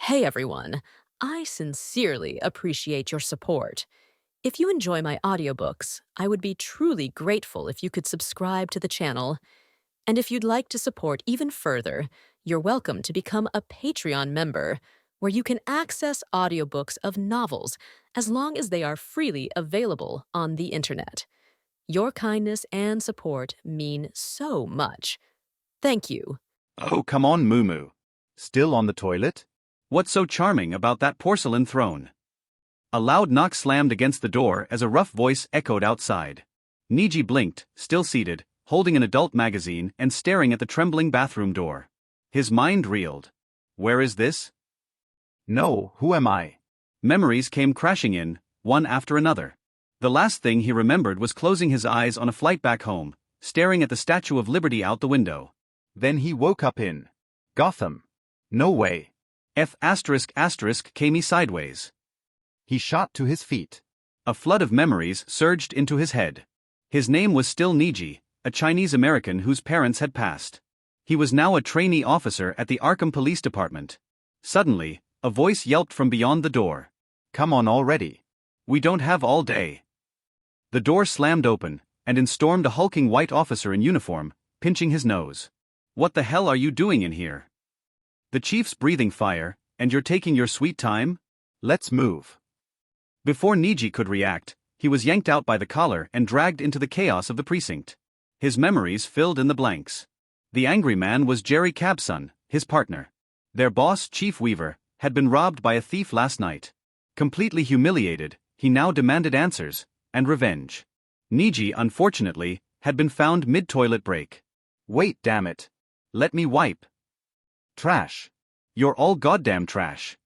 Hey everyone, I sincerely appreciate your support. If you enjoy my audiobooks, I would be truly grateful if you could subscribe to the channel. And if you'd like to support even further, you're welcome to become a Patreon member, where you can access audiobooks of novels as long as they are freely available on the internet. Your kindness and support mean so much. Thank you. Oh, come on, Moo. Still on the toilet? What's so charming about that porcelain throne? A loud knock slammed against the door as a rough voice echoed outside. Nigi blinked, still seated, holding an adult magazine and staring at the trembling bathroom door. His mind reeled. Where is this? No, who am I? Memories came crashing in, one after another. The last thing he remembered was closing his eyes on a flight back home, staring at the Statue of Liberty out the window. Then he woke up in Gotham. No way. Came sideways. He shot to his feet. A flood of memories surged into his head. His name was still Nigi, a Chinese American whose parents had passed. He was now a trainee officer at the Arkham Police Department. Suddenly, a voice yelped from beyond the door. Come on already. We don't have all day. The door slammed open, and in stormed a hulking white officer in uniform, pinching his nose. What the hell are you doing in here? The chief's breathing fire, and you're taking your sweet time? Let's move. Before Nigi could react, he was yanked out by the collar and dragged into the chaos of the precinct. His memories filled in the blanks. The angry man was Jerry Cabson, his partner. Their boss, Chief Weaver, had been robbed by a thief last night. Completely humiliated, he now demanded answers, and revenge. Nigi, unfortunately, had been found mid-toilet break. Wait, damn it. Let me wipe. Trash. You're all goddamn trash.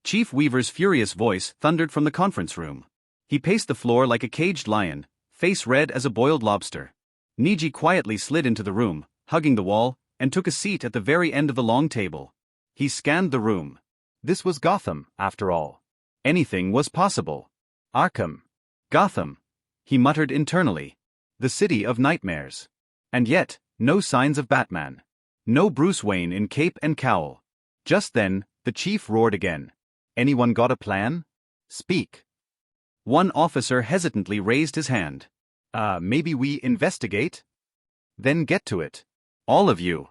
Chief Weaver's furious voice thundered from the conference room. He paced the floor like a caged lion, face red as a boiled lobster. Nigi quietly slid into the room, hugging the wall, and took a seat at the very end of the long table. He scanned the room. This was Gotham, after all. Anything was possible. Arkham. Gotham. He muttered internally. The city of nightmares. And yet, no signs of Batman. No Bruce Wayne in cape and cowl. Just then, the chief roared again. Anyone got a plan? Speak. One officer hesitantly raised his hand. Maybe we investigate? Then get to it. All of you.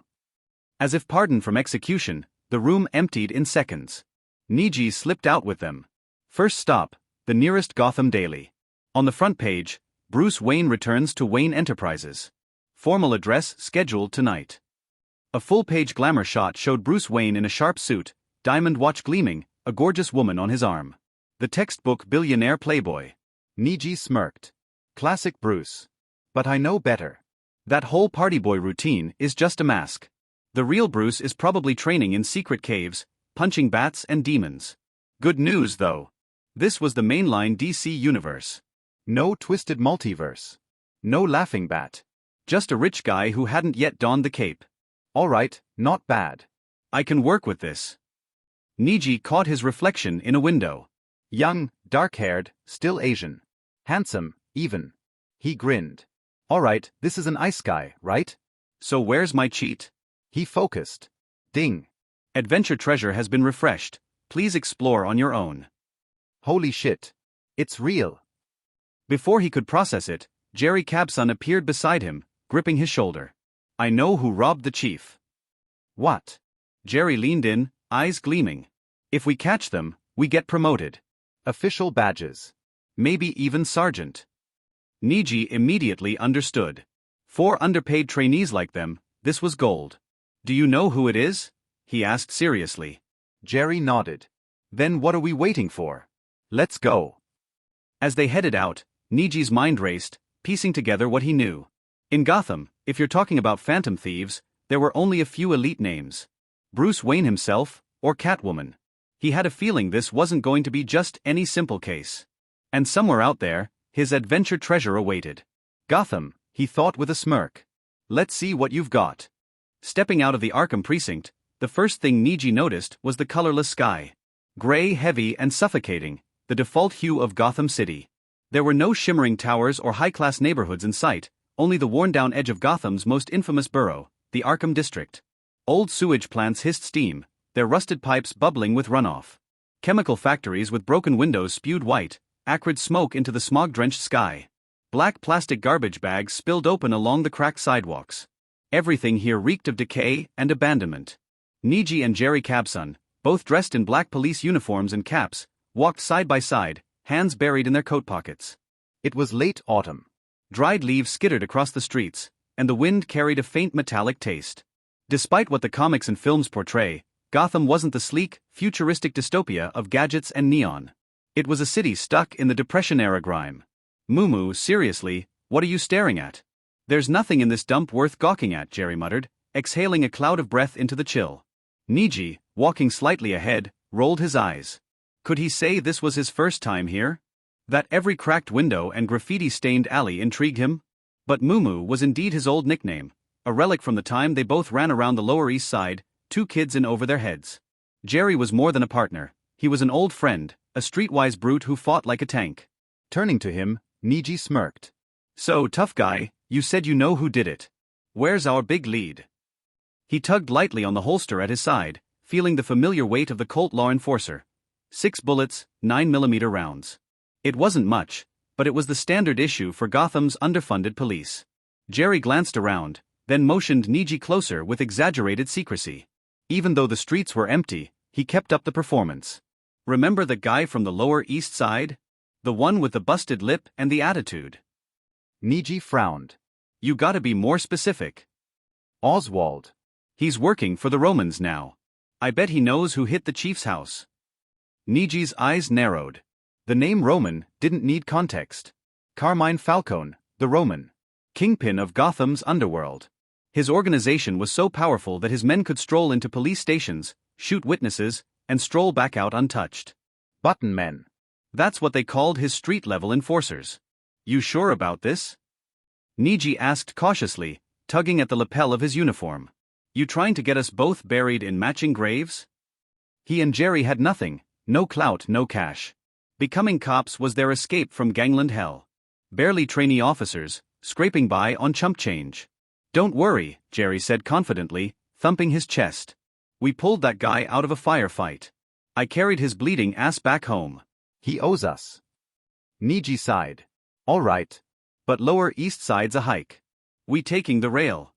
As if pardoned from execution, the room emptied in seconds. Nigi slipped out with them. First stop, the nearest Gotham Daily. On the front page, Bruce Wayne returns to Wayne Enterprises. Formal address scheduled tonight. A full-page glamour shot showed Bruce Wayne in a sharp suit, diamond watch gleaming, a gorgeous woman on his arm. The textbook billionaire playboy. Nigi smirked. Classic Bruce. But I know better. That whole party boy routine is just a mask. The real Bruce is probably training in secret caves, punching bats and demons. Good news, though. This was the mainline DC universe. No twisted multiverse. No laughing bat. Just a rich guy who hadn't yet donned the cape. All right, not bad. I can work with this. Nigi caught his reflection in a window. Young, dark-haired, still Asian. Handsome, even. He grinned. All right, this is an Isekai, right? So where's my cheat? He focused. Ding. Adventure treasure has been refreshed. Please explore on your own. Holy shit. It's real. Before he could process it, Jerry Cabson appeared beside him, gripping his shoulder. I know who robbed the chief. What? Jerry leaned in, eyes gleaming. If we catch them, we get promoted. Official badges. Maybe even sergeant. Nigi immediately understood. For underpaid trainees like them, this was gold. Do you know who it is? He asked seriously. Jerry nodded. Then what are we waiting for? Let's go. As they headed out, Niji's mind raced, piecing together what he knew. In Gotham, if you're talking about phantom thieves, there were only a few elite names. Bruce Wayne himself, or Catwoman. He had a feeling this wasn't going to be just any simple case. And somewhere out there, his adventure treasure awaited. Gotham, he thought with a smirk. Let's see what you've got. Stepping out of the Arkham precinct, the first thing Nigi noticed was the colorless sky. Gray, heavy, and suffocating, the default hue of Gotham City. There were no shimmering towers or high-class neighborhoods in sight, only the worn-down edge of Gotham's most infamous borough, the Arkham District. Old sewage plants hissed steam, their rusted pipes bubbling with runoff. Chemical factories with broken windows spewed white, acrid smoke into the smog-drenched sky. Black plastic garbage bags spilled open along the cracked sidewalks. Everything here reeked of decay and abandonment. Nigi and Jerry Cabson, both dressed in black police uniforms and caps, walked side by side, hands buried in their coat pockets. It was late autumn. Dried leaves skittered across the streets, and the wind carried a faint metallic taste. Despite what the comics and films portray, Gotham wasn't the sleek, futuristic dystopia of gadgets and neon. It was a city stuck in the Depression-era grime. Moo, seriously, what are you staring at? There's nothing in this dump worth gawking at, Jerry muttered, exhaling a cloud of breath into the chill. Nigi, walking slightly ahead, rolled his eyes. Could he say this was his first time here? That every cracked window and graffiti-stained alley intrigued him? But Moo was indeed his old nickname, a relic from the time they both ran around the Lower East Side, two kids in over their heads. Jerry was more than a partner, he was an old friend, a streetwise brute who fought like a tank. Turning to him, Nigi smirked. So, tough guy, you said you know who did it. Where's our big lead? He tugged lightly on the holster at his side, feeling the familiar weight of the Colt law enforcer. 6 bullets, 9mm rounds. It wasn't much, but it was the standard issue for Gotham's underfunded police. Jerry glanced around, then motioned Nigi closer with exaggerated secrecy. Even though the streets were empty, he kept up the performance. Remember the guy from the Lower East Side? The one with the busted lip and the attitude. Nigi frowned. You gotta be more specific. Oswald. He's working for the Romans now. I bet he knows who hit the chief's house. Nigi's eyes narrowed. The name Roman didn't need context. Carmine Falcone, the Roman. Kingpin of Gotham's underworld. His organization was so powerful that his men could stroll into police stations, shoot witnesses, and stroll back out untouched. Button men. That's what they called his street-level enforcers. You sure about this? Nigi asked cautiously, tugging at the lapel of his uniform. You trying to get us both buried in matching graves? He and Jerry had nothing, no clout, no cash. Becoming cops was their escape from gangland hell. Barely trainee officers, scraping by on chump change. Don't worry, Jerry said confidently, thumping his chest. We pulled that guy out of a firefight. I carried his bleeding ass back home. He owes us. Nigi sighed. All right. But Lower East Side's a hike. We taking the rail.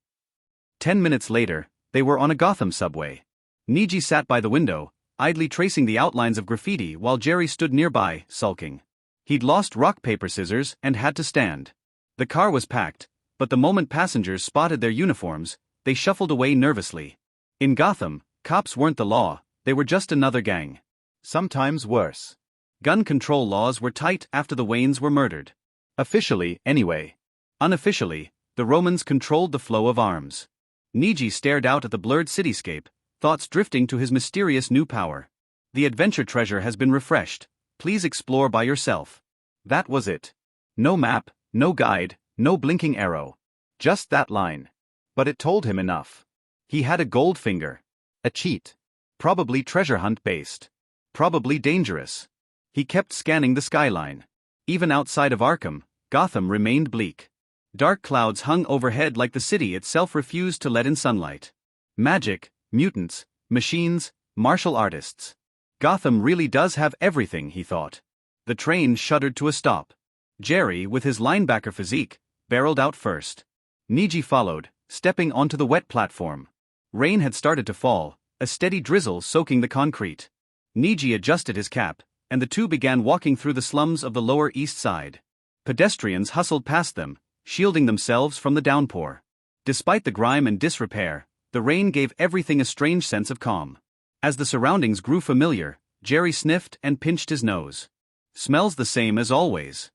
10 minutes later, they were on a Gotham subway. Nigi sat by the window, idly tracing the outlines of graffiti while Jerry stood nearby, sulking. He'd lost rock, paper, scissors and had to stand. The car was packed, but the moment passengers spotted their uniforms, they shuffled away nervously. In Gotham, cops weren't the law, they were just another gang. Sometimes worse. Gun control laws were tight after the Waynes were murdered. Officially, anyway. Unofficially, the Romans controlled the flow of arms. Nigi stared out at the blurred cityscape, thoughts drifting to his mysterious new power. The adventure treasure has been refreshed. Please explore by yourself. That was it. No map, no guide, no blinking arrow. Just that line. But it told him enough. He had a gold finger. A cheat. Probably treasure hunt based. Probably dangerous. He kept scanning the skyline. Even outside of Arkham, Gotham remained bleak. Dark clouds hung overhead like the city itself refused to let in sunlight. Magic, mutants, machines, martial artists. Gotham really does have everything, he thought. The train shuddered to a stop. Jerry, with his linebacker physique, barreled out first. Nigi followed, stepping onto the wet platform. Rain had started to fall, a steady drizzle soaking the concrete. Nigi adjusted his cap, and the two began walking through the slums of the Lower East Side. Pedestrians hustled past them, shielding themselves from the downpour. Despite the grime and disrepair, the rain gave everything a strange sense of calm. As the surroundings grew familiar, Jerry sniffed and pinched his nose. Smells the same as always.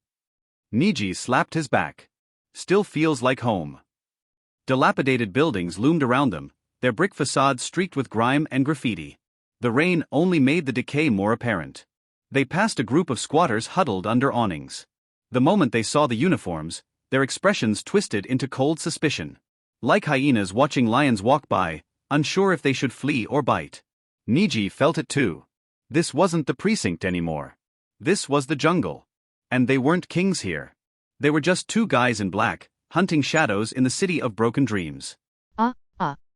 Nigi slapped his back. Still feels like home. Dilapidated buildings loomed around them, their brick facades streaked with grime and graffiti. The rain only made the decay more apparent. They passed a group of squatters huddled under awnings. The moment they saw the uniforms, their expressions twisted into cold suspicion. Like hyenas watching lions walk by, unsure if they should flee or bite. Nigi felt it too. This wasn't the precinct anymore. This was the jungle. And they weren't kings here. They were just two guys in black, hunting shadows in the city of broken dreams.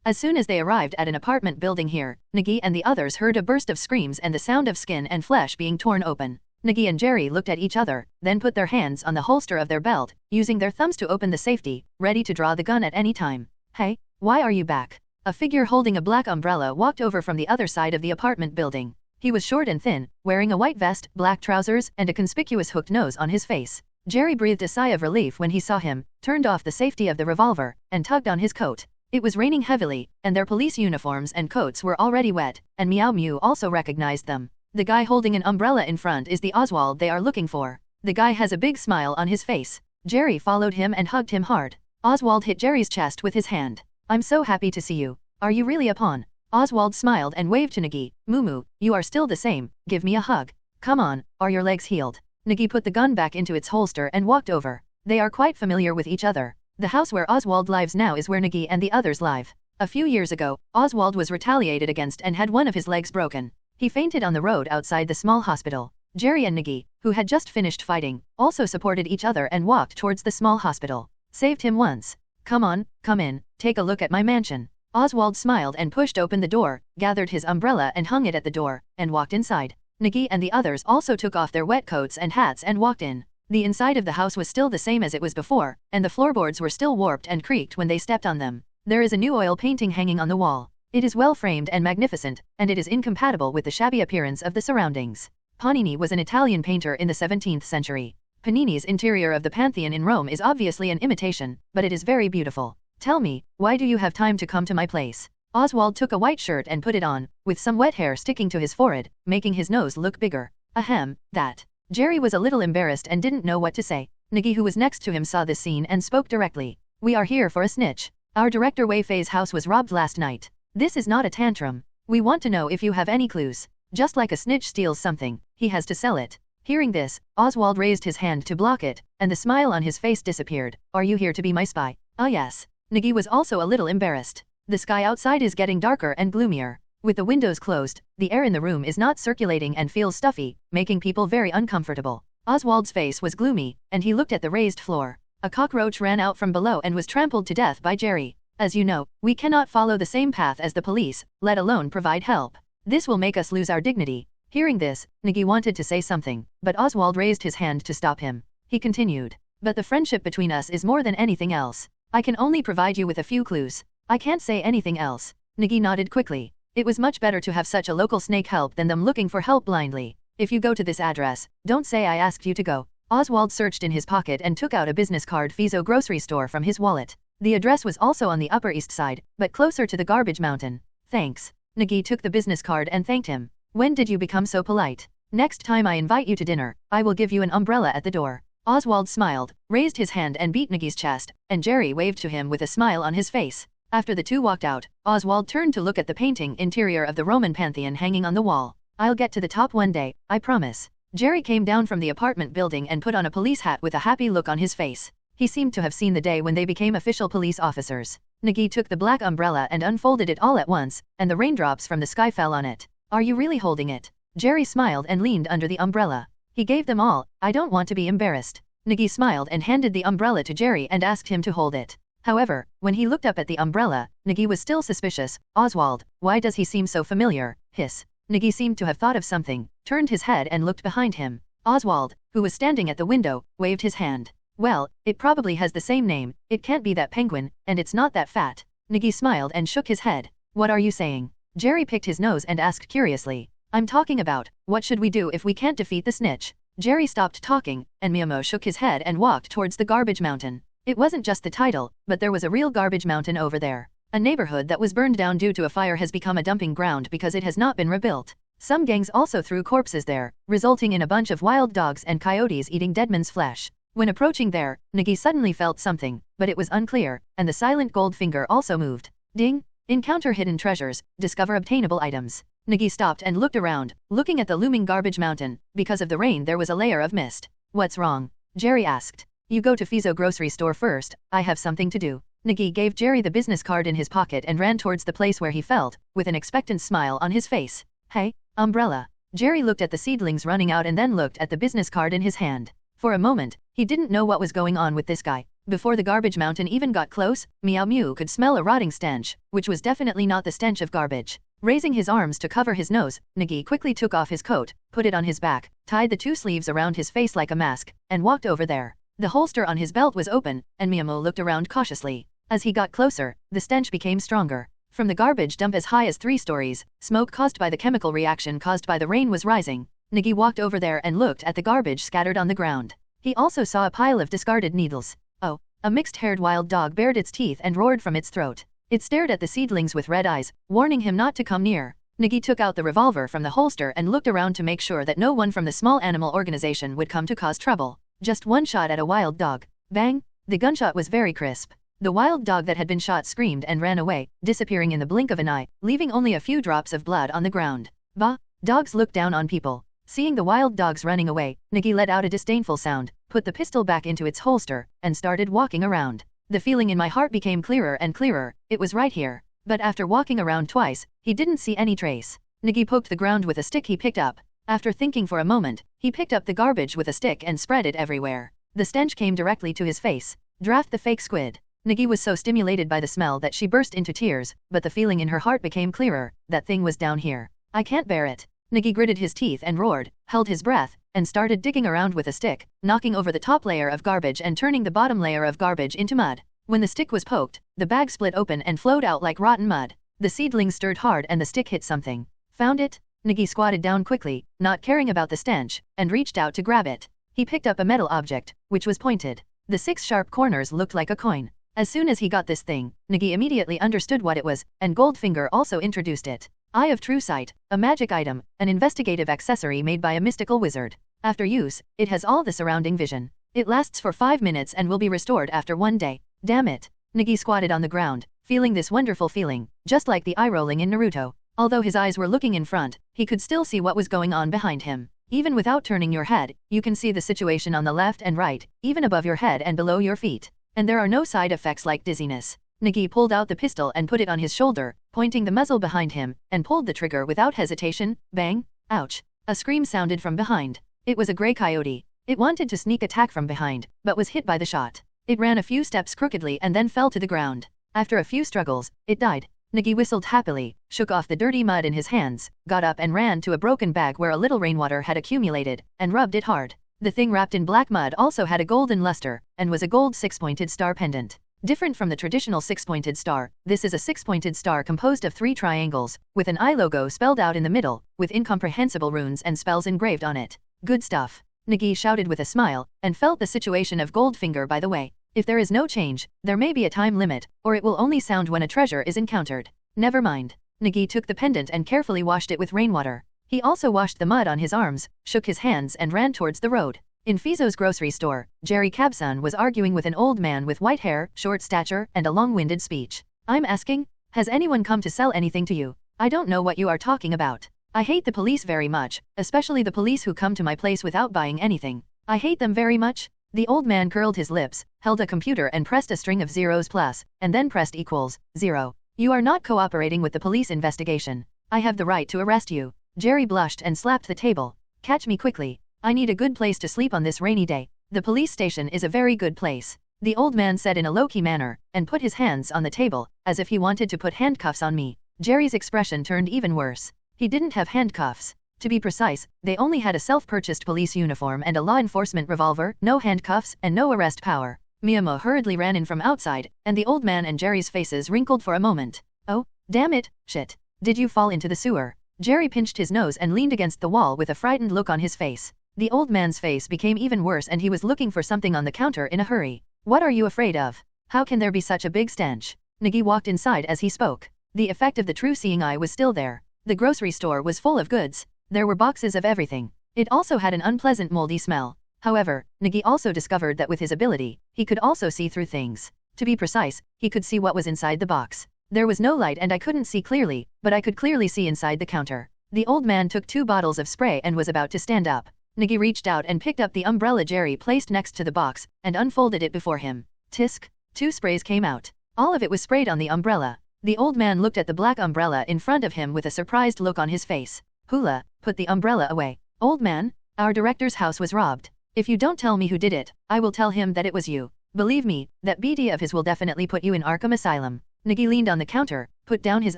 As soon as they arrived at an apartment building here, Nigi and the others heard a burst of screams and the sound of skin and flesh being torn open. Nigi and Jerry looked at each other, then put their hands on the holster of their belt, using their thumbs to open the safety, ready to draw the gun at any time. Hey, why are you back? A figure holding a black umbrella walked over from the other side of the apartment building. He was short and thin, wearing a white vest, black trousers, and a conspicuous hooked nose on his face. Jerry breathed a sigh of relief when he saw him, turned off the safety of the revolver, and tugged on his coat. It was raining heavily, and their police uniforms and coats were already wet, and Meow Mew also recognized them. The guy holding an umbrella in front is the Oswald they are looking for. The guy has a big smile on his face. Jerry followed him and hugged him hard. Oswald hit Jerry's chest with his hand. I'm so happy to see you. Are you really a pawn? Oswald smiled and waved to Nigi. Mumu, you are still the same, give me a hug. Come on, are your legs healed? Nigi put the gun back into its holster and walked over. They are quite familiar with each other. The house where Oswald lives now is where Nigi and the others live. A few years ago, Oswald was retaliated against and had one of his legs broken. He fainted on the road outside the small hospital. Jerry and Nigi, who had just finished fighting, also supported each other and walked towards the small hospital. Saved him once. Come on, come in, take a look at my mansion. Oswald smiled and pushed open the door, gathered his umbrella and hung it at the door, and walked inside. Nigi and the others also took off their wet coats and hats and walked in. The inside of the house was still the same as it was before, and the floorboards were still warped and creaked when they stepped on them. There is a new oil painting hanging on the wall. It is well framed and magnificent, and it is incompatible with the shabby appearance of the surroundings. Panini was an Italian painter in the 17th century. Panini's interior of the Pantheon in Rome is obviously an imitation, but it is very beautiful. Tell me, why do you have time to come to my place? Oswald took a white shirt and put it on, with some wet hair sticking to his forehead, making his nose look bigger. Ahem, that. Jerry was a little embarrassed and didn't know what to say. Nigi, who was next to him, saw this scene and spoke directly. We are here for a snitch. Our director Wei Fei's house was robbed last night. This is not a tantrum. We want to know if you have any clues. Just like a snitch steals something, he has to sell it. Hearing this, Oswald raised his hand to block it, and the smile on his face disappeared. Are you here to be my spy? Ah yes. Nigi was also a little embarrassed. The sky outside is getting darker and gloomier. With the windows closed, the air in the room is not circulating and feels stuffy, making people very uncomfortable. Oswald's face was gloomy, and he looked at the raised floor. A cockroach ran out from below and was trampled to death by Jerry. As you know, we cannot follow the same path as the police, let alone provide help. This will make us lose our dignity. Hearing this, Nigi wanted to say something, but Oswald raised his hand to stop him. He continued. But the friendship between us is more than anything else. I can only provide you with a few clues. I can't say anything else. Nigi nodded quickly. It was much better to have such a local snake help than them looking for help blindly. If you go to this address, don't say I asked you to go. Oswald searched in his pocket and took out a business card Fizo grocery store from his wallet. The address was also on the Upper East Side, but closer to the garbage mountain. Thanks. Nigi took the business card and thanked him. When did you become so polite? Next time I invite you to dinner, I will give you an umbrella at the door. Oswald smiled, raised his hand and beat Nigi's chest, and Jerry waved to him with a smile on his face. After the two walked out, Oswald turned to look at the painting interior of the Roman Pantheon hanging on the wall. I'll get to the top one day, I promise. Jerry came down from the apartment building and put on a police hat with a happy look on his face. He seemed to have seen the day when they became official police officers. Nigi took the black umbrella and unfolded it all at once, and the raindrops from the sky fell on it. Are you really holding it? Jerry smiled and leaned under the umbrella. He gave them all. I don't want to be embarrassed. Nigi smiled and handed the umbrella to Jerry and asked him to hold it. However, when he looked up at the umbrella, Nigi was still suspicious. Oswald, why does he seem so familiar? Hiss. Nigi seemed to have thought of something, turned his head and looked behind him. Oswald, who was standing at the window, waved his hand. Well, it probably has the same name, it can't be that penguin, and it's not that fat. Nigi smiled and shook his head. What are you saying? Jerry picked his nose and asked curiously. I'm talking about, what should we do if we can't defeat the snitch? Jerry stopped talking, and Miyamo shook his head and walked towards the garbage mountain. It wasn't just the title, but there was a real garbage mountain over there. A neighborhood that was burned down due to a fire has become a dumping ground because it has not been rebuilt. Some gangs also threw corpses there, resulting in a bunch of wild dogs and coyotes eating dead men's flesh. When approaching there, Nigi suddenly felt something, but it was unclear, and the silent gold finger also moved. Ding! Encounter hidden treasures, discover obtainable items. Nigi stopped and looked around, looking at the looming garbage mountain. Because of the rain there was a layer of mist. What's wrong? Jerry asked. You go to Fizo grocery store first, I have something to do. Nigi gave Jerry the business card in his pocket and ran towards the place where he felt, with an expectant smile on his face. Hey, umbrella. Jerry looked at the seedlings running out and then looked at the business card in his hand. For a moment, he didn't know what was going on with this guy. Before the garbage mountain even got close, Meow Mew could smell a rotting stench, which was definitely not the stench of garbage. Raising his arms to cover his nose, Nigi quickly took off his coat, put it on his back, tied the 2 sleeves around his face like a mask, and walked over there. The holster on his belt was open, and Meow looked around cautiously. As he got closer, the stench became stronger. From the garbage dump as high as 3 stories, smoke caused by the chemical reaction caused by the rain was rising. Nigi walked over there and looked at the garbage scattered on the ground. He also saw a pile of discarded needles. Oh, a mixed-haired wild dog bared its teeth and roared from its throat. It stared at the seedlings with red eyes, warning him not to come near. Nigi took out the revolver from the holster and looked around to make sure that no one from the small animal organization would come to cause trouble. Just one shot at a wild dog. Bang! The gunshot was very crisp. The wild dog that had been shot screamed and ran away, disappearing in the blink of an eye, leaving only a few drops of blood on the ground. Bah! Dogs look down on people. Seeing the wild dogs running away, Nigi let out a disdainful sound, put the pistol back into its holster, and started walking around. The feeling in my heart became clearer and clearer. It was right here. But after walking around twice, he didn't see any trace. Nigi poked the ground with a stick he picked up. After thinking for a moment, he picked up the garbage with a stick and spread it everywhere. The stench came directly to his face. Draft the fake squid. Nigi was so stimulated by the smell that she burst into tears, but the feeling in her heart became clearer. That thing was down here. I can't bear it. Nigi gritted his teeth and roared, held his breath, and started digging around with a stick, knocking over the top layer of garbage and turning the bottom layer of garbage into mud. When the stick was poked, the bag split open and flowed out like rotten mud. The seedlings stirred hard and the stick hit something. Found it? Nigi squatted down quickly, not caring about the stench, and reached out to grab it. He picked up a metal object, which was pointed. The 6 sharp corners looked like a coin. As soon as he got this thing, Nigi immediately understood what it was, and Goldfinger also introduced it. Eye of True Sight, a magic item, an investigative accessory made by a mystical wizard. After use, it has all the surrounding vision. It lasts for 5 minutes and will be restored after 1 day. Damn it. Nigi squatted on the ground, feeling this wonderful feeling, just like the eye rolling in Naruto. Although his eyes were looking in front, he could still see what was going on behind him. Even without turning your head, you can see the situation on the left and right, even above your head and below your feet. And there are no side effects like dizziness. Nigi pulled out the pistol and put it on his shoulder, pointing the muzzle behind him, and pulled the trigger without hesitation. Bang! Ouch! A scream sounded from behind. It was a gray coyote. It wanted to sneak attack from behind, but was hit by the shot. It ran a few steps crookedly and then fell to the ground. After a few struggles, it died. Nigi whistled happily, shook off the dirty mud in his hands, got up and ran to a broken bag where a little rainwater had accumulated, and rubbed it hard. The thing wrapped in black mud also had a golden luster, and was a gold 6-pointed star pendant. Different from the traditional 6-pointed star, this is a 6-pointed star composed of 3 triangles, with an eye logo spelled out in the middle, with incomprehensible runes and spells engraved on it. Good stuff. Nigi shouted with a smile, and felt the situation of Goldfinger by the way. If there is no change, there may be a time limit, or it will only sound when a treasure is encountered. Never mind. Nigi took the pendant and carefully washed it with rainwater. He also washed the mud on his arms, shook his hands and ran towards the road. In Fizo's grocery store, Jerry Cabson was arguing with an old man with white hair, short stature, and a long-winded speech. I'm asking, has anyone come to sell anything to you? I don't know what you are talking about. I hate the police very much, especially the police who come to my place without buying anything. I hate them very much. The old man curled his lips, held a computer and pressed a string of zeros plus, and then pressed equals, 0. You are not cooperating with the police investigation. I have the right to arrest you. Jerry blushed and slapped the table. Catch me quickly. I need a good place to sleep on this rainy day. The police station is a very good place. The old man said in a low-key manner, and put his hands on the table, as if he wanted to put handcuffs on me. Jerry's expression turned even worse. He didn't have handcuffs. To be precise, they only had a self-purchased police uniform and a law enforcement revolver, no handcuffs, and no arrest power. Miyamo hurriedly ran in from outside, and the old man and Jerry's faces wrinkled for a moment. Oh, damn it, shit. Did you fall into the sewer? Jerry pinched his nose and leaned against the wall with a frightened look on his face. The old man's face became even worse and he was looking for something on the counter in a hurry. What are you afraid of? How can there be such a big stench? Nigi walked inside as he spoke. The effect of the true seeing eye was still there. The grocery store was full of goods. There were boxes of everything. It also had an unpleasant moldy smell. However, Nigi also discovered that with his ability, he could also see through things. To be precise, he could see what was inside the box. There was no light and I couldn't see clearly, but I could clearly see inside the counter. The old man took 2 bottles of spray and was about to stand up. Nigi reached out and picked up the umbrella Jerry placed next to the box, and unfolded it before him. Tisk! 2 sprays came out. All of it was sprayed on the umbrella. The old man looked at the black umbrella in front of him with a surprised look on his face. Hula, put the umbrella away. Old man, our director's house was robbed. If you don't tell me who did it, I will tell him that it was you. Believe me, that BD of his will definitely put you in Arkham Asylum. Nigi leaned on the counter, put down his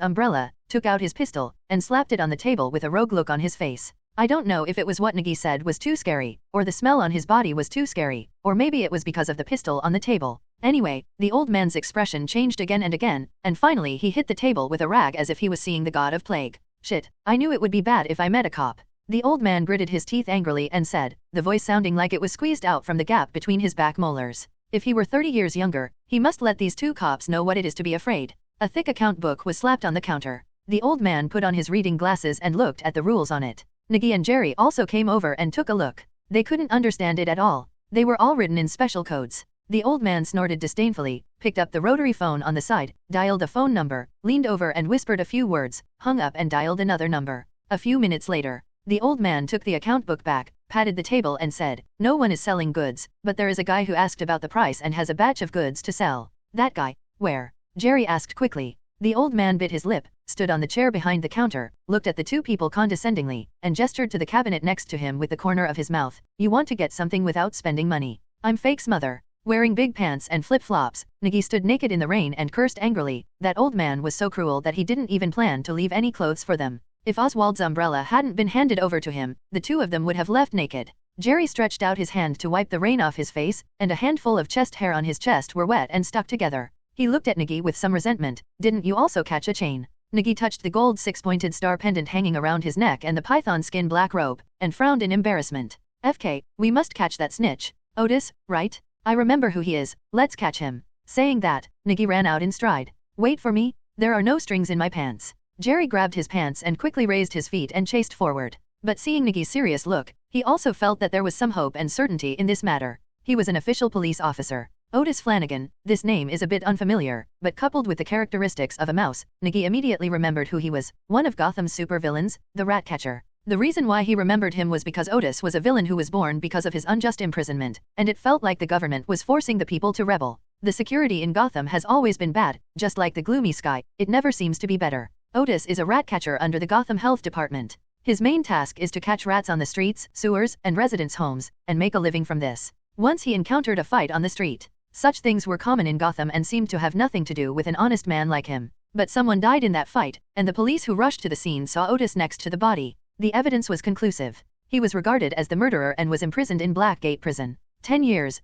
umbrella, took out his pistol, and slapped it on the table with a rogue look on his face. I don't know if it was what Nigi said was too scary, or the smell on his body was too scary, or maybe it was because of the pistol on the table. Anyway, the old man's expression changed again and again, and finally he hit the table with a rag as if he was seeing the god of plague. Shit, I knew it would be bad if I met a cop. The old man gritted his teeth angrily and said, the voice sounding like it was squeezed out from the gap between his back molars. If he were 30 years younger, he must let these two cops know what it is to be afraid. A thick account book was slapped on the counter. The old man put on his reading glasses and looked at the rules on it. Nigi and Jerry also came over and took a look. They couldn't understand it at all. They were all written in special codes. The old man snorted disdainfully, picked up the rotary phone on the side, dialed a phone number, leaned over and whispered a few words, hung up and dialed another number. A few minutes later, the old man took the account book back, patted the table and said, no one is selling goods, but there is a guy who asked about the price and has a batch of goods to sell. That guy, where? Jerry asked quickly. The old man bit his lip, stood on the chair behind the counter, looked at the two people condescendingly, and gestured to the cabinet next to him with the corner of his mouth. You want to get something without spending money. I'm Fake's mother. Wearing big pants and flip-flops, Nigi stood naked in the rain and cursed angrily. That old man was so cruel that he didn't even plan to leave any clothes for them. If Oswald's umbrella hadn't been handed over to him, the two of them would have left naked. Jerry stretched out his hand to wipe the rain off his face, and a handful of chest hair on his chest were wet and stuck together. He looked at Nigi with some resentment. Didn't you also catch a chain? Nigi touched the gold six-pointed star pendant hanging around his neck and the python skin black robe, and frowned in embarrassment. FK, we must catch that snitch. Otis, right? I remember who he is, let's catch him. Saying that, Nigi ran out in stride. Wait for me, there are no strings in my pants. Jerry grabbed his pants and quickly raised his feet and chased forward. But seeing Nigi's serious look, he also felt that there was some hope and certainty in this matter. He was an official police officer. Otis Flanigan, this name is a bit unfamiliar, but coupled with the characteristics of a mouse, Nigi immediately remembered who he was, one of Gotham's supervillains, the Ratcatcher. The reason why he remembered him was because Otis was a villain who was born because of his unjust imprisonment, and it felt like the government was forcing the people to rebel. The security in Gotham has always been bad, just like the gloomy sky, it never seems to be better. Otis is a ratcatcher under the Gotham Health Department. His main task is to catch rats on the streets, sewers, and residents' homes, and make a living from this. Once he encountered a fight on the street. Such things were common in Gotham and seemed to have nothing to do with an honest man like him. But someone died in that fight, and the police who rushed to the scene saw Otis next to the body. The evidence was conclusive. He was regarded as the murderer and was imprisoned in Blackgate Prison. 10 years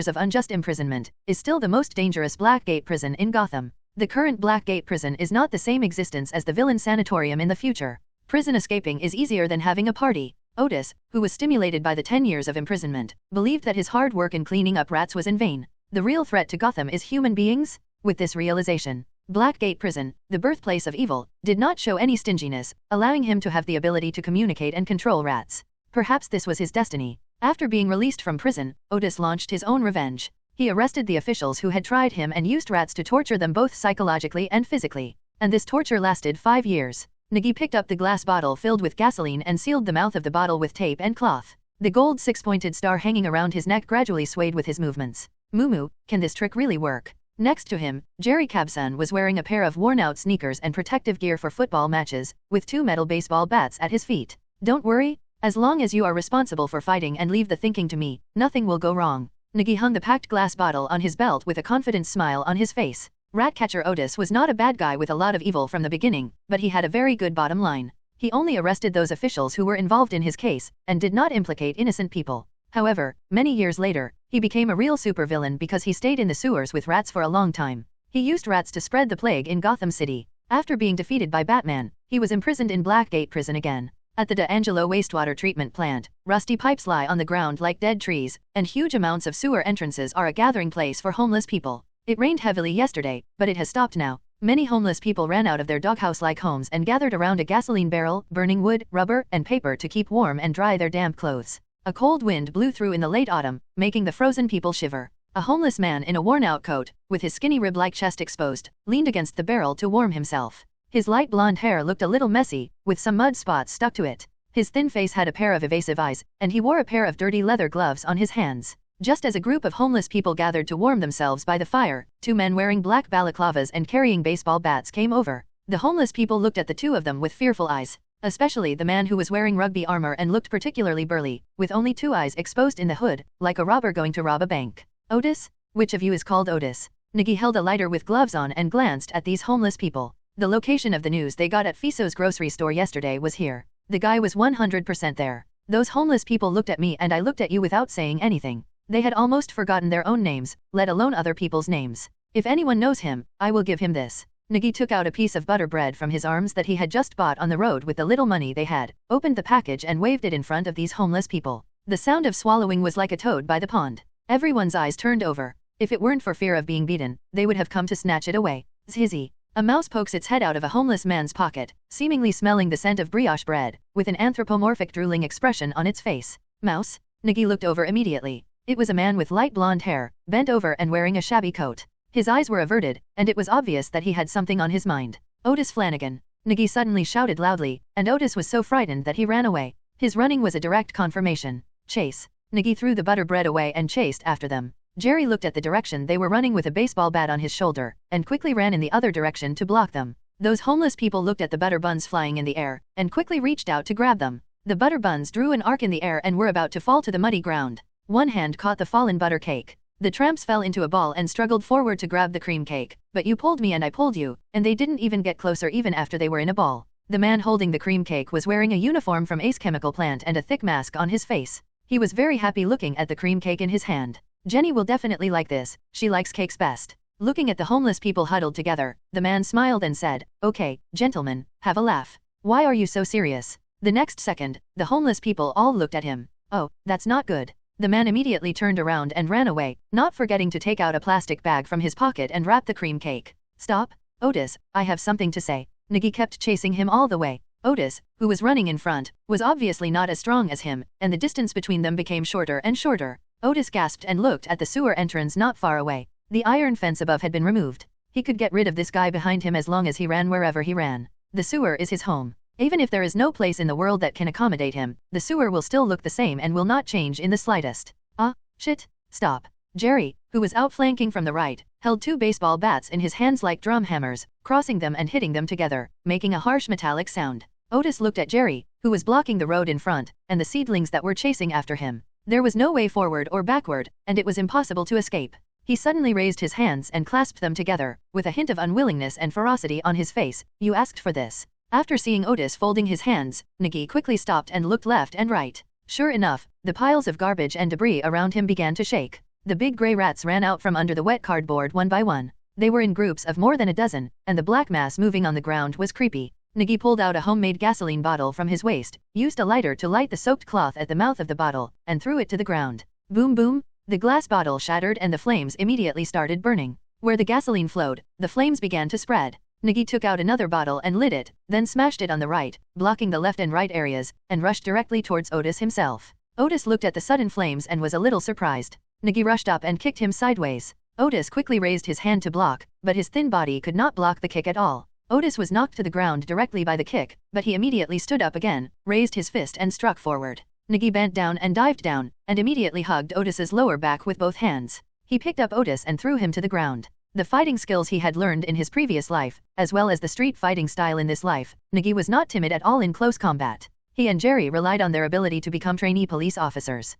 of unjust imprisonment, is still the most dangerous Blackgate Prison in Gotham. The current Blackgate Prison is not the same existence as the villain sanatorium in the future. Prison escaping is easier than having a party. Otis, who was stimulated by the 10 years of imprisonment, believed that his hard work in cleaning up rats was in vain. The real threat to Gotham is human beings? With this realization, Blackgate Prison, the birthplace of evil, did not show any stinginess, allowing him to have the ability to communicate and control rats. Perhaps this was his destiny. After being released from prison, Otis launched his own revenge. He arrested the officials who had tried him and used rats to torture them both psychologically and physically. And this torture lasted 5 years. Nigi picked up the glass bottle filled with gasoline and sealed the mouth of the bottle with tape and cloth. The gold six-pointed star hanging around his neck gradually swayed with his movements. Moo, can this trick really work? Next to him, Jerry Cabson was wearing a pair of worn-out sneakers and protective gear for football matches, with 2 metal baseball bats at his feet. Don't worry, as long as you are responsible for fighting and leave the thinking to me, nothing will go wrong. Nigi hung the packed glass bottle on his belt with a confident smile on his face. Ratcatcher Otis was not a bad guy with a lot of evil from the beginning, but he had a very good bottom line. He only arrested those officials who were involved in his case, and did not implicate innocent people. However, many years later, he became a real supervillain because he stayed in the sewers with rats for a long time. He used rats to spread the plague in Gotham City. After being defeated by Batman, he was imprisoned in Blackgate Prison again. At the D'Angelo wastewater treatment plant, rusty pipes lie on the ground like dead trees, and huge amounts of sewer entrances are a gathering place for homeless people. It rained heavily yesterday, but it has stopped now. Many homeless people ran out of their doghouse-like homes and gathered around a gasoline barrel, burning wood, rubber, and paper to keep warm and dry their damp clothes. A cold wind blew through in the late autumn, making the frozen people shiver. A homeless man in a worn-out coat, with his skinny rib-like chest exposed, leaned against the barrel to warm himself. His light blonde hair looked a little messy, with some mud spots stuck to it. His thin face had a pair of evasive eyes, and he wore a pair of dirty leather gloves on his hands. Just as a group of homeless people gathered to warm themselves by the fire, 2 men wearing black balaclavas and carrying baseball bats came over. The homeless people looked at the 2 of them with fearful eyes, especially the man who was wearing rugby armor and looked particularly burly, with only 2 eyes exposed in the hood, like a robber going to rob a bank. Otis? Which of you is called Otis? Nigi held a lighter with gloves on and glanced at these homeless people. The location of the news they got at Fiso's grocery store yesterday was here. The guy was 100% there. Those homeless people looked at me and I looked at you without saying anything. They had almost forgotten their own names, let alone other people's names. If anyone knows him, I will give him this. Nigi took out a piece of butter bread from his arms that he had just bought on the road with the little money they had, opened the package and waved it in front of these homeless people. The sound of swallowing was like a toad by the pond. Everyone's eyes turned over. If it weren't for fear of being beaten, they would have come to snatch it away. Zizzy. A mouse pokes its head out of a homeless man's pocket, seemingly smelling the scent of brioche bread, with an anthropomorphic drooling expression on its face. Mouse? Nigi looked over immediately. It was a man with light blonde hair, bent over and wearing a shabby coat. His eyes were averted, and it was obvious that he had something on his mind. Otis Flanigan. Nigi suddenly shouted loudly, and Otis was so frightened that he ran away. His running was a direct confirmation. Chase. Nigi threw the butter bread away and chased after them. Jerry looked at the direction they were running with a baseball bat on his shoulder, and quickly ran in the other direction to block them. Those homeless people looked at the butter buns flying in the air, and quickly reached out to grab them. The butter buns drew an arc in the air and were about to fall to the muddy ground. One hand caught the fallen butter cake. The tramps fell into a ball and struggled forward to grab the cream cake, but you pulled me and I pulled you, and they didn't even get closer even after they were in a ball. The man holding the cream cake was wearing a uniform from Ace Chemical Plant and a thick mask on his face. He was very happy looking at the cream cake in his hand. Jenny will definitely like this, she likes cakes best. Looking at the homeless people huddled together, the man smiled and said, "Okay, gentlemen, have a laugh. Why are you so serious?" The next second, the homeless people all looked at him. "Oh, that's not good." The man immediately turned around and ran away, not forgetting to take out a plastic bag from his pocket and wrap the cream cake. "Stop, Otis, I have something to say." Nigi kept chasing him all the way. Otis, who was running in front, was obviously not as strong as him, and the distance between them became shorter and shorter. Otis gasped and looked at the sewer entrance not far away. The iron fence above had been removed. He could get rid of this guy behind him as long as he ran wherever he ran. The sewer is his home. Even if there is no place in the world that can accommodate him, the sewer will still look the same and will not change in the slightest. Ah, shit, stop. Jerry, who was outflanking from the right, held two baseball bats in his hands like drum hammers, crossing them and hitting them together, making a harsh metallic sound. Otis looked at Jerry, who was blocking the road in front, and the seedlings that were chasing after him. There was no way forward or backward, and it was impossible to escape. He suddenly raised his hands and clasped them together, with a hint of unwillingness and ferocity on his face. "You asked for this." After seeing Otis folding his hands, Nigi quickly stopped and looked left and right. Sure enough, the piles of garbage and debris around him began to shake. The big gray rats ran out from under the wet cardboard one by one. They were in groups of more than a dozen, and the black mass moving on the ground was creepy. Nigi pulled out a homemade gasoline bottle from his waist, used a lighter to light the soaked cloth at the mouth of the bottle, and threw it to the ground. Boom boom! The glass bottle shattered and the flames immediately started burning. Where the gasoline flowed, the flames began to spread. Nigi took out another bottle and lit it, then smashed it on the right, blocking the left and right areas, and rushed directly towards Otis himself. Otis looked at the sudden flames and was a little surprised. Nigi rushed up and kicked him sideways. Otis quickly raised his hand to block, but his thin body could not block the kick at all. Otis was knocked to the ground directly by the kick, but he immediately stood up again, raised his fist and struck forward. Nigi bent down and dived down, and immediately hugged Otis's lower back with both hands. He picked up Otis and threw him to the ground. The fighting skills he had learned in his previous life, as well as the street fighting style in this life, Nigi was not timid at all in close combat. He and Jerry relied on their ability to become trainee police officers.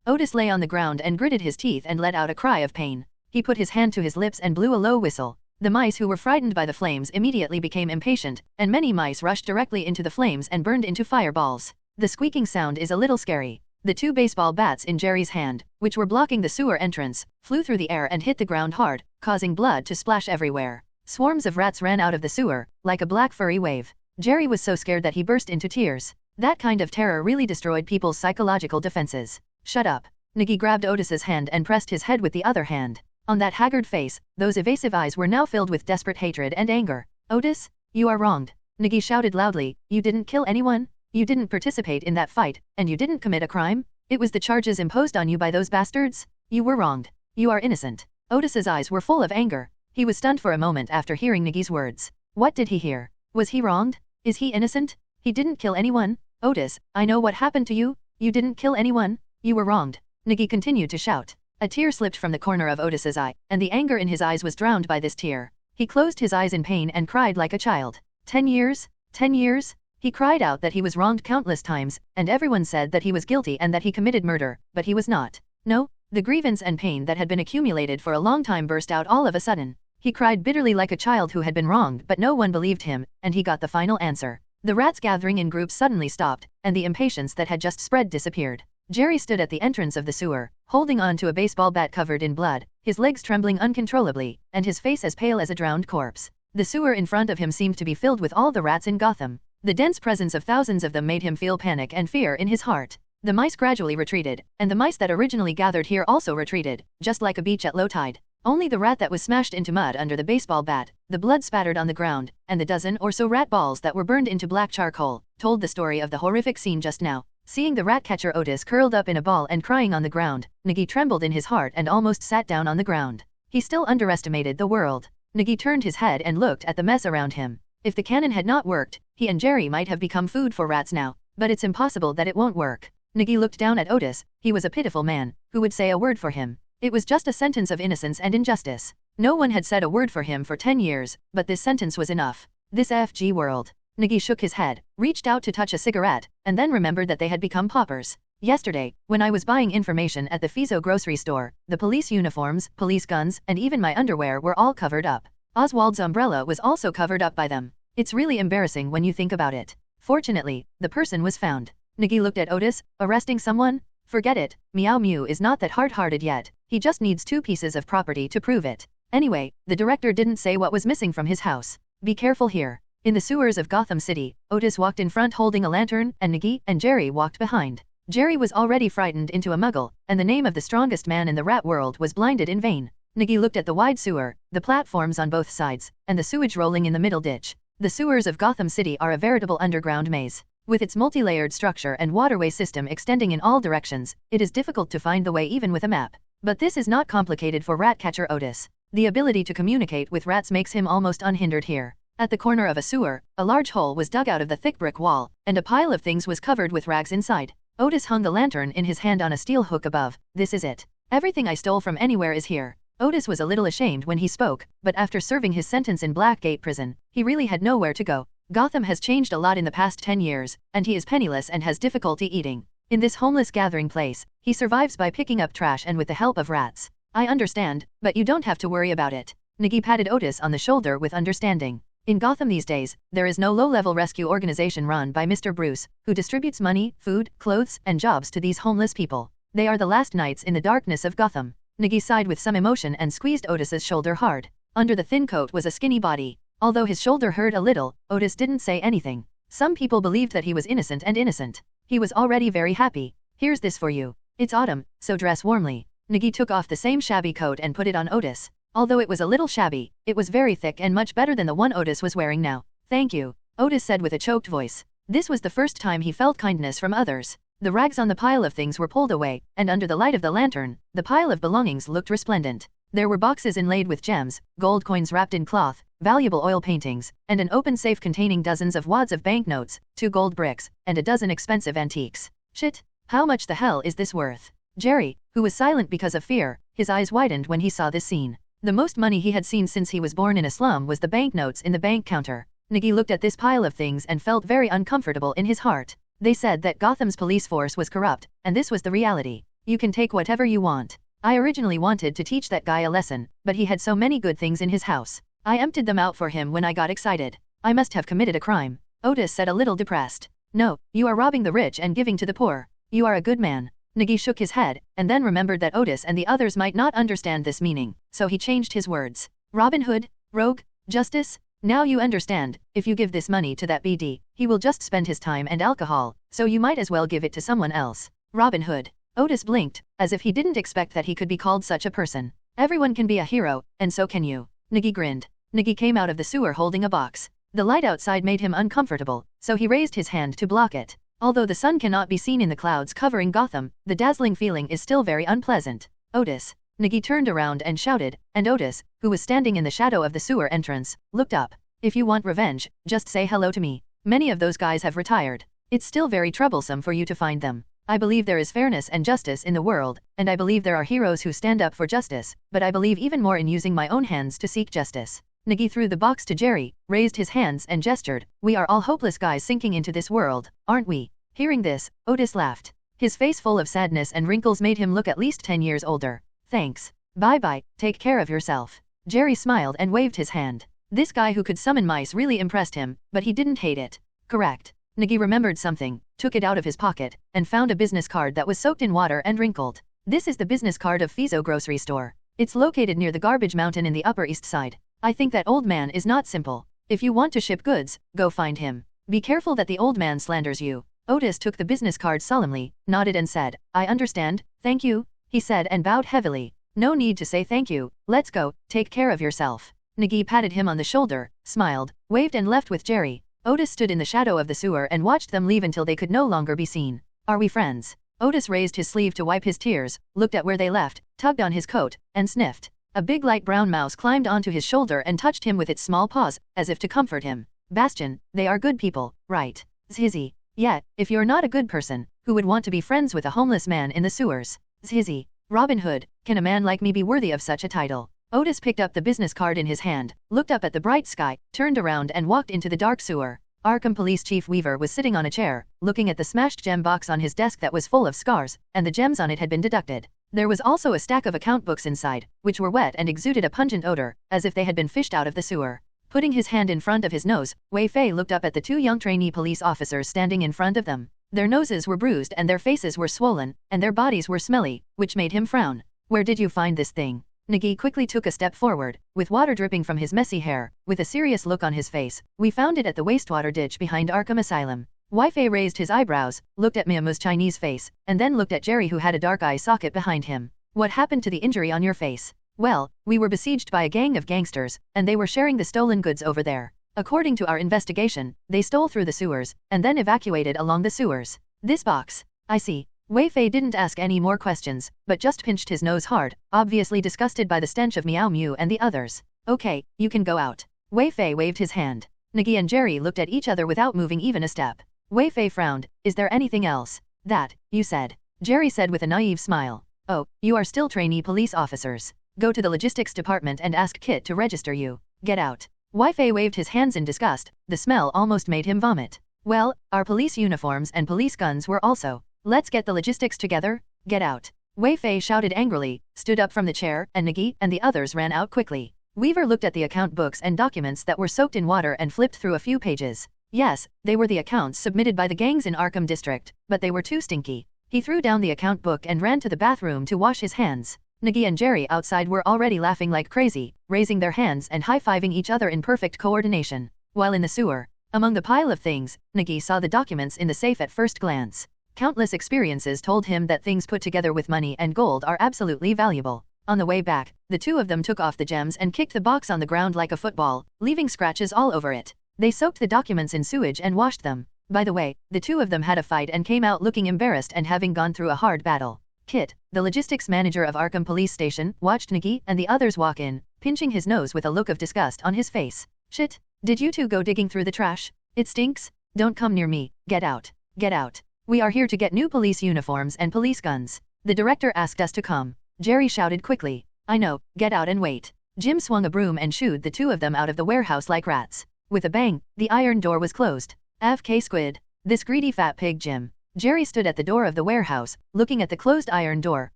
Otis lay on the ground and gritted his teeth and let out a cry of pain. He put his hand to his lips and blew a low whistle. The mice who were frightened by the flames immediately became impatient, and many mice rushed directly into the flames and burned into fireballs. The squeaking sound is a little scary. The two baseball bats in Jerry's hand, which were blocking the sewer entrance, flew through the air and hit the ground hard, causing blood to splash everywhere. Swarms of rats ran out of the sewer, like a black furry wave. Jerry was so scared that he burst into tears. That kind of terror really destroyed people's psychological defenses. "Shut up." Nigi grabbed Otis's hand and pressed his head with the other hand. On that haggard face, those evasive eyes were now filled with desperate hatred and anger. "Otis, you are wronged." Nigi shouted loudly, "You didn't kill anyone? You didn't participate in that fight, and you didn't commit a crime? It was the charges imposed on you by those bastards? You were wronged. You are innocent." Otis's eyes were full of anger. He was stunned for a moment after hearing Nigi's words. What did he hear? Was he wronged? Is he innocent? He didn't kill anyone? "Otis, I know what happened to you. You didn't kill anyone. You were wronged." Nigi continued to shout. A tear slipped from the corner of Otis's eye, and the anger in his eyes was drowned by this tear. He closed his eyes in pain and cried like a child. 10 years? 10 years? He cried out that he was wronged countless times, and everyone said that he was guilty and that he committed murder, but he was not. No, The grievance and pain that had been accumulated for a long time burst out all of a sudden. He cried bitterly like a child who had been wronged, but no one believed him, and he got the final answer. The rats gathering in groups suddenly stopped, and the impatience that had just spread disappeared. Jerry stood at the entrance of the sewer, holding on to a baseball bat covered in blood, his legs trembling uncontrollably, and his face as pale as a drowned corpse. The sewer in front of him seemed to be filled with all the rats in Gotham. The dense presence of thousands of them made him feel panic and fear in his heart. The mice gradually retreated, and the mice that originally gathered here also retreated, just like a beach at low tide. Only the rat that was smashed into mud under the baseball bat, the blood spattered on the ground, and the dozen or so rat balls that were burned into black charcoal, told the story of the horrific scene just now. Seeing the Ratcatcher Otis curled up in a ball and crying on the ground, Nigi trembled in his heart and almost sat down on the ground. He still underestimated the world. Nigi turned his head and looked at the mess around him. If the cannon had not worked, he and Jerry might have become food for rats now, but it's impossible that it won't work. Nigi looked down at Otis. He was a pitiful man. Who would say a word for him? It was just a sentence of innocence and injustice. No one had said a word for him for 10 years, but this sentence was enough. This FG world. Nigi shook his head, reached out to touch a cigarette, and then remembered that they had become paupers. Yesterday, when I was buying information at the Fizo grocery store, the police uniforms, police guns, and even my underwear were all covered up. Oswald's umbrella was also covered up by them. It's really embarrassing when you think about it. Fortunately, the person was found. Nigi looked at Otis. Arresting someone? Forget it. Meow Mew is not that hard-hearted yet. He just needs 2 pieces of property to prove it. Anyway, the director didn't say what was missing from his house. Be careful here. In the sewers of Gotham City, Otis walked in front holding a lantern, and Nigi and Jerry walked behind. Jerry was already frightened into a muggle, and the name of the strongest man in the rat world was blinded in vain. Nigi looked at the wide sewer, the platforms on both sides, and the sewage rolling in the middle ditch. The sewers of Gotham City are a veritable underground maze. With its multi-layered structure and waterway system extending in all directions, it is difficult to find the way even with a map. But this is not complicated for Ratcatcher Otis. The ability to communicate with rats makes him almost unhindered here. At the corner of a sewer, a large hole was dug out of the thick brick wall, and a pile of things was covered with rags inside. Otis hung the lantern in his hand on a steel hook above. This is it. Everything I stole from anywhere is here. Otis was a little ashamed when he spoke, but after serving his sentence in Blackgate Prison, he really had nowhere to go. Gotham has changed a lot in the past 10 years, and he is penniless and has difficulty eating. In this homeless gathering place, he survives by picking up trash and with the help of rats. I understand, but you don't have to worry about it. Nigi patted Otis on the shoulder with understanding. In Gotham these days, there is no low-level rescue organization run by Mr. Bruce, who distributes money, food, clothes, and jobs to these homeless people. They are the last knights in the darkness of Gotham. Nigi sighed with some emotion and squeezed Otis's shoulder hard. Under the thin coat was a skinny body. Although his shoulder hurt a little, Otis didn't say anything. Some people believed that he was innocent and innocent. He was already very happy. Here's this for you. It's autumn, so dress warmly. Nigi took off the same shabby coat and put it on Otis. Although it was a little shabby, it was very thick and much better than the one Otis was wearing now. Thank you, Otis said with a choked voice. This was the first time he felt kindness from others. The rags on the pile of things were pulled away, and under the light of the lantern, the pile of belongings looked resplendent. There were boxes inlaid with gems, gold coins wrapped in cloth, valuable oil paintings, and an open safe containing dozens of wads of banknotes, 2 gold bricks, and a dozen expensive antiques. Shit, how much the hell is this worth? Jerry, who was silent because of fear, his eyes widened when he saw this scene. The most money he had seen since he was born in a slum was the banknotes in the bank counter. Nigi looked at this pile of things and felt very uncomfortable in his heart. They said that Gotham's police force was corrupt, and this was the reality. You can take whatever you want. I originally wanted to teach that guy a lesson, but he had so many good things in his house. I emptied them out for him when I got excited. I must have committed a crime. Otis said a little depressed. No, you are robbing the rich and giving to the poor. You are a good man. Nigi shook his head, and then remembered that Otis and the others might not understand this meaning, so he changed his words. Robin Hood? Rogue? Justice? Now you understand. If you give this money to that BD, he will just spend his time and alcohol, so you might as well give it to someone else. Robin Hood. Otis blinked, as if he didn't expect that he could be called such a person. Everyone can be a hero, and so can you. Nigi grinned. Nigi came out of the sewer holding a box. The light outside made him uncomfortable, so he raised his hand to block it. Although the sun cannot be seen in the clouds covering Gotham, the dazzling feeling is still very unpleasant. Otis. Nigi turned around and shouted, and Otis, who was standing in the shadow of the sewer entrance, looked up. If you want revenge, just say hello to me. Many of those guys have retired. It's still very troublesome for you to find them. I believe there is fairness and justice in the world, and I believe there are heroes who stand up for justice, but I believe even more in using my own hands to seek justice. Nigi threw the box to Jerry, raised his hands and gestured. We are all hopeless guys sinking into this world, aren't we? Hearing this, Otis laughed. His face full of sadness and wrinkles made him look at least 10 years older. Thanks. Bye-bye, take care of yourself. Jerry smiled and waved his hand. This guy who could summon mice really impressed him, but he didn't hate it. Correct. Nigi remembered something, took it out of his pocket, and found a business card that was soaked in water and wrinkled. This is the business card of Fizo grocery store. It's located near the garbage mountain in the Upper East Side. I think that old man is not simple. If you want to ship goods, go find him. Be careful that the old man slanders you. Otis took the business card solemnly, nodded and said, I understand, thank you, he said and bowed heavily. No need to say thank you, let's go, take care of yourself. Nigi patted him on the shoulder, smiled, waved and left with Jerry. Otis stood in the shadow of the sewer and watched them leave until they could no longer be seen. Are we friends? Otis raised his sleeve to wipe his tears, looked at where they left, tugged on his coat, and sniffed. A big light brown mouse climbed onto his shoulder and touched him with its small paws, as if to comfort him. Bastion, they are good people, right? Zhizzy. Yeah, if you're not a good person, who would want to be friends with a homeless man in the sewers? Zhizzy. Robin Hood, can a man like me be worthy of such a title? Otis picked up the business card in his hand, looked up at the bright sky, turned around and walked into the dark sewer. Arkham Police Chief Weaver was sitting on a chair, looking at the smashed gem box on his desk that was full of scars, and the gems on it had been deducted. There was also a stack of account books inside, which were wet and exuded a pungent odor, as if they had been fished out of the sewer. Putting his hand in front of his nose, Wei Fei looked up at the two young trainee police officers standing in front of them. Their noses were bruised and their faces were swollen, and their bodies were smelly, which made him frown. Where did you find this thing? Nigi quickly took a step forward, with water dripping from his messy hair, with a serious look on his face. We found it at the wastewater ditch behind Arkham Asylum. Wei Fei raised his eyebrows, looked at Miyamu's Chinese face, and then looked at Jerry who had a dark eye socket behind him. What happened to the injury on your face? Well, we were besieged by a gang of gangsters, and they were sharing the stolen goods over there. According to our investigation, they stole through the sewers, and then evacuated along the sewers. This box. I see. Wei Fei didn't ask any more questions, but just pinched his nose hard, obviously disgusted by the stench of Meow Mew and the others. Okay, you can go out. Wei Fei waved his hand. Nigi and Jerry looked at each other without moving even a step. Wei Fei frowned. Is there anything else? That, you said. Jerry said with a naive smile. Oh, you are still trainee police officers. Go to the logistics department and ask Kit to register you. Get out. Wei Fei waved his hands in disgust. The smell almost made him vomit. Well, our police uniforms and police guns were also. Let's get the logistics together. Get out. Wei Fei shouted angrily, stood up from the chair, and Nigi and the others ran out quickly. Weaver looked at the account books and documents that were soaked in water and flipped through a few pages. Yes, they were the accounts submitted by the gangs in Arkham District, but they were too stinky. He threw down the account book and ran to the bathroom to wash his hands. Nigi and Jerry outside were already laughing like crazy, raising their hands and high-fiving each other in perfect coordination. While in the sewer, among the pile of things, Nigi saw the documents in the safe at first glance. Countless experiences told him that things put together with money and gold are absolutely valuable. On the way back, the two of them took off the gems and kicked the box on the ground like a football, leaving scratches all over it. They soaked the documents in sewage and washed them. By the way, the two of them had a fight and came out looking embarrassed and having gone through a hard battle. Kit, the logistics manager of Arkham Police Station, watched Nigi and the others walk in, pinching his nose with a look of disgust on his face. Shit, did you two go digging through the trash? It stinks. Don't come near me. Get out. Get out. We are here to get new police uniforms and police guns. The director asked us to come. Jerry shouted quickly. I know, get out and wait. Jim swung a broom and shooed the two of them out of the warehouse like rats. With a bang, the iron door was closed. AFK squid. This greedy fat pig Jim. Jerry stood at the door of the warehouse, looking at the closed iron door,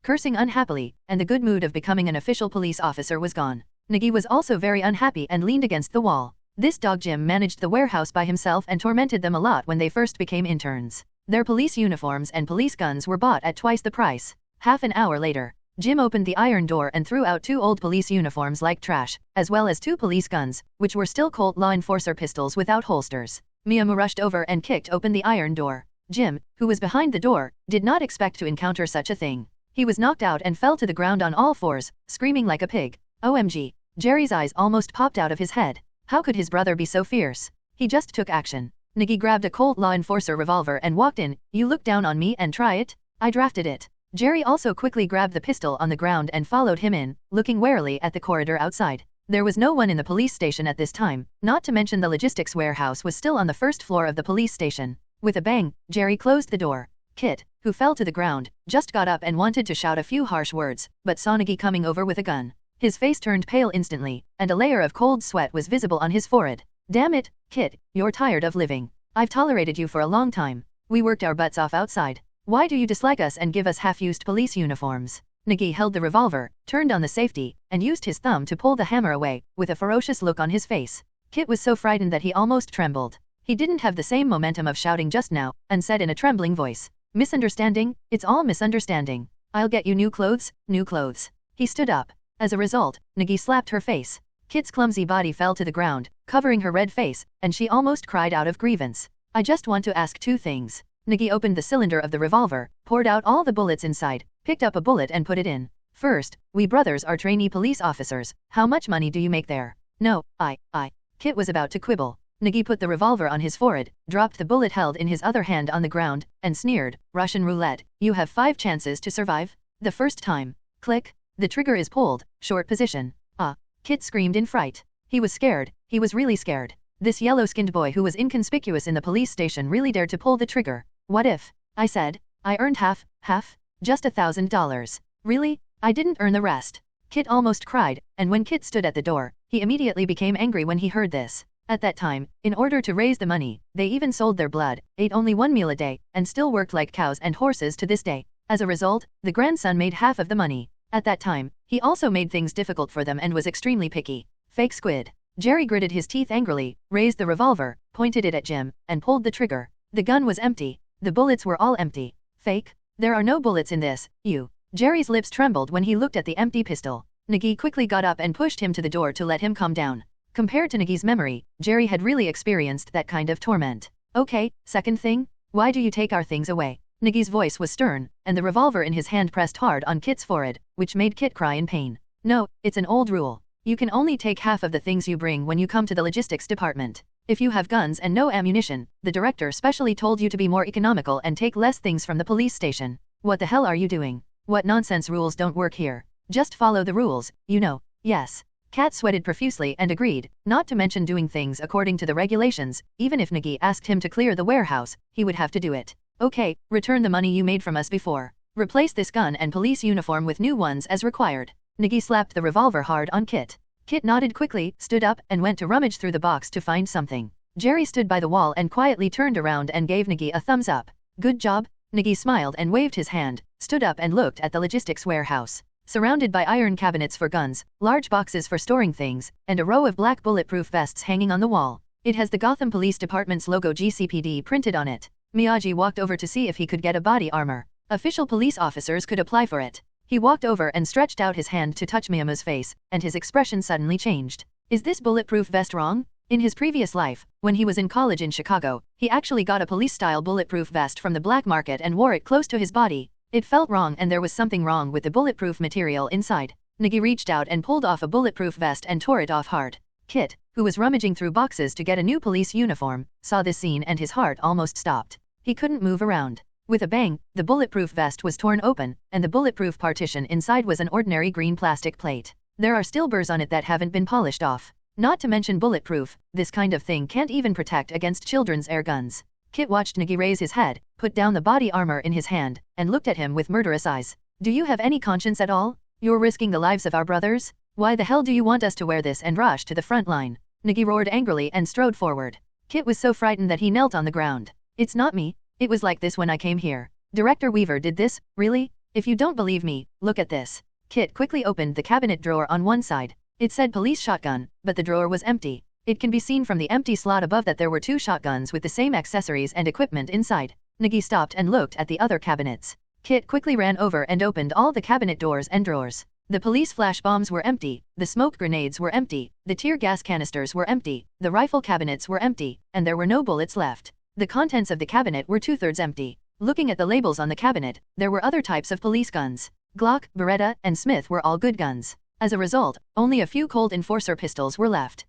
cursing unhappily, and the good mood of becoming an official police officer was gone. Nigi was also very unhappy and leaned against the wall. This dog Jim managed the warehouse by himself and tormented them a lot when they first became interns. Their police uniforms and police guns were bought at twice the price. Half an hour later, Jim opened the iron door and threw out 2 old police uniforms like trash, as well as 2 police guns, which were still Colt law enforcer pistols without holsters. Miyamu rushed over and kicked open the iron door. Jim, who was behind the door, did not expect to encounter such a thing. He was knocked out and fell to the ground on all fours, screaming like a pig. OMG. Jerry's eyes almost popped out of his head. How could his brother be so fierce? He just took action. Nigi grabbed a Colt law enforcer revolver and walked in. You look down on me and try it? I drafted it. Jerry also quickly grabbed the pistol on the ground and followed him in, looking warily at the corridor outside. There was no one in the police station at this time, not to mention the logistics warehouse was still on the first floor of the police station. With a bang, Jerry closed the door. Kit, who fell to the ground, just got up and wanted to shout a few harsh words, but saw Nigi coming over with a gun. His face turned pale instantly, and a layer of cold sweat was visible on his forehead. Damn it, Kit, you're tired of living. I've tolerated you for a long time. We worked our butts off outside. Why do you dislike us and give us half-used police uniforms? Nigi held the revolver, turned on the safety, and used his thumb to pull the hammer away, with a ferocious look on his face. Kit was so frightened that he almost trembled. He didn't have the same momentum of shouting just now, and said in a trembling voice, "Misunderstanding? It's all misunderstanding. I'll get you new clothes, new clothes." He stood up. As a result, Nigi slapped her face. Kit's clumsy body fell to the ground, covering her red face, and she almost cried out of grievance. "I just want to ask two things." Nigi opened the cylinder of the revolver, poured out all the bullets inside, picked up a bullet and put it in. "First, we brothers are trainee police officers. How much money do you make there?" "No, I. Kit was about to quibble. Nigi put the revolver on his forehead, dropped the bullet held in his other hand on the ground, and sneered, "Russian roulette, you have 5 chances to survive. The first time. Click. The trigger is pulled, short position." "Ah!" Kit screamed in fright. He was scared, he was really scared. This yellow-skinned boy who was inconspicuous in the police station really dared to pull the trigger. "What if I said I earned half, just $1,000. Really? I didn't earn the rest." Kit almost cried, and when Kit stood at the door, he immediately became angry when he heard this. At that time, in order to raise the money, they even sold their blood, ate only 1 meal a day, and still worked like cows and horses to this day. As a result, the grandson made half of the money. At that time, he also made things difficult for them and was extremely picky. Fake squid. Jerry gritted his teeth angrily, raised the revolver, pointed it at Jim, and pulled the trigger. The gun was empty. The bullets were all empty. "Fake? There are no bullets in this, you." Jerry's lips trembled when he looked at the empty pistol. Nigi quickly got up and pushed him to the door to let him calm down. Compared to Nigi's memory, Jerry had really experienced that kind of torment. "Okay, second thing? Why do you take our things away?" Nigi's voice was stern, and the revolver in his hand pressed hard on Kit's forehead, which made Kit cry in pain. "No, it's an old rule. You can only take half of the things you bring when you come to the logistics department. If you have guns and no ammunition, the director specially told you to be more economical and take less things from the police station. What the hell are you doing? What nonsense, rules don't work here. Just follow the rules, you know." "Yes." Kat sweated profusely and agreed, not to mention doing things according to the regulations. Even if Nigi asked him to clear the warehouse, he would have to do it. "Okay, return the money you made from us before. Replace this gun and police uniform with new ones as required." Nigi slapped the revolver hard on Kit. Kit nodded quickly, stood up, and went to rummage through the box to find something. Jerry stood by the wall and quietly turned around and gave Nigi a thumbs up. "Good job." Nigi smiled and waved his hand, stood up and looked at the logistics warehouse. Surrounded by iron cabinets for guns, large boxes for storing things, and a row of black bulletproof vests hanging on the wall. It has the Gotham Police Department's logo GCPD printed on it. Miyagi walked over to see if he could get a body armor. Official police officers could apply for it. He walked over and stretched out his hand to touch Miyamo's face, and his expression suddenly changed. "Is this bulletproof vest wrong?" In his previous life, when he was in college in Chicago, he actually got a police-style bulletproof vest from the black market and wore it close to his body. It felt wrong, and there was something wrong with the bulletproof material inside. Nigi reached out and pulled off a bulletproof vest and tore it off hard. Kit, who was rummaging through boxes to get a new police uniform, saw this scene and his heart almost stopped. He couldn't move around. With a bang, the bulletproof vest was torn open, and the bulletproof partition inside was an ordinary green plastic plate. There are still burrs on it that haven't been polished off. Not to mention bulletproof, this kind of thing can't even protect against children's air guns. Kit watched Nigi raise his head, put down the body armor in his hand, and looked at him with murderous eyes. "Do you have any conscience at all? You're risking the lives of our brothers? Why the hell do you want us to wear this and rush to the front line?" Nigi roared angrily and strode forward. Kit was so frightened that he knelt on the ground. "It's not me. It was like this when I came here. Director Weaver did this, really? If you don't believe me, look at this." Kit quickly opened the cabinet drawer on one side. It said police shotgun, but the drawer was empty. It can be seen from the empty slot above that there were 2 shotguns with the same accessories and equipment inside. Nigi stopped and looked at the other cabinets. Kit quickly ran over and opened all the cabinet doors and drawers. The police flash bombs were empty, the smoke grenades were empty, the tear gas canisters were empty, the rifle cabinets were empty, and there were no bullets left. The contents of the cabinet were 2/3 empty. Looking at the labels on the cabinet, there were other types of police guns. Glock, Beretta, and Smith were all good guns. As a result, only a few Colt Enforcer pistols were left.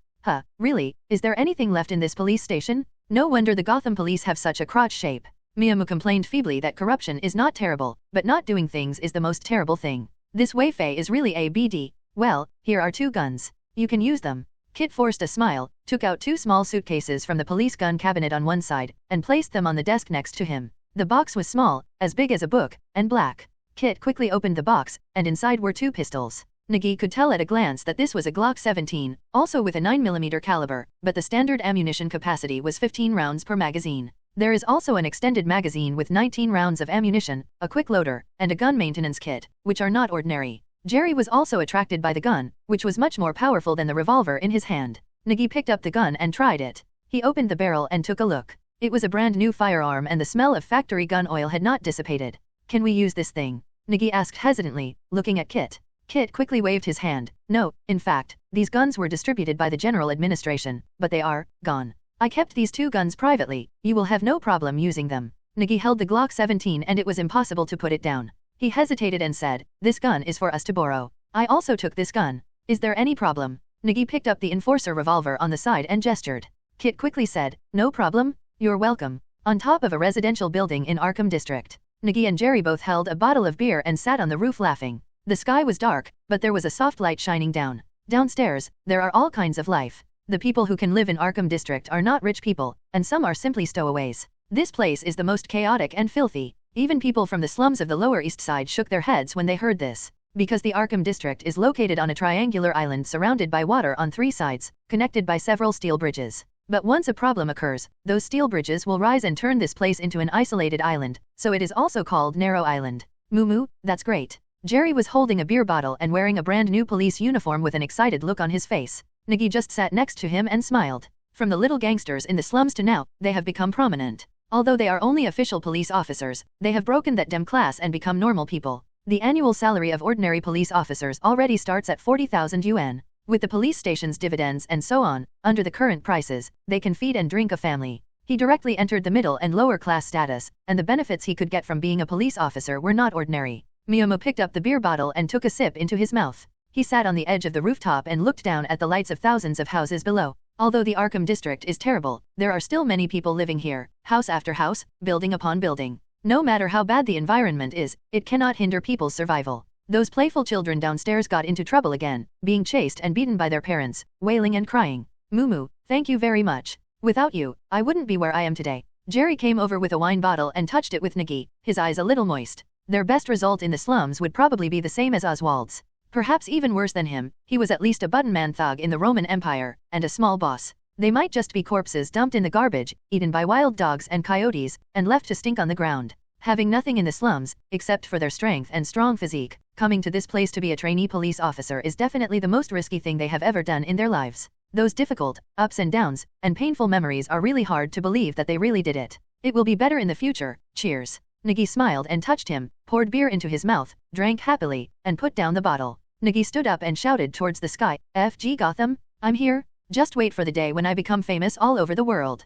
Really? Is there anything left in this police station? No wonder the Gotham police have such a crotch shape. Miyamu complained feebly that corruption is not terrible, but not doing things is the most terrible thing. This Wei-Fei is really a BD. Well, here are 2 guns. You can use them. Kit forced a smile, took out 2 small suitcases from the police gun cabinet on one side, and placed them on the desk next to him. The box was small, as big as a book, and black. Kit quickly opened the box, and inside were 2 pistols. Nigi could tell at a glance that this was a Glock 17, also with a 9mm caliber, but the standard ammunition capacity was 15 rounds per magazine. There is also an extended magazine with 19 rounds of ammunition, a quick loader, and a gun maintenance kit, which are not ordinary. Jerry was also attracted by the gun, which was much more powerful than the revolver in his hand. Nigi picked up the gun and tried it. He opened the barrel and took a look. It was a brand new firearm and the smell of factory gun oil had not dissipated. Can we use this thing? Nigi asked hesitantly, looking at Kit. Kit quickly waved his hand. No, in fact, these guns were distributed by the General Administration, but they are gone. I kept these 2 guns privately, you will have no problem using them. Nigi held the Glock 17 and it was impossible to put it down. He hesitated and said, this gun is for us to borrow. I also took this gun. Is there any problem? Nigi picked up the Enforcer revolver on the side and gestured. Kit quickly said, no problem, you're welcome. On top of a residential building in Arkham District, Nigi and Jerry both held a bottle of beer and sat on the roof laughing. The sky was dark, but there was a soft light shining down. Downstairs, there are all kinds of life. The people who can live in Arkham District are not rich people, and some are simply stowaways. This place is the most chaotic and filthy. Even people from the slums of the Lower East Side shook their heads when they heard this. Because the Arkham District is located on a triangular island surrounded by water on 3 sides, connected by several steel bridges. But once a problem occurs, those steel bridges will rise and turn this place into an isolated island, so it is also called Narrow Island. Moo, that's great. Jerry was holding a beer bottle and wearing a brand new police uniform with an excited look on his face. Nigi just sat next to him and smiled. From the little gangsters in the slums to now, they have become prominent. Although they are only official police officers, they have broken that dem class and become normal people. The annual salary of ordinary police officers already starts at 40,000 yuan. With the police station's dividends and so on, under the current prices, they can feed and drink a family. He directly entered the middle and lower class status, and the benefits he could get from being a police officer were not ordinary. Miyomo picked up the beer bottle and took a sip into his mouth. He sat on the edge of the rooftop and looked down at the lights of thousands of houses below. Although the Arkham District is terrible, there are still many people living here, house after house, building upon building. No matter how bad the environment is, it cannot hinder people's survival. Those playful children downstairs got into trouble again, being chased and beaten by their parents, wailing and crying. Mumu, thank you very much. Without you, I wouldn't be where I am today. Jerry came over with a wine bottle and touched it with Nigi, his eyes a little moist. Their best result in the slums would probably be the same as Oswald's. Perhaps even worse than him, he was at least a button-man thug in the Roman Empire, and a small boss. They might just be corpses dumped in the garbage, eaten by wild dogs and coyotes, and left to stink on the ground. Having nothing in the slums, except for their strength and strong physique, coming to this place to be a trainee police officer is definitely the most risky thing they have ever done in their lives. Those difficult, ups and downs, and painful memories are really hard to believe that they really did it. It will be better in the future, cheers. Nigi smiled and touched him, poured beer into his mouth, drank happily, and put down the bottle. Nigi stood up and shouted towards the sky, FG Gotham, I'm here. Just wait for the day when I become famous all over the world.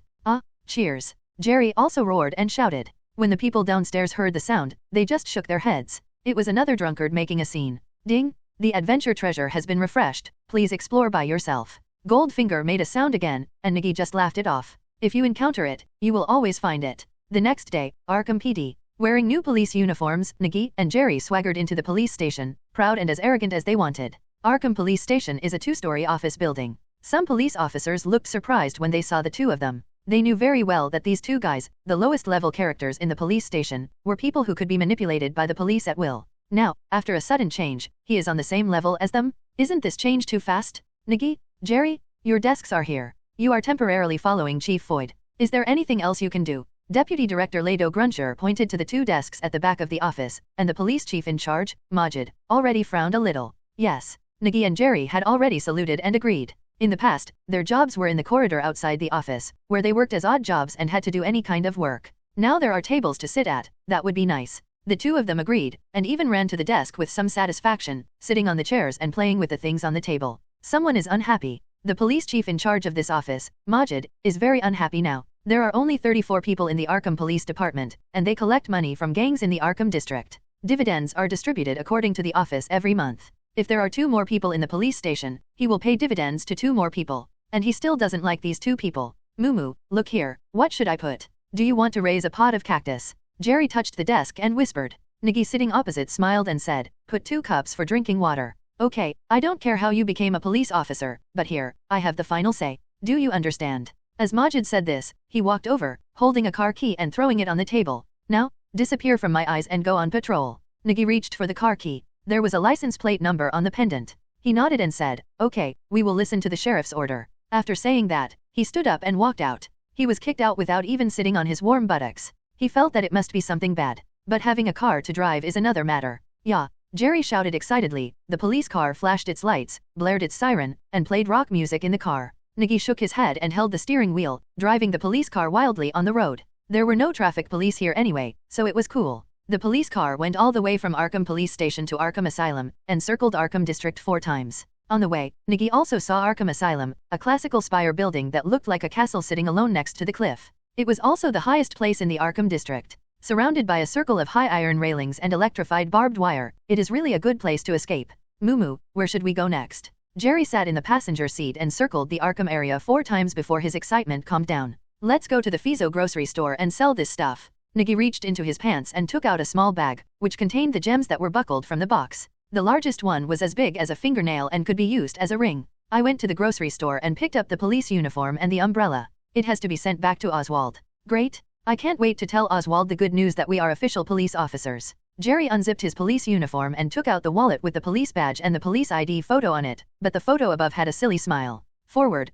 Cheers. Jerry also roared and shouted. When the people downstairs heard the sound, they just shook their heads. It was another drunkard making a scene. Ding! The adventure treasure has been refreshed, please explore by yourself. Goldfinger made a sound again, and Nigi just laughed it off. If you encounter it, you will always find it. The next day, Arkham PD. Wearing new police uniforms, Nigi and Jerry swaggered into the police station, proud and as arrogant as they wanted. Arkham Police Station is a 2-story office building. Some police officers looked surprised when they saw the 2 of them. They knew very well that these 2 guys, the lowest level characters in the police station, were people who could be manipulated by the police at will. Now, after a sudden change, he is on the same level as them? Isn't this change too fast? Nigi, Jerry, your desks are here. You are temporarily following Chief Foyd. Is there anything else you can do? Deputy Director Lado Gruncher pointed to the 2 desks at the back of the office, and the police chief in charge, Majid, already frowned a little. Yes. Nigi and Jerry had already saluted and agreed. In the past, their jobs were in the corridor outside the office, where they worked as odd jobs and had to do any kind of work. Now there are tables to sit at, that would be nice. The 2 of them agreed, and even ran to the desk with some satisfaction, sitting on the chairs and playing with the things on the table. Someone is unhappy. The police chief in charge of this office, Majid, is very unhappy now. There are only 34 people in the Arkham Police Department, and they collect money from gangs in the Arkham District. Dividends are distributed according to the office every month. If there are 2 more people in the police station, he will pay dividends to 2 more people. And he still doesn't like these 2 people. Mumu, look here, what should I put? Do you want to raise a pot of cactus? Jerry touched the desk and whispered. Nigi sitting opposite smiled and said, put 2 cups for drinking water. Okay, I don't care how you became a police officer, but here, I have the final say. Do you understand? As Majid said this, he walked over, holding a car key and throwing it on the table. Now, disappear from my eyes and go on patrol. Nigi reached for the car key. There was a license plate number on the pendant. He nodded and said, okay, we will listen to the sheriff's order. After saying that, he stood up and walked out. He was kicked out without even sitting on his warm buttocks. He felt that it must be something bad. But having a car to drive is another matter. Yeah, Jerry shouted excitedly. The police car flashed its lights, blared its siren, and played rock music in the car. Nigi shook his head and held the steering wheel, driving the police car wildly on the road. There were no traffic police here anyway, so it was cool. The police car went all the way from Arkham Police Station to Arkham Asylum, and circled Arkham District 4 times. On the way, Nigi also saw Arkham Asylum, a classical spire building that looked like a castle sitting alone next to the cliff. It was also the highest place in the Arkham District. Surrounded by a circle of high iron railings and electrified barbed wire, it is really a good place to escape. Moo, where should we go next? Jerry sat in the passenger seat and circled the Arkham area 4 times before his excitement calmed down. Let's go to the Fizo grocery store and sell this stuff. Nigi reached into his pants and took out a small bag, which contained the gems that were buckled from the box. The largest one was as big as a fingernail and could be used as a ring. I went to the grocery store and picked up the police uniform and the umbrella. It has to be sent back to Oswald. Great. I can't wait to tell Oswald the good news that we are official police officers. Jerry unzipped his police uniform and took out the wallet with the police badge and the police ID photo on it, but the photo above had a silly smile. Forward.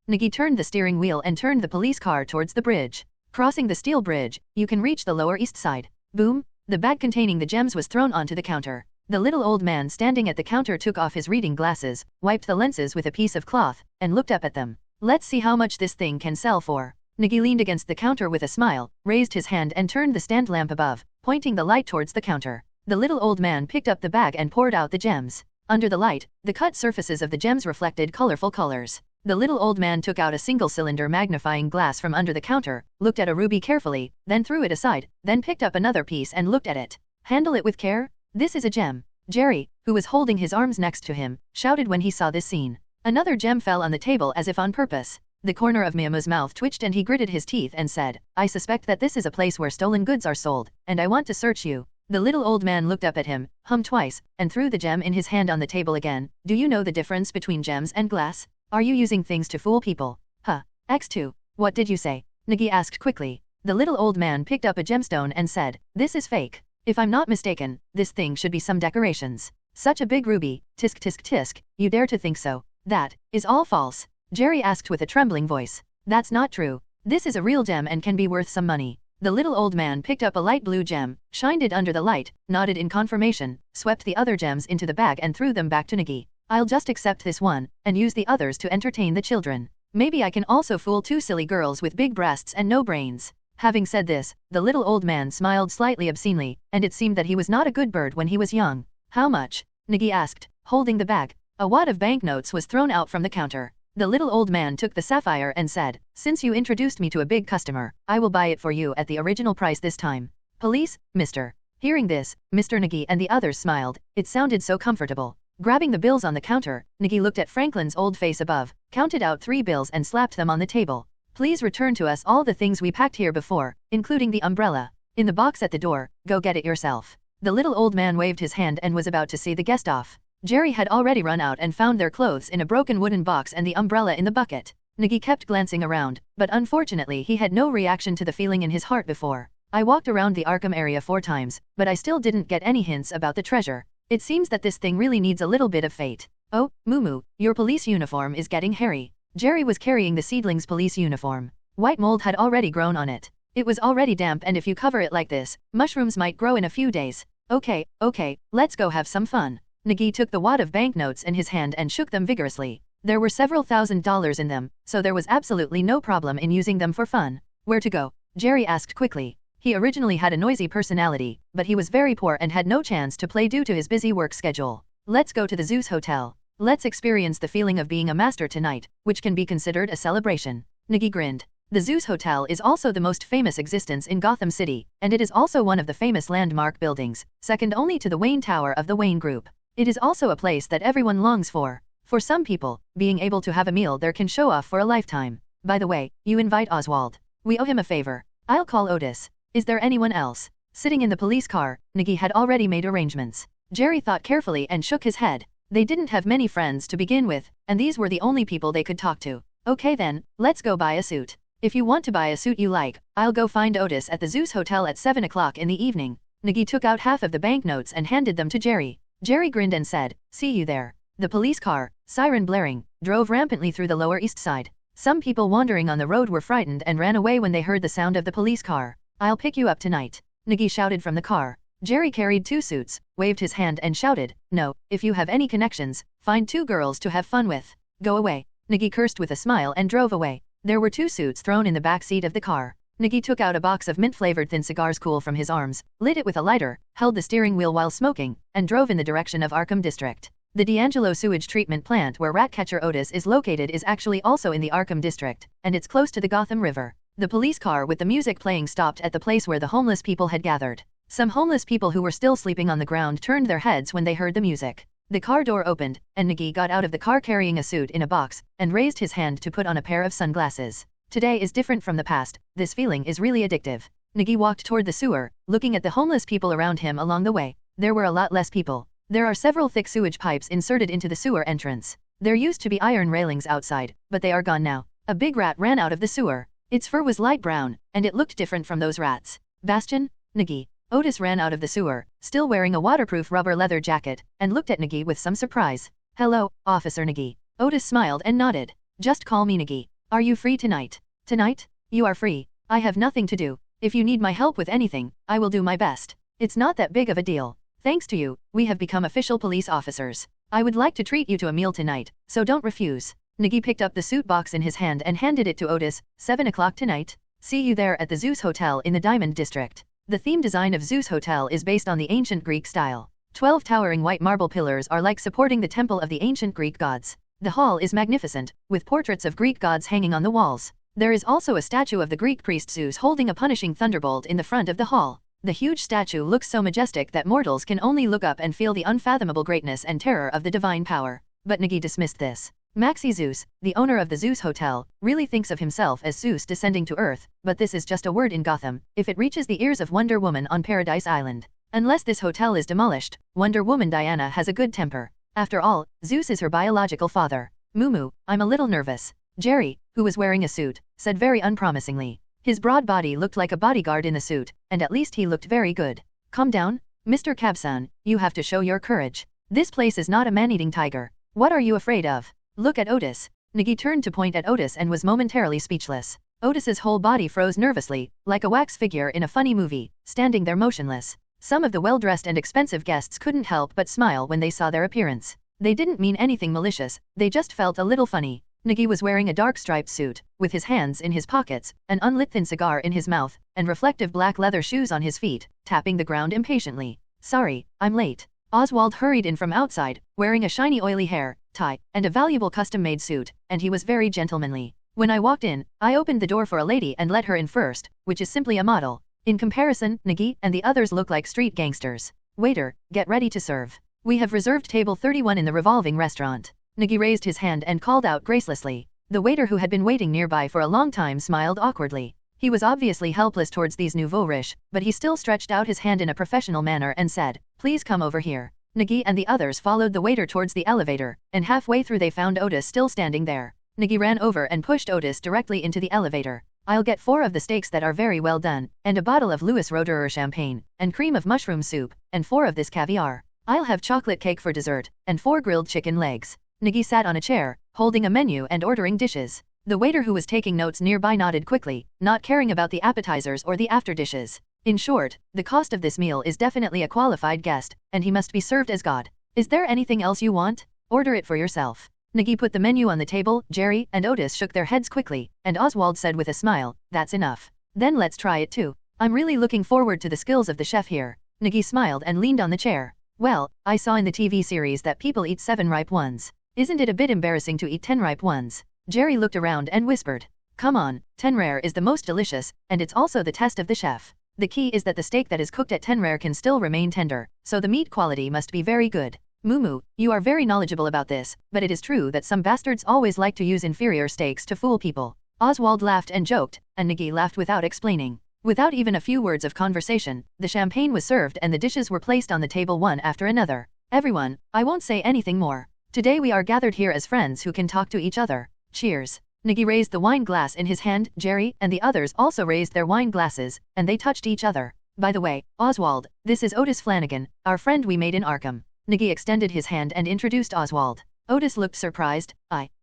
Nigi turned the steering wheel and turned the police car towards the bridge. Crossing the steel bridge, you can reach the Lower East Side. Boom! The bag containing the gems was thrown onto the counter. The little old man standing at the counter took off his reading glasses, wiped the lenses with a piece of cloth, and looked up at them. Let's see how much this thing can sell for. Nigi leaned against the counter with a smile, raised his hand and turned the stand lamp above, pointing the light towards the counter. The little old man picked up the bag and poured out the gems. Under the light, the cut surfaces of the gems reflected colorful colors. The little old man took out a single-cylinder magnifying glass from under the counter, looked at a ruby carefully, then threw it aside, then picked up another piece and looked at it. Handle it with care? This is a gem. Jerry, who was holding his arms next to him, shouted when he saw this scene. Another gem fell on the table as if on purpose. The corner of Miyamo's mouth twitched and he gritted his teeth and said, I suspect that this is a place where stolen goods are sold, and I want to search you. The little old man looked up at him, hummed twice, and threw the gem in his hand on the table again. Do you know the difference between gems and glass? Are you using things to fool people? Huh. X2. What did you say? Nigi asked quickly. The little old man picked up a gemstone and said, this is fake. If I'm not mistaken, this thing should be some decorations. Such a big ruby, tisk, you dare to think so? That is all false. Jerry asked with a trembling voice. That's not true. This is a real gem and can be worth some money. The little old man picked up a light blue gem, shined it under the light, nodded in confirmation, swept the other gems into the bag and threw them back to Nigi. I'll just accept this one, and use the others to entertain the children. Maybe I can also fool 2 silly girls with big breasts and no brains. Having said this, the little old man smiled slightly obscenely, and it seemed that he was not a good bird when he was young. How much? Nigi asked, holding the bag. A wad of banknotes was thrown out from the counter. The little old man took the sapphire and said, since you introduced me to a big customer, I will buy it for you at the original price this time. Police, mister. Hearing this, Mr. Nigi and the others smiled. It sounded so comfortable. Grabbing the bills on the counter, Nigi looked at Franklin's old face above, counted out 3 bills and slapped them on the table. Please return to us all the things we packed here before, including the umbrella. In the box at the door, go get it yourself. The little old man waved his hand and was about to see the guest off. Jerry had already run out and found their clothes in a broken wooden box and the umbrella in the bucket. Nigi kept glancing around, but unfortunately he had no reaction to the feeling in his heart before. I walked around the Arkham area 4 times, but I still didn't get any hints about the treasure. It seems that this thing really needs a little bit of fate. Oh, Moo, your police uniform is getting hairy. Jerry was carrying the seedling's police uniform. White mold had already grown on it. It was already damp and if you cover it like this, mushrooms might grow in a few days. Okay, let's go have some fun. Nigi took the wad of banknotes in his hand and shook them vigorously. There were several $1,000s in them, so there was absolutely no problem in using them for fun. Where to go? Jerry asked quickly. He originally had a noisy personality, but he was very poor and had no chance to play due to his busy work schedule. Let's go to the Zeus Hotel. Let's experience the feeling of being a master tonight, which can be considered a celebration. Nigi grinned. The Zeus Hotel is also the most famous existence in Gotham City, and it is also one of the famous landmark buildings, second only to the Wayne Tower of the Wayne Group. It is also a place that everyone longs for. For some people, being able to have a meal there can show off for a lifetime. By the way, you invite Oswald. We owe him a favor. I'll call Otis. Is there anyone else? Sitting in the police car, Nigi had already made arrangements. Jerry thought carefully and shook his head. They didn't have many friends to begin with, and these were the only people they could talk to. Okay then, let's go buy a suit. If you want to buy a suit you like, I'll go find Otis at the Zeus Hotel at 7 o'clock in the evening. Nigi took out half of the banknotes and handed them to Jerry. Jerry grinned and said, see you there. The police car, siren blaring, drove rampantly through the Lower East Side. Some people wandering on the road were frightened and ran away when they heard the sound of the police car. I'll pick you up tonight, Nigi shouted from the car. Jerry carried 2 suits, waved his hand and shouted, no, if you have any connections, find 2 girls to have fun with. Go away. Nigi cursed with a smile and drove away. There were 2 suits thrown in the back seat of the car. Nigi took out a box of mint-flavored thin cigars cool from his arms, lit it with a lighter, held the steering wheel while smoking, and drove in the direction of Arkham District. The D'Angelo sewage treatment plant where Ratcatcher Otis is located is actually also in the Arkham District, and it's close to the Gotham River. The police car with the music playing stopped at the place where the homeless people had gathered. Some homeless people who were still sleeping on the ground turned their heads when they heard the music. The car door opened, and Nigi got out of the car carrying a suit in a box, and raised his hand to put on a pair of sunglasses. Today is different from the past, this feeling is really addictive. Nigi walked toward the sewer, looking at the homeless people around him along the way. There were a lot less people. There are several thick sewage pipes inserted into the sewer entrance. There used to be iron railings outside, but they are gone now. A big rat ran out of the sewer. Its fur was light brown, and it looked different from those rats. Bastion? Nigi. Otis ran out of the sewer, still wearing a waterproof rubber leather jacket, and looked at Nigi with some surprise. Hello, Officer Nigi. Otis smiled and nodded. Just call me Nigi. Are you free tonight? Tonight? You are free. I have nothing to do. If you need my help with anything, I will do my best. It's not that big of a deal. Thanks to you, we have become official police officers. I would like to treat you to a meal tonight, so don't refuse. Nigi picked up the suit box in his hand and handed it to Otis. 7 o'clock tonight. See you there at the Zeus Hotel in the Diamond District. The theme design of Zeus Hotel is based on the ancient Greek style. 12 towering white marble pillars are like supporting the temple of the ancient Greek gods. The hall is magnificent, with portraits of Greek gods hanging on the walls. There is also a statue of the Greek priest Zeus holding a punishing thunderbolt in the front of the hall. The huge statue looks so majestic that mortals can only look up and feel the unfathomable greatness and terror of the divine power. But Nigi dismissed this. Maxi Zeus, the owner of the Zeus Hotel, really thinks of himself as Zeus descending to Earth, but this is just a word in Gotham, if it reaches the ears of Wonder Woman on Paradise Island. Unless this hotel is demolished, Wonder Woman Diana has a good temper. After all, Zeus is her biological father. Mumu, I'm a little nervous. Jerry, who was wearing a suit, said very unpromisingly. His broad body looked like a bodyguard in the suit, and at least he looked very good. Calm down, Mr. Cabsan, you have to show your courage. This place is not a man-eating tiger. What are you afraid of? Look at Otis. Nigi turned to point at Otis and was momentarily speechless. Otis's whole body froze nervously, like a wax figure in a funny movie, standing there motionless. Some of the well-dressed and expensive guests couldn't help but smile when they saw their appearance. They didn't mean anything malicious, they just felt a little funny. Nigi was wearing a dark striped suit, with his hands in his pockets, an unlit thin cigar in his mouth, and reflective black leather shoes on his feet, tapping the ground impatiently. Sorry, I'm late. Oswald hurried in from outside, wearing a shiny oily hair, tie, and a valuable custom-made suit, and he was very gentlemanly. When I walked in, I opened the door for a lady and let her in first, which is simply a model. In comparison, Nigi and the others look like street gangsters. Waiter, get ready to serve. We have reserved table 31 in the revolving restaurant. Nigi raised his hand and called out gracelessly. The waiter who had been waiting nearby for a long time smiled awkwardly. He was obviously helpless towards these nouveaux riches, but he still stretched out his hand in a professional manner and said, please come over here. Nigi and the others followed the waiter towards the elevator, and halfway through they found Otis still standing there. Nigi ran over and pushed Otis directly into the elevator. I'll get 4 of the steaks that are very well done, and a bottle of Louis Roederer champagne, and cream of mushroom soup, and 4 of this caviar. I'll have chocolate cake for dessert, and 4 grilled chicken legs. Nigi sat on a chair, holding a menu and ordering dishes. The waiter who was taking notes nearby nodded quickly, not caring about the appetizers or the after dishes. In short, the cost of this meal is definitely a qualified guest, and he must be served as God. Is there anything else you want? Order it for yourself. Nigi put the menu on the table. Jerry and Otis shook their heads quickly, and Oswald said with a smile, that's enough. Then let's try it too. I'm really looking forward to the skills of the chef here. Nigi smiled and leaned on the chair. Well, I saw in the TV series that people eat 7 ripe ones. Isn't it a bit embarrassing to eat 10 ripe ones? Jerry looked around and whispered. Come on, 10 rare is the most delicious, and it's also the test of the chef. The key is that the steak that is cooked at 10 rare can still remain tender, so the meat quality must be very good. Mumu, you are very knowledgeable about this, but it is true that some bastards always like to use inferior steaks to fool people. Oswald laughed and joked, and Nigi laughed without explaining. Without even a few words of conversation, the champagne was served and the dishes were placed on the table one after another. Everyone, I won't say anything more. Today we are gathered here as friends who can talk to each other. Cheers. Nigi raised the wine glass in his hand. Jerry and the others also raised their wine glasses, and they touched each other. By the way, Oswald, this is Otis Flanigan, our friend we made in Arkham. Nigi extended his hand and introduced Oswald. Otis looked surprised.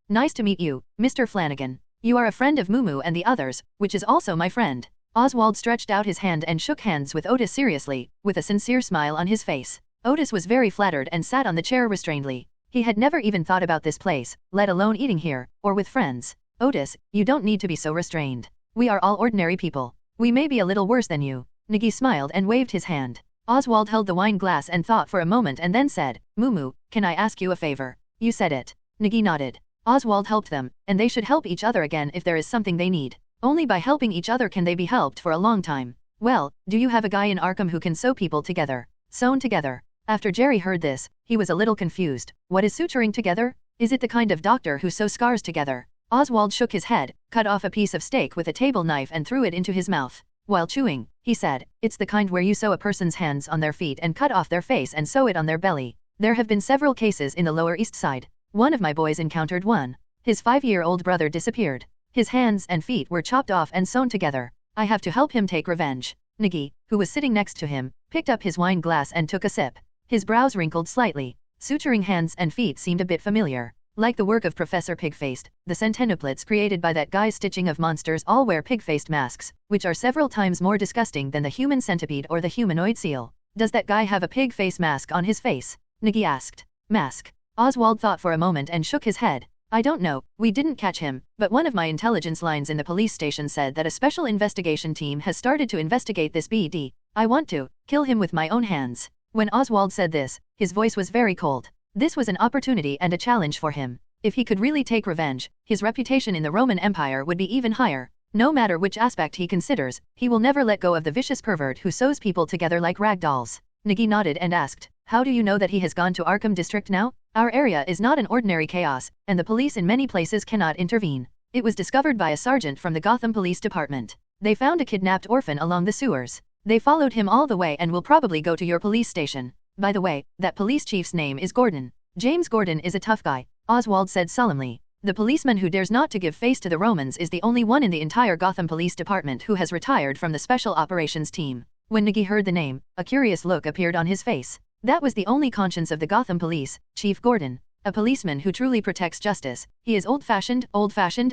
Nice to meet you, Mr. Flanigan. You are a friend of Mumu and the others, which is also my friend. Oswald stretched out his hand and shook hands with Otis seriously, with a sincere smile on his face. Otis was very flattered and sat on the chair restrainedly. He had never even thought about this place, let alone eating here, or with friends. Otis, you don't need to be so restrained. We are all ordinary people. We may be a little worse than you. Nigi smiled and waved his hand. Oswald held the wine glass and thought for a moment and then said, Mumu, can I ask you a favor? You said it. Nigi nodded. Oswald helped them, and they should help each other again if there is something they need. Only by helping each other can they be helped for a long time. Well, do you have a guy in Arkham who can sew people together? Sewn together. After Jerry heard this, he was a little confused. What is suturing together? Is it the kind of doctor who sews scars together? Oswald shook his head, cut off a piece of steak with a table knife and threw it into his mouth. While chewing, he said, it's the kind where you sew a person's hands on their feet and cut off their face and sew it on their belly. There have been several cases in the Lower East Side. One of my boys encountered one. His 5-year-old brother disappeared. His hands and feet were chopped off and sewn together. I have to help him take revenge. Nigi, who was sitting next to him, picked up his wine glass and took a sip. His brows wrinkled slightly. Suturing hands and feet seemed a bit familiar. Like the work of Professor Pigfaced, the centuplets created by that guy's stitching of monsters all wear pig-faced masks, which are several times more disgusting than the human centipede or the humanoid seal. Does that guy have a pig face mask on his face? Nigi asked. Mask. Oswald thought for a moment and shook his head. I don't know, we didn't catch him, but one of my intelligence lines in the police station said that a special investigation team has started to investigate this BD. I want to kill him with my own hands. When Oswald said this, his voice was very cold. This was an opportunity and a challenge for him. If he could really take revenge, his reputation in the Roman Empire would be even higher. No matter which aspect he considers, he will never let go of the vicious pervert who sews people together like rag dolls. Nigi nodded and asked, how do you know that he has gone to Arkham District now? Our area is not an ordinary chaos, and the police in many places cannot intervene. It was discovered by a sergeant from the Gotham Police Department. They found a kidnapped orphan along the sewers. They followed him all the way and will probably go to your police station. By the way, that police chief's name is Gordon. James Gordon is a tough guy, Oswald said solemnly. The policeman who dares not to give face to the Romans is the only one in the entire Gotham Police Department who has retired from the Special Operations Team. When Nigi heard the name, a curious look appeared on his face. That was the only conscience of the Gotham Police, Chief Gordon. A policeman who truly protects justice. He is old-fashioned,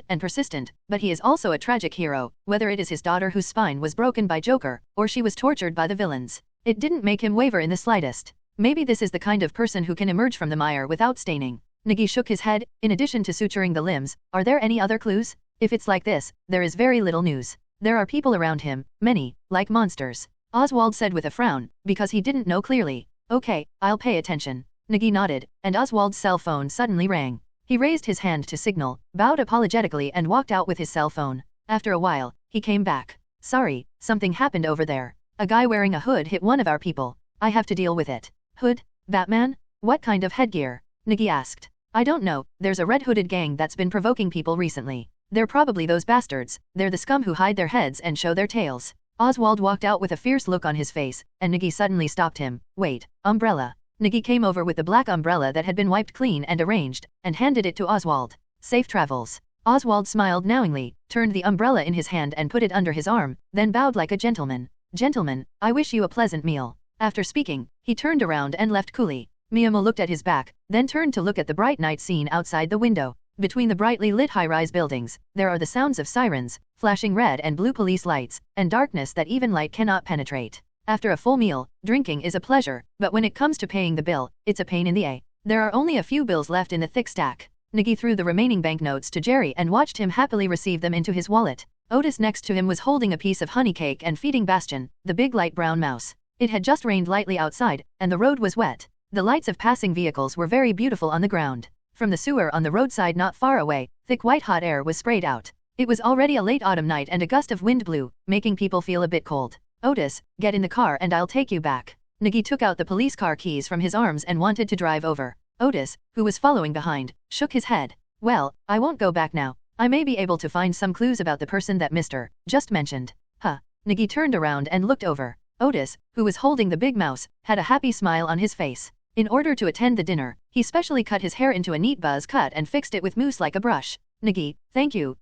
and persistent, but he is also a tragic hero, whether it is his daughter whose spine was broken by Joker, or she was tortured by the villains. It didn't make him waver in the slightest. Maybe this is the kind of person who can emerge from the mire without staining. Nigi shook his head. In addition to suturing the limbs, are there any other clues? If it's like this, there is very little news. There are people around him, many, like monsters. Oswald said with a frown, because he didn't know clearly. Okay, I'll pay attention. Nigi nodded, and Oswald's cell phone suddenly rang. He raised his hand to signal, bowed apologetically and walked out with his cell phone. After a while, he came back. Sorry, something happened over there. A guy wearing a hood hit one of our people. I have to deal with it. Hood? Batman? What kind of headgear? Nigi asked. I don't know, there's a red-hooded gang that's been provoking people recently. They're probably those bastards. They're the scum who hide their heads and show their tails. Oswald walked out with a fierce look on his face, and Nigi suddenly stopped him. Wait, umbrella. Nigi came over with the black umbrella that had been wiped clean and arranged, and handed it to Oswald. Safe travels. Oswald smiled knowingly, turned the umbrella in his hand and put it under his arm, then bowed like a gentleman. Gentlemen, I wish you a pleasant meal. After speaking, he turned around and left coolly. Miyamo looked at his back, then turned to look at the bright night scene outside the window. Between the brightly lit high-rise buildings, there are the sounds of sirens, flashing red and blue police lights, and darkness that even light cannot penetrate. After a full meal, drinking is a pleasure, but when it comes to paying the bill, it's a pain in the a. There are only a few bills left in the thick stack. Nigi threw the remaining banknotes to Jerry and watched him happily receive them into his wallet. Otis next to him was holding a piece of honey cake and feeding Bastion, the big light brown mouse. It had just rained lightly outside, and the road was wet. The lights of passing vehicles were very beautiful on the ground. From the sewer on the roadside not far away, thick white hot air was sprayed out. It was already a late autumn night and a gust of wind blew, making people feel a bit cold. Otis, get in the car and I'll take you back. Nigi took out the police car keys from his arms and wanted to drive over. Otis, who was following behind, shook his head. Well, I won't go back now. I may be able to find some clues about the person that Mr. just mentioned. Huh. Nigi turned around and looked over. Otis, who was holding the big mouse, had a happy smile on his face. In order to attend the dinner, he specially cut his hair into a neat buzz cut and fixed it with mousse like a brush. Nigi, thank you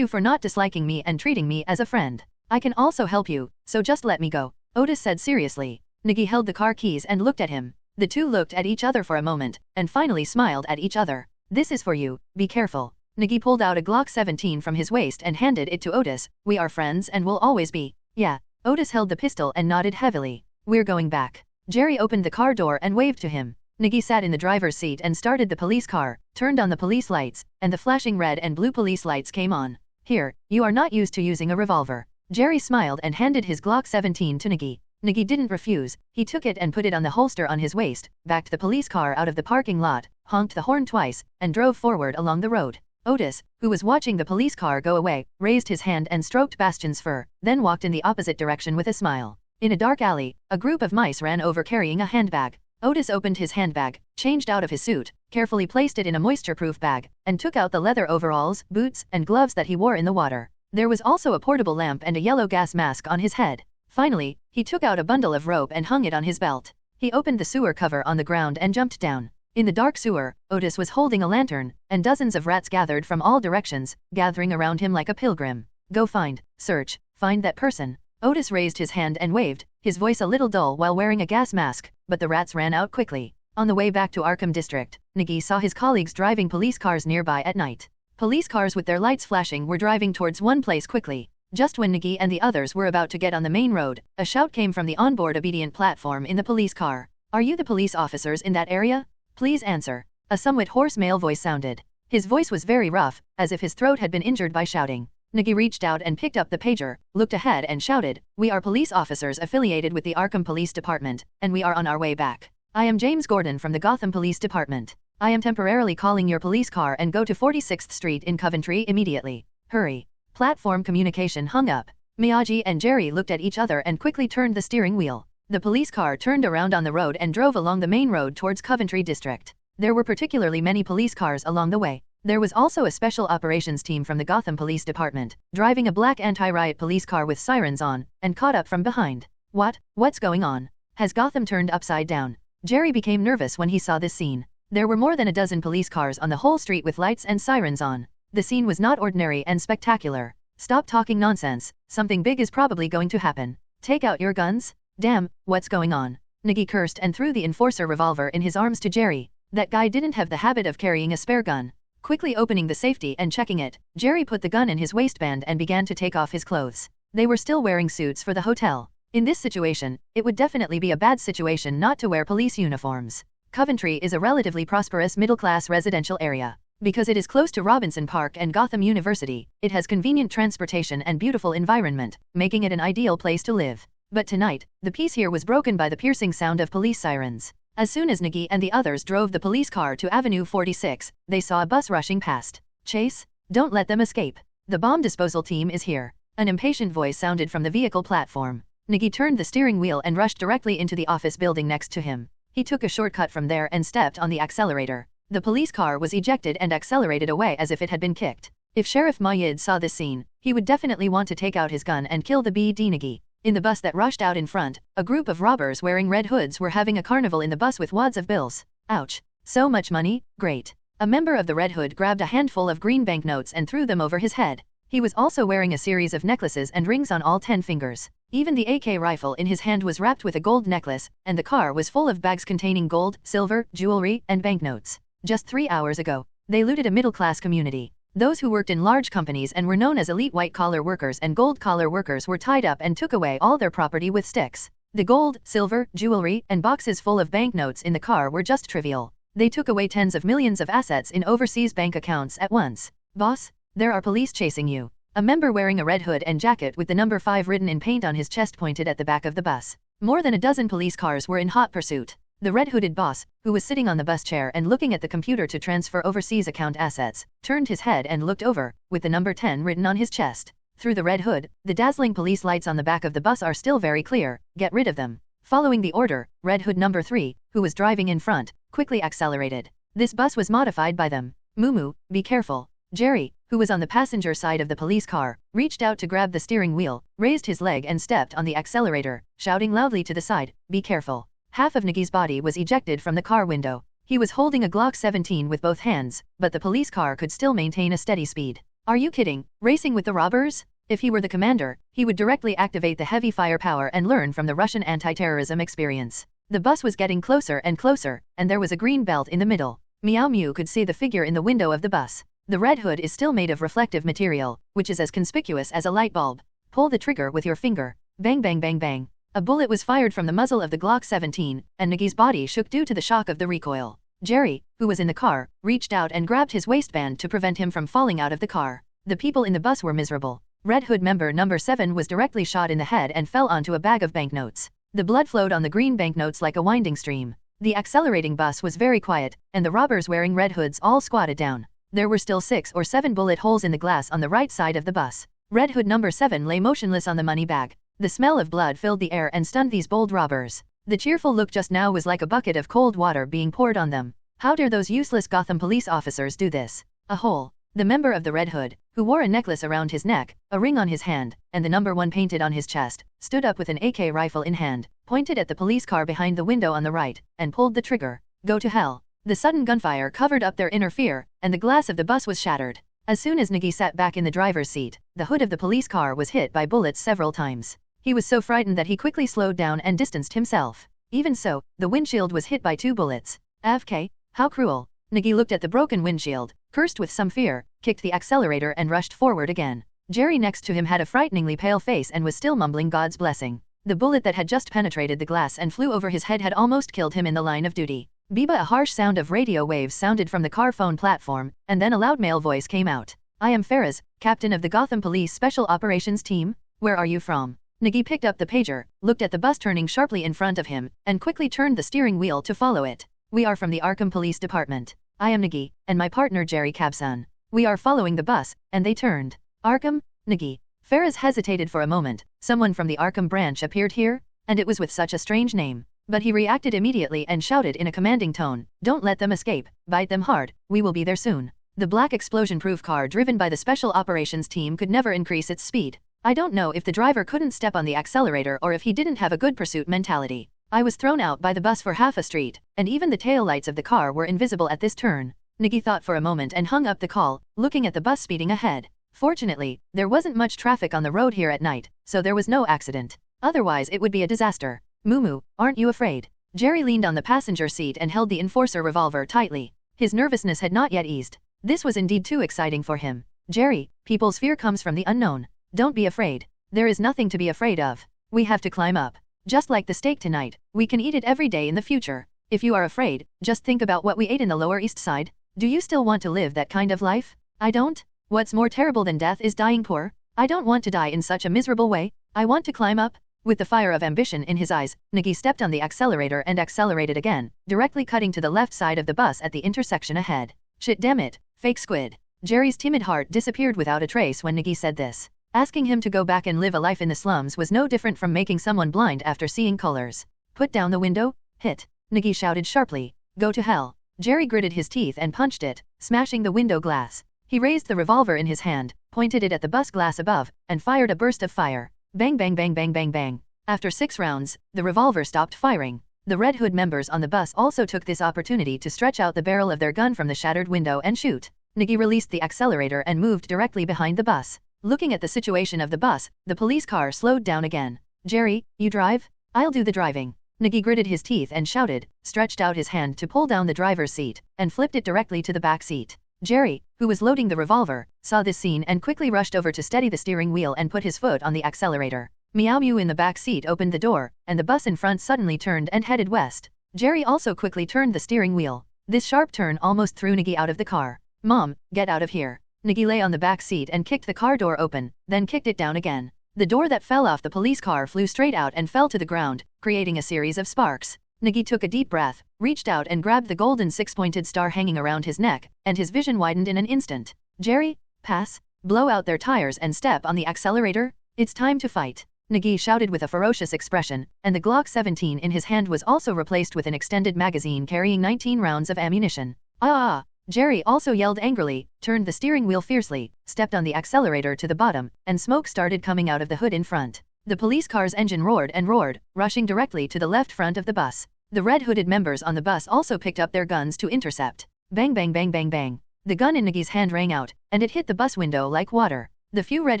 for not disliking me and treating me as a friend. I can also help you, so just let me go, Otis said seriously. Nigi held the car keys and looked at him. The two looked at each other for a moment, and finally smiled at each other. This is for you, be careful. Nigi pulled out a Glock 17 from his waist and handed it to Otis. We are friends and will always be. Yeah. Otis held the pistol and nodded heavily. We're going back. Jerry opened the car door and waved to him. Nigi sat in the driver's seat and started the police car, turned on the police lights, and the flashing red and blue police lights came on. Here, you are not used to using a revolver. Jerry smiled and handed his Glock 17 to Nigi. Nigi didn't refuse. He took it and put it on the holster on his waist, backed the police car out of the parking lot, honked the horn twice, and drove forward along the road. Otis, who was watching the police car go away, raised his hand and stroked Bastion's fur, then walked in the opposite direction with a smile. In a dark alley, a group of mice ran over carrying a handbag. Otis opened his handbag, changed out of his suit, carefully placed it in a moisture-proof bag, and took out the leather overalls, boots, and gloves that he wore in the water. There was also a portable lamp and a yellow gas mask on his head. Finally, he took out a bundle of rope and hung it on his belt. He opened the sewer cover on the ground and jumped down. In the dark sewer, Otis was holding a lantern, and dozens of rats gathered from all directions, gathering around him like a pilgrim. Go find, search, find that person. Otis raised his hand and waved, his voice a little dull while wearing a gas mask, but the rats ran out quickly. On the way back to Arkham District, Nigi saw his colleagues driving police cars nearby at night. Police cars with their lights flashing were driving towards one place quickly. Just when Nigi and the others were about to get on the main road, a shout came from the onboard obedient platform in the police car. Are you the police officers in that area? Please answer. A somewhat hoarse male voice sounded. His voice was very rough, as if his throat had been injured by shouting. Nigi reached out and picked up the pager, looked ahead and shouted, "We are police officers affiliated with the Arkham Police Department, and we are on our way back. I am James Gordon from the Gotham Police Department. I am temporarily calling your police car and go to 46th Street in Coventry immediately. Hurry." Platform communication hung up. Miyagi and Jerry looked at each other and quickly turned the steering wheel. The police car turned around on the road and drove along the main road towards Coventry District. There were particularly many police cars along the way. There was also a special operations team from the Gotham Police Department, driving a black anti-riot police car with sirens on, and caught up from behind. What's going on? Has Gotham turned upside down? Jerry became nervous when he saw this scene. There were more than a dozen police cars on the whole street with lights and sirens on. The scene was not ordinary and spectacular. Stop talking nonsense, something big is probably going to happen. Take out your guns? Damn, what's going on? Nigi cursed and threw the enforcer revolver in his arms to Jerry. That guy didn't have the habit of carrying a spare gun. Quickly opening the safety and checking it, Jerry put the gun in his waistband and began to take off his clothes. They were still wearing suits for the hotel. In this situation, it would definitely be a bad situation not to wear police uniforms. Coventry is a relatively prosperous middle-class residential area. Because it is close to Robinson Park and Gotham University, it has convenient transportation and beautiful environment, making it an ideal place to live. But tonight, the peace here was broken by the piercing sound of police sirens. As soon as Nigi and the others drove the police car to Avenue 46, they saw a bus rushing past. Chase? Don't let them escape. The bomb disposal team is here. An impatient voice sounded from the vehicle platform. Nigi turned the steering wheel and rushed directly into the office building next to him. He took a shortcut from there and stepped on the accelerator. The police car was ejected and accelerated away as if it had been kicked. If Sheriff Mayid saw this scene, he would definitely want to take out his gun and kill the BD Nigi. In the bus that rushed out in front, a group of robbers wearing red hoods were having a carnival in the bus with wads of bills. Ouch. So much money, great. A member of the Red Hood grabbed a handful of green banknotes and threw them over his head. He was also wearing a series of necklaces and rings on all 10 fingers. Even the AK rifle in his hand was wrapped with a gold necklace, and the car was full of bags containing gold, silver, jewelry, and banknotes. Just 3 hours ago, they looted a middle-class community. Those who worked in large companies and were known as elite white-collar workers and gold-collar workers were tied up and took away all their property with sticks. The gold, silver, jewelry, and boxes full of banknotes in the car were just trivial. They took away tens of millions of assets in overseas bank accounts at once. Boss, there are police chasing you. A member wearing a red hood and jacket with the number 5 written in paint on his chest pointed at the back of the bus. More than a dozen police cars were in hot pursuit. The red-hooded boss, who was sitting on the bus chair and looking at the computer to transfer overseas account assets, turned his head and looked over, with the number 10 written on his chest. Through the red hood, the dazzling police lights on the back of the bus are still very clear. Get rid of them. Following the order, Red Hood number 3, who was driving in front, quickly accelerated. This bus was modified by them. Mumu, be careful. Jerry, who was on the passenger side of the police car, reached out to grab the steering wheel, raised his leg and stepped on the accelerator, shouting loudly to the side, be careful. Half of Nigi's body was ejected from the car window. He was holding a Glock 17 with both hands, but the police car could still maintain a steady speed. Are you kidding? Racing with the robbers? If he were the commander, he would directly activate the heavy firepower and learn from the Russian anti-terrorism experience. The bus was getting closer and closer, and there was a green belt in the middle. Meow Mew could see the figure in the window of the bus. The red hood is still made of reflective material, which is as conspicuous as a light bulb. Pull the trigger with your finger. Bang bang bang bang. A bullet was fired from the muzzle of the Glock 17, and Nigi's body shook due to the shock of the recoil. Jerry, who was in the car, reached out and grabbed his waistband to prevent him from falling out of the car. The people in the bus were miserable. Red Hood member number 7 was directly shot in the head and fell onto a bag of banknotes. The blood flowed on the green banknotes like a winding stream. The accelerating bus was very quiet, and the robbers wearing red hoods all squatted down. There were still 6 or 7 bullet holes in the glass on the right side of the bus. Red Hood number 7 lay motionless on the money bag. The smell of blood filled the air and stunned these bold robbers. The cheerful look just now was like a bucket of cold water being poured on them. How dare those useless Gotham police officers do this? A hole. The member of the Red Hood, who wore a necklace around his neck, a ring on his hand, and the number 1 painted on his chest, stood up with an AK rifle in hand, pointed at the police car behind the window on the right, and pulled the trigger. Go to hell. The sudden gunfire covered up their inner fear, and the glass of the bus was shattered. As soon as Nigi sat back in the driver's seat, the hood of the police car was hit by bullets several times. He was so frightened that he quickly slowed down and distanced himself. Even so, the windshield was hit by 2 bullets. AFK? How cruel. Nigi looked at the broken windshield, cursed with some fear, kicked the accelerator and rushed forward again. Jerry next to him had a frighteningly pale face and was still mumbling God's blessing. The bullet that had just penetrated the glass and flew over his head had almost killed him in the line of duty. Biba, a harsh sound of radio waves sounded from the car phone platform, and then a loud male voice came out. I am Ferris, captain of the Gotham Police Special Operations Team. Where are you from? Nigi picked up the pager, looked at the bus turning sharply in front of him, and quickly turned the steering wheel to follow it. We are from the Arkham Police Department. I am Nigi, and my partner Jerry Cabson. We are following the bus, and they turned. Arkham? Nigi. Ferris hesitated for a moment. Someone from the Arkham branch appeared here? And it was with such a strange name. But he reacted immediately and shouted in a commanding tone, don't let them escape, bite them hard, we will be there soon. The black explosion-proof car driven by the Special Operations Team could never increase its speed. I don't know if the driver couldn't step on the accelerator or if he didn't have a good pursuit mentality. I was thrown out by the bus for half a street, and even the taillights of the car were invisible at this turn. Nigi thought for a moment and hung up the call, looking at the bus speeding ahead. Fortunately, there wasn't much traffic on the road here at night, so there was no accident. Otherwise it would be a disaster. Mumu, aren't you afraid? Jerry leaned on the passenger seat and held the enforcer revolver tightly. His nervousness had not yet eased. This was indeed too exciting for him. Jerry, people's fear comes from the unknown. Don't be afraid. There is nothing to be afraid of. We have to climb up. Just like the steak tonight, we can eat it every day in the future. If you are afraid, just think about what we ate in the Lower East Side. Do you still want to live that kind of life? I don't. What's more terrible than death is dying poor. I don't want to die in such a miserable way. I want to climb up. With the fire of ambition in his eyes, Nigi stepped on the accelerator and accelerated again, directly cutting to the left side of the bus at the intersection ahead. Shit, damn it, fake squid. Jerry's timid heart disappeared without a trace when Nigi said this. Asking him to go back and live a life in the slums was no different from making someone blind after seeing colors. Put down the window, hit. Nigi shouted sharply. Go to hell. Jerry gritted his teeth and punched it, smashing the window glass. He raised the revolver in his hand, pointed it at the bus glass above, and fired a burst of fire. Bang bang bang bang bang bang. After 6 rounds, the revolver stopped firing. The Red Hood members on the bus also took this opportunity to stretch out the barrel of their gun from the shattered window and shoot. Nigi released the accelerator and moved directly behind the bus. Looking at the situation of the bus, the police car slowed down again. Jerry, you drive? I'll do the driving. Nigi gritted his teeth and shouted, stretched out his hand to pull down the driver's seat, and flipped it directly to the back seat. Jerry, who was loading the revolver, saw this scene and quickly rushed over to steady the steering wheel and put his foot on the accelerator. Meow Mew in the back seat opened the door, and the bus in front suddenly turned and headed west. Jerry also quickly turned the steering wheel. This sharp turn almost threw Nigi out of the car. Mom, get out of here. Nigi lay on the back seat and kicked the car door open, then kicked it down again. The door that fell off the police car flew straight out and fell to the ground, creating a series of sparks. Nigi took a deep breath, reached out and grabbed the golden 6-pointed star hanging around his neck, and his vision widened in an instant. Jerry, pass, blow out their tires and step on the accelerator. It's time to fight. Nigi shouted with a ferocious expression, and the Glock 17 in his hand was also replaced with an extended magazine carrying 19 rounds of ammunition. Ah! Jerry also yelled angrily, turned the steering wheel fiercely, stepped on the accelerator to the bottom, and smoke started coming out of the hood in front. The police car's engine roared and roared, rushing directly to the left front of the bus. The red-hooded members on the bus also picked up their guns to intercept. Bang bang bang bang bang. The gun in Nigi's hand rang out, and it hit the bus window like water. The few Red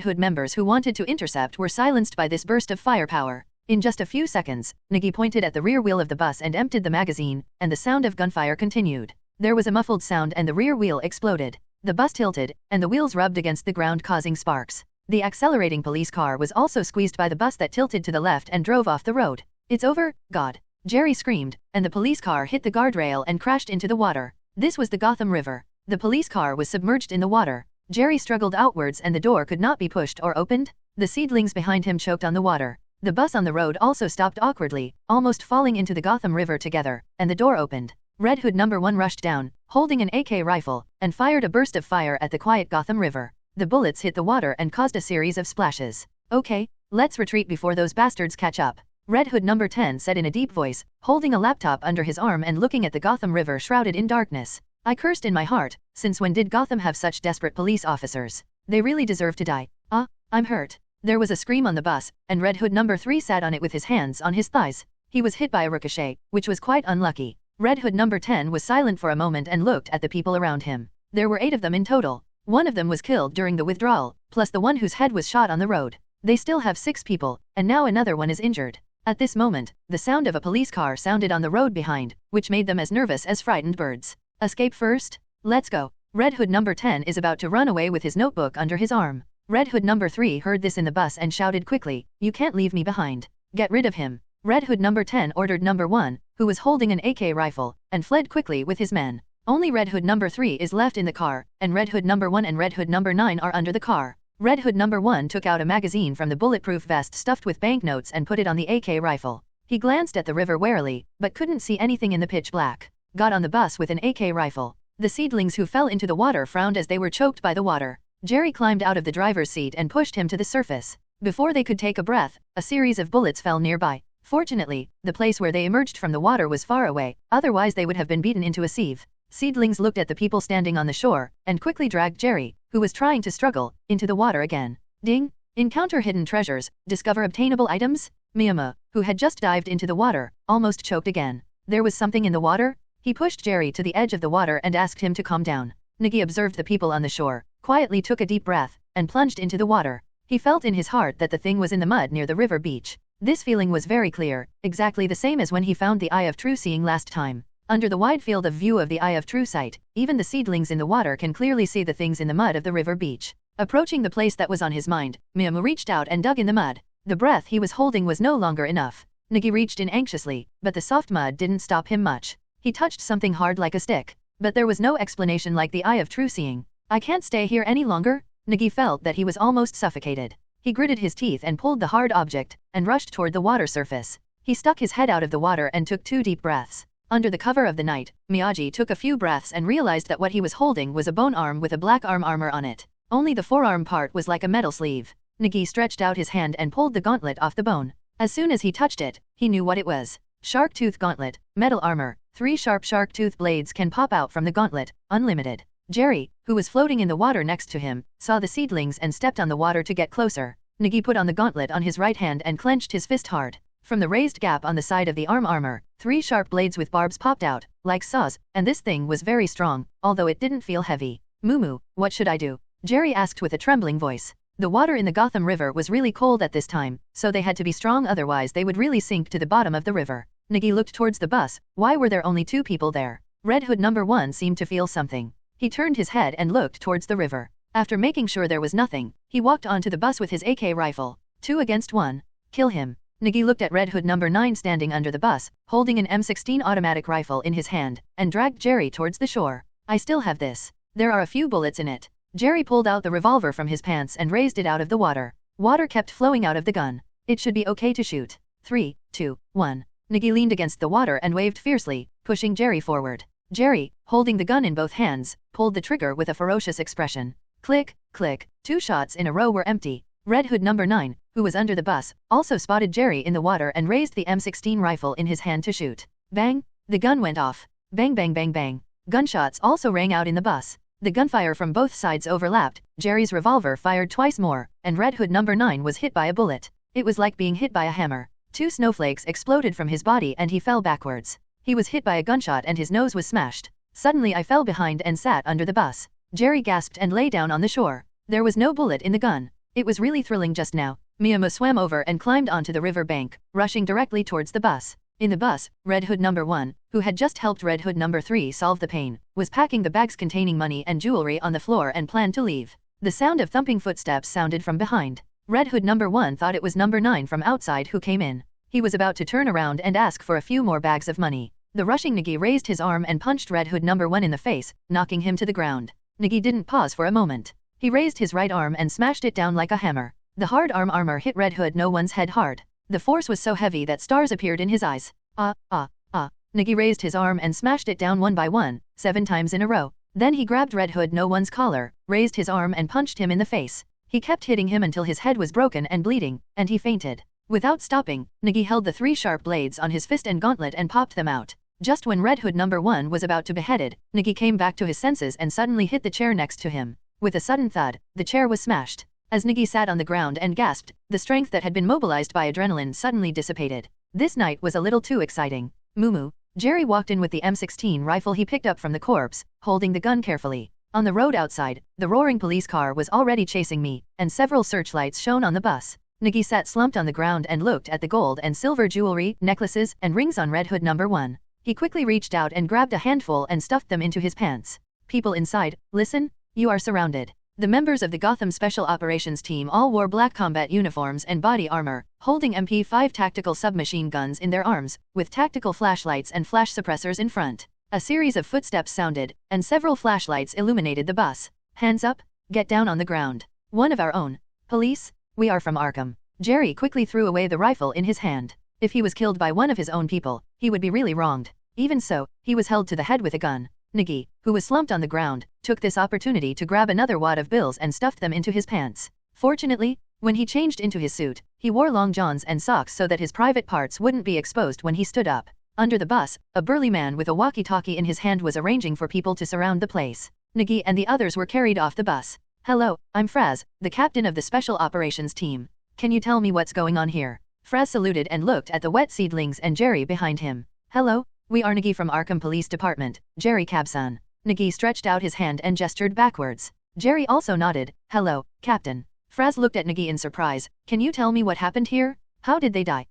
Hood members who wanted to intercept were silenced by this burst of firepower. In just a few seconds, Nigi pointed at the rear wheel of the bus and emptied the magazine, and the sound of gunfire continued. There was a muffled sound and the rear wheel exploded. The bus tilted, and the wheels rubbed against the ground causing sparks. The accelerating police car was also squeezed by the bus that tilted to the left and drove off the road. "It's over, God!" Jerry screamed, and the police car hit the guardrail and crashed into the water. This was the Gotham River. The police car was submerged in the water. Jerry struggled outwards and the door could not be pushed or opened. The seedlings behind him choked on the water. The bus on the road also stopped awkwardly, almost falling into the Gotham River together, and the door opened. Red Hood No. 1 rushed down, holding an AK rifle, and fired a burst of fire at the quiet Gotham River. The bullets hit the water and caused a series of splashes. "Okay, let's retreat before those bastards catch up," Red Hood No. 10 said in a deep voice, holding a laptop under his arm and looking at the Gotham River shrouded in darkness. "I cursed in my heart, since when did Gotham have such desperate police officers? They really deserve to die. I'm hurt." There was a scream on the bus, and Red Hood No. 3 sat on it with his hands on his thighs. He was hit by a ricochet, which was quite unlucky. Red Hood No. 10 was silent for a moment and looked at the people around him. There were 8 of them in total. One of them was killed during the withdrawal, plus the one whose head was shot on the road. They still have 6 people, and now another one is injured. At this moment, the sound of a police car sounded on the road behind, which made them as nervous as frightened birds. "Escape first? Let's go." Red Hood No. 10 is about to run away with his notebook under his arm. Red Hood No. 3 heard this in the bus and shouted quickly, "You can't leave me behind. Get rid of him." Red Hood No. 10 ordered No. 1, who was holding an AK rifle, and fled quickly with his men. Only Red Hood No. 3 is left in the car, and Red Hood No. 1 and Red Hood No. 9 are under the car. Red Hood No. 1 took out a magazine from the bulletproof vest stuffed with banknotes and put it on the AK rifle. He glanced at the river warily, but couldn't see anything in the pitch black. Got on the bus with an AK rifle. The seedlings who fell into the water frowned as they were choked by the water. Jerry climbed out of the driver's seat and pushed him to the surface. Before they could take a breath, a series of bullets fell nearby. Fortunately, the place where they emerged from the water was far away, otherwise they would have been beaten into a sieve. Seedlings looked at the people standing on the shore, and quickly dragged Jerry, who was trying to struggle, into the water again. Ding! Encounter hidden treasures, discover obtainable items? Miyama, who had just dived into the water, almost choked again. There was something in the water? He pushed Jerry to the edge of the water and asked him to calm down. Nigi observed the people on the shore, quietly took a deep breath, and plunged into the water. He felt in his heart that the thing was in the mud near the river beach. This feeling was very clear, exactly the same as when he found the Eye of True Seeing last time. Under the wide field of view of the Eye of True Sight, even the seedlings in the water can clearly see the things in the mud of the river beach. Approaching the place that was on his mind, Miyama reached out and dug in the mud. The breath he was holding was no longer enough. Nigi reached in anxiously, but the soft mud didn't stop him much. He touched something hard like a stick. But there was no explanation like the Eye of True Seeing. "I can't stay here any longer." Nigi felt that he was almost suffocated. He gritted his teeth and pulled the hard object, and rushed toward the water surface. He stuck his head out of the water and took 2 deep breaths. Under the cover of the night, Miyagi took a few breaths and realized that what he was holding was a bone arm with a black arm armor on it. Only the forearm part was like a metal sleeve. Nigi stretched out his hand and pulled the gauntlet off the bone. As soon as he touched it, he knew what it was. Shark tooth gauntlet, metal armor, 3 sharp shark tooth blades can pop out from the gauntlet, unlimited. Jerry, who was floating in the water next to him, saw the seedlings and stepped on the water to get closer. Nigi put on the gauntlet on his right hand and clenched his fist hard. From the raised gap on the side of the arm armor, 3 sharp blades with barbs popped out, like saws, and this thing was very strong, although it didn't feel heavy. "Mumu, what should I do?" Jerry asked with a trembling voice. The water in the Gotham River was really cold at this time, so they had to be strong, otherwise they would really sink to the bottom of the river. Nigi looked towards the bus. Why were there only 2 people there? Red Hood No. 1 seemed to feel something. He turned his head and looked towards the river. After making sure there was nothing, he walked onto the bus with his AK rifle. 2 against 1. Kill him. Nigi looked at Red Hood No. 9 standing under the bus, holding an M16 automatic rifle in his hand, and dragged Jerry towards the shore. "I still have this. There are a few bullets in it." Jerry pulled out the revolver from his pants and raised it out of the water. Water kept flowing out of the gun. "It should be okay to shoot. 3, 2, 1. Nigi leaned against the water and waved fiercely, pushing Jerry forward. Jerry, holding the gun in both hands, pulled the trigger with a ferocious expression. Click, click, 2 shots in a row were empty. Red Hood No. 9, who was under the bus, also spotted Jerry in the water and raised the M16 rifle in his hand to shoot. Bang! The gun went off. Bang bang bang bang. Gunshots also rang out in the bus. The gunfire from both sides overlapped. Jerry's revolver fired twice more, and Red Hood No. 9 was hit by a bullet. It was like being hit by a hammer. 2 snowflakes exploded from his body and he fell backwards. He was hit by a gunshot and his nose was smashed. Suddenly I fell behind and sat under the bus. Jerry gasped and lay down on the shore. There was no bullet in the gun. It was really thrilling just now. Miyama swam over and climbed onto the river bank, rushing directly towards the bus. In the bus, Red Hood number 1, who had just helped Red Hood number 3 solve the pain, was packing the bags containing money and jewelry on the floor and planned to leave. The sound of thumping footsteps sounded from behind. Red Hood number 1 thought it was number 9 from outside who came in. He was about to turn around and ask for a few more bags of money. The rushing Nigi raised his arm and punched Red Hood number 1 in the face, knocking him to the ground. Nigi didn't pause for a moment. He raised his right arm and smashed it down like a hammer. The hard armor hit Red Hood no one's head hard. The force was so heavy that stars appeared in his eyes. Nigi raised his arm and smashed it down one by one, 7 times in a row. Then he grabbed Red Hood no one's collar, raised his arm and punched him in the face. He kept hitting him until his head was broken and bleeding, and he fainted. Without stopping, Nigi held the 3 sharp blades on his fist and gauntlet and popped them out. Just when Red Hood number 1 was about to be beheaded, Nigi came back to his senses and suddenly hit the chair next to him. With a sudden thud, the chair was smashed. As Nigi sat on the ground and gasped, the strength that had been mobilized by adrenaline suddenly dissipated. This night was a little too exciting. Moo. Jerry walked in with the M16 rifle he picked up from the corpse, holding the gun carefully. On the road outside, the roaring police car was already chasing me, and several searchlights shone on the bus. Nigi sat slumped on the ground and looked at the gold and silver jewelry, necklaces, and rings on Red Hood number 1. He quickly reached out and grabbed a handful and stuffed them into his pants. People inside, listen, you are surrounded. The members of the Gotham Special Operations Team all wore black combat uniforms and body armor, holding MP5 tactical submachine guns in their arms, with tactical flashlights and flash suppressors in front. A series of footsteps sounded, and several flashlights illuminated the bus. Hands up, get down on the ground. One of our own. Police, we are from Arkham. Jerry quickly threw away the rifle in his hand. If he was killed by one of his own people, he would be really wronged. Even so, he was held to the head with a gun. Nigi, who was slumped on the ground, took this opportunity to grab another wad of bills and stuffed them into his pants. Fortunately, when he changed into his suit, he wore long johns and socks so that his private parts wouldn't be exposed when he stood up. Under the bus, a burly man with a walkie-talkie in his hand was arranging for people to surround the place. Nigi and the others were carried off the bus. Hello, I'm Fraz, the captain of the Special Operations Team. Can you tell me what's going on here? Fraz saluted and looked at the wet seedlings and Jerry behind him. Hello, we are Nigi from Arkham Police Department, Jerry Cabson. Nigi stretched out his hand and gestured backwards. Jerry also nodded. Hello, Captain. Fraz looked at Nigi in surprise. Can you tell me what happened here? How did they die?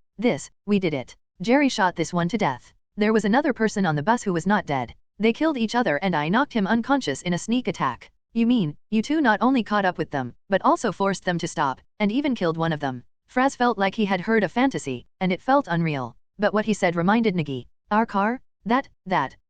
We did it. Jerry shot this one to death. There was another person on the bus who was not dead. They killed each other and I knocked him unconscious in a sneak attack. You mean, you two not only caught up with them, but also forced them to stop, and even killed one of them. Fraz felt like he had heard a fantasy, and it felt unreal. But what he said reminded Nigi. Our car?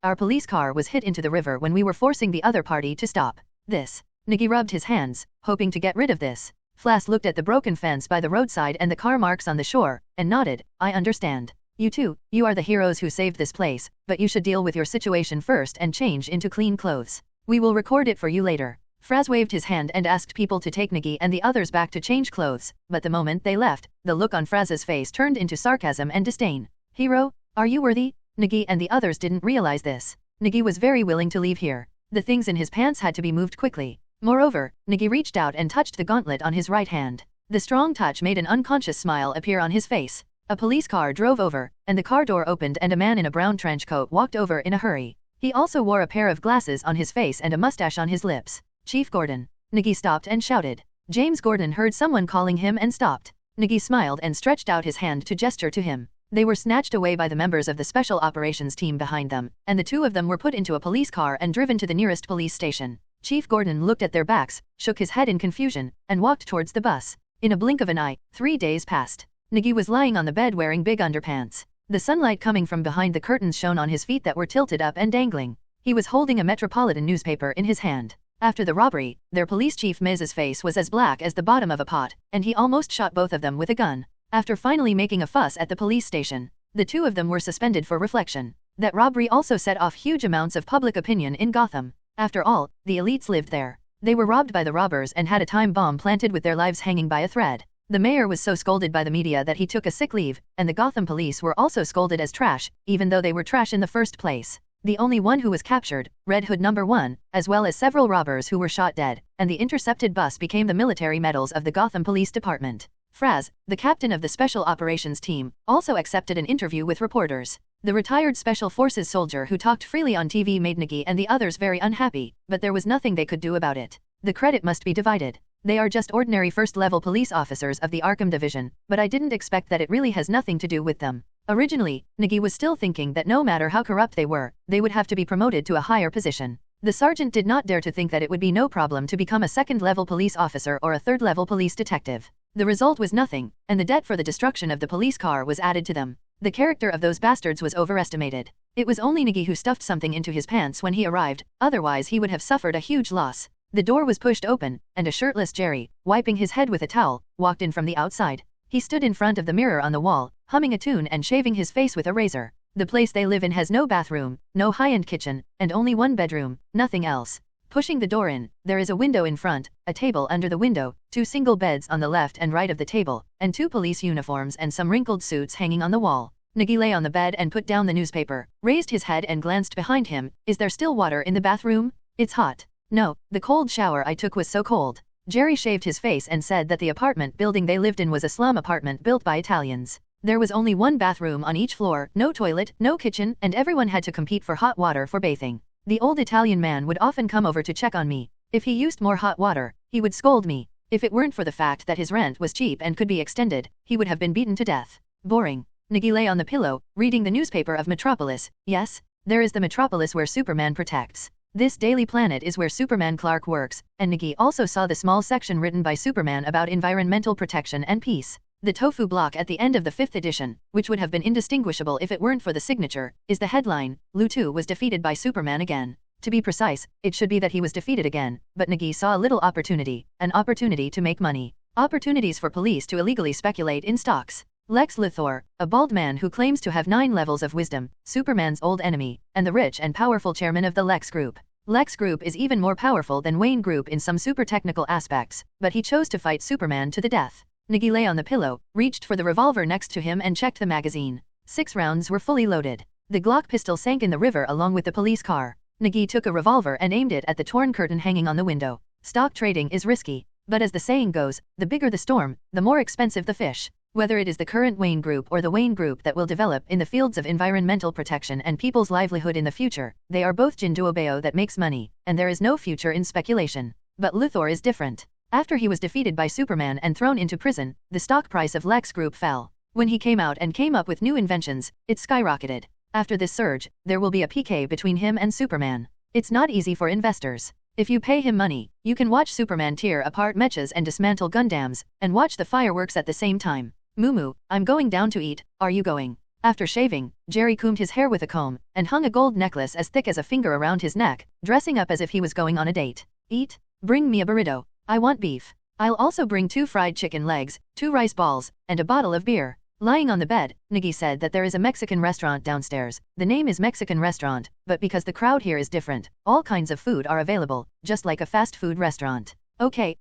Our police car was hit into the river when we were forcing the other party to stop. Nigi rubbed his hands, hoping to get rid of this. Flas looked at the broken fence by the roadside and the car marks on the shore, and nodded. I understand. You two, you are the heroes who saved this place, but you should deal with your situation first and change into clean clothes. We will record it for you later. Fraz waved his hand and asked people to take Nigi and the others back to change clothes, but the moment they left, the look on Fraz's face turned into sarcasm and disdain. Hero, are you worthy? Nigi and the others didn't realize this. Nigi was very willing to leave here. The things in his pants had to be moved quickly. Moreover, Nigi reached out and touched the gauntlet on his right hand. The strong touch made an unconscious smile appear on his face. A police car drove over, and the car door opened and a man in a brown trench coat walked over in a hurry. He also wore a pair of glasses on his face and a mustache on his lips. Chief Gordon. Nigi stopped and shouted. James Gordon heard someone calling him and stopped. Nigi smiled and stretched out his hand to gesture to him. They were snatched away by the members of the Special Operations Team behind them, and the two of them were put into a police car and driven to the nearest police station. Chief Gordon looked at their backs, shook his head in confusion, and walked towards the bus. In a blink of an eye, 3 days passed. Nigi was lying on the bed wearing big underpants. The sunlight coming from behind the curtains shone on his feet that were tilted up and dangling. He was holding a Metropolitan newspaper in his hand. After the robbery, their police chief Miz's face was as black as the bottom of a pot, and he almost shot both of them with a gun. After finally making a fuss at the police station, the two of them were suspended for reflection. That robbery also set off huge amounts of public opinion in Gotham. After all, the elites lived there. They were robbed by the robbers and had a time bomb planted with their lives hanging by a thread. The mayor was so scolded by the media that he took a sick leave, and the Gotham police were also scolded as trash, even though they were trash in the first place. The only one who was captured, Red Hood number 1, as well as several robbers who were shot dead, and the intercepted bus became the military medals of the Gotham Police Department. Fraz, the captain of the Special Operations Team, also accepted an interview with reporters. The retired Special Forces soldier who talked freely on TV made Nigi and the others very unhappy, but there was nothing they could do about it. The credit must be divided. They are just ordinary first-level police officers of the Arkham Division, but I didn't expect that it really has nothing to do with them. Originally, Nigi was still thinking that no matter how corrupt they were, they would have to be promoted to a higher position. The sergeant did not dare to think that it would be no problem to become a second-level police officer or a third-level police detective. The result was nothing, and the debt for the destruction of the police car was added to them. The character of those bastards was overestimated. It was only Nigi who stuffed something into his pants when he arrived, otherwise he would have suffered a huge loss. The door was pushed open, and a shirtless Jerry, wiping his head with a towel, walked in from the outside. He stood in front of the mirror on the wall, humming a tune and shaving his face with a razor. The place they live in has no bathroom, no high-end kitchen, and only one bedroom, nothing else. Pushing the door in, there is a window in front, a table under the window, 2 single beds on the left and right of the table, and 2 police uniforms and some wrinkled suits hanging on the wall. Nigi lay on the bed and put down the newspaper, raised his head and glanced behind him. Is there still water in the bathroom? It's hot. No, the cold shower I took was so cold. Jerry shaved his face and said that the apartment building they lived in was a slum apartment built by Italians. There was only one bathroom on each floor, no toilet, no kitchen, and everyone had to compete for hot water for bathing. The old Italian man would often come over to check on me. If he used more hot water, he would scold me. If it weren't for the fact that his rent was cheap and could be extended, he would have been beaten to death. Boring. Nigi lay on the pillow, reading the newspaper of Metropolis. Yes, there is the Metropolis where Superman protects. This Daily Planet is where Superman Clark works, and Nigi also saw the small section written by Superman about environmental protection and peace. The tofu block at the end of the 5th edition, which would have been indistinguishable if it weren't for the signature, is the headline, Lutu was defeated by Superman again. To be precise, it should be that he was defeated again, but Nigi saw a little opportunity, an opportunity to make money. Opportunities for police to illegally speculate in stocks. Lex Luthor, a bald man who claims to have 9 levels of wisdom, Superman's old enemy, and the rich and powerful chairman of the Lex Group. Lex Group is even more powerful than Wayne Group in some super technical aspects, but he chose to fight Superman to the death. Nigi lay on the pillow, reached for the revolver next to him and checked the magazine. 6 rounds were fully loaded. The Glock pistol sank in the river along with the police car. Nigi took a revolver and aimed it at the torn curtain hanging on the window. Stock trading is risky, but as the saying goes, the bigger the storm, the more expensive the fish. Whether it is the current Wayne Group or the Wayne Group that will develop in the fields of environmental protection and people's livelihood in the future, they are both Jinduobeo that makes money, and there is no future in speculation. But Luthor is different. After he was defeated by Superman and thrown into prison, the stock price of Lex Group fell. When he came out and came up with new inventions, it skyrocketed. After this surge, there will be a PK between him and Superman. It's not easy for investors. If you pay him money, you can watch Superman tear apart mechas and dismantle Gundams, and watch the fireworks at the same time. Mumu, I'm going down to eat, are you going? After shaving, Jerry combed his hair with a comb, and hung a gold necklace as thick as a finger around his neck, dressing up as if he was going on a date. Eat? Bring me a burrito. I want beef. I'll also bring 2 fried chicken legs, 2 rice balls, and a bottle of beer. Lying on the bed, Nigi said that there is a Mexican restaurant downstairs. The name is Mexican Restaurant, but because the crowd here is different, all kinds of food are available, just like a fast food restaurant. Okay.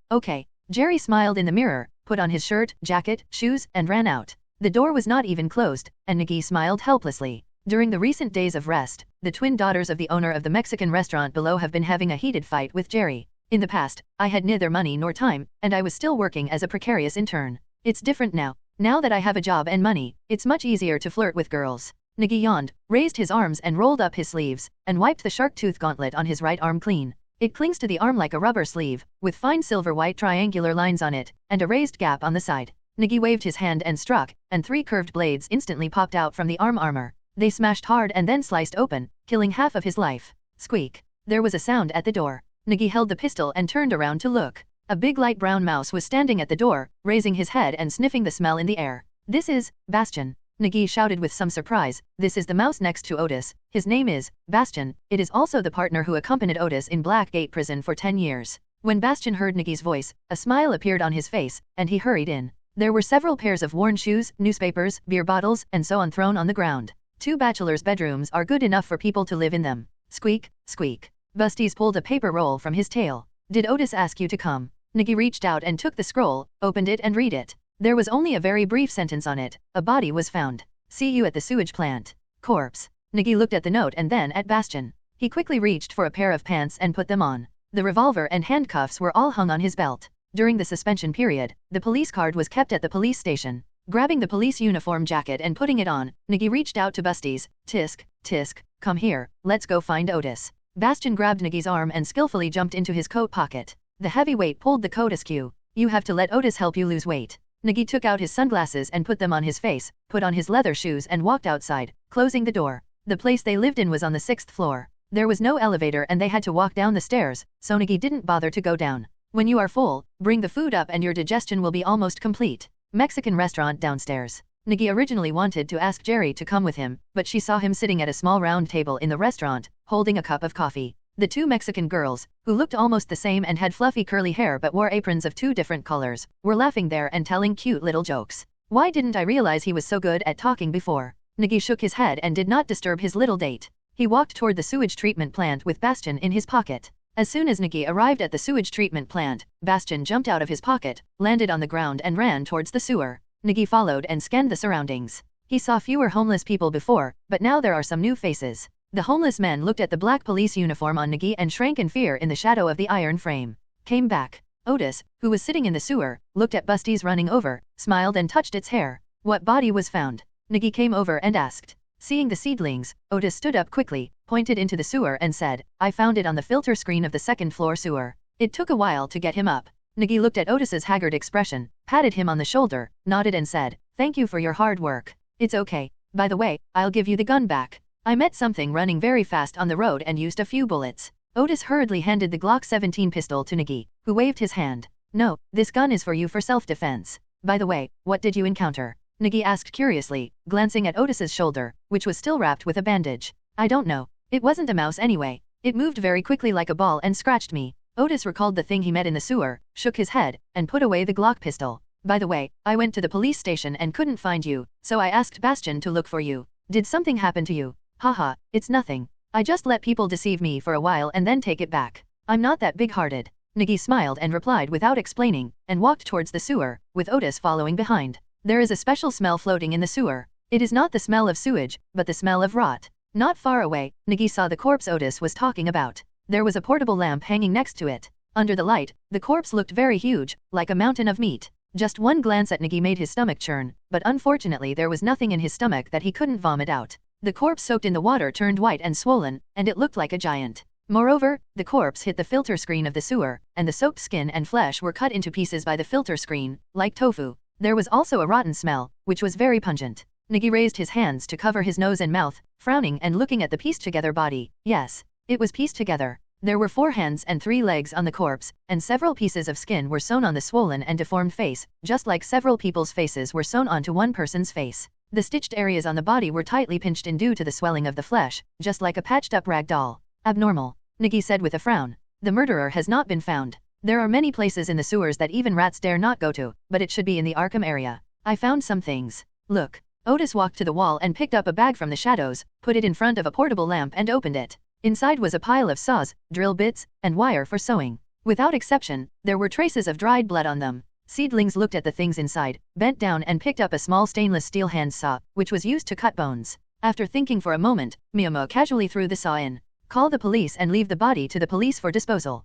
Jerry smiled in the mirror, put on his shirt, jacket, shoes, and ran out. The door was not even closed, and Nigi smiled helplessly. During the recent days of rest, the twin daughters of the owner of the Mexican restaurant below have been having a heated fight with Jerry. In the past, I had neither money nor time, and I was still working as a precarious intern. It's different now. Now that I have a job and money, it's much easier to flirt with girls. Nigi yawned, raised his arms and rolled up his sleeves, and wiped the shark tooth gauntlet on his right arm clean. It clings to the arm like a rubber sleeve, with fine silver-white triangular lines on it, and a raised gap on the side. Nigi waved his hand and struck, and 3 curved blades instantly popped out from the arm armor. They smashed hard and then sliced open, killing half of his life. Squeak. There was a sound at the door. Nigi held the pistol and turned around to look. A big light brown mouse was standing at the door, raising his head and sniffing the smell in the air. This is Bastion. Nigi shouted with some surprise. This is the mouse next to Otis. His name is Bastion. It is also the partner who accompanied Otis in Blackgate Prison for 10 years. When Bastion heard Nigi's voice, a smile appeared on his face, and he hurried in. There were several pairs of worn shoes, newspapers, beer bottles, and so on thrown on the ground. 2 bachelors' bedrooms are good enough for people to live in them. Squeak, squeak. Busties pulled a paper roll from his tail. Did Otis ask you to come? Nigi reached out and took the scroll, opened it and read it. There was only a very brief sentence on it. A body was found. See you at the sewage plant. Corpse. Nigi looked at the note and then at Bastion. He quickly reached for a pair of pants and put them on. The revolver and handcuffs were all hung on his belt. During the suspension period, the police card was kept at the police station. Grabbing the police uniform jacket and putting it on, Nigi reached out to Busties. Tisk, tisk, come here, let's go find Otis. Bastion grabbed Nigi's arm and skillfully jumped into his coat pocket. The heavyweight pulled the coat askew. You have to let Otis help you lose weight. Nigi took out his sunglasses and put them on his face, put on his leather shoes and walked outside, closing the door. The place they lived in was on the 6th floor. There was no elevator and they had to walk down the stairs, so Nigi didn't bother to go down. When you are full, bring the food up and your digestion will be almost complete. Mexican restaurant downstairs. Nigi originally wanted to ask Jerry to come with him, but she saw him sitting at a small round table in the restaurant, holding a cup of coffee. The two Mexican girls, who looked almost the same and had fluffy curly hair but wore aprons of 2 different colors, were laughing there and telling cute little jokes. Why didn't I realize he was so good at talking before? Nigi shook his head and did not disturb his little date. He walked toward the sewage treatment plant with Bastion in his pocket. As soon as Nigi arrived at the sewage treatment plant, Bastion jumped out of his pocket, landed on the ground and ran towards the sewer. Nigi followed and scanned the surroundings. He saw fewer homeless people before, but now there are some new faces. The homeless men looked at the black police uniform on Nigi and shrank in fear in the shadow of the iron frame. Came back. Otis, who was sitting in the sewer, looked at Busty's running over, smiled and touched its hair. What body was found? Nigi came over and asked. Seeing the seedlings, Otis stood up quickly, pointed into the sewer and said, I found it on the filter screen of the 2nd floor sewer. It took a while to get him up. Nigi looked at Otis's haggard expression, patted him on the shoulder, nodded and said, thank you for your hard work. It's okay. By the way, I'll give you the gun back. I met something running very fast on the road and used a few bullets. Otis hurriedly handed the Glock 17 pistol to Nigi, who waved his hand. No, this gun is for you for self-defense. By the way, what did you encounter? Nigi asked curiously, glancing at Otis's shoulder, which was still wrapped with a bandage. I don't know. It wasn't a mouse anyway. It moved very quickly like a ball and scratched me. Otis recalled the thing he met in the sewer, shook his head, and put away the Glock pistol. By the way, I went to the police station and couldn't find you, so I asked Bastion to look for you. Did something happen to you? Haha, it's nothing. I just let people deceive me for a while and then take it back. I'm not that big-hearted. Nigi smiled and replied without explaining, and walked towards the sewer, with Otis following behind. There is a special smell floating in the sewer. It is not the smell of sewage, but the smell of rot. Not far away, Nigi saw the corpse Otis was talking about. There was a portable lamp hanging next to it. Under the light, the corpse looked very huge, like a mountain of meat. Just one glance at Nigi made his stomach churn, but unfortunately there was nothing in his stomach that he couldn't vomit out. The corpse soaked in the water turned white and swollen, and it looked like a giant. Moreover, the corpse hit the filter screen of the sewer, and the soaked skin and flesh were cut into pieces by the filter screen, like tofu. There was also a rotten smell, which was very pungent. Nigi raised his hands to cover his nose and mouth, frowning and looking at the pieced-together body. Yes, it was pieced together. There were 4 hands and 3 legs on the corpse, and several pieces of skin were sewn on the swollen and deformed face, just like several people's faces were sewn onto one person's face. The stitched areas on the body were tightly pinched in due to the swelling of the flesh, just like a patched-up rag doll. Abnormal, Nigi said with a frown. The murderer has not been found. There are many places in the sewers that even rats dare not go to, but it should be in the Arkham area. I found some things. Look. Otis walked to the wall and picked up a bag from the shadows, put it in front of a portable lamp and opened it. Inside was a pile of saws, drill bits, and wire for sewing. Without exception, there were traces of dried blood on them. Seedlings looked at the things inside, bent down and picked up a small stainless steel hand saw, which was used to cut bones. After thinking for a moment, Miyamo casually threw the saw in. Call the police and leave the body to the police for disposal.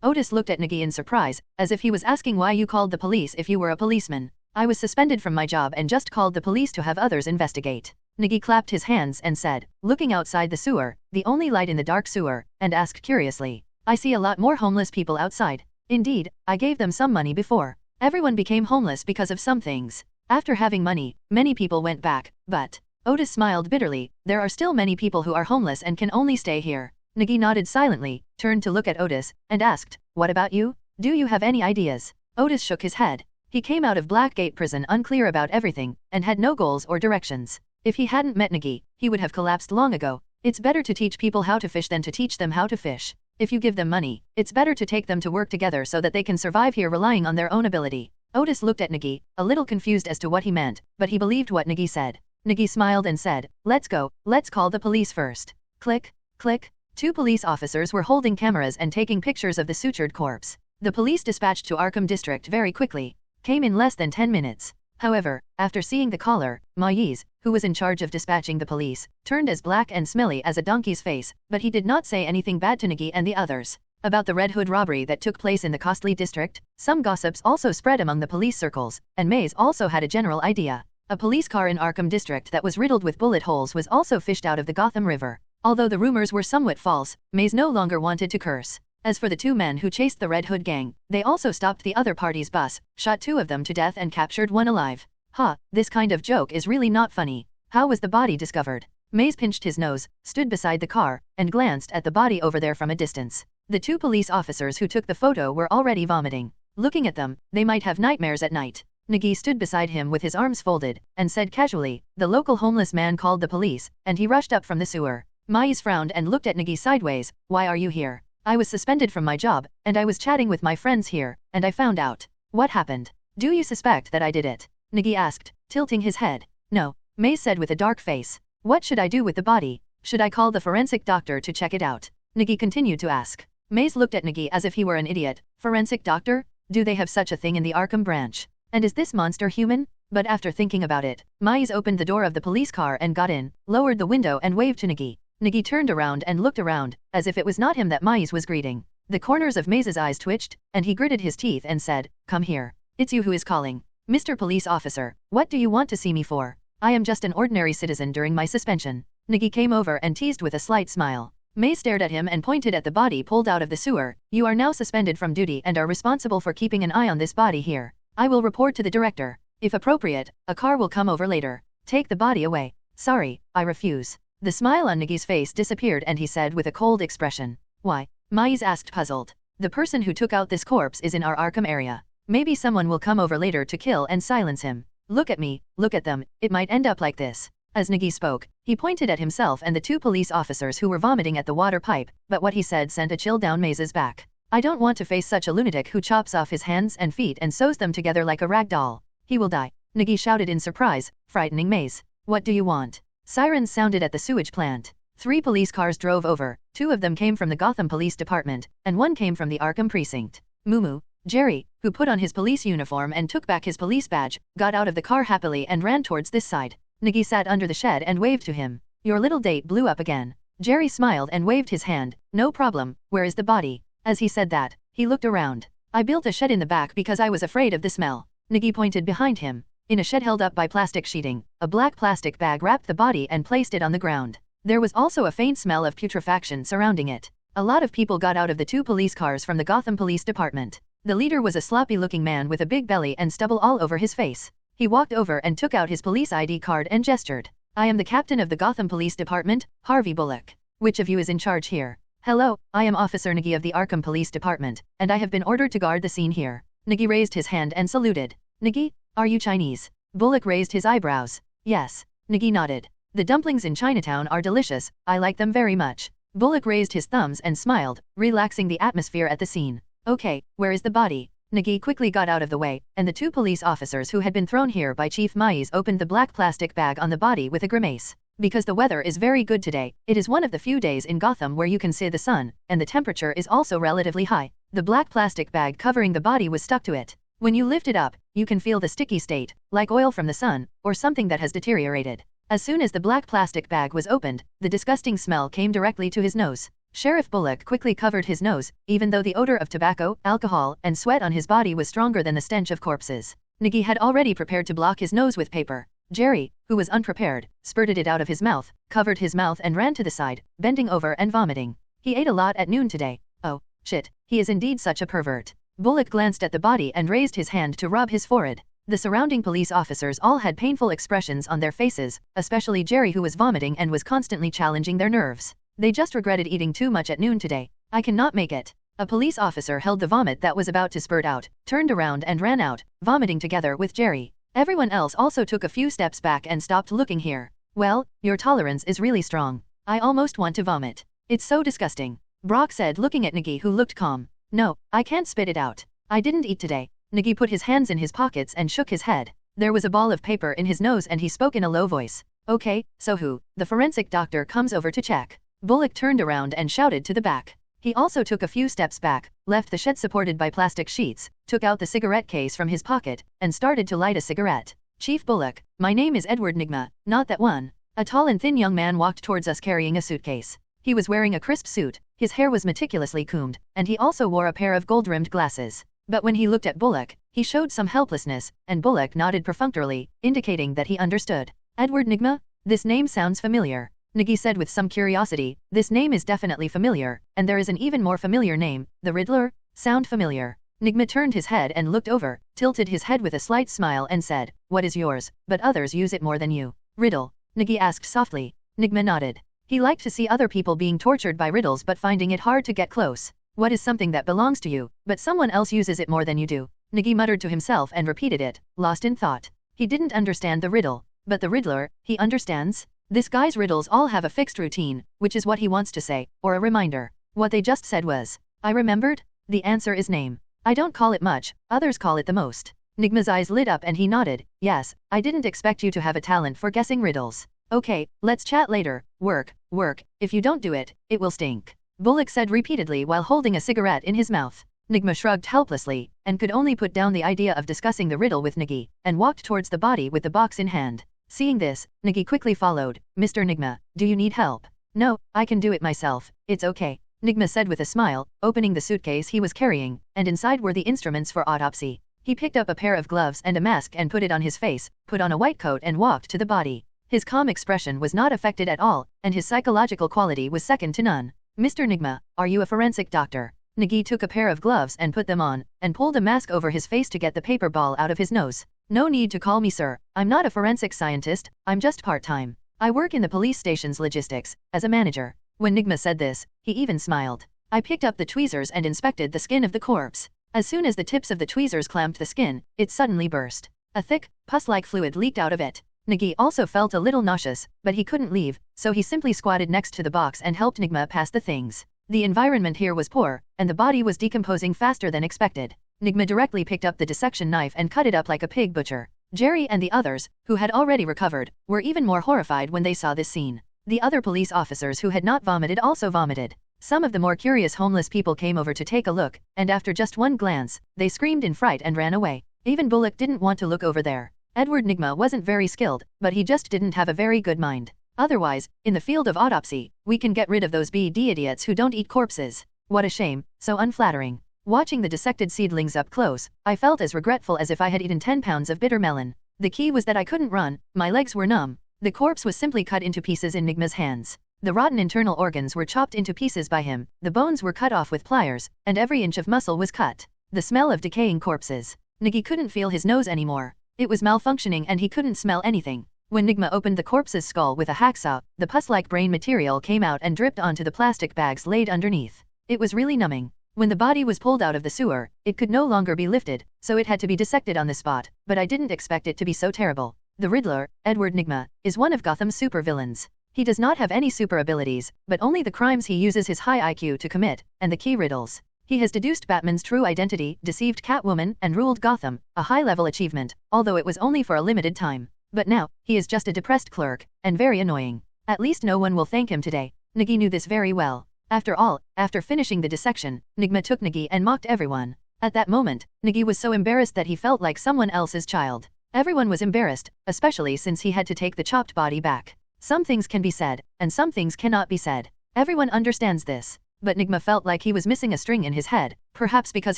Otis looked at Nigi in surprise, as if he was asking why you called the police if you were a policeman. I was suspended from my job and just called the police to have others investigate. Nigi clapped his hands and said, looking outside the sewer, the only light in the dark sewer, and asked curiously, I see a lot more homeless people outside. Indeed, I gave them some money before. Everyone became homeless because of some things. After having money, many people went back, but... Otis smiled bitterly, there are still many people who are homeless and can only stay here. Nigi nodded silently, turned to look at Otis, and asked, what about you? Do you have any ideas? Otis shook his head. He came out of Blackgate prison unclear about everything, and had no goals or directions. If he hadn't met Nigi, he would have collapsed long ago. It's better to teach people how to fish than to teach them how to fish. If you give them money, it's better to take them to work together so that they can survive here relying on their own ability. Otis looked at Nigi, a little confused as to what he meant, but he believed what Nigi said. Nigi smiled and said, let's go, let's call the police first. Click, click. 2 police officers were holding cameras and taking pictures of the sutured corpse. The police dispatched to Arkham District very quickly. Came in less than 10 minutes. However, after seeing the caller, Maïs, who was in charge of dispatching the police, turned as black and smelly as a donkey's face, but he did not say anything bad to Nigi and the others. About the Red Hood robbery that took place in the costly district, some gossips also spread among the police circles, and Mays also had a general idea. A police car in Arkham District that was riddled with bullet holes was also fished out of the Gotham River. Although the rumors were somewhat false, Mays no longer wanted to curse. As for the 2 men who chased the Red Hood gang, they also stopped the other party's bus, shot 2 of them to death and captured 1 alive. Ha, this kind of joke is really not funny. How was the body discovered? Maze pinched his nose, stood beside the car, and glanced at the body over there from a distance. The 2 police officers who took the photo were already vomiting. Looking at them, they might have nightmares at night. Nigi stood beside him with his arms folded, and said casually, "The local homeless man called the police, and he rushed up from the sewer." Maze frowned and looked at Nigi sideways. "Why are you here?" "I was suspended from my job, and I was chatting with my friends here, and I found out." "What happened? Do you suspect that I did it?" Nigi asked, tilting his head. "No," Maze said with a dark face. "What should I do with the body? Should I call the forensic doctor to check it out?" Nigi continued to ask. Maze looked at Nigi as if he were an idiot. Forensic doctor? Do they have such a thing in the Arkham branch? And is this monster human? But after thinking about it, Maze opened the door of the police car and got in, lowered the window and waved to Nigi. Nigi turned around and looked around, as if it was not him that Maze was greeting. The corners of Maze's eyes twitched, and he gritted his teeth and said, "Come here. It's you who is calling. Mr. Police Officer, what do you want to see me for? I am just an ordinary citizen during my suspension." Nigi came over and teased with a slight smile. Maze stared at him and pointed at the body pulled out of the sewer. "You are now suspended from duty and are responsible for keeping an eye on this body here. I will report to the director. If appropriate, a car will come over later. Take the body away." "Sorry, I refuse." The smile on Nigi's face disappeared and he said with a cold expression. "Why?" Maze asked puzzled. "The person who took out this corpse is in our Arkham area. Maybe someone will come over later to kill and silence him. Look at me, look at them, it might end up like this." As Nigi spoke, he pointed at himself and the 2 police officers who were vomiting at the water pipe, but what he said sent a chill down Maze's back. "I don't want to face such a lunatic who chops off his hands and feet and sews them together like a rag doll. He will die." Nigi shouted in surprise, frightening Maze. "What do you want?" Sirens sounded at the sewage plant. 3 police cars drove over, 2 of them came from the Gotham Police Department, and 1 came from the Arkham Precinct. Mumu, Jerry, who put on his police uniform and took back his police badge, got out of the car happily and ran towards this side. Nigi sat under the shed and waved to him. "Your little date blew up again." Jerry smiled and waved his hand. "No problem, where is the body?" As he said that, he looked around. "I built a shed in the back because I was afraid of the smell." Nigi pointed behind him. In a shed held up by plastic sheeting, a black plastic bag wrapped the body and placed it on the ground. There was also a faint smell of putrefaction surrounding it. A lot of people got out of the 2 police cars from the Gotham Police Department. The leader was a sloppy-looking man with a big belly and stubble all over his face. He walked over and took out his police ID card and gestured. "I am the captain of the Gotham Police Department, Harvey Bullock. Which of you is in charge here?" "Hello, I am Officer Nigi of the Arkham Police Department, and I have been ordered to guard the scene here." Nigi raised his hand and saluted. "Nigi, are you Chinese?" Bullock raised his eyebrows. "Yes." Nigi nodded. "The dumplings in Chinatown are delicious, I like them very much." Bullock raised his thumbs and smiled, relaxing the atmosphere at the scene. "Okay, where is the body?" Nigi quickly got out of the way, and the 2 police officers who had been thrown here by Chief Maze opened the black plastic bag on the body with a grimace. "Because the weather is very good today, it is one of the few days in Gotham where you can see the sun, and the temperature is also relatively high." The black plastic bag covering the body was stuck to it. When you lift it up, you can feel the sticky state, like oil from the sun, or something that has deteriorated. As soon as the black plastic bag was opened, the disgusting smell came directly to his nose. Sheriff Bullock quickly covered his nose, even though the odor of tobacco, alcohol, and sweat on his body was stronger than the stench of corpses. Nigi had already prepared to block his nose with paper. Jerry, who was unprepared, spurted it out of his mouth, covered his mouth and ran to the side, bending over and vomiting. "He ate a lot at noon today. Oh, shit, he is indeed such a pervert." Bullock glanced at the body and raised his hand to rub his forehead. The surrounding police officers all had painful expressions on their faces, especially Jerry who was vomiting and was constantly challenging their nerves. "They just regretted eating too much at noon today. I cannot make it." A police officer held the vomit that was about to spurt out, turned around and ran out, vomiting together with Jerry. Everyone else also took a few steps back and stopped looking here. "Well, your tolerance is really strong. I almost want to vomit. It's so disgusting," Brock said looking at Nigi who looked calm. "No, I can't spit it out. I didn't eat today." Nigi put his hands in his pockets and shook his head. There was a ball of paper in his nose and he spoke in a low voice. "Okay, so who? The forensic doctor comes over to check." Bullock turned around and shouted to the back. He also took a few steps back, left the shed supported by plastic sheets, took out the cigarette case from his pocket, and started to light a cigarette. "Chief Bullock, my name is Edward Nigma, not that one." A tall and thin young man walked towards us carrying a suitcase. He was wearing a crisp suit, his hair was meticulously combed, and he also wore a pair of gold-rimmed glasses. But when he looked at Bullock, he showed some helplessness, and Bullock nodded perfunctorily, indicating that he understood. "Edward Nigma? This name sounds familiar." Nigi said with some curiosity. This name is definitely familiar, and there is an even more familiar name, the Riddler. Sound familiar? Nigma turned his head and looked over, tilted his head with a slight smile and said, what is yours, but others use it more than you. Riddle? Nigi asked softly. Nigma nodded. He liked to see other people being tortured by riddles but finding it hard to get close. What is something that belongs to you, but someone else uses it more than you do? Nigi muttered to himself and repeated it, lost in thought. He didn't understand the riddle, but the Riddler, he understands? This guy's riddles all have a fixed routine, which is what he wants to say, or a reminder. What they just said was, I remembered? The answer is name. I don't call it much, others call it the most. Nigma's eyes lit up and he nodded, yes, I didn't expect you to have a talent for guessing riddles. Okay, let's chat later. Work, work, if you don't do it, it will stink. Bullock said repeatedly while holding a cigarette in his mouth. Nigma shrugged helplessly, and could only put down the idea of discussing the riddle with Nigi, and walked towards the body with the box in hand. Seeing this, Nigi quickly followed. Mr. Nigma, do you need help? No, I can do it myself, it's okay. Nigma said with a smile, opening the suitcase he was carrying, and inside were the instruments for autopsy. He picked up a pair of gloves and a mask and put it on his face, put on a white coat and walked to the body. His calm expression was not affected at all, and his psychological quality was second to none. Mr. Nigma, are you a forensic doctor? Nigi took a pair of gloves and put them on, and pulled a mask over his face to get the paper ball out of his nose. No need to call me sir, I'm not a forensic scientist, I'm just part-time. I work in the police station's logistics, as a manager. When Nigma said this, he even smiled. I picked up the tweezers and inspected the skin of the corpse. As soon as the tips of the tweezers clamped the skin, it suddenly burst. A thick, pus-like fluid leaked out of it. Nigi also felt a little nauseous, but he couldn't leave, so he simply squatted next to the box and helped Nigma pass the things. The environment here was poor, and the body was decomposing faster than expected. Nigma directly picked up the dissection knife and cut it up like a pig butcher. Jerry and the others, who had already recovered, were even more horrified when they saw this scene. The other police officers who had not vomited also vomited. Some of the more curious homeless people came over to take a look, and after just one glance, they screamed in fright and ran away. Even Bullock didn't want to look over there. Edward Nigma wasn't very skilled, but he just didn't have a very good mind. Otherwise, in the field of autopsy, we can get rid of those BD idiots who don't eat corpses. What a shame, so unflattering. Watching the dissected seedlings up close, I felt as regretful as if I had eaten 10 pounds of bitter melon. The key was that I couldn't run, my legs were numb. The corpse was simply cut into pieces in Nigma's hands. The rotten internal organs were chopped into pieces by him, the bones were cut off with pliers, and every inch of muscle was cut. The smell of decaying corpses. Nigi couldn't feel his nose anymore. It was malfunctioning and he couldn't smell anything. When Nigma opened the corpse's skull with a hacksaw, the pus-like brain material came out and dripped onto the plastic bags laid underneath. It was really numbing. When the body was pulled out of the sewer, it could no longer be lifted, so it had to be dissected on the spot, but I didn't expect it to be so terrible. The Riddler, Edward Nigma, is one of Gotham's supervillains. He does not have any super abilities, but only the crimes he uses his high IQ to commit, and the key riddles. He has deduced Batman's true identity, deceived Catwoman, and ruled Gotham, a high-level achievement, although it was only for a limited time. But now, he is just a depressed clerk, and very annoying. At least no one will thank him today. Nigi knew this very well. After all, after finishing the dissection, Nigma took Nigi and mocked everyone. At that moment, Nigi was so embarrassed that he felt like someone else's child. Everyone was embarrassed, especially since he had to take the chopped body back. Some things can be said, and some things cannot be said. Everyone understands this. But Nigma felt like he was missing a string in his head, perhaps because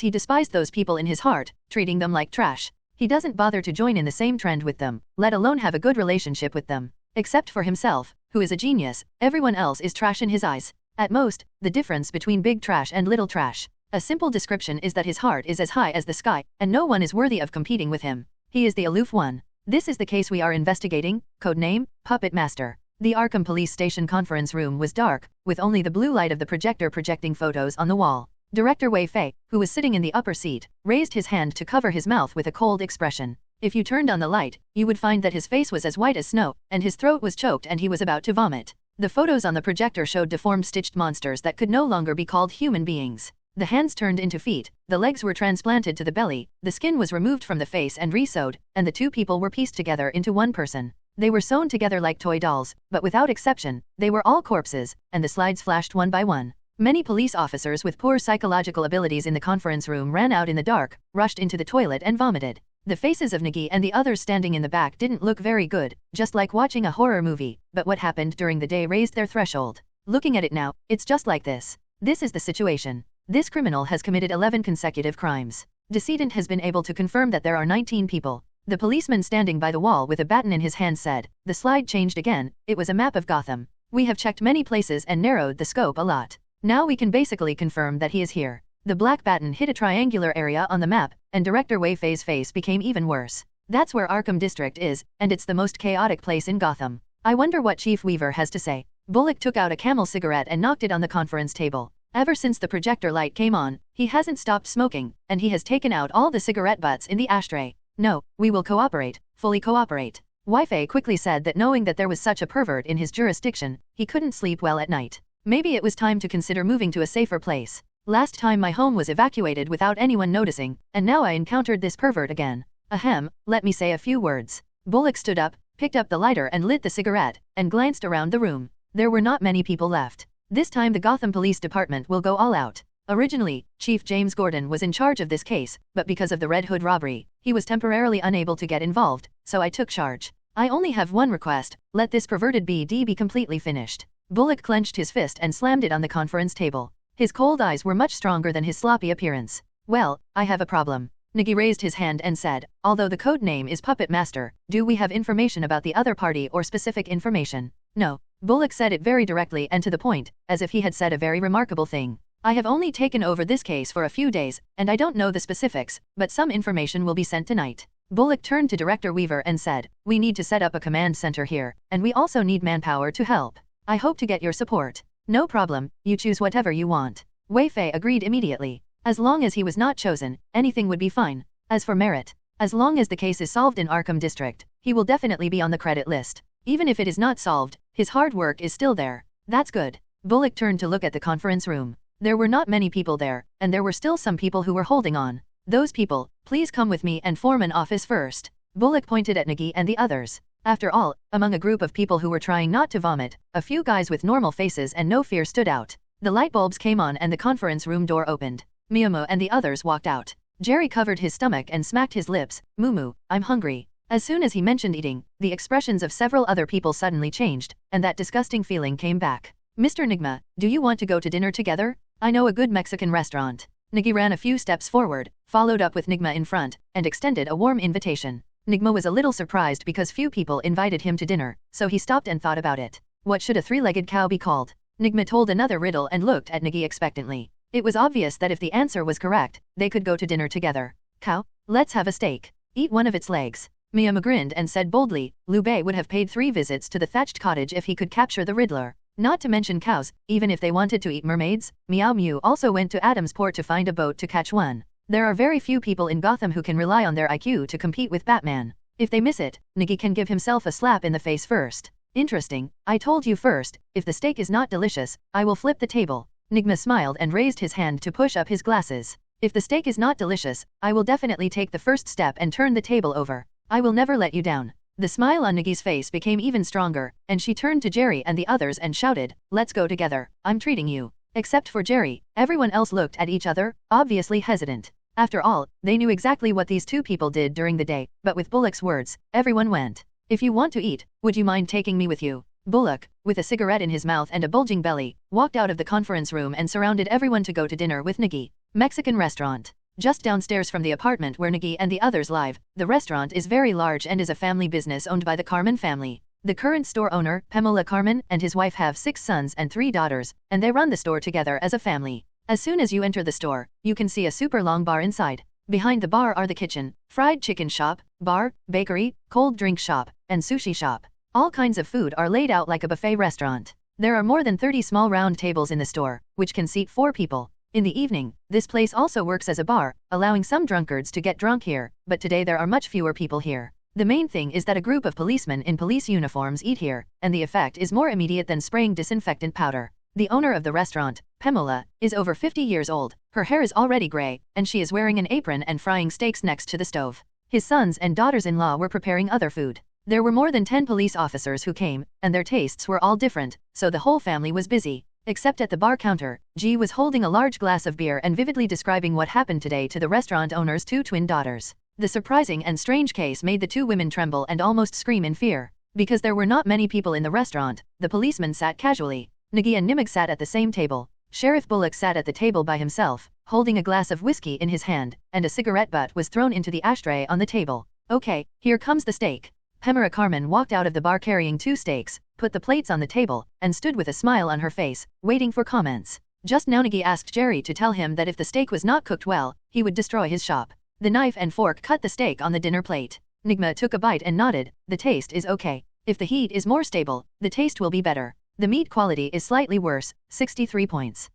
he despised those people in his heart, treating them like trash. He doesn't bother to join in the same trend with them, let alone have a good relationship with them. Except for himself, who is a genius, everyone else is trash in his eyes. At most, the difference between big trash and little trash. A simple description is that his heart is as high as the sky, and no one is worthy of competing with him. He is the aloof one. This is the case we are investigating, codename, Puppet Master. The Arkham Police Station conference room was dark, with only the blue light of the projector projecting photos on the wall. Director Wei Fei, who was sitting in the upper seat, raised his hand to cover his mouth with a cold expression. If you turned on the light, you would find that his face was as white as snow, and his throat was choked and he was about to vomit. The photos on the projector showed deformed stitched monsters that could no longer be called human beings. The hands turned into feet, the legs were transplanted to the belly, the skin was removed from the face and re-sewed, and the two people were pieced together into one person. They were sewn together like toy dolls, but without exception, they were all corpses, and the slides flashed one by one. Many police officers with poor psychological abilities in the conference room ran out in the dark, rushed into the toilet and vomited. The faces of Nigi and the others standing in the back didn't look very good, just like watching a horror movie, but what happened during the day raised their threshold. Looking at it now, it's just like this. This is the situation. This criminal has committed 11 consecutive crimes. Decedent has been able to confirm that there are 19 people. The policeman standing by the wall with a baton in his hand said. The slide changed again, it was a map of Gotham. We have checked many places and narrowed the scope a lot. Now we can basically confirm that he is here. The black baton hit a triangular area on the map, and Director Wei Fei's face became even worse. That's where Arkham District is, and it's the most chaotic place in Gotham. I wonder what Chief Weaver has to say. Bullock took out a Camel cigarette and knocked it on the conference table. Ever since the projector light came on, he hasn't stopped smoking, and he has taken out all the cigarette butts in the ashtray. No, we will cooperate, fully cooperate. Wei Fei quickly said that knowing that there was such a pervert in his jurisdiction, he couldn't sleep well at night. Maybe it was time to consider moving to a safer place. Last time my home was evacuated without anyone noticing, and now I encountered this pervert again. Ahem, let me say a few words. Bullock stood up, picked up the lighter and lit the cigarette, and glanced around the room. There were not many people left. This time the Gotham Police Department will go all out. Originally, Chief James Gordon was in charge of this case, but because of the Red Hood robbery, he was temporarily unable to get involved, so I took charge. I only have one request, let this perverted BD be completely finished. Bullock clenched his fist and slammed it on the conference table. His cold eyes were much stronger than his sloppy appearance. Well, I have a problem. Nigi raised his hand and said, although the code name is Puppet Master, do we have information about the other party or specific information? No. Bullock said it very directly and to the point, as if he had said a very remarkable thing. I have only taken over this case for a few days, and I don't know the specifics, but some information will be sent tonight. Bullock turned to Director Weaver and said, we need to set up a command center here, and we also need manpower to help. I hope to get your support. No problem, you choose whatever you want. Wei Fei agreed immediately. As long as he was not chosen, anything would be fine. As for merit, as long as the case is solved in Arkham District, he will definitely be on the credit list. Even if it is not solved, his hard work is still there. That's good. Bullock turned to look at the conference room. There were not many people there, and there were still some people who were holding on. Those people, please come with me and form an office first. Bullock pointed at Nigi and the others. After all, among a group of people who were trying not to vomit, a few guys with normal faces and no fear stood out. The light bulbs came on and the conference room door opened. Miyamoto and the others walked out. Jerry covered his stomach and smacked his lips. Mumu, I'm hungry. As soon as he mentioned eating, the expressions of several other people suddenly changed, and that disgusting feeling came back. Mr. Nigma, do you want to go to dinner together? I know a good Mexican restaurant. Nigi ran a few steps forward, followed up with Nigma in front, and extended a warm invitation. Nigma was a little surprised because few people invited him to dinner, so he stopped and thought about it. What should a three-legged cow be called? Nigma told another riddle and looked at Nigi expectantly. It was obvious that if the answer was correct, they could go to dinner together. Cow? Let's have a steak. Eat one of its legs. Miyama grinned and said boldly, Liu Bei would have paid 3 visits to the thatched cottage if he could capture the Riddler. Not to mention cows, even if they wanted to eat mermaids. Meow Mew also went to Adamsport to find a boat to catch one. There are very few people in Gotham who can rely on their IQ to compete with Batman. If they miss it, Nigi can give himself a slap in the face first. Interesting, I told you first, if the steak is not delicious, I will flip the table. Nigma smiled and raised his hand to push up his glasses. If the steak is not delicious, I will definitely take the first step and turn the table over. I will never let you down. The smile on Nigi's face became even stronger, and she turned to Jerry and the others and shouted, let's go together, I'm treating you. Except for Jerry, everyone else looked at each other, obviously hesitant. After all, they knew exactly what these two people did during the day, but with Bullock's words, everyone went. If you want to eat, would you mind taking me with you? Bullock, with a cigarette in his mouth and a bulging belly, walked out of the conference room and surrounded everyone to go to dinner with Nigi. Mexican restaurant. Just downstairs from the apartment where Nigi and the others live, the restaurant is very large and is a family business owned by the Carmen family. The current store owner, Pamela Carmen, and his wife have 6 sons and 3 daughters, and they run the store together as a family. As soon as you enter the store, you can see a super long bar inside. Behind the bar are the kitchen, fried chicken shop, bar, bakery, cold drink shop, and sushi shop. All kinds of food are laid out like a buffet restaurant. There are more than 30 small round tables in the store, which can seat 4 people. In the evening, this place also works as a bar, allowing some drunkards to get drunk here, but today there are much fewer people here. The main thing is that a group of policemen in police uniforms eat here, and the effect is more immediate than spraying disinfectant powder. The owner of the restaurant, Pamela, is over 50 years old, her hair is already gray, and she is wearing an apron and frying steaks next to the stove. His sons and daughters-in-law were preparing other food. There were more than 10 police officers who came, and their tastes were all different, so the whole family was busy. Except at the bar counter, G was holding a large glass of beer and vividly describing what happened today to the restaurant owner's 2 twin daughters. The surprising and strange case made the 2 women tremble and almost scream in fear. Because there were not many people in the restaurant, the policeman sat casually. Nigi and Nimig sat at the same table. Sheriff Bullock sat at the table by himself, holding a glass of whiskey in his hand, and a cigarette butt was thrown into the ashtray on the table. Okay, here comes the steak. Pamela Carmen walked out of the bar carrying 2 steaks, put the plates on the table, and stood with a smile on her face, waiting for comments. Just now Nigi asked Jerry to tell him that if the steak was not cooked well, he would destroy his shop. The knife and fork cut the steak on the dinner plate. Nigma took a bite and nodded. The taste is okay. If the heat is more stable, the taste will be better. The meat quality is slightly worse, 63 points.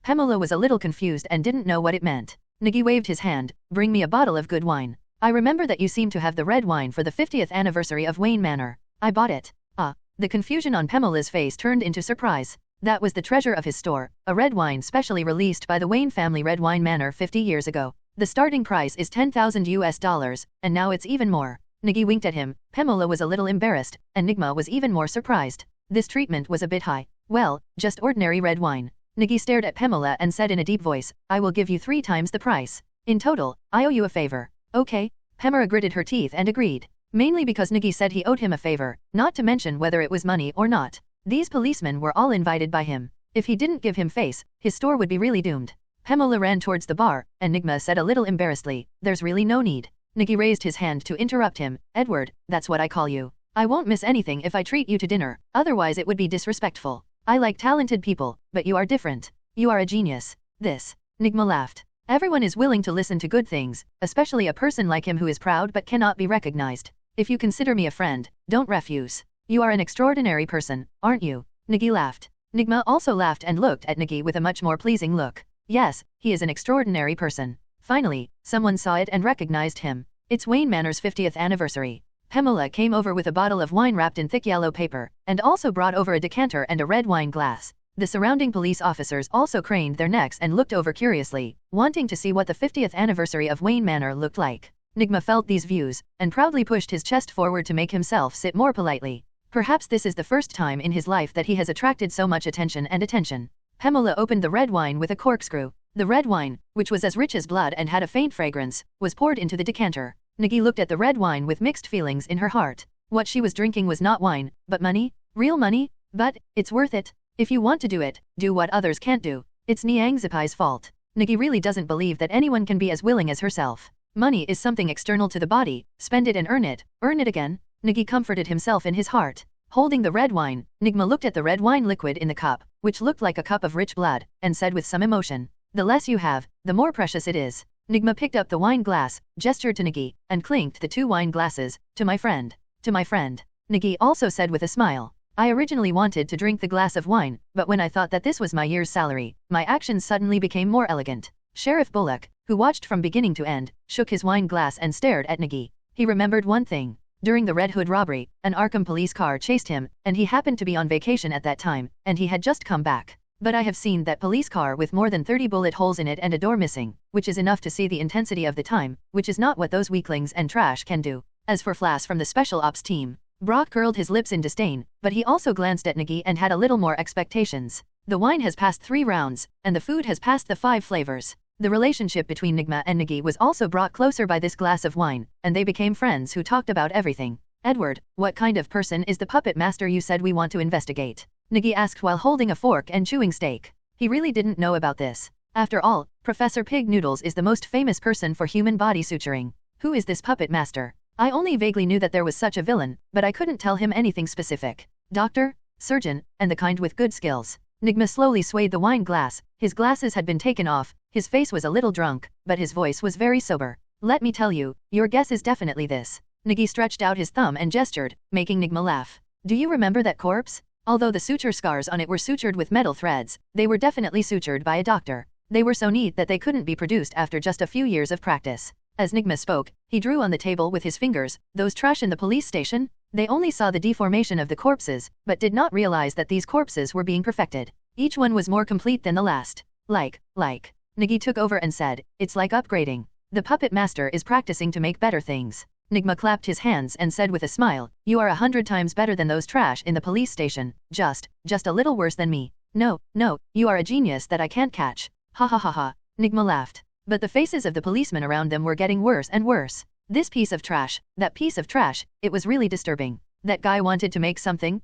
Pamela was a little confused and didn't know what it meant. Nigi waved his hand. Bring me a bottle of good wine. I remember that you seem to have the red wine for the 50th anniversary of Wayne Manor. I bought it. The confusion on Pamela's face turned into surprise. That was the treasure of his store, a red wine specially released by the Wayne family Red Wine Manor 50 years ago. The starting price is $10,000, and now it's even more. Nigi winked at him. Pamela was a little embarrassed, and Nigma was even more surprised. This treatment was a bit high. Well, just ordinary red wine. Nigi stared at Pamela and said in a deep voice, I will give you 3 times the price. In total, I owe you a favor. Okay. Pamela gritted her teeth and agreed. Mainly because Nigi said he owed him a favor, not to mention whether it was money or not. These policemen were all invited by him. If he didn't give him face, his store would be really doomed. Pamela ran towards the bar, and Nigma said a little embarrassedly, there's really no need. Nigi raised his hand to interrupt him. Edward, that's what I call you. I won't miss anything if I treat you to dinner, otherwise it would be disrespectful. I like talented people, but you are different. You are a genius. This. Nigma laughed. Everyone is willing to listen to good things, especially a person like him who is proud but cannot be recognized. If you consider me a friend, don't refuse. You are an extraordinary person, aren't you? Nigi laughed. Nigma also laughed and looked at Nigi with a much more pleasing look. Yes, he is an extraordinary person. Finally, someone saw it and recognized him. It's Wayne Manor's 50th anniversary. Pamela came over with a bottle of wine wrapped in thick yellow paper, and also brought over a decanter and a red wine glass. The surrounding police officers also craned their necks and looked over curiously, wanting to see what the 50th anniversary of Wayne Manor looked like. Nigma felt these views, and proudly pushed his chest forward to make himself sit more politely. Perhaps this is the first time in his life that he has attracted so much attention. Pamela opened the red wine with a corkscrew. The red wine, which was as rich as blood and had a faint fragrance, was poured into the decanter. Nigi looked at the red wine with mixed feelings in her heart. What she was drinking was not wine, but money, real money, but it's worth it. If you want to do it, do what others can't do. It's Niang Zipai's fault. Nigi really doesn't believe that anyone can be as willing as herself. Money is something external to the body, spend it and earn it again. Nigi comforted himself in his heart. Holding the red wine, Nigma looked at the red wine liquid in the cup, which looked like a cup of rich blood, and said with some emotion, the less you have, the more precious it is. Nigma picked up the wine glass, gestured to Nigi, and clinked the 2 wine glasses, to my friend. To my friend. Nigi also said with a smile. I originally wanted to drink the glass of wine, but when I thought that this was my year's salary, my actions suddenly became more elegant. Sheriff Bullock, who watched from beginning to end, shook his wine glass and stared at Nigi. He remembered one thing. During the Red Hood robbery, an Arkham police car chased him, and he happened to be on vacation at that time, and he had just come back. But I have seen that police car with more than 30 bullet holes in it and a door missing, which is enough to see the intensity of the time, which is not what those weaklings and trash can do. As for Flass from the Special Ops team, Brock curled his lips in disdain, but he also glanced at Nigi and had a little more expectations. The wine has passed 3 rounds, and the food has passed the 5 flavors. The relationship between Nigma and Nigi was also brought closer by this glass of wine, and they became friends who talked about everything. Edward, what kind of person is the puppet master you said we want to investigate? Nigi asked while holding a fork and chewing steak. He really didn't know about this. After all, Professor Pig Noodles is the most famous person for human body suturing. Who is this puppet master? I only vaguely knew that there was such a villain, but I couldn't tell him anything specific. Doctor, surgeon, and the kind with good skills. Nigma slowly swayed the wine glass. His glasses had been taken off. His face was a little drunk, but his voice was very sober. Let me tell you, your guess is definitely this. Nigi stretched out his thumb and gestured, making Nigma laugh. Do you remember that corpse? Although the suture scars on it were sutured with metal threads, they were definitely sutured by a doctor. They were so neat that they couldn't be produced after just a few years of practice. As Nigma spoke, he drew on the table with his fingers. Those trash in the police station? They only saw the deformation of the corpses, but did not realize that these corpses were being perfected. Each one was more complete than the last. Like. Nigi took over and said, it's like upgrading. The puppet master is practicing to make better things. Nigma clapped his hands and said with a smile, you are 100 times better than those trash in the police station, just a little worse than me. No, you are a genius that I can't catch. Ha ha ha ha. Nigma laughed. But the faces of the policemen around them were getting worse and worse. This piece of trash, that piece of trash, it was really disturbing. That guy wanted to make something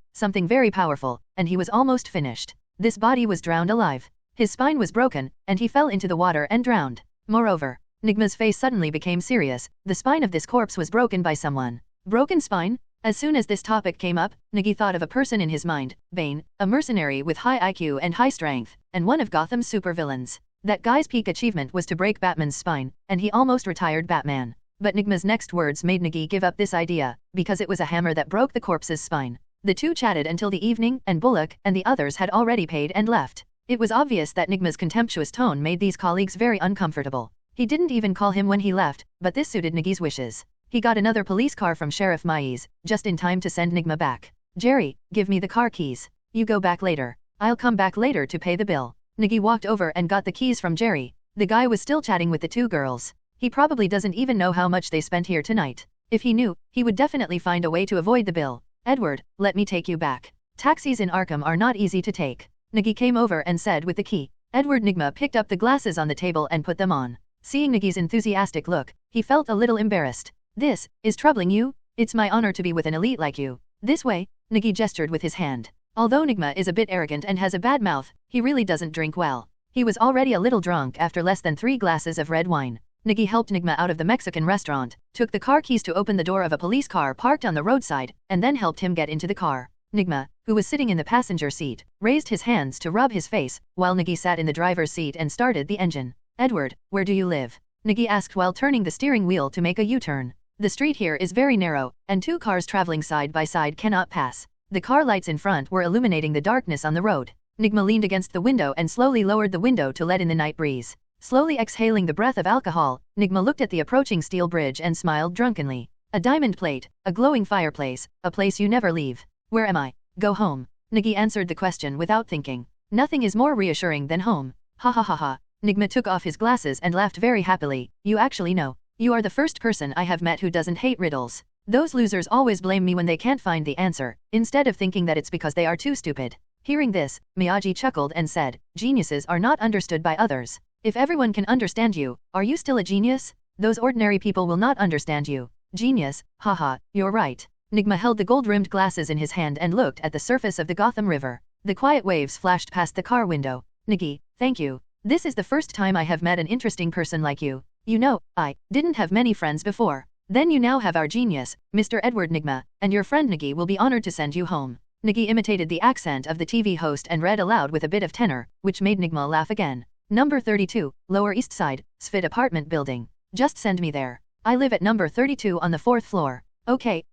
very powerful, and he was almost finished. This body was drowned alive. His spine was broken, and he fell into the water and drowned. Moreover, Nigma's face suddenly became serious. The spine of this corpse was broken by someone. Broken spine? As soon as this topic came up, Nigi thought of a person in his mind, Bane, a mercenary with high IQ and high strength, and one of Gotham's supervillains. That guy's peak achievement was to break Batman's spine, and he almost retired Batman. But Nigma's next words made Nigi give up this idea, because it was a hammer that broke the corpse's spine. The two chatted until the evening, and Bullock and the others had already paid and left. It was obvious that Nigma's contemptuous tone made these colleagues very uncomfortable. He didn't even call him when he left, but this suited Nigi's wishes. He got another police car from Sheriff Maes, just in time to send Nigma back. Jerry, give me the car keys. You go back later. I'll come back later to pay the bill. Nigi walked over and got the keys from Jerry. The guy was still chatting with the two girls. He probably doesn't even know how much they spent here tonight. If he knew, he would definitely find a way to avoid the bill. Edward, let me take you back. Taxis in Arkham are not easy to take. Nigi came over and said with the key. Edward. Nigma picked up the glasses on the table and put them on. Seeing Nigi's enthusiastic look, he felt a little embarrassed. This is troubling you? It's my honor to be with an elite like you. This way, Nigi gestured with his hand. Although Nigma is a bit arrogant and has a bad mouth, he really doesn't drink well. He was already a little drunk after less than 3 glasses of red wine. Nigi helped Nigma out of the Mexican restaurant, took the car keys to open the door of a police car parked on the roadside, and then helped him get into the car. Nigma, who was sitting in the passenger seat, raised his hands to rub his face, while Nigi sat in the driver's seat and started the engine. Edward, where do you live? Nigi asked while turning the steering wheel to make a U-turn. The street here is very narrow, and 2 cars traveling side by side cannot pass. The car lights in front were illuminating the darkness on the road. Nigma leaned against the window and slowly lowered the window to let in the night breeze. Slowly exhaling the breath of alcohol, Nigma looked at the approaching steel bridge and smiled drunkenly. A diamond plate, a glowing fireplace, a place you never leave. Where am I? Go home. Nigi answered the question without thinking. Nothing is more reassuring than home. Ha ha ha ha. Nigma took off his glasses and laughed very happily. You actually know. You are the first person I have met who doesn't hate riddles. Those losers always blame me when they can't find the answer, instead of thinking that it's because they are too stupid. Hearing this, Miyagi chuckled and said, geniuses are not understood by others. If everyone can understand you, are you still a genius? Those ordinary people will not understand you. Genius, haha, you're right. Nigma held the gold-rimmed glasses in his hand and looked at the surface of the Gotham River. The quiet waves flashed past the car window. Nigi, thank you. This is the first time I have met an interesting person like you. You know, I didn't have many friends before. Then you now have our genius, Mr. Edward Nigma, and your friend Nigi will be honored to send you home. Nigi imitated the accent of the TV host and read aloud with a bit of tenor, which made Nigma laugh again. Number 32, Lower East Side, Svid apartment building. Just send me there. I live at number 32 on the 4th floor. Okay.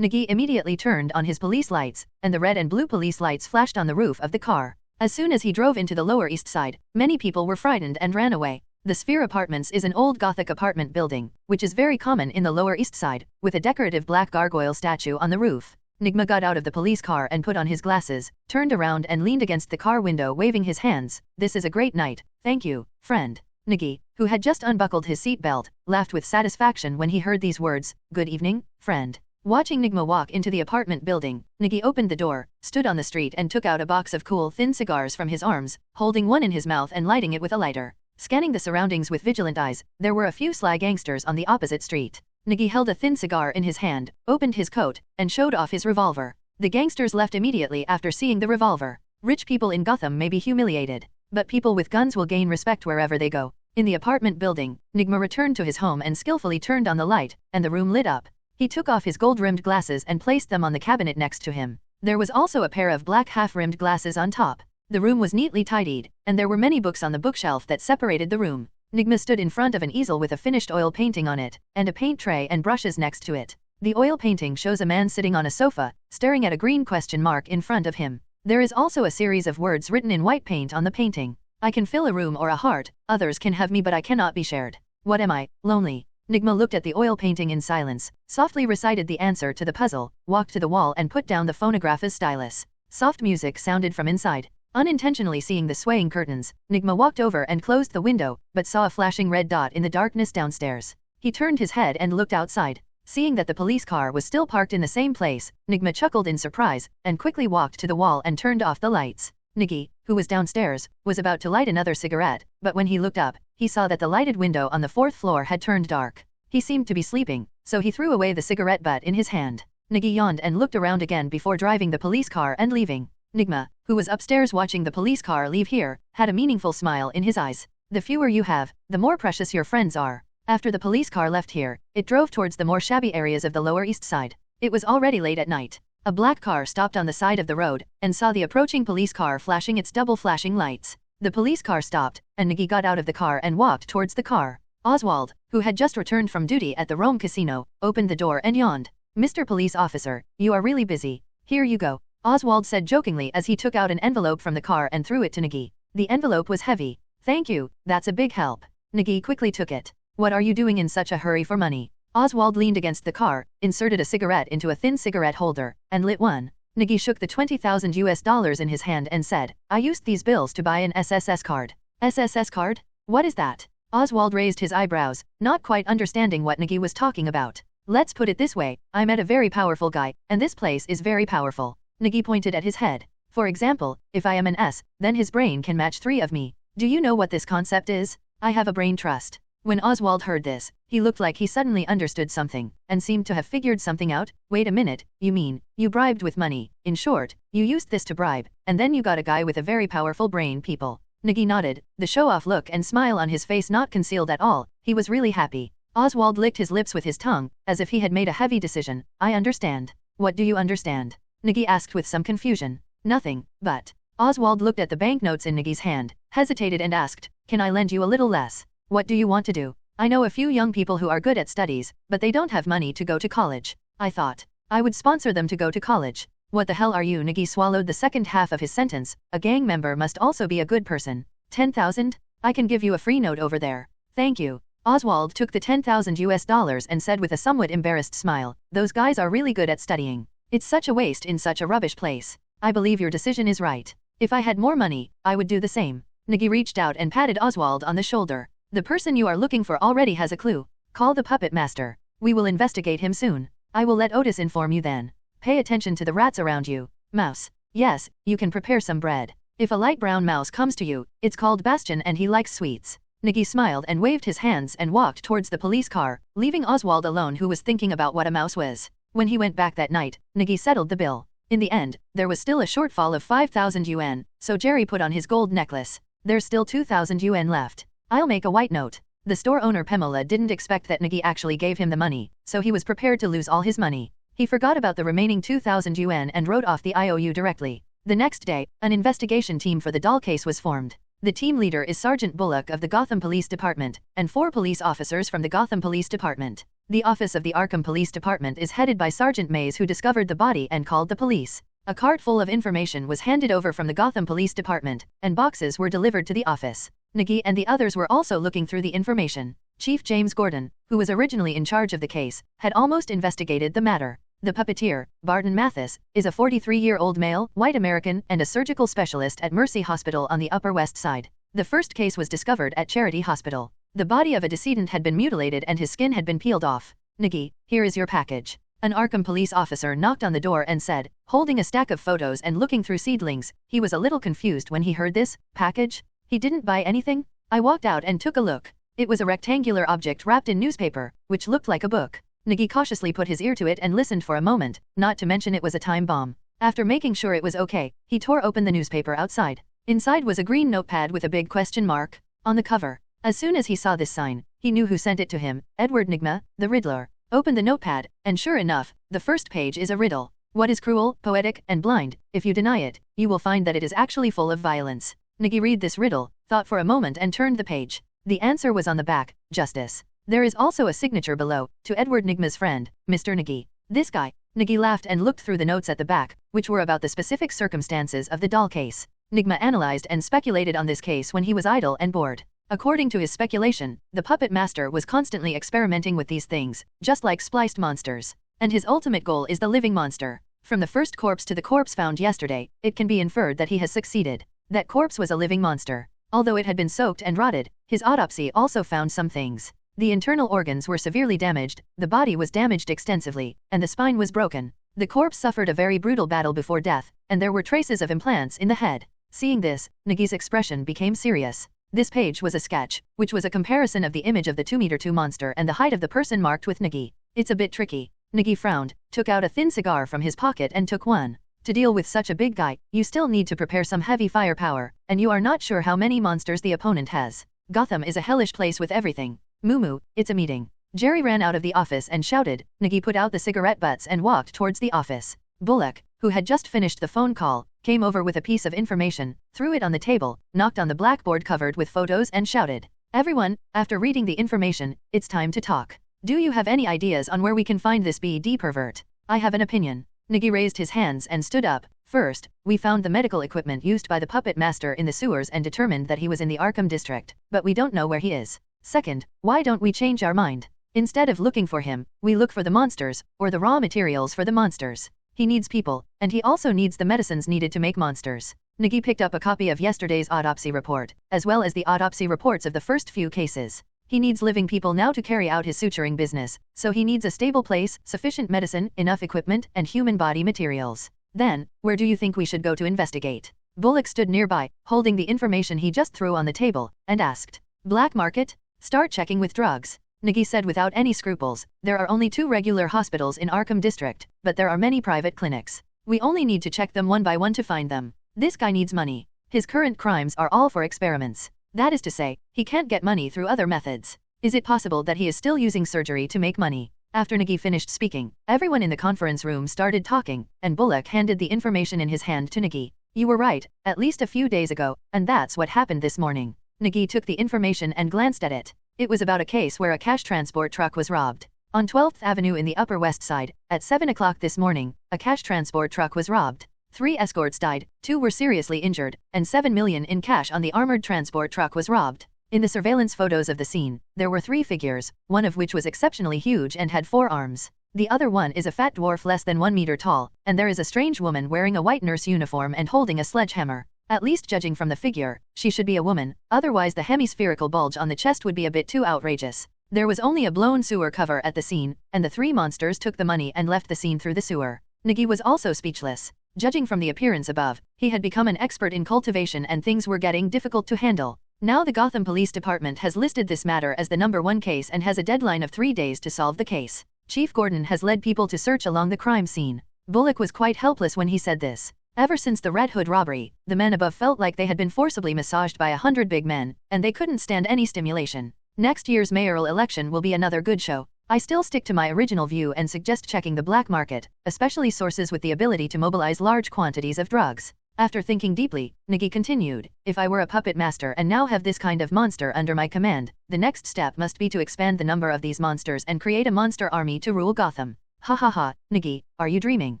Nigi immediately turned on his police lights, and the red and blue police lights flashed on the roof of the car. As soon as he drove into the Lower East Side, many people were frightened and ran away. The Sphere Apartments is an old Gothic apartment building, which is very common in the Lower East Side, with a decorative black gargoyle statue on the roof. Nigma got out of the police car and put on his glasses, turned around and leaned against the car window waving his hands. This is a great night, thank you, friend. Nigi, who had just unbuckled his seatbelt, laughed with satisfaction when he heard these words. Good evening, friend. Watching Nigma walk into the apartment building, Nigi opened the door, stood on the street and took out a box of cool thin cigars from his arms, holding one in his mouth and lighting it with a lighter. Scanning the surroundings with vigilant eyes, there were a few sly gangsters on the opposite street. Nigi held a thin cigar in his hand, opened his coat, and showed off his revolver. The gangsters left immediately after seeing the revolver. Rich people in Gotham may be humiliated, but people with guns will gain respect wherever they go. In the apartment building, Nigma returned to his home and skillfully turned on the light, and the room lit up. He took off his gold-rimmed glasses and placed them on the cabinet next to him. There was also a pair of black half-rimmed glasses on top. The room was neatly tidied, and there were many books on the bookshelf that separated the room. Nigma stood in front of an easel with a finished oil painting on it, and a paint tray and brushes next to it. The oil painting shows a man sitting on a sofa, staring at a green question mark in front of him. There is also a series of words written in white paint on the painting. I can fill a room or a heart, others can have me but I cannot be shared. What am I? Lonely. Nigma looked at the oil painting in silence, softly recited the answer to the puzzle, walked to the wall and put down the phonograph as stylus. Soft music sounded from inside. Unintentionally seeing the swaying curtains, Nigma walked over and closed the window, but saw a flashing red dot in the darkness downstairs. He turned his head and looked outside. Seeing that the police car was still parked in the same place, Nigma chuckled in surprise, and quickly walked to the wall and turned off the lights. Nigi, who was downstairs, was about to light another cigarette, but when he looked up, he saw that the lighted window on the 4th floor had turned dark. He seemed to be sleeping, so he threw away the cigarette butt in his hand. Nigi yawned and looked around again before driving the police car and leaving. Nigma, who was upstairs watching the police car leave here, had a meaningful smile in his eyes. The fewer you have, the more precious your friends are. After the police car left here, it drove towards the more shabby areas of the Lower East Side. It was already late at night. A black car stopped on the side of the road and saw the approaching police car flashing its double flashing lights. The police car stopped, and Nigi got out of the car and walked towards the car. Oswald, who had just returned from duty at the Rome casino, opened the door and yawned. "Mr. Police Officer, you are really busy. Here you go," Oswald said jokingly as he took out an envelope from the car and threw it to Nigi. The envelope was heavy. "Thank you, that's a big help." Nigi quickly took it. "What are you doing in such a hurry for money?" Oswald leaned against the car, inserted a cigarette into a thin cigarette holder, and lit one. Nigi shook the $20,000 in his hand and said, "I used these bills to buy an SSS card." "SSS card? What is that?" Oswald raised his eyebrows, not quite understanding what Nigi was talking about. "Let's put it this way, I met a very powerful guy, and this place is very powerful." Nigi pointed at his head. "For example, if I am an S, then his brain can match 3 of me. Do you know what this concept is? I have a brain trust." When Oswald heard this, he looked like he suddenly understood something, and seemed to have figured something out. "Wait a minute, you mean, you bribed with money, in short, you used this to bribe, and then you got a guy with a very powerful brain, people." Nigi nodded, the show-off look and smile on his face not concealed at all. He was really happy. Oswald licked his lips with his tongue, as if he had made a heavy decision. "I understand." "What do you understand?" Nigi asked with some confusion. "Nothing, but..." Oswald looked at the banknotes in Nigi's hand, hesitated and asked, "Can I lend you a little less?" "What do you want to do?" "I know a few young people who are good at studies, but they don't have money to go to college. I thought I would sponsor them to go to college." "What the hell are you?" Nigi swallowed the second half of his sentence. "A gang member must also be a good person." 10,000? I can give you a free note over there. "Thank you." Oswald took the $10,000 and said with a somewhat embarrassed smile, "Those guys are really good at studying. It's such a waste in such a rubbish place. I believe your decision is right. If I had more money, I would do the same." Nigi reached out and patted Oswald on the shoulder. "The person you are looking for already has a clue. Call the puppet master. We will investigate him soon. I will let Otis inform you then. Pay attention to the rats around you." "Mouse. Yes, you can prepare some bread. If a light brown mouse comes to you, it's called Bastion and he likes sweets." Nigi smiled and waved his hands and walked towards the police car, leaving Oswald alone, who was thinking about what a mouse was. When he went back that night, Nigi settled the bill. In the end, there was still a shortfall of 5,000 yuan, so Jerry put on his gold necklace. "There's still 2,000 yuan left. I'll make a white note." The store owner Pamela didn't expect that Nigi actually gave him the money, so he was prepared to lose all his money. He forgot about the remaining 2,000 yuan and wrote off the IOU directly. The next day, an investigation team for the doll case was formed. The team leader is Sergeant Bullock of the Gotham Police Department, and 4 police officers from the Gotham Police Department. The office of the Arkham Police Department is headed by Sergeant Mays, who discovered the body and called the police. A cart full of information was handed over from the Gotham Police Department, and boxes were delivered to the office. Nigi and the others were also looking through the information. Chief James Gordon, who was originally in charge of the case, had almost investigated the matter. The puppeteer, Barton Mathis, is a 43-year-old male, white American, and a surgical specialist at Mercy Hospital on the Upper West Side. The first case was discovered at Charity Hospital. The body of a decedent had been mutilated and his skin had been peeled off. "Nigi, here is your package." An Arkham police officer knocked on the door and said, holding a stack of photos and looking through seedlings. He was a little confused when he heard this package. He didn't buy anything. I walked out and took a look. It was a rectangular object wrapped in newspaper, which looked like a book. Nigi cautiously put his ear to it and listened for a moment, not to mention it was a time bomb. After making sure it was okay, he tore open the newspaper outside. Inside was a green notepad with a big question mark on the cover. As soon as he saw this sign, he knew who sent it to him, Edward Nigma, the Riddler. Opened the notepad, and sure enough, the first page is a riddle. What is cruel, poetic, and blind? If you deny it, you will find that it is actually full of violence. Nigi read this riddle, thought for a moment and turned the page. The answer was on the back, justice. There is also a signature below, to Edward Nigma's friend, Mr. Nigi. This guy. Nigi laughed and looked through the notes at the back, which were about the specific circumstances of the doll case. Nigma analyzed and speculated on this case when he was idle and bored. According to his speculation, the puppet master was constantly experimenting with these things, just like spliced monsters. And his ultimate goal is the living monster. From the first corpse to the corpse found yesterday, it can be inferred that he has succeeded. That corpse was a living monster. Although it had been soaked and rotted, his autopsy also found some things. The internal organs were severely damaged, the body was damaged extensively, and the spine was broken. The corpse suffered a very brutal battle before death, and there were traces of implants in the head. Seeing this, Nigi's expression became serious. This page was a sketch, which was a comparison of the image of the 2-meter-2 monster and the height of the person marked with Nigi. It's a bit tricky. Nigi frowned, took out a thin cigar from his pocket and took one. To deal with such a big guy, you still need to prepare some heavy firepower, and you are not sure how many monsters the opponent has. Gotham is a hellish place with everything. Moo, it's a meeting. Jerry ran out of the office and shouted. Nigi put out the cigarette butts and walked towards the office. Bullock, who had just finished the phone call, came over with a piece of information, threw it on the table, knocked on the blackboard covered with photos and shouted. Everyone, after reading the information, it's time to talk. Do you have any ideas on where we can find this BD pervert? I have an opinion. Nigi raised his hands and stood up. First, we found the medical equipment used by the puppet master in the sewers and determined that he was in the Arkham district, but we don't know where he is. Second, why don't we change our mind? Instead of looking for him, we look for the monsters, or the raw materials for the monsters. He needs people, and he also needs the medicines needed to make monsters. Nigi picked up a copy of yesterday's autopsy report, as well as the autopsy reports of the first few cases. He needs living people now to carry out his suturing business, so he needs a stable place, sufficient medicine, enough equipment, and human body materials. Then, where do you think we should go to investigate? Bullock stood nearby, holding the information he just threw on the table, and asked. Black market? Start checking with drugs. Nigi said without any scruples. There are only 2 regular hospitals in Arkham District, but there are many private clinics. We only need to check them one by one to find them. This guy needs money. His current crimes are all for experiments. That is to say, he can't get money through other methods. Is it possible that he is still using surgery to make money? After Nigi finished speaking, everyone in the conference room started talking, and Bullock handed the information in his hand to Nigi. You were right, at least a few days ago, and that's what happened this morning. Nigi took the information and glanced at it. It was about a case where a cash transport truck was robbed. On 12th Avenue in the Upper West Side, at 7 o'clock this morning, a cash transport truck was robbed. 3 escorts died, 2 were seriously injured, and $7 million in cash on the armored transport truck was robbed. In the surveillance photos of the scene, there were 3 figures, one of which was exceptionally huge and had 4 arms. The other one is a fat dwarf less than 1 meter tall, and there is a strange woman wearing a white nurse uniform and holding a sledgehammer. At least judging from the figure, she should be a woman, otherwise the hemispherical bulge on the chest would be a bit too outrageous. There was only a blown sewer cover at the scene, and the 3 monsters took the money and left the scene through the sewer. Nigi was also speechless. Judging from the appearance above, he had become an expert in cultivation and things were getting difficult to handle. Now the Gotham Police Department has listed this matter as the #1 case and has a deadline of 3 days to solve the case. Chief Gordon has led people to search along the crime scene. Bullock was quite helpless when he said this. Ever since the Red Hood robbery, the men above felt like they had been forcibly massaged by 100 big men, and they couldn't stand any stimulation. Next year's mayoral election will be another good show. I still stick to my original view and suggest checking the black market, especially sources with the ability to mobilize large quantities of drugs. After thinking deeply, Nigi continued, if I were a puppet master and now have this kind of monster under my command, the next step must be to expand the number of these monsters and create a monster army to rule Gotham. Ha ha ha, Nigi, are you dreaming?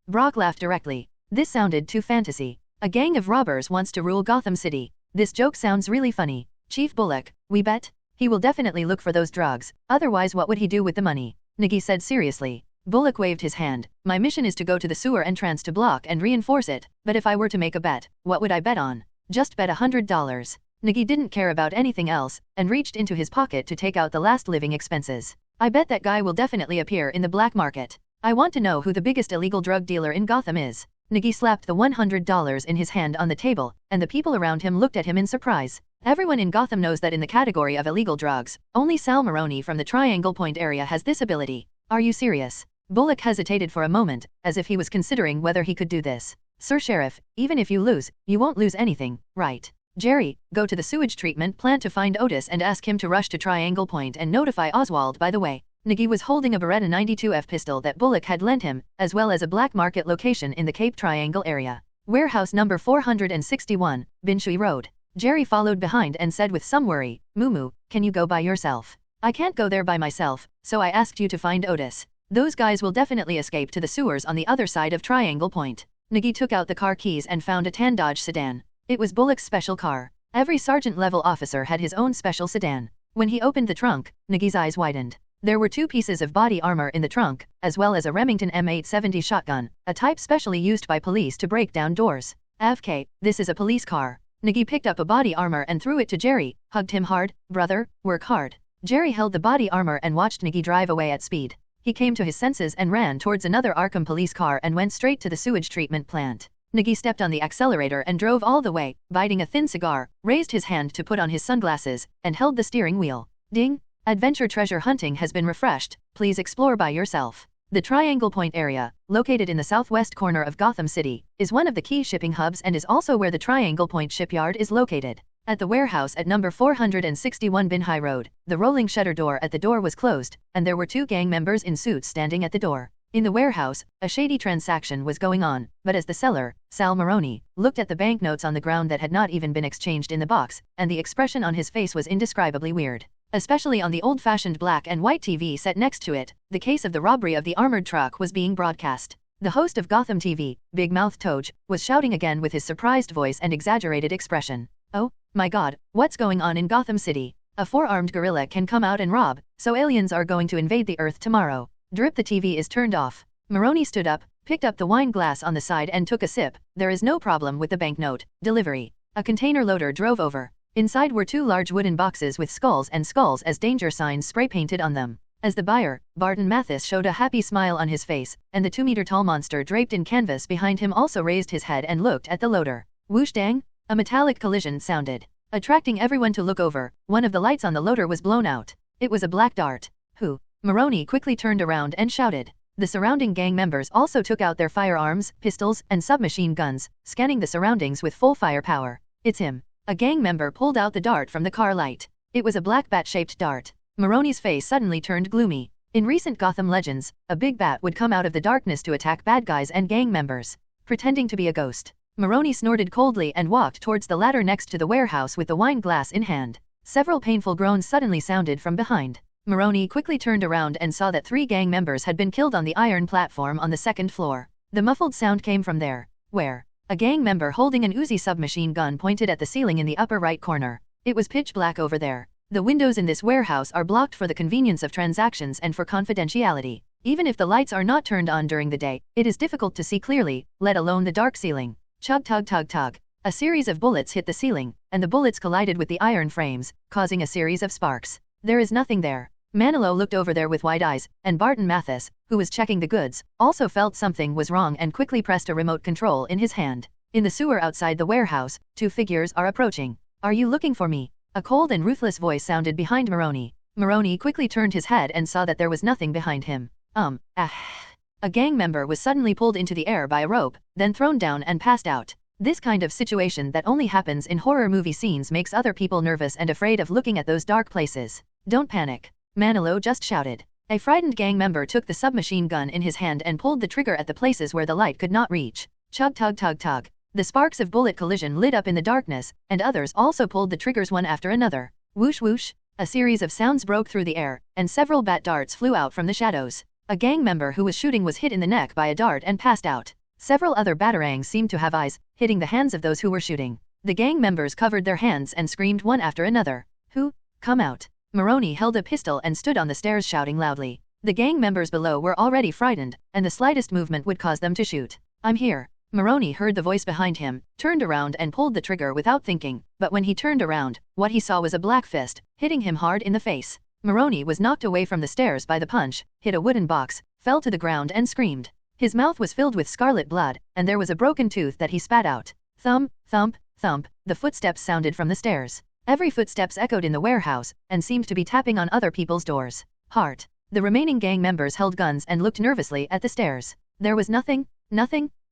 Brock laughed directly. This sounded too fantasy. A gang of robbers wants to rule Gotham City. This joke sounds really funny. Chief Bullock, we bet? He will definitely look for those drugs, otherwise what would he do with the money? Nigi said seriously. Bullock waved his hand. My mission is to go to the sewer entrance to block and reinforce it, but if I were to make a bet, what would I bet on? Just bet $100. Nigi didn't care about anything else, and reached into his pocket to take out the last living expenses. I bet that guy will definitely appear in the black market. I want to know who the biggest illegal drug dealer in Gotham is. Nigi slapped the $100 in his hand on the table, and the people around him looked at him in surprise. Everyone in Gotham knows that in the category of illegal drugs, only Sal Maroni from the Triangle Point area has this ability. Are you serious? Bullock hesitated for a moment, as if he was considering whether he could do this. Sir Sheriff, even if you lose, you won't lose anything, right? Jerry, go to the sewage treatment plant to find Otis and ask him to rush to Triangle Point and notify Oswald. By the way, Nigi was holding a Beretta 92F pistol that Bullock had lent him, as well as a black market location in the Cape Triangle area. Warehouse number 461, Binshui Road. Jerry followed behind and said with some worry, Mumu, can you go by yourself? I can't go there by myself, so I asked you to find Otis. Those guys will definitely escape to the sewers on the other side of Triangle Point. Nigi took out the car keys and found a tan Dodge sedan. It was Bullock's special car. Every sergeant-level officer had his own special sedan. When he opened the trunk, Nigi's eyes widened. There were 2 pieces of body armor in the trunk, as well as a Remington M870 shotgun, a type specially used by police to break down doors. AFK, this is a police car. Nigi picked up a body armor and threw it to Jerry, hugged him hard, brother, work hard. Jerry held the body armor and watched Nigi drive away at speed. He came to his senses and ran towards another Arkham police car and went straight to the sewage treatment plant. Nigi stepped on the accelerator and drove all the way, biting a thin cigar, raised his hand to put on his sunglasses, and held the steering wheel. Ding! Adventure treasure hunting has been refreshed, please explore by yourself. The Triangle Point area, located in the southwest corner of Gotham City, is one of the key shipping hubs and is also where the Triangle Point shipyard is located. At the warehouse at number 461 Bin High Road, the rolling shutter door at the door was closed, and there were 2 gang members in suits standing at the door. In the warehouse, a shady transaction was going on, but as the seller, Sal Maroni, looked at the banknotes on the ground that had not even been exchanged in the box, and the expression on his face was indescribably weird. Especially on the old-fashioned black and white TV set next to it, the case of the robbery of the armored truck was being broadcast. The host of Gotham TV, Big Mouth Toj, was shouting again with his surprised voice and exaggerated expression. "Oh, my God, what's going on in Gotham City? A 4-armed gorilla can come out and rob, so aliens are going to invade the Earth tomorrow." Drip, the TV is turned off. Maroni stood up, picked up the wine glass on the side and took a sip. "There is no problem with the banknote delivery." A container loader drove over. Inside were 2 large wooden boxes with skulls as danger signs spray-painted on them. As the buyer, Barton Mathis, showed a happy smile on his face, and the 2-meter-tall monster draped in canvas behind him also raised his head and looked at the loader. Whoosh dang! A metallic collision sounded. Attracting everyone to look over, one of the lights on the loader was blown out. It was a black dart. "Who?" Maroni quickly turned around and shouted. The surrounding gang members also took out their firearms, pistols, and submachine guns, scanning the surroundings with full firepower. "It's him." A gang member pulled out the dart from the car light. It was a black bat-shaped dart. Maroni's face suddenly turned gloomy. In recent Gotham legends, a big bat would come out of the darkness to attack bad guys and gang members. Pretending to be a ghost, Maroni snorted coldly and walked towards the ladder next to the warehouse with the wine glass in hand. Several painful groans suddenly sounded from behind. Maroni quickly turned around and saw that 3 gang members had been killed on the iron platform on the 2nd floor. The muffled sound came from there. Where? A gang member holding an Uzi submachine gun pointed at the ceiling in the upper right corner. It was pitch black over there. The windows in this warehouse are blocked for the convenience of transactions and for confidentiality. Even if the lights are not turned on during the day, it is difficult to see clearly, let alone the dark ceiling. Chug tug tug tug. A series of bullets hit the ceiling, and the bullets collided with the iron frames, causing a series of sparks. There is nothing there. Manilow looked over there with wide eyes, and Barton Mathis, who was checking the goods, also felt something was wrong and quickly pressed a remote control in his hand. In the sewer outside the warehouse, 2 figures are approaching. "Are you looking for me?" A cold and ruthless voice sounded behind Maroni. Maroni quickly turned his head and saw that there was nothing behind him. A gang member was suddenly pulled into the air by a rope, then thrown down and passed out. This kind of situation that only happens in horror movie scenes makes other people nervous and afraid of looking at those dark places. "Don't panic," Manilow just shouted. A frightened gang member took the submachine gun in his hand and pulled the trigger at the places where the light could not reach. Chug tug tug tug. The sparks of bullet collision lit up in the darkness, and others also pulled the triggers one after another. Whoosh whoosh. A series of sounds broke through the air, and several bat darts flew out from the shadows. A gang member who was shooting was hit in the neck by a dart and passed out. Several other batarangs seemed to have eyes, hitting the hands of those who were shooting. The gang members covered their hands and screamed one after another. "Who? Come out." Maroni held a pistol and stood on the stairs shouting loudly. The gang members below were already frightened, and the slightest movement would cause them to shoot. "I'm here." Maroni heard the voice behind him, turned around and pulled the trigger without thinking, but when he turned around, what he saw was a black fist, hitting him hard in the face. Maroni was knocked away from the stairs by the punch, hit a wooden box, fell to the ground and screamed. His mouth was filled with scarlet blood, and there was a broken tooth that he spat out. Thump, thump, thump, the footsteps sounded from the stairs. Every footsteps echoed in the warehouse, and seemed to be tapping on other people's doors. Heart. The remaining gang members held guns and looked nervously at the stairs. There was nothing.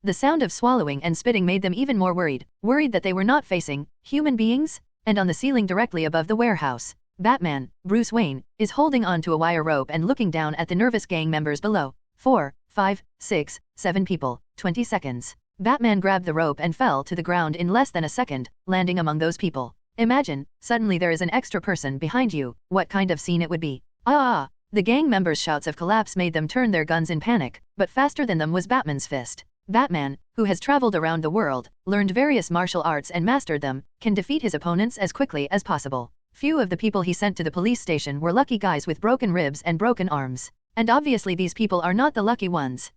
The sound of swallowing and spitting made them even more worried that they were not facing human beings. And on the ceiling directly above the warehouse, Batman, Bruce Wayne, is holding on to a wire rope and looking down at the nervous gang members below. 4, 5, 6, 7 people, 20 seconds. Batman grabbed the rope and fell to the ground in less than a second, landing among those people. Imagine, suddenly there is an extra person behind you, what kind of scene it would be. Ah! The gang members' shouts of collapse made them turn their guns in panic, but faster than them was Batman's fist. Batman, who has traveled around the world, learned various martial arts and mastered them, can defeat his opponents as quickly as possible. Few of the people he sent to the police station were lucky guys with broken ribs and broken arms. And obviously these people are not the lucky ones.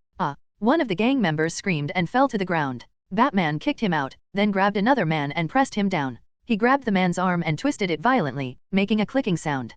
One of the gang members screamed and fell to the ground. Batman kicked him out, then grabbed another man and pressed him down. He grabbed the man's arm and twisted it violently, making a clicking sound.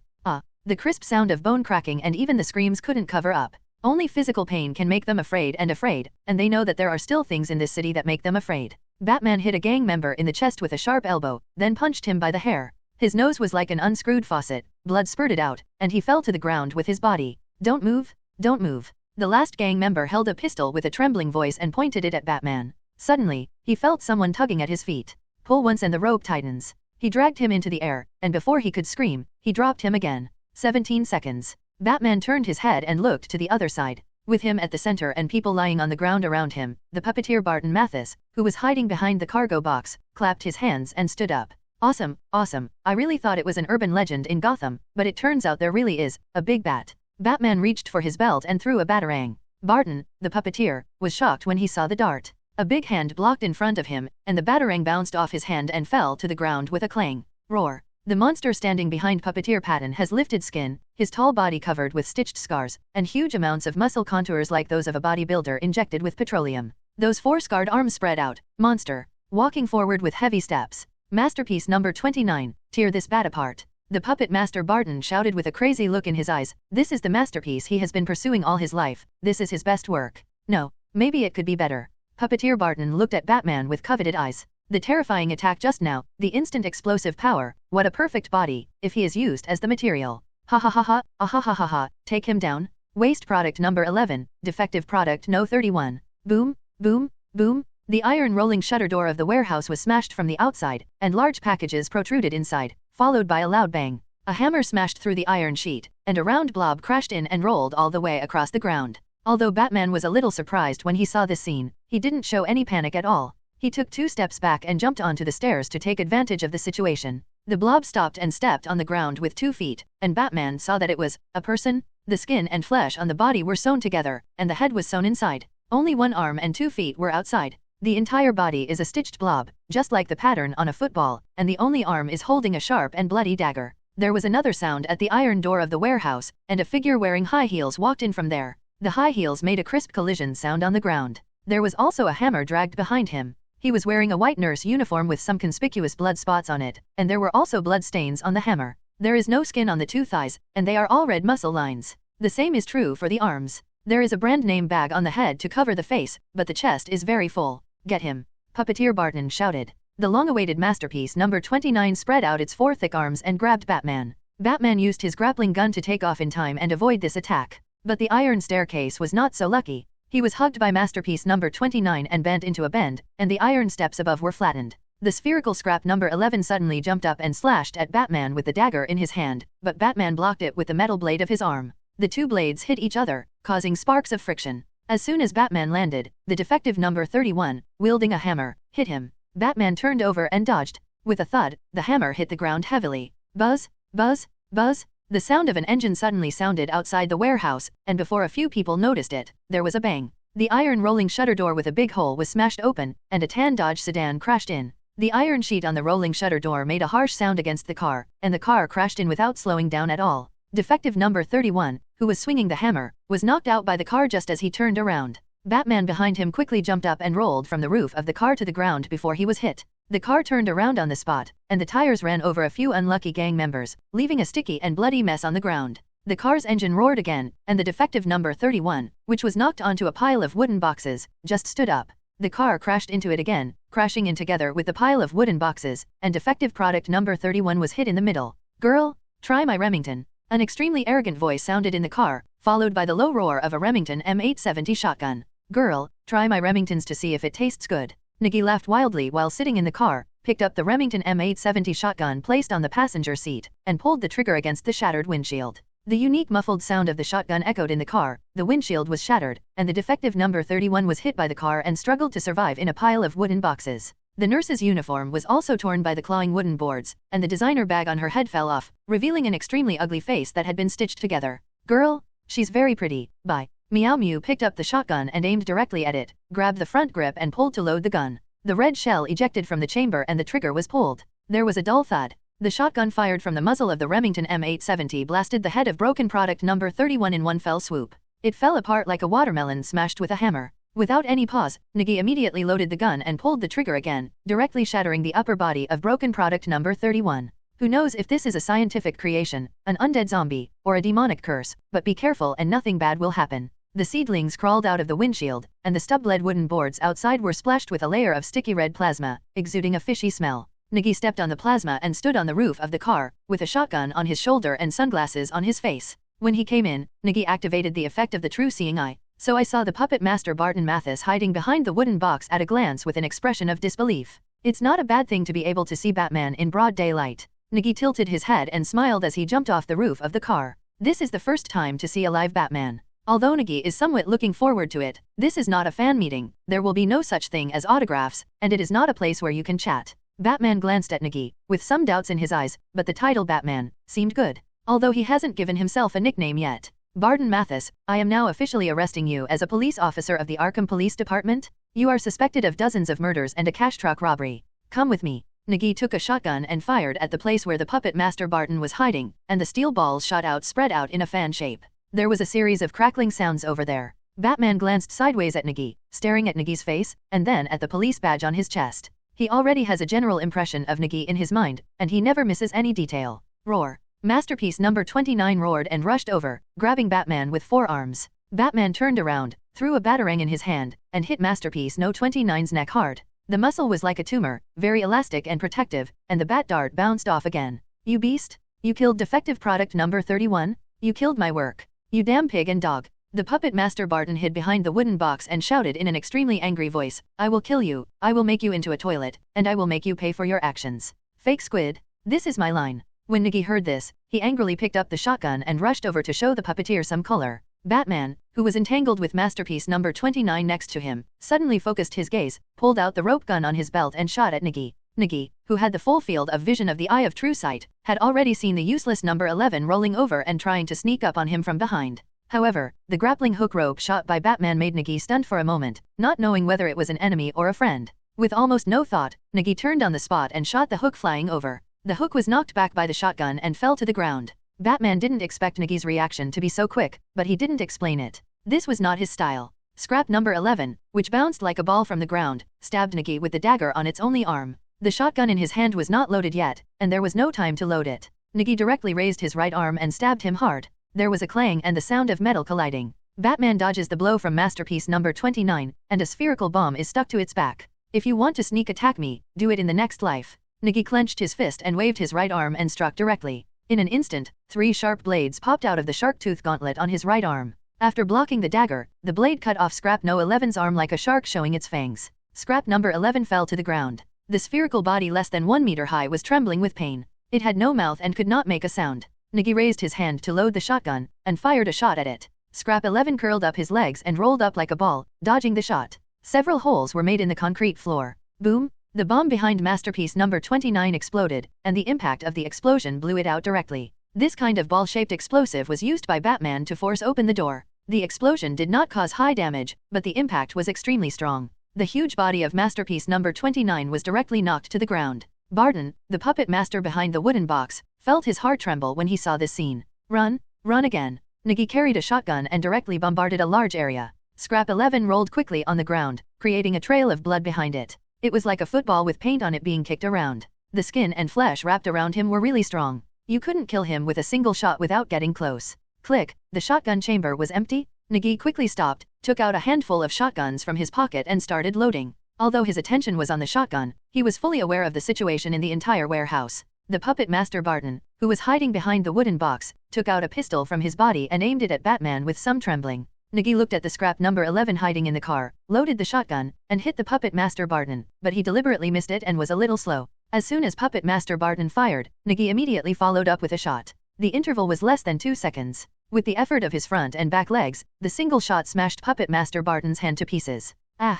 The crisp sound of bone cracking and even the screams couldn't cover up. Only physical pain can make them afraid, and they know that there are still things in this city that make them afraid. Batman hit a gang member in the chest with a sharp elbow, then punched him by the hair. His nose was like an unscrewed faucet, blood spurted out, and he fell to the ground with his body. Don't move, don't move. The last gang member held a pistol with a trembling voice and pointed it at Batman. Suddenly, he felt someone tugging at his feet. Pull once and the rope tightens. He dragged him into the air, and before he could scream, he dropped him again. 17 seconds. Batman turned his head and looked to the other side. With him at the center and people lying on the ground around him, the puppeteer Barton Mathis, who was hiding behind the cargo box, clapped his hands and stood up. Awesome, awesome. I really thought it was an urban legend in Gotham, but it turns out there really is a big bat. Batman reached for his belt and threw a batarang. Barton, the puppeteer, was shocked when he saw the dart. A big hand blocked in front of him, and the batarang bounced off his hand and fell to the ground with a clang. Roar. The monster standing behind puppeteer Patton has lifted skin, his tall body covered with stitched scars, and huge amounts of muscle contours like those of a bodybuilder injected with petroleum. Those 4 scarred arms spread out. Monster. Walking forward with heavy steps. Masterpiece number 29, tear this bat apart. The puppet master Barton shouted with a crazy look in his eyes. This is the masterpiece he has been pursuing all his life. This is his best work. No, maybe it could be better. Puppeteer Barton looked at Batman with coveted eyes. The terrifying attack just now, the instant explosive power, what a perfect body, if he is used as the material. Ha ha ha ha, ah ha ha ha ha, take him down. Waste product number 11, defective product no 31. Boom, boom, boom. The iron rolling shutter door of the warehouse was smashed from the outside, and large packages protruded inside, followed by a loud bang. A hammer smashed through the iron sheet, and a round blob crashed in and rolled all the way across the ground. Although Batman was a little surprised when he saw this scene, he didn't show any panic at all. He took 2 steps back and jumped onto the stairs to take advantage of the situation. The blob stopped and stepped on the ground with 2 feet, and Batman saw that it was a person. The skin and flesh on the body were sewn together, and the head was sewn inside. Only 1 arm and 2 feet were outside. The entire body is a stitched blob, just like the pattern on a football, and the only arm is holding a sharp and bloody dagger. There was another sound at the iron door of the warehouse, and a figure wearing high heels walked in from there. The high heels made a crisp collision sound on the ground. There was also a hammer dragged behind him. He was wearing a white nurse uniform with some conspicuous blood spots on it, and there were also blood stains on the hammer. There is no skin on the 2 thighs, and they are all red muscle lines. The same is true for the arms. There is a brand name bag on the head to cover the face, but the chest is very full. Get him. Puppeteer Barton shouted. The long-awaited masterpiece number 29 spread out its 4 thick arms and grabbed Batman. Batman used his grappling gun to take off in time and avoid this attack. But the iron staircase was not so lucky. He was hugged by masterpiece number 29 and bent into a bend, and the iron steps above were flattened. The spherical scrap number 11 suddenly jumped up and slashed at Batman with the dagger in his hand, but Batman blocked it with the metal blade of his arm. The 2 blades hit each other, causing sparks of friction. As soon as Batman landed, the defective number 31, wielding a hammer, hit him. Batman turned over and dodged. With a thud, the hammer hit the ground heavily. Buzz, buzz, buzz. The sound of an engine suddenly sounded outside the warehouse, and before a few people noticed it, there was a bang. The iron rolling shutter door with a big hole was smashed open, and a tan Dodge sedan crashed in. The iron sheet on the rolling shutter door made a harsh sound against the car, and the car crashed in without slowing down at all. Defective number 31, who was swinging the hammer, was knocked out by the car just as he turned around. Batman behind him quickly jumped up and rolled from the roof of the car to the ground before he was hit. The car turned around on the spot, and the tires ran over a few unlucky gang members, leaving a sticky and bloody mess on the ground. The car's engine roared again, and the defective number 31, which was knocked onto a pile of wooden boxes, just stood up. The car crashed into it again, crashing in together with the pile of wooden boxes, and defective product number 31 was hit in the middle. Girl, try my Remington. An extremely arrogant voice sounded in the car, followed by the low roar of a Remington M870 shotgun. Girl, try my Remingtons to see if it tastes good. Nigi laughed wildly while sitting in the car, picked up the Remington M870 shotgun placed on the passenger seat, and pulled the trigger against the shattered windshield. The unique muffled sound of the shotgun echoed in the car, the windshield was shattered, and the defective number 31 was hit by the car and struggled to survive in a pile of wooden boxes. The nurse's uniform was also torn by the clawing wooden boards, and the designer bag on her head fell off, revealing an extremely ugly face that had been stitched together. Girl, she's very pretty. Bye. Meow Mew picked up the shotgun and aimed directly at it, grabbed the front grip and pulled to load the gun. The red shell ejected from the chamber and the trigger was pulled. There was a dull thud. The shotgun fired from the muzzle of the Remington M870 blasted the head of broken product number 31 in one fell swoop. It fell apart like a watermelon smashed with a hammer. Without any pause, Nigi immediately loaded the gun and pulled the trigger again, directly shattering the upper body of broken product number 31. Who knows if this is a scientific creation, an undead zombie, or a demonic curse, but be careful and nothing bad will happen. The seedlings crawled out of the windshield, and the stub-bled wooden boards outside were splashed with a layer of sticky red plasma, exuding a fishy smell. Nigi stepped on the plasma and stood on the roof of the car, with a shotgun on his shoulder and sunglasses on his face. When he came in, Nigi activated the effect of the true seeing eye, so I saw the puppet master Barton Mathis hiding behind the wooden box at a glance with an expression of disbelief. It's not a bad thing to be able to see Batman in broad daylight. Nigi tilted his head and smiled as he jumped off the roof of the car. This is the first time to see a live Batman. Although Nigi is somewhat looking forward to it, this is not a fan meeting, there will be no such thing as autographs, and it is not a place where you can chat. Batman glanced at Nigi, with some doubts in his eyes, but the title Batman seemed good. Although he hasn't given himself a nickname yet. Barton Mathis, I am now officially arresting you as a police officer of the Arkham Police Department. You are suspected of dozens of murders and a cash truck robbery. Come with me. Nigi took a shotgun and fired at the place where the puppet master Barton was hiding, and the steel balls shot out spread out in a fan shape. There was a series of crackling sounds over there. Batman glanced sideways at Nigi, staring at Nigi's face, and then at the police badge on his chest. He already has a general impression of Nigi in his mind, and he never misses any detail. Roar. Masterpiece number 29 roared and rushed over, grabbing Batman with forearms. Batman turned around, threw a batarang in his hand, and hit Masterpiece No. 29's neck hard. The muscle was like a tumor, very elastic and protective, and the bat dart bounced off again. You beast? You killed defective product number 31? You killed my work. You damn pig and dog. The puppet master Barton hid behind the wooden box and shouted in an extremely angry voice, I will kill you, I will make you into a toilet, and I will make you pay for your actions. Fake squid. This is my line. When Nigi heard this, he angrily picked up the shotgun and rushed over to show the puppeteer some color. Batman, who was entangled with Masterpiece number 29 next to him, suddenly focused his gaze, pulled out the rope gun on his belt and shot at Nigi. Nigi, who had the full field of vision of the Eye of True Sight, had already seen the useless number 11 rolling over and trying to sneak up on him from behind. However, the grappling hook rope shot by Batman made Nigi stunned for a moment, not knowing whether it was an enemy or a friend. With almost no thought, Nigi turned on the spot and shot the hook flying over. The hook was knocked back by the shotgun and fell to the ground. Batman didn't expect Nigi's reaction to be so quick, but he didn't explain it. This was not his style. Scrap number 11, which bounced like a ball from the ground, stabbed Nigi with the dagger on its only arm. The shotgun in his hand was not loaded yet, and there was no time to load it. Nigi directly raised his right arm and stabbed him hard. There was a clang and the sound of metal colliding. Batman dodges the blow from Masterpiece number 29, and a spherical bomb is stuck to its back. If you want to sneak attack me, do it in the next life. Nigi clenched his fist and waved his right arm and struck directly. In an instant, 3 sharp blades popped out of the shark tooth gauntlet on his right arm. After blocking the dagger, the blade cut off Scrap No. 11's arm like a shark showing its fangs. Scrap number 11 fell to the ground. The spherical body less than 1 meter high was trembling with pain. It had no mouth and could not make a sound. Nigi raised his hand to load the shotgun, and fired a shot at it. Scrap 11 curled up his legs and rolled up like a ball, dodging the shot. Several holes were made in the concrete floor. Boom! The bomb behind Masterpiece number 29 exploded, and the impact of the explosion blew it out directly. This kind of ball-shaped explosive was used by Batman to force open the door. The explosion did not cause high damage, but the impact was extremely strong. The huge body of Masterpiece number 29 was directly knocked to the ground. Barton, the puppet master behind the wooden box, felt his heart tremble when he saw this scene. Run, run again. Nigi carried a shotgun and directly bombarded a large area. Scrap 11 rolled quickly on the ground, creating a trail of blood behind it. It was like a football with paint on it being kicked around. The skin and flesh wrapped around him were really strong. You couldn't kill him with a single shot without getting close. Click, the shotgun chamber was empty. Nigi quickly stopped, took out a handful of shotguns from his pocket and started loading. Although his attention was on the shotgun, he was fully aware of the situation in the entire warehouse. The puppet master Barton, who was hiding behind the wooden box, took out a pistol from his body and aimed it at Batman with some trembling. Nigi looked at the scrap number 11 hiding in the car, loaded the shotgun, and hit the puppet master Barton, but he deliberately missed it and was a little slow. As soon as puppet master Barton fired, Nigi immediately followed up with a shot. The interval was less than 2 seconds. With the effort of his front and back legs, the single shot smashed puppet master Barton's hand to pieces. Ah!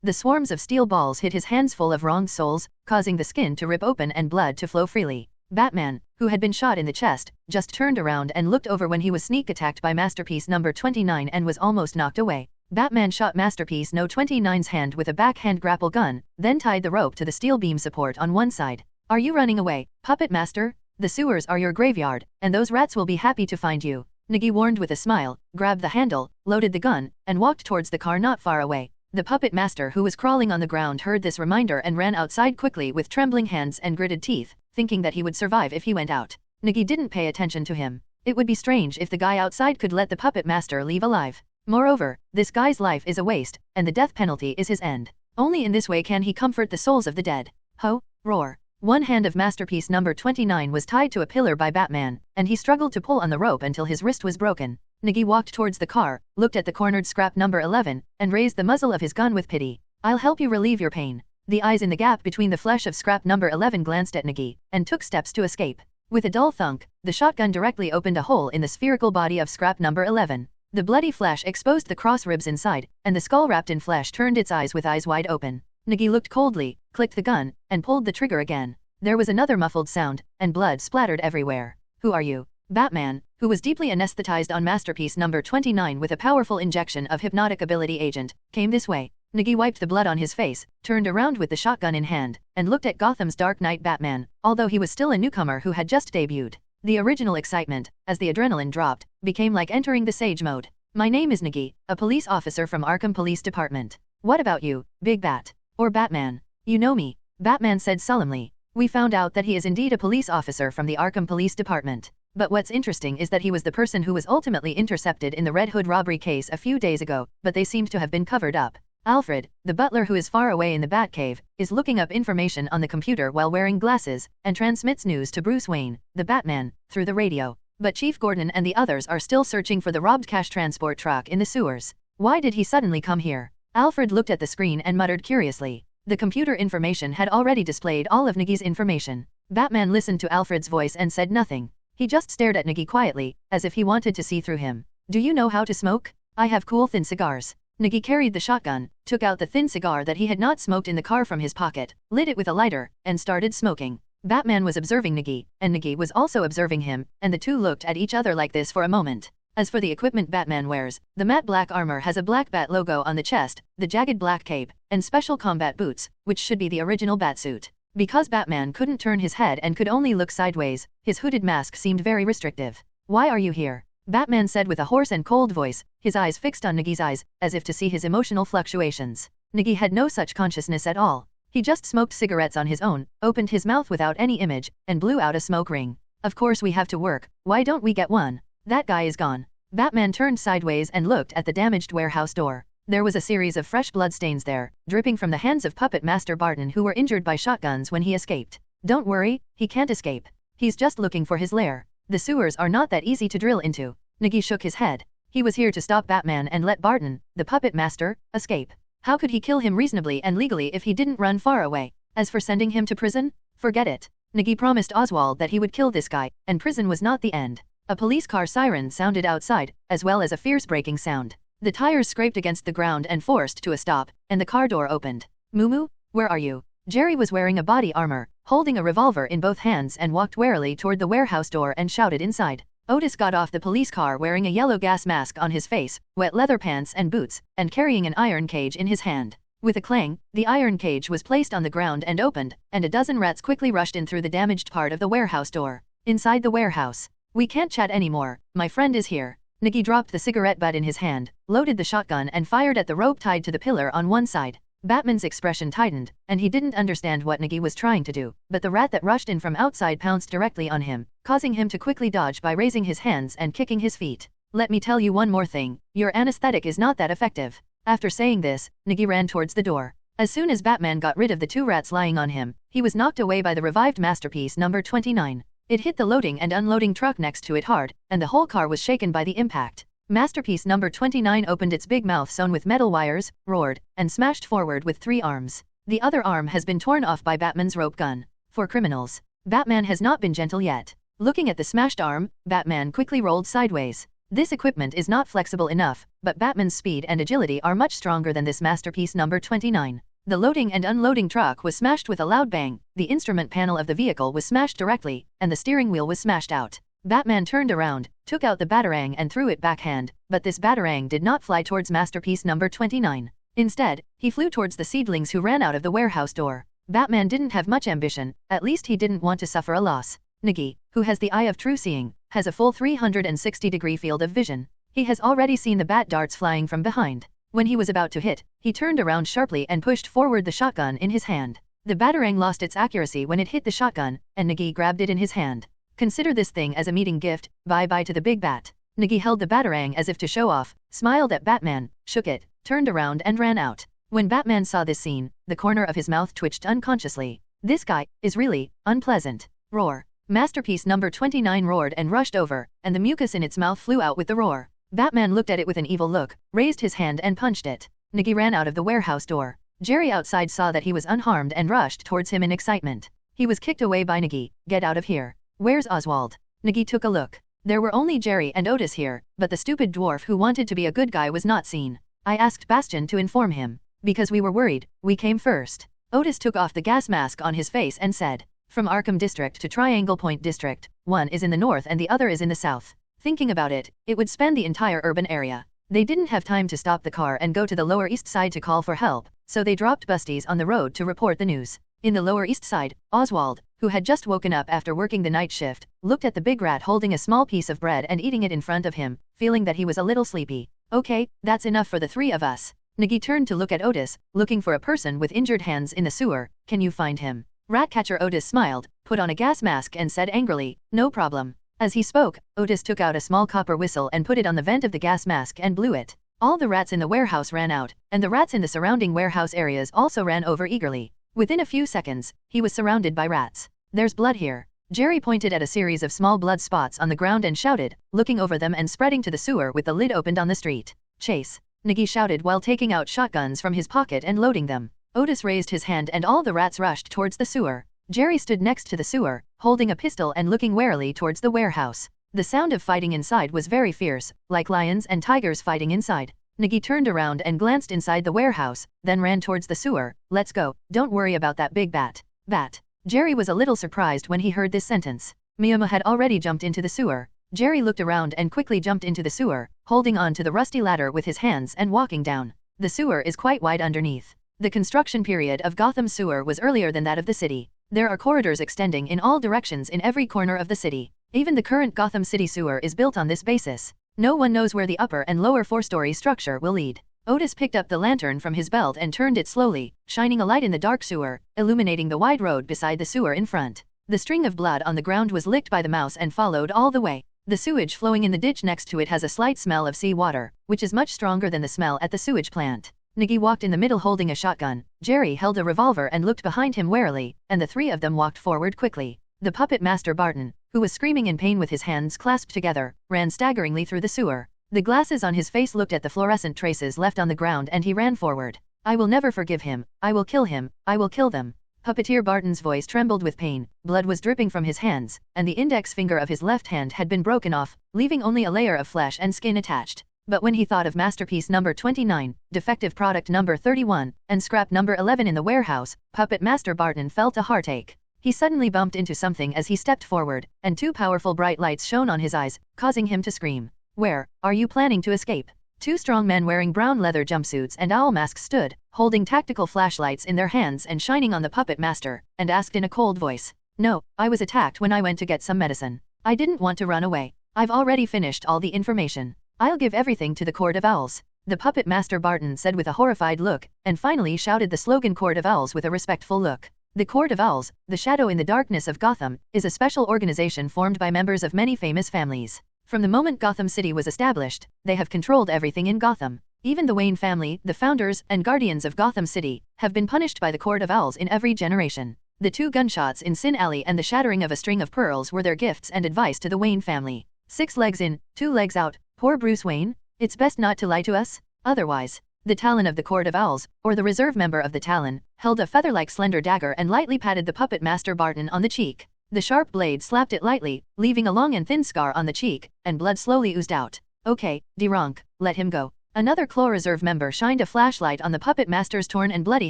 The swarms of steel balls hit his hands full of wronged souls, causing the skin to rip open and blood to flow freely. Batman, who had been shot in the chest, just turned around and looked over when he was sneak attacked by Masterpiece number 29 and was almost knocked away. Batman shot Masterpiece No. 29's hand with a backhand grapple gun, then tied the rope to the steel beam support on one side. Are you running away, Puppet Master? The sewers are your graveyard, and those rats will be happy to find you. Nigi warned with a smile, grabbed the handle, loaded the gun, and walked towards the car not far away. The puppet master who was crawling on the ground heard this reminder and ran outside quickly with trembling hands and gritted teeth, thinking that he would survive if he went out. Nigi didn't pay attention to him. It would be strange if the guy outside could let the puppet master leave alive. Moreover, this guy's life is a waste, and the death penalty is his end. Only in this way can he comfort the souls of the dead. Ho! Roar! One hand of Masterpiece number 29 was tied to a pillar by Batman, and he struggled to pull on the rope until his wrist was broken. Nigi walked towards the car, looked at the cornered scrap number 11, and raised the muzzle of his gun with pity. I'll help you relieve your pain. The eyes in the gap between the flesh of scrap number 11 glanced at Nigi, and took steps to escape. With a dull thunk, the shotgun directly opened a hole in the spherical body of scrap number 11. The bloody flesh exposed the cross ribs inside, and the skull wrapped in flesh turned its eyes with eyes wide open. Nigi looked coldly, clicked the gun, and pulled the trigger again. There was another muffled sound, and blood splattered everywhere. Who are you? Batman, who was deeply anesthetized on masterpiece number 29 with a powerful injection of hypnotic ability agent, came this way. Nigi wiped the blood on his face, turned around with the shotgun in hand, and looked at Gotham's Dark Knight Batman, although he was still a newcomer who had just debuted. The original excitement, as the adrenaline dropped, became like entering the Sage mode. My name is Nigi, a police officer from Arkham Police Department. What about you, Big Bat? Or Batman? You know me, Batman said solemnly. We found out that he is indeed a police officer from the Arkham Police Department. But what's interesting is that he was the person who was ultimately intercepted in the Red Hood robbery case a few days ago, but they seemed to have been covered up. Alfred, the butler who is far away in the Batcave, is looking up information on the computer while wearing glasses, and transmits news to Bruce Wayne, the Batman, through the radio. But Chief Gordon and the others are still searching for the robbed cash transport truck in the sewers. Why did he suddenly come here? Alfred looked at the screen and muttered curiously. The computer information had already displayed all of Nigi's information. Batman listened to Alfred's voice and said nothing. He just stared at Nigi quietly, as if he wanted to see through him. Do you know how to smoke? I have cool thin cigars. Nigi carried the shotgun, took out the thin cigar that he had not smoked in the car from his pocket, lit it with a lighter, and started smoking. Batman was observing Nigi, and Nigi was also observing him, and the two looked at each other like this for a moment. As for the equipment Batman wears, the matte black armor has a black bat logo on the chest, the jagged black cape, and special combat boots, which should be the original Batsuit. Because Batman couldn't turn his head and could only look sideways, his hooded mask seemed very restrictive. Why are you here? Batman said with a hoarse and cold voice, his eyes fixed on Nigi's eyes, as if to see his emotional fluctuations. Nigi had no such consciousness at all. He just smoked cigarettes on his own, opened his mouth without any image, and blew out a smoke ring. Of course we have to work, why don't we get one? That guy is gone. Batman turned sideways and looked at the damaged warehouse door. There was a series of fresh bloodstains there, dripping from the hands of Puppet Master Barton who were injured by shotguns when he escaped. Don't worry, he can't escape. He's just looking for his lair. The sewers are not that easy to drill into. Nigi shook his head. He was here to stop Batman and let Barton, the Puppet Master, escape. How could he kill him reasonably and legally if he didn't run far away? As for sending him to prison? Forget it. Nigi promised Oswald that he would kill this guy, and prison was not the end. A police car siren sounded outside, as well as a fierce braking sound. The tires scraped against the ground and forced to a stop, and the car door opened. Mumu, where are you? Jerry was wearing a body armor, holding a revolver in both hands and walked warily toward the warehouse door and shouted inside. Otis got off the police car wearing a yellow gas mask on his face, wet leather pants and boots, and carrying an iron cage in his hand. With a clang, the iron cage was placed on the ground and opened, and a dozen rats quickly rushed in through the damaged part of the warehouse door. Inside the warehouse. We can't chat anymore, my friend is here. Nigi dropped the cigarette butt in his hand, loaded the shotgun and fired at the rope tied to the pillar on one side. Batman's expression tightened, and he didn't understand what Nigi was trying to do, but the rat that rushed in from outside pounced directly on him, causing him to quickly dodge by raising his hands and kicking his feet. Let me tell you one more thing, your anesthetic is not that effective. After saying this, Nigi ran towards the door. As soon as Batman got rid of the two rats lying on him, he was knocked away by the revived masterpiece number 29. It hit the loading and unloading truck next to it hard, and the whole car was shaken by the impact. Masterpiece number 29 opened its big mouth sewn with metal wires, roared, and smashed forward with 3 arms. The other arm has been torn off by Batman's rope gun. For criminals, Batman has not been gentle yet. Looking at the smashed arm, Batman quickly rolled sideways. This equipment is not flexible enough, but Batman's speed and agility are much stronger than this masterpiece number 29. The loading and unloading truck was smashed with a loud bang, the instrument panel of the vehicle was smashed directly, and the steering wheel was smashed out. Batman turned around, took out the batarang and threw it backhand, but this batarang did not fly towards masterpiece number 29. Instead, he flew towards the seedlings who ran out of the warehouse door. Batman didn't have much ambition, at least he didn't want to suffer a loss. Nigi, who has the eye of true seeing, has a full 360-degree field of vision. He has already seen the bat darts flying from behind. When he was about to hit, he turned around sharply and pushed forward the shotgun in his hand. The batarang lost its accuracy when it hit the shotgun, and Nigi grabbed it in his hand. Consider this thing as a meeting gift, bye-bye to the big bat. Nigi held the batarang as if to show off, smiled at Batman, shook it, turned around and ran out. When Batman saw this scene, the corner of his mouth twitched unconsciously. This guy is really unpleasant. Roar. Masterpiece number 29 roared and rushed over, and the mucus in its mouth flew out with the roar. Batman looked at it with an evil look, raised his hand and punched it. Nigi ran out of the warehouse door. Jerry outside saw that he was unharmed and rushed towards him in excitement. He was kicked away by Nigi. Get out of here. Where's Oswald? Nigi took a look. There were only Jerry and Otis here, but the stupid dwarf who wanted to be a good guy was not seen. I asked Bastion to inform him. Because we were worried, we came first. Otis took off the gas mask on his face and said, from Arkham District to Triangle Point District, one is in the north and the other is in the south. Thinking about it, it would span the entire urban area. They didn't have time to stop the car and go to the Lower East Side to call for help, so they dropped busties on the road to report the news. In the Lower East Side, Oswald, who had just woken up after working the night shift, looked at the big rat holding a small piece of bread and eating it in front of him, feeling that he was a little sleepy. Okay, that's enough for the three of us. Nigi turned to look at Otis, looking for a person with injured hands in the sewer. Can you find him? Ratcatcher Otis smiled, put on a gas mask and said angrily, no problem. As he spoke, Otis took out a small copper whistle and put it on the vent of the gas mask and blew it. All the rats in the warehouse ran out, and the rats in the surrounding warehouse areas also ran over eagerly. Within a few seconds, he was surrounded by rats. There's blood here. Jerry pointed at a series of small blood spots on the ground and shouted, looking over them and spreading to the sewer with the lid opened on the street. Chase. Nigi shouted while taking out shotguns from his pocket and loading them. Otis raised his hand and all the rats rushed towards the sewer. Jerry stood next to the sewer, holding a pistol and looking warily towards the warehouse. The sound of fighting inside was very fierce, like lions and tigers fighting inside. Nigi turned around and glanced inside the warehouse, then ran towards the sewer. Let's go, don't worry about that big bat. Bat. Jerry was a little surprised when he heard this sentence. Miyama had already jumped into the sewer. Jerry looked around and quickly jumped into the sewer, holding on to the rusty ladder with his hands and walking down. The sewer is quite wide underneath. The construction period of Gotham's sewer was earlier than that of the city. There are corridors extending in all directions in every corner of the city. Even the current Gotham City sewer is built on this basis. No one knows where the upper and lower four-story structure will lead. Otis picked up the lantern from his belt and turned it slowly, shining a light in the dark sewer, illuminating the wide road beside the sewer in front. The string of blood on the ground was licked by the mouse and followed all the way. The sewage flowing in the ditch next to it has a slight smell of sea water, which is much stronger than the smell at the sewage plant. Nigi walked in the middle holding a shotgun. Jerry held a revolver and looked behind him warily, and the three of them walked forward quickly. The puppet master Barton, who was screaming in pain with his hands clasped together, ran staggeringly through the sewer. The glasses on his face looked at the fluorescent traces left on the ground and he ran forward. I will never forgive him. I will kill him. I will kill them. Puppeteer Barton's voice trembled with pain, blood was dripping from his hands, and the index finger of his left hand had been broken off, leaving only a layer of flesh and skin attached. But when he thought of masterpiece number 29, defective product number 31, and scrap number 11 in the warehouse, Puppet Master Barton felt a heartache. He suddenly bumped into something as he stepped forward, and two powerful bright lights shone on his eyes, causing him to scream. Where are you planning to escape? Two strong men wearing brown leather jumpsuits and owl masks stood, holding tactical flashlights in their hands and shining on the puppet master, and asked in a cold voice. No, I was attacked when I went to get some medicine. I didn't want to run away. I've already finished all the information. I'll give everything to the Court of Owls. The puppet master Barton said with a horrified look, and finally shouted the slogan Court of Owls with a respectful look. The Court of Owls, the shadow in the darkness of Gotham, is a special organization formed by members of many famous families. From the moment Gotham City was established, they have controlled everything in Gotham. Even the Wayne family, the founders and guardians of Gotham City, have been punished by the Court of Owls in every generation. The 2 gunshots in Sin Alley and the shattering of a string of pearls were their gifts and advice to the Wayne family. 6 legs in, 2 legs out, poor Bruce Wayne. It's best not to lie to us. Otherwise, the Talon of the Court of Owls, or the reserve member of the Talon, held a feather-like slender dagger and lightly patted the puppet master Barton on the cheek. The sharp blade slapped it lightly, leaving a long and thin scar on the cheek, and blood slowly oozed out. Okay, Deronk, let him go. Another Claw Reserve member shined a flashlight on the puppet master's torn and bloody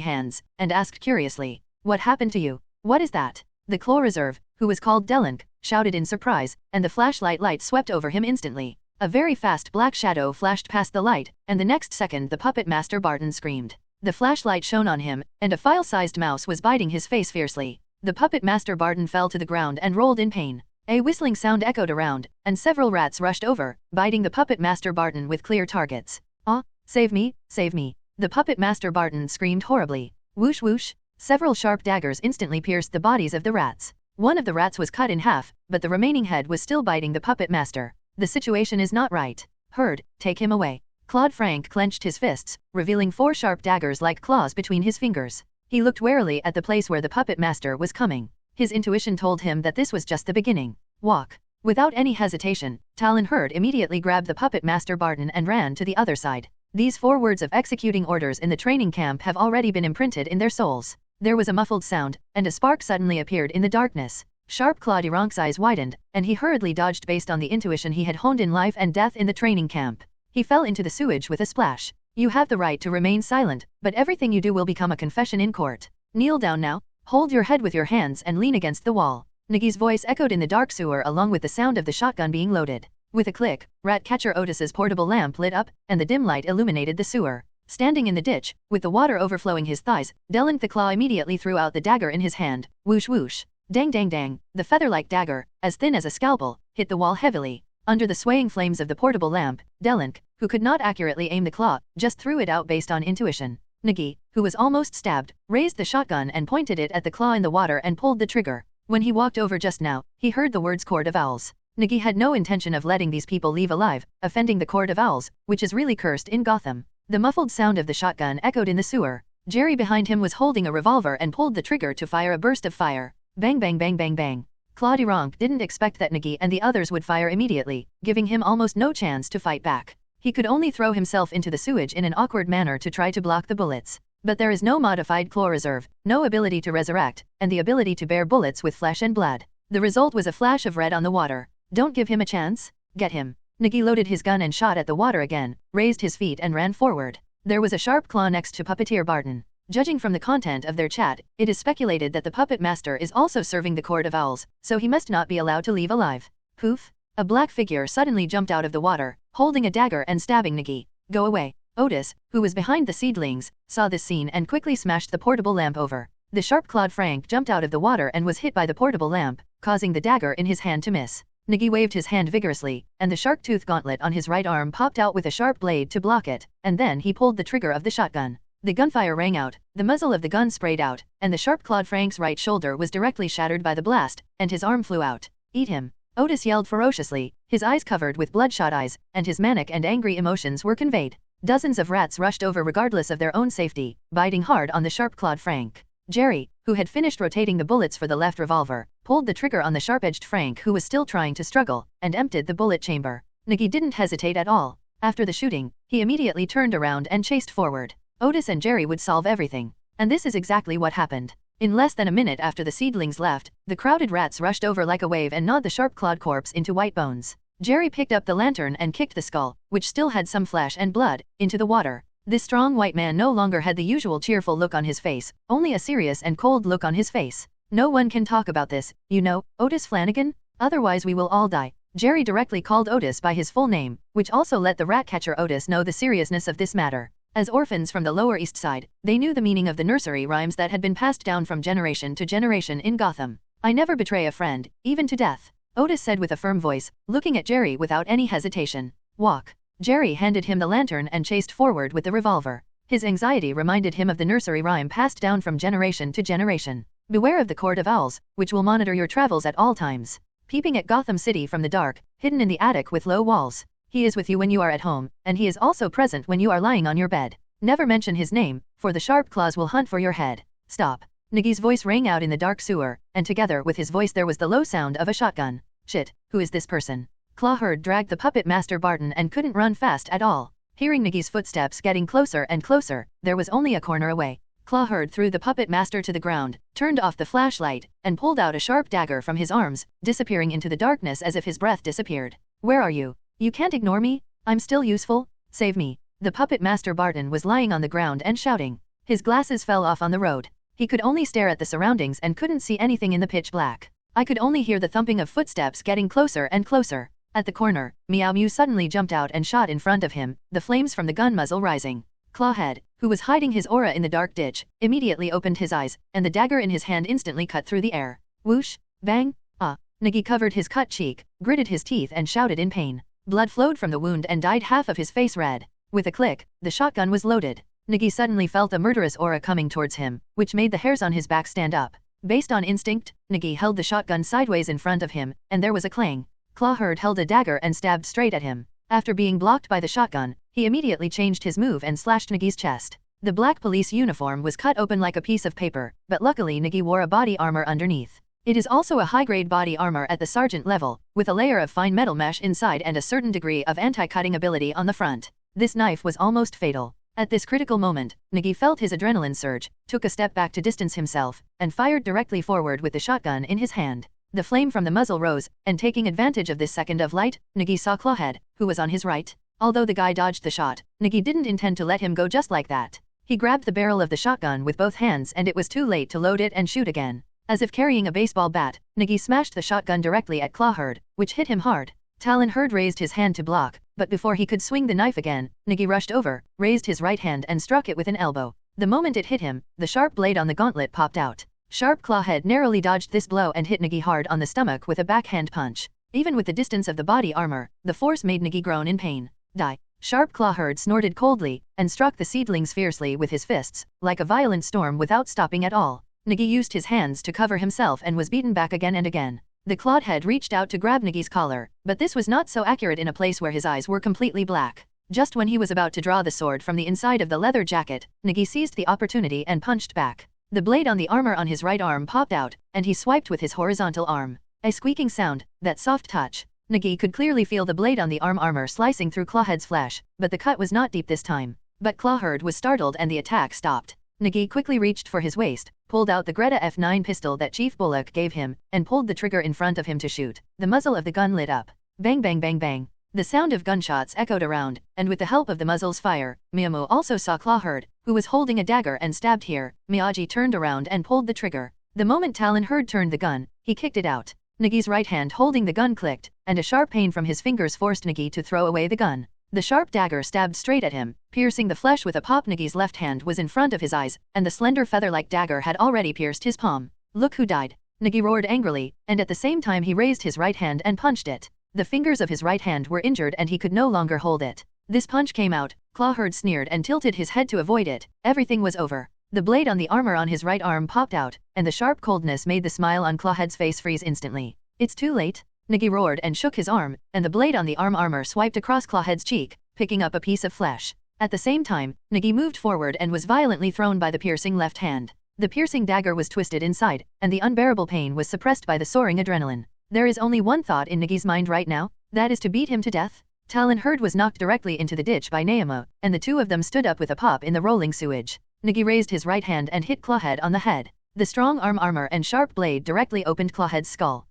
hands, and asked curiously, what happened to you? What is that? The Claw Reserve, who was called Delank, shouted in surprise, and the flashlight light swept over him instantly. A very fast black shadow flashed past the light, and the next second the puppet master Barton screamed. The flashlight shone on him, and a file-sized mouse was biting his face fiercely. The puppet master Barton fell to the ground and rolled in pain. A whistling sound echoed around, and several rats rushed over, biting the puppet master Barton with clear targets. Ah, save me, save me. The puppet master Barton screamed horribly. Whoosh whoosh. Several sharp daggers instantly pierced the bodies of the rats. One of the rats was cut in half, but the remaining head was still biting the puppet master. The situation is not right. Herd, take him away. Claude Frank clenched his fists, revealing 4 sharp daggers like claws between his fingers. He looked warily at the place where the puppet master was coming. His intuition told him that this was just the beginning. Walk. Without any hesitation, Talon Herd immediately grabbed the puppet master Barton and ran to the other side. These 4 words of executing orders in the training camp have already been imprinted in their souls. There was a muffled sound, and a spark suddenly appeared in the darkness. Sharp Claude-Rank's eyes widened, and he hurriedly dodged based on the intuition he had honed in life and death in the training camp. He fell into the sewage with a splash. You have the right to remain silent, but everything you do will become a confession in court. Kneel down now, hold your head with your hands and lean against the wall. Nigi's voice echoed in the dark sewer along with the sound of the shotgun being loaded. With a click, Ratcatcher Otis's portable lamp lit up, and the dim light illuminated the sewer. Standing in the ditch, with the water overflowing his thighs, Delon the Claw immediately threw out the dagger in his hand. Whoosh whoosh. Dang dang dang. The feather-like dagger, as thin as a scalpel, hit the wall heavily. Under the swaying flames of the portable lamp, Delon, who could not accurately aim the claw, just threw it out based on intuition. Nigi, who was almost stabbed, raised the shotgun and pointed it at the claw in the water and pulled the trigger. When he walked over just now, he heard the words Court of Owls. Nigi had no intention of letting these people leave alive, offending the Court of Owls, which is really cursed in Gotham. The muffled sound of the shotgun echoed in the sewer. Jerry behind him was holding a revolver and pulled the trigger to fire a burst of fire. Bang bang bang bang bang. Claude-Rank didn't expect that Nigi and the others would fire immediately, giving him almost no chance to fight back. He could only throw himself into the sewage in an awkward manner to try to block the bullets. But there is no modified claw reserve, no ability to resurrect, and the ability to bear bullets with flesh and blood. The result was a flash of red on the water. Don't give him a chance? Get him. Nigi loaded his gun and shot at the water again, raised his feet and ran forward. There was a sharp claw next to Puppeteer Barton. Judging from the content of their chat, it is speculated that the puppet master is also serving the Court of Owls, so he must not be allowed to leave alive. Poof! A black figure suddenly jumped out of the water, holding a dagger and stabbing Nigi. Go away. Otis, who was behind the seedlings, saw this scene and quickly smashed the portable lamp over. The sharp-clawed Frank jumped out of the water and was hit by the portable lamp, causing the dagger in his hand to miss. Nigi waved his hand vigorously, and the shark tooth gauntlet on his right arm popped out with a sharp blade to block it, and then he pulled the trigger of the shotgun. The gunfire rang out, the muzzle of the gun sprayed out, and the sharp-clawed Frank's right shoulder was directly shattered by the blast, and his arm flew out. Eat him! Otis yelled ferociously, his eyes covered with bloodshot eyes, and his manic and angry emotions were conveyed. Dozens of rats rushed over regardless of their own safety, biting hard on the sharp-clawed Frank. Jerry, who had finished rotating the bullets for the left revolver, pulled the trigger on the sharp-edged Frank who was still trying to struggle, and emptied the bullet chamber. Nigi didn't hesitate at all. After the shooting, he immediately turned around and chased forward. Otis and Jerry would solve everything. And this is exactly what happened. In less than a minute after the seedlings left, the crowded rats rushed over like a wave and gnawed the sharp-clawed corpse into white bones. Jerry picked up the lantern and kicked the skull, which still had some flesh and blood, into the water. This strong white man no longer had the usual cheerful look on his face, only a serious and cold look on his face. No one can talk about this, you know, Otis Flanigan? Otherwise we will all die. Jerry directly called Otis by his full name, which also let the Ratcatcher Otis know the seriousness of this matter. As orphans from the Lower East Side, they knew the meaning of the nursery rhymes that had been passed down from generation to generation in Gotham. I never betray a friend, even to death, Otis said with a firm voice, looking at Jerry without any hesitation. Walk. Jerry handed him the lantern and chased forward with the revolver. His anxiety reminded him of the nursery rhyme passed down from generation to generation. Beware of the Court of Owls, which will monitor your travels at all times. Peeping at Gotham City from the dark, hidden in the attic with low walls. He is with you when you are at home, and he is also present when you are lying on your bed. Never mention his name, for the sharp claws will hunt for your head. Stop. Nigi's voice rang out in the dark sewer, and together with his voice there was the low sound of a shotgun. Shit, who is this person? Clawherd dragged the puppet master Barton and couldn't run fast at all. Hearing Nigi's footsteps getting closer and closer, there was only a corner away. Clawherd threw the puppet master to the ground, turned off the flashlight, and pulled out a sharp dagger from his arms, disappearing into the darkness as if his breath disappeared. Where are you? You can't ignore me? I'm still useful? Save me. The puppet master Barton was lying on the ground and shouting. His glasses fell off on the road. He could only stare at the surroundings and couldn't see anything in the pitch black. I could only hear the thumping of footsteps getting closer and closer. At the corner, Meow Mew suddenly jumped out and shot in front of him, the flames from the gun muzzle rising. Clawhead, who was hiding his aura in the dark ditch, immediately opened his eyes, and the dagger in his hand instantly cut through the air. Whoosh! Bang! Ah! Nigi covered his cut cheek, gritted his teeth and shouted in pain. Blood flowed from the wound and dyed half of his face red. With a click, the shotgun was loaded. Nigi suddenly felt a murderous aura coming towards him, which made the hairs on his back stand up. Based on instinct, Nigi held the shotgun sideways in front of him, and there was a clang. Clawherd held a dagger and stabbed straight at him. After being blocked by the shotgun, he immediately changed his move and slashed Nigi's chest. The black police uniform was cut open like a piece of paper, but luckily Nigi wore a body armor underneath. It is also a high-grade body armor at the sergeant level, with a layer of fine metal mesh inside and a certain degree of anti-cutting ability on the front. This knife was almost fatal. At this critical moment, Nigi felt his adrenaline surge, took a step back to distance himself, and fired directly forward with the shotgun in his hand. The flame from the muzzle rose, and taking advantage of this second of light, Nigi saw Clawhead, who was on his right. Although the guy dodged the shot, Nigi didn't intend to let him go just like that. He grabbed the barrel of the shotgun with both hands and it was too late to load it and shoot again. As if carrying a baseball bat, Nigi smashed the shotgun directly at Clawhead, which hit him hard. Talon raised his hand to block, but before he could swing the knife again, Nigi rushed over, raised his right hand and struck it with an elbow. The moment it hit him, the sharp blade on the gauntlet popped out. Sharp Clawhead narrowly dodged this blow and hit Nigi hard on the stomach with a backhand punch. Even with the distance of the body armor, the force made Nigi groan in pain. Die. Sharp Clawhead snorted coldly, and struck the seedlings fiercely with his fists, like a violent storm without stopping at all. Nigi used his hands to cover himself and was beaten back again and again. The clawed head reached out to grab Nigi's collar, but this was not so accurate in a place where his eyes were completely black. Just when he was about to draw the sword from the inside of the leather jacket, Nigi seized the opportunity and punched back. The blade on the armor on his right arm popped out, and he swiped with his horizontal arm. A squeaking sound, that soft touch. Nigi could clearly feel the blade on the armor slicing through Clawhead's flesh, but the cut was not deep this time. But Clawhead was startled and the attack stopped. Nigi quickly reached for his waist, pulled out the Greta F9 pistol that Chief Bullock gave him, and pulled the trigger in front of him to shoot. The muzzle of the gun lit up. Bang bang bang bang. The sound of gunshots echoed around, and with the help of the muzzle's fire, Miyamoto also saw Clawhead, who was holding a dagger and stabbed here. Miyagi turned around and pulled the trigger. The moment Talon turned the gun, he kicked it out. Nigi's right hand holding the gun clicked, and a sharp pain from his fingers forced Nigi to throw away the gun. The sharp dagger stabbed straight at him, piercing the flesh with a pop. Nigi's left hand was in front of his eyes, and the slender feather-like dagger had already pierced his palm. Look who died. Nigi roared angrily, and at the same time he raised his right hand and punched it. The fingers of his right hand were injured and he could no longer hold it. This punch came out, Clawhead sneered and tilted his head to avoid it. Everything was over. The blade on the armor on his right arm popped out, and the sharp coldness made the smile on Clawhead's face freeze instantly. It's too late. Nigi roared and shook his arm, and the blade on the armor swiped across Clawhead's cheek, picking up a piece of flesh. At the same time, Nigi moved forward and was violently thrown by the piercing left hand. The piercing dagger was twisted inside, and the unbearable pain was suppressed by the soaring adrenaline. There is only one thought in Nigi's mind right now, that is to beat him to death. Talon was knocked directly into the ditch by Nigma, and the two of them stood up with a pop in the rolling sewage. Nigi raised his right hand and hit Clawhead on the head. The strong armor and sharp blade directly opened Clawhead's skull.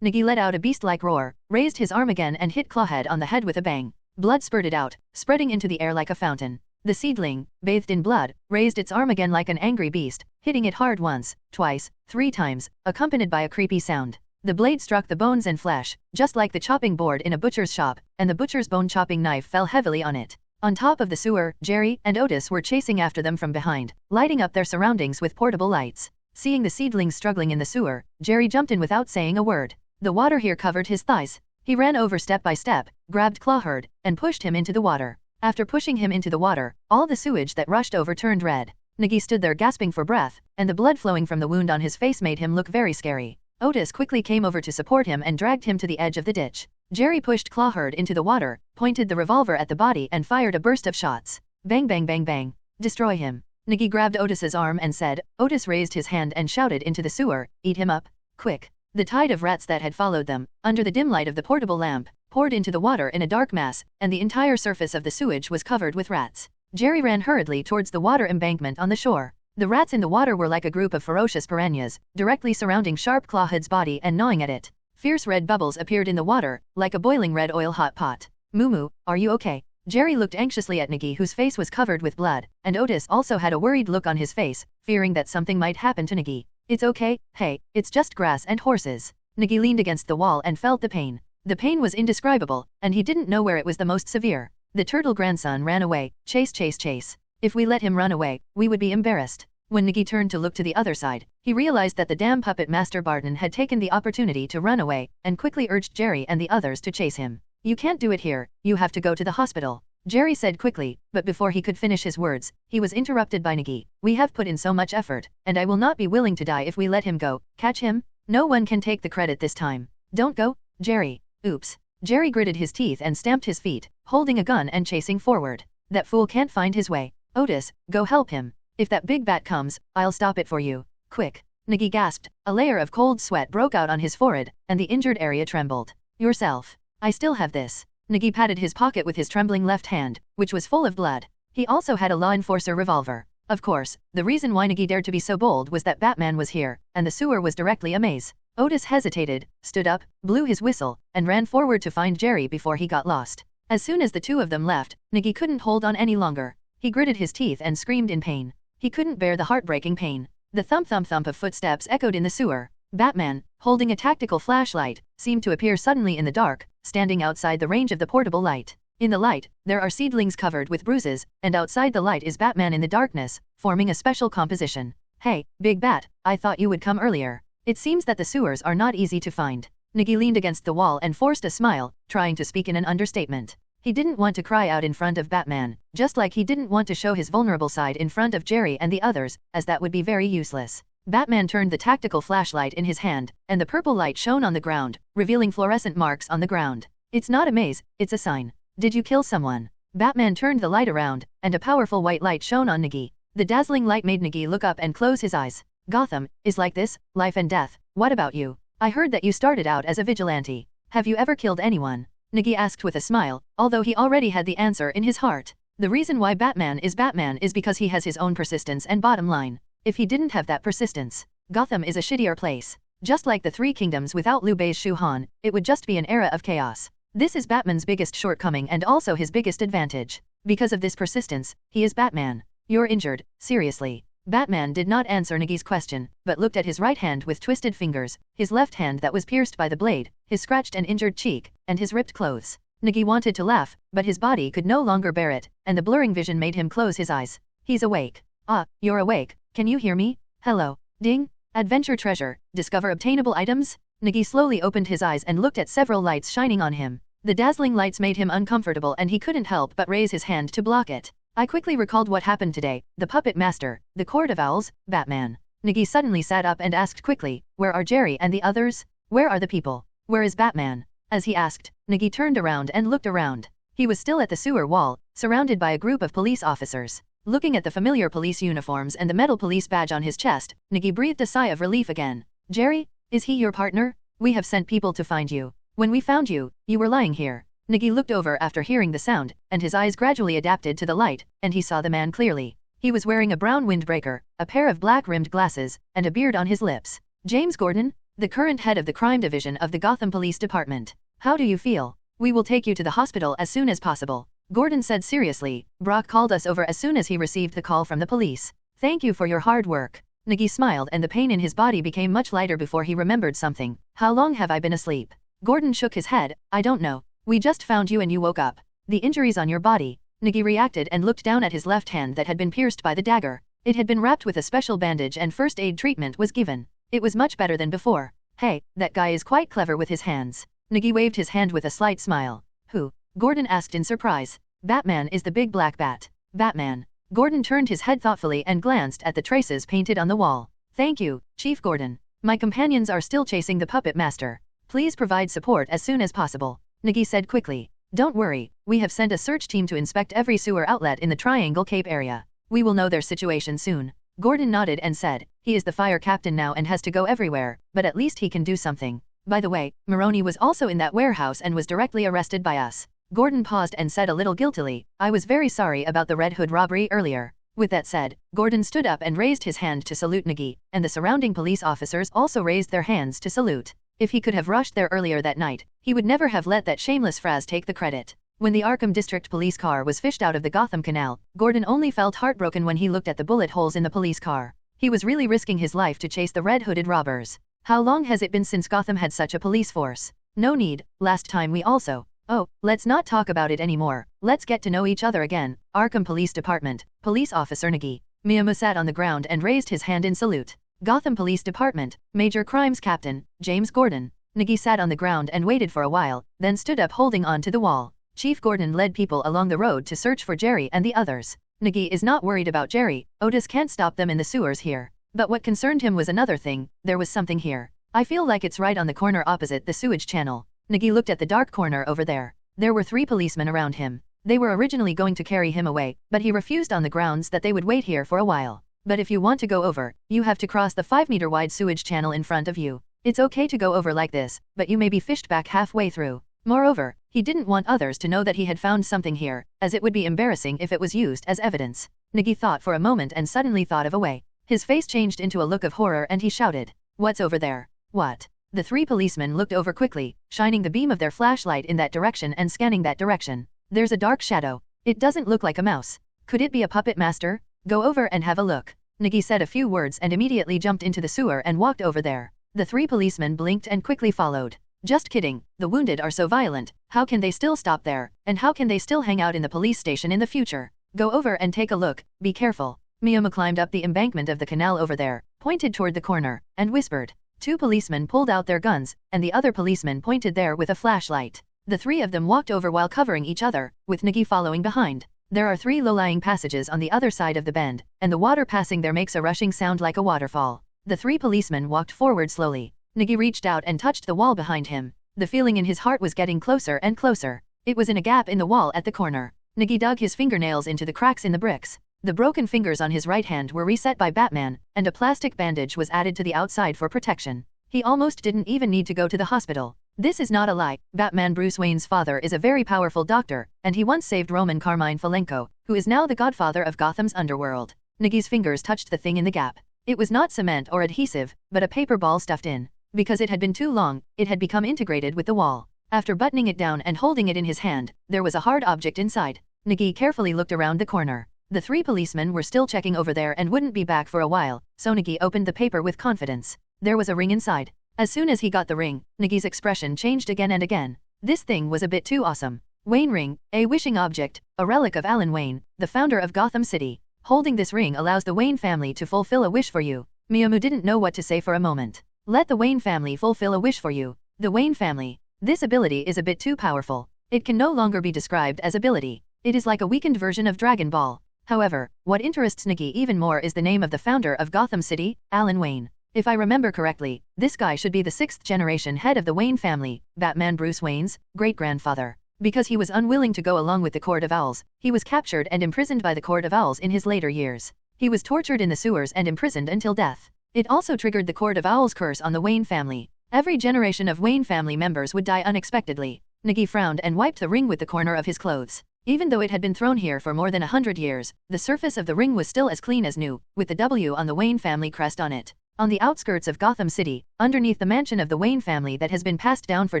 Nigi let out a beast-like roar, raised his arm again and hit Clawhead on the head with a bang. Blood spurted out, spreading into the air like a fountain. The seedling, bathed in blood, raised its arm again like an angry beast, hitting it hard once, twice, 3 times, accompanied by a creepy sound. The blade struck the bones and flesh, just like the chopping board in a butcher's shop, and the butcher's bone-chopping knife fell heavily on it. On top of the sewer, Jerry and Otis were chasing after them from behind, lighting up their surroundings with portable lights. Seeing the seedlings struggling in the sewer, Jerry jumped in without saying a word. The water here covered his thighs. He ran over step by step, grabbed Clawhead, and pushed him into the water. After pushing him into the water, all the sewage that rushed over turned red. Nigi stood there gasping for breath, and the blood flowing from the wound on his face made him look very scary. Otis quickly came over to support him and dragged him to the edge of the ditch. Jerry pushed Clawhead into the water, pointed the revolver at the body and fired a burst of shots. Bang bang bang bang. Destroy him. Nigi grabbed Otis's arm and said. Otis raised his hand and shouted into the sewer, eat him up, quick. The tide of rats that had followed them, under the dim light of the portable lamp, poured into the water in a dark mass, and the entire surface of the sewage was covered with rats. Jerry ran hurriedly towards the water embankment on the shore. The rats in the water were like a group of ferocious piranhas, directly surrounding Sharp Clawhead's body and gnawing at it. Fierce red bubbles appeared in the water, like a boiling red oil hot pot. Moo, are you okay? Jerry looked anxiously at Nigi, whose face was covered with blood, and Otis also had a worried look on his face, fearing that something might happen to Nigi. It's okay, hey, it's just grass and horses. Nigi leaned against the wall and felt the pain. The pain was indescribable, and he didn't know where it was the most severe. The turtle grandson ran away, chase. If we let him run away, we would be embarrassed. When Nigi turned to look to the other side, he realized that the damn puppet master Barton had taken the opportunity to run away, and quickly urged Jerry and the others to chase him. You can't do it here, you have to go to the hospital. Jerry said quickly, but before he could finish his words, he was interrupted by Nigi. We have put in so much effort, and I will not be willing to die if we let him go. Catch him? No one can take the credit this time. Don't go, Jerry. Oops. Jerry gritted his teeth and stamped his feet, holding a gun and chasing forward. That fool can't find his way. Otis, go help him. If that big bat comes, I'll stop it for you. Quick. Nigi gasped. A layer of cold sweat broke out on his forehead, and the injured area trembled. Yourself. I still have this. Nigi patted his pocket with his trembling left hand, which was full of blood. He also had a law enforcer revolver. Of course, the reason why Nigi dared to be so bold was that Batman was here, and the sewer was directly a maze. Otis hesitated, stood up, blew his whistle, and ran forward to find Jerry before he got lost. As soon as the two of them left, Nigi couldn't hold on any longer. He gritted his teeth and screamed in pain. He couldn't bear the heartbreaking pain. The thump-thump-thump of footsteps echoed in the sewer. Batman, holding a tactical flashlight, seemed to appear suddenly in the dark, standing outside the range of the portable light. In the light, there are seedlings covered with bruises, and outside the light is Batman in the darkness, forming a special composition. Hey, Big Bat, I thought you would come earlier. It seems that the sewers are not easy to find. Nigi leaned against the wall and forced a smile, trying to speak in an understatement. He didn't want to cry out in front of Batman, just like he didn't want to show his vulnerable side in front of Jerry and the others, as that would be very useless. Batman turned the tactical flashlight in his hand, and the purple light shone on the ground, revealing fluorescent marks on the ground. It's not a maze, it's a sign. Did you kill someone? Batman turned the light around, and a powerful white light shone on Nigi. The dazzling light made Nigi look up and close his eyes. Gotham is like this, life and death. What about you? I heard that you started out as a vigilante. Have you ever killed anyone? Nigi asked with a smile, although he already had the answer in his heart. The reason why Batman is because he has his own persistence and bottom line. If he didn't have that persistence, Gotham is a shittier place. Just like the Three Kingdoms without Liu Bei's Shu Han, it would just be an era of chaos. This is Batman's biggest shortcoming and also his biggest advantage. Because of this persistence, he is Batman. You're injured, seriously. Batman did not answer Nigi's question, but looked at his right hand with twisted fingers, his left hand that was pierced by the blade, his scratched and injured cheek, and his ripped clothes. Nigi wanted to laugh, but his body could no longer bear it, and the blurring vision made him close his eyes. He's awake. Ah, you're awake. Can you hear me? Hello. Ding. Adventure treasure. Discover obtainable items? Nigi slowly opened his eyes and looked at several lights shining on him. The dazzling lights made him uncomfortable and he couldn't help but raise his hand to block it. I quickly recalled what happened today, the puppet master, the court of owls, Batman. Nigi suddenly sat up and asked quickly, where are Jerry and the others? Where are the people? Where is Batman? As he asked, Nigi turned around and looked around. He was still at the sewer wall, surrounded by a group of police officers. Looking at the familiar police uniforms and the metal police badge on his chest, Nigi breathed a sigh of relief again. Jerry, is he your partner? We have sent people to find you. When we found you, you were lying here. Nigi looked over after hearing the sound, and his eyes gradually adapted to the light, and he saw the man clearly. He was wearing a brown windbreaker, a pair of black-rimmed glasses, and a beard on his lips. James Gordon, the current head of the crime division of the Gotham Police Department. How do you feel? We will take you to the hospital as soon as possible. Gordon said seriously. Brock called us over as soon as he received the call from the police. Thank you for your hard work. Nigi smiled and the pain in his body became much lighter before he remembered something. How long have I been asleep? Gordon shook his head. I don't know. We just found you and you woke up. The injuries on your body. Nigi reacted and looked down at his left hand that had been pierced by the dagger. It had been wrapped with a special bandage and first aid treatment was given. It was much better than before. Hey, that guy is quite clever with his hands. Nigi waved his hand with a slight smile. Who? Gordon asked in surprise. Batman is the big black bat. Batman. Gordon turned his head thoughtfully and glanced at the traces painted on the wall. Thank you, Chief Gordon. My companions are still chasing the puppet master. Please provide support as soon as possible. Nigi said quickly. Don't worry, we have sent a search team to inspect every sewer outlet in the Triangle Cape area. We will know their situation soon. Gordon nodded and said, he is the fire captain now and has to go everywhere, but at least he can do something. By the way, Maroni was also in that warehouse and was directly arrested by us. Gordon paused and said a little guiltily, I was very sorry about the Red Hood robbery earlier. With that said, Gordon stood up and raised his hand to salute Nigi, and the surrounding police officers also raised their hands to salute. If he could have rushed there earlier that night, he would never have let that shameless Fraz take the credit. When the Arkham District police car was fished out of the Gotham Canal, Gordon only felt heartbroken when he looked at the bullet holes in the police car. He was really risking his life to chase the red-hooded robbers. How long has it been since Gotham had such a police force? No need, last time we also. Oh, let's not talk about it anymore. Let's get to know each other again. Arkham Police Department, Police Officer Nigi. Miyamoto sat on the ground and raised his hand in salute. Gotham Police Department, Major Crimes Captain, James Gordon. Nigi sat on the ground and waited for a while, then stood up holding on to the wall. Chief Gordon led people along the road to search for Jerry and the others. Nigi is not worried about Jerry, Otis can't stop them in the sewers here. But what concerned him was another thing, there was something here. I feel like it's right on the corner opposite the sewage channel. Nigi looked at the dark corner over there. There were 3 policemen around him. They were originally going to carry him away, but he refused on the grounds that they would wait here for a while. But if you want to go over, you have to cross the 5-meter wide sewage channel in front of you. It's okay to go over like this, but you may be fished back halfway through. Moreover, he didn't want others to know that he had found something here, as it would be embarrassing if it was used as evidence. Nigi thought for a moment and suddenly thought of a way. His face changed into a look of horror and he shouted, "What's over there?" "What?" The three policemen looked over quickly, shining the beam of their flashlight in that direction and scanning that direction. "There's a dark shadow. It doesn't look like a mouse. Could it be a puppet master? Go over and have a look." Nigi said a few words and immediately jumped into the sewer and walked over there. The three policemen blinked and quickly followed. "Just kidding, the wounded are so violent, how can they still stop there, and how can they still hang out in the police station in the future? Go over and take a look, be careful." Miyama climbed up the embankment of the canal over there, pointed toward the corner, and whispered. Two policemen pulled out their guns, and the other policeman pointed there with a flashlight. The three of them walked over while covering each other, with Nigi following behind. There are 3 low-lying passages on the other side of the bend, and the water passing there makes a rushing sound like a waterfall. The 3 policemen walked forward slowly. Nigi reached out and touched the wall behind him. The feeling in his heart was getting closer and closer. It was in a gap in the wall at the corner. Nigi dug his fingernails into the cracks in the bricks. The broken fingers on his right hand were reset by Batman, and a plastic bandage was added to the outside for protection. He almost didn't even need to go to the hospital. This is not a lie. Batman Bruce Wayne's father is a very powerful doctor, and he once saved Roman Carmine Falenko, who is now the godfather of Gotham's underworld. Nigi's fingers touched the thing in the gap. It was not cement or adhesive, but a paper ball stuffed in. Because it had been too long, it had become integrated with the wall. After buttoning it down and holding it in his hand, there was a hard object inside. Nigi carefully looked around the corner. The 3 policemen were still checking over there and wouldn't be back for a while, so Nigi opened the paper with confidence. There was a ring inside. As soon as he got the ring, Nigi's expression changed again and again. This thing was a bit too awesome. Wayne ring, a wishing object, a relic of Alan Wayne, the founder of Gotham City. Holding this ring allows the Wayne family to fulfill a wish for you. Miyamu didn't know what to say for a moment. Let the Wayne family fulfill a wish for you. The Wayne family. This ability is a bit too powerful. It can no longer be described as ability. It is like a weakened version of Dragon Ball. However, what interests Nigi even more is the name of the founder of Gotham City, Alan Wayne. If I remember correctly, this guy should be the 6th generation head of the Wayne family, Batman Bruce Wayne's great-grandfather. Because he was unwilling to go along with the Court of Owls, he was captured and imprisoned by the Court of Owls in his later years. He was tortured in the sewers and imprisoned until death. It also triggered the Court of Owls' curse on the Wayne family. Every generation of Wayne family members would die unexpectedly. Nigi frowned and wiped the ring with the corner of his clothes. Even though it had been thrown here for more than 100 years, the surface of the ring was still as clean as new, with the W on the Wayne family crest on it. On the outskirts of Gotham City, underneath the mansion of the Wayne family that has been passed down for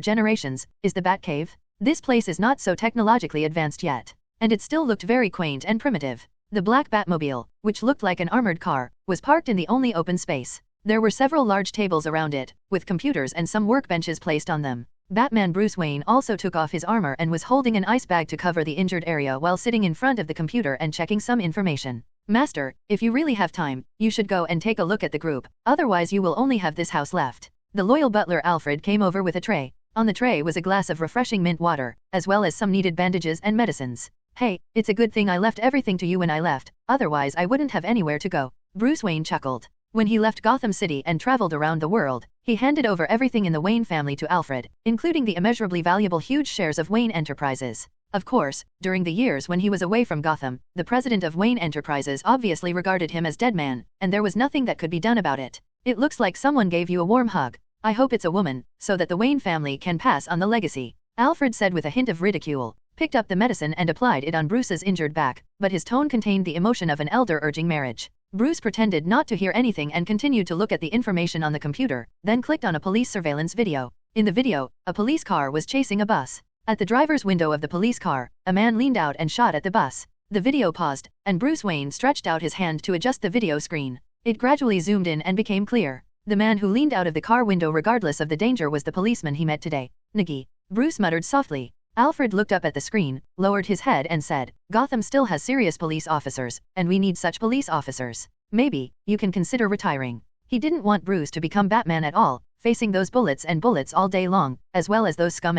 generations, is the Batcave. This place is not so technologically advanced yet, and it still looked very quaint and primitive. The black Batmobile, which looked like an armored car, was parked in the only open space. There were several large tables around it, with computers and some workbenches placed on them. Batman Bruce Wayne also took off his armor and was holding an ice bag to cover the injured area while sitting in front of the computer and checking some information. "Master, if you really have time, you should go and take a look at the group, otherwise you will only have this house left." The loyal butler Alfred came over with a tray. On the tray was a glass of refreshing mint water, as well as some needed bandages and medicines. "Hey, it's a good thing I left everything to you when I left, otherwise I wouldn't have anywhere to go." Bruce Wayne chuckled. When he left Gotham City and traveled around the world, he handed over everything in the Wayne family to Alfred, including the immeasurably valuable huge shares of Wayne Enterprises. Of course, during the years when he was away from Gotham, the president of Wayne Enterprises obviously regarded him as dead man, and there was nothing that could be done about it. "It looks like someone gave you a warm hug. I hope it's a woman, so that the Wayne family can pass on the legacy," Alfred said with a hint of ridicule, picked up the medicine and applied it on Bruce's injured back, but his tone contained the emotion of an elder urging marriage. Bruce pretended not to hear anything and continued to look at the information on the computer, then clicked on a police surveillance video. In the video, a police car was chasing a bus. At the driver's window of the police car, a man leaned out and shot at the bus. The video paused, and Bruce Wayne stretched out his hand to adjust the video screen. It gradually zoomed in and became clear. The man who leaned out of the car window regardless of the danger was the policeman he met today. "Nigi," Bruce muttered softly. Alfred looked up at the screen, lowered his head and said, "Gotham still has serious police officers, and we need such police officers. Maybe, you can consider retiring." He didn't want Bruce to become Batman at all, facing those bullets and bullets all day long, as well as those scum,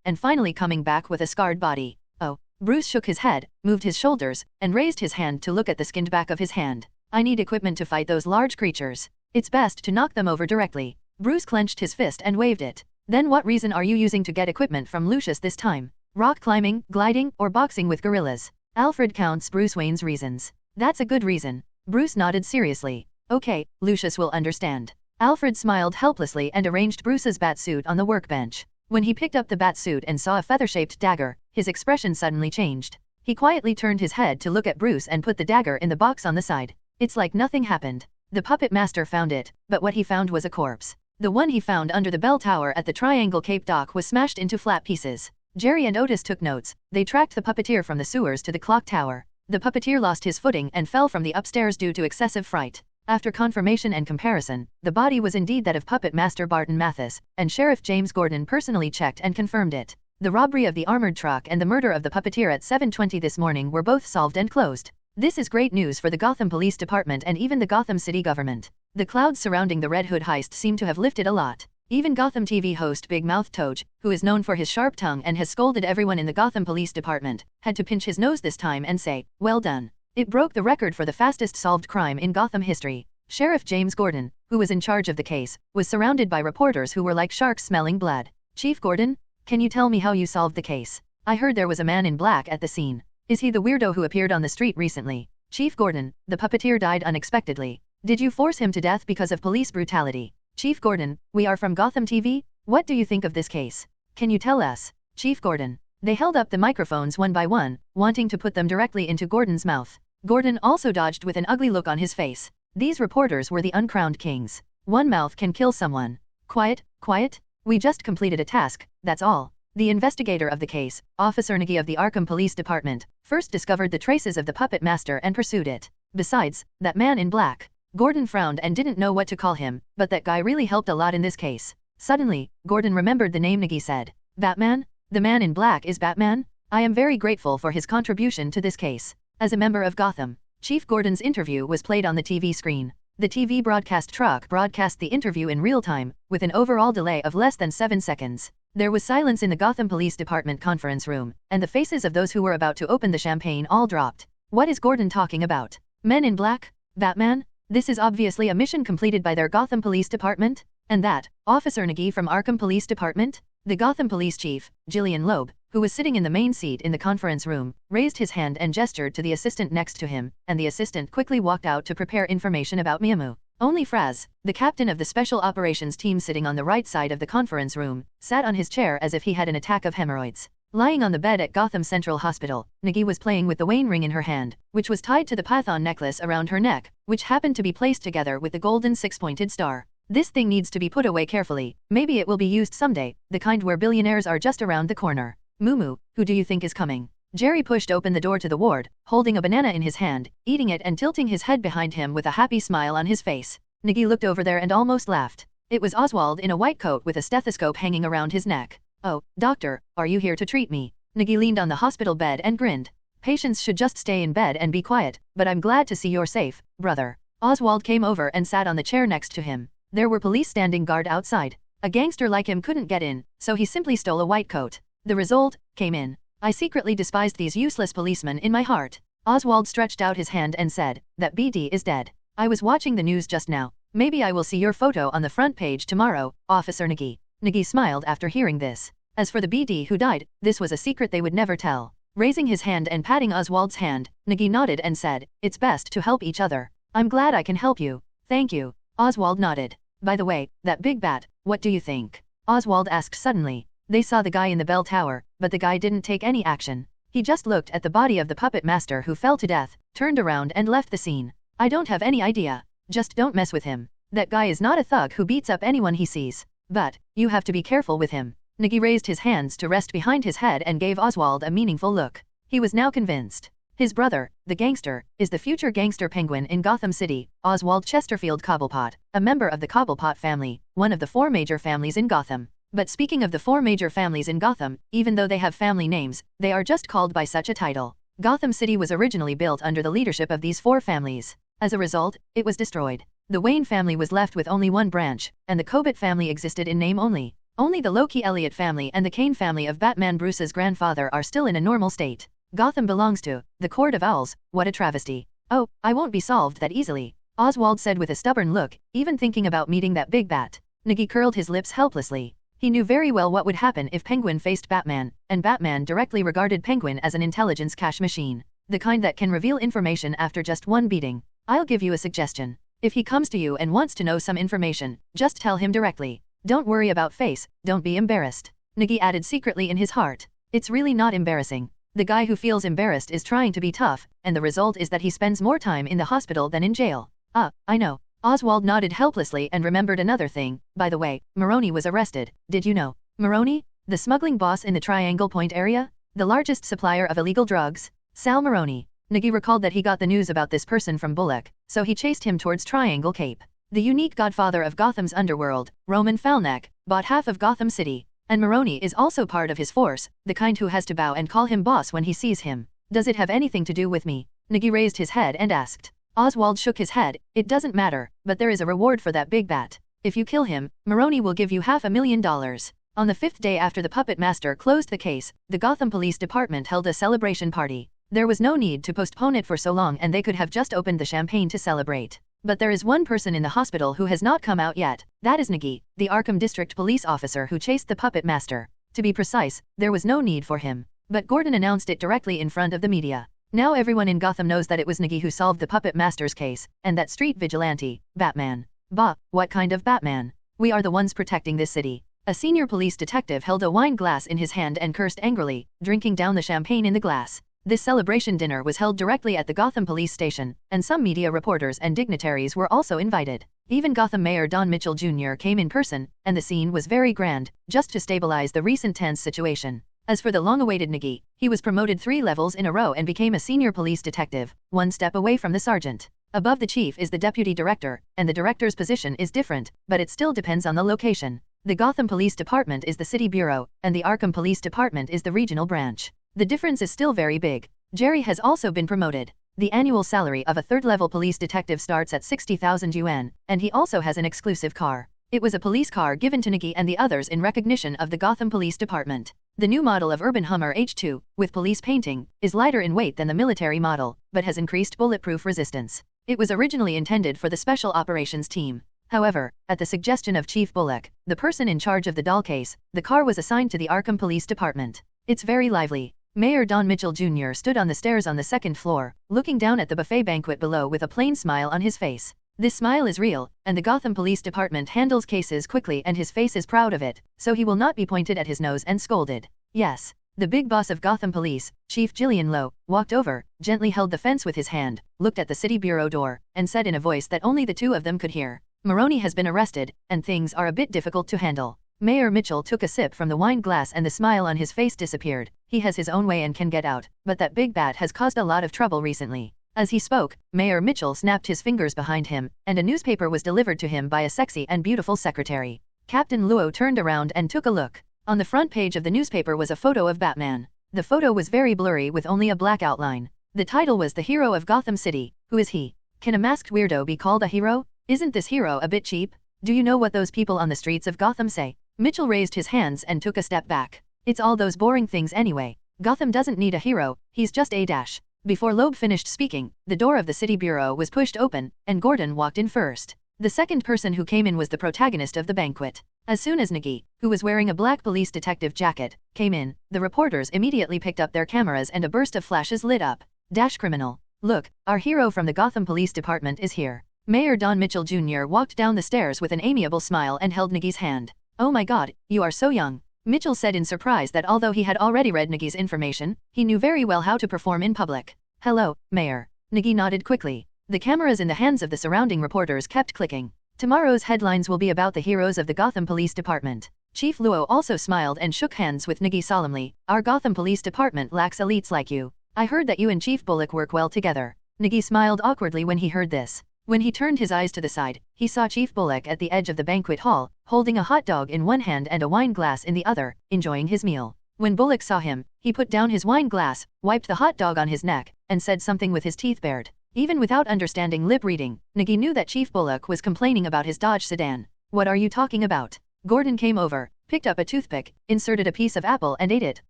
and finally coming back with a scarred body. "Oh." Bruce shook his head, moved his shoulders, and raised his hand to look at the skinned back of his hand. "I need equipment to fight those large creatures. It's best to knock them over directly." Bruce clenched his fist and waved it. "Then what reason are you using to get equipment from Lucius this time? Rock climbing, gliding, or boxing with gorillas?" Alfred counts Bruce Wayne's reasons. "That's a good reason." Bruce nodded seriously. "Okay, Lucius will understand." Alfred smiled helplessly and arranged Bruce's bat suit on the workbench. When he picked up the bat suit and saw a feather-shaped dagger, his expression suddenly changed. He quietly turned his head to look at Bruce and put the dagger in the box on the side. It's like nothing happened. The puppet master found it, but what he found was a corpse. The one he found under the bell tower at the Triangle Cape dock was smashed into flat pieces. Jerry and Otis took notes. They tracked the puppeteer from the sewers to the clock tower. The puppeteer lost his footing and fell from the upstairs due to excessive fright. After confirmation and comparison, the body was indeed that of puppet master Barton Mathis, and Sheriff James Gordon personally checked and confirmed it. The robbery of the armored truck and the murder of the puppeteer at 7:20 this morning were both solved and closed. This is great news for the Gotham Police Department and even the Gotham City government. The clouds surrounding the Red Hood heist seem to have lifted a lot. Even Gotham TV host Big Mouth Toad, who is known for his sharp tongue and has scolded everyone in the Gotham Police Department, had to pinch his nose this time and say, "Well done." It broke the record for the fastest solved crime in Gotham history. Sheriff James Gordon, who was in charge of the case, was surrounded by reporters who were like sharks smelling blood. "Chief Gordon, can you tell me how you solved the case? I heard there was a man in black at the scene. Is he the weirdo who appeared on the street recently?" "Chief Gordon, the puppeteer died unexpectedly. Did you force him to death because of police brutality?" "Chief Gordon, we are from Gotham TV. What do you think of this case? Can you tell us?" "Chief Gordon." They held up the microphones one by one, wanting to put them directly into Gordon's mouth. Gordon also dodged with an ugly look on his face. These reporters were the uncrowned kings. One mouth can kill someone. "Quiet, quiet. We just completed a task, that's all." The investigator of the case, Officer Nigi of the Arkham Police Department, first discovered the traces of the puppet master and pursued it. Besides, that man in black. Gordon frowned and didn't know what to call him, but that guy really helped a lot in this case. Suddenly, Gordon remembered the name. Nigi said, "Batman? The man in black is Batman? I am very grateful for his contribution to this case." As a member of Gotham, Chief Gordon's interview was played on the TV screen. The TV broadcast truck broadcast the interview in real time, with an overall delay of less than 7 seconds. There was silence in the Gotham Police Department conference room, and the faces of those who were about to open the champagne all dropped. What is Gordon talking about? Men in black? Batman? This is obviously a mission completed by their Gotham Police Department? And that, Officer Nigi from Arkham Police Department? The Gotham Police Chief, Jillian Loeb, who was sitting in the main seat in the conference room, raised his hand and gestured to the assistant next to him, and the assistant quickly walked out to prepare information about Miyamu. Only Fraz, the captain of the Special Operations team sitting on the right side of the conference room, sat on his chair as if he had an attack of hemorrhoids. Lying on the bed at Gotham Central Hospital, Nigi was playing with the Wayne ring in her hand, which was tied to the Python necklace around her neck, which happened to be placed together with the golden six-pointed star. "This thing needs to be put away carefully. Maybe it will be used someday, the kind where billionaires are just around the corner." "Mumu, who do you think is coming?" Jerry pushed open the door to the ward, holding a banana in his hand, eating it and tilting his head behind him with a happy smile on his face. Nigi looked over there and almost laughed. It was Oswald in a white coat with a stethoscope hanging around his neck. "Oh, doctor, are you here to treat me?" Nigi leaned on the hospital bed and grinned. "Patients should just stay in bed and be quiet, but I'm glad to see you're safe, brother." Oswald came over and sat on the chair next to him. There were police standing guard outside. A gangster like him couldn't get in, so he simply stole a white coat. The result came in. "I secretly despised these useless policemen in my heart." Oswald stretched out his hand and said, "That BD is dead. I was watching the news just now. Maybe I will see your photo on the front page tomorrow, Officer Nigi." Nigi smiled after hearing this. As for the BD who died, this was a secret they would never tell. Raising his hand and patting Oswald's hand, Nigi nodded and said, "It's best to help each other. I'm glad I can help you." "Thank you." Oswald nodded. "By the way, that big bat, what do you think?" Oswald asked suddenly. They saw the guy in the bell tower, but the guy didn't take any action. He just looked at the body of the puppet master who fell to death, turned around and left the scene. "I don't have any idea. Just don't mess with him. That guy is not a thug who beats up anyone he sees. But, you have to be careful with him." Nigi raised his hands to rest behind his head and gave Oswald a meaningful look. He was now convinced. His brother, the gangster, is the future gangster penguin in Gotham City, Oswald Chesterfield Cobblepot, a member of the Cobblepot family, one of the 4 major families in Gotham. But speaking of the 4 major families in Gotham, even though they have family names, they are just called by such a title. Gotham City was originally built under the leadership of these 4 families. As a result, it was destroyed. The Wayne family was left with only one branch, and the Cobbett family existed in name only. Only the Loki Elliott family and the Kane family of Batman Bruce's grandfather are still in a normal state. Gotham belongs to the Court of Owls. What a travesty. "Oh, I won't be solved that easily," Oswald said with a stubborn look, even thinking about meeting that big bat. Nigi curled his lips helplessly. He knew very well what would happen if Penguin faced Batman, and Batman directly regarded Penguin as an intelligence cache machine. The kind that can reveal information after just one beating. "I'll give you a suggestion. If he comes to you and wants to know some information, just tell him directly. Don't worry about face, don't be embarrassed." Nigi added secretly in his heart. It's really not embarrassing. The guy who feels embarrassed is trying to be tough, and the result is that he spends more time in the hospital than in jail. I know. Oswald nodded helplessly and remembered another thing. By the way, Maroni was arrested. Did you know? Maroni? The smuggling boss in the Triangle Point area? The largest supplier of illegal drugs? Sal Maroni. Nigi recalled that he got the news about this person from Bullock, so he chased him towards Triangle Cape. The unique godfather of Gotham's underworld, Roman Falnak, bought half of Gotham City. And Maroni is also part of his force, the kind who has to bow and call him boss when he sees him. Does it have anything to do with me? Nigi raised his head and asked. Oswald shook his head. It doesn't matter, but there is a reward for that big bat. If you kill him, Maroni will give you $500,000. On the 5th day after the puppet master closed the case, the Gotham Police Department held a celebration party. There was no need to postpone it for so long and they could have just opened the champagne to celebrate. But there is one person in the hospital who has not come out yet. That is Nigi, the Arkham District police officer who chased the puppet master. To be precise, there was no need for him. But Gordon announced it directly in front of the media. Now everyone in Gotham knows that it was Nigi who solved the puppet master's case, and that street vigilante, Batman. Bah, what kind of Batman? We are the ones protecting this city. A senior police detective held a wine glass in his hand and cursed angrily, drinking down the champagne in the glass. This celebration dinner was held directly at the Gotham Police Station, and some media reporters and dignitaries were also invited. Even Gotham Mayor Don Mitchell Jr. came in person, and the scene was very grand, just to stabilize the recent tense situation. As for the long-awaited Nigi, he was promoted 3 levels in a row and became a senior police detective, 1 step away from the sergeant. Above the chief is the deputy director, and the director's position is different, but it still depends on the location. The Gotham Police Department is the city bureau, and the Arkham Police Department is the regional branch. The difference is still very big. Jerry has also been promoted. The annual salary of a 3rd-level police detective starts at 60,000 yuan, and he also has an exclusive car. It was a police car given to Nigi and the others in recognition of the Gotham Police Department. The new model of Urban Hummer H2, with police painting, is lighter in weight than the military model, but has increased bulletproof resistance. It was originally intended for the Special Operations Team. However, at the suggestion of Chief Bullock, the person in charge of the doll case, the car was assigned to the Arkham Police Department. It's very lively. Mayor Don Mitchell Jr. stood on the stairs on the 2nd floor, looking down at the buffet banquet below with a plain smile on his face. This smile is real, and the Gotham Police Department handles cases quickly and his face is proud of it, so he will not be pointed at his nose and scolded. Yes. The big boss of Gotham Police, Chief Gillian Lowe, walked over, gently held the fence with his hand, looked at the city bureau door, and said in a voice that only the 2 of them could hear. Maroni has been arrested, and things are a bit difficult to handle. Mayor Mitchell took a sip from the wine glass and the smile on his face disappeared. He has his own way and can get out, but that big bat has caused a lot of trouble recently. As he spoke, Mayor Mitchell snapped his fingers behind him, and a newspaper was delivered to him by a sexy and beautiful secretary. Captain Luo turned around and took a look. On the front page of the newspaper was a photo of Batman. The photo was very blurry with only a black outline. The title was The Hero of Gotham City. Who is he? Can a masked weirdo be called a hero? Isn't this hero a bit cheap? Do you know what those people on the streets of Gotham say? Mitchell raised his hands and took a step back. It's all those boring things anyway. Gotham doesn't need a hero, he's just a dash. Before Loeb finished speaking, the door of the city bureau was pushed open, and Gordon walked in first. The second person who came in was the protagonist of the banquet. As soon as Nigi, who was wearing a black police detective jacket, came in, the reporters immediately picked up their cameras and a burst of flashes lit up. Dash criminal. Look, our hero from the Gotham Police Department is here. Mayor Don Mitchell Jr. walked down the stairs with an amiable smile and held Nigi's hand. Oh my god, you are so young. Mitchell said in surprise that although he had already read Nigi's information, he knew very well how to perform in public. Hello, Mayor. Nigi nodded quickly. The cameras in the hands of the surrounding reporters kept clicking. Tomorrow's headlines will be about the heroes of the Gotham Police Department. Chief Luo also smiled and shook hands with Nigi solemnly. Our Gotham Police Department lacks elites like you. I heard that you and Chief Bullock work well together. Nigi smiled awkwardly when he heard this. When he turned his eyes to the side, he saw Chief Bullock at the edge of the banquet hall, holding a hot dog in one hand and a wine glass in the other, enjoying his meal. When Bullock saw him, he put down his wine glass, wiped the hot dog on his neck, and said something with his teeth bared. Even without understanding lip reading, Nigi knew that Chief Bullock was complaining about his Dodge sedan. What are you talking about? Gordon came over, picked up a toothpick, inserted a piece of apple and ate it,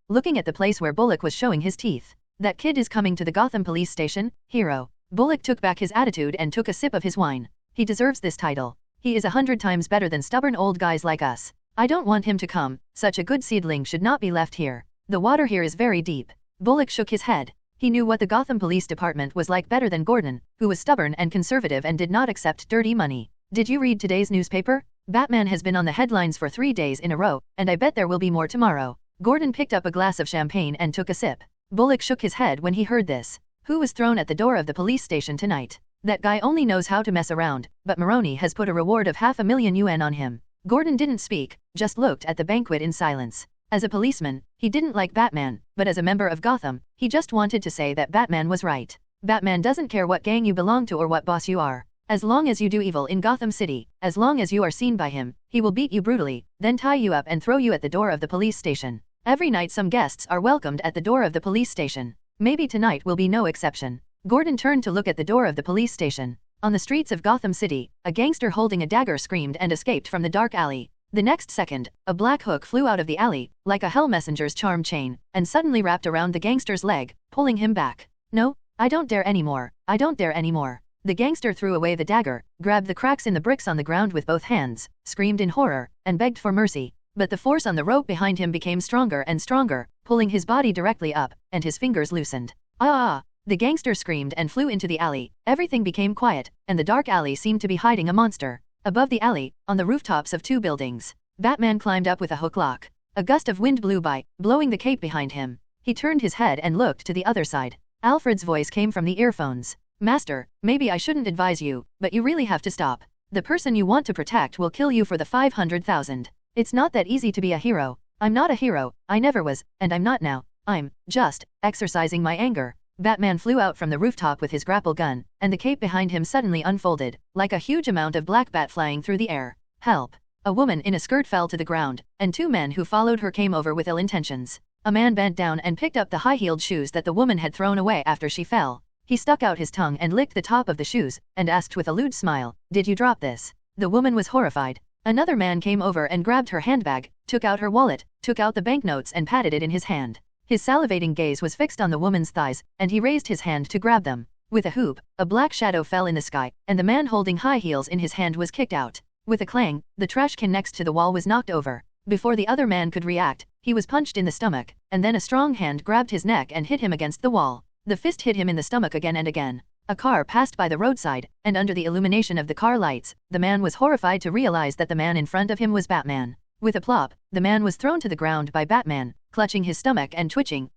looking at the place where Bullock was showing his teeth. That kid is coming to the Gotham Police Station, hero. Bullock took back his attitude and took a sip of his wine. He deserves this title. He is 100 times better than stubborn old guys like us. I don't want him to come. Such a good seedling should not be left here. The water here is very deep. Bullock shook his head. He knew what the Gotham Police Department was like better than Gordon, who was stubborn and conservative and did not accept dirty money. Did you read today's newspaper? Batman has been on the headlines for 3 days in a row, and I bet there will be more tomorrow. Gordon picked up a glass of champagne and took a sip. Bullock shook his head when he heard this. Who was thrown at the door of the police station tonight? That guy only knows how to mess around, but Maroni has put a reward of $500,000 on him. Gordon didn't speak, just looked at the banquet in silence. As a policeman, he didn't like Batman, but as a member of Gotham, he just wanted to say that Batman was right. Batman doesn't care what gang you belong to or what boss you are. As long as you do evil in Gotham City, as long as you are seen by him, he will beat you brutally, then tie you up and throw you at the door of the police station. Every night some guests are welcomed at the door of the police station. Maybe tonight will be no exception. Gordon turned to look at the door of the police station. On the streets of Gotham City, a gangster holding a dagger screamed and escaped from the dark alley. The next second, a black hook flew out of the alley, like a hell messenger's charm chain, and suddenly wrapped around the gangster's leg, pulling him back. No, I don't dare anymore, I don't dare anymore. The gangster threw away the dagger, grabbed the cracks in the bricks on the ground with both hands, screamed in horror, and begged for mercy. But the force on the rope behind him became stronger and stronger, pulling his body directly up, and his fingers loosened. Ah! The gangster screamed and flew into the alley. Everything became quiet, and the dark alley seemed to be hiding a monster. Above the alley, on the rooftops of 2 buildings, Batman climbed up with a hook lock. A gust of wind blew by, blowing the cape behind him. He turned his head and looked to the other side. Alfred's voice came from the earphones. Master, maybe I shouldn't advise you, but you really have to stop. The person you want to protect will kill you for the 500,000. It's not that easy to be a hero. I'm not a hero, I never was, and I'm not now. I'm just exercising my anger. Batman flew out from the rooftop with his grapple gun, and the cape behind him suddenly unfolded, like a huge amount of black bat flying through the air. Help! A woman in a skirt fell to the ground, and 2 men who followed her came over with ill intentions. A man bent down and picked up the high-heeled shoes that the woman had thrown away after she fell. He stuck out his tongue and licked the top of the shoes, and asked with a lewd smile, "Did you drop this?" The woman was horrified. Another man came over and grabbed her handbag, took out her wallet, took out the banknotes and patted it in his hand. His salivating gaze was fixed on the woman's thighs, and he raised his hand to grab them. With a whoop, a black shadow fell in the sky, and the man holding high heels in his hand was kicked out. With a clang, the trash can next to the wall was knocked over. Before the other man could react, he was punched in the stomach, and then a strong hand grabbed his neck and hit him against the wall. The fist hit him in the stomach again and again. A car passed by the roadside, and under the illumination of the car lights, the man was horrified to realize that the man in front of him was Batman. With a plop, the man was thrown to the ground by Batman, clutching his stomach and twitching,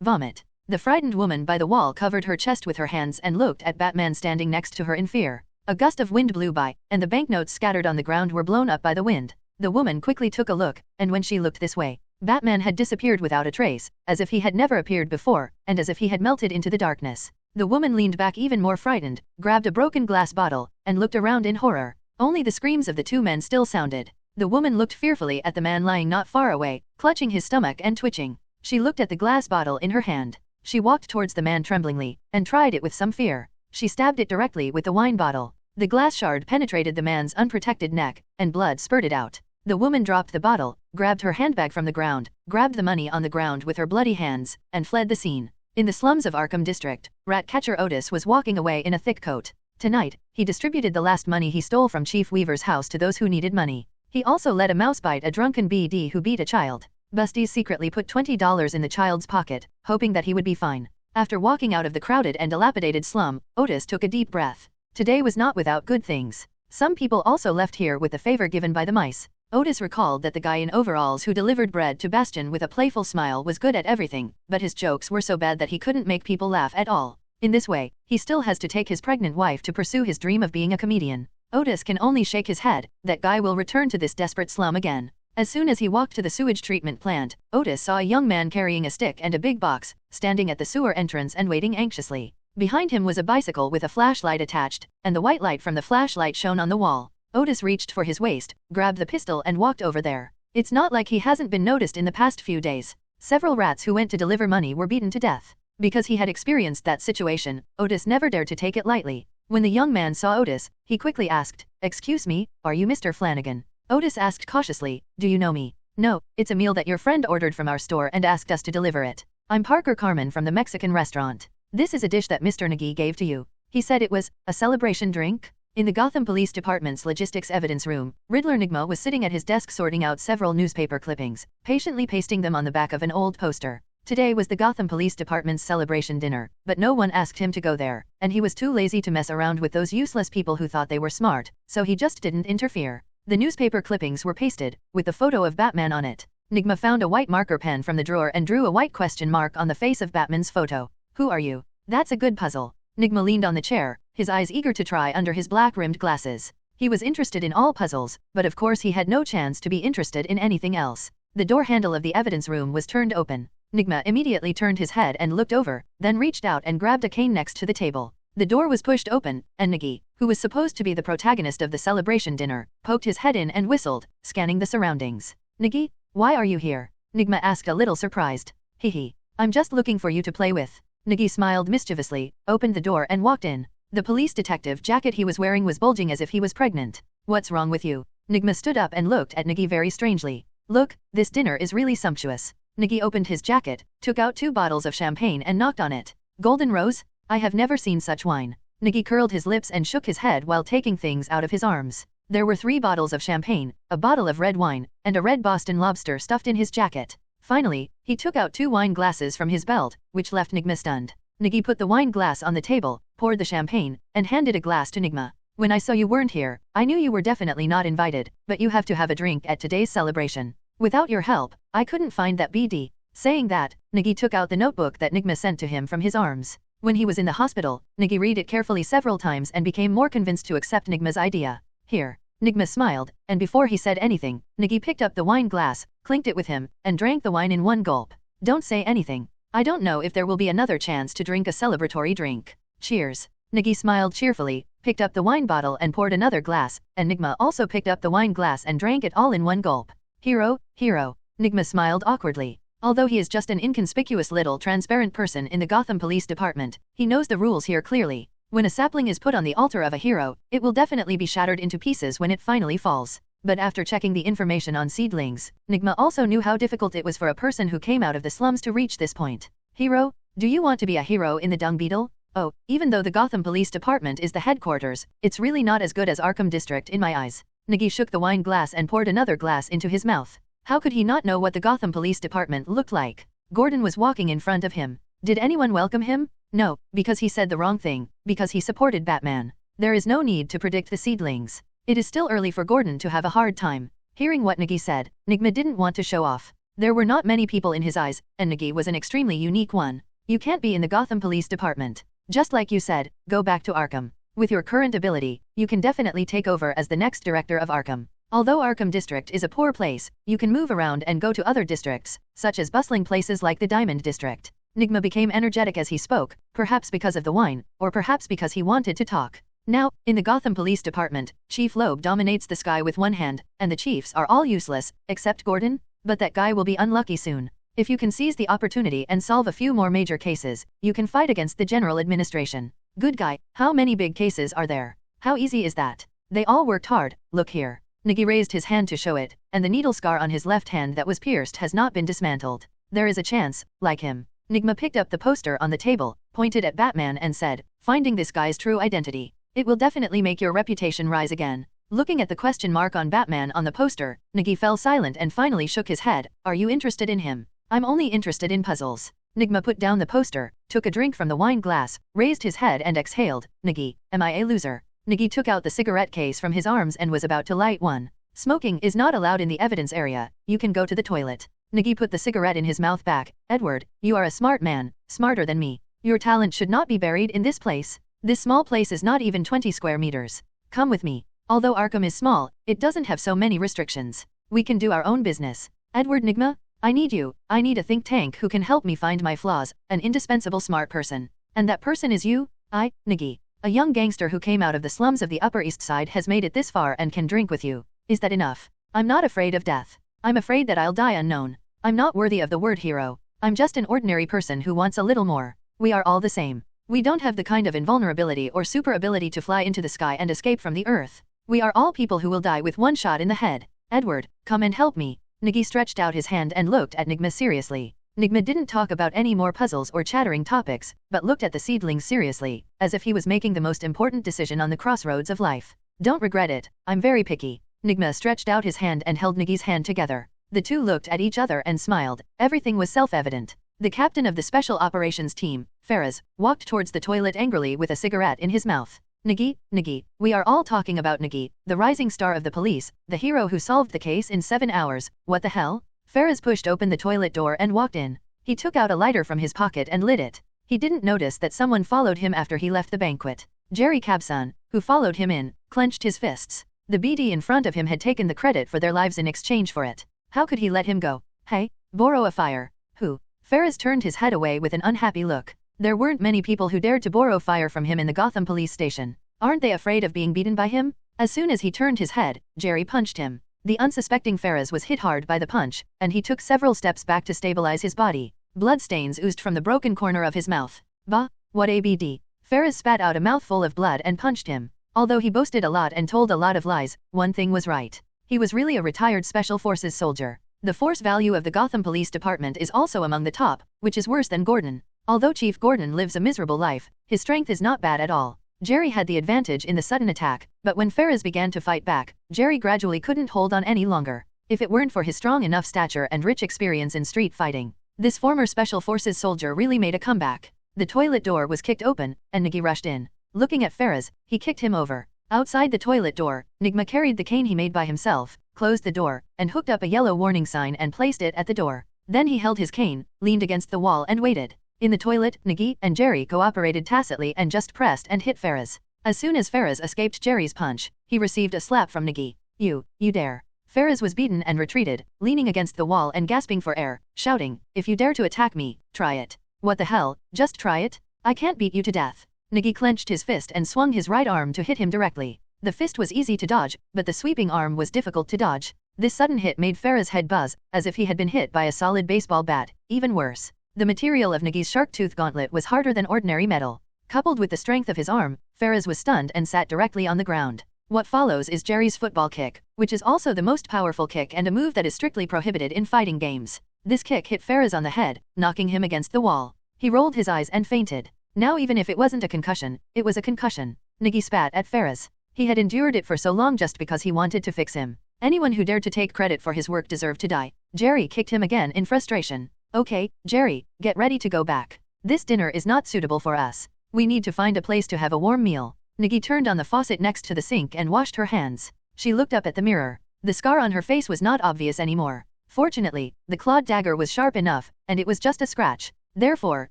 vomit. The frightened woman by the wall covered her chest with her hands and looked at Batman standing next to her in fear. A gust of wind blew by, and the banknotes scattered on the ground were blown up by the wind. The woman quickly took a look, and when she looked this way, Batman had disappeared without a trace, as if he had never appeared before, and as if he had melted into the darkness. The woman leaned back even more frightened, grabbed a broken glass bottle, and looked around in horror. Only the screams of the 2 men still sounded. The woman looked fearfully at the man lying not far away, clutching his stomach and twitching. She looked at the glass bottle in her hand. She walked towards the man tremblingly, and tried it with some fear. She stabbed it directly with the wine bottle. The glass shard penetrated the man's unprotected neck, and blood spurted out. The woman dropped the bottle, grabbed her handbag from the ground, grabbed the money on the ground with her bloody hands, and fled the scene. In the slums of Arkham District, Ratcatcher Otis was walking away in a thick coat. Tonight, he distributed the last money he stole from Chief Weaver's house to those who needed money. He also let a mouse bite a drunken BD who beat a child. Busties secretly put $20 in the child's pocket, hoping that he would be fine. After walking out of the crowded and dilapidated slum, Otis took a deep breath. Today was not without good things. Some people also left here with the favor given by the mice. Otis recalled that the guy in overalls who delivered bread to Bastion with a playful smile was good at everything, but his jokes were so bad that he couldn't make people laugh at all. In this way, he still has to take his pregnant wife to pursue his dream of being a comedian. Otis can only shake his head. That guy will return to this desperate slum again. As soon as he walked to the sewage treatment plant, Otis saw a young man carrying a stick and a big box, standing at the sewer entrance and waiting anxiously. Behind him was a bicycle with a flashlight attached, and the white light from the flashlight shone on the wall. Otis reached for his waist, grabbed the pistol and walked over there. It's not like he hasn't been noticed in the past few days. Several rats who went to deliver money were beaten to death. Because he had experienced that situation, Otis never dared to take it lightly. When the young man saw Otis, he quickly asked, "Excuse me, are you Mr. Flanigan?" Otis asked cautiously, "Do you know me?" "No, it's a meal that your friend ordered from our store and asked us to deliver it. I'm Parker Carmen from the Mexican restaurant. This is a dish that Mr. Nigi gave to you. He said it was a celebration drink." In the Gotham Police Department's logistics evidence room, Riddler Nigma was sitting at his desk sorting out several newspaper clippings, patiently pasting them on the back of an old poster. Today was the Gotham Police Department's celebration dinner, but no one asked him to go there, and he was too lazy to mess around with those useless people who thought they were smart, so he just didn't interfere. The newspaper clippings were pasted, with the photo of Batman on it. Nigma found a white marker pen from the drawer and drew a white question mark on the face of Batman's photo. Who are you? That's a good puzzle. Nigma leaned on the chair, his eyes eager to try under his black-rimmed glasses. He was interested in all puzzles, but of course he had no chance to be interested in anything else. The door handle of the evidence room was turned open. Nigma immediately turned his head and looked over, then reached out and grabbed a cane next to the table. The door was pushed open, and Nigi, who was supposed to be the protagonist of the celebration dinner, poked his head in and whistled, scanning the surroundings. Nigi, why are you here? Nigma asked a little surprised. Hehe. I'm just looking for you to play with. Nigi smiled mischievously, opened the door and walked in. The police detective jacket he was wearing was bulging as if he was pregnant. What's wrong with you? Nigma stood up and looked at Nigi very strangely. Look, this dinner is really sumptuous. Nigi opened his jacket, took out 2 bottles of champagne and knocked on it. Golden Rose? I have never seen such wine. Nigi curled his lips and shook his head while taking things out of his arms. There were 3 bottles of champagne, a bottle of red wine, and a red Boston lobster stuffed in his jacket. Finally, he took out 2 wine glasses from his belt, which left Nigma stunned. Nigi put the wine glass on the table, poured the champagne, and handed a glass to Nigma. When I saw you weren't here, I knew you were definitely not invited, but you have to have a drink at today's celebration. Without your help, I couldn't find that BD. Saying that, Nigi took out the notebook that Nigma sent to him from his arms. When he was in the hospital, Nigi read it carefully several times and became more convinced to accept Nigma's idea. Here. Nigma smiled, and before he said anything, Nigi picked up the wine glass, clinked it with him, and drank the wine in one gulp. Don't say anything. I don't know if there will be another chance to drink a celebratory drink. Cheers. Nigi smiled cheerfully, picked up the wine bottle and poured another glass, and Nigma also picked up the wine glass and drank it all in one gulp. Hero, hero. Nigma smiled awkwardly. Although he is just an inconspicuous little transparent person in the Gotham Police Department, he knows the rules here clearly. When a sapling is put on the altar of a hero, it will definitely be shattered into pieces when it finally falls. But after checking the information on seedlings, Nigma also knew how difficult it was for a person who came out of the slums to reach this point. Hero? Do you want to be a hero in the Dung Beetle? Oh, even though the Gotham Police Department is the headquarters, it's really not as good as Arkham District in my eyes. Nigi shook the wine glass and poured another glass into his mouth. How could he not know what the Gotham Police Department looked like? Gordon was walking in front of him. Did anyone welcome him? No, because he said the wrong thing, because he supported Batman. There is no need to predict the seedlings. It is still early for Gordon to have a hard time. Hearing what Nigi said, Nigma didn't want to show off. There were not many people in his eyes, and Nigi was an extremely unique one. You can't be in the Gotham Police Department. Just like you said, go back to Arkham. With your current ability, you can definitely take over as the next director of Arkham. Although Arkham District is a poor place, you can move around and go to other districts, such as bustling places like the Diamond District. Nigma became energetic as he spoke, perhaps because of the wine, or perhaps because he wanted to talk. Now, in the Gotham Police Department, Chief Loeb dominates the sky with one hand, and the chiefs are all useless, except Gordon, but that guy will be unlucky soon. If you can seize the opportunity and solve a few more major cases, you can fight against the general administration. Good guy, how many big cases are there? How easy is that? They all worked hard, look here. Nigi raised his hand to show it, and the needle scar on his left hand that was pierced has not been dismantled. There is a chance, like him. Nigma picked up the poster on the table, pointed at Batman and said, finding this guy's true identity. It will definitely make your reputation rise again. Looking at the question mark on Batman on the poster, Nigi fell silent and finally shook his head. Are you interested in him? I'm only interested in puzzles. Nigma put down the poster, took a drink from the wine glass, raised his head and exhaled. Nigi, am I a loser? Nigi took out the cigarette case from his arms and was about to light one. Smoking is not allowed in the evidence area, you can go to the toilet. Nigi put the cigarette in his mouth back. Edward, you are a smart man, smarter than me. Your talent should not be buried in this place. This small place is not even 20 square meters. Come with me. Although Arkham is small, it doesn't have so many restrictions. We can do our own business. Edward Nigma? I need you. I need a think tank who can help me find my flaws, an indispensable smart person. And that person is you? Nigi. A young gangster who came out of the slums of the Upper East Side has made it this far and can drink with you. Is that enough? I'm not afraid of death. I'm afraid that I'll die unknown. I'm not worthy of the word hero. I'm just an ordinary person who wants a little more. We are all the same. We don't have the kind of invulnerability or super ability to fly into the sky and escape from the earth. We are all people who will die with one shot in the head. Edward, come and help me. Nigi stretched out his hand and looked at Nigma seriously. Nigma didn't talk about any more puzzles or chattering topics, but looked at the seedling seriously, as if he was making the most important decision on the crossroads of life. Don't regret it, I'm very picky. Nigma stretched out his hand and held Nigi's hand together. The two looked at each other and smiled. Everything was self-evident. The captain of the Special Operations Team, Faraz, walked towards the toilet angrily with a cigarette in his mouth. Nigi, we are all talking about Nigi, the rising star of the police, the hero who solved the case in 7 hours, what the hell? Ferris pushed open the toilet door and walked in. He took out a lighter from his pocket and lit it. He didn't notice that someone followed him after he left the banquet. Jerry Cabson, who followed him in, clenched his fists. The BD in front of him had taken the credit for their lives in exchange for it. How could he let him go? Hey, borrow a fire. Who? Ferris turned his head away with an unhappy look. There weren't many people who dared to borrow fire from him in the Gotham police station. Aren't they afraid of being beaten by him? As soon as he turned his head, Jerry punched him. The unsuspecting Ferris was hit hard by the punch, and he took several steps back to stabilize his body. Bloodstains oozed from the broken corner of his mouth. Bah, what a BD. Ferris spat out a mouthful of blood and punched him. Although he boasted a lot and told a lot of lies, one thing was right. He was really a retired Special Forces soldier. The force value of the Gotham Police Department is also among the top, which is worse than Gordon. Although Chief Gordon lives a miserable life, his strength is not bad at all. Jerry had the advantage in the sudden attack, but when Ferris began to fight back, Jerry gradually couldn't hold on any longer. If it weren't for his strong enough stature and rich experience in street fighting, this former Special Forces soldier really made a comeback. The toilet door was kicked open, and Nigi rushed in. Looking at Ferris, he kicked him over. Outside the toilet door, Nigma carried the cane he made by himself, closed the door, and hooked up a yellow warning sign and placed it at the door. Then he held his cane, leaned against the wall and waited. In the toilet, Nigi and Jerry cooperated tacitly and just pressed and hit Ferris. As soon as Ferris escaped Jerry's punch, he received a slap from Nigi. You dare. Ferris was beaten and retreated, leaning against the wall and gasping for air, shouting, if you dare to attack me, try it. What the hell, just try it? I can't beat you to death. Nigi clenched his fist and swung his right arm to hit him directly. The fist was easy to dodge, but the sweeping arm was difficult to dodge. This sudden hit made Ferris' head buzz, as if he had been hit by a solid baseball bat. Even worse. The material of Nigi's shark tooth gauntlet was harder than ordinary metal. Coupled with the strength of his arm, Ferris was stunned and sat directly on the ground. What follows is Jerry's football kick, which is also the most powerful kick and a move that is strictly prohibited in fighting games. This kick hit Ferris on the head, knocking him against the wall. He rolled his eyes and fainted. Now even if it wasn't a concussion, it was a concussion. Nigi spat at Ferris. He had endured it for so long just because he wanted to fix him. Anyone who dared to take credit for his work deserved to die. Jerry kicked him again in frustration. Okay, Jerry, get ready to go back. This dinner is not suitable for us. We need to find a place to have a warm meal. Nigi turned on the faucet next to the sink and washed her hands. She looked up at the mirror. The scar on her face was not obvious anymore. Fortunately, the clawed dagger was sharp enough, and it was just a scratch. Therefore,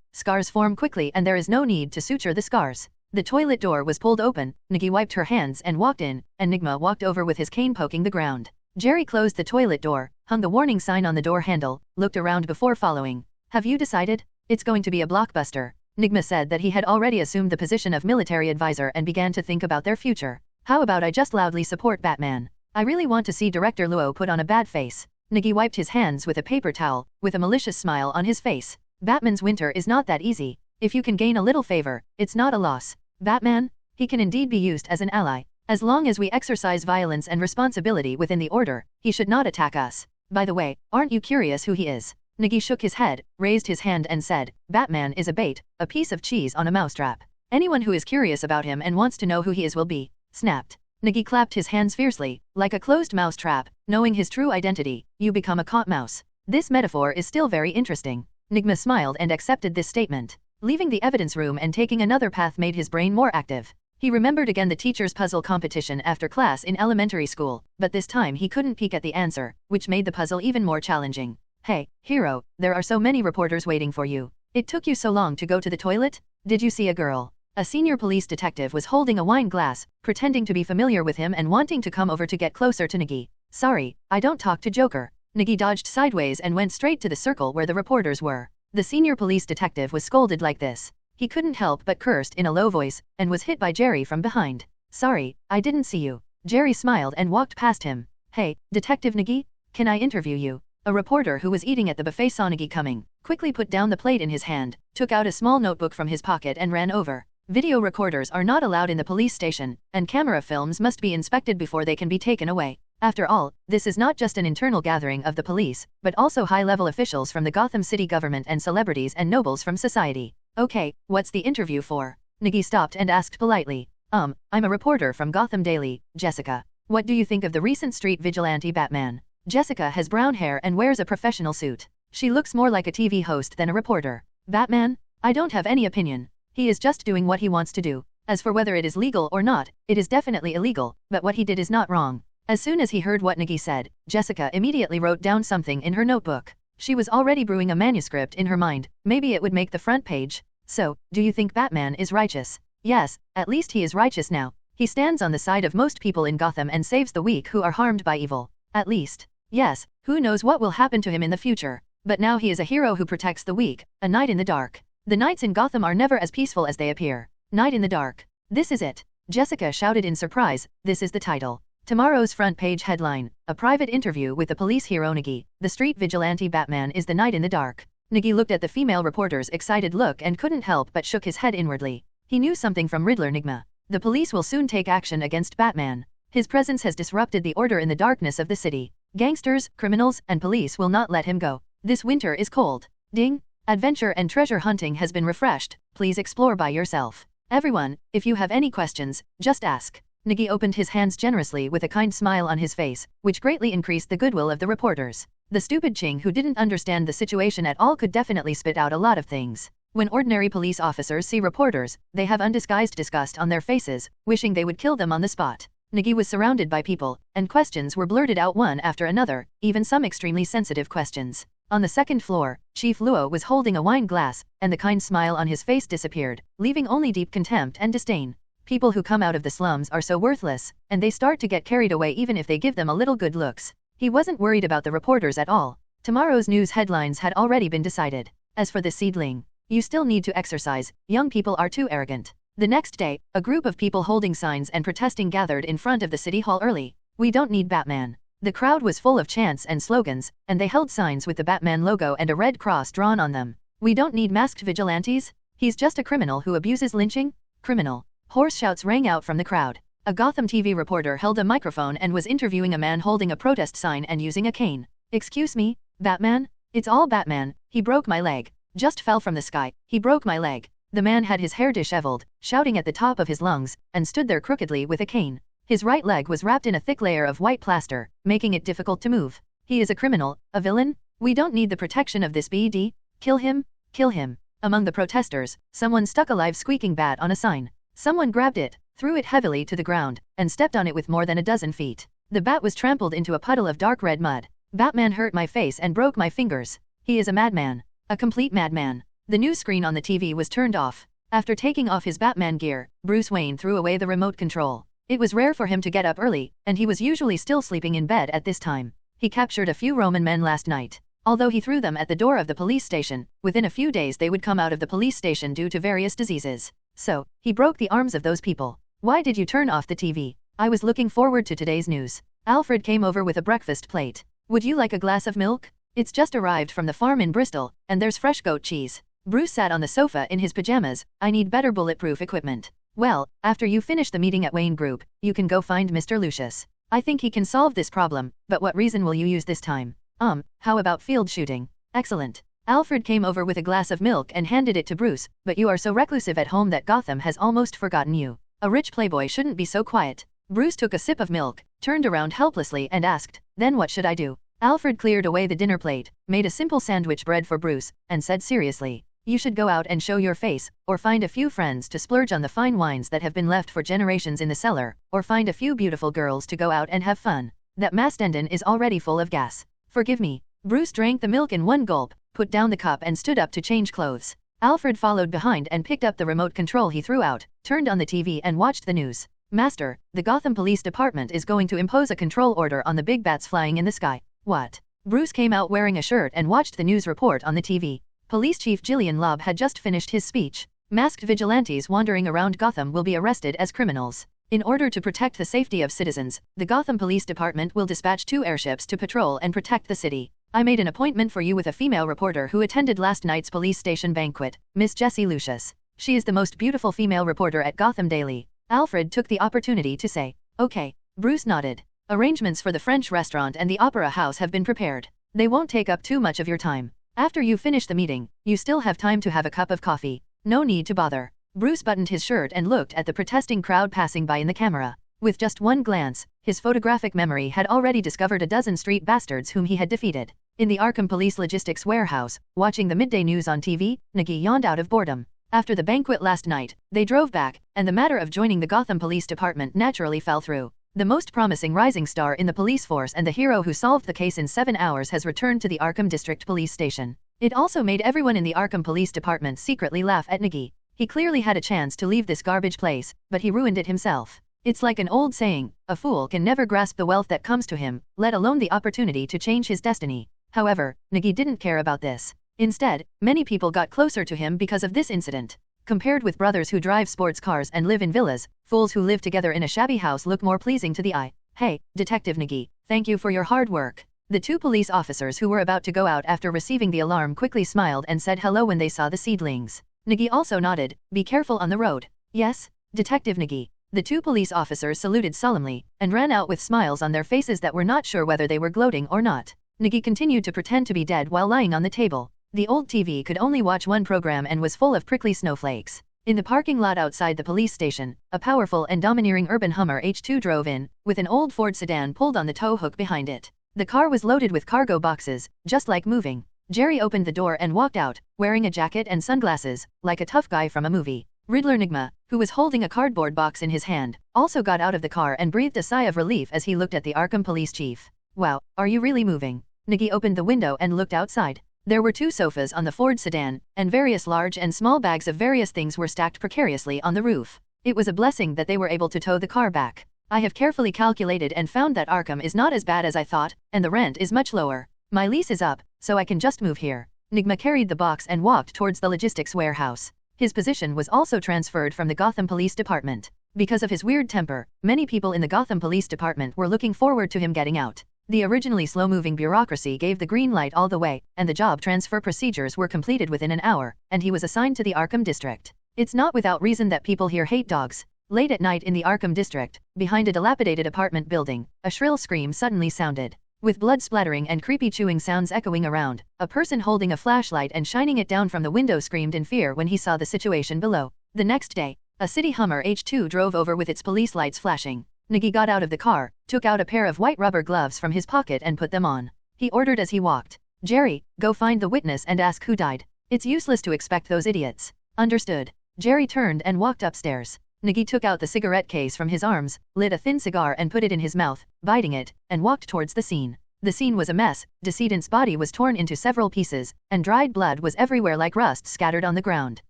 scars form quickly and there is no need to suture the scars. The toilet door was pulled open, Nigi wiped her hands and walked in, and Nigma walked over with his cane poking the ground. Jerry closed the toilet door, hung the warning sign on the door handle, looked around before following. Have you decided? It's going to be a blockbuster. Nigma said that he had already assumed the position of military advisor and began to think about their future. How about I just loudly support Batman? I really want to see Director Luo put on a bad face. Nigi wiped his hands with a paper towel, with a malicious smile on his face. Batman's winter is not that easy. If you can gain a little favor, it's not a loss. Batman? He can indeed be used as an ally. As long as we exercise violence and responsibility within the order, he should not attack us. By the way, aren't you curious who he is? Nigi shook his head, raised his hand and said, Batman is a bait, a piece of cheese on a mousetrap. Anyone who is curious about him and wants to know who he is will be snapped. Nigi clapped his hands fiercely, like a closed mousetrap. Knowing his true identity, you become a caught mouse. This metaphor is still very interesting. Nigma smiled and accepted this statement. Leaving the evidence room and taking another path made his brain more active. He remembered again the teacher's puzzle competition after class in elementary school, but this time he couldn't peek at the answer, which made the puzzle even more challenging. Hey, hero, there are so many reporters waiting for you. It took you so long to go to the toilet? Did you see a girl? A senior police detective was holding a wine glass, pretending to be familiar with him and wanting to come over to get closer to Nigi. Sorry, I don't talk to Joker. Nigi dodged sideways and went straight to the circle where the reporters were. The senior police detective was scolded like this. He couldn't help but cursed in a low voice, and was hit by Jerry from behind. Sorry, I didn't see you. Jerry smiled and walked past him. Hey, Detective Nigi? Can I interview you? A reporter who was eating at the buffet saw Nigi coming, quickly put down the plate in his hand, took out a small notebook from his pocket and ran over. Video recorders are not allowed in the police station, and camera films must be inspected before they can be taken away. After all, this is not just an internal gathering of the police, but also high-level officials from the Gotham City government and celebrities and nobles from society. Okay, what's the interview for? Nigi stopped and asked politely. I'm a reporter from Gotham Daily, Jessica. What do you think of the recent street vigilante Batman? Jessica has brown hair and wears a professional suit. She looks more like a TV host than a reporter. Batman? I don't have any opinion. He is just doing what he wants to do. As for whether it is legal or not, it is definitely illegal, but what he did is not wrong. As soon as he heard what Nigi said, Jessica immediately wrote down something in her notebook. She was already brewing a manuscript in her mind, maybe it would make the front page. So, do you think Batman is righteous? Yes, at least he is righteous now. He stands on the side of most people in Gotham and saves the weak who are harmed by evil. At least. Yes, who knows what will happen to him in the future. But now he is a hero who protects the weak, a knight in the dark. The nights in Gotham are never as peaceful as they appear. Night in the dark. This is it. Jessica shouted in surprise, this is the title. Tomorrow's front page headline, a private interview with the police hero Nigi, the street vigilante Batman is the knight in the dark. Nigi looked at the female reporter's excited look and couldn't help but shook his head inwardly. He knew something from Riddler Nigma. The police will soon take action against Batman. His presence has disrupted the order in the darkness of the city. Gangsters, criminals, and police will not let him go. This winter is cold. Ding! Adventure and treasure hunting has been refreshed. Please explore by yourself. Everyone, if you have any questions, just ask. Nigi opened his hands generously with a kind smile on his face, which greatly increased the goodwill of the reporters. The stupid Ching who didn't understand the situation at all could definitely spit out a lot of things. When ordinary police officers see reporters, they have undisguised disgust on their faces, wishing they would kill them on the spot. Nigi was surrounded by people, and questions were blurted out one after another, even some extremely sensitive questions. On the second floor, Chief Luo was holding a wine glass, and the kind smile on his face disappeared, leaving only deep contempt and disdain. People who come out of the slums are so worthless, and they start to get carried away even if they give them a little good looks. He wasn't worried about the reporters at all. Tomorrow's news headlines had already been decided. As for the seedling, you still need to exercise, young people are too arrogant. The next day, a group of people holding signs and protesting gathered in front of the city hall early. We don't need Batman. The crowd was full of chants and slogans, and they held signs with the Batman logo and a red cross drawn on them. We don't need masked vigilantes. He's just a criminal who abuses lynching. Criminal. Hoarse shouts rang out from the crowd. A Gotham TV reporter held a microphone and was interviewing a man holding a protest sign and using a cane. Excuse me, Batman? It's all Batman. He broke my leg. Just fell from the sky. He broke my leg. The man had his hair disheveled, shouting at the top of his lungs, and stood there crookedly with a cane. His right leg was wrapped in a thick layer of white plaster, making it difficult to move. He is a criminal, a villain? We don't need the protection of this BD. Kill him, kill him. Among the protesters, someone stuck a live squeaking bat on a sign. Someone grabbed it, threw it heavily to the ground, and stepped on it with more than a dozen feet. The bat was trampled into a puddle of dark red mud. Batman hurt my face and broke my fingers. He is a madman. A complete madman. The news screen on the TV was turned off. After taking off his Batman gear, Bruce Wayne threw away the remote control. It was rare for him to get up early, and he was usually still sleeping in bed at this time. He captured a few Roman men last night. Although he threw them at the door of the police station, within a few days they would come out of the police station due to various diseases. So, he broke the arms of those people. Why did you turn off the TV? I was looking forward to today's news. Alfred came over with a breakfast plate. Would you like a glass of milk? It's just arrived from the farm in Bristol, and there's fresh goat cheese. Bruce sat on the sofa in his pajamas. I need better bulletproof equipment. Well, after you finish the meeting at Wayne Group, you can go find Mr. Lucius. I think he can solve this problem, but what reason will you use this time? How about field shooting? Excellent. Alfred came over with a glass of milk and handed it to Bruce, but you are so reclusive at home that Gotham has almost forgotten you. A rich playboy shouldn't be so quiet. Bruce took a sip of milk, turned around helplessly and asked, then what should I do? Alfred cleared away the dinner plate, made a simple sandwich bread for Bruce, and said seriously, you should go out and show your face, or find a few friends to splurge on the fine wines that have been left for generations in the cellar, or find a few beautiful girls to go out and have fun. That Mastendon is already full of gas. Forgive me. Bruce drank the milk in one gulp, put down the cup and stood up to change clothes. Alfred followed behind and picked up the remote control he threw out, turned on the TV and watched the news. Master, the Gotham Police Department is going to impose a control order on the big bats flying in the sky. What? Bruce came out wearing a shirt and watched the news report on the TV. Police Chief Gillian Lobb had just finished his speech. Masked vigilantes wandering around Gotham will be arrested as criminals. In order to protect the safety of citizens, the Gotham Police Department will dispatch 2 airships to patrol and protect the city. I made an appointment for you with a female reporter who attended last night's police station banquet, Miss Jessie Lucius. She is the most beautiful female reporter at Gotham Daily. Alfred took the opportunity to say, okay. Bruce nodded. Arrangements for the French restaurant and the opera house have been prepared. They won't take up too much of your time. After you finish the meeting, you still have time to have a cup of coffee. No need to bother. Bruce buttoned his shirt and looked at the protesting crowd passing by in the camera. With just one glance, his photographic memory had already discovered a dozen street bastards whom he had defeated. In the Arkham Police Logistics Warehouse, watching the midday news on TV, Nigi yawned out of boredom. After the banquet last night, they drove back, and the matter of joining the Gotham Police Department naturally fell through. The most promising rising star in the police force and the hero who solved the case in 7 hours has returned to the Arkham District Police Station. It also made everyone in the Arkham Police Department secretly laugh at Nigi. He clearly had a chance to leave this garbage place, but he ruined it himself. It's like an old saying, a fool can never grasp the wealth that comes to him, let alone the opportunity to change his destiny. However, Nigi didn't care about this. Instead, many people got closer to him because of this incident. Compared with brothers who drive sports cars and live in villas, fools who live together in a shabby house look more pleasing to the eye. Hey, Detective Nigi, thank you for your hard work. The 2 police officers who were about to go out after receiving the alarm quickly smiled and said hello when they saw the seedlings. Nigi also nodded, be careful on the road. Yes, Detective Nigi. The 2 police officers saluted solemnly, and ran out with smiles on their faces that were not sure whether they were gloating or not. Nigi continued to pretend to be dead while lying on the table. The old TV could only watch one program and was full of prickly snowflakes. In the parking lot outside the police station, a powerful and domineering urban Hummer H2 drove in, with an old Ford sedan pulled on the tow hook behind it. The car was loaded with cargo boxes, just like moving. Jerry opened the door and walked out, wearing a jacket and sunglasses, like a tough guy from a movie. Riddler Nigma, who was holding a cardboard box in his hand, also got out of the car and breathed a sigh of relief as he looked at the Arkham police chief. Wow, are you really moving? Nigi opened the window and looked outside. There were 2 sofas on the Ford sedan, and various large and small bags of various things were stacked precariously on the roof. It was a blessing that they were able to tow the car back. I have carefully calculated and found that Arkham is not as bad as I thought, and the rent is much lower. My lease is up, so I can just move here. Nigma carried the box and walked towards the logistics warehouse. His position was also transferred from the Gotham Police Department. Because of his weird temper, many people in the Gotham Police Department were looking forward to him getting out. The originally slow-moving bureaucracy gave the green light all the way, and the job transfer procedures were completed within an hour, and he was assigned to the Arkham District. It's not without reason that people here hate dogs. Late at night in the Arkham District, behind a dilapidated apartment building, a shrill scream suddenly sounded. With blood splattering and creepy chewing sounds echoing around, a person holding a flashlight and shining it down from the window screamed in fear when he saw the situation below. The next day, a city Hummer H2 drove over with its police lights flashing. Nigi got out of the car, took out a pair of white rubber gloves from his pocket and put them on. He ordered as he walked. Jerry, go find the witness and ask who died. It's useless to expect those idiots. Understood. Jerry turned and walked upstairs. Nigi took out the cigarette case from his arms, lit a thin cigar and put it in his mouth, biting it, and walked towards the scene. The scene was a mess, decedent's body was torn into several pieces, and dried blood was everywhere like rust scattered on the ground.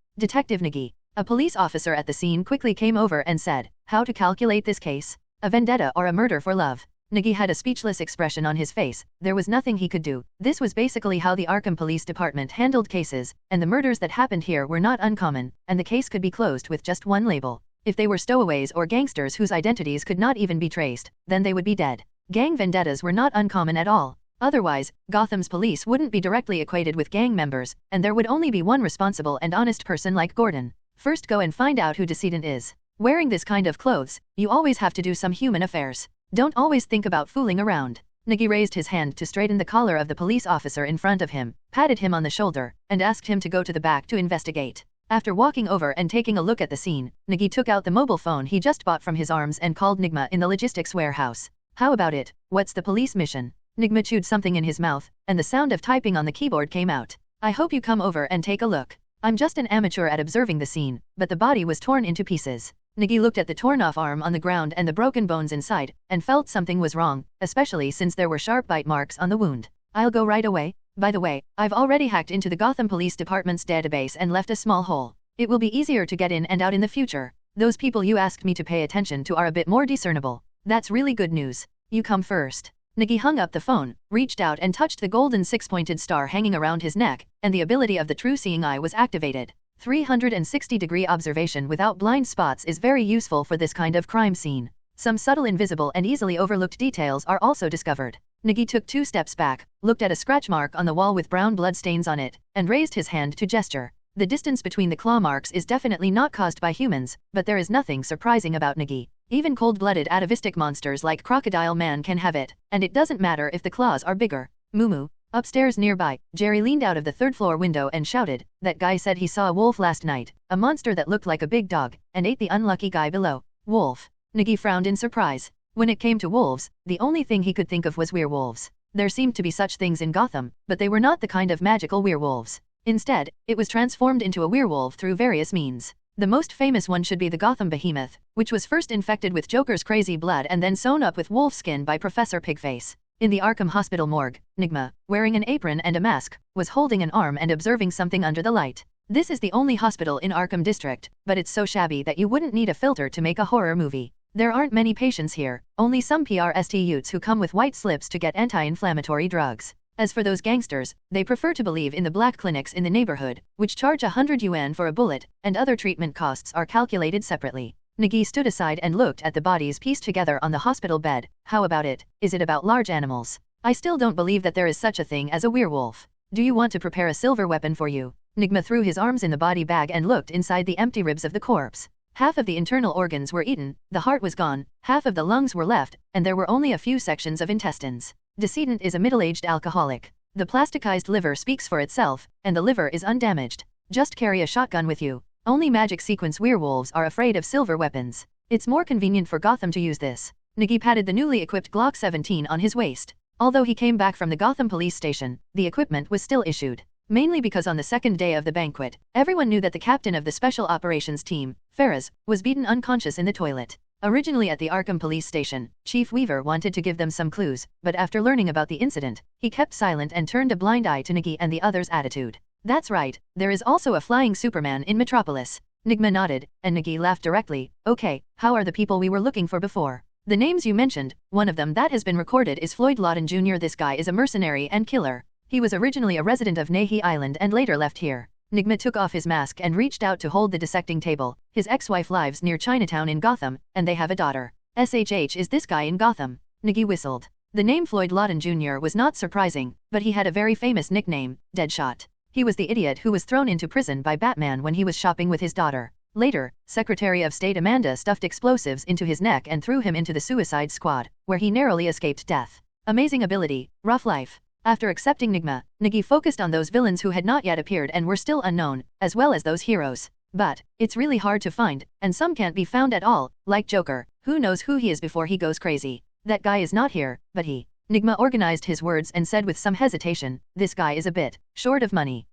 Detective Nigi. A police officer at the scene quickly came over and said, how to calculate this case? A vendetta or a murder for love? Nigi had a speechless expression on his face. There was nothing he could do. This was basically how the Arkham Police Department handled cases, and the murders that happened here were not uncommon, and the case could be closed with just one label. If they were stowaways or gangsters whose identities could not even be traced, then they would be dead. Gang vendettas were not uncommon at all. Otherwise, Gotham's police wouldn't be directly equated with gang members, and there would only be one responsible and honest person like Gordon. First go and find out who decedent is. Wearing this kind of clothes, you always have to do some human affairs. Don't always think about fooling around. Nigi raised his hand to straighten the collar of the police officer in front of him, patted him on the shoulder, and asked him to go to the back to investigate. After walking over and taking a look at the scene, Nigi took out the mobile phone he just bought from his arms and called Nigma in the logistics warehouse. How about it? What's the police mission? Nigma chewed something in his mouth, and the sound of typing on the keyboard came out. I hope you come over and take a look. I'm just an amateur at observing the scene, but the body was torn into pieces. Nigi looked at the torn-off arm on the ground and the broken bones inside, and felt something was wrong, especially since there were sharp bite marks on the wound. I'll go right away. By the way, I've already hacked into the Gotham Police Department's database and left a small hole. It will be easier to get in and out in the future. Those people you asked me to pay attention to are a bit more discernible. That's really good news. You come first. Nigi hung up the phone, reached out and touched the golden six-pointed star hanging around his neck, and the ability of the true seeing eye was activated. 360-degree observation without blind spots is very useful for this kind of crime scene. Some subtle invisible and easily overlooked details are also discovered. Nigi took 2 steps back, looked at a scratch mark on the wall with brown blood stains on it, and raised his hand to gesture. The distance between the claw marks is definitely not caused by humans, but there is nothing surprising about Nigi. Even cold-blooded atavistic monsters like Crocodile Man can have it, and it doesn't matter if the claws are bigger. Moo. Upstairs nearby, Jerry leaned out of the 3rd-floor window and shouted, that guy said he saw a wolf last night, a monster that looked like a big dog, and ate the unlucky guy below. Wolf. Nigi frowned in surprise. When it came to wolves, the only thing he could think of was werewolves. There seemed to be such things in Gotham, but they were not the kind of magical werewolves. Instead, it was transformed into a werewolf through various means. The most famous one should be the Gotham Behemoth, which was first infected with Joker's crazy blood and then sewn up with wolf skin by Professor Pigface. In the Arkham Hospital morgue, Nigma, wearing an apron and a mask, was holding an arm and observing something under the light. This is the only hospital in Arkham District, but it's so shabby that you wouldn't need a filter to make a horror movie. There aren't many patients here, only some PRST youths who come with white slips to get anti-inflammatory drugs. As for those gangsters, they prefer to believe in the black clinics in the neighborhood, which charge 100 yuan for a bullet, and other treatment costs are calculated separately. Nigi stood aside and looked at the bodies pieced together on the hospital bed. How about it? Is it about large animals? I still don't believe that there is such a thing as a werewolf. Do you want to prepare a silver weapon for you? Nigma threw his arms in the body bag and looked inside the empty ribs of the corpse. Half of the internal organs were eaten, the heart was gone, half of the lungs were left, and there were only a few sections of intestines. Decedent is a middle-aged alcoholic. The plasticized liver speaks for itself, and the liver is undamaged. Just carry a shotgun with you. Only magic sequence werewolves are afraid of silver weapons. It's more convenient for Gotham to use this. Nigi patted the newly equipped Glock 17 on his waist. Although he came back from the Gotham police station, the equipment was still issued. Mainly because on the second day of the banquet, everyone knew that the captain of the special operations team, Ferraz, was beaten unconscious in the toilet. Originally at the Arkham police station, Chief Weaver wanted to give them some clues, but after learning about the incident, he kept silent and turned a blind eye to Nigi and the others' attitude. That's right, there is also a flying Superman in Metropolis. Nigma nodded, and Nigi laughed directly. Okay, how are the people we were looking for before? The names you mentioned, one of them that has been recorded is Floyd Lawton Jr. This guy is a mercenary and killer. He was originally a resident of Nagi Island and later left here. Nigma took off his mask and reached out to hold the dissecting table. His ex-wife lives near Chinatown in Gotham, and they have a daughter. SHH is this guy in Gotham. Nigi whistled. The name Floyd Lawton Jr. was not surprising, but he had a very famous nickname, Deadshot. He was the idiot who was thrown into prison by Batman when he was shopping with his daughter. Later, Secretary of State Amanda stuffed explosives into his neck and threw him into the Suicide Squad, where he narrowly escaped death. Amazing ability, rough life. After accepting Nigma, Nigi focused on those villains who had not yet appeared and were still unknown, as well as those heroes. But, it's really hard to find, and some can't be found at all, like Joker. Who knows who he is before he goes crazy? That guy is not here, but he. Nigma organized his words and said with some hesitation, this guy is a bit short of money.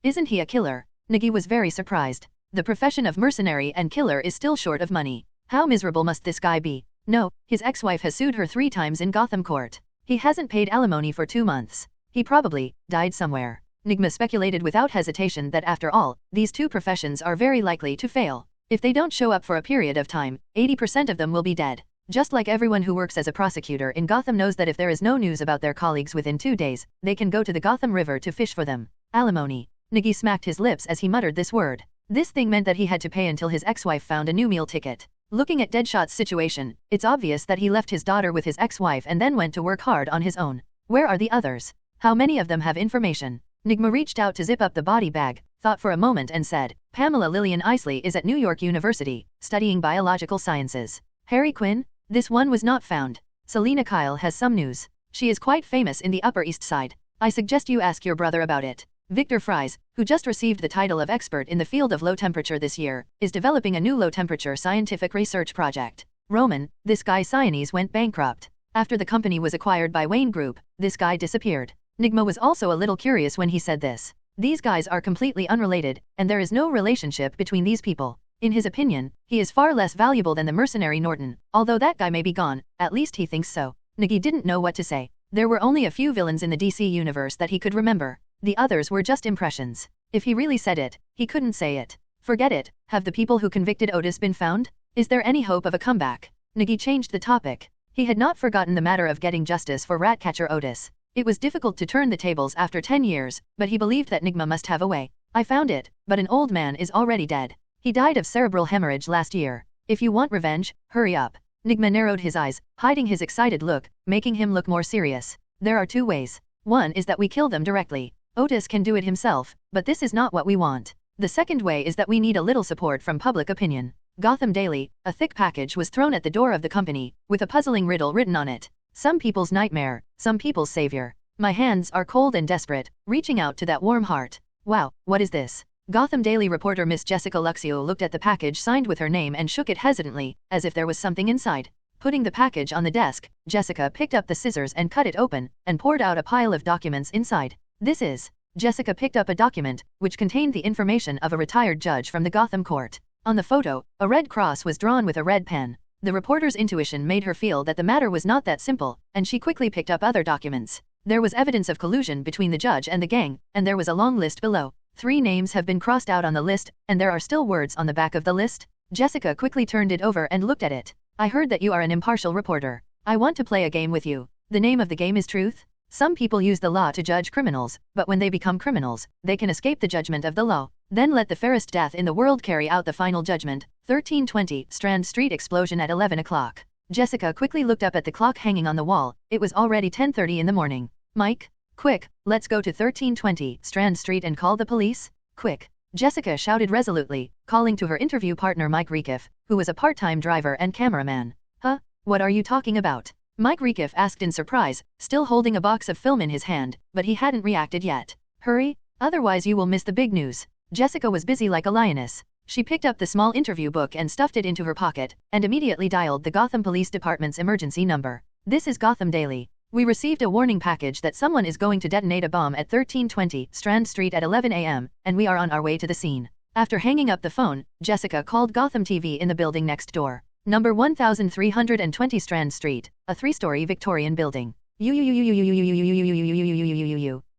Isn't he a killer? Nigi was very surprised. The profession of mercenary and killer is still short of money. How miserable must this guy be? No, his ex-wife has sued her 3 times in Gotham Court. He hasn't paid alimony for 2 months. He probably died somewhere. Nigma speculated without hesitation that after all, these 2 professions are very likely to fail. If they don't show up for a period of time, 80% of them will be dead. Just like everyone who works as a prosecutor in Gotham knows that if there is no news about their colleagues within 2 days, they can go to the Gotham River to fish for them. Alimony. Nigi smacked his lips as he muttered this word. This thing meant that he had to pay until his ex-wife found a new meal ticket. Looking at Deadshot's situation, it's obvious that he left his daughter with his ex-wife and then went to work hard on his own. Where are the others? How many of them have information? Nigma reached out to zip up the body bag, thought for a moment and said, Pamela Lillian Isley is at New York University, studying biological sciences. Harry Quinn? This one was not found. Selena Kyle has some news. She is quite famous in the Upper East Side. I suggest you ask your brother about it. Victor Fries, who just received the title of expert in the field of low temperature this year, is developing a new low-temperature scientific research project. Roman, this guy Sionese went bankrupt. After the company was acquired by Wayne Group, this guy disappeared. Nigma was also a little curious when he said this. These guys are completely unrelated, and there is no relationship between these people. In his opinion, he is far less valuable than the mercenary Norton, although that guy may be gone, at least he thinks so. Nigi didn't know what to say. There were only a few villains in the DC universe that he could remember. The others were just impressions. If he really said it, he couldn't say it. Forget it. Have the people who convicted Otis been found? Is there any hope of a comeback? Nigi changed the topic. He had not forgotten the matter of getting justice for Ratcatcher Otis. It was difficult to turn the tables after 10 years, but he believed that Nigma must have a way. I found it, but an old man is already dead. He died of cerebral hemorrhage last year. If you want revenge, hurry up. Nigma narrowed his eyes, hiding his excited look, making him look more serious. There are 2 ways. One is that we kill them directly. Otis can do it himself, but this is not what we want. The second way is that we need a little support from public opinion. Gotham Daily, a thick package was thrown at the door of the company, with a puzzling riddle written on it. Some people's nightmare, some people's savior. My hands are cold and desperate, reaching out to that warm heart. Wow, what is this? Gotham Daily reporter Miss Jessica Luxio looked at the package signed with her name and shook it hesitantly, as if there was something inside. Putting the package on the desk, Jessica picked up the scissors and cut it open, and poured out a pile of documents inside. This is Jessica picked up a document, which contained the information of a retired judge from the Gotham court. On the photo, a red cross was drawn with a red pen. The reporter's intuition made her feel that the matter was not that simple, and she quickly picked up other documents. There was evidence of collusion between the judge and the gang, and there was a long list below. 3 names have been crossed out on the list, and there are still words on the back of the list. Jessica quickly turned it over and looked at it. I heard that you are an impartial reporter. I want to play a game with you. The name of the game is truth. Some people use the law to judge criminals, but when they become criminals, they can escape the judgment of the law. Then let the fairest death in the world carry out the final judgment. 1320 Strand Street explosion at 11 o'clock. Jessica quickly looked up at the clock hanging on the wall. It was already 10:30 in the morning. Mike? Quick, let's go to 1320 Strand Street and call the police? Quick. Jessica shouted resolutely, calling to her interview partner Mike Rekiff, who was a part-time driver and cameraman. Huh? What are you talking about? Mike Rekiff asked in surprise, still holding a box of film in his hand, but he hadn't reacted yet. Hurry, otherwise you will miss the big news. Jessica was busy like a lioness. She picked up the small interview book and stuffed it into her pocket, and immediately dialed the Gotham Police Department's emergency number. This is Gotham Daily. We received a warning package that someone is going to detonate a bomb at 1320 Strand Street at 11 a.m., and we are on our way to the scene. After hanging up the phone, Jessica called Gotham TV in the building next door. Number 1320 Strand Street, a 3-story Victorian building.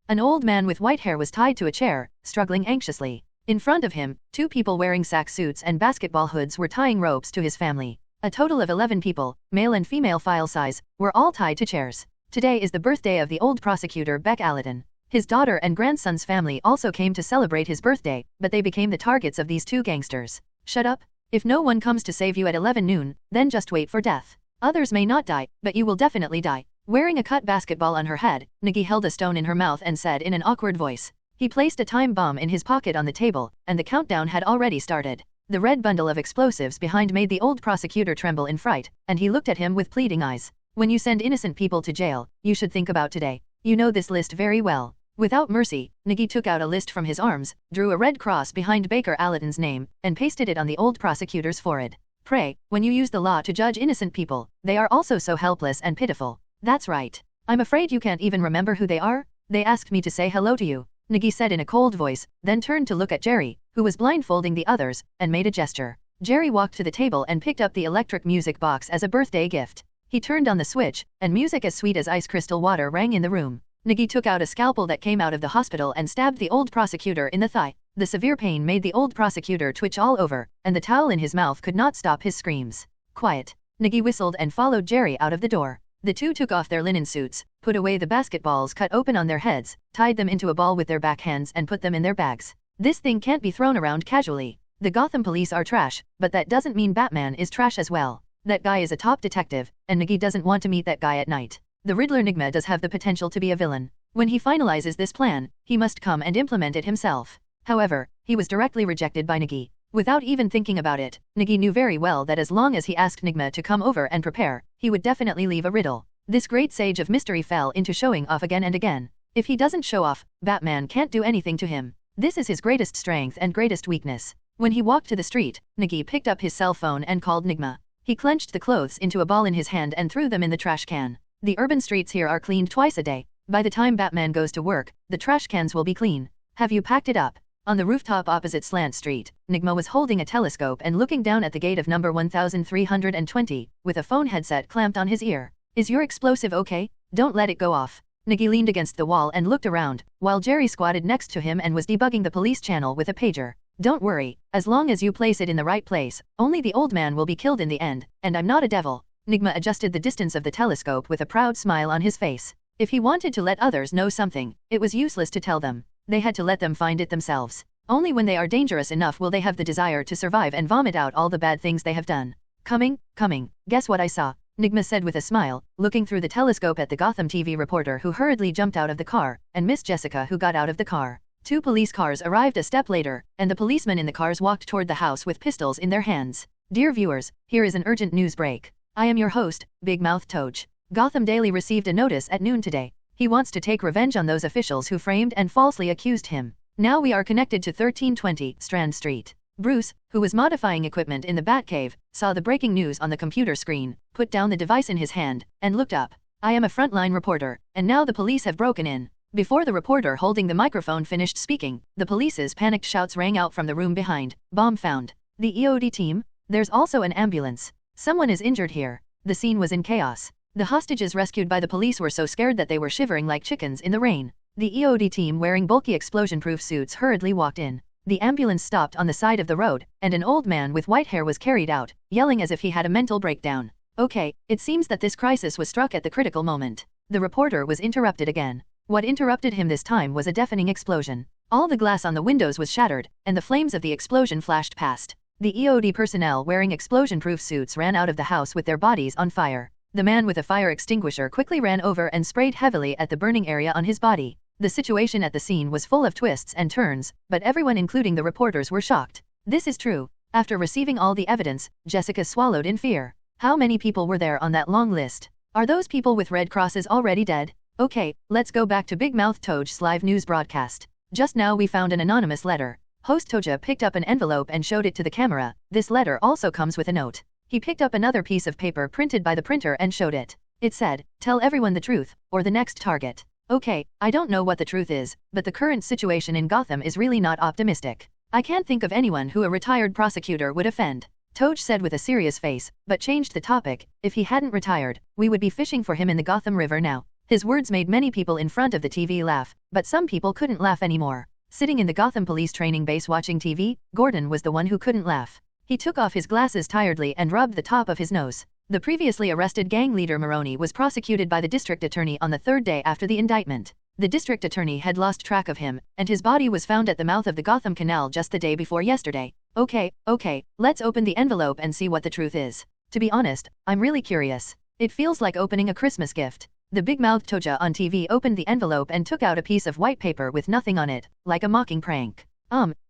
An old man with white hair was tied to a chair, struggling anxiously. In front of him, 2 people wearing sack suits and basketball hoods were tying ropes to his family. A total of 11 people, male and female file size, were all tied to chairs. Today is the birthday of the old prosecutor Beck Allerton. His daughter and grandson's family also came to celebrate his birthday, but they became the targets of these 2 gangsters. Shut up. If no one comes to save you at 11 noon, then just wait for death. Others may not die, but you will definitely die. Wearing a cut basketball on her head, Nigi held a stone in her mouth and said in an awkward voice. He placed a time bomb in his pocket on the table, and the countdown had already started. The red bundle of explosives behind made the old prosecutor tremble in fright, and he looked at him with pleading eyes. When you send innocent people to jail, you should think about today. You know this list very well. Without mercy, Nigi took out a list from his arms, drew a red cross behind Baker Allerton's name, and pasted it on the old prosecutor's forehead. Pray, when you use the law to judge innocent people, they are also so helpless and pitiful. That's right. I'm afraid you can't even remember who they are? They asked me to say hello to you, Nigi said in a cold voice, then turned to look at Jerry, who was blindfolding the others, and made a gesture. Jerry walked to the table and picked up the electric music box as a birthday gift. He turned on the switch, and music as sweet as ice crystal water rang in the room. Nigi took out a scalpel that came out of the hospital and stabbed the old prosecutor in the thigh. The severe pain made the old prosecutor twitch all over, and the towel in his mouth could not stop his screams. Quiet. Nigi whistled and followed Jerry out of the door. The 2 took off their linen suits, put away the basketballs cut open on their heads, tied them into a ball with their backhands and put them in their bags. This thing can't be thrown around casually. The Gotham police are trash, but that doesn't mean Batman is trash as well. That guy is a top detective, and Nigi doesn't want to meet that guy at night. The Riddler Nigma does have the potential to be a villain. When he finalizes this plan, he must come and implement it himself. However, he was directly rejected by Nigi. Without even thinking about it, Nigi knew very well that as long as he asked Nigma to come over and prepare, he would definitely leave a riddle. This great sage of mystery fell into showing off again and again. If he doesn't show off, Batman can't do anything to him. This is his greatest strength and greatest weakness. When he walked to the street, Nigi picked up his cell phone and called Nigma. He clenched the clothes into a ball in his hand and threw them in the trash can. The urban streets here are cleaned twice a day. By the time Batman goes to work, the trash cans will be clean. Have you packed it up? On the rooftop opposite Slant Street, Nigma was holding a telescope and looking down at the gate of number 1320, with a phone headset clamped on his ear. Is your explosive okay? Don't let it go off. Nigi leaned against the wall and looked around, while Jerry squatted next to him and was debugging the police channel with a pager. Don't worry, as long as you place it in the right place, only the old man will be killed in the end, and I'm not a devil. Nigma adjusted the distance of the telescope with a proud smile on his face. If he wanted to let others know something, it was useless to tell them. They had to let them find it themselves. Only when they are dangerous enough will they have the desire to survive and vomit out all the bad things they have done. Coming. Guess what I saw? Nigma said with a smile, looking through the telescope at the Gotham TV reporter who hurriedly jumped out of the car, and Miss Jessica who got out of the car. 2 police cars arrived a step later, and the policemen in the cars walked toward the house with pistols in their hands. Dear viewers, here is an urgent news break. I am your host, Big Mouth Toge. Gotham Daily received a notice at noon today. He wants to take revenge on those officials who framed and falsely accused him. Now we are connected to 1320 Strand Street. Bruce, who was modifying equipment in the Batcave, saw the breaking news on the computer screen, put down the device in his hand, and looked up. I am a frontline reporter, and now the police have broken in. Before the reporter holding the microphone finished speaking, the police's panicked shouts rang out from the room behind. Bomb found. The EOD team? There's also an ambulance. Someone is injured here. The scene was in chaos. The hostages rescued by the police were so scared that they were shivering like chickens in the rain. The EOD team wearing bulky explosion-proof suits hurriedly walked in. The ambulance stopped on the side of the road, and an old man with white hair was carried out, yelling as if he had a mental breakdown. Okay, it seems that this crisis was struck at the critical moment. The reporter was interrupted again. What interrupted him this time was a deafening explosion. All the glass on the windows was shattered, and the flames of the explosion flashed past. The EOD personnel wearing explosion-proof suits ran out of the house with their bodies on fire. The man with a fire extinguisher quickly ran over and sprayed heavily at the burning area on his body. The situation at the scene was full of twists and turns, but everyone including the reporters were shocked. This is true. After receiving all the evidence, Jessica swallowed in fear. How many people were there on that long list? Are those people with red crosses already dead? Okay, let's go back to Big Mouth Toad's live news broadcast. Just now we found an anonymous letter. Host Toja picked up an envelope and showed it to the camera. This letter also comes with a note. He picked up another piece of paper printed by the printer and showed it. It said, "Tell everyone the truth, or the next target." Okay, I don't know what the truth is, but the current situation in Gotham is really not optimistic. I can't think of anyone who a retired prosecutor would offend. Toj said with a serious face, but changed the topic. If he hadn't retired, we would be fishing for him in the Gotham River now. His words made many people in front of the TV laugh, but some people couldn't laugh anymore. Sitting in the Gotham police training base watching TV, Gordon was the one who couldn't laugh. He took off his glasses tiredly and rubbed the top of his nose. The previously arrested gang leader Maroney was prosecuted by the district attorney on the third day after the indictment. The district attorney had lost track of him, and his body was found at the mouth of the Gotham Canal just the day before yesterday. Okay, let's open the envelope and see what the truth is. To be honest, I'm really curious. It feels like opening a Christmas gift. The big-mouthed Toja on TV opened the envelope and took out a piece of white paper with nothing on it, like a mocking prank.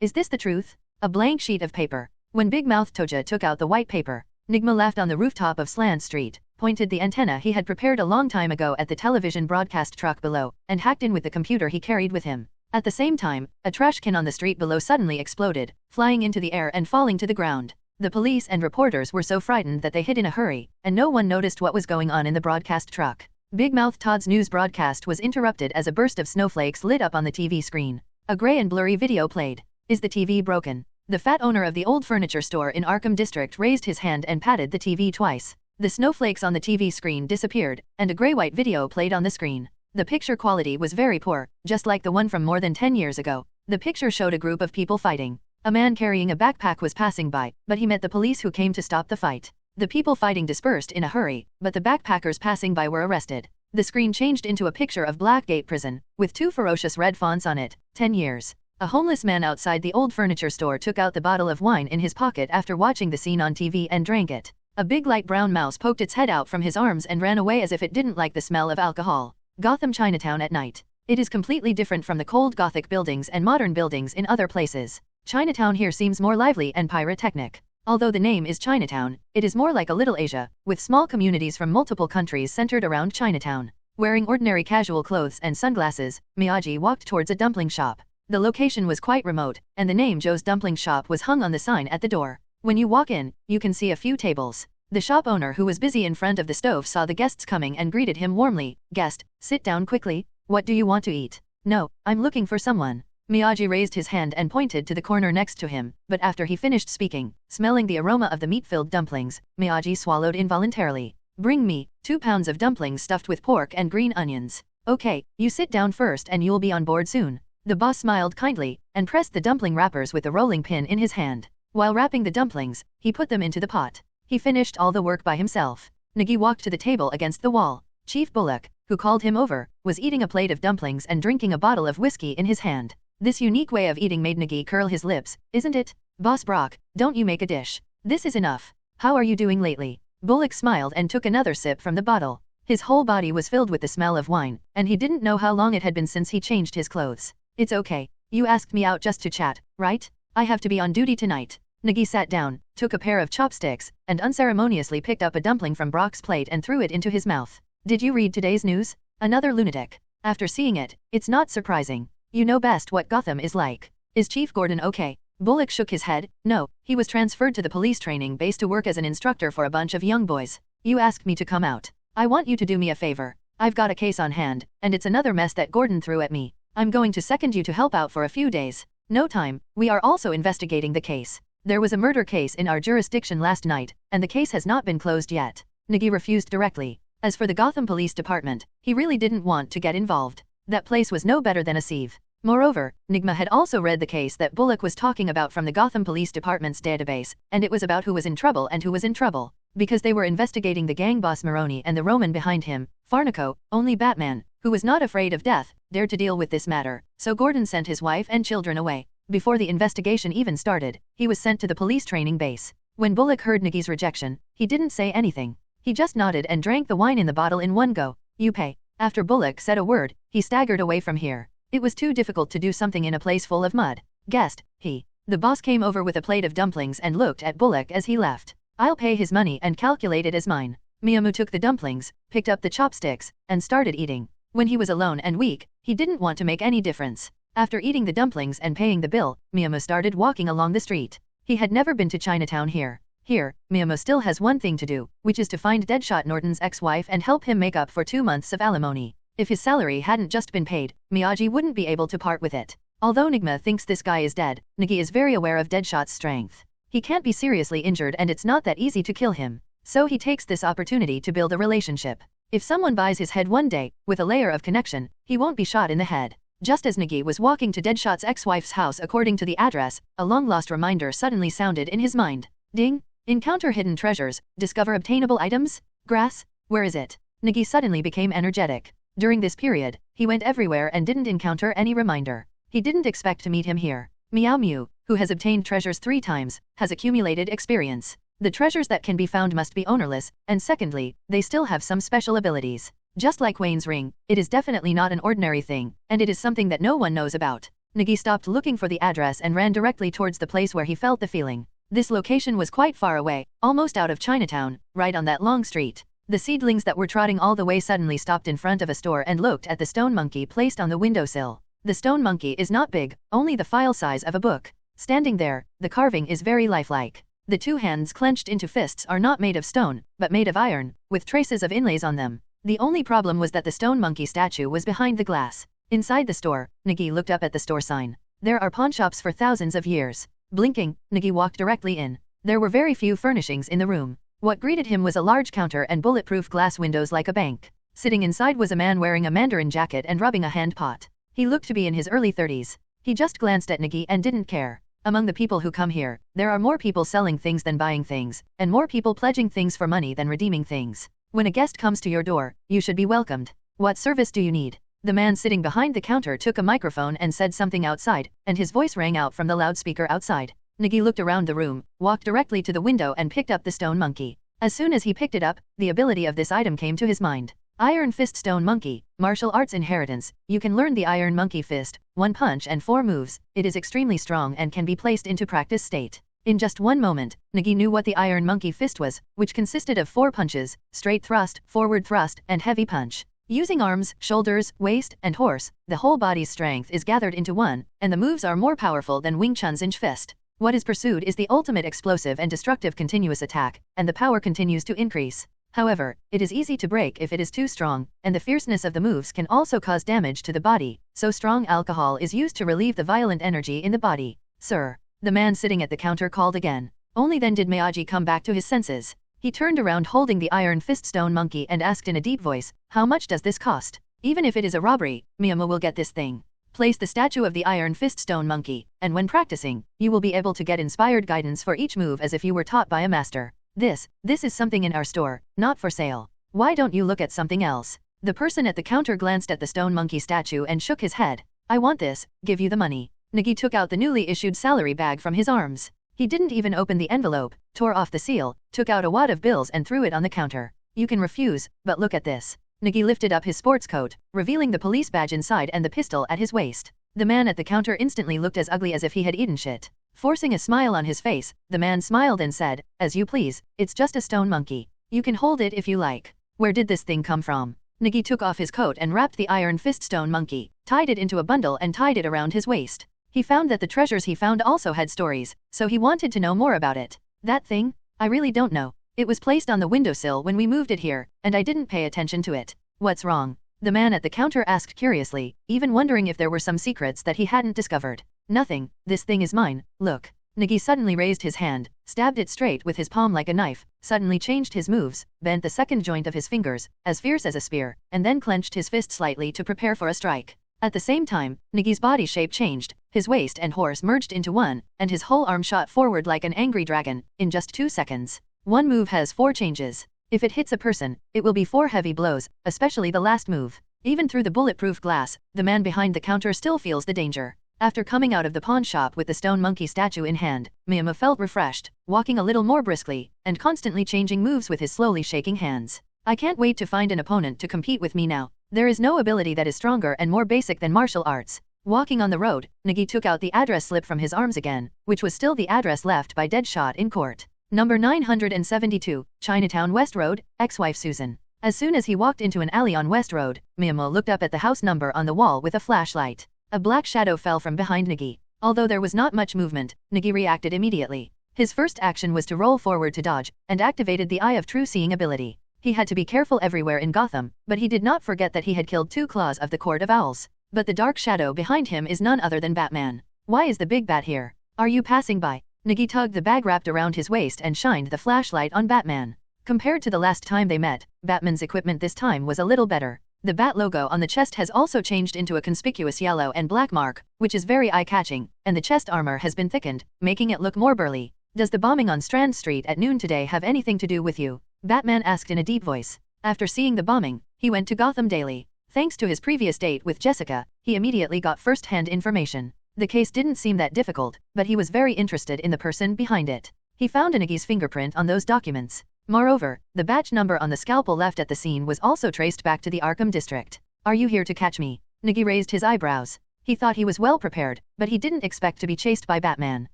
Is this the truth? A blank sheet of paper. When big-mouthed Toja took out the white paper, Nigma laughed on the rooftop of Slant Street, pointed the antenna he had prepared a long time ago at the television broadcast truck below, and hacked in with the computer he carried with him. At the same time, a trash can on the street below suddenly exploded, flying into the air and falling to the ground. The police and reporters were so frightened that they hid in a hurry, and no one noticed what was going on in the broadcast truck. Big Mouth Todd's news broadcast was interrupted as a burst of snowflakes lit up on the TV screen. A gray and blurry video played. Is the TV broken? The fat owner of the old furniture store in Arkham District raised his hand and patted the TV twice. The snowflakes on the TV screen disappeared, and a gray-white video played on the screen. The picture quality was very poor, just like the one from more than 10 years ago. The picture showed a group of people fighting. A man carrying a backpack was passing by, but he met the police who came to stop the fight. The people fighting dispersed in a hurry, but the backpackers passing by were arrested. The screen changed into a picture of Blackgate Prison, with 2 ferocious red fonts on it, 10 years. A homeless man outside the old furniture store took out the bottle of wine in his pocket after watching the scene on TV and drank it. A big light brown mouse poked its head out from his arms and ran away as if it didn't like the smell of alcohol. Gotham Chinatown at night. It is completely different from the cold Gothic buildings and modern buildings in other places. Chinatown here seems more lively and pyrotechnic. Although the name is Chinatown, it is more like a Little Asia, with small communities from multiple countries centered around Chinatown. Wearing ordinary casual clothes and sunglasses, Miyagi walked towards a dumpling shop. The location was quite remote, and the name Joe's Dumpling Shop was hung on the sign at the door. When you walk in, you can see a few tables. The shop owner who was busy in front of the stove saw the guests coming and greeted him warmly. "Guest, sit down quickly. What do you want to eat?" "No, I'm looking for someone." Miyagi raised his hand and pointed to the corner next to him, but after he finished speaking, smelling the aroma of the meat-filled dumplings, Miyagi swallowed involuntarily. "Bring me 2 pounds of dumplings stuffed with pork and green onions." "Okay, you sit down first and you'll be on board soon." The boss smiled kindly, and pressed the dumpling wrappers with the rolling pin in his hand. While wrapping the dumplings, he put them into the pot. He finished all the work by himself. Nigi walked to the table against the wall. Chief Bullock, who called him over, was eating a plate of dumplings and drinking a bottle of whiskey in his hand. This unique way of eating made Nigi curl his lips. "Isn't it? Boss Brock, don't you make a dish. This is enough. How are you doing lately?" Bullock smiled and took another sip from the bottle. His whole body was filled with the smell of wine, and he didn't know how long it had been since he changed his clothes. "It's okay. You asked me out just to chat, right? I have to be on duty tonight." Nigi sat down, took a pair of chopsticks, and unceremoniously picked up a dumpling from Brock's plate and threw it into his mouth. "Did you read today's news?" "Another lunatic. After seeing it, it's not surprising. You know best what Gotham is like." "Is Chief Gordon okay?" Bullock shook his head. "No, he was transferred to the police training base to work as an instructor for a bunch of young boys. You asked me to come out. I want you to do me a favor. I've got a case on hand, and it's another mess that Gordon threw at me. I'm going to second you to help out for a few days. No time, we are also investigating the case. There was a murder case in our jurisdiction last night, and the case has not been closed yet. Nigi refused directly. As for the Gotham Police Department, he really didn't want to get involved. That place was no better than a sieve. Moreover, Nigma had also read the case that Bullock was talking about from the Gotham Police Department's database, and it was about who was in trouble and who was in trouble. Because they were investigating the gang boss Maroni and the Roman behind him, Farnico, only Batman, who was not afraid of death, dared to deal with this matter, so Gordon sent his wife and children away. Before the investigation even started, he was sent to the police training base. When Bullock heard Nigi's rejection, he didn't say anything. He just nodded and drank the wine in the bottle in one go. You pay. After Bullock said a word, he staggered away from here. It was too difficult to do something in a place full of mud. Guest, he. The boss came over with a plate of dumplings and looked at Bullock as he left. I'll pay his money and calculate it as mine. Miyamu took the dumplings, picked up the chopsticks, and started eating. When he was alone and weak, he didn't want to make any difference. After eating the dumplings and paying the bill, Miyamu started walking along the street. He had never been to Chinatown here. Here, Miyamu still has one thing to do, which is to find Deadshot Norton's ex-wife and help him make up for 2 months of alimony. If his salary hadn't just been paid, Miyagi wouldn't be able to part with it. Although Nigma thinks this guy is dead, Nigi is very aware of Deadshot's strength. He can't be seriously injured and it's not that easy to kill him. So he takes this opportunity to build a relationship. If someone buys his head one day, with a layer of connection, he won't be shot in the head. Just as Nigi was walking to Deadshot's ex-wife's house according to the address, a long-lost reminder suddenly sounded in his mind. Ding! Encounter hidden treasures, discover obtainable items? Grass? Where is it? Nigi suddenly became energetic. During this period, he went everywhere and didn't encounter any reminder. He didn't expect to meet him here. Meow Mew, who has obtained treasures 3 times, has accumulated experience. The treasures that can be found must be ownerless, and secondly, they still have some special abilities. Just like Wayne's ring, it is definitely not an ordinary thing, and it is something that no one knows about. Nigi stopped looking for the address and ran directly towards the place where he felt the feeling. This location was quite far away, almost out of Chinatown, right on that long street. The seedlings that were trotting all the way suddenly stopped in front of a store and looked at the stone monkey placed on the windowsill. The stone monkey is not big, only the file size of a book. Standing there, the carving is very lifelike. The 2 hands clenched into fists are not made of stone, but made of iron, with traces of inlays on them. The only problem was that the stone monkey statue was behind the glass. Inside the store, Nigi looked up at the store sign. There are pawnshops for thousands of years. Blinking, Nigi walked directly in. There were very few furnishings in the room. What greeted him was a large counter and bulletproof glass windows like a bank. Sitting inside was a man wearing a mandarin jacket and rubbing a hand pot. He looked to be in his early 30s. He just glanced at Nigi and didn't care. Among the people who come here, there are more people selling things than buying things, and more people pledging things for money than redeeming things. When a guest comes to your door, you should be welcomed. What service do you need? The man sitting behind the counter took a microphone and said something outside, and his voice rang out from the loudspeaker outside. Nigi looked around the room, walked directly to the window and picked up the stone monkey. As soon as he picked it up, the ability of this item came to his mind. Iron Fist Stone Monkey, Martial Arts Inheritance. You can learn the Iron Monkey Fist, 1 punch and 4 moves. It is extremely strong and can be placed into practice state. In just one moment, Nigi knew what the Iron Monkey Fist was, which consisted of 4 punches, straight thrust, forward thrust, and heavy punch. Using arms, shoulders, waist, and horse, the whole body's strength is gathered into one, and the moves are more powerful than Wing Chun's Inch Fist. What is pursued is the ultimate explosive and destructive continuous attack, and the power continues to increase. However, it is easy to break if it is too strong, and the fierceness of the moves can also cause damage to the body, so strong alcohol is used to relieve the violent energy in the body. Sir. The man sitting at the counter called again. Only then did Miyagi come back to his senses. He turned around holding the Iron Fist Stone Monkey and asked in a deep voice, "How much does this cost? Even if it is a robbery, Miyama will get this thing." Place the statue of the Iron Fist Stone Monkey, and when practicing, you will be able to get inspired guidance for each move as if you were taught by a master. This is something in our store, not for sale. Why don't you look at something else? The person at the counter glanced at the stone monkey statue and shook his head. I want this, give you the money. Nigi took out the newly issued salary bag from his arms. He didn't even open the envelope, tore off the seal, took out a wad of bills and threw it on the counter. You can refuse, but look at this. Nigi lifted up his sports coat, revealing the police badge inside and the pistol at his waist. The man at the counter instantly looked as ugly as if he had eaten shit. Forcing a smile on his face, the man smiled and said, "As you please, it's just a stone monkey. You can hold it if you like. Where did this thing come from?" Nigi took off his coat and wrapped the Iron Fist Stone Monkey, tied it into a bundle and tied it around his waist. He found that the treasures he found also had stories, so he wanted to know more about it. That thing? I really don't know. It was placed on the windowsill when we moved it here, and I didn't pay attention to it. What's wrong? The man at the counter asked curiously, even wondering if there were some secrets that he hadn't discovered. Nothing, this thing is mine, look. Nigi suddenly raised his hand, stabbed it straight with his palm like a knife, suddenly changed his moves, bent the second joint of his fingers, as fierce as a spear, and then clenched his fist slightly to prepare for a strike. At the same time, Nigi's body shape changed, his waist and horse merged into one, and his whole arm shot forward like an angry dragon, in just 2 seconds. One move has 4 changes. If it hits a person, it will be 4 heavy blows, especially the last move. Even through the bulletproof glass, the man behind the counter still feels the danger. After coming out of the pawn shop with the stone monkey statue in hand, Nigma felt refreshed, walking a little more briskly, and constantly changing moves with his slowly shaking hands. I can't wait to find an opponent to compete with me now. There is no ability that is stronger and more basic than martial arts. Walking on the road, Nigi took out the address slip from his arms again, which was still the address left by Deadshot in court. Number 972, Chinatown West Road, ex-wife Susan. As soon as he walked into an alley on West Road, Nigma looked up at the house number on the wall with a flashlight. A black shadow fell from behind Nigi. Although there was not much movement, Nigi reacted immediately. His first action was to roll forward to dodge, and activated the Eye of True Seeing ability. He had to be careful everywhere in Gotham, but he did not forget that he had killed 2 claws of the Court of Owls. But the dark shadow behind him is none other than Batman. Why is the big bat here? Are you passing by? Nigi tugged the bag wrapped around his waist and shined the flashlight on Batman. Compared to the last time they met, Batman's equipment this time was a little better. The bat logo on the chest has also changed into a conspicuous yellow and black mark, which is very eye-catching, and the chest armor has been thickened, making it look more burly. Does the bombing on Strand Street at noon today have anything to do with you? Batman asked in a deep voice. After seeing the bombing, he went to Gotham daily. Thanks to his previous date with Jessica, he immediately got first-hand information. The case didn't seem that difficult, but he was very interested in the person behind it. He found Nigi's fingerprint on those documents. Moreover, the batch number on the scalpel left at the scene was also traced back to the Arkham district. Are you here to catch me? Nigi raised his eyebrows. He thought he was well prepared, but he didn't expect to be chased by Batman.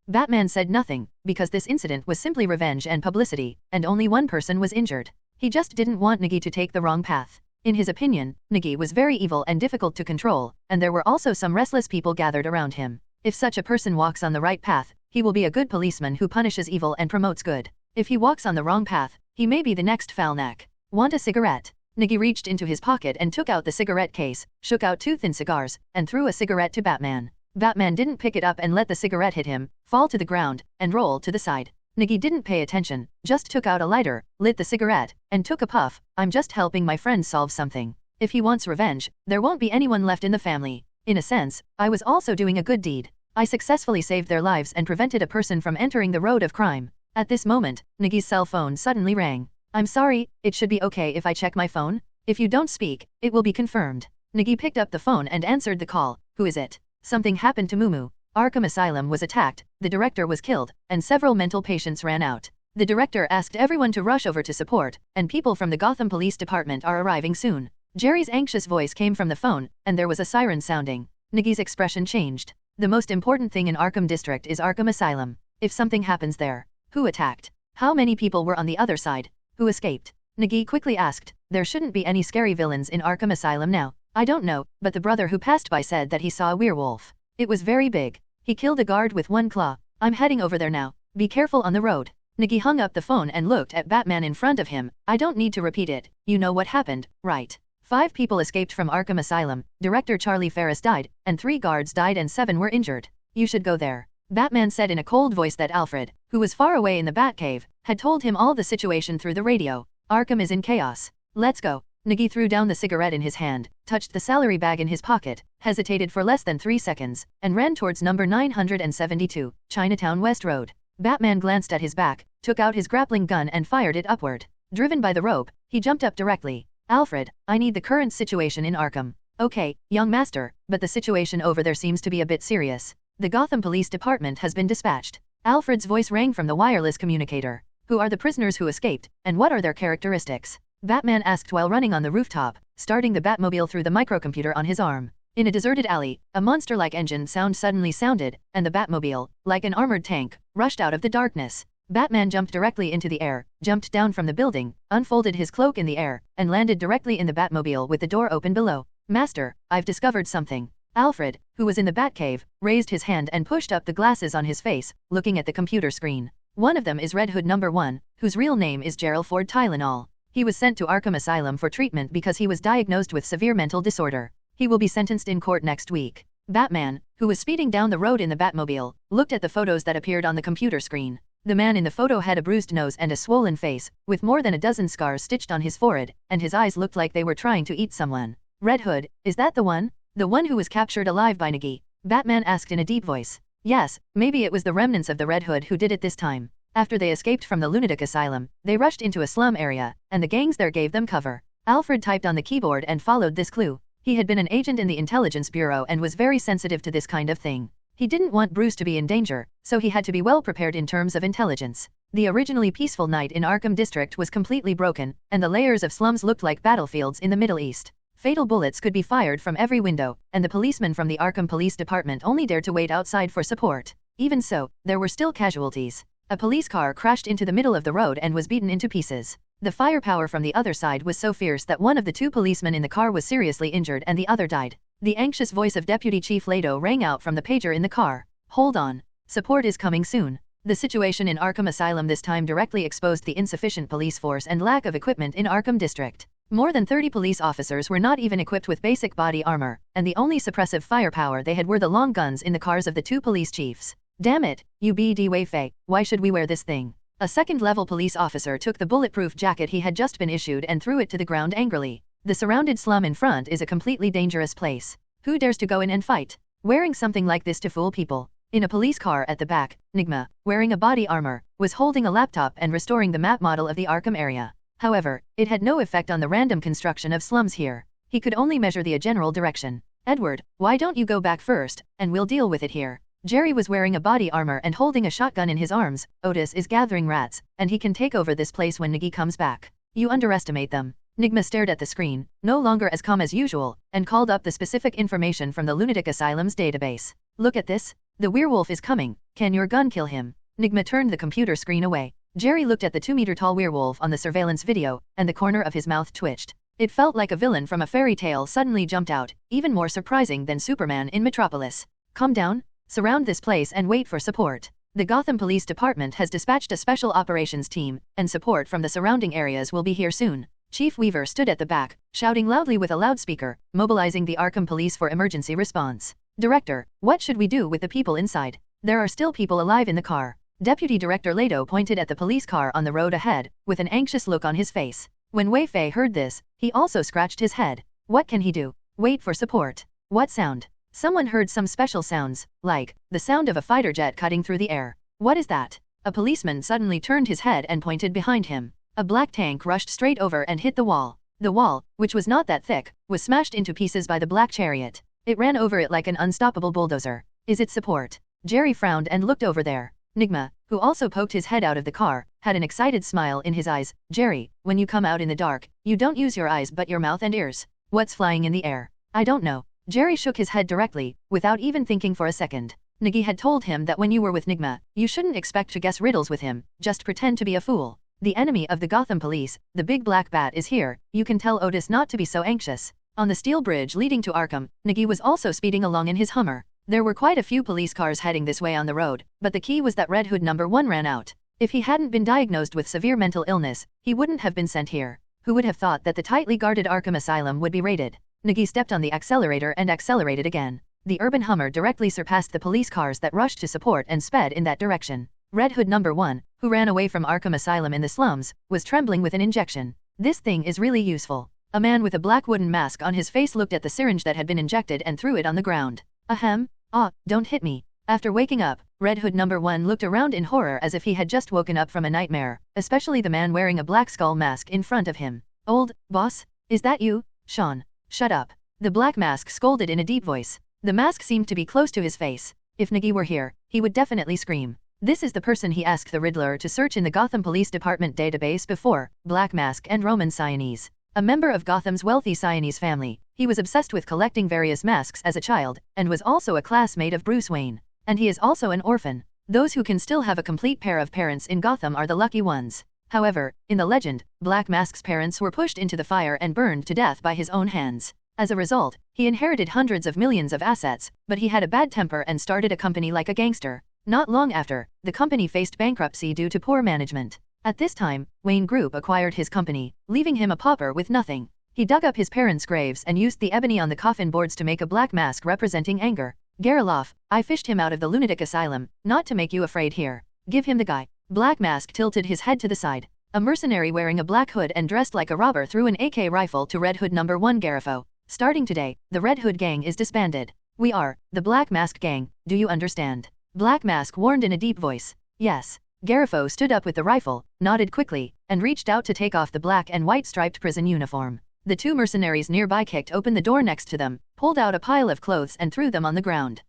Batman said nothing, because this incident was simply revenge and publicity, and only one person was injured. He just didn't want Nigi to take the wrong path. In his opinion, Nigi was very evil and difficult to control, and there were also some restless people gathered around him. If such a person walks on the right path, he will be a good policeman who punishes evil and promotes good. If he walks on the wrong path, he may be the next Falnak. Want a cigarette? Nigi reached into his pocket and took out the cigarette case, shook out 2 thin cigars, and threw a cigarette to Batman. Batman didn't pick it up and let the cigarette hit him, fall to the ground, and roll to the side. Nigi didn't pay attention, just took out a lighter, lit the cigarette, and took a puff. I'm just helping my friend solve something. If he wants revenge, there won't be anyone left in the family. In a sense, I was also doing a good deed. I successfully saved their lives and prevented a person from entering the road of crime. At this moment, Nigi's cell phone suddenly rang. I'm sorry, it should be okay if I check my phone? If you don't speak, it will be confirmed. Nigi picked up the phone and answered the call. Who is it? Something happened to Mumu. Arkham Asylum was attacked, the director was killed, and several mental patients ran out. The director asked everyone to rush over to support, and people from the Gotham Police Department are arriving soon. Jerry's anxious voice came from the phone, and there was a siren sounding. Nigi's expression changed. The most important thing in Arkham District is Arkham Asylum. If something happens there, who attacked? How many people were on the other side? Who escaped? Nigi quickly asked. There shouldn't be any scary villains in Arkham Asylum now. I don't know, but the brother who passed by said that he saw a werewolf. It was very big. He killed a guard with 1 claw. I'm heading over there now. Be careful on the road. Nigi hung up the phone and looked at Batman in front of him. I don't need to repeat it. You know what happened, right? 5 people escaped from Arkham Asylum. Director Charlie Ferris died, and 3 guards died and 7 were injured. You should go there. Batman said in a cold voice that Alfred, who was far away in the Batcave, had told him all the situation through the radio. Arkham is in chaos. Let's go. Nigi threw down the cigarette in his hand, touched the salary bag in his pocket, hesitated for less than 3 seconds, and ran towards number 972, Chinatown West Road. Batman glanced at his back, took out his grappling gun and fired it upward. Driven by the rope, he jumped up directly. Alfred, I need the current situation in Arkham. Okay, young master, but the situation over there seems to be a bit serious. The Gotham Police Department has been dispatched. Alfred's voice rang from the wireless communicator. Who are the prisoners who escaped, and what are their characteristics? Batman asked while running on the rooftop, starting the Batmobile through the microcomputer on his arm. In a deserted alley, a monster-like engine sound suddenly sounded, and the Batmobile, like an armored tank, rushed out of the darkness. Batman jumped directly into the air, jumped down from the building, unfolded his cloak in the air, and landed directly in the Batmobile with the door open below. Master, I've discovered something. Alfred, who was in the Batcave, raised his hand and pushed up the glasses on his face, looking at the computer screen. One of them is Red Hood number 1, whose real name is Gerald Ford Tylenol. He was sent to Arkham Asylum for treatment because he was diagnosed with severe mental disorder. He will be sentenced in court next week. Batman, who was speeding down the road in the Batmobile, looked at the photos that appeared on the computer screen. The man in the photo had a bruised nose and a swollen face, with more than a dozen scars stitched on his forehead, and his eyes looked like they were trying to eat someone. Red Hood, is that the one? The one who was captured alive by Nigi? Batman asked in a deep voice. Yes, maybe it was the remnants of the Red Hood who did it this time. After they escaped from the lunatic asylum, they rushed into a slum area, and the gangs there gave them cover. Alfred typed on the keyboard and followed this clue. He had been an agent in the Intelligence Bureau and was very sensitive to this kind of thing. He didn't want Bruce to be in danger, so he had to be well prepared in terms of intelligence. The originally peaceful night in Arkham District was completely broken, and the layers of slums looked like battlefields in the Middle East. Fatal bullets could be fired from every window, and the policemen from the Arkham Police Department only dared to wait outside for support. Even so, there were still casualties. A police car crashed into the middle of the road and was beaten into pieces. The firepower from the other side was so fierce that one of the two policemen in the car was seriously injured and the other died. The anxious voice of Deputy Chief Lado rang out from the pager in the car. Hold on. Support is coming soon. The situation in Arkham Asylum this time directly exposed the insufficient police force and lack of equipment in Arkham District. More than 30 police officers were not even equipped with basic body armor, and the only suppressive firepower they had were the long guns in the cars of the two police chiefs. Damn it, you BD Wei-Fei, why should we wear this thing? A second-level police officer took the bulletproof jacket he had just been issued and threw it to the ground angrily. The surrounded slum in front is a completely dangerous place. Who dares to go in and fight? Wearing something like this to fool people? In a police car at the back, Nigma, wearing a body armor, was holding a laptop and restoring the map model of the Arkham area. However, it had no effect on the random construction of slums here. He could only measure the general direction. Edward, why don't you go back first, and we'll deal with it here. Jerry was wearing a body armor and holding a shotgun in his arms. Otis is gathering rats, and he can take over this place when Nigi comes back. You underestimate them. Nigma stared at the screen, no longer as calm as usual, and called up the specific information from the lunatic asylum's database. Look at this. The werewolf is coming. Can your gun kill him? Nigma turned the computer screen away. Jerry looked at the 2-meter-tall werewolf on the surveillance video, and the corner of his mouth twitched. It felt like a villain from a fairy tale suddenly jumped out, even more surprising than Superman in Metropolis. Calm down. Surround this place and wait for support. The Gotham Police Department has dispatched a special operations team, and support from the surrounding areas will be here soon. Chief Weaver stood at the back, shouting loudly with a loudspeaker, mobilizing the Arkham Police for emergency response. Director, what should we do with the people inside? There are still people alive in the car. Deputy Director Lado pointed at the police car on the road ahead, with an anxious look on his face. When Wei-Fei heard this, he also scratched his head. What can he do? Wait for support. What sound? Someone heard some special sounds, like the sound of a fighter jet cutting through the air. What is that? A policeman suddenly turned his head and pointed behind him. A black tank rushed straight over and hit the wall. The wall, which was not that thick, was smashed into pieces by the black chariot. It ran over it like an unstoppable bulldozer. Is it support? Jerry frowned and looked over there. Nigma, who also poked his head out of the car, had an excited smile in his eyes. Jerry, when you come out in the dark, you don't use your eyes but your mouth and ears. What's flying in the air? I don't know. Jerry shook his head directly, without even thinking for a second. Nigi had told him that when you were with Nigma, you shouldn't expect to guess riddles with him, just pretend to be a fool. The enemy of the Gotham Police, the big black bat, is here. You can tell Otis not to be so anxious. On the steel bridge leading to Arkham, Nigi was also speeding along in his Hummer. There were quite a few police cars heading this way on the road, but the key was that Red Hood number 1 ran out. If he hadn't been diagnosed with severe mental illness, he wouldn't have been sent here. Who would have thought that the tightly guarded Arkham Asylum would be raided? Nigi stepped on the accelerator and accelerated again. The urban Hummer directly surpassed the police cars that rushed to support and sped in that direction. Red Hood number 1, who ran away from Arkham Asylum in the slums, was trembling with an injection. This thing is really useful. A man with a black wooden mask on his face looked at the syringe that had been injected and threw it on the ground. Ahem. Ah, don't hit me. After waking up, Red Hood number 1 looked around in horror as if he had just woken up from a nightmare, especially the man wearing a black skull mask in front of him. Old boss? Is that you? Sean. Shut up. The black mask scolded in a deep voice. The mask seemed to be close to his face. If Nigi were here, he would definitely scream. This is the person he asked the Riddler to search in the Gotham Police Department database before, Black Mask and Roman Sienese. A member of Gotham's wealthy Sienese family, he was obsessed with collecting various masks as a child, and was also a classmate of Bruce Wayne. And he is also an orphan. Those who can still have a complete pair of parents in Gotham are the lucky ones. However, in the legend, Black Mask's parents were pushed into the fire and burned to death by his own hands. As a result, he inherited hundreds of millions of assets, but he had a bad temper and started a company like a gangster. Not long after, the company faced bankruptcy due to poor management. At this time, Wayne Group acquired his company, leaving him a pauper with nothing. He dug up his parents' graves and used the ebony on the coffin boards to make a black mask representing anger. Gariloff, I fished him out of the lunatic asylum, not to make you afraid here. Give him the guy. Black Mask tilted his head to the side. A mercenary wearing a black hood and dressed like a robber threw an AK rifle to Red Hood number 1 Garifo. Starting today, the Red Hood gang is disbanded. We are, the Black Mask gang, do you understand? Black Mask warned in a deep voice. Yes. Garifo stood up with the rifle, nodded quickly, and reached out to take off the black and white striped prison uniform. The 2 mercenaries nearby kicked open the door next to them, pulled out a pile of clothes and threw them on the ground.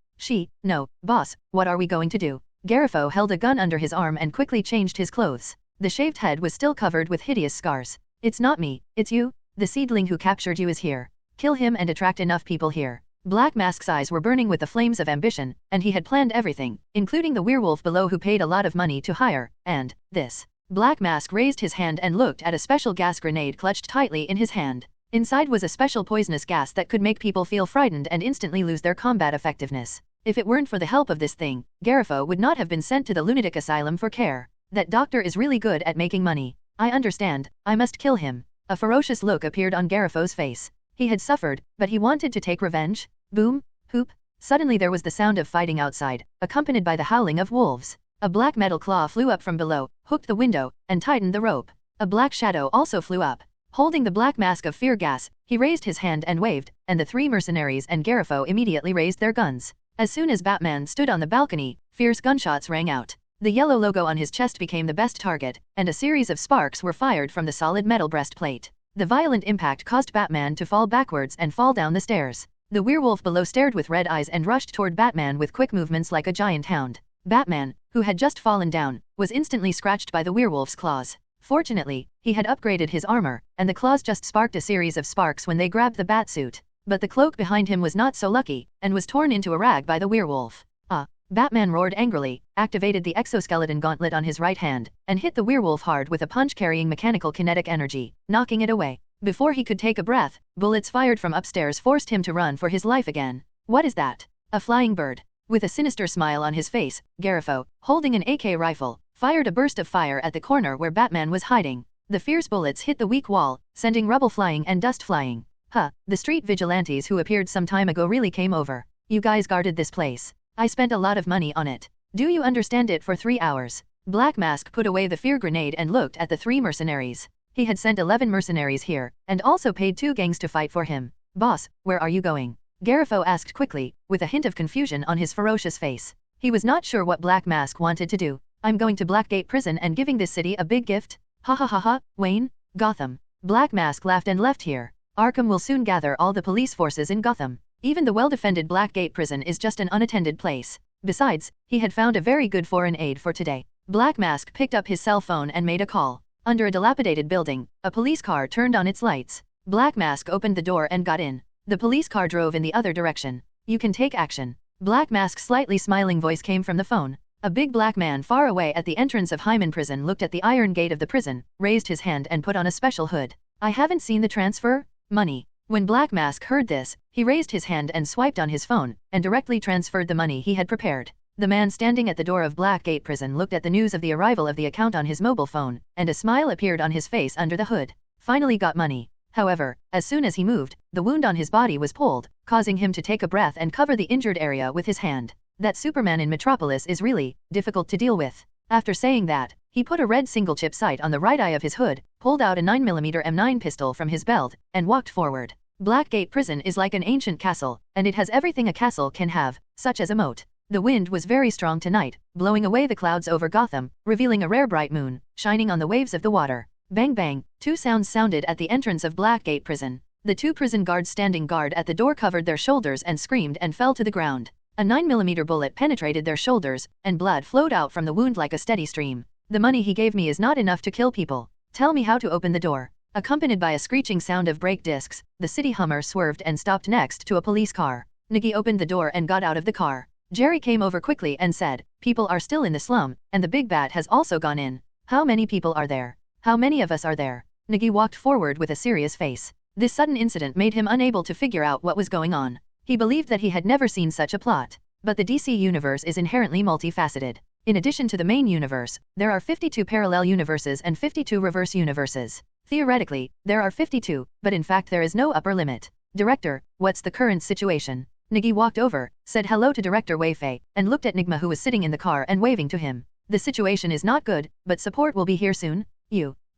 No, boss, what are we going to do? Garifo held a gun under his arm and quickly changed his clothes. The shaved head was still covered with hideous scars. It's not me, it's you. The seedling who captured you is here. Kill him and attract enough people here. Black Mask's eyes were burning with the flames of ambition, and he had planned everything, including the werewolf below who paid a lot of money to hire, and this. Black Mask raised his hand and looked at a special gas grenade clutched tightly in his hand. Inside was a special poisonous gas that could make people feel frightened and instantly lose their combat effectiveness. If it weren't for the help of this thing, Garifo would not have been sent to the lunatic asylum for care. That doctor is really good at making money. I understand, I must kill him. A ferocious look appeared on Garifo's face. He had suffered, but he wanted to take revenge. Boom, hoop. Suddenly there was the sound of fighting outside, accompanied by the howling of wolves. A black metal claw flew up from below, hooked the window, and tightened the rope. A black shadow also flew up. Holding the black mask of fear gas, he raised his hand and waved, and the 3 mercenaries and Garifo immediately raised their guns. As soon as Batman stood on the balcony, fierce gunshots rang out. The yellow logo on his chest became the best target, and a series of sparks were fired from the solid metal breastplate. The violent impact caused Batman to fall backwards and fall down the stairs. The werewolf below stared with red eyes and rushed toward Batman with quick movements like a giant hound. Batman, who had just fallen down, was instantly scratched by the werewolf's claws. Fortunately, he had upgraded his armor, and the claws just sparked a series of sparks when they grabbed the batsuit. But the cloak behind him was not so lucky, and was torn into a rag by the werewolf. Batman roared angrily, activated the exoskeleton gauntlet on his right hand, and hit the werewolf hard with a punch carrying mechanical kinetic energy, knocking it away. Before he could take a breath, bullets fired from upstairs forced him to run for his life again. What is that? A flying bird. With a sinister smile on his face, Garifo, holding an AK rifle, fired a burst of fire at the corner where Batman was hiding. The fierce bullets hit the weak wall, sending rubble flying and dust flying. The street vigilantes who appeared some time ago really came over. You guys guarded this place. I spent a lot of money on it. Do you understand it for 3 hours? Black Mask put away the fear grenade and looked at the 3 mercenaries. He had sent 11 mercenaries here, and also paid 2 gangs to fight for him. Boss, where are you going? Garifo asked quickly, with a hint of confusion on his ferocious face. He was not sure what Black Mask wanted to do. I'm going to Blackgate Prison and giving this city a big gift. Ha ha ha ha, Wayne? Gotham. Black Mask laughed and left here. Arkham will soon gather all the police forces in Gotham. Even the well-defended Blackgate Prison is just an unattended place. Besides, he had found a very good foreign aid for today. Black Mask picked up his cell phone and made a call. Under a dilapidated building, a police car turned on its lights. Black Mask opened the door and got in. The police car drove in the other direction. You can take action. Black Mask's slightly smiling voice came from the phone. A big black man far away at the entrance of Hyman Prison looked at the iron gate of the prison, raised his hand and put on a special hood. I haven't seen the transfer? Money. When Black Mask heard this, he raised his hand and swiped on his phone, and directly transferred the money he had prepared. The man standing at the door of Blackgate Prison looked at the news of the arrival of the account on his mobile phone, and a smile appeared on his face under the hood. Finally got money. However, as soon as he moved, the wound on his body was pulled, causing him to take a breath and cover the injured area with his hand. That Superman in Metropolis is really difficult to deal with. After saying that, he put a red single-chip sight on the right eye of his hood, pulled out a 9mm M9 pistol from his belt, and walked forward. Blackgate Prison is like an ancient castle, and it has everything a castle can have, such as a moat. The wind was very strong tonight, blowing away the clouds over Gotham, revealing a rare bright moon, shining on the waves of the water. Bang bang, 2 sounds sounded at the entrance of Blackgate Prison. The 2 prison guards standing guard at the door covered their shoulders and screamed and fell to the ground. A 9mm bullet penetrated their shoulders, and blood flowed out from the wound like a steady stream. The money he gave me is not enough to kill people. Tell me how to open the door. Accompanied by a screeching sound of brake discs, the city Hummer swerved and stopped next to a police car. Nigi opened the door and got out of the car. Jerry came over quickly and said, people are still in the slum, and the big bat has also gone in. How many people are there? How many of us are there? Nigi walked forward with a serious face. This sudden incident made him unable to figure out what was going on. He believed that he had never seen such a plot. But the DC universe is inherently multifaceted. In addition to the main universe, there are 52 parallel universes and 52 reverse universes. Theoretically, there are 52, but in fact there is no upper limit. Director, what's the current situation? Nigi walked over, said hello to Director Wei-Fei, and looked at Nigma who was sitting in the car and waving to him. The situation is not good, but support will be here soon.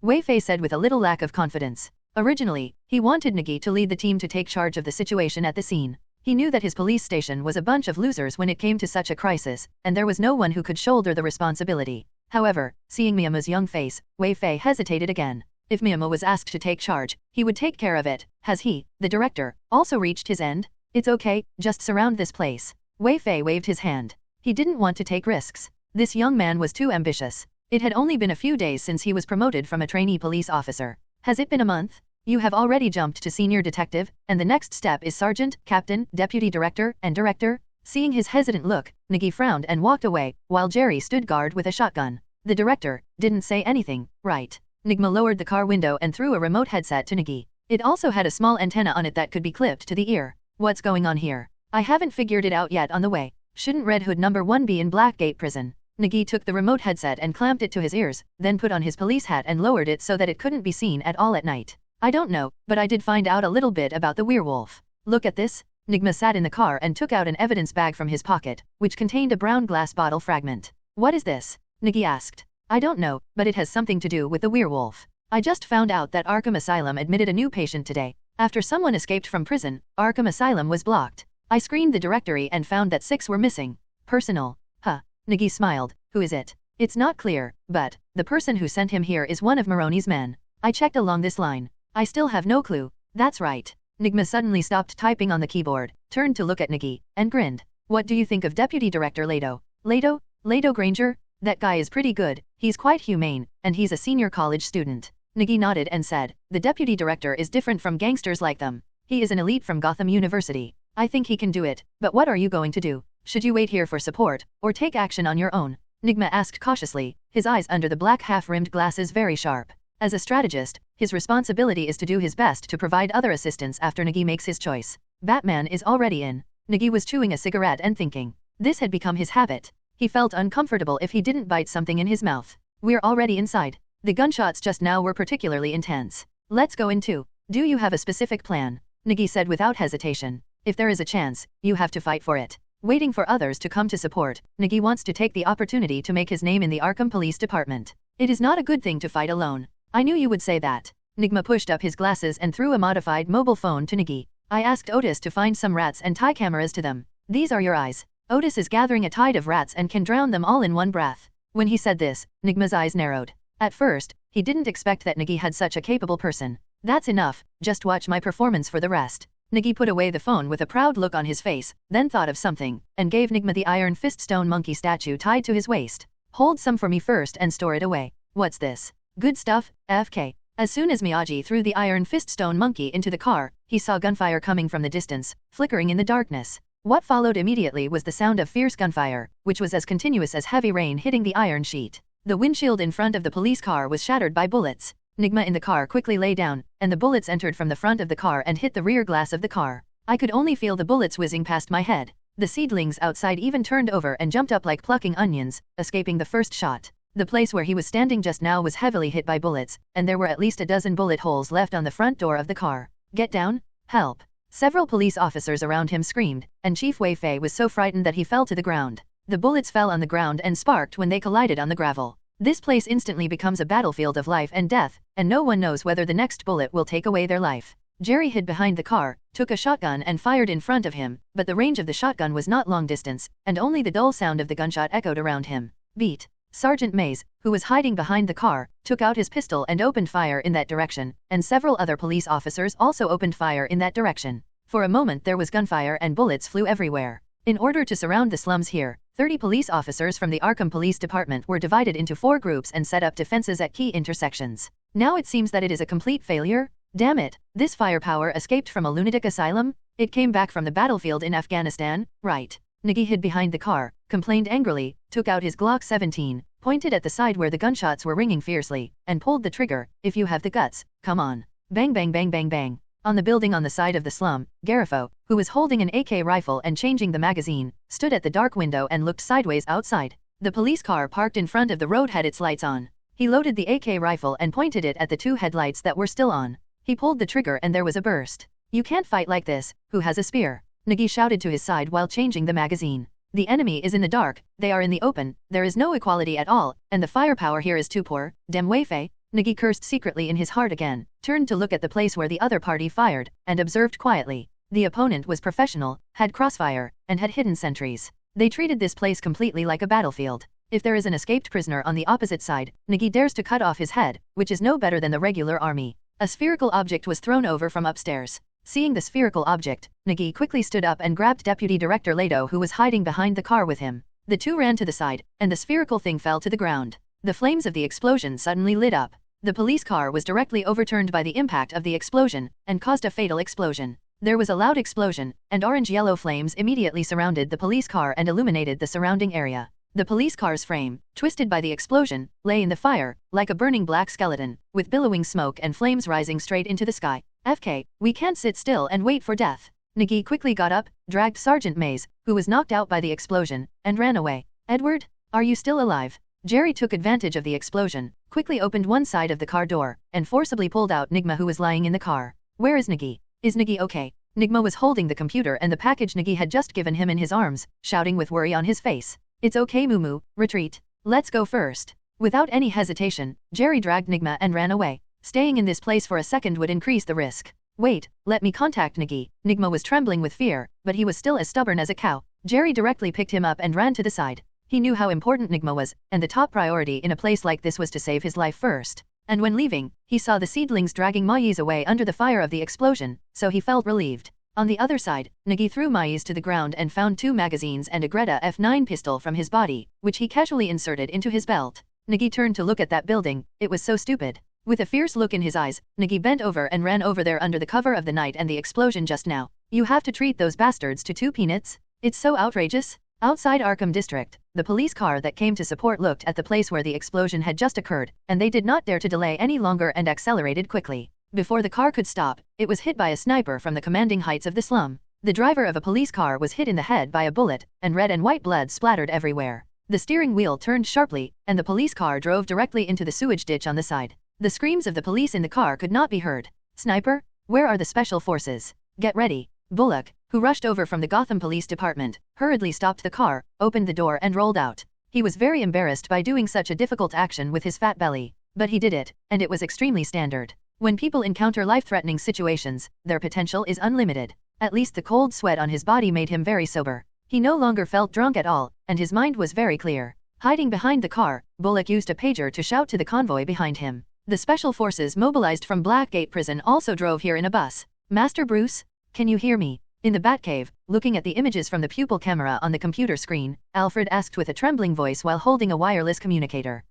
Wei-Fei said with a little lack of confidence. Originally, he wanted Nigi to lead the team to take charge of the situation at the scene. He knew that his police station was a bunch of losers when it came to such a crisis, and there was no one who could shoulder the responsibility. However, seeing Miyama's young face, Wei-Fei hesitated again. If Miyama was asked to take charge, he would take care of it. Has he, the director, also reached his end? It's okay, just surround this place. Wei-Fei waved his hand. He didn't want to take risks. This young man was too ambitious. It had only been a few days since he was promoted from a trainee police officer. Has it been a month? You have already jumped to senior detective, and the next step is sergeant, captain, deputy director, and director? Seeing his hesitant look, Nigi frowned and walked away, while Jerry stood guard with a shotgun. The director didn't say anything, right? Nigma lowered the car window and threw a remote headset to Nigi. It also had a small antenna on it that could be clipped to the ear. What's going on here? I haven't figured it out yet on the way. Shouldn't Red Hood number 1 be in Blackgate prison? Nigi took the remote headset and clamped it to his ears, then put on his police hat and lowered it so that it couldn't be seen at all at night. I don't know, but I did find out a little bit about the werewolf. Look at this. Nigma sat in the car and took out an evidence bag from his pocket, which contained a brown glass bottle fragment. What is this? Nigi asked. I don't know, but it has something to do with the werewolf. I just found out that Arkham Asylum admitted a new patient today. After someone escaped from prison, Arkham Asylum was blocked. I screened the directory and found that 6 were missing. Personal. Huh. Nigi smiled. Who is it? It's not clear, but the person who sent him here is one of Maroni's men. I checked along this line. I still have no clue. That's right. Nigma suddenly stopped typing on the keyboard, turned to look at Nigi, and grinned. What do you think of Deputy Director Leto? Leto Granger? That guy is pretty good, he's quite humane, and he's a senior college student. Nigi nodded and said, the deputy director is different from gangsters like them. He is an elite from Gotham University. I think he can do it, but what are you going to do? Should you wait here for support, or take action on your own? Nigma asked cautiously, his eyes under the black half-rimmed glasses very sharp. As a strategist, his responsibility is to do his best to provide other assistance after Nigi makes his choice. Batman is already in. Nigi was chewing a cigarette and thinking. This had become his habit. He felt uncomfortable if he didn't bite something in his mouth. We're already inside. The gunshots just now were particularly intense. Let's go in too. Do you have a specific plan? Nigi said without hesitation. If there is a chance, you have to fight for it. Waiting for others to come to support, Nigi wants to take the opportunity to make his name in the Arkham Police Department. It is not a good thing to fight alone. I knew you would say that. Nigma pushed up his glasses and threw a modified mobile phone to Nigi. I asked Otis to find some rats and tie cameras to them. These are your eyes. Otis is gathering a tide of rats and can drown them all in one breath. When he said this, Nigma's eyes narrowed. At first, he didn't expect that Nigi had such a capable person. That's enough, just watch my performance for the rest. Nigi put away the phone with a proud look on his face, then thought of something, and gave Nigma the iron fist stone monkey statue tied to his waist. Hold some for me first and store it away. What's this? Good stuff, FK. As soon as Miyagi threw the iron fist stone monkey into the car, he saw gunfire coming from the distance, flickering in the darkness. What followed immediately was the sound of fierce gunfire, which was as continuous as heavy rain hitting the iron sheet. The windshield in front of the police car was shattered by bullets. Nigma in the car quickly lay down, and the bullets entered from the front of the car and hit the rear glass of the car. I could only feel the bullets whizzing past my head. The seedlings outside even turned over and jumped up like plucking onions, escaping the first shot. The place where he was standing just now was heavily hit by bullets, and there were at least a dozen bullet holes left on the front door of the car. Get down! Help! Several police officers around him screamed, and Chief Wei-Fei was so frightened that he fell to the ground. The bullets fell on the ground and sparked when they collided on the gravel. This place instantly becomes a battlefield of life and death, and no one knows whether the next bullet will take away their life. Jerry hid behind the car, took a shotgun and fired in front of him, but the range of the shotgun was not long distance, and only the dull sound of the gunshot echoed around him. Beat. Sergeant Mays, who was hiding behind the car, took out his pistol and opened fire in that direction, and several other police officers also opened fire in that direction. For a moment there was gunfire and bullets flew everywhere. In order to surround the slums here, 30 police officers from the Arkham Police Department were divided into 4 groups and set up defenses at key intersections. Now it seems that it is a complete failure? Damn it, this firepower escaped from a lunatic asylum? It came back from the battlefield in Afghanistan, right? Nigi hid behind the car, complained angrily, took out his Glock 17, pointed at the side where the gunshots were ringing fiercely, and pulled the trigger. If you have the guts, come on. Bang bang bang bang bang. On the building on the side of the slum, Garifo, who was holding an AK rifle and changing the magazine, stood at the dark window and looked sideways outside. The police car parked in front of the road had its lights on. He loaded the AK rifle and pointed it at the 2 headlights that were still on. He pulled the trigger and there was a burst. "You can't fight like this, who has a spear?" Nigi shouted to his side while changing the magazine. "The enemy is in the dark, they are in the open, there is no equality at all, and the firepower here is too poor, dem Weifei." Nigi cursed secretly in his heart again, turned to look at the place where the other party fired, and observed quietly. The opponent was professional, had crossfire, and had hidden sentries. They treated this place completely like a battlefield. If there is an escaped prisoner on the opposite side, Nigi dares to cut off his head, which is no better than the regular army. A spherical object was thrown over from upstairs. Seeing the spherical object, Nigi quickly stood up and grabbed Deputy Director Leto, who was hiding behind the car with him. The two ran to the side, and the spherical thing fell to the ground. The flames of the explosion suddenly lit up. The police car was directly overturned by the impact of the explosion, and caused a fatal explosion. There was a loud explosion, and orange-yellow flames immediately surrounded the police car and illuminated the surrounding area. The police car's frame, twisted by the explosion, lay in the fire, like a burning black skeleton, with billowing smoke and flames rising straight into the sky. "FK, we can't sit still and wait for death." Nigi quickly got up, dragged Sergeant Mays, who was knocked out by the explosion, and ran away. "Edward, are you still alive?" Jerry took advantage of the explosion, quickly opened one side of the car door, and forcibly pulled out Nigma, who was lying in the car. "Where is Nigi? Is Nigi okay?" Nigma was holding the computer and the package Nigi had just given him in his arms, shouting with worry on his face. "It's okay, Mumu, retreat. Let's go first." Without any hesitation, Jerry dragged Nigma and ran away. Staying in this place for a second would increase the risk. "Wait, let me contact Nigi." Nigma was trembling with fear, but he was still as stubborn as a cow. Jerry directly picked him up and ran to the side. He knew how important Nigma was, and the top priority in a place like this was to save his life first. And when leaving, he saw the seedlings dragging Mais away under the fire of the explosion, so he felt relieved. On the other side, Nigi threw Mais to the ground and found 2 magazines and a Greta F9 pistol from his body, which he casually inserted into his belt. Nigi turned to look at that building, it was so stupid. With a fierce look in his eyes, Nigi bent over and ran over there under the cover of the night and the explosion just now. "You have to treat those bastards to 2 peanuts? It's so outrageous." Outside Arkham District, the police car that came to support looked at the place where the explosion had just occurred, and they did not dare to delay any longer and accelerated quickly. Before the car could stop, it was hit by a sniper from the commanding heights of the slum. The driver of a police car was hit in the head by a bullet, and red and white blood splattered everywhere. The steering wheel turned sharply, and the police car drove directly into the sewage ditch on the side. The screams of the police in the car could not be heard. "Sniper? Where are the special forces? Get ready." Bullock, who rushed over from the Gotham Police Department, hurriedly stopped the car, opened the door and rolled out. He was very embarrassed by doing such a difficult action with his fat belly, but he did it, and it was extremely standard. When people encounter life-threatening situations, their potential is unlimited. At least the cold sweat on his body made him very sober. He no longer felt drunk at all, and his mind was very clear. Hiding behind the car, Bullock used a pager to shout to the convoy behind him. The special forces mobilized from Blackgate Prison also drove here in a bus. "Master Bruce? Can you hear me?" In the Batcave, looking at the images from the pupil camera on the computer screen, Alfred asked with a trembling voice while holding a wireless communicator.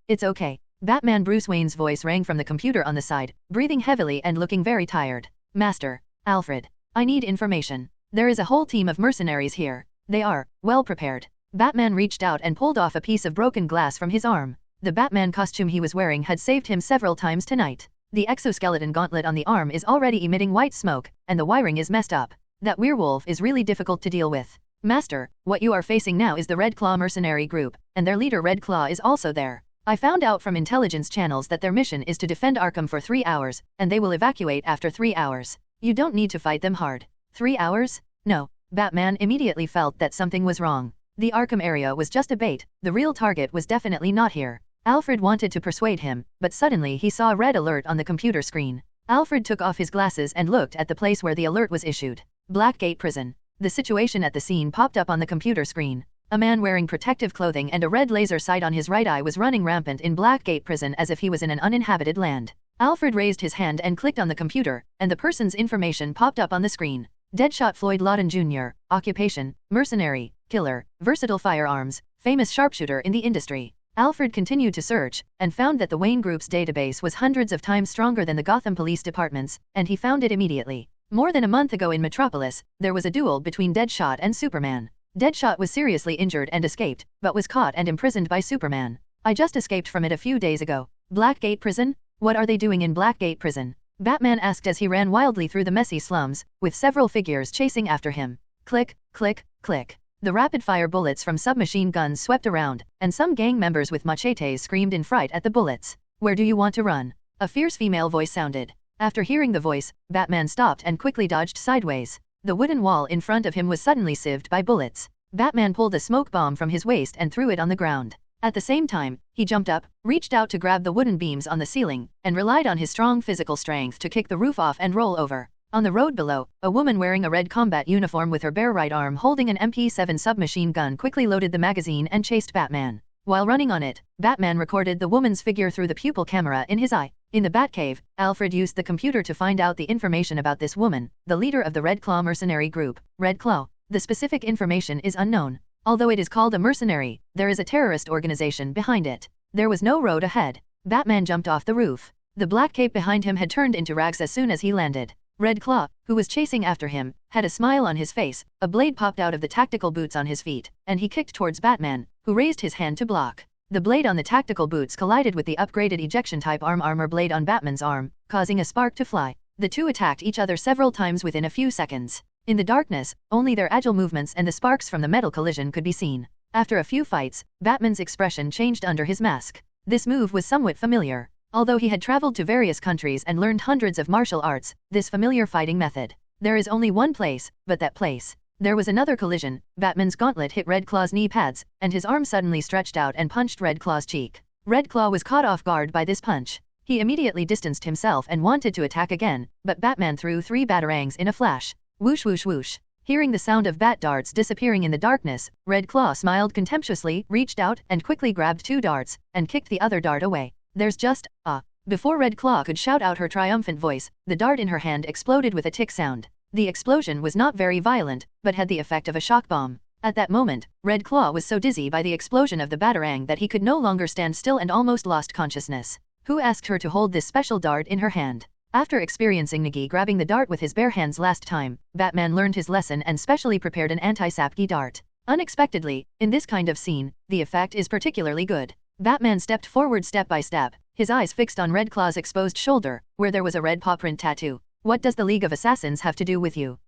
It's okay." Batman Bruce Wayne's voice rang from the computer on the side, breathing heavily and looking very tired. "Master, Alfred, I need information. There is a whole team of mercenaries here. They are well prepared." Batman reached out and pulled off a piece of broken glass from his arm. The Batman costume he was wearing had saved him several times tonight. The exoskeleton gauntlet on the arm is already emitting white smoke, and the wiring is messed up. That werewolf is really difficult to deal with. "Master, what you are facing now is the Red Claw mercenary group, and their leader Red Claw is also there. I found out from intelligence channels that their mission is to defend Arkham for 3 hours, and they will evacuate after 3 hours. You don't need to fight them hard." 3 hours? No. Batman immediately felt that something was wrong. The Arkham area was just a bait, the real target was definitely not here. Alfred wanted to persuade him, but suddenly he saw a red alert on the computer screen. Alfred took off his glasses and looked at the place where the alert was issued. Blackgate Prison. The situation at the scene popped up on the computer screen. A man wearing protective clothing and a red laser sight on his right eye was running rampant in Blackgate Prison as if he was in an uninhabited land. Alfred raised his hand and clicked on the computer, and the person's information popped up on the screen. Deadshot Floyd Lawton Jr., occupation, mercenary, killer, versatile firearms, famous sharpshooter in the industry. Alfred continued to search, and found that the Wayne Group's database was hundreds of times stronger than the Gotham Police Department's, and he found it immediately. More than a month ago in Metropolis, there was a duel between Deadshot and Superman. Deadshot was seriously injured and escaped, but was caught and imprisoned by Superman. "I just escaped from it a few days ago." "Blackgate Prison? What are they doing in Blackgate Prison?" Batman asked as he ran wildly through the messy slums, with several figures chasing after him. Click, click, click. The rapid-fire bullets from submachine guns swept around, and some gang members with machetes screamed in fright at the bullets. "Where do you want to run?" A fierce female voice sounded. After hearing the voice, Batman stopped and quickly dodged sideways. The wooden wall in front of him was suddenly sieved by bullets. Batman pulled a smoke bomb from his waist and threw it on the ground. At the same time, he jumped up, reached out to grab the wooden beams on the ceiling, and relied on his strong physical strength to kick the roof off and roll over. On the road below, a woman wearing a red combat uniform with her bare right arm holding an MP7 submachine gun quickly loaded the magazine and chased Batman. While running on it, Batman recorded the woman's figure through the pupil camera in his eye. In the Batcave, Alfred used the computer to find out the information about this woman, the leader of the Red Claw mercenary group, Red Claw. The specific information is unknown. Although it is called a mercenary, there is a terrorist organization behind it. There was no road ahead. Batman jumped off the roof. The black cape behind him had turned into rags as soon as he landed. Red Claw, who was chasing after him, had a smile on his face, a blade popped out of the tactical boots on his feet, and he kicked towards Batman, who raised his hand to block. The blade on the tactical boots collided with the upgraded ejection-type armor blade on Batman's arm, causing a spark to fly. The two attacked each other several times within a few seconds. In the darkness, only their agile movements and the sparks from the metal collision could be seen. After a few fights, Batman's expression changed under his mask. This move was somewhat familiar. Although he had traveled to various countries and learned hundreds of martial arts, this familiar fighting method. There is only one place, but that place. There was another collision. Batman's gauntlet hit Red Claw's knee pads, and his arm suddenly stretched out and punched Red Claw's cheek. Red Claw was caught off guard by this punch. He immediately distanced himself and wanted to attack again, but Batman threw 3 batarangs in a flash. Whoosh whoosh whoosh. Hearing the sound of bat darts disappearing in the darkness, Red Claw smiled contemptuously, reached out, and quickly grabbed 2 darts, and kicked the other dart away. "There's just, Before Red Claw could shout out her triumphant voice, the dart in her hand exploded with a tick sound. The explosion was not very violent, but had the effect of a shock bomb. At that moment, Red Claw was so dizzy by the explosion of the batarang that he could no longer stand still and almost lost consciousness. Who asked her to hold this special dart in her hand? After experiencing Nigi grabbing the dart with his bare hands last time, Batman learned his lesson and specially prepared an anti-sapki dart. Unexpectedly, in this kind of scene, the effect is particularly good. Batman stepped forward step by step, his eyes fixed on Red Claw's exposed shoulder, where there was a red paw print tattoo. "What does the League of Assassins have to do with you?"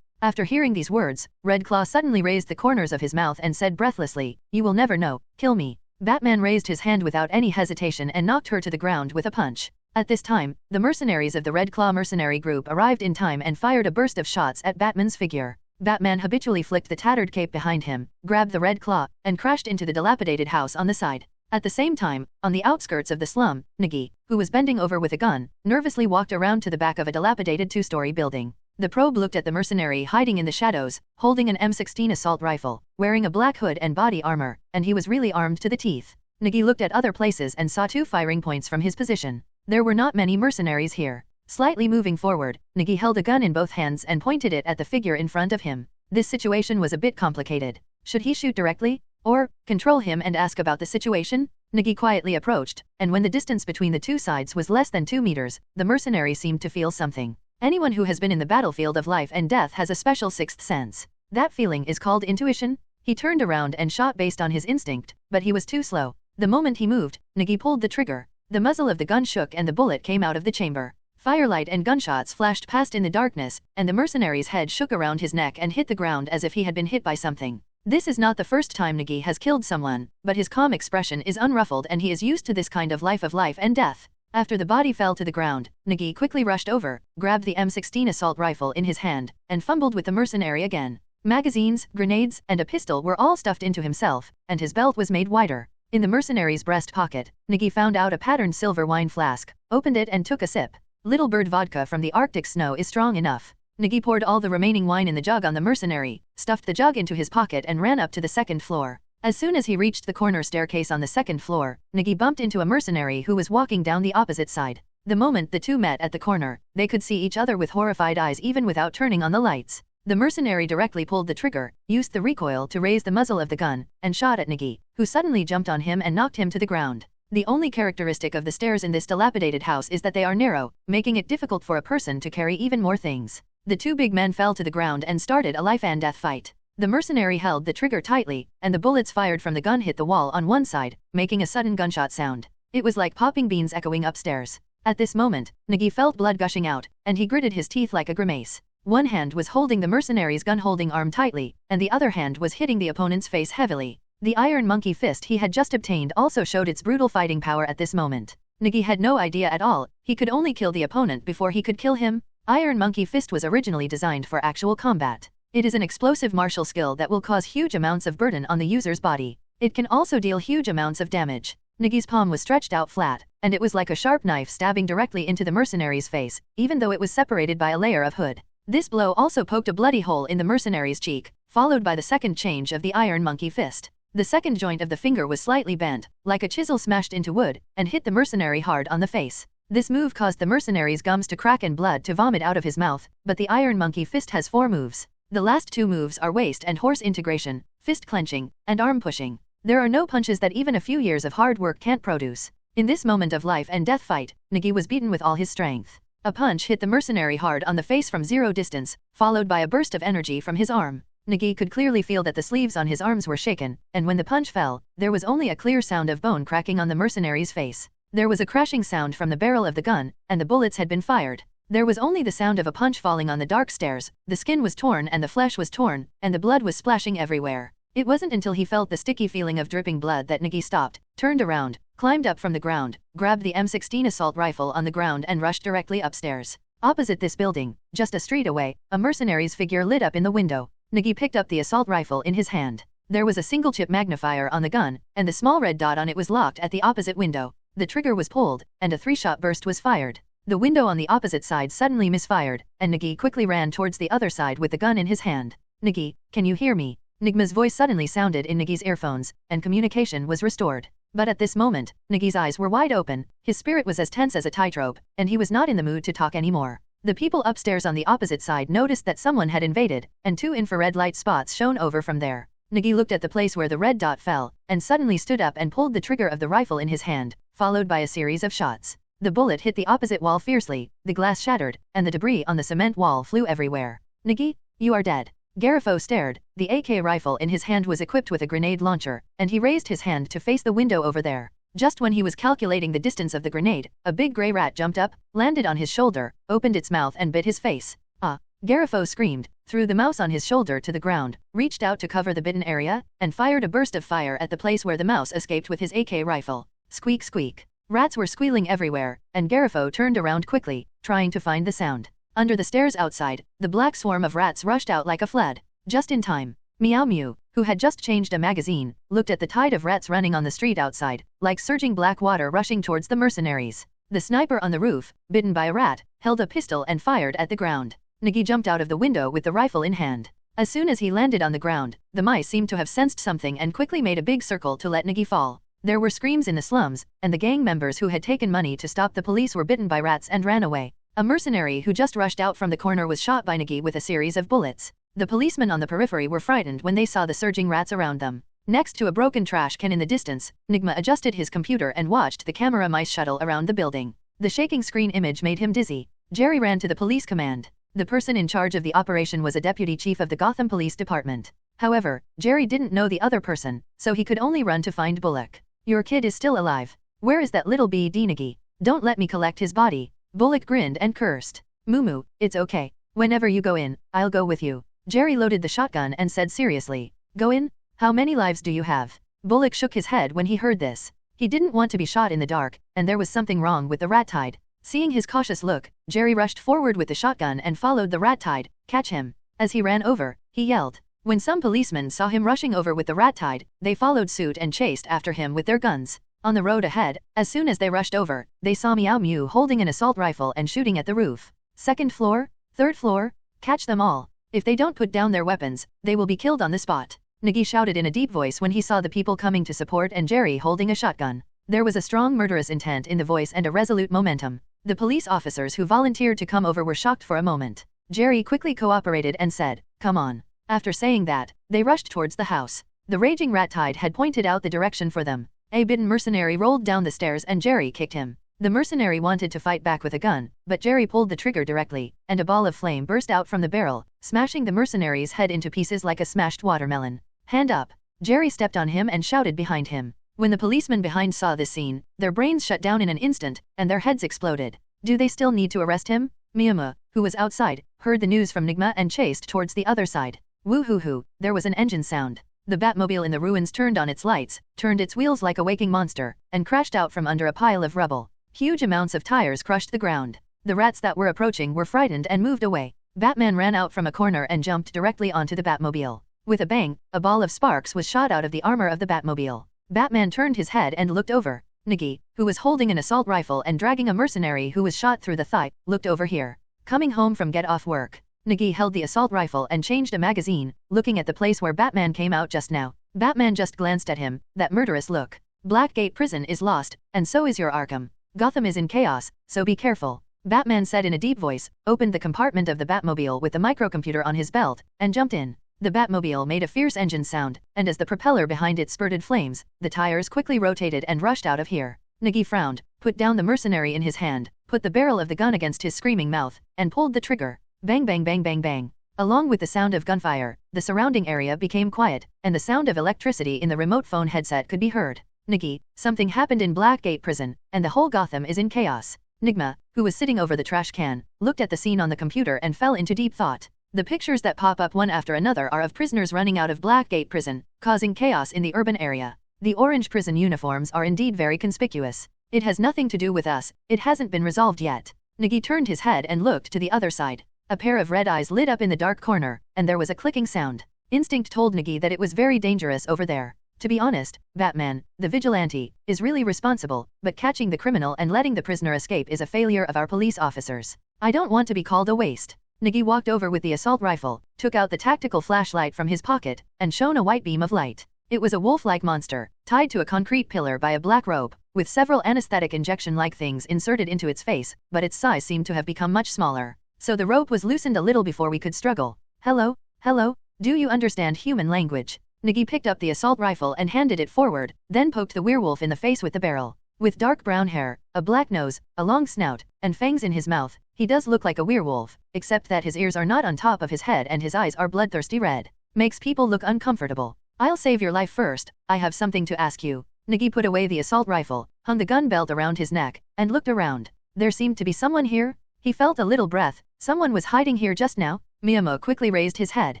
After hearing these words, Red Claw suddenly raised the corners of his mouth and said breathlessly, "You will never know, kill me." Batman raised his hand without any hesitation and knocked her to the ground with a punch. At this time, the mercenaries of the Red Claw mercenary group arrived in time and fired a burst of shots at Batman's figure. Batman habitually flicked the tattered cape behind him, grabbed the Red Claw, and crashed into the dilapidated house on the side. At the same time, on the outskirts of the slum, Nigi, who was bending over with a gun, nervously walked around to the back of a dilapidated 2-story building. The probe looked at the mercenary hiding in the shadows, holding an M16 assault rifle, wearing a black hood and body armor, and he was really armed to the teeth. Nigi looked at other places and saw 2 firing points from his position. There were not many mercenaries here. Slightly moving forward, Nigi held a gun in both hands and pointed it at the figure in front of him. This situation was a bit complicated. Should he shoot directly? Or control him and ask about the situation? Nigi quietly approached, and when the distance between the 2 sides was less than 2 meters, the mercenary seemed to feel something. Anyone who has been in the battlefield of life and death has a special 6th sense. That feeling is called intuition. He turned around and shot based on his instinct, but he was too slow. The moment he moved, Nigi pulled the trigger. The muzzle of the gun shook and the bullet came out of the chamber. Firelight and gunshots flashed past in the darkness, and the mercenary's head shook around his neck and hit the ground as if he had been hit by something. This is not the first time Nigi has killed someone, but his calm expression is unruffled and he is used to this kind of life and death. After the body fell to the ground, Nigi quickly rushed over, grabbed the M16 assault rifle in his hand, and fumbled with the mercenary again. Magazines, grenades, and a pistol were all stuffed into himself, and his belt was made wider. In the mercenary's breast pocket, Nigi found out a patterned silver wine flask, opened it and took a sip. Little Bird vodka from the Arctic snow is strong enough. Nigi poured all the remaining wine in the jug on the mercenary, stuffed the jug into his pocket and ran up to the 2nd floor. As soon as he reached the corner staircase on the 2nd floor, Nigi bumped into a mercenary who was walking down the opposite side. The moment the two met at the corner, they could see each other with horrified eyes even without turning on the lights. The mercenary directly pulled the trigger, used the recoil to raise the muzzle of the gun, and shot at Nigi, who suddenly jumped on him and knocked him to the ground. The only characteristic of the stairs in this dilapidated house is that they are narrow, making it difficult for a person to carry even more things. The 2 big men fell to the ground and started a life-and-death fight. The mercenary held the trigger tightly, and the bullets fired from the gun hit the wall on one side, making a sudden gunshot sound. It was like popping beans echoing upstairs. At this moment, Nigi felt blood gushing out, and he gritted his teeth like a grimace. One hand was holding the mercenary's gun-holding arm tightly, and the other hand was hitting the opponent's face heavily. The iron monkey fist he had just obtained also showed its brutal fighting power at this moment. Nigi had no idea at all, he could only kill the opponent before he could kill him. Iron monkey fist was originally designed for actual combat. It is an explosive martial skill that will cause huge amounts of burden on the user's body. It can also deal huge amounts of damage. Nigi's palm was stretched out flat, and it was like a sharp knife stabbing directly into the mercenary's face, even though it was separated by a layer of hood. This blow also poked a bloody hole in the mercenary's cheek, followed by the second change of the iron monkey fist. The second joint of the finger was slightly bent, like a chisel smashed into wood, and hit the mercenary hard on the face. This move caused the mercenary's gums to crack and blood to vomit out of his mouth, but the iron monkey fist has 4 moves. The last 2 moves are waist and horse integration, fist clenching, and arm pushing. There are no punches that even a few years of hard work can't produce. In this moment of life and death fight, Nigi was beaten with all his strength. A punch hit the mercenary hard on the face from 0 distance, followed by a burst of energy from his arm. Nigi could clearly feel that the sleeves on his arms were shaken, and when the punch fell, there was only a clear sound of bone cracking on the mercenary's face. There was a crashing sound from the barrel of the gun, and the bullets had been fired. There was only the sound of a punch falling on the dark stairs, the skin was torn and the flesh was torn, and the blood was splashing everywhere. It wasn't until he felt the sticky feeling of dripping blood that Nigi stopped, turned around, climbed up from the ground, grabbed the M16 assault rifle on the ground and rushed directly upstairs. Opposite this building, just a street away, a mercenary's figure lit up in the window. Nigi picked up the assault rifle in his hand. There was a single chip magnifier on the gun, and the small red dot on it was locked at the opposite window. The trigger was pulled, and a 3-shot burst was fired. The window on the opposite side suddenly misfired, and Nigi quickly ran towards the other side with the gun in his hand. Nigi, can you hear me? Nigma's voice suddenly sounded in Nigi's earphones, and communication was restored. But at this moment, Nigi's eyes were wide open, his spirit was as tense as a tightrope, and he was not in the mood to talk anymore. The people upstairs on the opposite side noticed that someone had invaded, and 2 infrared light spots shone over from there. Nigi looked at the place where the red dot fell, and suddenly stood up and pulled the trigger of the rifle in his hand, followed by a series of shots. The bullet hit the opposite wall fiercely, the glass shattered, and the debris on the cement wall flew everywhere. Nigi, you are dead. Garifo stared. The AK rifle in his hand was equipped with a grenade launcher, and he raised his hand to face the window over there. Just when he was calculating the distance of the grenade, a big grey rat jumped up, landed on his shoulder, opened its mouth and bit his face. Ah! Garifo screamed, threw the mouse on his shoulder to the ground, reached out to cover the bitten area, and fired a burst of fire at the place where the mouse escaped with his AK rifle. Squeak squeak. Rats were squealing everywhere, and Garifo turned around quickly, trying to find the sound. Under the stairs outside, the black swarm of rats rushed out like a flood. Just in time. Meow Mew, who had just changed a magazine, looked at the tide of rats running on the street outside, like surging black water rushing towards the mercenaries. The sniper on the roof, bitten by a rat, held a pistol and fired at the ground. Nigi jumped out of the window with the rifle in hand. As soon as he landed on the ground, the mice seemed to have sensed something and quickly made a big circle to let Nigi fall. There were screams in the slums, and the gang members who had taken money to stop the police were bitten by rats and ran away. A mercenary who just rushed out from the corner was shot by Nigi with a series of bullets. The policemen on the periphery were frightened when they saw the surging rats around them. Next to a broken trash can in the distance, Nigma adjusted his computer and watched the camera mice shuttle around the building. The shaking screen image made him dizzy. Jerry ran to the police command. The person in charge of the operation was a deputy chief of the Gotham Police Department. However, Jerry didn't know the other person, so he could only run to find Bullock. Your kid is still alive. Where is that little BD Nigi? Don't let me collect his body. Bullock grinned and cursed. Mumu, it's okay. Whenever you go in, I'll go with you. Jerry loaded the shotgun and said seriously. Go in? How many lives do you have? Bullock shook his head when he heard this. He didn't want to be shot in the dark, and there was something wrong with the rat tide. Seeing his cautious look, Jerry rushed forward with the shotgun and followed the rat tide. Catch him. As he ran over, he yelled. When some policemen saw him rushing over with the rat tide, they followed suit and chased after him with their guns. On the road ahead, as soon as they rushed over, they saw Meow Mew holding an assault rifle and shooting at the roof. 2nd floor? 3rd floor? Catch them all. If they don't put down their weapons, they will be killed on the spot. Nigi shouted in a deep voice when he saw the people coming to support and Jerry holding a shotgun. There was a strong murderous intent in the voice and a resolute momentum. The police officers who volunteered to come over were shocked for a moment. Jerry quickly cooperated and said, "Come on." After saying that, they rushed towards the house. The raging rat tide had pointed out the direction for them. A bitten mercenary rolled down the stairs and Jerry kicked him. The mercenary wanted to fight back with a gun, but Jerry pulled the trigger directly, and a ball of flame burst out from the barrel, smashing the mercenary's head into pieces like a smashed watermelon. Hand up. Jerry stepped on him and shouted behind him. When the policemen behind saw this scene, their brains shut down in an instant, and their heads exploded. Do they still need to arrest him? Miyama, who was outside, heard the news from Nigma and chased towards the other side. Woo-hoo-hoo, there was an engine sound. The Batmobile in the ruins turned on its lights, turned its wheels like a waking monster, and crashed out from under a pile of rubble. Huge amounts of tires crushed the ground. The rats that were approaching were frightened and moved away. Batman ran out from a corner and jumped directly onto the Batmobile. With a bang, a ball of sparks was shot out of the armor of the Batmobile. Batman turned his head and looked over. Nigi, who was holding an assault rifle and dragging a mercenary who was shot through the thigh, looked over here. Coming home from get off work. Nigi held the assault rifle and changed a magazine, looking at the place where Batman came out just now. Batman just glanced at him, that murderous look. Blackgate Prison is lost, and so is your Arkham. Gotham is in chaos, so be careful. Batman said in a deep voice, opened the compartment of the Batmobile with the microcomputer on his belt, and jumped in. The Batmobile made a fierce engine sound, and as the propeller behind it spurted flames, the tires quickly rotated and rushed out of here. Nigi frowned, put down the mercenary in his hand, put the barrel of the gun against his screaming mouth, and pulled the trigger. Bang bang bang bang bang. Along with the sound of gunfire, the surrounding area became quiet, and the sound of electricity in the remote phone headset could be heard. Nigi, something happened in Blackgate Prison, and the whole Gotham is in chaos. Nigma, who was sitting over the trash can, looked at the scene on the computer and fell into deep thought. The pictures that pop up one after another are of prisoners running out of Blackgate Prison, causing chaos in the urban area. The orange prison uniforms are indeed very conspicuous. It has nothing to do with us, it hasn't been resolved yet. Nigi turned his head and looked to the other side. A pair of red eyes lit up in the dark corner, and there was a clicking sound. Instinct told Nigi that it was very dangerous over there. To be honest, Batman, the vigilante, is really responsible, but catching the criminal and letting the prisoner escape is a failure of our police officers. I don't want to be called a waste. Nigi walked over with the assault rifle, took out the tactical flashlight from his pocket, and shone a white beam of light. It was a wolf-like monster, tied to a concrete pillar by a black rope, with several anesthetic injection-like things inserted into its face, but its size seemed to have become much smaller. So the rope was loosened a little before we could struggle. Hello? Hello? Do you understand human language? Nigi picked up the assault rifle and handed it forward, then poked the werewolf in the face with the barrel. With dark brown hair, a black nose, a long snout, and fangs in his mouth, he does look like a werewolf, except that his ears are not on top of his head and his eyes are bloodthirsty red. Makes people look uncomfortable. I'll save your life first, I have something to ask you. Nigi put away the assault rifle, hung the gun belt around his neck, and looked around. There seemed to be someone here. He felt a little breath. Someone was hiding here just now. Miyamo quickly raised his head.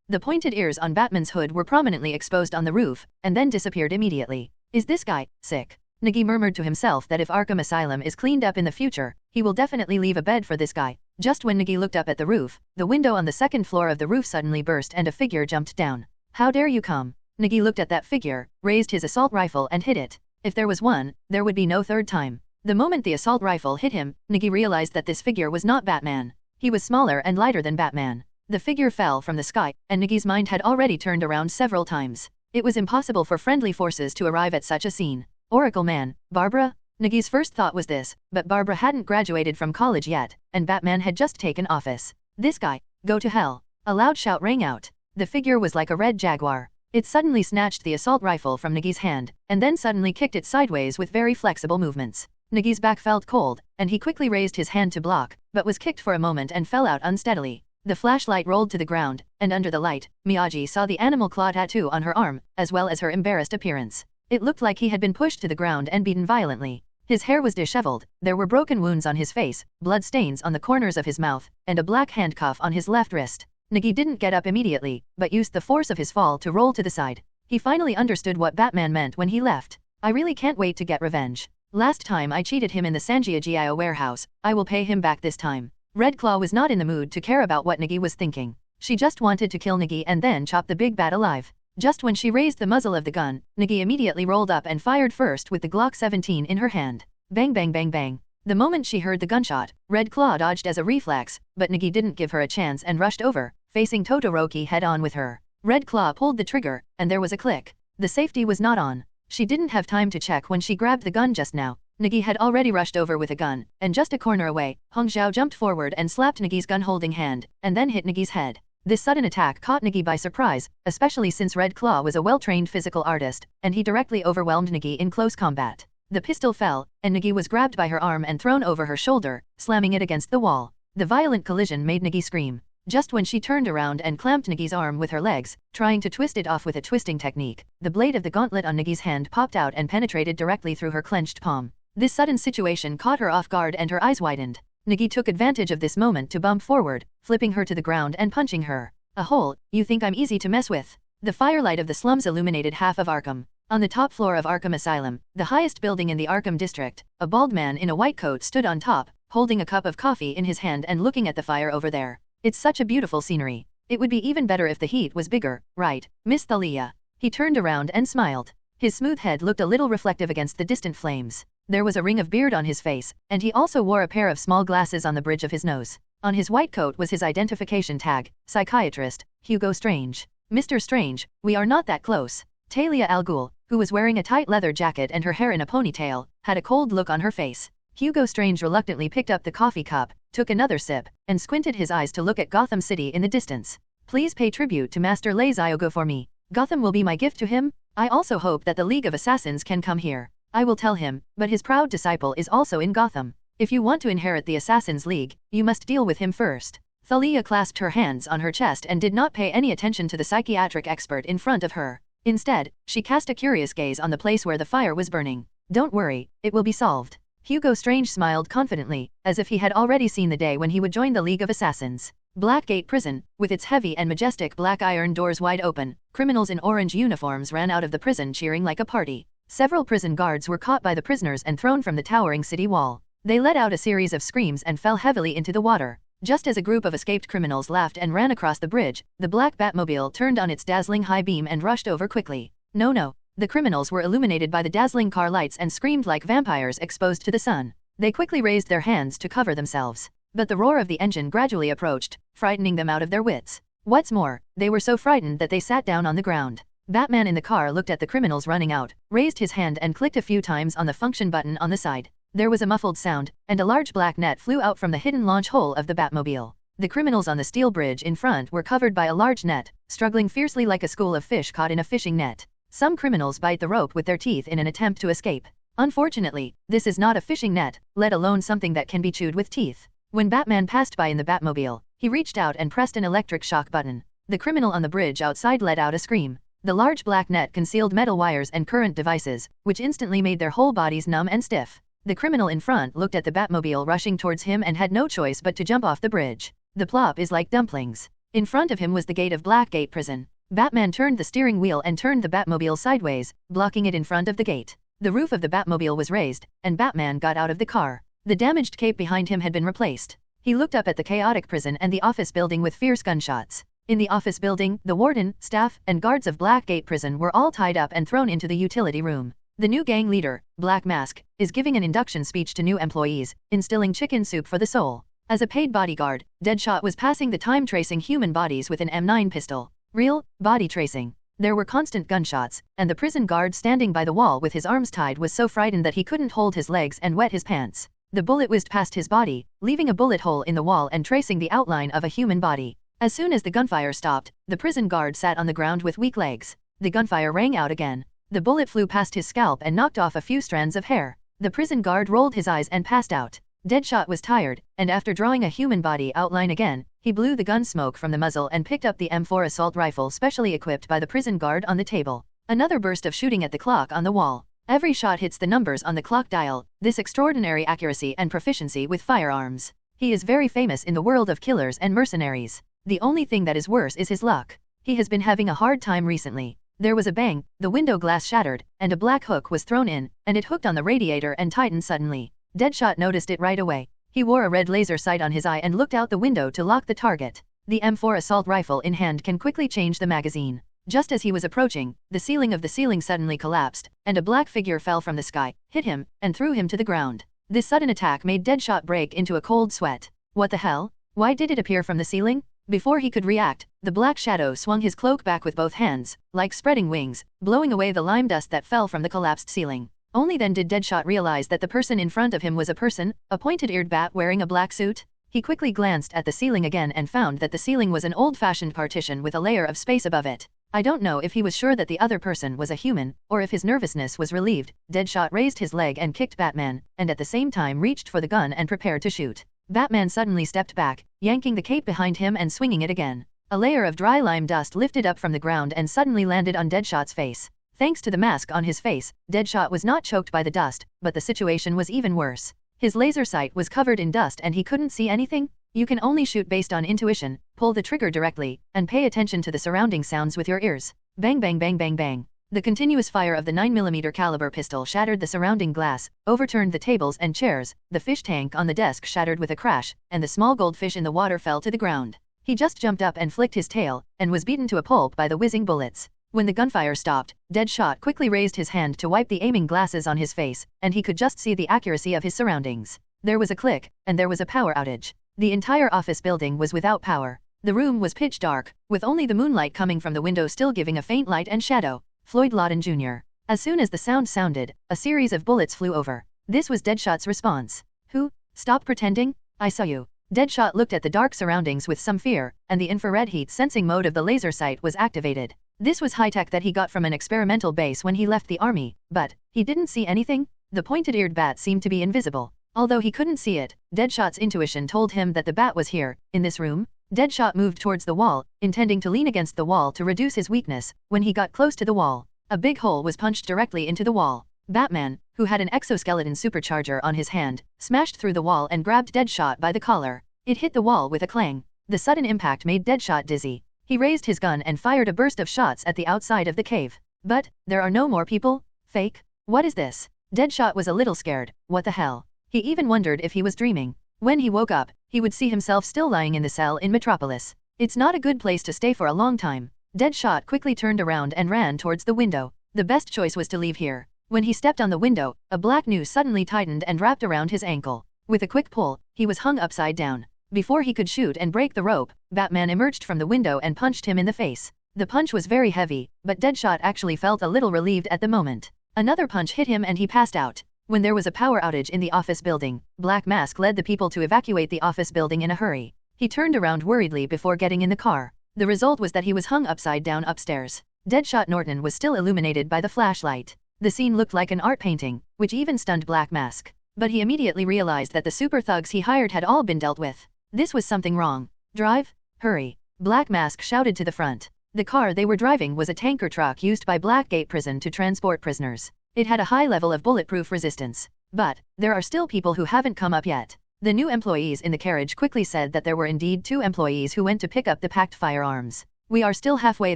The pointed ears on Batman's hood were prominently exposed on the roof, and then disappeared immediately. Is this guy sick? Nigi murmured to himself that if Arkham Asylum is cleaned up in the future, he will definitely leave a bed for this guy. Just when Nigi looked up at the roof, the window on the second floor of the roof suddenly burst and a figure jumped down. How dare you come? Nigi looked at that figure, raised his assault rifle and hit it. If there was one, there would be no third time. The moment the assault rifle hit him, Nigi realized that this figure was not Batman. He was smaller and lighter than Batman. The figure fell from the sky, and Nigi's mind had already turned around several times. It was impossible for friendly forces to arrive at such a scene. Oracle Man, Barbara? Nigi's first thought was this, but Barbara hadn't graduated from college yet, and Batman had just taken office. This guy, go to hell. A loud shout rang out. The figure was like a red jaguar. It suddenly snatched the assault rifle from Nigi's hand, and then suddenly kicked it sideways with very flexible movements. Nigi's back felt cold, and he quickly raised his hand to block, but was kicked for a moment and fell out unsteadily. The flashlight rolled to the ground, and under the light, Miyagi saw the animal claw tattoo on her arm, as well as her embarrassed appearance. It looked like he had been pushed to the ground and beaten violently. His hair was disheveled, there were broken wounds on his face, blood stains on the corners of his mouth, and a black handcuff on his left wrist. Nigi didn't get up immediately, but used the force of his fall to roll to the side. He finally understood what Batman meant when he left. I really can't wait to get revenge. Last time I cheated him in the Sanjiagio warehouse, I will pay him back this time. Red Claw was not in the mood to care about what Nigi was thinking. She just wanted to kill Nigi and then chop the big bat alive. Just when she raised the muzzle of the gun, Nigi immediately rolled up and fired first with the Glock 17 in her hand. Bang bang bang bang. The moment she heard the gunshot, Red Claw dodged as a reflex, but Nigi didn't give her a chance and rushed over, facing Todoroki head-on with her. Red Claw pulled the trigger, and there was a click. The safety was not on. She didn't have time to check when she grabbed the gun just now. Nigi had already rushed over with a gun, and just a corner away, Hong Xiao jumped forward and slapped Nigi's gun-holding hand, and then hit Nigi's head. This sudden attack caught Nigi by surprise, especially since Red Claw was a well-trained physical artist, and he directly overwhelmed Nigi in close combat. The pistol fell, and Nigi was grabbed by her arm and thrown over her shoulder, slamming it against the wall. The violent collision made Nigi scream. Just when she turned around and clamped Nigi's arm with her legs, trying to twist it off with a twisting technique, the blade of the gauntlet on Nigi's hand popped out and penetrated directly through her clenched palm. This sudden situation caught her off guard and her eyes widened. Nigi took advantage of this moment to bump forward, flipping her to the ground and punching her. A hole, you think I'm easy to mess with? The firelight of the slums illuminated half of Arkham. On the top floor of Arkham Asylum, the highest building in the Arkham district, a bald man in a white coat stood on top, holding a cup of coffee in his hand and looking at the fire over there. It's such a beautiful scenery. It would be even better if the heat was bigger, right, Miss Thalia? He turned around and smiled. His smooth head looked a little reflective against the distant flames. There was a ring of beard on his face, and he also wore a pair of small glasses on the bridge of his nose. On his white coat was his identification tag, Psychiatrist, Hugo Strange. Mr. Strange, we are not that close. Talia Al Ghul, who was wearing a tight leather jacket and her hair in a ponytail, had a cold look on her face. Hugo Strange reluctantly picked up the coffee cup, took another sip, and squinted his eyes to look at Gotham City in the distance. Please pay tribute to Master Lei Ziogo for me. Gotham will be my gift to him. I also hope that the League of Assassins can come here. I will tell him, but his proud disciple is also in Gotham. If you want to inherit the Assassins League, you must deal with him first. Thalia clasped her hands on her chest and did not pay any attention to the psychiatric expert in front of her. Instead, she cast a curious gaze on the place where the fire was burning. Don't worry, it will be solved. Hugo Strange smiled confidently, as if he had already seen the day when he would join the League of Assassins. Blackgate Prison, with its heavy and majestic black iron doors wide open, criminals in orange uniforms ran out of the prison cheering like a party. Several prison guards were caught by the prisoners and thrown from the towering city wall. They let out a series of screams and fell heavily into the water. Just as a group of escaped criminals laughed and ran across the bridge, the black Batmobile turned on its dazzling high beam and rushed over quickly. No. The criminals were illuminated by the dazzling car lights and screamed like vampires exposed to the sun. They quickly raised their hands to cover themselves. But the roar of the engine gradually approached, frightening them out of their wits. What's more, they were so frightened that they sat down on the ground. Batman in the car looked at the criminals running out, raised his hand and clicked a few times on the function button on the side. There was a muffled sound, and a large black net flew out from the hidden launch hole of the Batmobile. The criminals on the steel bridge in front were covered by a large net, struggling fiercely like a school of fish caught in a fishing net. Some criminals bite the rope with their teeth in an attempt to escape. Unfortunately, this is not a fishing net, let alone something that can be chewed with teeth. When Batman passed by in the Batmobile, he reached out and pressed an electric shock button. The criminal on the bridge outside let out a scream. The large black net concealed metal wires and current devices, which instantly made their whole bodies numb and stiff. The criminal in front looked at the Batmobile rushing towards him and had no choice but to jump off the bridge. The plop is like dumplings. In front of him was the gate of Blackgate Prison. Batman turned the steering wheel and turned the Batmobile sideways, blocking it in front of the gate. The roof of the Batmobile was raised, and Batman got out of the car. The damaged cape behind him had been replaced. He looked up at the chaotic prison and the office building with fierce gunshots. In the office building, the warden, staff, and guards of Blackgate Prison were all tied up and thrown into the utility room. The new gang leader, Black Mask, is giving an induction speech to new employees, instilling chicken soup for the soul. As a paid bodyguard, Deadshot was passing the time tracing human bodies with an M9 pistol. Real body tracing. There were constant gunshots, and the prison guard standing by the wall with his arms tied was so frightened that he couldn't hold his legs and wet his pants. The bullet whizzed past his body, leaving a bullet hole in the wall and tracing the outline of a human body. As soon as the gunfire stopped, the prison guard sat on the ground with weak legs. The gunfire rang out again. The bullet flew past his scalp and knocked off a few strands of hair. The prison guard rolled his eyes and passed out. Deadshot was tired, and after drawing a human body outline again, he blew the gun smoke from the muzzle and picked up the M4 assault rifle specially equipped by the prison guard on the table. Another burst of shooting at the clock on the wall. Every shot hits the numbers on the clock dial, this extraordinary accuracy and proficiency with firearms. He is very famous in the world of killers and mercenaries. The only thing that is worse is his luck. He has been having a hard time recently. There was a bang, the window glass shattered, and a black hook was thrown in, and it hooked on the radiator and tightened suddenly. Deadshot noticed it right away. He wore a red laser sight on his eye and looked out the window to lock the target. The M4 assault rifle in hand can quickly change the magazine. Just as he was approaching, the ceiling of the ceiling suddenly collapsed, and a black figure fell from the sky, hit him, and threw him to the ground. This sudden attack made Deadshot break into a cold sweat. What the hell? Why did it appear from the ceiling? Before he could react, the black shadow swung his cloak back with both hands, like spreading wings, blowing away the lime dust that fell from the collapsed ceiling. Only then did Deadshot realize that the person in front of him was a person, a pointed-eared bat wearing a black suit. He quickly glanced at the ceiling again and found that the ceiling was an old-fashioned partition with a layer of space above it. I don't know if he was sure that the other person was a human, or if his nervousness was relieved. Deadshot raised his leg and kicked Batman, and at the same time reached for the gun and prepared to shoot. Batman suddenly stepped back, yanking the cape behind him and swinging it again. A layer of dry lime dust lifted up from the ground and suddenly landed on Deadshot's face. Thanks to the mask on his face, Deadshot was not choked by the dust, but the situation was even worse. His laser sight was covered in dust and he couldn't see anything? You can only shoot based on intuition, pull the trigger directly, and pay attention to the surrounding sounds with your ears. Bang bang bang bang bang. The continuous fire of the 9mm caliber pistol shattered the surrounding glass, overturned the tables and chairs, the fish tank on the desk shattered with a crash, and the small goldfish in the water fell to the ground. He just jumped up and flicked his tail, and was beaten to a pulp by the whizzing bullets. When the gunfire stopped, Deadshot quickly raised his hand to wipe the aiming glasses on his face, and he could just see the accuracy of his surroundings. There was a click, and there was a power outage. The entire office building was without power. The room was pitch dark, with only the moonlight coming from the window still giving a faint light and shadow. Floyd Lawton Jr. As soon as the sound sounded, a series of bullets flew over. This was Deadshot's response. Who? Stop pretending? I saw you. Deadshot looked at the dark surroundings with some fear, and the infrared heat sensing mode of the laser sight was activated. This was high-tech that he got from an experimental base when he left the army, but he didn't see anything? The pointed-eared bat seemed to be invisible. Although he couldn't see it, Deadshot's intuition told him that the bat was here, in this room. Deadshot moved towards the wall, intending to lean against the wall to reduce his weakness. When he got close to the wall, a big hole was punched directly into the wall. Batman, who had an exoskeleton supercharger on his hand, smashed through the wall and grabbed Deadshot by the collar. It hit the wall with a clang. The sudden impact made Deadshot dizzy. He raised his gun and fired a burst of shots at the outside of the cave. But, there are no more people? Fake? What is this? Deadshot was a little scared. What the hell? He even wondered if he was dreaming. When he woke up, he would see himself still lying in the cell in Metropolis. It's not a good place to stay for a long time. Deadshot quickly turned around and ran towards the window. The best choice was to leave here. When he stepped on the window, a black noose suddenly tightened and wrapped around his ankle. With a quick pull, he was hung upside down. Before he could shoot and break the rope, Batman emerged from the window and punched him in the face. The punch was very heavy, but Deadshot actually felt a little relieved at the moment. Another punch hit him and he passed out. When there was a power outage in the office building, Black Mask led the people to evacuate the office building in a hurry. He turned around worriedly before getting in the car. The result was that he was hung upside down upstairs. Deadshot Norton was still illuminated by the flashlight. The scene looked like an art painting, which even stunned Black Mask. But he immediately realized that the super thugs he hired had all been dealt with. This was something wrong. Drive? Hurry. Black Mask shouted to the front. The car they were driving was a tanker truck used by Blackgate Prison to transport prisoners. It had a high level of bulletproof resistance. But, there are still people who haven't come up yet. The new employees in the carriage quickly said that there were indeed 2 employees who went to pick up the packed firearms. We are still halfway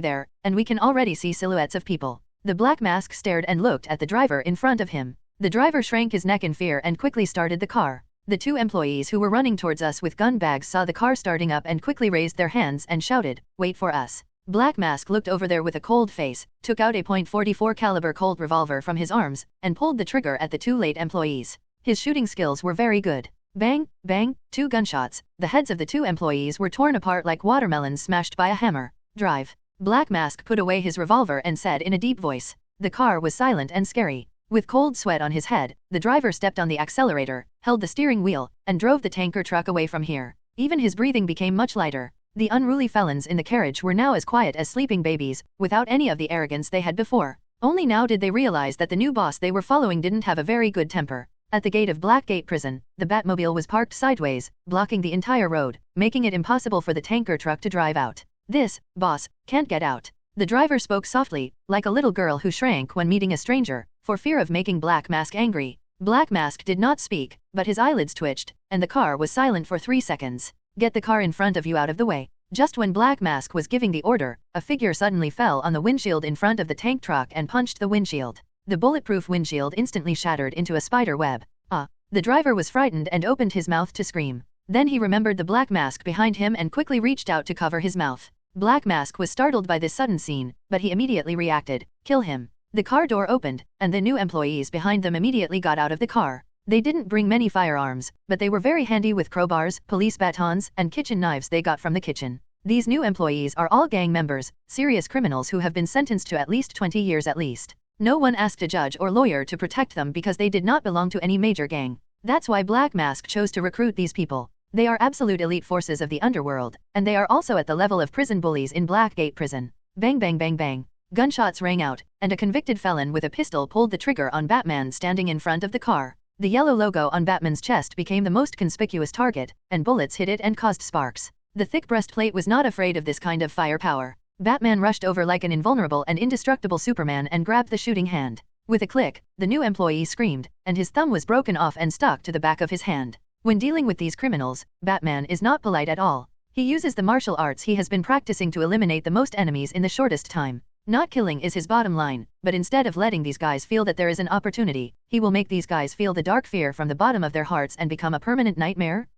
there, and we can already see silhouettes of people. The Black Mask stared and looked at the driver in front of him. The driver shrank his neck in fear and quickly started the car. The 2 employees who were running towards us with gun bags saw the car starting up and quickly raised their hands and shouted, "Wait for us." Black Mask looked over there with a cold face, took out a .44 caliber Colt revolver from his arms, and pulled the trigger at the 2 late employees. His shooting skills were very good. Bang, bang, 2 gunshots. The heads of the 2 employees were torn apart like watermelons smashed by a hammer. Drive. Black Mask put away his revolver and said in a deep voice. The car was silent and scary. With cold sweat on his head, the driver stepped on the accelerator, held the steering wheel, and drove the tanker truck away from here. Even his breathing became much lighter. The unruly felons in the carriage were now as quiet as sleeping babies, without any of the arrogance they had before. Only now did they realize that the new boss they were following didn't have a very good temper. At the gate of Blackgate Prison, the Batmobile was parked sideways, blocking the entire road, making it impossible for the tanker truck to drive out. This, boss, can't get out. The driver spoke softly, like a little girl who shrank when meeting a stranger, for fear of making Black Mask angry. Black Mask did not speak, but his eyelids twitched, and the car was silent for 3 seconds. Get the car in front of you out of the way. Just when Black Mask was giving the order, a figure suddenly fell on the windshield in front of the tank truck and punched the windshield. The bulletproof windshield instantly shattered into a spider web. The driver was frightened and opened his mouth to scream. Then he remembered the Black Mask behind him and quickly reached out to cover his mouth. Black Mask was startled by this sudden scene, but he immediately reacted. Kill him. The car door opened, and the new employees behind them immediately got out of the car. They didn't bring many firearms, but they were very handy with crowbars, police batons, and kitchen knives they got from the kitchen. These new employees are all gang members, serious criminals who have been sentenced to at least 20 years at least. No one asked a judge or lawyer to protect them because they did not belong to any major gang. That's why Black Mask chose to recruit these people. They are absolute elite forces of the underworld, and they are also at the level of prison bullies in Blackgate Prison. Bang bang bang bang. Gunshots rang out, and a convicted felon with a pistol pulled the trigger on Batman standing in front of the car. The yellow logo on Batman's chest became the most conspicuous target, and bullets hit it and caused sparks. The thick breastplate was not afraid of this kind of firepower. Batman rushed over like an invulnerable and indestructible Superman and grabbed the shooting hand. With a click, the new employee screamed, and his thumb was broken off and stuck to the back of his hand. When dealing with these criminals, Batman is not polite at all. He uses the martial arts he has been practicing to eliminate the most enemies in the shortest time. Not killing is his bottom line, but instead of letting these guys feel that there is an opportunity, he will make these guys feel the dark fear from the bottom of their hearts and become a permanent nightmare.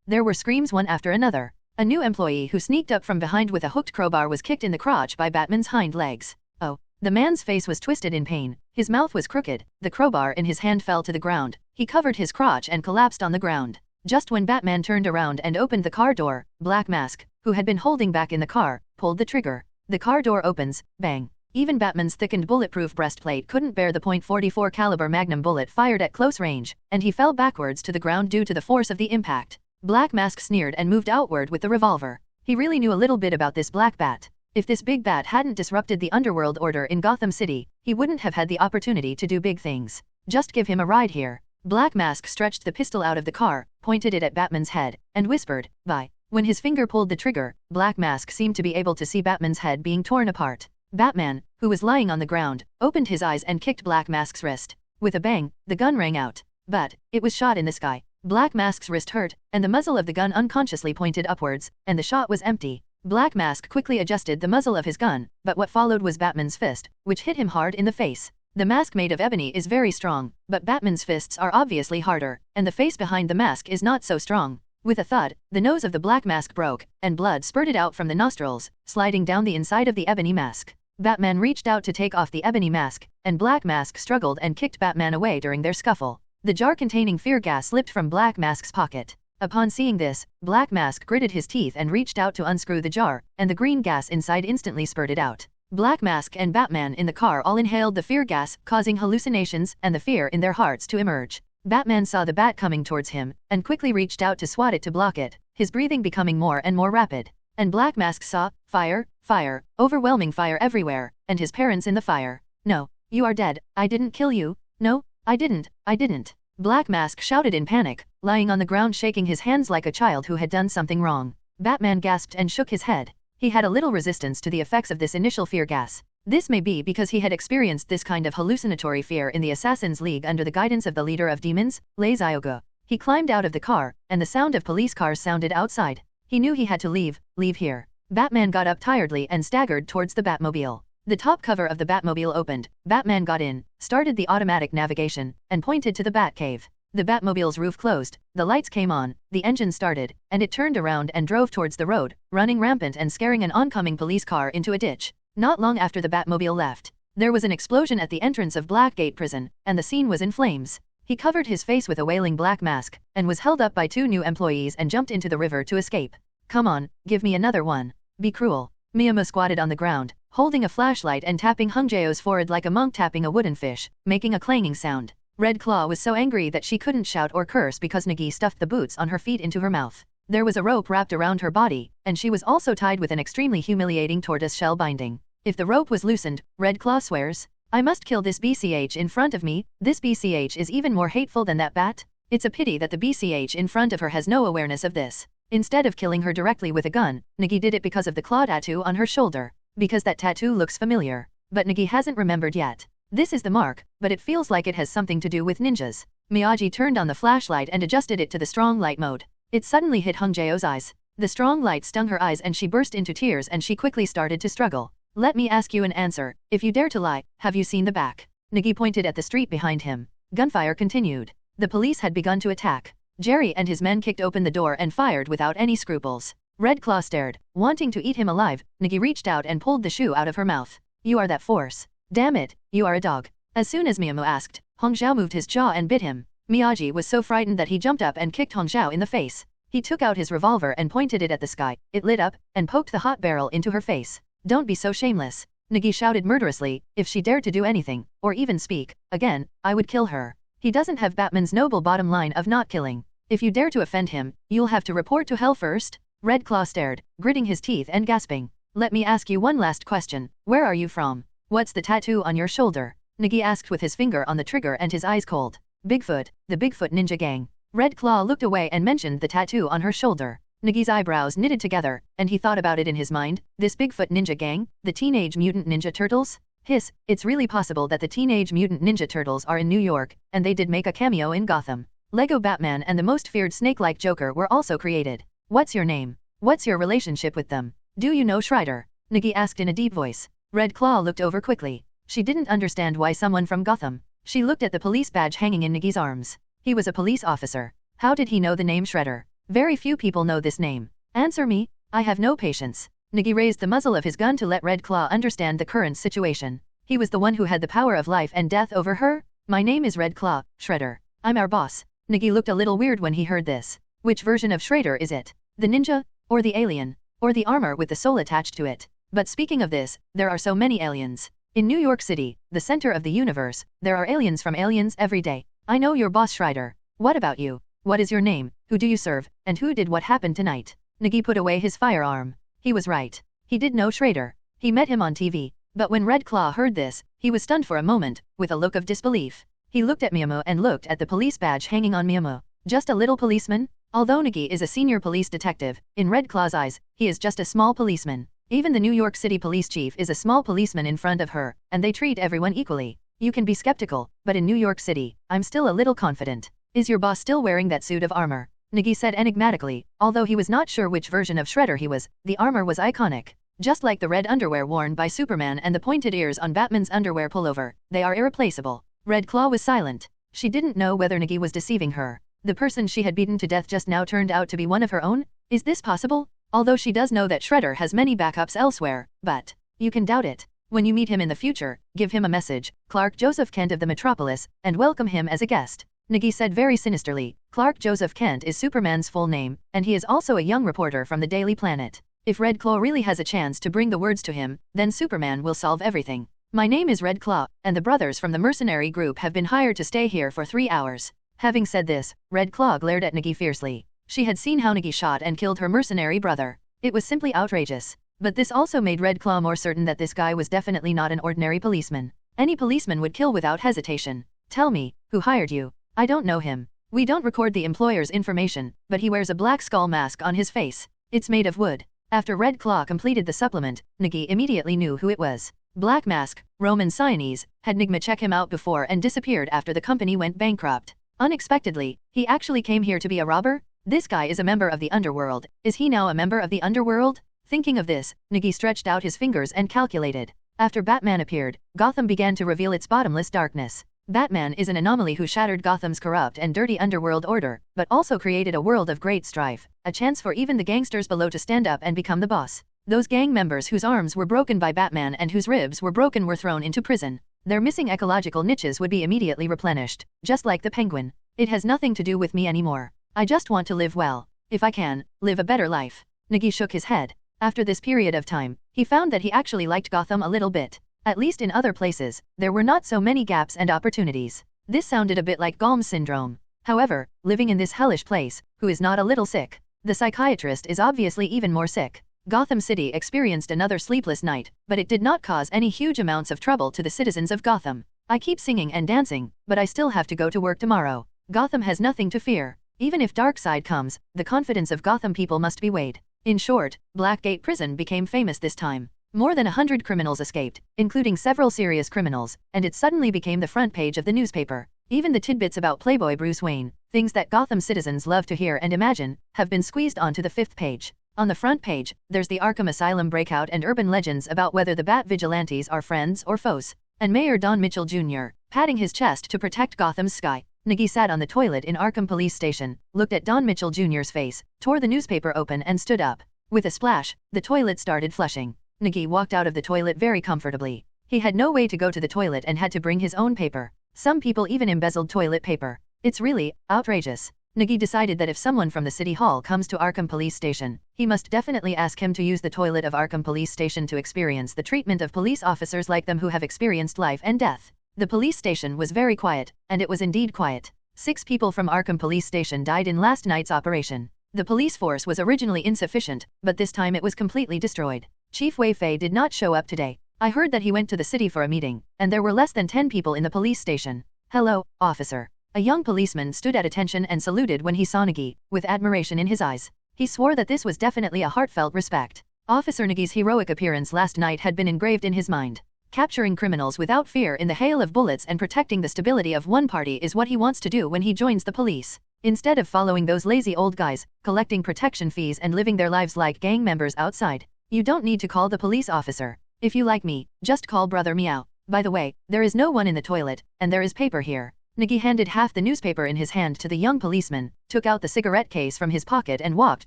There were screams one after another. A new employee who sneaked up from behind with a hooked crowbar was kicked in the crotch by Batman's hind legs. Oh. The man's face was twisted in pain, his mouth was crooked, the crowbar in his hand fell to the ground, he covered his crotch and collapsed on the ground. Just when Batman turned around and opened the car door, Black Mask, who had been holding back in the car, pulled the trigger. The car door opens, bang. Even Batman's thickened bulletproof breastplate couldn't bear the .44 caliber Magnum bullet fired at close range, and he fell backwards to the ground due to the force of the impact. Black Mask sneered and moved outward with the revolver. He really knew a little bit about this Black Bat. If this big bat hadn't disrupted the underworld order in Gotham City, he wouldn't have had the opportunity to do big things. Just give him a ride here. Black Mask stretched the pistol out of the car, pointed it at Batman's head, and whispered, "Bye." When his finger pulled the trigger, Black Mask seemed to be able to see Batman's head being torn apart. Batman, who was lying on the ground, opened his eyes and kicked Black Mask's wrist. With a bang, the gun rang out. But it was shot in the sky. Black Mask's wrist hurt, and the muzzle of the gun unconsciously pointed upwards, and the shot was empty. Black Mask quickly adjusted the muzzle of his gun, but what followed was Batman's fist, which hit him hard in the face. The mask made of ebony is very strong, but Batman's fists are obviously harder, and the face behind the mask is not so strong. With a thud, the nose of the Black Mask broke, and blood spurted out from the nostrils, sliding down the inside of the ebony mask. Batman reached out to take off the ebony mask, and Black Mask struggled and kicked Batman away during their scuffle. The jar containing fear gas slipped from Black Mask's pocket. Upon seeing this, Black Mask gritted his teeth and reached out to unscrew the jar, and the green gas inside instantly spurted out. Black Mask and Batman in the car all inhaled the fear gas, causing hallucinations and the fear in their hearts to emerge. Batman saw the bat coming towards him, and quickly reached out to swat it to block it, his breathing becoming more and more rapid. And Black Mask saw, fire, fire, overwhelming fire everywhere, and his parents in the fire. "No, you are dead, I didn't kill you. No, I didn't. Black Mask shouted in panic, lying on the ground shaking his hands like a child who had done something wrong. Batman gasped and shook his head. He had a little resistance to the effects of this initial fear gas. This may be because he had experienced this kind of hallucinatory fear in the Assassin's League under the guidance of the leader of demons, Lei Zioga. He climbed out of the car, and the sound of police cars sounded outside. He knew he had to leave here. Batman got up tiredly and staggered towards the Batmobile. The top cover of the Batmobile opened, Batman got in, started the automatic navigation, and pointed to the Batcave. The Batmobile's roof closed, the lights came on, the engine started, and it turned around and drove towards the road, running rampant and scaring an oncoming police car into a ditch. Not long after the Batmobile left, there was an explosion at the entrance of Blackgate Prison, and the scene was in flames. He covered his face with a wailing Black Mask, and was held up by two new employees and jumped into the river to escape. "Come on, give me another one. Be cruel." Miyama squatted on the ground, holding a flashlight and tapping Hungjaeo's forehead like a monk tapping a wooden fish, making a clanging sound. Red Claw was so angry that she couldn't shout or curse because Nigi stuffed the boots on her feet into her mouth. There was a rope wrapped around her body, and she was also tied with an extremely humiliating tortoise shell binding. If the rope was loosened, Red Claw swears, "I must kill this BCH in front of me. This BCH is even more hateful than that bat." It's a pity that the BCH in front of her has no awareness of this. Instead of killing her directly with a gun, Nigi did it because of the claw tattoo on her shoulder. Because that tattoo looks familiar. But Nigi hasn't remembered yet. This is the mark, but it feels like it has something to do with ninjas. Miyagi turned on the flashlight and adjusted it to the strong light mode. It suddenly hit Hungjaeo's eyes. The strong light stung her eyes and she burst into tears and she quickly started to struggle. "Let me ask you an answer. If you dare to lie, have you seen the back?" Nigi pointed at the street behind him. Gunfire continued. The police had begun to attack. Jerry and his men kicked open the door and fired without any scruples. Red Claw stared, wanting to eat him alive. Nigi reached out and pulled the shoe out of her mouth. "You are that force. Damn it, you are a dog." As soon as Miyamoto asked, Hongxiao moved his jaw and bit him. Miyagi was so frightened that he jumped up and kicked Hongxiao in the face. He took out his revolver and pointed it at the sky. It lit up, and poked the hot barrel into her face. "Don't be so shameless." Nigi shouted murderously, "If she dared to do anything, or even speak, again, I would kill her." He doesn't have Batman's noble bottom line of not killing. "If you dare to offend him, you'll have to report to hell first." Red Claw stared, gritting his teeth and gasping. "Let me ask you one last question. Where are you from? What's the tattoo on your shoulder?" Nigi asked with his finger on the trigger and his eyes cold. "Bigfoot, the Bigfoot Ninja Gang." Red Claw looked away and mentioned the tattoo on her shoulder. Nigi's eyebrows knitted together, and he thought about it in his mind. This Bigfoot Ninja Gang, the Teenage Mutant Ninja Turtles? Hiss, it's really possible that the Teenage Mutant Ninja Turtles are in New York, and they did make a cameo in Gotham. Lego Batman and the most feared snake-like Joker were also created. What's your name? What's your relationship with them? Do you know Shredder? Nigi asked in a deep voice. Red Claw looked over quickly. She didn't understand why someone from Gotham. She looked at the police badge hanging in Nigi's arms. He was a police officer. How did he know the name Shredder? Very few people know this name. Answer me. I have no patience. Nigi raised the muzzle of his gun to let Red Claw understand the current situation. He was the one who had the power of life and death over her. My name is Red Claw, Shredder. I'm our boss. Nigi looked a little weird when he heard this. Which version of Shredder is it? The ninja? Or the alien? Or the armor with the soul attached to it? But speaking of this, there are so many aliens. In New York City, the center of the universe, there are aliens from aliens every day. I know your boss Shredder. What about you? What is your name? Who do you serve? And who did what happened tonight? Nigi put away his firearm. He was right. He did know Shredder. He met him on TV. But when Red Claw heard this, he was stunned for a moment, with a look of disbelief. He looked at Miyamo and looked at the police badge hanging on Miyamo. Just a little policeman? Although Nigi is a senior police detective, in Red Claw's eyes, he is just a small policeman. Even the New York City police chief is a small policeman in front of her, and they treat everyone equally. You can be skeptical, but in New York City, I'm still a little confident. Is your boss still wearing that suit of armor? Nigi said enigmatically, although he was not sure which version of Shredder he was, the armor was iconic. Just like the red underwear worn by Superman and the pointed ears on Batman's underwear pullover, they are irreplaceable. Red Claw was silent. She didn't know whether Nigi was deceiving her. The person she had beaten to death just now turned out to be one of her own? Is this possible? Although she does know that Shredder has many backups elsewhere, but you can doubt it. When you meet him in the future, give him a message, Clark Joseph Kent of the Metropolis, and welcome him as a guest. Nigi said very sinisterly, Clark Joseph Kent is Superman's full name, and he is also a young reporter from the Daily Planet. If Red Claw really has a chance to bring the words to him, then Superman will solve everything. My name is Red Claw, and the brothers from the mercenary group have been hired to stay here for 3 hours. Having said this, Red Claw glared at Nigi fiercely. She had seen how Nigi shot and killed her mercenary brother. It was simply outrageous. But this also made Red Claw more certain that this guy was definitely not an ordinary policeman. Any policeman would kill without hesitation. Tell me, who hired you? I don't know him. We don't record the employer's information, but he wears a black skull mask on his face. It's made of wood. After Red Claw completed the supplement, Nigi immediately knew who it was. Black Mask, Roman Siamese, had Nigma check him out before and disappeared after the company went bankrupt. Unexpectedly, he actually came here to be a robber? This guy is a member of the underworld. Is he now a member of the underworld? Thinking of this, Nigi stretched out his fingers and calculated. After Batman appeared, Gotham began to reveal its bottomless darkness. Batman is an anomaly who shattered Gotham's corrupt and dirty underworld order, but also created a world of great strife, a chance for even the gangsters below to stand up and become the boss. Those gang members whose arms were broken by Batman and whose ribs were broken were thrown into prison. Their missing ecological niches would be immediately replenished, just like the penguin. It has nothing to do with me anymore. I just want to live well. If I can, live a better life. Nigi shook his head. After this period of time, he found that he actually liked Gotham a little bit. At least in other places, there were not so many gaps and opportunities. This sounded a bit like Golem syndrome. However, living in this hellish place, who is not a little sick? The psychiatrist is obviously even more sick. Gotham City experienced another sleepless night, but it did not cause any huge amounts of trouble to the citizens of Gotham. I keep singing and dancing, but I still have to go to work tomorrow. Gotham has nothing to fear. Even if Darkseid comes, the confidence of Gotham people must be weighed. In short, Blackgate Prison became famous this time. More than 100 criminals escaped, including several serious criminals, and it suddenly became the front page of the newspaper. Even the tidbits about Playboy Bruce Wayne, things that Gotham citizens love to hear and imagine, have been squeezed onto the 5th page. On the front page, there's the Arkham Asylum breakout and urban legends about whether the Bat Vigilantes are friends or foes. And Mayor Don Mitchell Jr., patting his chest to protect Gotham's sky. Nigi sat on the toilet in Arkham Police Station, looked at Don Mitchell Jr.'s face, tore the newspaper open and stood up. With a splash, the toilet started flushing. Nigi walked out of the toilet very comfortably. He had no way to go to the toilet and had to bring his own paper. Some people even embezzled toilet paper. It's really outrageous. Nigi decided that if someone from the City Hall comes to Arkham Police Station, he must definitely ask him to use the toilet of Arkham Police Station to experience the treatment of police officers like them who have experienced life and death. The police station was very quiet, and it was indeed quiet. 6 people from Arkham Police Station died in last night's operation. The police force was originally insufficient, but this time it was completely destroyed. Chief Wei Fei did not show up today. I heard that he went to the city for a meeting, and there were less than 10 people in the police station. Hello, officer. A young policeman stood at attention and saluted when he saw Nigi, with admiration in his eyes. He swore that this was definitely a heartfelt respect. Officer Nigi's heroic appearance last night had been engraved in his mind. Capturing criminals without fear in the hail of bullets and protecting the stability of one party is what he wants to do when he joins the police. Instead of following those lazy old guys, collecting protection fees and living their lives like gang members outside. You don't need to call the police officer. If you like me, just call Brother Meow. By the way, there is no one in the toilet, and there is paper here. Nigi handed half the newspaper in his hand to the young policeman, took out the cigarette case from his pocket and walked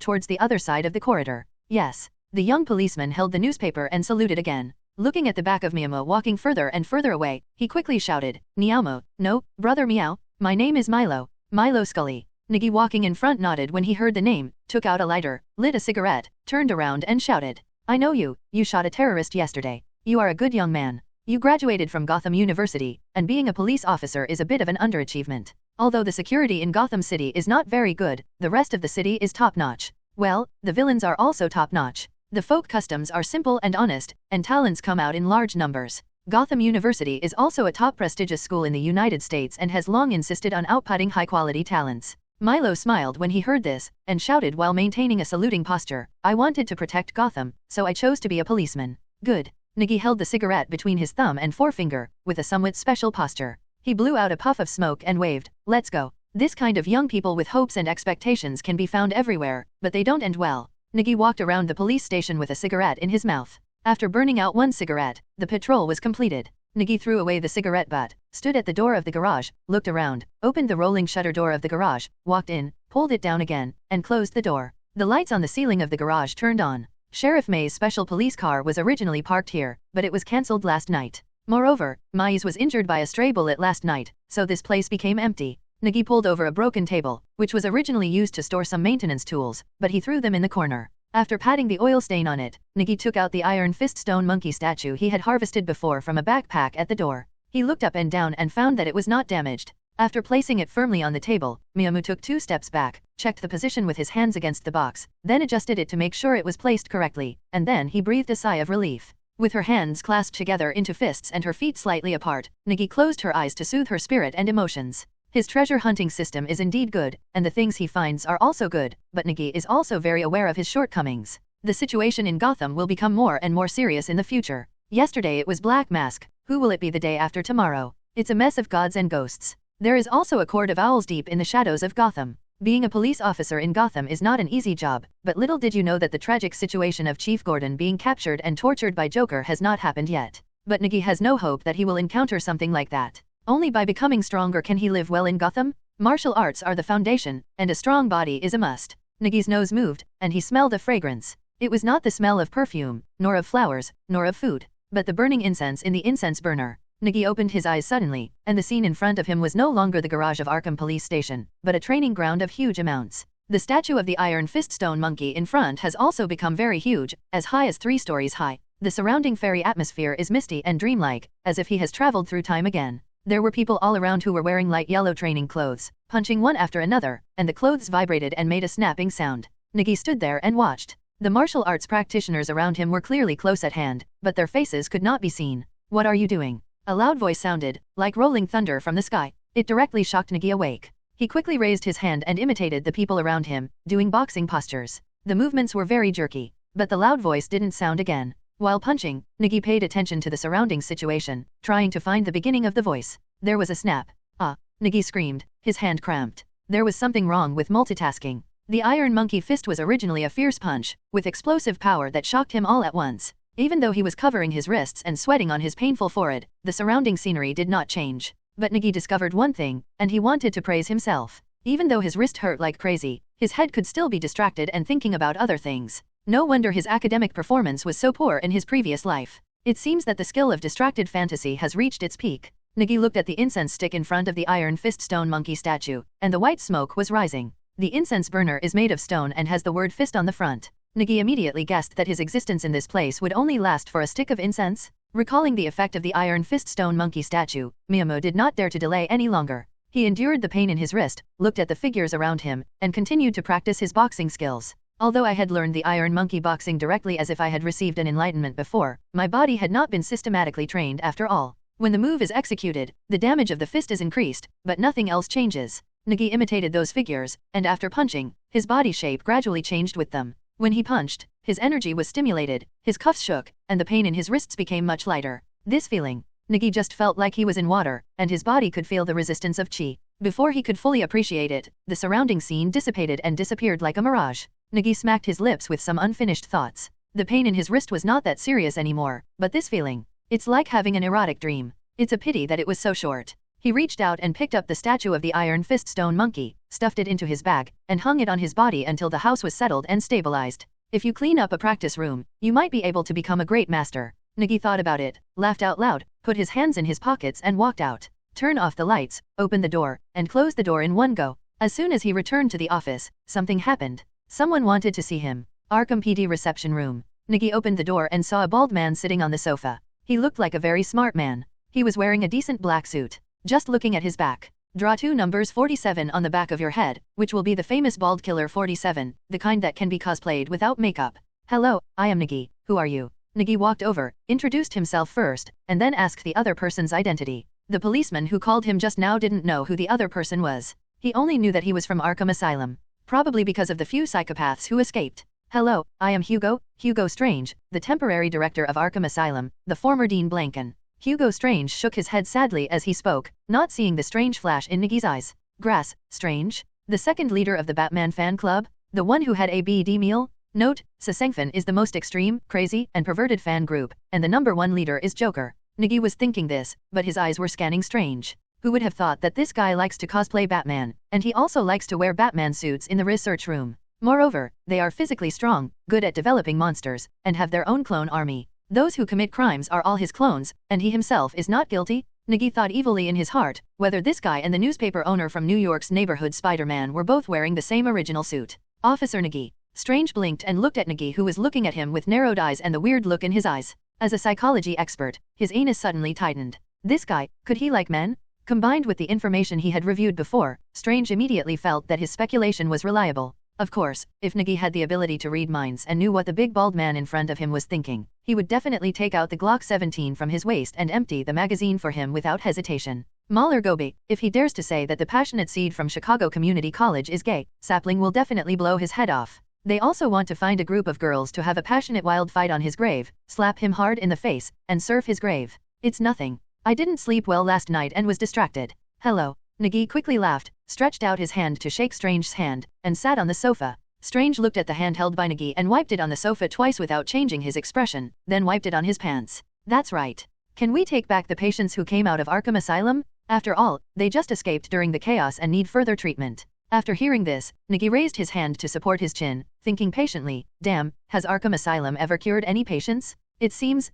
towards the other side of the corridor. Yes. The young policeman held the newspaper and saluted again. Looking at the back of Miyamo walking further and further away, he quickly shouted, Niamo, no, Brother Meow, my name is Milo, Milo Scully. Nigi walking in front nodded when he heard the name, took out a lighter, lit a cigarette, turned around and shouted, I know you shot a terrorist yesterday. You are a good young man. You graduated from Gotham University, and being a police officer is a bit of an underachievement. Although the security in Gotham City is not very good, the rest of the city is top-notch. Well, the villains are also top-notch. The folk customs are simple and honest, and talents come out in large numbers. Gotham University is also a top prestigious school in the United States and has long insisted on outputting high-quality talents. Milo smiled when he heard this, and shouted while maintaining a saluting posture, I wanted to protect Gotham, so I chose to be a policeman. Good. Nigi held the cigarette between his thumb and forefinger, with a somewhat special posture. He blew out a puff of smoke and waved, let's go. This kind of young people with hopes and expectations can be found everywhere, but they don't end well. Nigi walked around the police station with a cigarette in his mouth. After burning out one cigarette, the patrol was completed. Nigi threw away the cigarette butt, stood at the door of the garage, looked around, opened the rolling shutter door of the garage, walked in, pulled it down again, and closed the door. The lights on the ceiling of the garage turned on. Sheriff May's special police car was originally parked here, but it was cancelled last night. Moreover, May's was injured by a stray bullet last night, so this place became empty. Nigi pulled over a broken table, which was originally used to store some maintenance tools, but he threw them in the corner. After patting the oil stain on it, Nigi took out the iron fist stone monkey statue he had harvested before from a backpack at the door. He looked up and down and found that it was not damaged. After placing it firmly on the table, Miyamu took 2 steps back, checked the position with his hands against the box, then adjusted it to make sure it was placed correctly, and then he breathed a sigh of relief. With her hands clasped together into fists and her feet slightly apart, Nigi closed her eyes to soothe her spirit and emotions. His treasure hunting system is indeed good, and the things he finds are also good, but Nigi is also very aware of his shortcomings. The situation in Gotham will become more and more serious in the future. Yesterday it was Black Mask, who will it be the day after tomorrow? It's a mess of gods and ghosts. There is also a court of owls deep in the shadows of Gotham. Being a police officer in Gotham is not an easy job, but little did you know that the tragic situation of Chief Gordon being captured and tortured by Joker has not happened yet. But Nigi has no hope that he will encounter something like that. Only by becoming stronger can he live well in Gotham. Martial arts are the foundation, and a strong body is a must. Nigi's nose moved, and he smelled a fragrance. It was not the smell of perfume, nor of flowers, nor of food, but the burning incense in the incense burner. Nigi opened his eyes suddenly, and the scene in front of him was no longer the garage of Arkham Police Station, but a training ground of huge amounts. The statue of the Iron Fist Stone Monkey in front has also become very huge, as high as 3 stories high. The surrounding fairy atmosphere is misty and dreamlike, as if he has traveled through time again. There were people all around who were wearing light yellow training clothes, punching one after another, and the clothes vibrated and made a snapping sound. Nigi stood there and watched. The martial arts practitioners around him were clearly close at hand, but their faces could not be seen. What are you doing? A loud voice sounded, like rolling thunder from the sky. It directly shocked Nigi awake. He quickly raised his hand and imitated the people around him, doing boxing postures. The movements were very jerky, but the loud voice didn't sound again. While punching, Nigi paid attention to the surrounding situation, trying to find the beginning of the voice. There was a snap. Ah! Nigi screamed, his hand cramped. There was something wrong with multitasking. The Iron Monkey Fist was originally a fierce punch, with explosive power that shocked him all at once. Even though he was covering his wrists and sweating on his painful forehead, the surrounding scenery did not change. But Nigi discovered one thing, and he wanted to praise himself. Even though his wrist hurt like crazy, his head could still be distracted and thinking about other things. No wonder his academic performance was so poor in his previous life. It seems that the skill of distracted fantasy has reached its peak. Nigi looked at the incense stick in front of the Iron Fist Stone Monkey statue, and the white smoke was rising. The incense burner is made of stone and has the word fist on the front. Nigi immediately guessed that his existence in this place would only last for a stick of incense. Recalling the effect of the Iron Fist Stone Monkey statue, Miyamoto did not dare to delay any longer. He endured the pain in his wrist, looked at the figures around him, and continued to practice his boxing skills. Although I had learned the Iron Monkey boxing directly as if I had received an enlightenment before, my body had not been systematically trained after all. When the move is executed, the damage of the fist is increased, but nothing else changes. Nigi imitated those figures, and after punching, his body shape gradually changed with them. When he punched, his energy was stimulated, his cuffs shook, and the pain in his wrists became much lighter. This feeling. Nigi just felt like he was in water, and his body could feel the resistance of chi. Before he could fully appreciate it, the surrounding scene dissipated and disappeared like a mirage. Nigi smacked his lips with some unfinished thoughts. The pain in his wrist was not that serious anymore, but this feeling. It's like having an erotic dream. It's a pity that it was so short. He reached out and picked up the statue of the Iron Fist stone monkey, stuffed it into his bag, and hung it on his body until the house was settled and stabilized. If you clean up a practice room, you might be able to become a great master. Nigi thought about it, laughed out loud, put his hands in his pockets and walked out. Turn off the lights, open the door, and close the door in one go. As soon as he returned to the office, something happened. Someone wanted to see him. Arkham PD reception room. Nigi opened the door and saw a bald man sitting on the sofa. He looked like a very smart man. He was wearing a decent black suit. Just looking at his back. Draw 2 numbers 47 on the back of your head, which will be the famous bald killer 47, the kind that can be cosplayed without makeup. Hello, I am Nigi. Who are you? Nigi walked over, introduced himself first, and then asked the other person's identity. The policeman who called him just now didn't know who the other person was. He only knew that he was from Arkham Asylum. Probably because of the few psychopaths who escaped. Hello, I am Hugo Strange, the temporary director of Arkham Asylum, the former Dean Blanken. Hugo Strange shook his head sadly as he spoke, not seeing the strange flash in Nigi's eyes. Grass, Strange? The second leader of the Batman fan club? The one who had a BD meal? Note, Sasengfan is the most extreme, crazy, and perverted fan group, and the number 1 leader is Joker. Nigi was thinking this, but his eyes were scanning Strange. Who would have thought that this guy likes to cosplay Batman, and he also likes to wear Batman suits in the research room. Moreover, they are physically strong, good at developing monsters, and have their own clone army. Those who commit crimes are all his clones, and he himself is not guilty? Nigi thought evilly in his heart, whether this guy and the newspaper owner from New York's neighborhood Spider-Man were both wearing the same original suit. Officer Nigi. Strange blinked and looked at Nigi, who was looking at him with narrowed eyes and the weird look in his eyes. As a psychology expert, his anus suddenly tightened. This guy, could he like men? Combined with the information he had reviewed before, Strange immediately felt that his speculation was reliable. Of course, if Nigi had the ability to read minds and knew what the big bald man in front of him was thinking, he would definitely take out the Glock 17 from his waist and empty the magazine for him without hesitation. Mahler Gobi, if he dares to say that the passionate seed from Chicago Community College is gay, Sapling will definitely blow his head off. They also want to find a group of girls to have a passionate wild fight on his grave, slap him hard in the face, and surf his grave. It's nothing. I didn't sleep well last night and was distracted. Hello. Nigi quickly laughed, stretched out his hand to shake Strange's hand, and sat on the sofa. Strange looked at the hand held by Nigi and wiped it on the sofa twice without changing his expression, then wiped it on his pants. That's right. Can we take back the patients who came out of Arkham Asylum? After all, they just escaped during the chaos and need further treatment. After hearing this, Nigi raised his hand to support his chin, thinking patiently, damn, has Arkham Asylum ever cured any patients? It seems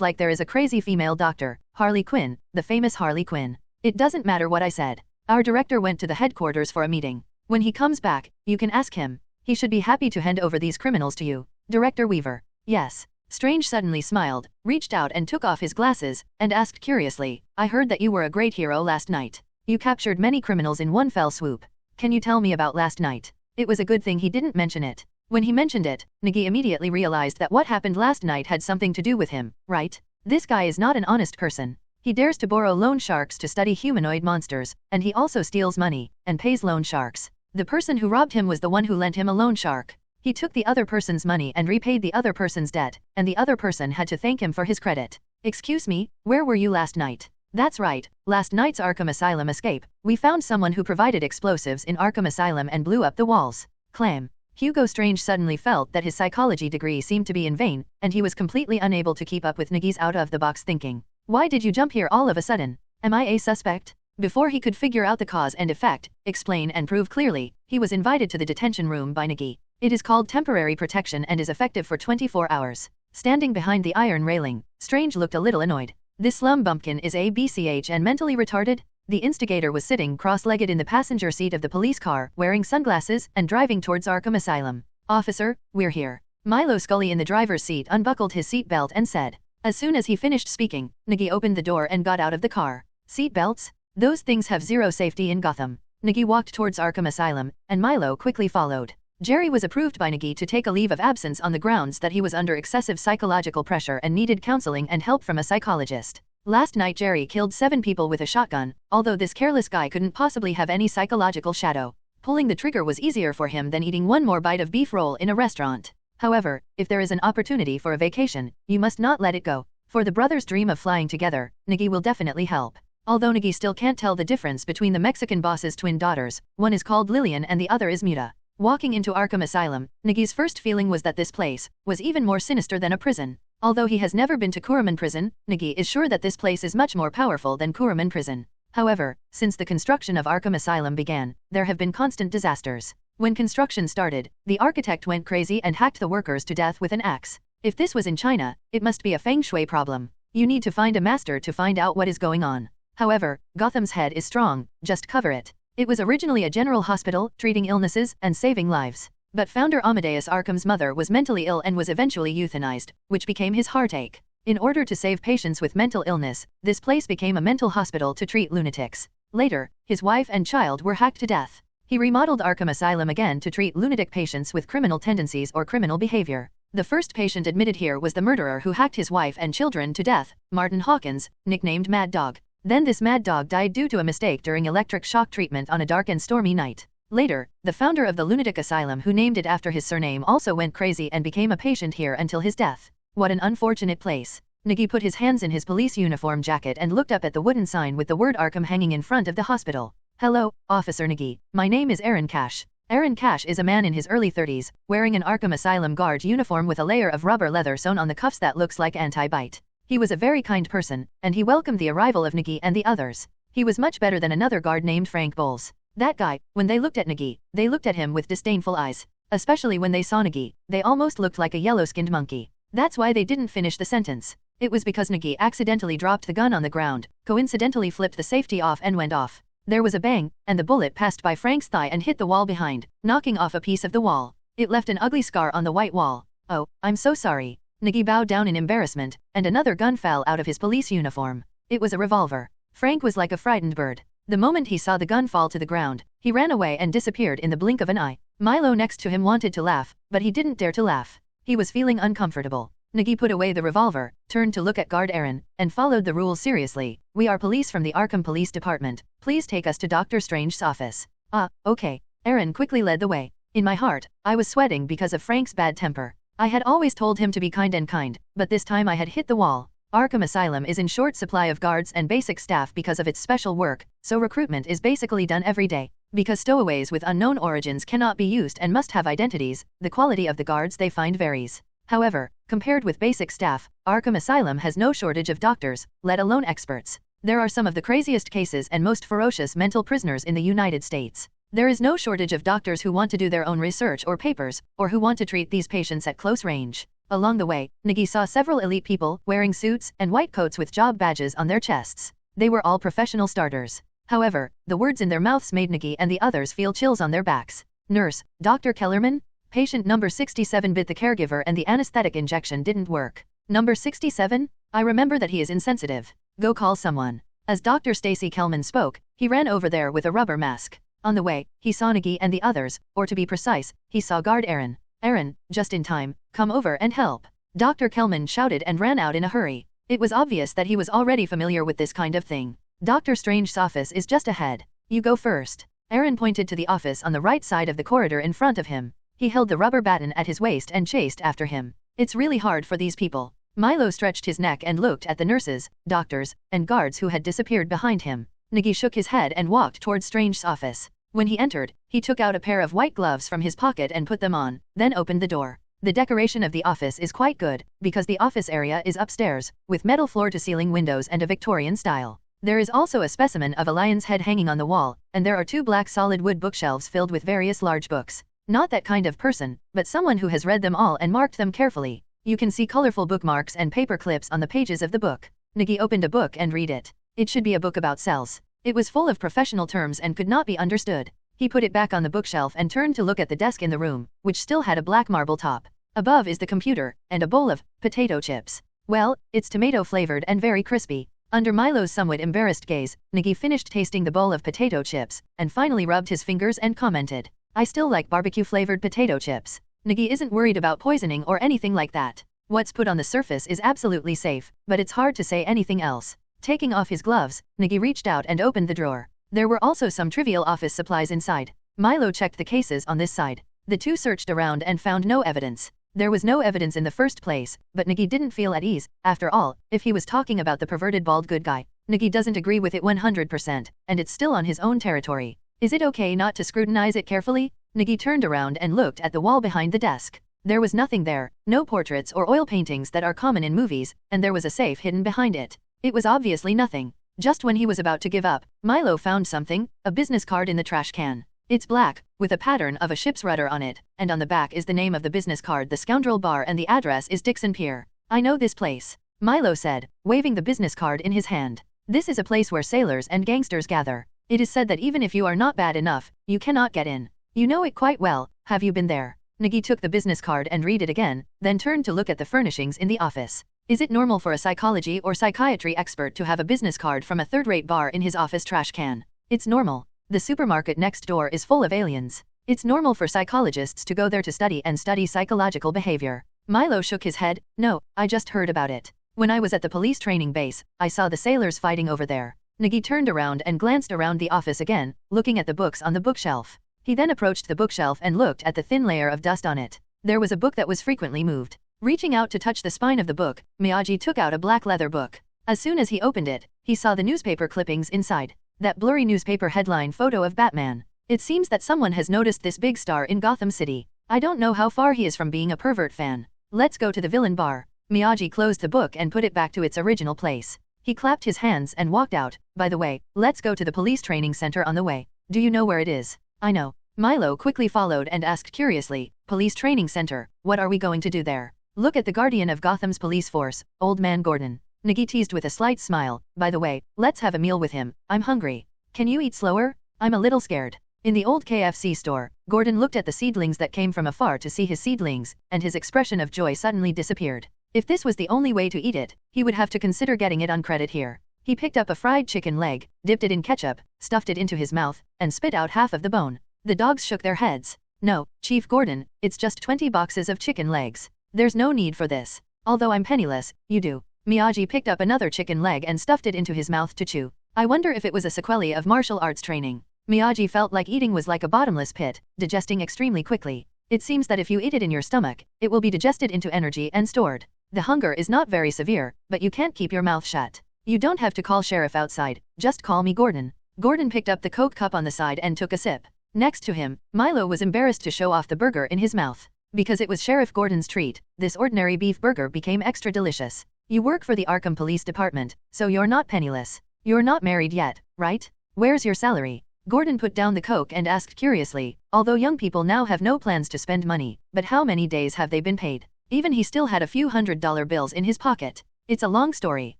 like there is a crazy female doctor, Harley Quinn, the famous Harley Quinn. It doesn't matter what I said. Our director went to the headquarters for a meeting. When he comes back, you can ask him. He should be happy to hand over these criminals to you. Director Weaver. Yes. Strange suddenly smiled, reached out and took off his glasses, and asked curiously, I heard that you were a great hero last night. You captured many criminals in one fell swoop. Can you tell me about last night? It was a good thing he didn't mention it. When he mentioned it, Nigi immediately realized that what happened last night had something to do with him, right? This guy is not an honest person. He dares to borrow loan sharks to study humanoid monsters, and he also steals money, and pays loan sharks. The person who robbed him was the one who lent him a loan shark. He took the other person's money and repaid the other person's debt, and the other person had to thank him for his credit. Excuse me, where were you last night? That's right, last night's Arkham Asylum escape, we found someone who provided explosives in Arkham Asylum and blew up the walls. Clam. Hugo Strange suddenly felt that his psychology degree seemed to be in vain, and he was completely unable to keep up with Nigi's out-of-the-box thinking. Why did you jump here all of a sudden? Am I a suspect? Before he could figure out the cause and effect, explain and prove clearly, he was invited to the detention room by Nigi. It is called temporary protection and is effective for 24 hours. Standing behind the iron railing, Strange looked a little annoyed. This slum bumpkin is ABCH and mentally retarded? The instigator was sitting cross-legged in the passenger seat of the police car, wearing sunglasses and driving towards Arkham Asylum. Officer, we're here. Milo Scully in the driver's seat unbuckled his seatbelt and said. As soon as he finished speaking, Nigi opened the door and got out of the car. Seatbelts? Those things have zero safety in Gotham. Nigi walked towards Arkham Asylum, and Milo quickly followed. Jerry was approved by Nigi to take a leave of absence on the grounds that he was under excessive psychological pressure and needed counseling and help from a psychologist. Last night Jerry killed 7 people with a shotgun, although this careless guy couldn't possibly have any psychological shadow. Pulling the trigger was easier for him than eating one more bite of beef roll in a restaurant. However, if there is an opportunity for a vacation, you must not let it go. For the brothers' dream of flying together, Nigi will definitely help. Although Nigi still can't tell the difference between the Mexican boss's twin daughters, one is called Lillian and the other is Muta. Walking into Arkham Asylum, Nigi's first feeling was that this place was even more sinister than a prison. Although he has never been to Kuruman prison, Nigi is sure that this place is much more powerful than Kuruman prison. However, since the construction of Arkham Asylum began, there have been constant disasters. When construction started, the architect went crazy and hacked the workers to death with an axe. If this was in China, it must be a feng shui problem. You need to find a master to find out what is going on. However, Gotham's head is strong, just cover it. It was originally a general hospital, treating illnesses and saving lives. But founder Amadeus Arkham's mother was mentally ill and was eventually euthanized, which became his heartache. In order to save patients with mental illness, this place became a mental hospital to treat lunatics. Later, his wife and child were hacked to death. He remodeled Arkham Asylum again to treat lunatic patients with criminal tendencies or criminal behavior. The first patient admitted here was the murderer who hacked his wife and children to death, Martin Hawkins, nicknamed Mad Dog. Then this Mad Dog died due to a mistake during electric shock treatment on a dark and stormy night. Later, the founder of the lunatic asylum who named it after his surname also went crazy and became a patient here until his death. What an unfortunate place. Nigi put his hands in his police uniform jacket and looked up at the wooden sign with the word Arkham hanging in front of the hospital. Hello, Officer Nigi. My name is Aaron Cash. Aaron Cash is a man in his early 30s, wearing an Arkham Asylum guard uniform with a layer of rubber leather sewn on the cuffs that looks like anti-bite. He was a very kind person, and he welcomed the arrival of Nigi and the others. He was much better than another guard named Frank Bowles. That guy, when they looked at Nigi, they looked at him with disdainful eyes. Especially when they saw Nigi, they almost looked like a yellow-skinned monkey. That's why they didn't finish the sentence. It was because Nigi accidentally dropped the gun on the ground, coincidentally flipped the safety off and went off. There was a bang, and the bullet passed by Frank's thigh and hit the wall behind, knocking off a piece of the wall. It left an ugly scar on the white wall. Oh, I'm so sorry. Nigi bowed down in embarrassment, and another gun fell out of his police uniform. It was a revolver. Frank was like a frightened bird. The moment he saw the gun fall to the ground, he ran away and disappeared in the blink of an eye. Milo next to him wanted to laugh, but he didn't dare to laugh. He was feeling uncomfortable. Nigi put away the revolver, turned to look at guard Aaron, and followed the rules seriously. We are police from the Arkham Police Department. Please take us to Dr. Strange's office. Ah, okay. Aaron quickly led the way. In my heart, I was sweating because of Frank's bad temper. I had always told him to be kind, but this time I had hit the wall. Arkham Asylum is in short supply of guards and basic staff because of its special work, so recruitment is basically done every day. Because stowaways with unknown origins cannot be used and must have identities, the quality of the guards they find varies. However, compared with basic staff, Arkham Asylum has no shortage of doctors, let alone experts. There are some of the craziest cases and most ferocious mental prisoners in the United States. There is no shortage of doctors who want to do their own research or papers, or who want to treat these patients at close range. Along the way, Nigi saw several elite people wearing suits and white coats with job badges on their chests. They were all professional starters. However, the words in their mouths made Nigi and the others feel chills on their backs. Nurse, Dr. Kellerman? Patient number 67 bit the caregiver and the anesthetic injection didn't work. Number 67? I remember that he is insensitive. Go call someone. As Dr. Stacy Kelman spoke, he ran over there with a rubber mask. On the way, he saw Nigi and the others, or to be precise, he saw guard Aaron. Aaron, just in time, come over and help. Dr. Kelman shouted and ran out in a hurry. It was obvious that he was already familiar with this kind of thing. Dr. Strange's office is just ahead. You go first. Aaron pointed to the office on the right side of the corridor in front of him. He held the rubber baton at his waist and chased after him. It's really hard for these people. Milo stretched his neck and looked at the nurses, doctors, and guards who had disappeared behind him. Nigi shook his head and walked towards Strange's office. When he entered, he took out a pair of white gloves from his pocket and put them on, then opened the door. The decoration of the office is quite good, because the office area is upstairs, with metal floor-to-ceiling windows and a Victorian style. There is also a specimen of a lion's head hanging on the wall, and there are 2 black solid wood bookshelves filled with various large books. Not that kind of person, but someone who has read them all and marked them carefully. You can see colorful bookmarks and paper clips on the pages of the book. Nigi opened a book and read it. It should be a book about cells. It was full of professional terms and could not be understood. He put it back on the bookshelf and turned to look at the desk in the room, which still had a black marble top. Above is the computer, and a bowl of potato chips. Well, it's tomato-flavored and very crispy. Under Milo's somewhat embarrassed gaze, Nigi finished tasting the bowl of potato chips, and finally rubbed his fingers and commented, I still like barbecue-flavored potato chips. Nigi isn't worried about poisoning or anything like that. What's put on the surface is absolutely safe, but it's hard to say anything else. Taking off his gloves, Nigi reached out and opened the drawer. There were also some trivial office supplies inside. Milo checked the cases on this side. The two searched around and found no evidence. There was no evidence in the first place, but Nigi didn't feel at ease. After all, if he was talking about the perverted bald good guy, Nigi doesn't agree with it 100%, and it's still on his own territory. Is it okay not to scrutinize it carefully? Nigi turned around and looked at the wall behind the desk. There was nothing there, no portraits or oil paintings that are common in movies, and there was a safe hidden behind it. It was obviously nothing. Just when he was about to give up, Milo found something, a business card in the trash can. It's black, with a pattern of a ship's rudder on it, and on the back is the name of the business card, the Scoundrel Bar, and the address is Dixon Pier. I know this place, Milo said, waving the business card in his hand. This is a place where sailors and gangsters gather. It is said that even if you are not bad enough, you cannot get in. You know it quite well. Have you been there? Nigi took the business card and read it again, then turned to look at the furnishings in the office. Is it normal for a psychology or psychiatry expert to have a business card from a third-rate bar in his office trash can? It's normal. The supermarket next door is full of aliens. It's normal for psychologists to go there to study psychological behavior. Milo shook his head. No, I just heard about it. When I was at the police training base, I saw the sailors fighting over there. Nigi turned around and glanced around the office again, looking at the books on the bookshelf. He then approached the bookshelf and looked at the thin layer of dust on it. There was a book that was frequently moved. Reaching out to touch the spine of the book, Miyagi took out a black leather book. As soon as he opened it, he saw the newspaper clippings inside. That blurry newspaper headline photo of Batman. It seems that someone has noticed this big star in Gotham City. I don't know how far he is from being a pervert fan. Let's go to the villain bar. Miyagi closed the book and put it back to its original place. He clapped his hands and walked out. By the way, let's go to the police training center on the way. Do you know where it is? I know. Milo quickly followed and asked curiously, Police training center, what are we going to do there? Look at the guardian of Gotham's police force, Old Man Gordon. Nigi teased with a slight smile. By the way, let's have a meal with him. I'm hungry. Can you eat slower? I'm a little scared. In the old KFC store, Gordon looked at the seedlings that came from afar to see his seedlings, and his expression of joy suddenly disappeared. If this was the only way to eat it, he would have to consider getting it on credit here. He picked up a fried chicken leg, dipped it in ketchup, stuffed it into his mouth, and spit out half of the bone. The dogs shook their heads. No, Chief Gordon, it's just 20 boxes of chicken legs. There's no need for this. Although I'm penniless, you do. Miyagi picked up another chicken leg and stuffed it into his mouth to chew. I wonder if it was a sequelae of martial arts training. Miyagi felt like eating was like a bottomless pit, digesting extremely quickly. It seems that if you eat it in your stomach, it will be digested into energy and stored. The hunger is not very severe, but you can't keep your mouth shut. You don't have to call sheriff outside, just call me Gordon. Gordon picked up the Coke cup on the side and took a sip. Next to him, Milo was embarrassed to show off the burger in his mouth. Because it was Sheriff Gordon's treat, this ordinary beef burger became extra delicious. You work for the Arkham Police Department, so you're not penniless. You're not married yet, right? Where's your salary? Gordon put down the Coke and asked curiously, although young people now have no plans to spend money, but how many days have they been paid? Even he still had a few $100 bills in his pocket. It's a long story.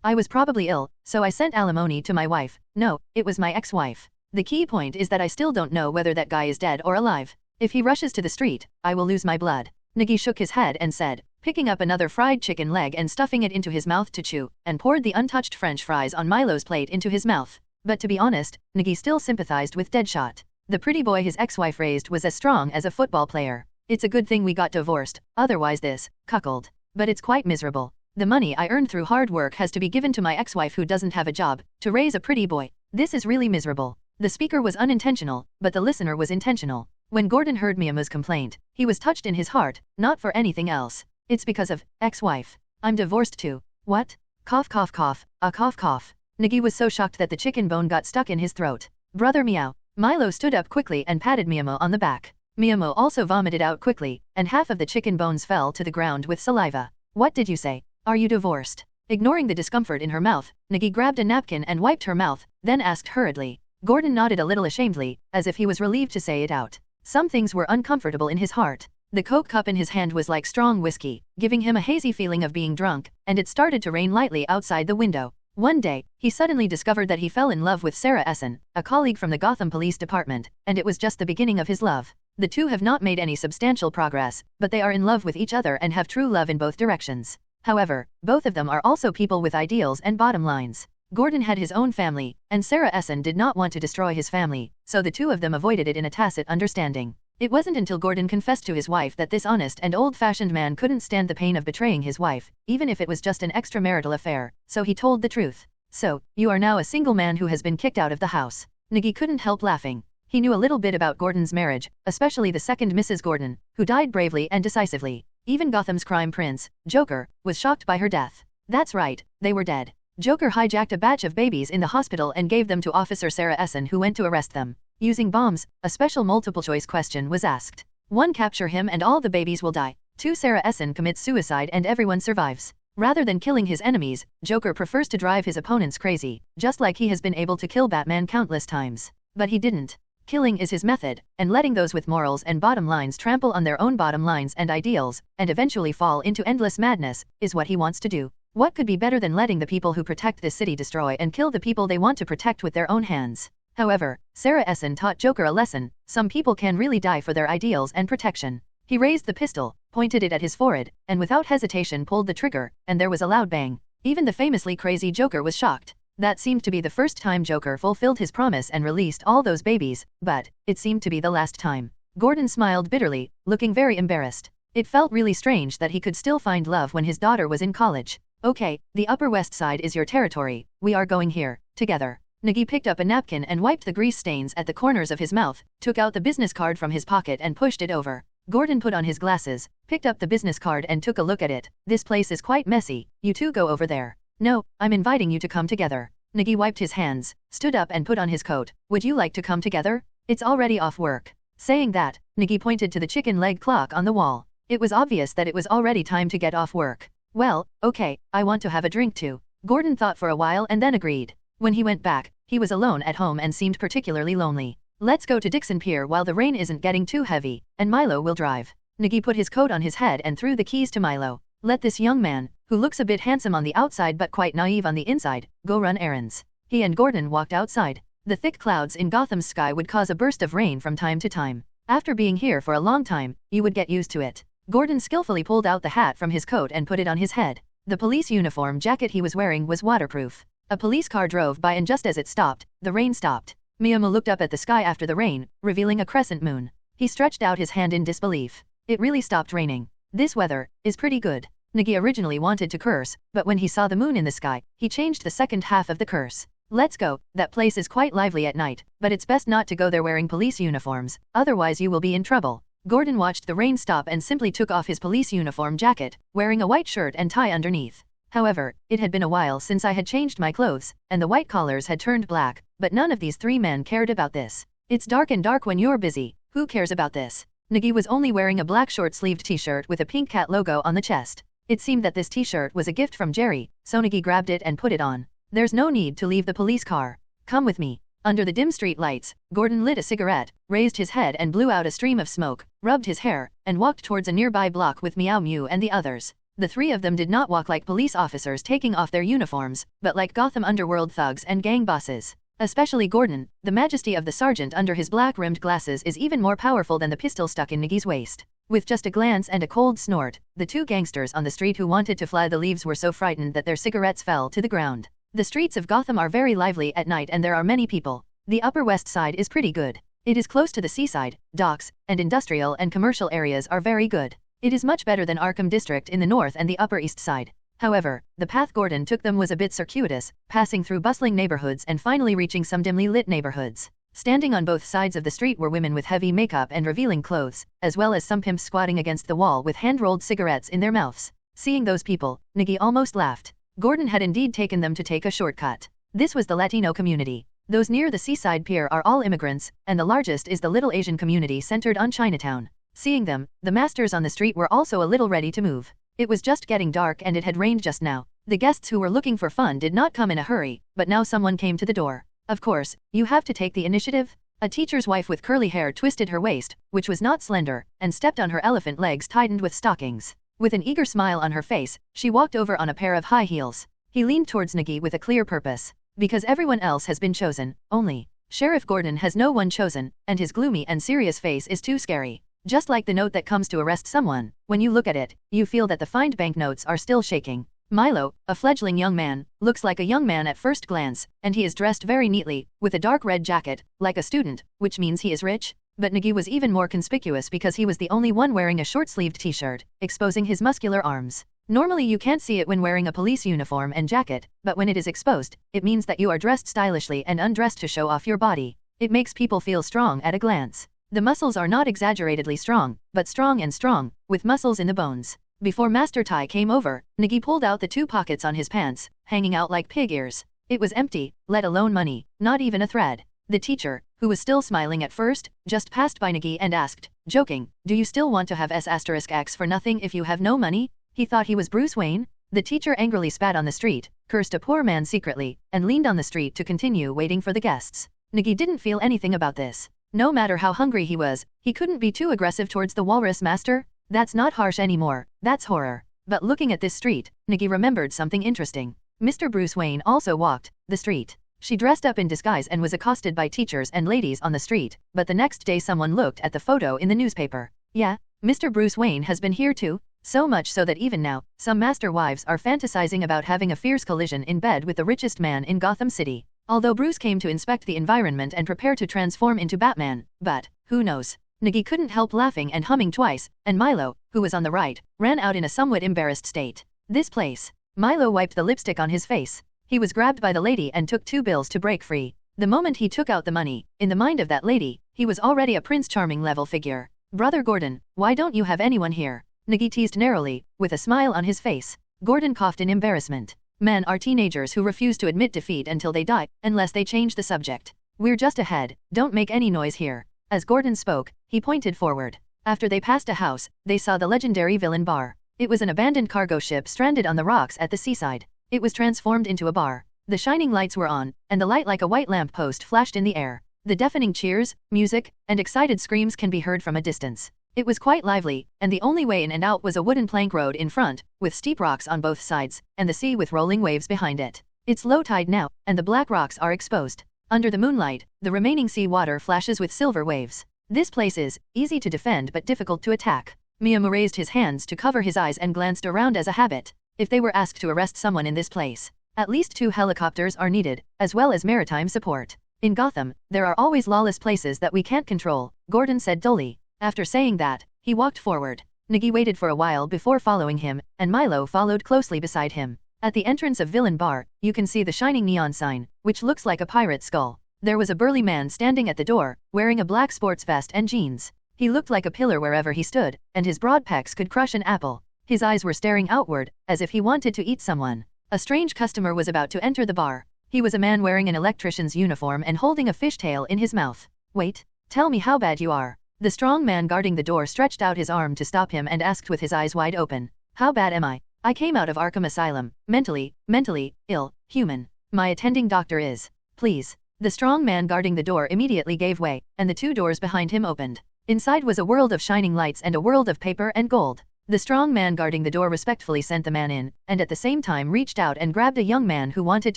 I was probably ill, so I sent alimony to my wife. No, it was my ex-wife. The key point is that I still don't know whether that guy is dead or alive. If he rushes to the street, I will lose my blood. Nigi shook his head and said, picking up another fried chicken leg and stuffing it into his mouth to chew, and poured the untouched French fries on Milo's plate into his mouth. But to be honest, Nigi still sympathized with Deadshot. The pretty boy his ex-wife raised was as strong as a football player. It's a good thing we got divorced, otherwise this, cuckold. But it's quite miserable. The money I earned through hard work has to be given to my ex-wife who doesn't have a job, to raise a pretty boy. This is really miserable. The speaker was unintentional, but the listener was intentional. When Gordon heard Miyamo's complaint, he was touched in his heart, not for anything else. It's because of ex-wife. I'm divorced too. What? Cough cough cough, a cough cough. Nigi was so shocked that the chicken bone got stuck in his throat. Brother meow. Milo stood up quickly and patted Miyamo on the back. Miyamo also vomited out quickly, and half of the chicken bones fell to the ground with saliva. What did you say? Are you divorced? Ignoring the discomfort in her mouth, Nigi grabbed a napkin and wiped her mouth, then asked hurriedly. Gordon nodded a little ashamedly, as if he was relieved to say it out. Some things were uncomfortable in his heart. The Coke cup in his hand was like strong whiskey, giving him a hazy feeling of being drunk, and it started to rain lightly outside the window. One day, he suddenly discovered that he fell in love with Sarah Essen, a colleague from the Gotham Police Department, and it was just the beginning of his love. The two have not made any substantial progress, but they are in love with each other and have true love in both directions. However, both of them are also people with ideals and bottom lines. Gordon had his own family, and Sarah Essen did not want to destroy his family, so the two of them avoided it in a tacit understanding. It wasn't until Gordon confessed to his wife that this honest and old-fashioned man couldn't stand the pain of betraying his wife, even if it was just an extramarital affair, so he told the truth. So, you are now a single man who has been kicked out of the house. Nigi couldn't help laughing. He knew a little bit about Gordon's marriage, especially the second Mrs. Gordon, who died bravely and decisively. Even Gotham's crime prince, Joker, was shocked by her death. That's right, they were dead. Joker hijacked a batch of babies in the hospital and gave them to Officer Sarah Essen, who went to arrest them. Using bombs, a special multiple-choice question was asked. 1. Capture him and all the babies will die. 2. Sarah Essen commits suicide and everyone survives. Rather than killing his enemies, Joker prefers to drive his opponents crazy, just like he has been able to kill Batman countless times. But he didn't. Killing is his method, and letting those with morals and bottom lines trample on their own bottom lines and ideals, and eventually fall into endless madness, is what he wants to do. What could be better than letting the people who protect this city destroy and kill the people they want to protect with their own hands? However, Sarah Essen taught Joker a lesson: some people can really die for their ideals and protection. He raised the pistol, pointed it at his forehead, and without hesitation pulled the trigger, and there was a loud bang. Even the famously crazy Joker was shocked. That seemed to be the first time Joker fulfilled his promise and released all those babies, but it seemed to be the last time. Gordon smiled bitterly, looking very embarrassed. It felt really strange that he could still find love when his daughter was in college. Okay, the Upper West Side is your territory, we are going here, together. Nigi picked up a napkin and wiped the grease stains at the corners of his mouth, took out the business card from his pocket and pushed it over. Gordon put on his glasses, picked up the business card and took a look at it. This place is quite messy, you two go over there. No, I'm inviting you to come together. Nigi wiped his hands, stood up and put on his coat. Would you like to come together? It's already off work. Saying that, Nigi pointed to the chicken leg clock on the wall. It was obvious that it was already time to get off work. Well, okay, I want to have a drink too. Gordon thought for a while and then agreed. When he went back, he was alone at home and seemed particularly lonely. Let's go to Dixon Pier while the rain isn't getting too heavy, and Milo will drive. Nigi put his coat on his head and threw the keys to Milo. Let this young man, who looks a bit handsome on the outside but quite naive on the inside, go run errands. He and Gordon walked outside. The thick clouds in Gotham's sky would cause a burst of rain from time to time. After being here for a long time, you would get used to it. Gordon skillfully pulled out the hat from his coat and put it on his head. The police uniform jacket he was wearing was waterproof. A police car drove by and just as it stopped, the rain stopped. Miyama looked up at the sky after the rain, revealing a crescent moon. He stretched out his hand in disbelief. It really stopped raining. This weather is pretty good. Nigi originally wanted to curse, but when he saw the moon in the sky, he changed the second half of the curse. Let's go, that place is quite lively at night, but it's best not to go there wearing police uniforms, otherwise you will be in trouble. Gordon watched the rain stop and simply took off his police uniform jacket, wearing a white shirt and tie underneath. However, it had been a while since I had changed my clothes, and the white collars had turned black, but none of these three men cared about this. It's dark and dark when you're busy, who cares about this? Nigi was only wearing a black short-sleeved t-shirt with a pink cat logo on the chest. It seemed that this t-shirt was a gift from Jerry, so Nigi grabbed it and put it on. There's no need to leave the police car. Come with me. Under the dim street lights, Gordon lit a cigarette, raised his head and blew out a stream of smoke, rubbed his hair, and walked towards a nearby block with Meow Mew and the others. The three of them did not walk like police officers taking off their uniforms, but like Gotham underworld thugs and gang bosses. Especially Gordon, the majesty of the sergeant under his black-rimmed glasses is even more powerful than the pistol stuck in Nigi's waist. With just a glance and a cold snort, the two gangsters on the street who wanted to fly the leaves were so frightened that their cigarettes fell to the ground. The streets of Gotham are very lively at night and there are many people. The Upper West Side is pretty good. It is close to the seaside, docks, and industrial and commercial areas are very good. It is much better than Arkham District in the north and the Upper East Side. However, the path Gordon took them was a bit circuitous, passing through bustling neighborhoods and finally reaching some dimly lit neighborhoods. Standing on both sides of the street were women with heavy makeup and revealing clothes, as well as some pimps squatting against the wall with hand-rolled cigarettes in their mouths. Seeing those people, Nigi almost laughed. Gordon had indeed taken them to take a shortcut. This was the Latino community. Those near the seaside pier are all immigrants, and the largest is the little Asian community centered on Chinatown. Seeing them, the masters on the street were also a little ready to move. It was just getting dark and it had rained just now. The guests who were looking for fun did not come in a hurry, but now someone came to the door. Of course, you have to take the initiative. A teacher's wife with curly hair twisted her waist, which was not slender, and stepped on her elephant legs tightened with stockings. With an eager smile on her face, she walked over on a pair of high heels. He leaned towards Nigi with a clear purpose. Because everyone else has been chosen, only Sheriff Gordon has no one chosen, and his gloomy and serious face is too scary. Just like the note that comes to arrest someone, when you look at it, you feel that the find banknotes are still shaking. Milo, a fledgling young man, looks like a young man at first glance, and he is dressed very neatly, with a dark red jacket, like a student, which means he is rich. But Nigi was even more conspicuous because he was the only one wearing a short-sleeved t-shirt, exposing his muscular arms. Normally you can't see it when wearing a police uniform and jacket, but when it is exposed, it means that you are dressed stylishly and undressed to show off your body. It makes people feel strong at a glance. The muscles are not exaggeratedly strong, but strong and strong, with muscles in the bones. Before Master Tai came over, Nigi pulled out the 2 pockets on his pants, hanging out like pig ears. It was empty, let alone money, not even a thread. The teacher, who was still smiling at first, just passed by Nigi and asked, joking, do you still want to have S*X for nothing if you have no money? He thought he was Bruce Wayne? The teacher angrily spat on the street, cursed a poor man secretly, and leaned on the street to continue waiting for the guests. Nigi didn't feel anything about this. No matter how hungry he was, he couldn't be too aggressive towards the walrus master. That's not harsh anymore, that's horror. But looking at this street, Nigi remembered something interesting. Mr. Bruce Wayne also walked the street. She dressed up in disguise and was accosted by teachers and ladies on the street, but the next day someone looked at the photo in the newspaper. Yeah, Mr. Bruce Wayne has been here too. So much so that even now, some master wives are fantasizing about having a fierce collision in bed with the richest man in Gotham City. Although Bruce came to inspect the environment and prepare to transform into Batman, but, who knows? Nigi couldn't help laughing and humming twice, and Milo, who was on the right, ran out in a somewhat embarrassed state. This place. Milo wiped the lipstick on his face. He was grabbed by the lady and took 2 bills to break free. The moment he took out the money, in the mind of that lady, he was already a Prince Charming level figure. Brother Gordon, why don't you have anyone here? Nigi teased narrowly, with a smile on his face. Gordon coughed in embarrassment. Men are teenagers who refuse to admit defeat until they die, unless they change the subject. We're just ahead, don't make any noise here. As Gordon spoke, he pointed forward. After they passed a house, they saw the legendary villain bar. It was an abandoned cargo ship stranded on the rocks at the seaside. It was transformed into a bar. The shining lights were on, and the light like a white lamp post flashed in the air. The deafening cheers, music, and excited screams can be heard from a distance. It was quite lively, and the only way in and out was a wooden plank road in front, with steep rocks on both sides, and the sea with rolling waves behind it. It's low tide now, and the black rocks are exposed. Under the moonlight, the remaining sea water flashes with silver waves. This place is easy to defend but difficult to attack. Miyama raised his hands to cover his eyes and glanced around as a habit. If they were asked to arrest someone in this place, at least 2 helicopters are needed, as well as maritime support. In Gotham, there are always lawless places that we can't control, Gordon said dully. After saying that, he walked forward. Nigi waited for a while before following him, and Milo followed closely beside him. At the entrance of Villain Bar, you can see the shining neon sign, which looks like a pirate skull. There was a burly man standing at the door, wearing a black sports vest and jeans. He looked like a pillar wherever he stood, and his broad pecs could crush an apple. His eyes were staring outward, as if he wanted to eat someone. A strange customer was about to enter the bar. He was a man wearing an electrician's uniform and holding a fishtail in his mouth. Wait, tell me how bad you are. The strong man guarding the door stretched out his arm to stop him and asked with his eyes wide open. How bad am I? I came out of Arkham Asylum, mentally ill, human. My attending doctor is. Please. The strong man guarding the door immediately gave way, and the 2 doors behind him opened. Inside was a world of shining lights and a world of paper and gold. The strong man guarding the door respectfully sent the man in, and at the same time reached out and grabbed a young man who wanted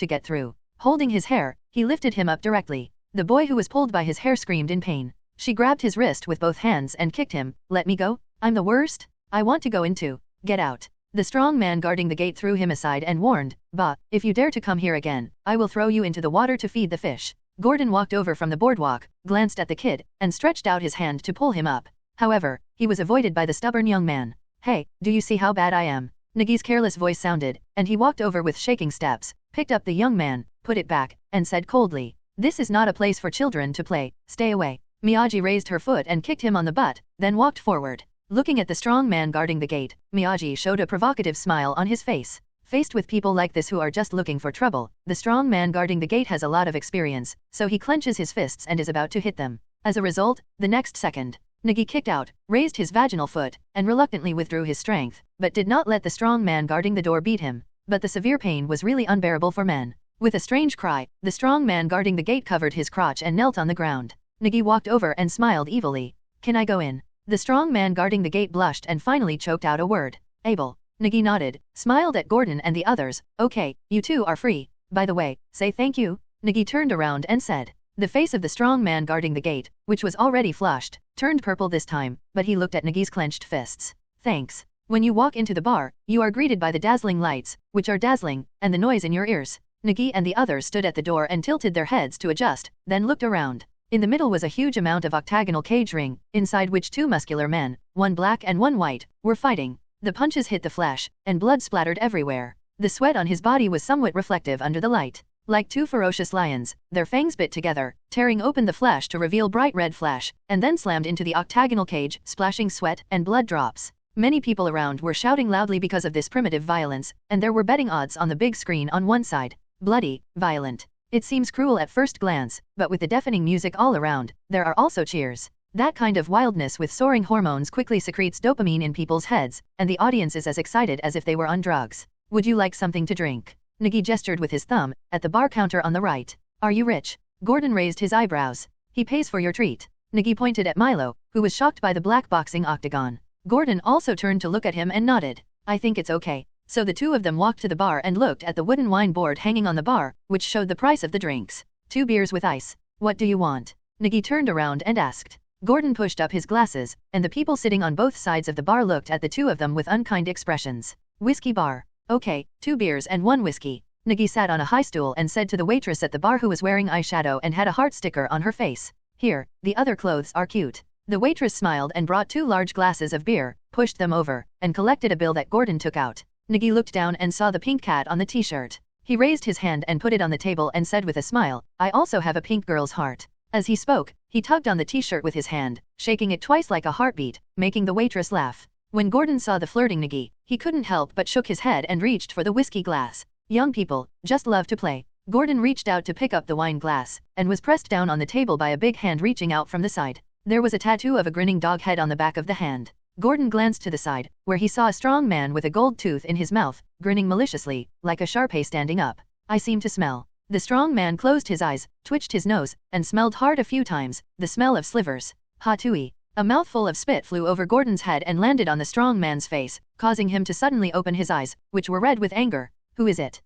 to get through. Holding his hair, he lifted him up directly. The boy who was pulled by his hair screamed in pain. She grabbed his wrist with both hands and kicked him. Let me go? I'm the worst? I want to go in too. Get out. The strong man guarding the gate threw him aside and warned, Bah, if you dare to come here again, I will throw you into the water to feed the fish. Gordon walked over from the boardwalk, glanced at the kid, and stretched out his hand to pull him up. However, he was avoided by the stubborn young man. Hey, do you see how bad I am? Nigi's careless voice sounded, and he walked over with shaking steps, picked up the young man, put it back, and said coldly, This is not a place for children to play, stay away. Miyagi raised her foot and kicked him on the butt, then walked forward. Looking at the strong man guarding the gate, Miyagi showed a provocative smile on his face. Faced with people like this who are just looking for trouble, the strong man guarding the gate has a lot of experience, so he clenches his fists and is about to hit them. As a result, the next second, Nigi kicked out, raised his vaginal foot, and reluctantly withdrew his strength, but did not let the strong man guarding the door beat him. But the severe pain was really unbearable for men. With a strange cry, the strong man guarding the gate covered his crotch and knelt on the ground. Nigi walked over and smiled evilly. Can I go in? The strong man guarding the gate blushed and finally choked out a word. Able. Nigi nodded, smiled at Gordon and the others. Okay, you two are free. By the way, say thank you. Nigi turned around and said. The face of the strong man guarding the gate, which was already flushed, turned purple this time, but he looked at Nigi's clenched fists. Thanks. When you walk into the bar, you are greeted by the dazzling lights, which are dazzling, and the noise in your ears. Nigi and the others stood at the door and tilted their heads to adjust, then looked around. In the middle was a huge amount of octagonal cage ring, inside which two muscular men, one black and one white, were fighting. The punches hit the flesh, and blood splattered everywhere. The sweat on his body was somewhat reflective under the light. Like two ferocious lions, their fangs bit together, tearing open the flesh to reveal bright red flesh, and then slammed into the octagonal cage, splashing sweat and blood drops. Many people around were shouting loudly because of this primitive violence, and there were betting odds on the big screen on one side. Bloody, violent. It seems cruel at first glance, but with the deafening music all around, there are also cheers. That kind of wildness with soaring hormones quickly secretes dopamine in people's heads, and the audience is as excited as if they were on drugs. Would you like something to drink? Nigi gestured with his thumb, at the bar counter on the right. Are you rich? Gordon raised his eyebrows. He pays for your treat. Nigi pointed at Milo, who was shocked by the black boxing octagon. Gordon also turned to look at him and nodded. I think it's okay. So the two of them walked to the bar and looked at the wooden wine board hanging on the bar, which showed the price of the drinks. 2 beers with ice. What do you want? Nigi turned around and asked. Gordon pushed up his glasses, and the people sitting on both sides of the bar looked at the two of them with unkind expressions. Whiskey bar. Okay, 2 beers and 1 whiskey. Nigi sat on a high stool and said to the waitress at the bar who was wearing eyeshadow and had a heart sticker on her face. Here, the other clothes are cute. The waitress smiled and brought 2 large glasses of beer, pushed them over, and collected a bill that Gordon took out. Nigi looked down and saw the pink cat on the t-shirt. He raised his hand and put it on the table and said with a smile, I also have a pink girl's heart. As he spoke, he tugged on the t-shirt with his hand, shaking it twice like a heartbeat, making the waitress laugh. When Gordon saw the flirting Nigi, he couldn't help but shook his head and reached for the whiskey glass. Young people just love to play. Gordon reached out to pick up the wine glass, and was pressed down on the table by a big hand reaching out from the side. There was a tattoo of a grinning dog head on the back of the hand. Gordon glanced to the side, where he saw a strong man with a gold tooth in his mouth, grinning maliciously, like a Sharpei standing up. I seem to smell. The strong man closed his eyes, twitched his nose, and smelled hard a few times, the smell of slivers. Hatui. A mouthful of spit flew over Gordon's head and landed on the strong man's face, causing him to suddenly open his eyes, which were red with anger. Who is it?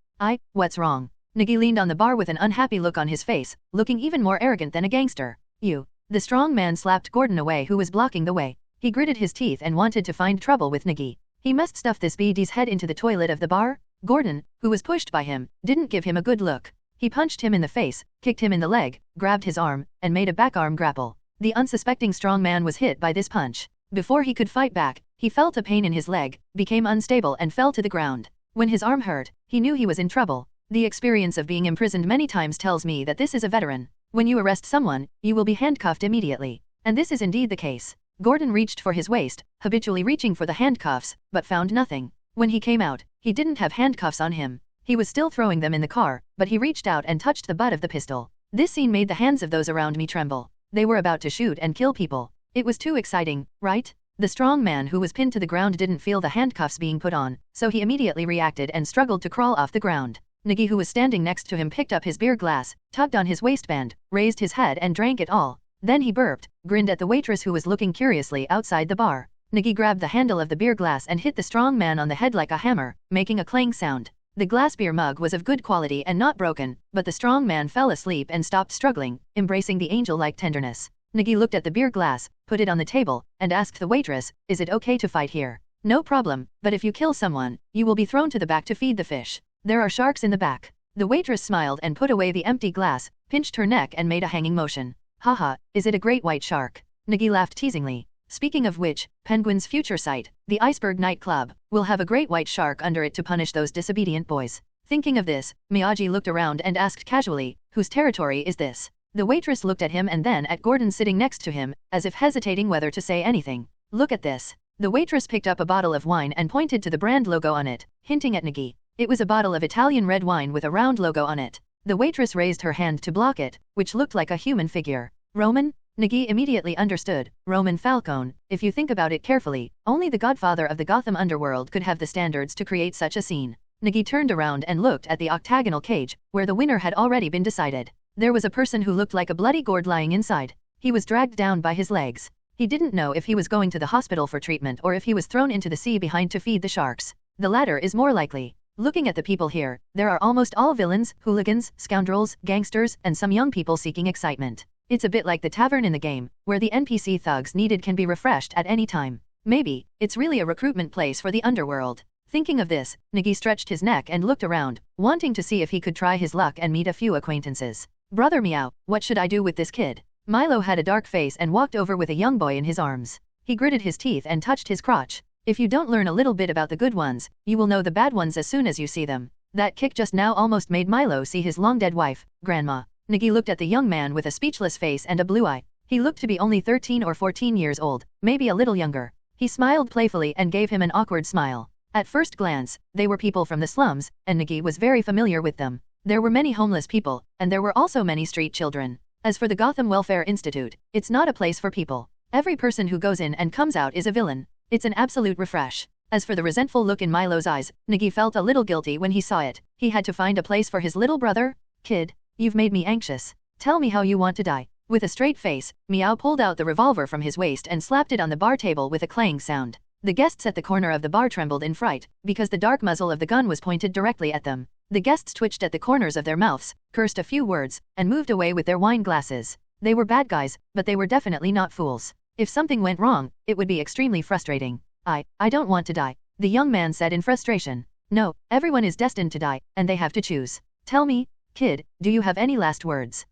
What's wrong? Nigi leaned on the bar with an unhappy look on his face, looking even more arrogant than a gangster. You. The strong man slapped Gordon away who was blocking the way. He gritted his teeth and wanted to find trouble with Nigi. He must stuff this BD's head into the toilet of the bar? Gordon, who was pushed by him, didn't give him a good look. He punched him in the face, kicked him in the leg, grabbed his arm, and made a back arm grapple. The unsuspecting strong man was hit by this punch. Before he could fight back, he felt a pain in his leg, became unstable and fell to the ground. When his arm hurt, he knew he was in trouble. The experience of being imprisoned many times tells me that this is a veteran. When you arrest someone, you will be handcuffed immediately. And this is indeed the case. Gordon reached for his waist, habitually reaching for the handcuffs, but found nothing. When he came out, he didn't have handcuffs on him. He was still throwing them in the car, but he reached out and touched the butt of the pistol. This scene made the hands of those around me tremble. They were about to shoot and kill people. It was too exciting, right? The strong man who was pinned to the ground didn't feel the handcuffs being put on, so he immediately reacted and struggled to crawl off the ground. Nigi, who was standing next to him, picked up his beer glass, tugged on his waistband, raised his head and drank it all. Then he burped, grinned at the waitress who was looking curiously outside the bar. Nigi grabbed the handle of the beer glass and hit the strong man on the head like a hammer, making a clang sound. The glass beer mug was of good quality and not broken, but the strong man fell asleep and stopped struggling, embracing the angel-like tenderness. Nigi looked at the beer glass, put it on the table, and asked the waitress, is it okay to fight here? No problem, but if you kill someone, you will be thrown to the back to feed the fish. There are sharks in the back. The waitress smiled and put away the empty glass, pinched her neck and made a hanging motion. Haha, is it a great white shark? Nigi laughed teasingly. Speaking of which, Penguin's future site, the Iceberg nightclub, will have a great white shark under it to punish those disobedient boys. Thinking of this, Miyagi looked around and asked casually, whose territory is this? The waitress looked at him and then at Gordon sitting next to him, as if hesitating whether to say anything. Look at this. The waitress picked up a bottle of wine and pointed to the brand logo on it, hinting at Nigi. It was a bottle of Italian red wine with a round logo on it. The waitress raised her hand to block it, which looked like a human figure. Roman? Nigi immediately understood. Roman Falcone. If you think about it carefully, only the godfather of the Gotham underworld could have the standards to create such a scene. Nigi turned around and looked at the octagonal cage, where the winner had already been decided. There was a person who looked like a bloody gourd lying inside. He was dragged down by his legs. He didn't know if he was going to the hospital for treatment or if he was thrown into the sea behind to feed the sharks. The latter is more likely. Looking at the people here, there are almost all villains, hooligans, scoundrels, gangsters, and some young people seeking excitement. It's a bit like the tavern in the game, where the NPC thugs needed can be refreshed at any time. Maybe, it's really a recruitment place for the underworld. Thinking of this, Nigi stretched his neck and looked around, wanting to see if he could try his luck and meet a few acquaintances. Brother Meow, what should I do with this kid? Milo had a dark face and walked over with a young boy in his arms. He gritted his teeth and touched his crotch. If you don't learn a little bit about the good ones, you will know the bad ones as soon as you see them. That kick just now almost made Milo see his long-dead wife, Grandma. Nigi looked at the young man with a speechless face and a blue eye. He looked to be only 13 or 14 years old, maybe a little younger. He smiled playfully and gave him an awkward smile. At first glance, they were people from the slums, and Nigi was very familiar with them. There were many homeless people, and there were also many street children. As for the Gotham Welfare Institute, it's not a place for people. Every person who goes in and comes out is a villain. It's an absolute refresh. As for the resentful look in Milo's eyes, Nigi felt a little guilty when he saw it. He had to find a place for his little brother. Kid, you've made me anxious. Tell me how you want to die. With a straight face, Meow pulled out the revolver from his waist and slapped it on the bar table with a clang sound. The guests at the corner of the bar trembled in fright, because the dark muzzle of the gun was pointed directly at them. The guests twitched at the corners of their mouths, cursed a few words, and moved away with their wine glasses. They were bad guys, but they were definitely not fools. If something went wrong, it would be extremely frustrating. I don't want to die, the young man said in frustration. No, everyone is destined to die, and they have to choose. Tell me, kid, do you have any last words?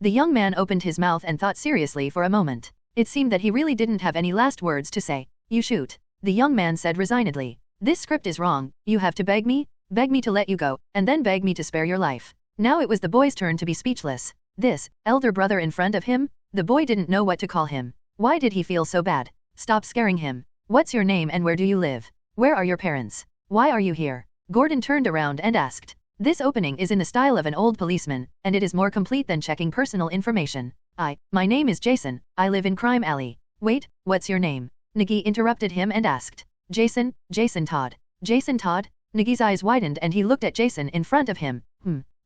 The young man opened his mouth and thought seriously for a moment. It seemed that he really didn't have any last words to say. You shoot, the young man said resignedly. This script is wrong, you have to beg me to let you go, and then beg me to spare your life. Now it was the boy's turn to be speechless. This, elder brother in front of him? The boy didn't know what to call him. Why did he feel so bad? Stop scaring him. What's your name and where do you live? Where are your parents? Why are you here? Gordon turned around and asked. This opening is in the style of an old policeman, and it is more complete than checking personal information. My name is Jason, I live in Crime Alley. Wait, what's your name? Nigi interrupted him and asked. Jason Todd. Jason Todd? Nigi's eyes widened and he looked at Jason in front of him.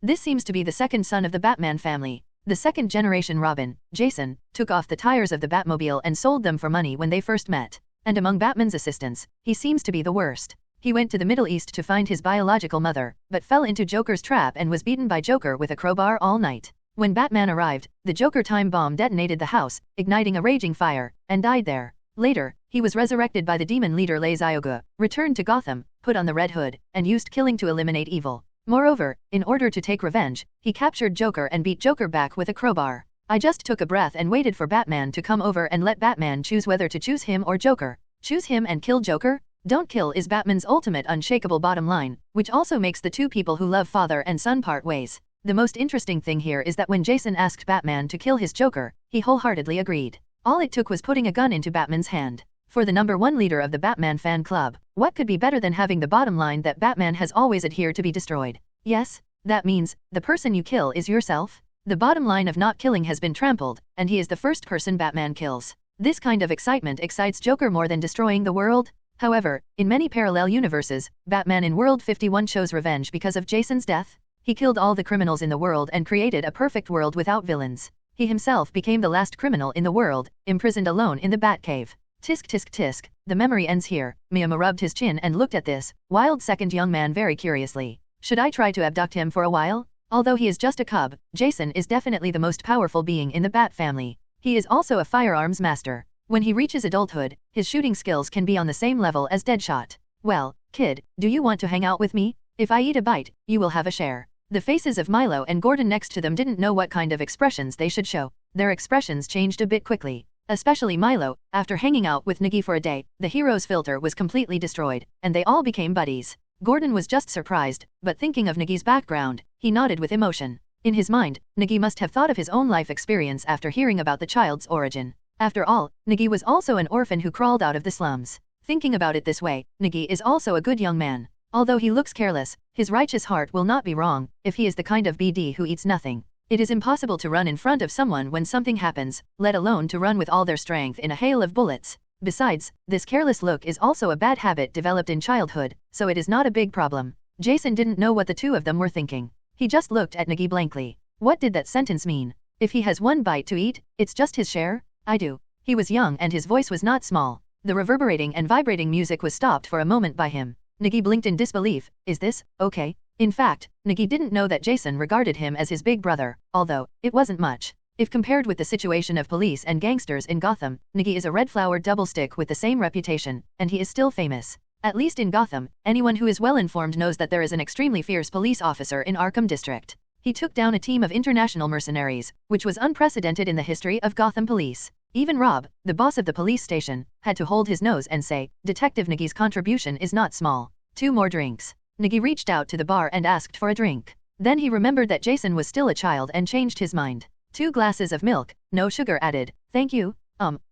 This seems to be the second son of the Batman family. The second generation Robin, Jason, took off the tires of the Batmobile and sold them for money when they first met. And among Batman's assistants, he seems to be the worst. He went to the Middle East to find his biological mother, but fell into Joker's trap and was beaten by Joker with a crowbar all night. When Batman arrived, the Joker time bomb detonated the house, igniting a raging fire, and died there. Later, he was resurrected by the demon leader Lei Zioga, returned to Gotham, put on the Red Hood, and used killing to eliminate evil. Moreover, in order to take revenge, he captured Joker and beat Joker back with a crowbar. I just took a breath and waited for Batman to come over and let Batman choose whether to choose him or Joker. Choose him and kill Joker? Don't kill is Batman's ultimate unshakable bottom line, which also makes the two people who love father and son part ways. The most interesting thing here is that when Jason asked Batman to kill his Joker, he wholeheartedly agreed. All it took was putting a gun into Batman's hand. For the #1 leader of the Batman fan club, what could be better than having the bottom line that Batman has always adhered to be destroyed? Yes, that means, the person you kill is yourself? The bottom line of not killing has been trampled, and he is the first person Batman kills. This kind of excitement excites Joker more than destroying the world. However, in many parallel universes, Batman in World 51 chose revenge because of Jason's death. He killed all the criminals in the world and created a perfect world without villains. He himself became the last criminal in the world, imprisoned alone in the Batcave. Tisk tisk tisk, the memory ends here. Miyama rubbed his chin and looked at this wild second young man very curiously. Should I try to abduct him for a while? Although he is just a cub, Jason is definitely the most powerful being in the Bat family. He is also a firearms master. When he reaches adulthood, his shooting skills can be on the same level as Deadshot. Well, kid, do you want to hang out with me? If I eat a bite, you will have a share. The faces of Milo and Gordon next to them didn't know what kind of expressions they should show. Their expressions changed a bit quickly. Especially Milo, after hanging out with Nigi for a day, the hero's filter was completely destroyed, and they all became buddies. Gordon was just surprised, but thinking of Nigi's background, he nodded with emotion. In his mind, Nigi must have thought of his own life experience after hearing about the child's origin. After all, Nigi was also an orphan who crawled out of the slums. Thinking about it this way, Nigi is also a good young man. Although he looks careless, his righteous heart will not be wrong, if he is the kind of BD who eats nothing. It is impossible to run in front of someone when something happens, let alone to run with all their strength in a hail of bullets. Besides, this careless look is also a bad habit developed in childhood, so it is not a big problem. Jason didn't know what the two of them were thinking. He just looked at Nigi blankly. What did that sentence mean? If he has one bite to eat, it's just his share? I do. He was young and his voice was not small. The reverberating and vibrating music was stopped for a moment by him. Nigi blinked in disbelief. Is this okay? In fact, Nigi didn't know that Jason regarded him as his big brother, although, it wasn't much. If compared with the situation of police and gangsters in Gotham, Nigi is a red-flowered double-stick with the same reputation, and he is still famous. At least in Gotham, anyone who is well-informed knows that there is an extremely fierce police officer in Arkham District. He took down a team of international mercenaries, which was unprecedented in the history of Gotham Police. Even Rob, the boss of the police station, had to hold his nose and say, Detective Nigi's contribution is not small. 2 more drinks. Nigi reached out to the bar and asked for a drink. Then he remembered that Jason was still a child and changed his mind. 2 glasses of milk, no sugar added, thank you.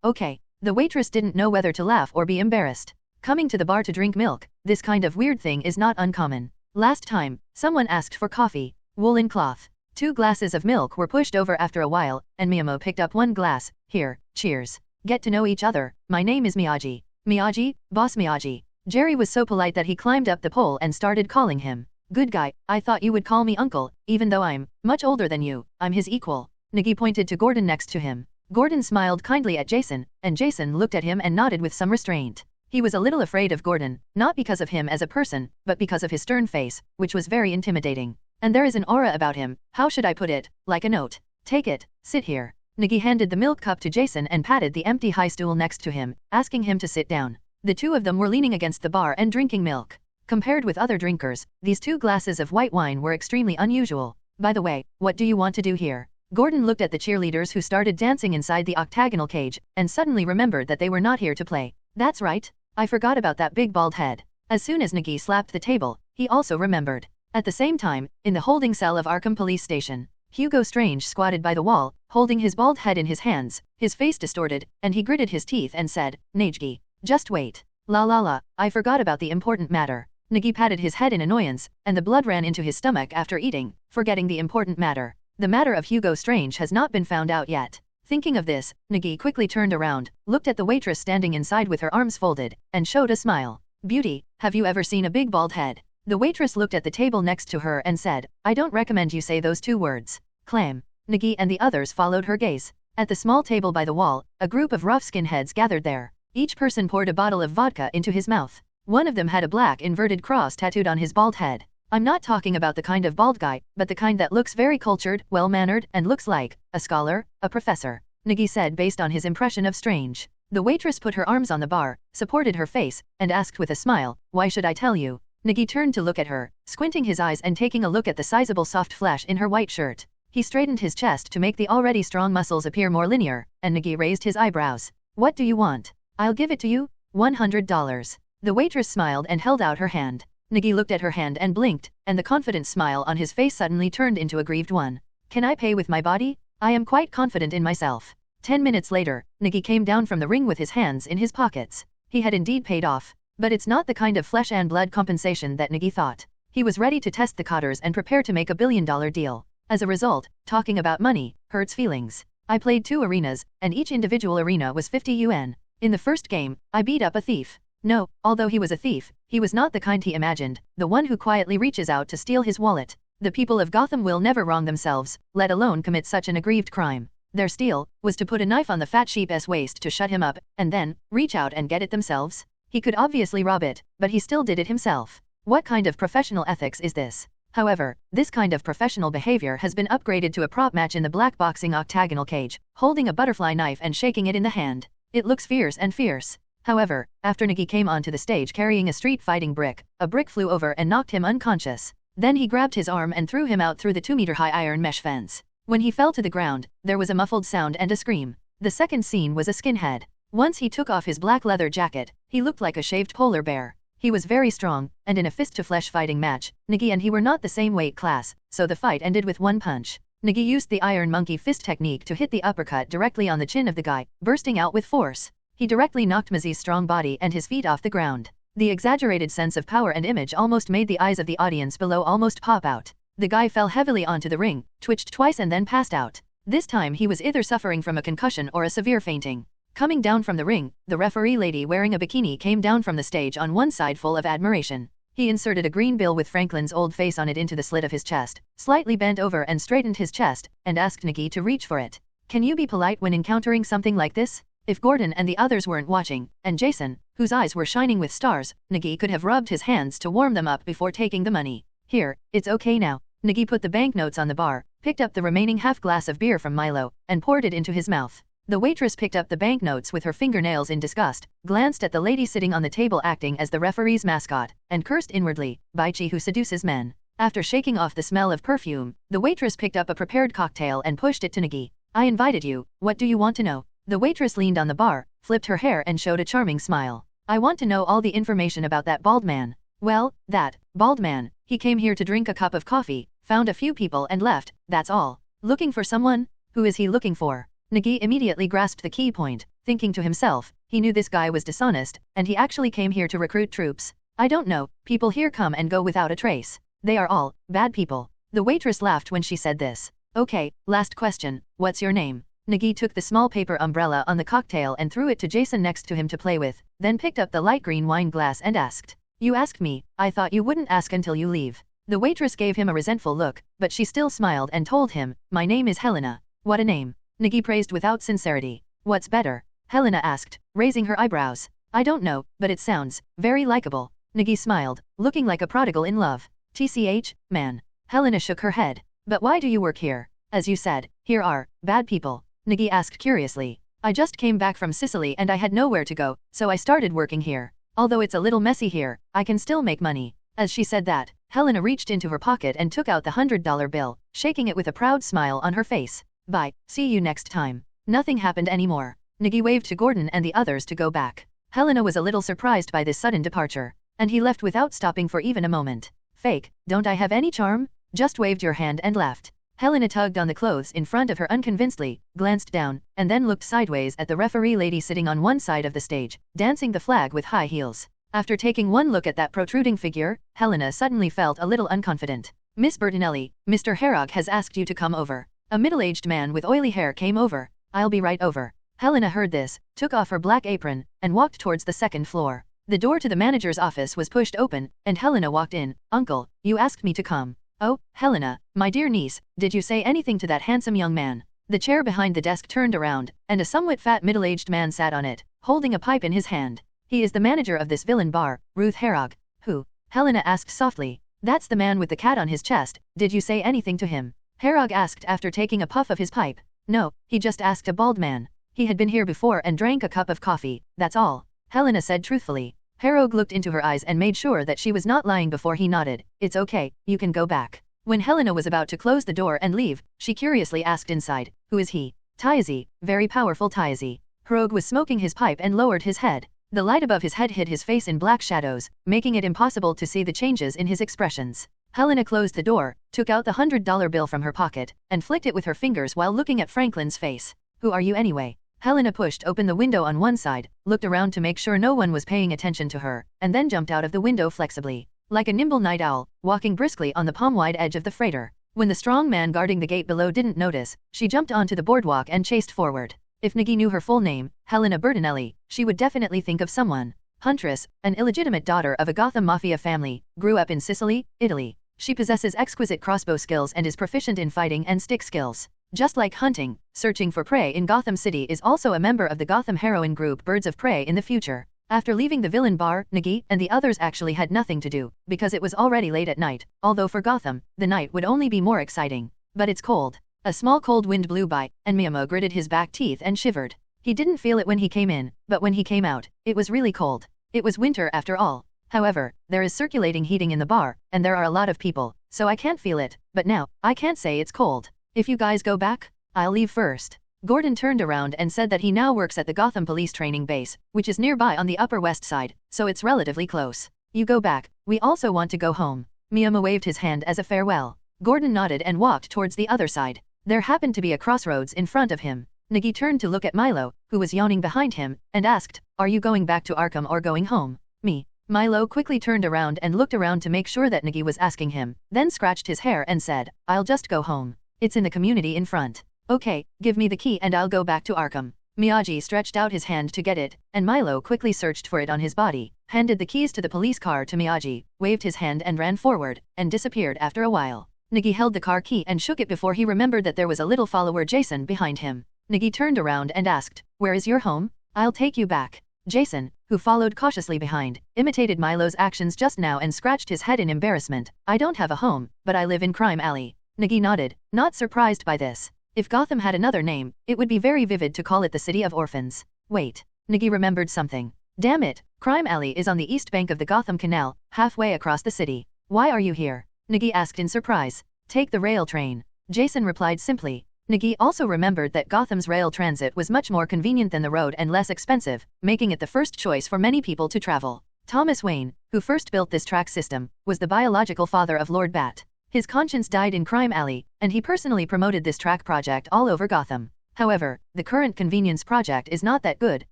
Okay. The waitress didn't know whether to laugh or be embarrassed. Coming to the bar to drink milk, this kind of weird thing is not uncommon. Last time, someone asked for coffee. Woolen cloth. 2 glasses of milk were pushed over after a while, and Miyamo picked up 1 glass. Here, cheers. Get to know each other. My name is Miyagi. Miyagi, Boss Miyagi. Jerry was so polite that he climbed up the pole and started calling him. Good guy, I thought you would call me uncle, even though I'm much older than you, I'm his equal. Nigi pointed to Gordon next to him. Gordon smiled kindly at Jason, and Jason looked at him and nodded with some restraint. He was a little afraid of Gordon, not because of him as a person, but because of his stern face, which was very intimidating. And there is an aura about him, how should I put it, like a note. Take it, sit here. Nigi handed the milk cup to Jason and patted the empty high stool next to him, asking him to sit down. The 2 of them were leaning against the bar and drinking milk. Compared with other drinkers, these 2 glasses of white wine were extremely unusual. By the way, what do you want to do here? Gordon looked at the cheerleaders who started dancing inside the octagonal cage, and suddenly remembered that they were not here to play. That's right. I forgot about that big bald head. As soon as Nigi slapped the table, he also remembered. At the same time, in the holding cell of Arkham Police Station, Hugo Strange squatted by the wall, holding his bald head in his hands, his face distorted, and he gritted his teeth and said, Nigi, just wait. La la la, I forgot about the important matter. Nigi patted his head in annoyance, and the blood ran into his stomach after eating, forgetting the important matter. The matter of Hugo Strange has not been found out yet. Thinking of this, Nigi quickly turned around, looked at the waitress standing inside with her arms folded, and showed a smile. Beauty, have you ever seen a big bald head? The waitress looked at the table next to her and said, I don't recommend you say those 2 words. Clam. Nigi and the others followed her gaze. At the small table by the wall, a group of rough skinheads gathered there. Each person poured a bottle of vodka into his mouth. One of them had a black inverted cross tattooed on his bald head. I'm not talking about the kind of bald guy, but the kind that looks very cultured, well-mannered, and looks like a scholar, a professor, Nigi said based on his impression of Strange. The waitress put her arms on the bar, supported her face, and asked with a smile, why should I tell you? Nigi turned to look at her, squinting his eyes and taking a look at the sizable soft flash in her white shirt. He straightened his chest to make the already strong muscles appear more linear, and Nigi raised his eyebrows. What do you want? I'll give it to you, $100. The waitress smiled and held out her hand. Nigi looked at her hand and blinked, and the confident smile on his face suddenly turned into a grieved one. Can I pay with my body? I am quite confident in myself. 10 minutes later, Nigi came down from the ring with his hands in his pockets. He had indeed paid off. But it's not the kind of flesh and blood compensation that Nigi thought. He was ready to test the cotters and prepare to make a billion-dollar deal. As a result, talking about money hurts feelings. I played 2 arenas, and each individual arena was 50 yuan. In the first game, I beat up a thief. No, although he was a thief, he was not the kind he imagined, the one who quietly reaches out to steal his wallet. The people of Gotham will never wrong themselves, let alone commit such an aggrieved crime. Their steal was to put a knife on the fat sheep's waist to shut him up, and then reach out and get it themselves. He could obviously rob it, but he still did it himself. What kind of professional ethics is this? However, this kind of professional behavior has been upgraded to a prop match in the black boxing octagonal cage, holding a butterfly knife and shaking it in the hand. It looks fierce and fierce. However, after Nigi came onto the stage carrying a street fighting brick, a brick flew over and knocked him unconscious. Then he grabbed his arm and threw him out through the 2-meter-high iron mesh fence. When he fell to the ground, there was a muffled sound and a scream. The second scene was a skinhead. Once he took off his black leather jacket, he looked like a shaved polar bear. He was very strong, and in a fist-to-flesh fighting match, Nigi and he were not the same weight class, so the fight ended with one punch. Nigi used the Iron Monkey fist technique to hit the uppercut directly on the chin of the guy, bursting out with force. He directly knocked Mizi's strong body and his feet off the ground. The exaggerated sense of power and image almost made the eyes of the audience below almost pop out. The guy fell heavily onto the ring, twitched twice and then passed out. This time he was either suffering from a concussion or a severe fainting. Coming down from the ring, the referee lady wearing a bikini came down from the stage on one side full of admiration. He inserted a green bill with Franklin's old face on it into the slit of his chest, slightly bent over and straightened his chest, and asked Nigi to reach for it. Can you be polite when encountering something like this? If Gordon and the others weren't watching, and Jason, whose eyes were shining with stars, Nigi could have rubbed his hands to warm them up before taking the money. Here, it's okay now. Nigi put the banknotes on the bar, picked up the remaining half glass of beer from Milo, and poured it into his mouth. The waitress picked up the banknotes with her fingernails in disgust, glanced at the lady sitting on the table acting as the referee's mascot, and cursed inwardly, Baichi who seduces men. After shaking off the smell of perfume, the waitress picked up a prepared cocktail and pushed it to Nigi. I invited you, what do you want to know? The waitress leaned on the bar, flipped her hair and showed a charming smile. I want to know all the information about that bald man. Well, that bald man, he came here to drink a cup of coffee, found a few people and left, that's all. Looking for someone? Who is he looking for? Nigi immediately grasped the key point, thinking to himself, he knew this guy was dishonest, and he actually came here to recruit troops. I don't know, people here come and go without a trace. They are all bad people. The waitress laughed when she said this. Okay, last question, what's your name? Nigi took the small paper umbrella on the cocktail and threw it to Jason next to him to play with, then picked up the light green wine glass and asked. You asked me, I thought you wouldn't ask until you leave. The waitress gave him a resentful look, but she still smiled and told him, my name is Helena. What a name. Nigi praised without sincerity. What's better? Helena asked, raising her eyebrows. I don't know, but it sounds very likable. Nigi smiled, looking like a prodigal in love. TCH, man. Helena shook her head. But why do you work here? As you said, here are bad people. Nigi asked curiously. I just came back from Sicily and I had nowhere to go, so I started working here. Although it's a little messy here, I can still make money. As she said that, Helena reached into her pocket and took out the $100 bill, shaking it with a proud smile on her face. Bye, see you next time. Nothing happened anymore. Nigi waved to Gordon and the others to go back. Helena was a little surprised by this sudden departure, and he left without stopping for even a moment. Fake, don't I have any charm? Just waved your hand and left. Helena tugged on the clothes in front of her unconvincedly, glanced down, and then looked sideways at the referee lady sitting on one side of the stage, dancing the flag with high heels. After taking one look at that protruding figure, Helena suddenly felt a little unconfident. Miss Bertinelli, Mr. Herog has asked you to come over. A middle-aged man with oily hair came over. I'll be right over. Helena heard this, took off her black apron, and walked towards the second floor. The door to the manager's office was pushed open, and Helena walked in. Uncle, you asked me to come. Oh, Helena, my dear niece, did you say anything to that handsome young man? The chair behind the desk turned around, and a somewhat fat middle-aged man sat on it, holding a pipe in his hand. He is the manager of this villain bar, Ruth Herog. Who? Helena asked softly. That's the man with the cat on his chest, did you say anything to him? Herog asked after taking a puff of his pipe. No, he just asked a bald man. He had been here before and drank a cup of coffee, that's all. Helena said truthfully. Herog looked into her eyes and made sure that she was not lying before he nodded. It's okay, you can go back. When Helena was about to close the door and leave, she curiously asked inside, who is he? Taizi, very powerful Taizi. Herog was smoking his pipe and lowered his head. The light above his head hid his face in black shadows, making it impossible to see the changes in his expressions. Helena closed the door, took out the $100 bill from her pocket, and flicked it with her fingers while looking at Franklin's face. Who are you anyway? Helena pushed open the window on one side, looked around to make sure no one was paying attention to her, and then jumped out of the window flexibly, like a nimble night owl, walking briskly on the palm-wide edge of the freighter. When the strong man guarding the gate below didn't notice, she jumped onto the boardwalk and chased forward. If Nigi knew her full name, Helena Bertinelli, she would definitely think of someone. Huntress, an illegitimate daughter of a Gotham mafia family, grew up in Sicily, Italy. She possesses exquisite crossbow skills and is proficient in fighting and stick skills. Just like hunting, searching for prey in Gotham City is also a member of the Gotham heroine group Birds of Prey in the future. After leaving the villain bar, Nigi and the others actually had nothing to do, because it was already late at night, although for Gotham, the night would only be more exciting. But it's cold. A small cold wind blew by, and Miyama gritted his back teeth and shivered. He didn't feel it when he came in, but when he came out, it was really cold. It was winter after all. However, there is circulating heating in the bar, and there are a lot of people, so I can't feel it, but now, I can't say it's cold. If you guys go back, I'll leave first. Gordon turned around and said that he now works at the Gotham Police Training Base, which is nearby on the Upper West Side, so it's relatively close. You go back, we also want to go home. Miyama waved his hand as a farewell. Gordon nodded and walked towards the other side. There happened to be a crossroads in front of him. Nigi turned to look at Milo, who was yawning behind him, and asked, are you going back to Arkham or going home? Me. Milo quickly turned around and looked around to make sure that Nigi was asking him, then scratched his hair and said, I'll just go home. It's in the community in front. Okay, give me the key and I'll go back to Arkham. Miyagi stretched out his hand to get it, and Milo quickly searched for it on his body, handed the keys to the police car to Miyagi, waved his hand and ran forward, and disappeared after a while. Nigi held the car key and shook it before he remembered that there was a little follower Jason behind him. Nigi turned around and asked, where is your home? I'll take you back. Jason, who followed cautiously behind, imitated Milo's actions just now and scratched his head in embarrassment. I don't have a home, but I live in Crime Alley. Nigi nodded, not surprised by this. If Gotham had another name, it would be very vivid to call it the City of Orphans. Wait. Nigi remembered something. Damn it, Crime Alley is on the east bank of the Gotham Canal, halfway across the city. Why are you here? Nigi asked in surprise. Take the rail train. Jason replied simply. Nigi also remembered that Gotham's rail transit was much more convenient than the road and less expensive, making it the first choice for many people to travel. Thomas Wayne, who first built this track system, was the biological father of Lord Bat. His conscience died in Crime Alley, and he personally promoted this track project all over Gotham. However, the current convenience project is not that good,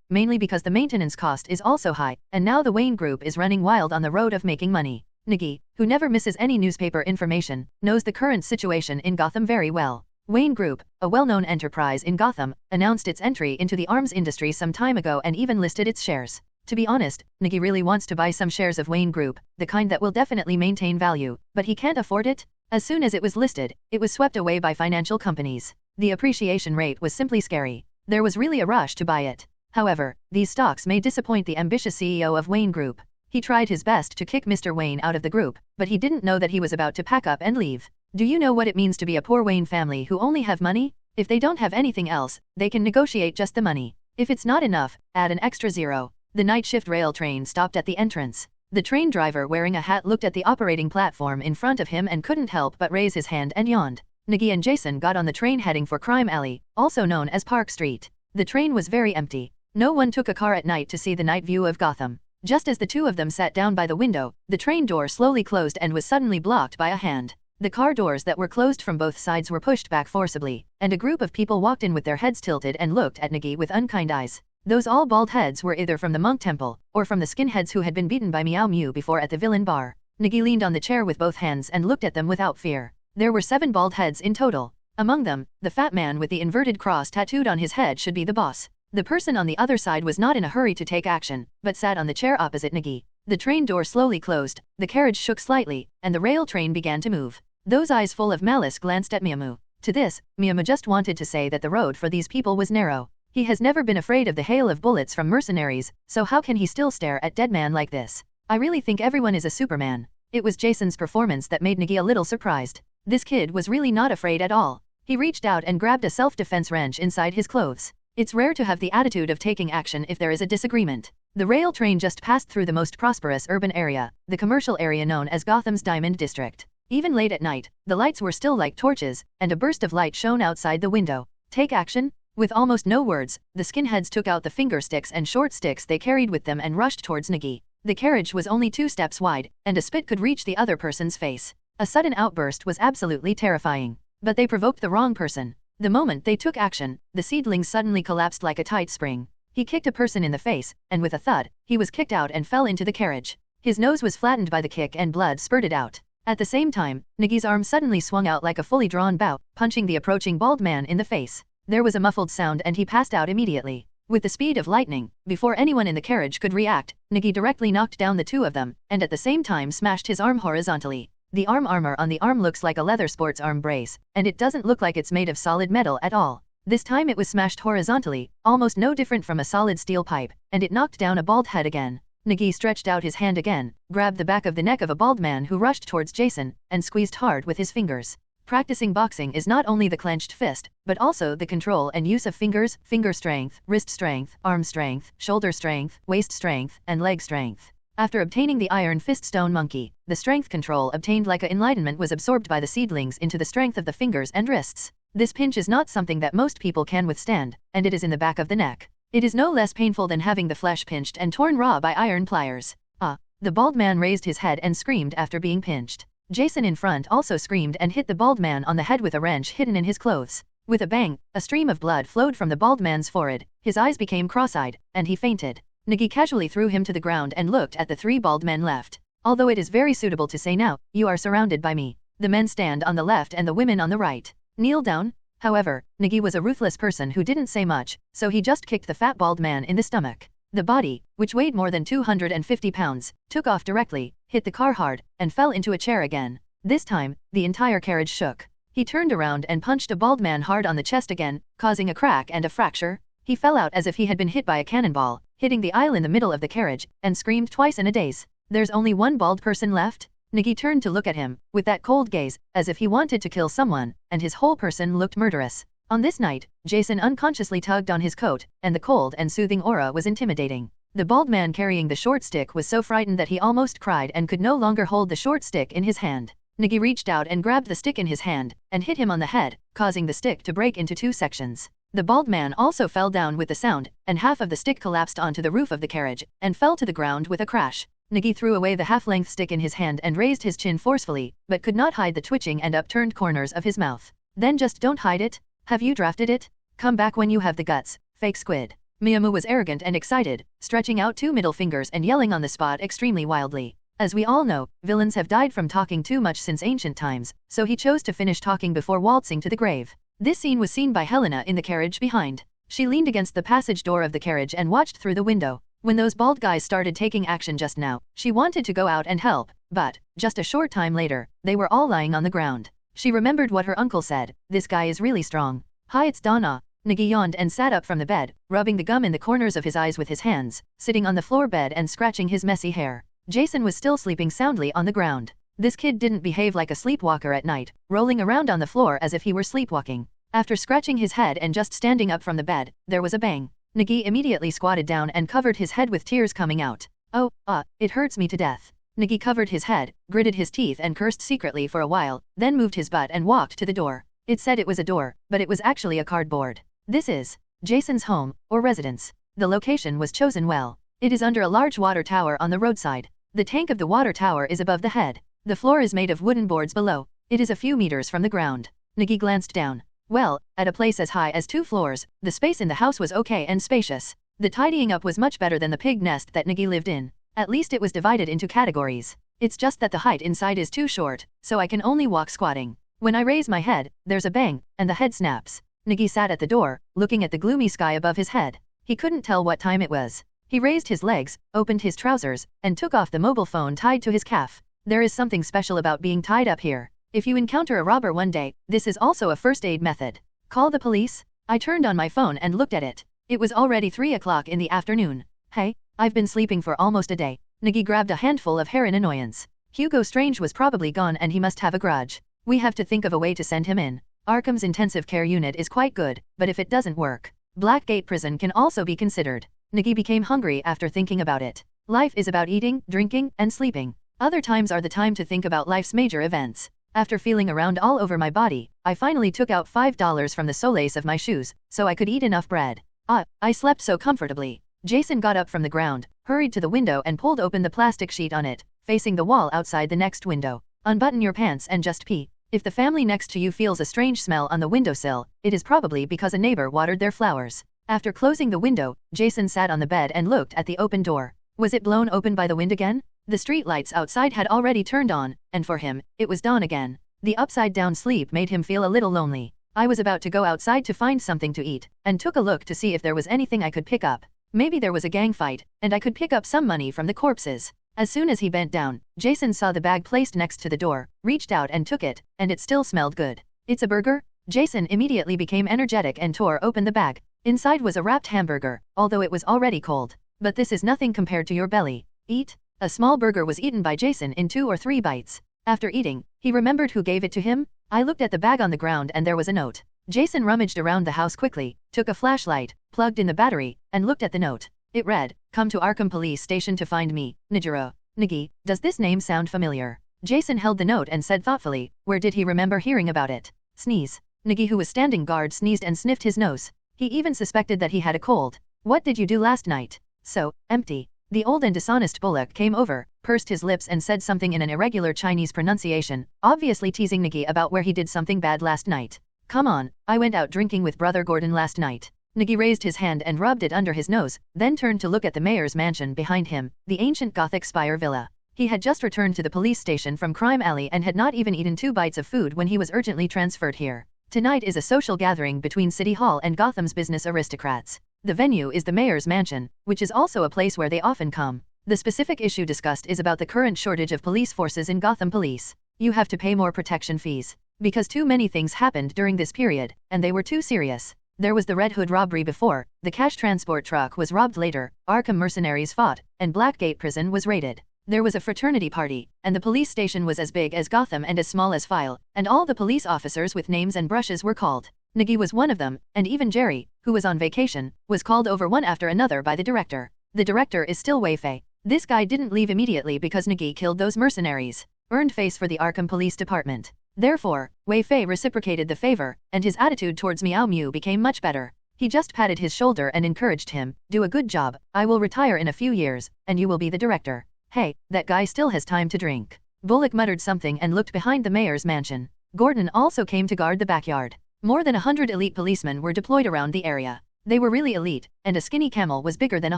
mainly because the maintenance cost is also high, and now the Wayne Group is running wild on the road of making money. Nigi, who never misses any newspaper information, knows the current situation in Gotham very well. Wayne Group, a well-known enterprise in Gotham, announced its entry into the arms industry some time ago and even listed its shares. To be honest, Nigi really wants to buy some shares of Wayne Group, the kind that will definitely maintain value, but he can't afford it. As soon as it was listed, it was swept away by financial companies. The appreciation rate was simply scary. There was really a rush to buy it. However, these stocks may disappoint the ambitious CEO of Wayne Group. He tried his best to kick Mr. Wayne out of the group, but he didn't know that he was about to pack up and leave. Do you know what it means to be a poor Wayne family who only have money? If they don't have anything else, they can negotiate just the money. If it's not enough, add an extra zero. The night shift rail train stopped at the entrance. The train driver wearing a hat looked at the operating platform in front of him and couldn't help but raise his hand and yawned. Nigi and Jason got on the train heading for Crime Alley, also known as Park Street. The train was very empty. No one took a car at night to see the night view of Gotham. Just as the two of them sat down by the window, the train door slowly closed and was suddenly blocked by a hand. The car doors that were closed from both sides were pushed back forcibly, and a group of people walked in with their heads tilted and looked at Nigi with unkind eyes. Those all bald heads were either from the Monk Temple, or from the skinheads who had been beaten by Meow Mew before at the villain bar. Nigi leaned on the chair with both hands and looked at them without fear. There were 7 bald heads in total. Among them, the fat man with the inverted cross tattooed on his head should be the boss. The person on the other side was not in a hurry to take action, but sat on the chair opposite Nigi. The train door slowly closed, the carriage shook slightly, and the rail train began to move. Those eyes full of malice glanced at Miyamu. To this, Miyamu just wanted to say that the road for these people was narrow. He has never been afraid of the hail of bullets from mercenaries, so how can he still stare at dead man like this? I really think everyone is a Superman. It was Jason's performance that made Nigi a little surprised. This kid was really not afraid at all. He reached out and grabbed a self-defense wrench inside his clothes. It's rare to have the attitude of taking action if there is a disagreement. The rail train just passed through the most prosperous urban area, the commercial area known as Gotham's Diamond District. Even late at night, the lights were still like torches, and a burst of light shone outside the window. Take action? With almost no words, the skinheads took out the finger sticks and short sticks they carried with them and rushed towards Nigi. The carriage was only 2 steps wide, and a spit could reach the other person's face. A sudden outburst was absolutely terrifying. But they provoked the wrong person. The moment they took action, the seedling suddenly collapsed like a tight spring. He kicked a person in the face, and with a thud, he was kicked out and fell into the carriage. His nose was flattened by the kick and blood spurted out. At the same time, Nigi's arm suddenly swung out like a fully drawn bow, punching the approaching bald man in the face. There was a muffled sound and he passed out immediately. With the speed of lightning, before anyone in the carriage could react, Nigi directly knocked down the two of them, and at the same time smashed his arm horizontally. The arm armor on the arm looks like a leather sports arm brace, and it doesn't look like it's made of solid metal at all. This time it was smashed horizontally, almost no different from a solid steel pipe, and it knocked down a bald head again. Nigi stretched out his hand again, grabbed the back of the neck of a bald man who rushed towards Jason, and squeezed hard with his fingers. Practicing boxing is not only the clenched fist, but also the control and use of fingers, finger strength, wrist strength, arm strength, shoulder strength, waist strength, and leg strength. After obtaining the Iron Fist Stone Monkey, the strength control obtained like a enlightenment was absorbed by the seedlings into the strength of the fingers and wrists. This pinch is not something that most people can withstand, and it is in the back of the neck. It is no less painful than having the flesh pinched and torn raw by iron pliers. Ah! The bald man raised his head and screamed after being pinched. Jason in front also screamed and hit the bald man on the head with a wrench hidden in his clothes. With a bang, a stream of blood flowed from the bald man's forehead, his eyes became cross-eyed, and he fainted. Nigi casually threw him to the ground and looked at the 3 bald men left. Although it is very suitable to say now, you are surrounded by me. The men stand on the left and the women on the right. Kneel down. However, Nigi was a ruthless person who didn't say much, so he just kicked the fat bald man in the stomach. The body, which weighed more than 250 pounds, took off directly, hit the car hard, and fell into a chair again. This time, the entire carriage shook. He turned around and punched a bald man hard on the chest again, causing a crack and a fracture. He fell out as if he had been hit by a cannonball, hitting the aisle in the middle of the carriage, and screamed twice in a daze. There's only one bald person left? Nigi turned to look at him, with that cold gaze, as if he wanted to kill someone, and his whole person looked murderous. On this night, Jason unconsciously tugged on his coat, and the cold and soothing aura was intimidating. The bald man carrying the short stick was so frightened that he almost cried and could no longer hold the short stick in his hand. Nigi reached out and grabbed the stick in his hand, and hit him on the head, causing the stick to break into 2 sections. The bald man also fell down with the sound, and half of the stick collapsed onto the roof of the carriage, and fell to the ground with a crash. Nigi threw away the half-length stick in his hand and raised his chin forcefully, but could not hide the twitching and upturned corners of his mouth. Then just don't hide it. Have you drafted it? Come back when you have the guts, fake squid. Miyamu was arrogant and excited, stretching out 2 middle fingers and yelling on the spot extremely wildly. As we all know, villains have died from talking too much since ancient times, so he chose to finish talking before waltzing to the grave. This scene was seen by Helena in the carriage behind. She leaned against the passage door of the carriage and watched through the window. When those bald guys started taking action just now, she wanted to go out and help, but, just a short time later, they were all lying on the ground. She remembered what her uncle said, this guy is really strong. Hi, it's Donna. Nigi yawned and sat up from the bed, rubbing the gum in the corners of his eyes with his hands, sitting on the floor bed and scratching his messy hair. Jason was still sleeping soundly on the ground. This kid didn't behave like a sleepwalker at night, rolling around on the floor as if he were sleepwalking. After scratching his head and just standing up from the bed, there was a bang. Nigi immediately squatted down and covered his head with tears coming out. Oh, it hurts me to death. Nigi covered his head, gritted his teeth and cursed secretly for a while, then moved his butt and walked to the door. It said it was a door, but it was actually a cardboard. This is Jason's home, or residence. The location was chosen well. It is under a large water tower on the roadside. The tank of the water tower is above the head. The floor is made of wooden boards below. It is a few meters from the ground. Nigi glanced down. Well, at a place as high as 2 floors, the space in the house was okay and spacious. The tidying up was much better than the pig nest that Nigi lived in. At least it was divided into categories. It's just that the height inside is too short, so I can only walk squatting. When I raise my head, there's a bang, and the head snaps. Nigi sat at the door, looking at the gloomy sky above his head. He couldn't tell what time it was. He raised his legs, opened his trousers, and took off the mobile phone tied to his calf. There is something special about being tied up here. If you encounter a robber one day, this is also a first aid method. Call the police? I turned on my phone and looked at it. It was already 3 o'clock in the afternoon. Hey, I've been sleeping for almost a day. Nigi grabbed a handful of hair in annoyance. Hugo Strange was probably gone and he must have a grudge. We have to think of a way to send him in. Arkham's intensive care unit is quite good, but if it doesn't work, Blackgate Prison can also be considered. Nigi became hungry after thinking about it. Life is about eating, drinking, and sleeping. Other times are the time to think about life's major events. After feeling around all over my body, I finally took out $5 from the solace of my shoes, so I could eat enough bread. I slept so comfortably. Jason got up from the ground, hurried to the window and pulled open the plastic sheet on it, facing the wall outside the next window. Unbutton your pants and just pee. If the family next to you feels a strange smell on the windowsill, it is probably because a neighbor watered their flowers. After closing the window, Jason sat on the bed and looked at the open door. Was it blown open by the wind again? The street lights outside had already turned on, and for him, it was dawn again. The upside-down sleep made him feel a little lonely. I was about to go outside to find something to eat, and took a look to see if there was anything I could pick up. Maybe there was a gang fight, and I could pick up some money from the corpses. As soon as he bent down, Jason saw the bag placed next to the door, reached out and took it, and it still smelled good. It's a burger? Jason immediately became energetic and tore open the bag. Inside was a wrapped hamburger, although it was already cold. But this is nothing compared to your belly. Eat? A small burger was eaten by Jason in 2 or 3 bites. After eating, he remembered who gave it to him. I looked at the bag on the ground and there was a note. Jason rummaged around the house quickly, took a flashlight, plugged in the battery, and looked at the note. It read, "Come to Arkham Police Station to find me, Nijiro." Nigi, does this name sound familiar? Jason held the note and said thoughtfully, where did he remember hearing about it? Sneeze. Nigi, who was standing guard, sneezed and sniffed his nose. He even suspected that he had a cold. What did you do last night? So, empty. The old and dishonest Bullock came over, pursed his lips and said something in an irregular Chinese pronunciation, obviously teasing Nigi about where he did something bad last night. Come on, I went out drinking with Brother Gordon last night. Nigi raised his hand and rubbed it under his nose, then turned to look at the mayor's mansion behind him, the ancient Gothic spire villa. He had just returned to the police station from Crime Alley and had not even eaten 2 bites of food when he was urgently transferred here. Tonight is a social gathering between City Hall and Gotham's business aristocrats. The venue is the mayor's mansion, which is also a place where they often come. The specific issue discussed is about the current shortage of police forces in Gotham Police. You have to pay more protection fees. Because too many things happened during this period, and they were too serious. There was the Red Hood robbery before, the cash transport truck was robbed later, Arkham mercenaries fought, and Blackgate Prison was raided. There was a fraternity party, and the police station was as big as Gotham and as small as File, and all the police officers with names and brushes were called. Nigi was one of them, and even Jerry, who was on vacation, was called over one after another by the director. The director is still Wei Fei. This guy didn't leave immediately because Nigi killed those mercenaries. Earned face for the Arkham Police Department. Therefore, Wei Fei reciprocated the favor, and his attitude towards Miao Mu became much better. He just patted his shoulder and encouraged him, do a good job, I will retire in a few years, and you will be the director. Hey, that guy still has time to drink. Bullock muttered something and looked behind the mayor's mansion. Gordon also came to guard the backyard. More than 100 elite policemen were deployed around the area. They were really elite, and a skinny camel was bigger than a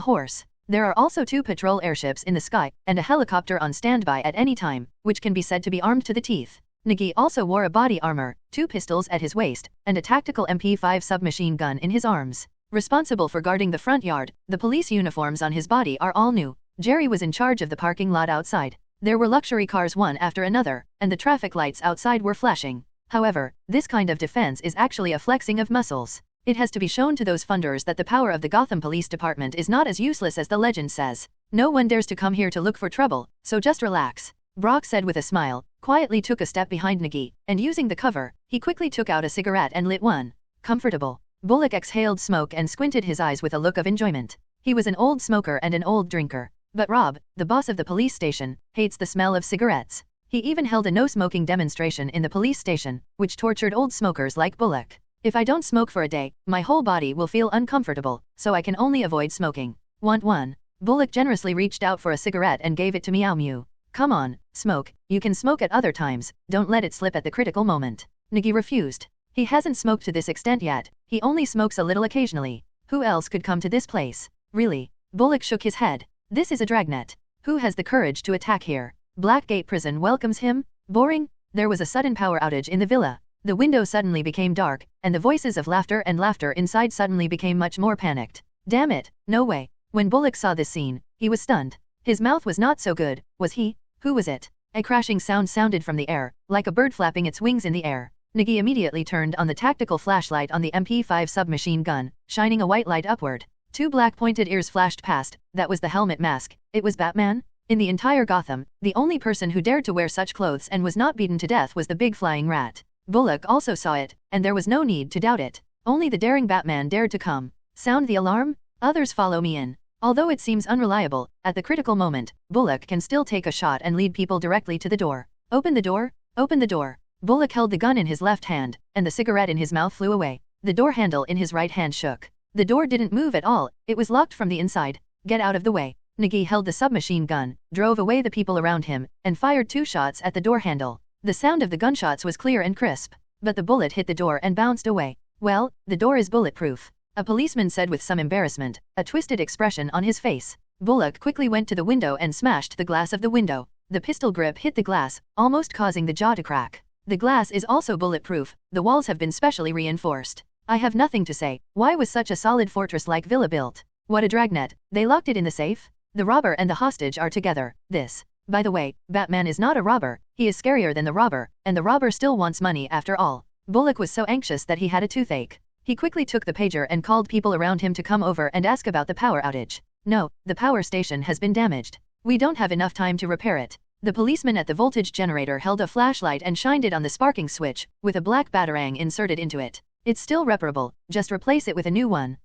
horse. There are also 2 patrol airships in the sky, and a helicopter on standby at any time, which can be said to be armed to the teeth. Nigi also wore a body armor, 2 pistols at his waist, and a tactical MP5 submachine gun in his arms. Responsible for guarding the front yard, the police uniforms on his body are all new. Jerry was in charge of the parking lot outside. There were luxury cars one after another, and the traffic lights outside were flashing. However, this kind of defense is actually a flexing of muscles. It has to be shown to those funders that the power of the Gotham Police Department is not as useless as the legend says. No one dares to come here to look for trouble, so just relax. Brock said with a smile, quietly took a step behind Nigi, and using the cover, he quickly took out a cigarette and lit one. Comfortable. Bullock exhaled smoke and squinted his eyes with a look of enjoyment. He was an old smoker and an old drinker. But Rob, the boss of the police station, hates the smell of cigarettes. He even held a no-smoking demonstration in the police station, which tortured old smokers like Bullock. If I don't smoke for a day, my whole body will feel uncomfortable, so I can only avoid smoking. Want one? Bullock generously reached out for a cigarette and gave it to Meow Mew. Come on, smoke. You can smoke at other times, don't let it slip at the critical moment. Nigi refused. He hasn't smoked to this extent yet, he only smokes a little occasionally. Who else could come to this place? Really? Bullock shook his head. This is a dragnet. Who has the courage to attack here? Blackgate Prison welcomes him? Boring? There was a sudden power outage in the villa. The window suddenly became dark, and the voices of laughter and laughter inside suddenly became much more panicked. Damn it, no way. When Bullock saw this scene, he was stunned. His mouth was not so good, was he? Who was it? A crashing sound sounded from the air, like a bird flapping its wings in the air. Nigi immediately turned on the tactical flashlight on the MP5 submachine gun, shining a white light upward. 2 black pointed ears flashed past, that was the helmet mask. It was Batman? In the entire Gotham, the only person who dared to wear such clothes and was not beaten to death was the big flying rat. Bullock also saw it, and there was no need to doubt it. Only the daring Batman dared to come. Sound the alarm? Others follow me in. Although it seems unreliable, at the critical moment, Bullock can still take a shot and lead people directly to the door. Open the door? Open the door. Bullock held the gun in his left hand, and the cigarette in his mouth flew away. The door handle in his right hand shook. The door didn't move at all, it was locked from the inside. Get out of the way. Nigi held the submachine gun, drove away the people around him, and fired 2 shots at the door handle. The sound of the gunshots was clear and crisp, but the bullet hit the door and bounced away. Well, the door is bulletproof. A policeman said with some embarrassment, a twisted expression on his face. Bullock quickly went to the window and smashed the glass of the window. The pistol grip hit the glass, almost causing the jaw to crack. The glass is also bulletproof, the walls have been specially reinforced. I have nothing to say, why was such a solid fortress-like villa built? What a dragnet, they locked it in the safe? The robber and the hostage are together, this. By the way, Batman is not a robber, he is scarier than the robber, and the robber still wants money after all. Bullock was so anxious that he had a toothache. He quickly took the pager and called people around him to come over and ask about the power outage. No, the power station has been damaged. We don't have enough time to repair it. The policeman at the voltage generator held a flashlight and shined it on the sparking switch, with a black batarang inserted into it. It's still reparable, just replace it with a new one.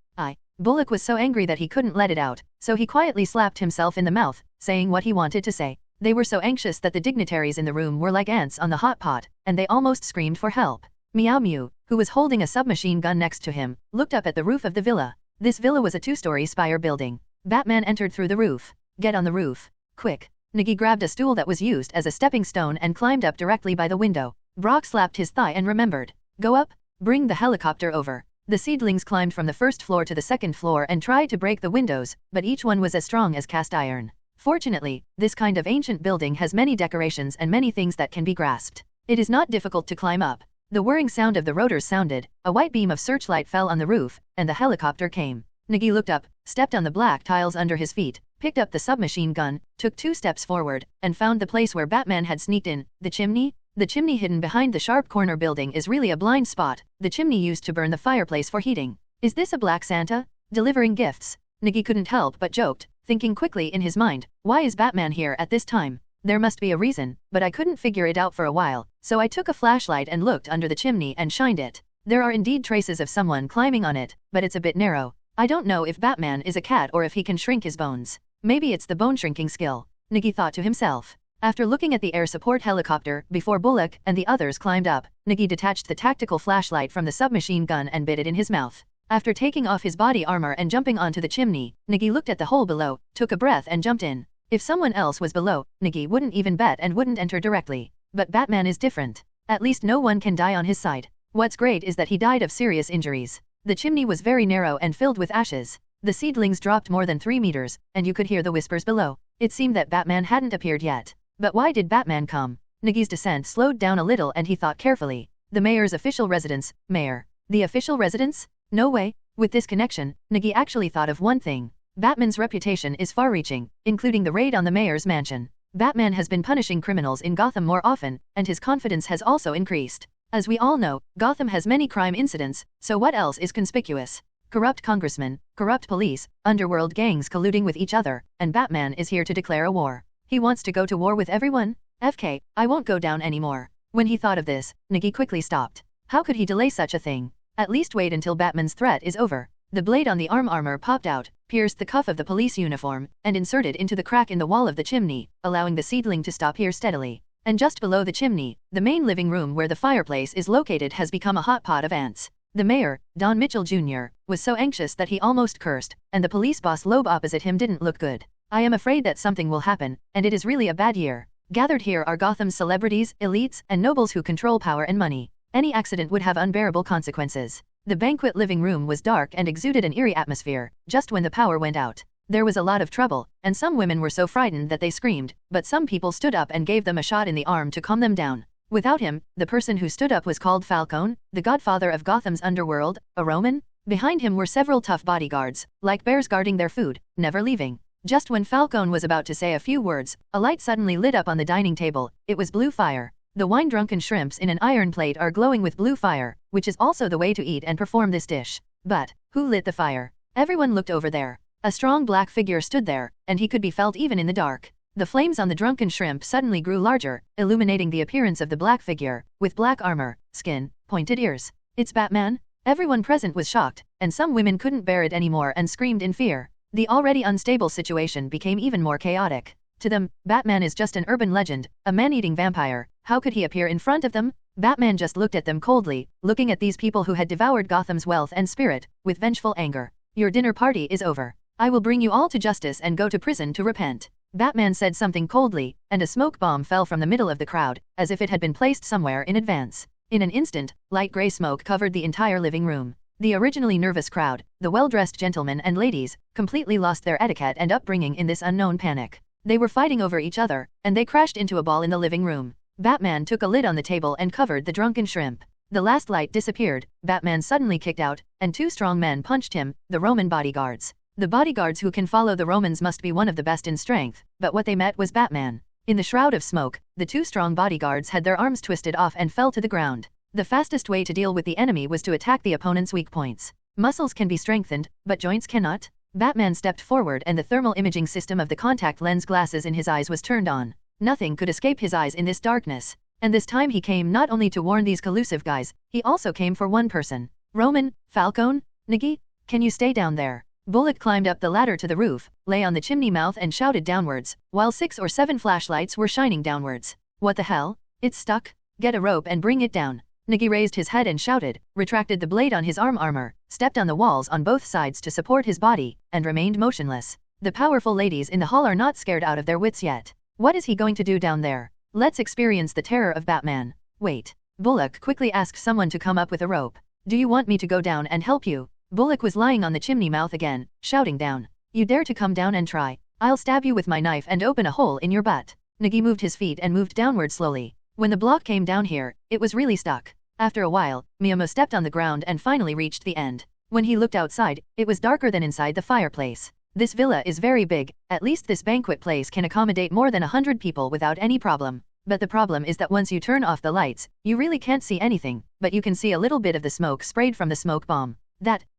Bullock was so angry that he couldn't let it out, so he quietly slapped himself in the mouth, saying what he wanted to say. They were so anxious that the dignitaries in the room were like ants on the hot pot, and they almost screamed for help. Meow Mew, who was holding a submachine gun next to him, looked up at the roof of the villa. This villa was a 2-story spire building. Batman entered through the roof. Get on the roof. Quick. Nigi grabbed a stool that was used as a stepping stone and climbed up directly by the window. Brock slapped his thigh and remembered. Go up. Bring the helicopter over. The seedlings climbed from the first floor to the second floor and tried to break the windows, but each one was as strong as cast iron. Fortunately, this kind of ancient building has many decorations and many things that can be grasped. It is not difficult to climb up. The whirring sound of the rotors sounded, a white beam of searchlight fell on the roof, and the helicopter came. Nigi looked up, stepped on the black tiles under his feet, picked up the submachine gun, took 2 steps forward, and found the place where Batman had sneaked in, the chimney. The chimney hidden behind the sharp corner building is really a blind spot, the chimney used to burn the fireplace for heating. Is this a Black Santa? Delivering gifts? Nigi couldn't help but joked, thinking quickly in his mind, why is Batman here at this time? There must be a reason, but I couldn't figure it out for a while, so I took a flashlight and looked under the chimney and shined it. There are indeed traces of someone climbing on it, but it's a bit narrow. I don't know if Batman is a cat or if he can shrink his bones. Maybe it's the bone shrinking skill, Nigi thought to himself. After looking at the air support helicopter before Bullock and the others climbed up, Nigi detached the tactical flashlight from the submachine gun and bit it in his mouth. After taking off his body armor and jumping onto the chimney, Nigi looked at the hole below, took a breath and jumped in. If someone else was below, Nigi wouldn't even bet and wouldn't enter directly. But Batman is different. At least no one can die on his side. What's great is that he died of serious injuries. The chimney was very narrow and filled with ashes. The seedlings dropped more than 3 meters, and you could hear the whispers below. It seemed that Batman hadn't appeared yet. But why did Batman come? Nigi's descent slowed down a little and he thought carefully. The mayor's official residence, mayor. The official residence? No way. With this connection, Nigi actually thought of one thing. Batman's reputation is far-reaching, including the raid on the mayor's mansion. Batman has been punishing criminals in Gotham more often, and his confidence has also increased. As we all know, Gotham has many crime incidents, so what else is conspicuous? Corrupt congressmen, corrupt police, underworld gangs colluding with each other, and Batman is here to declare a war. He wants to go to war with everyone? FK, I won't go down anymore. When he thought of this, Nigi quickly stopped. How could he delay such a thing? At least wait until Batman's threat is over. The blade on the armor popped out, pierced the cuff of the police uniform, and inserted into the crack in the wall of the chimney, allowing the seedling to stop here steadily. And just below the chimney, the main living room where the fireplace is located has become a hot pot of ants. The mayor, Don Mitchell Jr., was so anxious that he almost cursed, and the police boss Loeb opposite him didn't look good. I am afraid that something will happen, and it is really a bad year. Gathered here are Gotham's celebrities, elites, and nobles who control power and money. Any accident would have unbearable consequences. The banquet living room was dark and exuded an eerie atmosphere. Just when the power went out, there was a lot of trouble, and some women were so frightened that they screamed, but some people stood up and gave them a shot in the arm to calm them down. Without him, the person who stood up was called Falcone, the godfather of Gotham's underworld, a Roman. Behind him were several tough bodyguards, like bears guarding their food, never leaving. Just when Falcone was about to say a few words, a light suddenly lit up on the dining table. It was blue fire. The wine-drunken shrimps in an iron plate are glowing with blue fire, which is also the way to eat and perform this dish. But, who lit the fire? Everyone looked over there. A strong black figure stood there, and he could be felt even in the dark. The flames on the drunken shrimp suddenly grew larger, illuminating the appearance of the black figure, with black armor, skin, pointed ears. It's Batman? Everyone present was shocked, and some women couldn't bear it anymore and screamed in fear. The already unstable situation became even more chaotic. To them, Batman is just an urban legend, a man-eating vampire. How could he appear in front of them? Batman just looked at them coldly, looking at these people who had devoured Gotham's wealth and spirit, with vengeful anger. Your dinner party is over. I will bring you all to justice and go to prison to repent. Batman said something coldly, and a smoke bomb fell from the middle of the crowd, as if it had been placed somewhere in advance. In an instant, light gray smoke covered the entire living room. The originally nervous crowd, the well-dressed gentlemen and ladies, completely lost their etiquette and upbringing in this unknown panic. They were fighting over each other, and they crashed into a ball in the living room. Batman took a lid on the table and covered the drunken shrimp. The last light disappeared, Batman suddenly kicked out, and 2 strong men punched him, the Roman bodyguards. The bodyguards who can follow the Romans must be one of the best in strength, but what they met was Batman. In the shroud of smoke, the 2 strong bodyguards had their arms twisted off and fell to the ground. The fastest way to deal with the enemy was to attack the opponent's weak points. Muscles can be strengthened, but joints cannot. Batman stepped forward and the thermal imaging system of the contact lens glasses in his eyes was turned on. Nothing could escape his eyes in this darkness. And this time he came not only to warn these collusive guys, he also came for one person. Roman, Falcone, Nigi, can you stay down there? Bullock climbed up the ladder to the roof, lay on the chimney mouth and shouted downwards, while 6 or 7 flashlights were shining downwards. What the hell? It's stuck? Get a rope and bring it down. Nigi raised his head and shouted, retracted the blade on his armor, stepped on the walls on both sides to support his body, and remained motionless. The powerful ladies in the hall are not scared out of their wits yet. What is he going to do down there? Let's experience the terror of Batman. Wait. Bullock quickly asked someone to come up with a rope. Do you want me to go down and help you? Bullock was lying on the chimney mouth again, shouting down. You dare to come down and try? I'll stab you with my knife and open a hole in your butt. Nigi moved his feet and moved downward slowly. When the block came down here, it was really stuck. After a while, Miyamo stepped on the ground and finally reached the end. When he looked outside, it was darker than inside the fireplace. This villa is very big, at least this banquet place can accommodate more than 100 people without any problem. But the problem is that once you turn off the lights, you really can't see anything, but you can see a little bit of the smoke sprayed from the smoke bomb.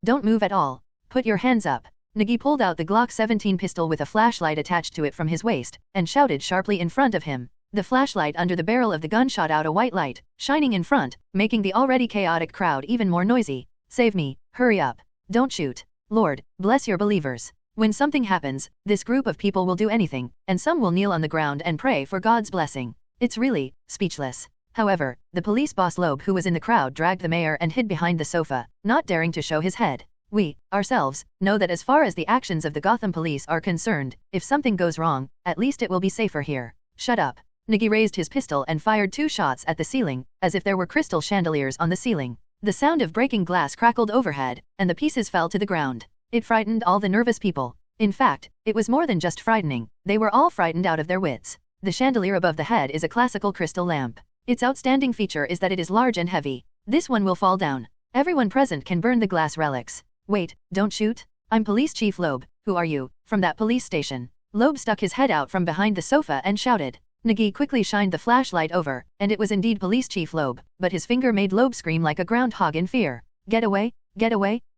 Don't move at all. Put your hands up. Nigi pulled out the Glock 17 pistol with a flashlight attached to it from his waist, and shouted sharply in front of him. The flashlight under the barrel of the gun shot out a white light, shining in front, making the already chaotic crowd even more noisy. Save me, hurry up. Don't shoot. Lord, bless your believers. When something happens, this group of people will do anything, and some will kneel on the ground and pray for God's blessing. It's really speechless. However, the police boss Loeb who was in the crowd dragged the mayor and hid behind the sofa, not daring to show his head. We, ourselves, know that as far as the actions of the Gotham police are concerned, if something goes wrong, at least it will be safer here. Shut up. Nigi raised his pistol and fired 2 shots at the ceiling, as if there were crystal chandeliers on the ceiling. The sound of breaking glass crackled overhead, and the pieces fell to the ground. It frightened all the nervous people. In fact, it was more than just frightening, they were all frightened out of their wits. The chandelier above the head is a classical crystal lamp. Its outstanding feature is that it is large and heavy. This one will fall down. Everyone present can burn the glass relics. Wait, don't shoot. I'm Police Chief Loeb. Who are you? From that police station. Loeb stuck his head out from behind the sofa and shouted. Nigi quickly shined the flashlight over, and it was indeed Police Chief Loeb, but his finger made Loeb scream like a groundhog in fear. Get away,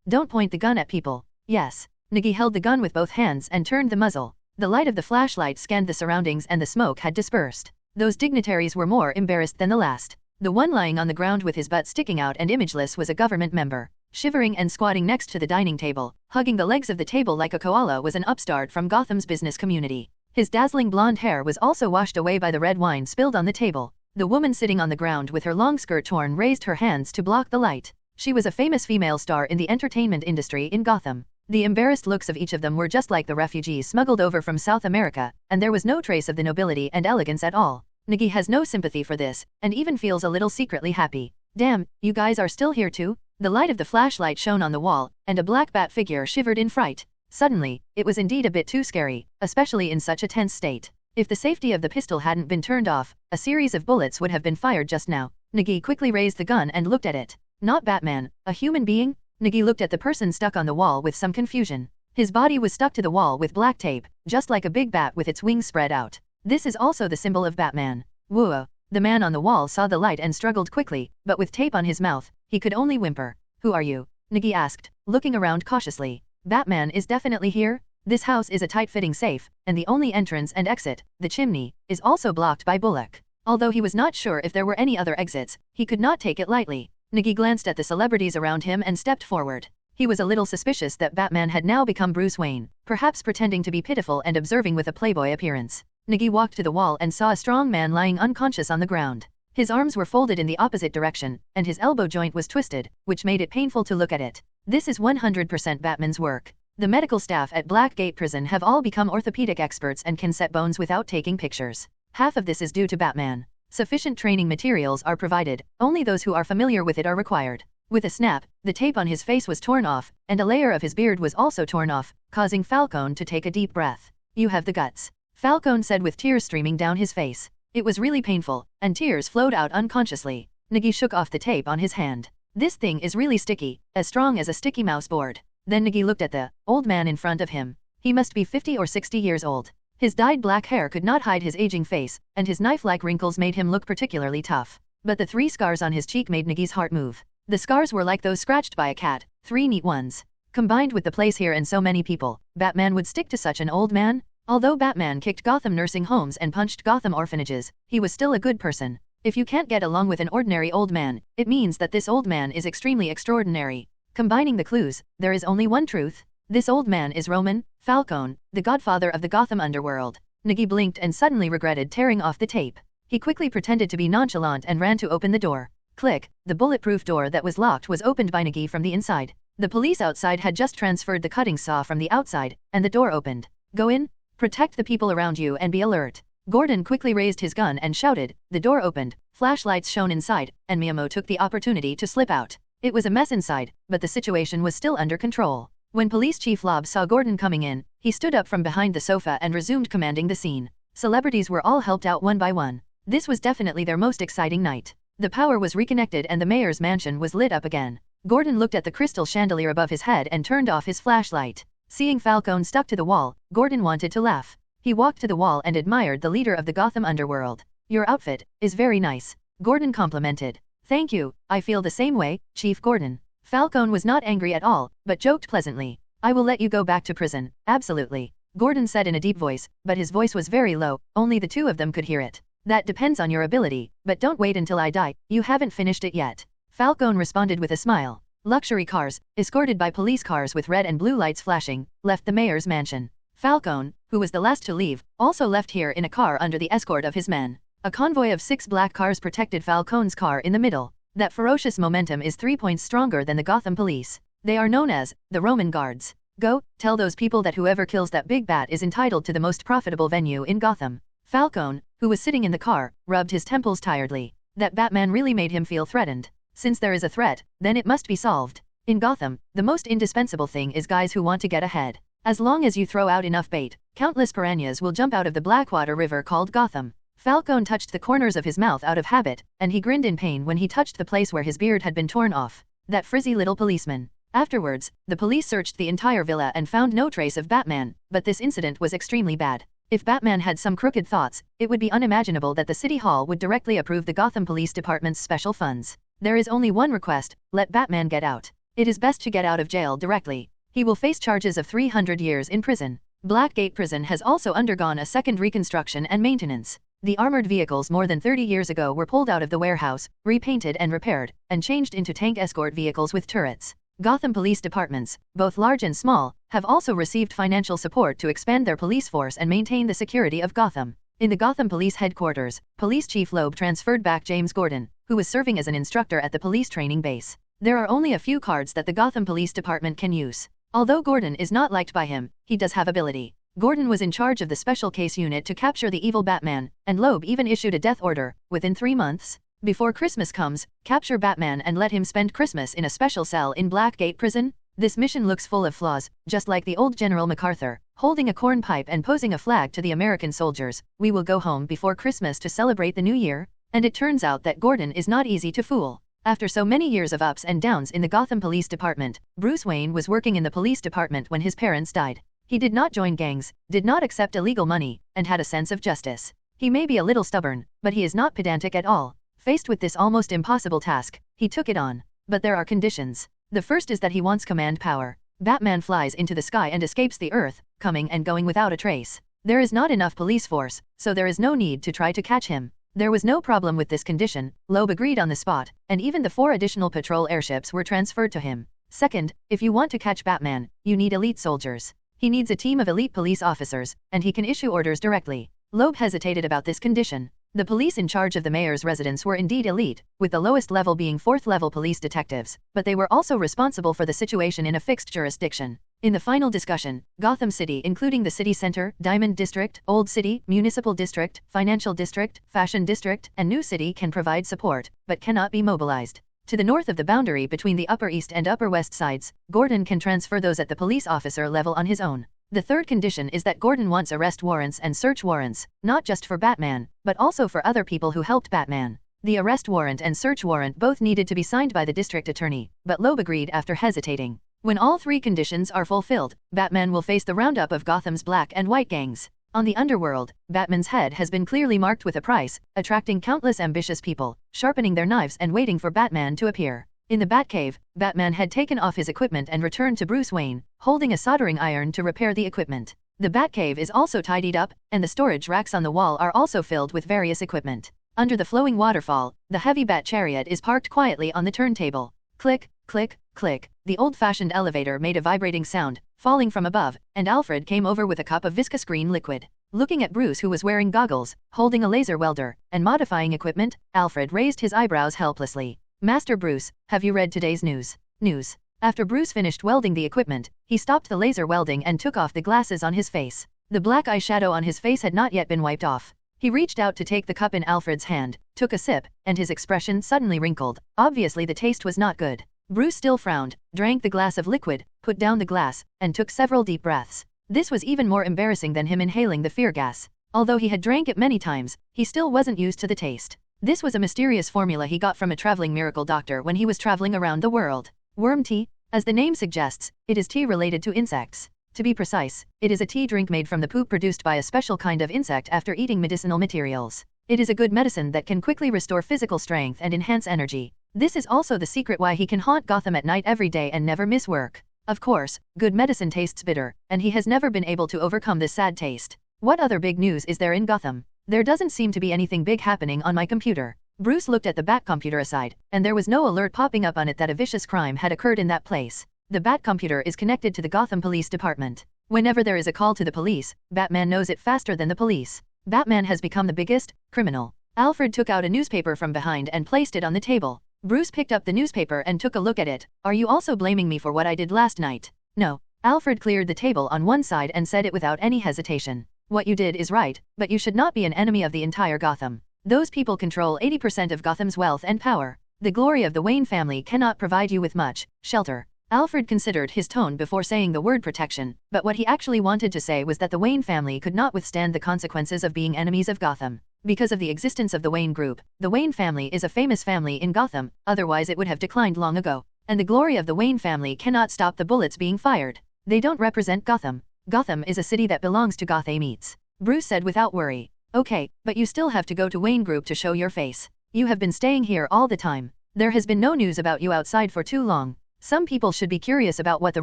don't point the gun at people. Yes. Nigi held the gun with both hands and turned the muzzle. The light of the flashlight scanned the surroundings and the smoke had dispersed. Those dignitaries were more embarrassed than the last. The one lying on the ground with his butt sticking out and imageless was a government member. Shivering and squatting next to the dining table, hugging the legs of the table like a koala was an upstart from Gotham's business community. His dazzling blonde hair was also washed away by the red wine spilled on the table. The woman sitting on the ground with her long skirt torn raised her hands to block the light. She was a famous female star in the entertainment industry in Gotham. The embarrassed looks of each of them were just like the refugees smuggled over from South America, and there was no trace of the nobility and elegance at all. Nigi has no sympathy for this, and even feels a little secretly happy. Damn, you guys are still here too? The light of the flashlight shone on the wall, and a black bat figure shivered in fright. Suddenly, it was indeed a bit too scary, especially in such a tense state. If the safety of the pistol hadn't been turned off, a series of bullets would have been fired just now. Nigi quickly raised the gun and looked at it. Not Batman, a human being? Nigi looked at the person stuck on the wall with some confusion. His body was stuck to the wall with black tape, just like a big bat with its wings spread out. This is also the symbol of Batman. Whoa. The man on the wall saw the light and struggled quickly, but with tape on his mouth, he could only whimper. Who are you? Nigi asked, looking around cautiously. Batman is definitely here? This house is a tight-fitting safe, and the only entrance and exit, the chimney, is also blocked by Bullock. Although he was not sure if there were any other exits, he could not take it lightly. Nigi glanced at the celebrities around him and stepped forward. He was a little suspicious that Batman had now become Bruce Wayne, perhaps pretending to be pitiful and observing with a playboy appearance. Nigi walked to the wall and saw a strong man lying unconscious on the ground. His arms were folded in the opposite direction, and his elbow joint was twisted, which made it painful to look at it. This is 100% Batman's work. The medical staff at Blackgate Prison have all become orthopedic experts and can set bones without taking pictures. Half of this is due to Batman. Sufficient training materials are provided, only those who are familiar with it are required. With a snap, the tape on his face was torn off, and a layer of his beard was also torn off, causing Falcone to take a deep breath. You have the guts. Falcone said with tears streaming down his face. It was really painful, and tears flowed out unconsciously. Nigi shook off the tape on his hand. This thing is really sticky, as strong as a sticky mouse board. Then Nigi looked at the old man in front of him. He must be 50 or 60 years old. His dyed black hair could not hide his aging face, and his knife-like wrinkles made him look particularly tough. But the 3 scars on his cheek made Nigi's heart move. The scars were like those scratched by a cat, 3 neat ones. Combined with the place here and so many people, Batman would stick to such an old man? Although Batman kicked Gotham nursing homes and punched Gotham orphanages, he was still a good person. If you can't get along with an ordinary old man, it means that this old man is extremely extraordinary. Combining the clues, there is only one truth. This old man is Roman Falcone, the godfather of the Gotham underworld. Nigi blinked and suddenly regretted tearing off the tape. He quickly pretended to be nonchalant and ran to open the door. Click, the bulletproof door that was locked was opened by Nigi from the inside. The police outside had just transferred the cutting saw from the outside, and the door opened. Go in. Protect the people around you and be alert. Gordon quickly raised his gun and shouted. The door opened, flashlights shone inside, and Miyamo took the opportunity to slip out. It was a mess inside, but the situation was still under control. When Police Chief Loeb saw Gordon coming in, he stood up from behind the sofa and resumed commanding the scene. Celebrities were all helped out one by one. This was definitely their most exciting night. The power was reconnected and the mayor's mansion was lit up again. Gordon looked at the crystal chandelier above his head and turned off his flashlight. Seeing Falcone stuck to the wall, Gordon wanted to laugh. He walked to the wall and admired the leader of the Gotham underworld. Your outfit is very nice. Gordon complimented. Thank you, I feel the same way, Chief Gordon. Falcone was not angry at all, but joked pleasantly. I will let you go back to prison, absolutely. Gordon said in a deep voice, but his voice was very low, only the 2 of them could hear it. That depends on your ability, but don't wait until I die, you haven't finished it yet. Falcone responded with a smile. Luxury cars, escorted by police cars with red and blue lights flashing, left the mayor's mansion. Falcone, who was the last to leave, also left here in a car under the escort of his men. A convoy of 6 black cars protected Falcone's car in the middle. That ferocious momentum is 3 points stronger than the Gotham police. They are known as the Roman Guards. Go, tell those people that whoever kills that big bat is entitled to the most profitable venue in Gotham. Falcone, who was sitting in the car, rubbed his temples tiredly. That Batman really made him feel threatened. Since there is a threat, then it must be solved. In Gotham, the most indispensable thing is guys who want to get ahead. As long as you throw out enough bait, countless piranhas will jump out of the Blackwater River called Gotham. Falcone touched the corners of his mouth out of habit, and he grinned in pain when he touched the place where his beard had been torn off. That frizzy little policeman. Afterwards, the police searched the entire villa and found no trace of Batman, but this incident was extremely bad. If Batman had some crooked thoughts, it would be unimaginable that the City Hall would directly approve the Gotham Police Department's special funds. There is only one request: let Batman get out. It is best to get out of jail directly. He will face charges of 300 years in prison. Blackgate Prison has also undergone a second reconstruction and maintenance. The armored vehicles more than 30 years ago were pulled out of the warehouse, repainted and repaired, and changed into tank escort vehicles with turrets. Gotham police departments, both large and small, have also received financial support to expand their police force and maintain the security of Gotham. In the Gotham Police headquarters, Police Chief Loeb transferred back James Gordon, who was serving as an instructor at the police training base. There are only a few cards that the Gotham Police Department can use. Although Gordon is not liked by him, he does have ability. Gordon was in charge of the special case unit to capture the evil Batman, and Loeb even issued a death order, within 3 months. Before Christmas comes, capture Batman and let him spend Christmas in a special cell in Blackgate Prison. This mission looks full of flaws, just like the old General MacArthur, holding a corn pipe and posing a flag to the American soldiers. We will go home before Christmas to celebrate the new year. And it turns out that Gordon is not easy to fool. After so many years of ups and downs in the Gotham Police Department, Bruce Wayne was working in the police department when his parents died. He did not join gangs, did not accept illegal money, and had a sense of justice. He may be a little stubborn, but he is not pedantic at all. Faced with this almost impossible task, he took it on. But there are conditions. The first is that he wants command power. Batman flies into the sky and escapes the Earth, coming and going without a trace. There is not enough police force, so there is no need to try to catch him. There was no problem with this condition. Loeb agreed on the spot, and even the 4 additional patrol airships were transferred to him. Second, if you want to catch Batman, you need elite soldiers. He needs a team of elite police officers, and he can issue orders directly. Loeb hesitated about this condition. The police in charge of the mayor's residence were indeed elite, with the lowest level being 4th-level police detectives, but they were also responsible for the situation in a fixed jurisdiction. In the final discussion, Gotham City, including the City Center, Diamond District, Old City, Municipal District, Financial District, Fashion District, and New City can provide support, but cannot be mobilized. To the north of the boundary between the Upper East and Upper West sides, Gordon can transfer those at the police officer level on his own. The third condition is that Gordon wants arrest warrants and search warrants, not just for Batman, but also for other people who helped Batman. The arrest warrant and search warrant both needed to be signed by the district attorney, but Loeb agreed after hesitating. When all 3 conditions are fulfilled, Batman will face the roundup of Gotham's black and white gangs. On the underworld, Batman's head has been clearly marked with a price, attracting countless ambitious people, sharpening their knives and waiting for Batman to appear. In the Batcave, Batman had taken off his equipment and returned to Bruce Wayne, holding a soldering iron to repair the equipment. The Batcave is also tidied up, and the storage racks on the wall are also filled with various equipment. Under the flowing waterfall, the heavy Bat chariot is parked quietly on the turntable. Click, click, click. The old-fashioned elevator made a vibrating sound, falling from above, and Alfred came over with a cup of viscous green liquid. Looking at Bruce, who was wearing goggles, holding a laser welder, and modifying equipment, Alfred raised his eyebrows helplessly. Master Bruce, have you read today's news? News. After Bruce finished welding the equipment, he stopped the laser welding and took off the glasses on his face. The black eyeshadow on his face had not yet been wiped off. He reached out to take the cup in Alfred's hand, took a sip, and his expression suddenly wrinkled. Obviously the taste was not good. Bruce still frowned, drank the glass of liquid, put down the glass, and took several deep breaths. This was even more embarrassing than him inhaling the fear gas. Although he had drank it many times, he still wasn't used to the taste. This was a mysterious formula he got from a traveling miracle doctor when he was traveling around the world. Worm tea? As the name suggests, it is tea related to insects. To be precise, it is a tea drink made from the poop produced by a special kind of insect after eating medicinal materials. It is a good medicine that can quickly restore physical strength and enhance energy. This is also the secret why he can haunt Gotham at night every day and never miss work. Of course, good medicine tastes bitter, and he has never been able to overcome this sad taste. What other big news is there in Gotham? There doesn't seem to be anything big happening on my computer. Bruce looked at the Bat computer aside, and there was no alert popping up on it that a vicious crime had occurred in that place. The Bat computer is connected to the Gotham Police Department. Whenever there is a call to the police, Batman knows it faster than the police. Batman has become the biggest criminal. Alfred took out a newspaper from behind and placed it on the table. Bruce picked up the newspaper and took a look at it. Are you also blaming me for what I did last night? No. Alfred cleared the table on one side and said it without any hesitation. What you did is right, but you should not be an enemy of the entire Gotham. Those people control 80% of Gotham's wealth and power. The glory of the Wayne family cannot provide you with much shelter. Alfred considered his tone before saying the word protection, but what he actually wanted to say was that the Wayne family could not withstand the consequences of being enemies of Gotham. Because of the existence of the Wayne Group, the Wayne family is a famous family in Gotham, otherwise it would have declined long ago. And the glory of the Wayne family cannot stop the bullets being fired. They don't represent Gotham. Gotham is a city that belongs to Gothametes. Bruce said without worry. Okay, but you still have to go to Wayne Group to show your face. You have been staying here all the time. There has been no news about you outside for too long. Some people should be curious about what the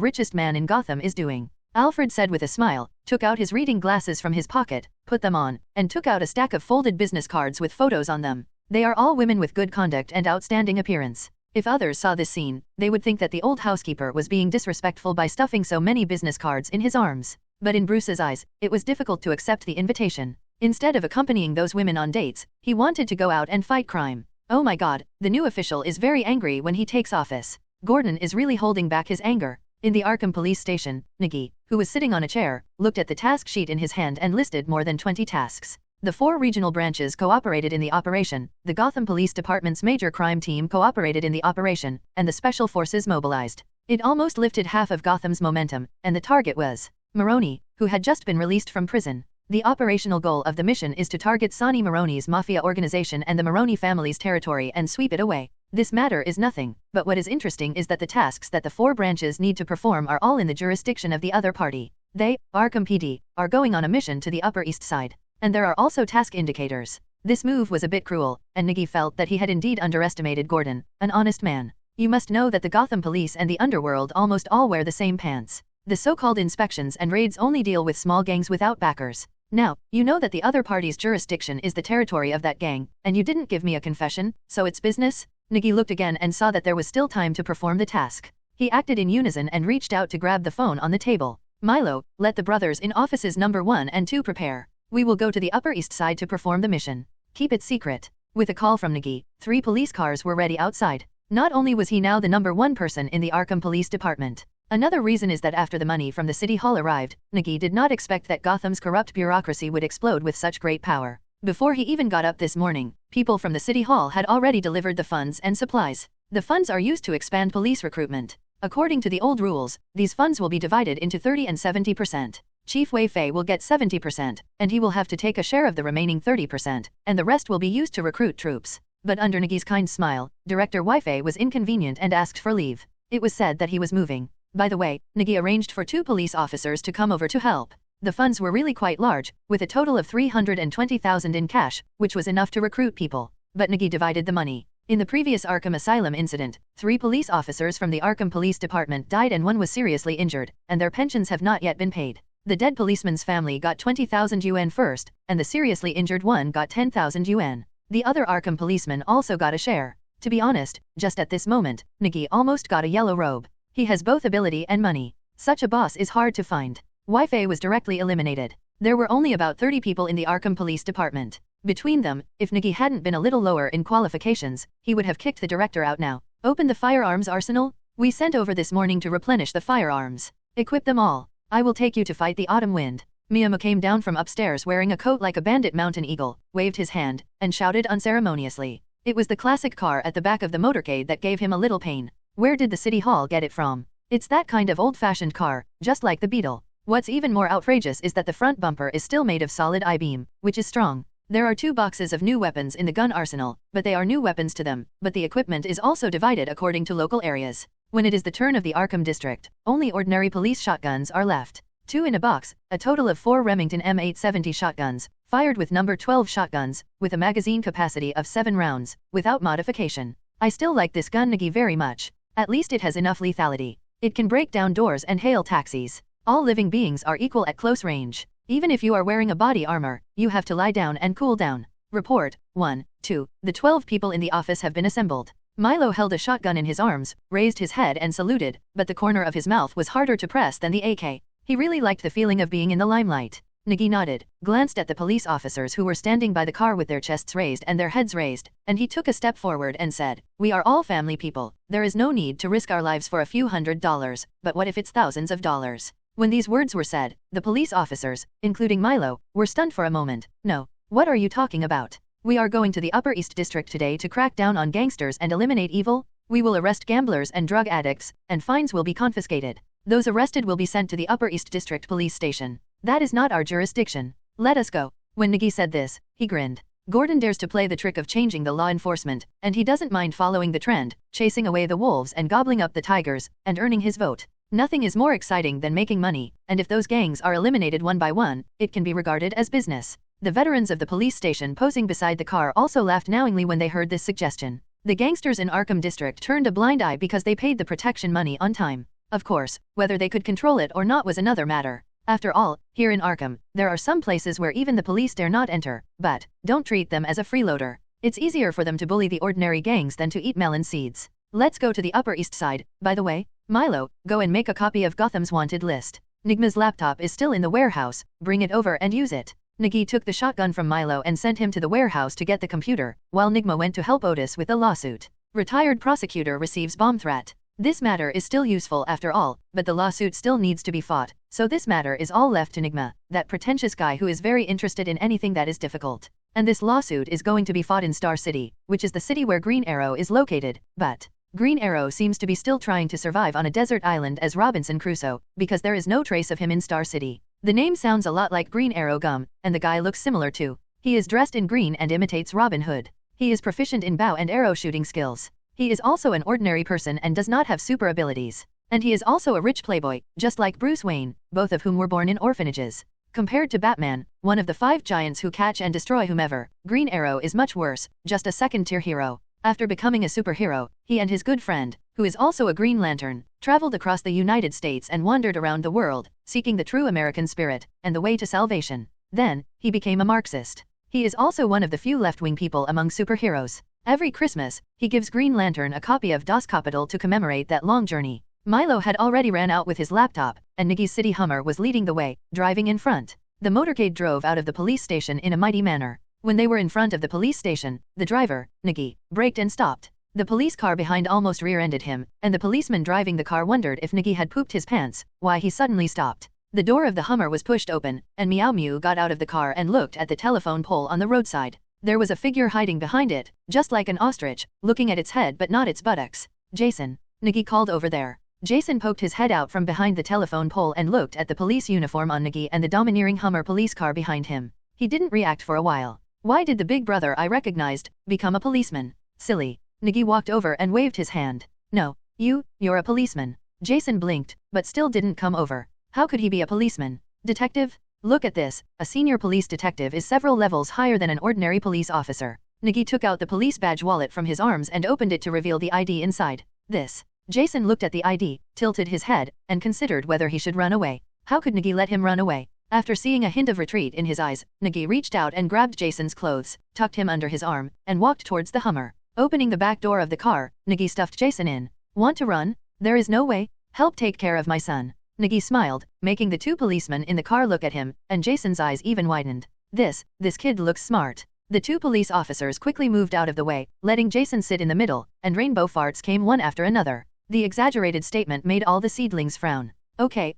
richest man in Gotham is doing. Alfred said with a smile, took out his reading glasses from his pocket, put them on, and took out a stack of folded business cards with photos on them. They are all women with good conduct and outstanding appearance. If others saw this scene, they would think that the old housekeeper was being disrespectful by stuffing so many business cards in his arms. But in Bruce's eyes, it was difficult to accept the invitation. Instead of accompanying those women on dates, he wanted to go out and fight crime. Oh my god, the new official is very angry when he takes office. Gordon is really holding back his anger. In the Arkham police station, Nigi, who was sitting on a chair, looked at the task sheet in his hand and listed more than 20 tasks. The 4 regional branches cooperated in the operation, the Gotham Police Department's major crime team cooperated in the operation, and the special forces mobilized. It almost lifted half of Gotham's momentum, and the target was Maroni, who had just been released from prison. The operational goal of the mission is to target Sonny Maroni's mafia organization and the Maroni family's territory and sweep it away. This matter is nothing, but what is interesting is that the tasks that the 4 branches need to perform are all in the jurisdiction of the other party. They, Arkham PD, are going on a mission to the Upper East Side. And there are also task indicators. This move was a bit cruel, and Nigi felt that he had indeed underestimated Gordon, an honest man. You must know that the Gotham police and the underworld almost all wear the same pants. The so-called inspections and raids only deal with small gangs without backers. Now, you know that the other party's jurisdiction is the territory of that gang, and you didn't give me a confession, so it's business? Nigi looked again and saw that there was still time to perform the task. He acted in unison and reached out to grab the phone on the table. Milo, let the brothers in offices number 1 and 2 prepare. We will go to the Upper East Side to perform the mission. Keep it secret. With a call from Nigi, 3 police cars were ready outside. Not only was he now the number 1 person in the Arkham Police Department. Another reason is that after the money from the City Hall arrived, Nigi did not expect that Gotham's corrupt bureaucracy would explode with such great power. Before he even got up this morning, people from the City Hall had already delivered the funds and supplies. The funds are used to expand police recruitment. According to the old rules, these funds will be divided into 30 and 70%. Chief Wei Fei will get 70%, and he will have to take a share of the remaining 30%, and the rest will be used to recruit troops. But under Nigi's kind smile, Director Wei Fei was inconvenient and asked for leave. It was said that he was moving. By the way, Nigi arranged for 2 police officers to come over to help. The funds were really quite large, with a total of 320,000 in cash, which was enough to recruit people. But Nigi divided the money. In the previous Arkham Asylum incident, 3 police officers from the Arkham Police Department died and 1 was seriously injured, and their pensions have not yet been paid. The dead policeman's family got 20,000 yuan first, and the seriously injured one got 10,000 yuan. The other Arkham policeman also got a share. To be honest, just at this moment, Nigi almost got a yellow robe. He has both ability and money. Such a boss is hard to find. Wei Fei was directly eliminated. There were only about 30 people in the Arkham Police Department. Between them, if Nigi hadn't been a little lower in qualifications, he would have kicked the director out now. Open the firearms arsenal? We sent over this morning to replenish the firearms. Equip them all. I will take you to fight the autumn wind. Miyama came down from upstairs wearing a coat like a bandit mountain eagle, waved his hand, and shouted unceremoniously. It was the classic car at the back of the motorcade that gave him a little pain. Where did the City Hall get it from? It's that kind of old-fashioned car, just like the Beetle. What's even more outrageous is that the front bumper is still made of solid I-beam, which is strong. There are 2 boxes of new weapons in the gun arsenal, but they are new weapons to them, but the equipment is also divided according to local areas. When it is the turn of the Arkham District, only ordinary police shotguns are left. 2 in a box, a total of 4 Remington M870 shotguns, fired with number 12 shotguns, with a magazine capacity of 7 rounds, without modification. I still like this gun Nigi very much. At least it has enough lethality. It can break down doors and hail taxis. All living beings are equal at close range. Even if you are wearing a body armor, you have to lie down and cool down. Report, 1, 2, the 12 people in the office have been assembled. Milo held a shotgun in his arms, raised his head and saluted, but the corner of his mouth was harder to press than the AK. He really liked the feeling of being in the limelight. Nigi nodded, glanced at the police officers who were standing by the car with their chests raised and their heads raised, and he took a step forward and said, "We are all family people. There is no need to risk our lives for a few $100s, but what if it's thousands of dollars?" When these words were said, the police officers, including Milo, were stunned for a moment. "No. What are you talking about? We are going to the Upper East District today to crack down on gangsters and eliminate evil. We will arrest gamblers and drug addicts, and fines will be confiscated. Those arrested will be sent to the Upper East District Police Station. That is not our jurisdiction. Let us go." When Nigi said this, he grinned. Gordon dares to play the trick of changing the law enforcement, and he doesn't mind following the trend, chasing away the wolves and gobbling up the tigers, and earning his vote. Nothing is more exciting than making money, and if those gangs are eliminated one by one, it can be regarded as business. The veterans of the police station posing beside the car also laughed knowingly when they heard this suggestion. The gangsters in Arkham District turned a blind eye because they paid the protection money on time. Of course, whether they could control it or not was another matter. After all, here in Arkham, there are some places where even the police dare not enter, but don't treat them as a freeloader. It's easier for them to bully the ordinary gangs than to eat melon seeds. Let's go to the Upper East Side. By the way, Milo, go and make a copy of Gotham's wanted list. Nigma's laptop is still in the warehouse, bring it over and use it. Nigi took the shotgun from Milo and sent him to the warehouse to get the computer, while Nigma went to help Otis with the lawsuit. Retired prosecutor receives bomb threat. This matter is still useful after all, but the lawsuit still needs to be fought, so this matter is all left to Nigma, that pretentious guy who is very interested in anything that is difficult. And this lawsuit is going to be fought in Star City, which is the city where Green Arrow is located, but Green Arrow seems to be still trying to survive on a desert island as Robinson Crusoe, because there is no trace of him in Star City. The name sounds a lot like Green Arrow gum, and the guy looks similar too. He is dressed in green and imitates Robin Hood. He is proficient in bow and arrow shooting skills. He is also an ordinary person and does not have super abilities. And he is also a rich playboy, just like Bruce Wayne, both of whom were born in orphanages. Compared to Batman, one of the 5 giants who catch and destroy whomever, Green Arrow is much worse, just a second-tier hero. After becoming a superhero, he and his good friend, who is also a Green Lantern, traveled across the United States and wandered around the world, seeking the true American spirit and the way to salvation. Then, he became a Marxist. He is also one of the few left-wing people among superheroes. Every Christmas, he gives Green Lantern a copy of Das Kapital to commemorate that long journey. Milo had already ran out with his laptop, and Nigi's city Hummer was leading the way, driving in front. The motorcade drove out of the police station in a mighty manner. When they were in front of the police station, the driver, Nigi, braked and stopped. The police car behind almost rear-ended him, and the policeman driving the car wondered if Nigi had pooped his pants, why he suddenly stopped. The door of the Hummer was pushed open, and Meow Mew got out of the car and looked at the telephone pole on the roadside. There was a figure hiding behind it, just like an ostrich, looking at its head but not its buttocks. "Jason," Nigi called over there. Jason poked his head out from behind the telephone pole and looked at the police uniform on Nigi and the domineering Hummer police car behind him. He didn't react for a while. Why did the big brother I recognized become a policeman? Silly. Nigi walked over and waved his hand. "No, you're a policeman." Jason blinked, but still didn't come over. How could he be a policeman? "Detective? Look at this, a senior police detective is several levels higher than an ordinary police officer." Nigi took out the police badge wallet from his arms and opened it to reveal the ID inside. This. Jason looked at the ID, tilted his head, and considered whether he should run away. How could Nigi let him run away? After seeing a hint of retreat in his eyes, Nigi reached out and grabbed Jason's clothes, tucked him under his arm, and walked towards the Hummer. Opening the back door of the car, Nigi stuffed Jason in. "Want to run? There is no way. Help take care of my son." Nigi smiled, making the 2 policemen in the car look at him, and Jason's eyes even widened. This kid looks smart. The 2 police officers quickly moved out of the way, letting Jason sit in the middle, and rainbow farts came one after another. The exaggerated statement made all the seedlings frown. Okay,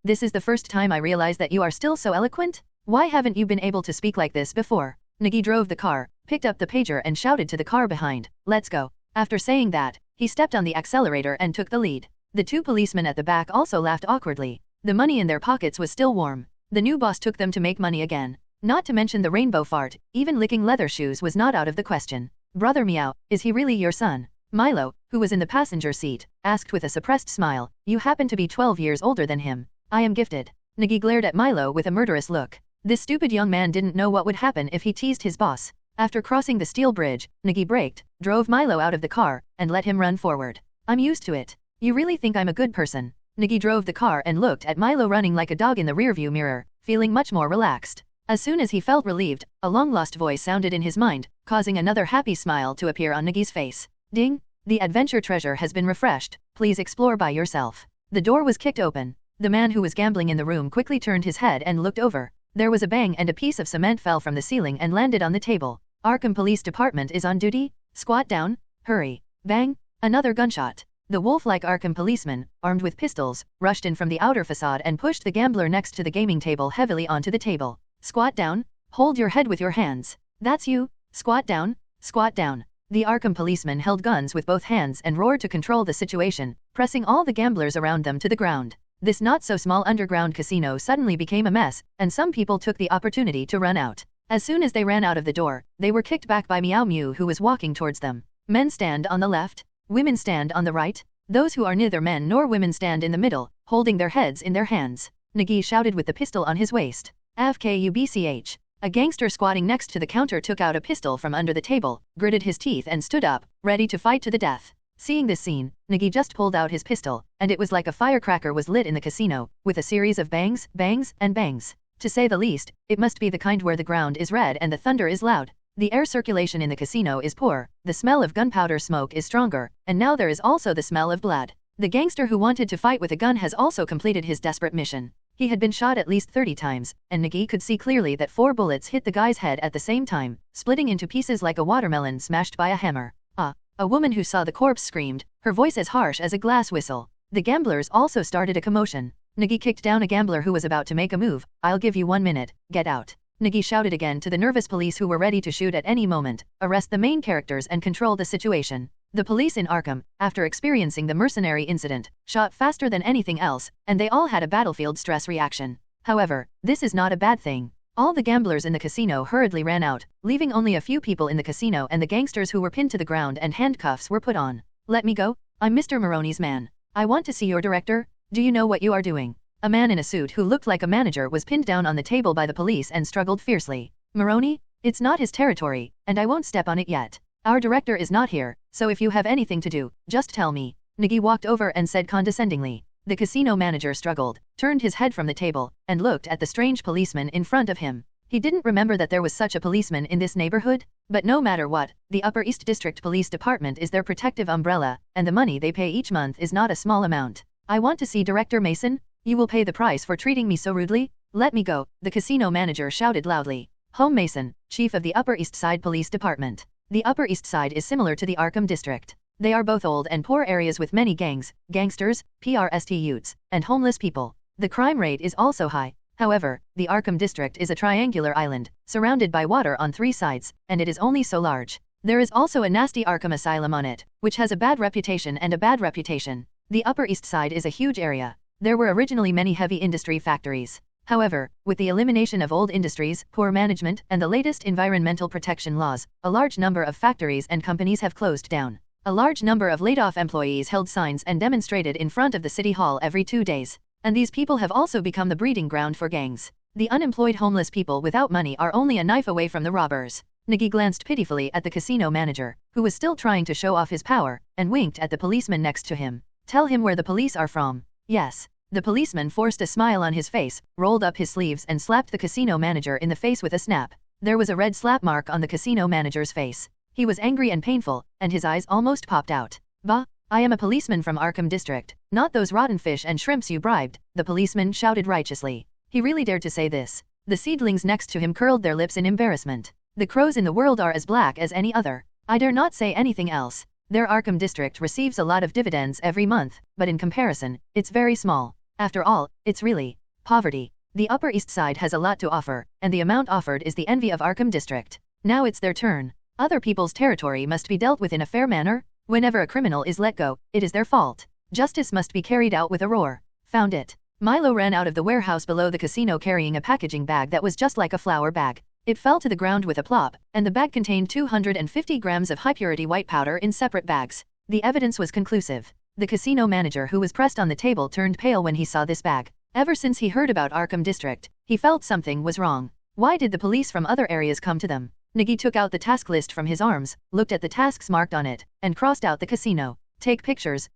this is the first time I realize that you are still so eloquent? Why haven't you been able to speak like this before?" Nigi drove the car, picked up the pager and shouted to the car behind, "Let's go." After saying that, he stepped on the accelerator and took the lead. The 2 policemen at the back also laughed awkwardly. The money in their pockets was still warm. The new boss took them to make money again. Not to mention the rainbow fart, even licking leather shoes was not out of the question. "Brother Meow, is he really your son?" Milo, who was in the passenger seat, asked with a suppressed smile. "You happen to be 12 years older than him." "I am gifted." Nigi glared at Milo with a murderous look. This stupid young man didn't know what would happen if he teased his boss. After crossing the steel bridge, Nigi braked, drove Milo out of the car, and let him run forward. "I'm used to it. You really think I'm a good person?" Nigi drove the car and looked at Milo running like a dog in the rearview mirror, feeling much more relaxed. As soon as he felt relieved, a long-lost voice sounded in his mind, causing another happy smile to appear on Nigi's face. "Ding! The adventure treasure has been refreshed. Please explore by yourself." The door was kicked open. The man who was gambling in the room quickly turned his head and looked over. There was a bang and a piece of cement fell from the ceiling and landed on the table. Arkham Police Department is on duty? Squat down, hurry. Bang, another gunshot. The wolf-like Arkham policeman, armed with pistols, rushed in from the outer facade and pushed the gambler next to the gaming table heavily onto the table. Squat down, hold your head with your hands. That's you, squat down, squat down. The Arkham policeman held guns with both hands and roared to control the situation, pressing all the gamblers around them to the ground. This not-so-small underground casino suddenly became a mess, and some people took the opportunity to run out. As soon as they ran out of the door, they were kicked back by Meow Mew, who was walking towards them. Men stand on the left, women stand on the right. Those who are neither men nor women stand in the middle, holding their heads in their hands. Nigi shouted with the pistol on his waist. AFKUBCH. A gangster squatting next to the counter took out a pistol from under the table, gritted his teeth and stood up, ready to fight to the death. Seeing this scene, Nigi just pulled out his pistol, and it was like a firecracker was lit in the casino, with a series of bangs, bangs, and bangs. To say the least, it must be the kind where the ground is red and the thunder is loud. The air circulation in the casino is poor, the smell of gunpowder smoke is stronger, and now there is also the smell of blood. The gangster who wanted to fight with a gun has also completed his desperate mission. He had been shot at least 30 times, and Nigi could see clearly that 4 bullets hit the guy's head at the same time, splitting into pieces like a watermelon smashed by a hammer. A woman who saw the corpse screamed, her voice as harsh as a glass whistle. The gamblers also started a commotion. Nigi kicked down a gambler who was about to make a move. I'll give you 1 minute, get out. Nigi shouted again to the nervous police who were ready to shoot at any moment, arrest the main characters and control the situation. The police in Arkham, after experiencing the mercenary incident, shot faster than anything else, and they all had a battlefield stress reaction. However, this is not a bad thing. All the gamblers in the casino hurriedly ran out, leaving only a few people in the casino, and the gangsters who were pinned to the ground and handcuffs were put on. Let me go, I'm Mr. Maroney's man. I want to see your director. Do you know what you are doing? A man in a suit who looked like a manager was pinned down on the table by the police and struggled fiercely. Maroney? It's not his territory, and I won't step on it yet. Our director is not here, so if you have anything to do, just tell me. Nigi walked over and said condescendingly. The casino manager struggled, turned his head from the table, and looked at the strange policeman in front of him. He didn't remember that there was such a policeman in this neighborhood, but no matter what, the Upper East District Police Department is their protective umbrella, and the money they pay each month is not a small amount. I want to see Director Mason. You will pay the price for treating me so rudely. Let me go, the casino manager shouted loudly. Home Mason, chief of the Upper East Side Police Department. The Upper East Side is similar to the Arkham District. They are both old and poor areas with many gangs, gangsters, PRST youths, and homeless people. The crime rate is also high. However, the Arkham District is a triangular island, surrounded by water on 3 sides, and it is only so large. There is also a nasty Arkham Asylum on it, which has a bad reputation and a bad reputation. The Upper East Side is a huge area. There were originally many heavy industry factories. However, with the elimination of old industries, poor management, and the latest environmental protection laws, a large number of factories and companies have closed down. A large number of laid-off employees held signs and demonstrated in front of the city hall every 2 days. And these people have also become the breeding ground for gangs. The unemployed homeless people without money are only a knife away from the robbers. Nigi glanced pitifully at the casino manager, who was still trying to show off his power, and winked at the policeman next to him. Tell him where the police are from. Yes. The policeman forced a smile on his face, rolled up his sleeves and slapped the casino manager in the face with a snap. There was a red slap mark on the casino manager's face. He was angry and painful, and his eyes almost popped out. Bah! I am a policeman from Arkham District, not those rotten fish and shrimps you bribed, the policeman shouted righteously. He really dared to say this. The seedlings next to him curled their lips in embarrassment. The crows in the world are as black as any other. I dare not say anything else. Their Arkham District receives a lot of dividends every month, but in comparison, it's very small. After all, it's really poverty. The Upper East Side has a lot to offer, and the amount offered is the envy of Arkham District. Now it's their turn. Other people's territory must be dealt with in a fair manner. Whenever a criminal is let go, it is their fault. Justice must be carried out with a roar. Found it. Milo ran out of the warehouse below the casino carrying a packaging bag that was just like a flour bag. It fell to the ground with a plop, and the bag contained 250 grams of high-purity white powder in separate bags. The evidence was conclusive. The casino manager who was pressed on the table turned pale when he saw this bag. Ever since he heard about Arkham District, he felt something was wrong. Why did the police from other areas come to them? Nigi took out the task list from his arms, looked at the tasks marked on it, and crossed out the casino. Take pictures,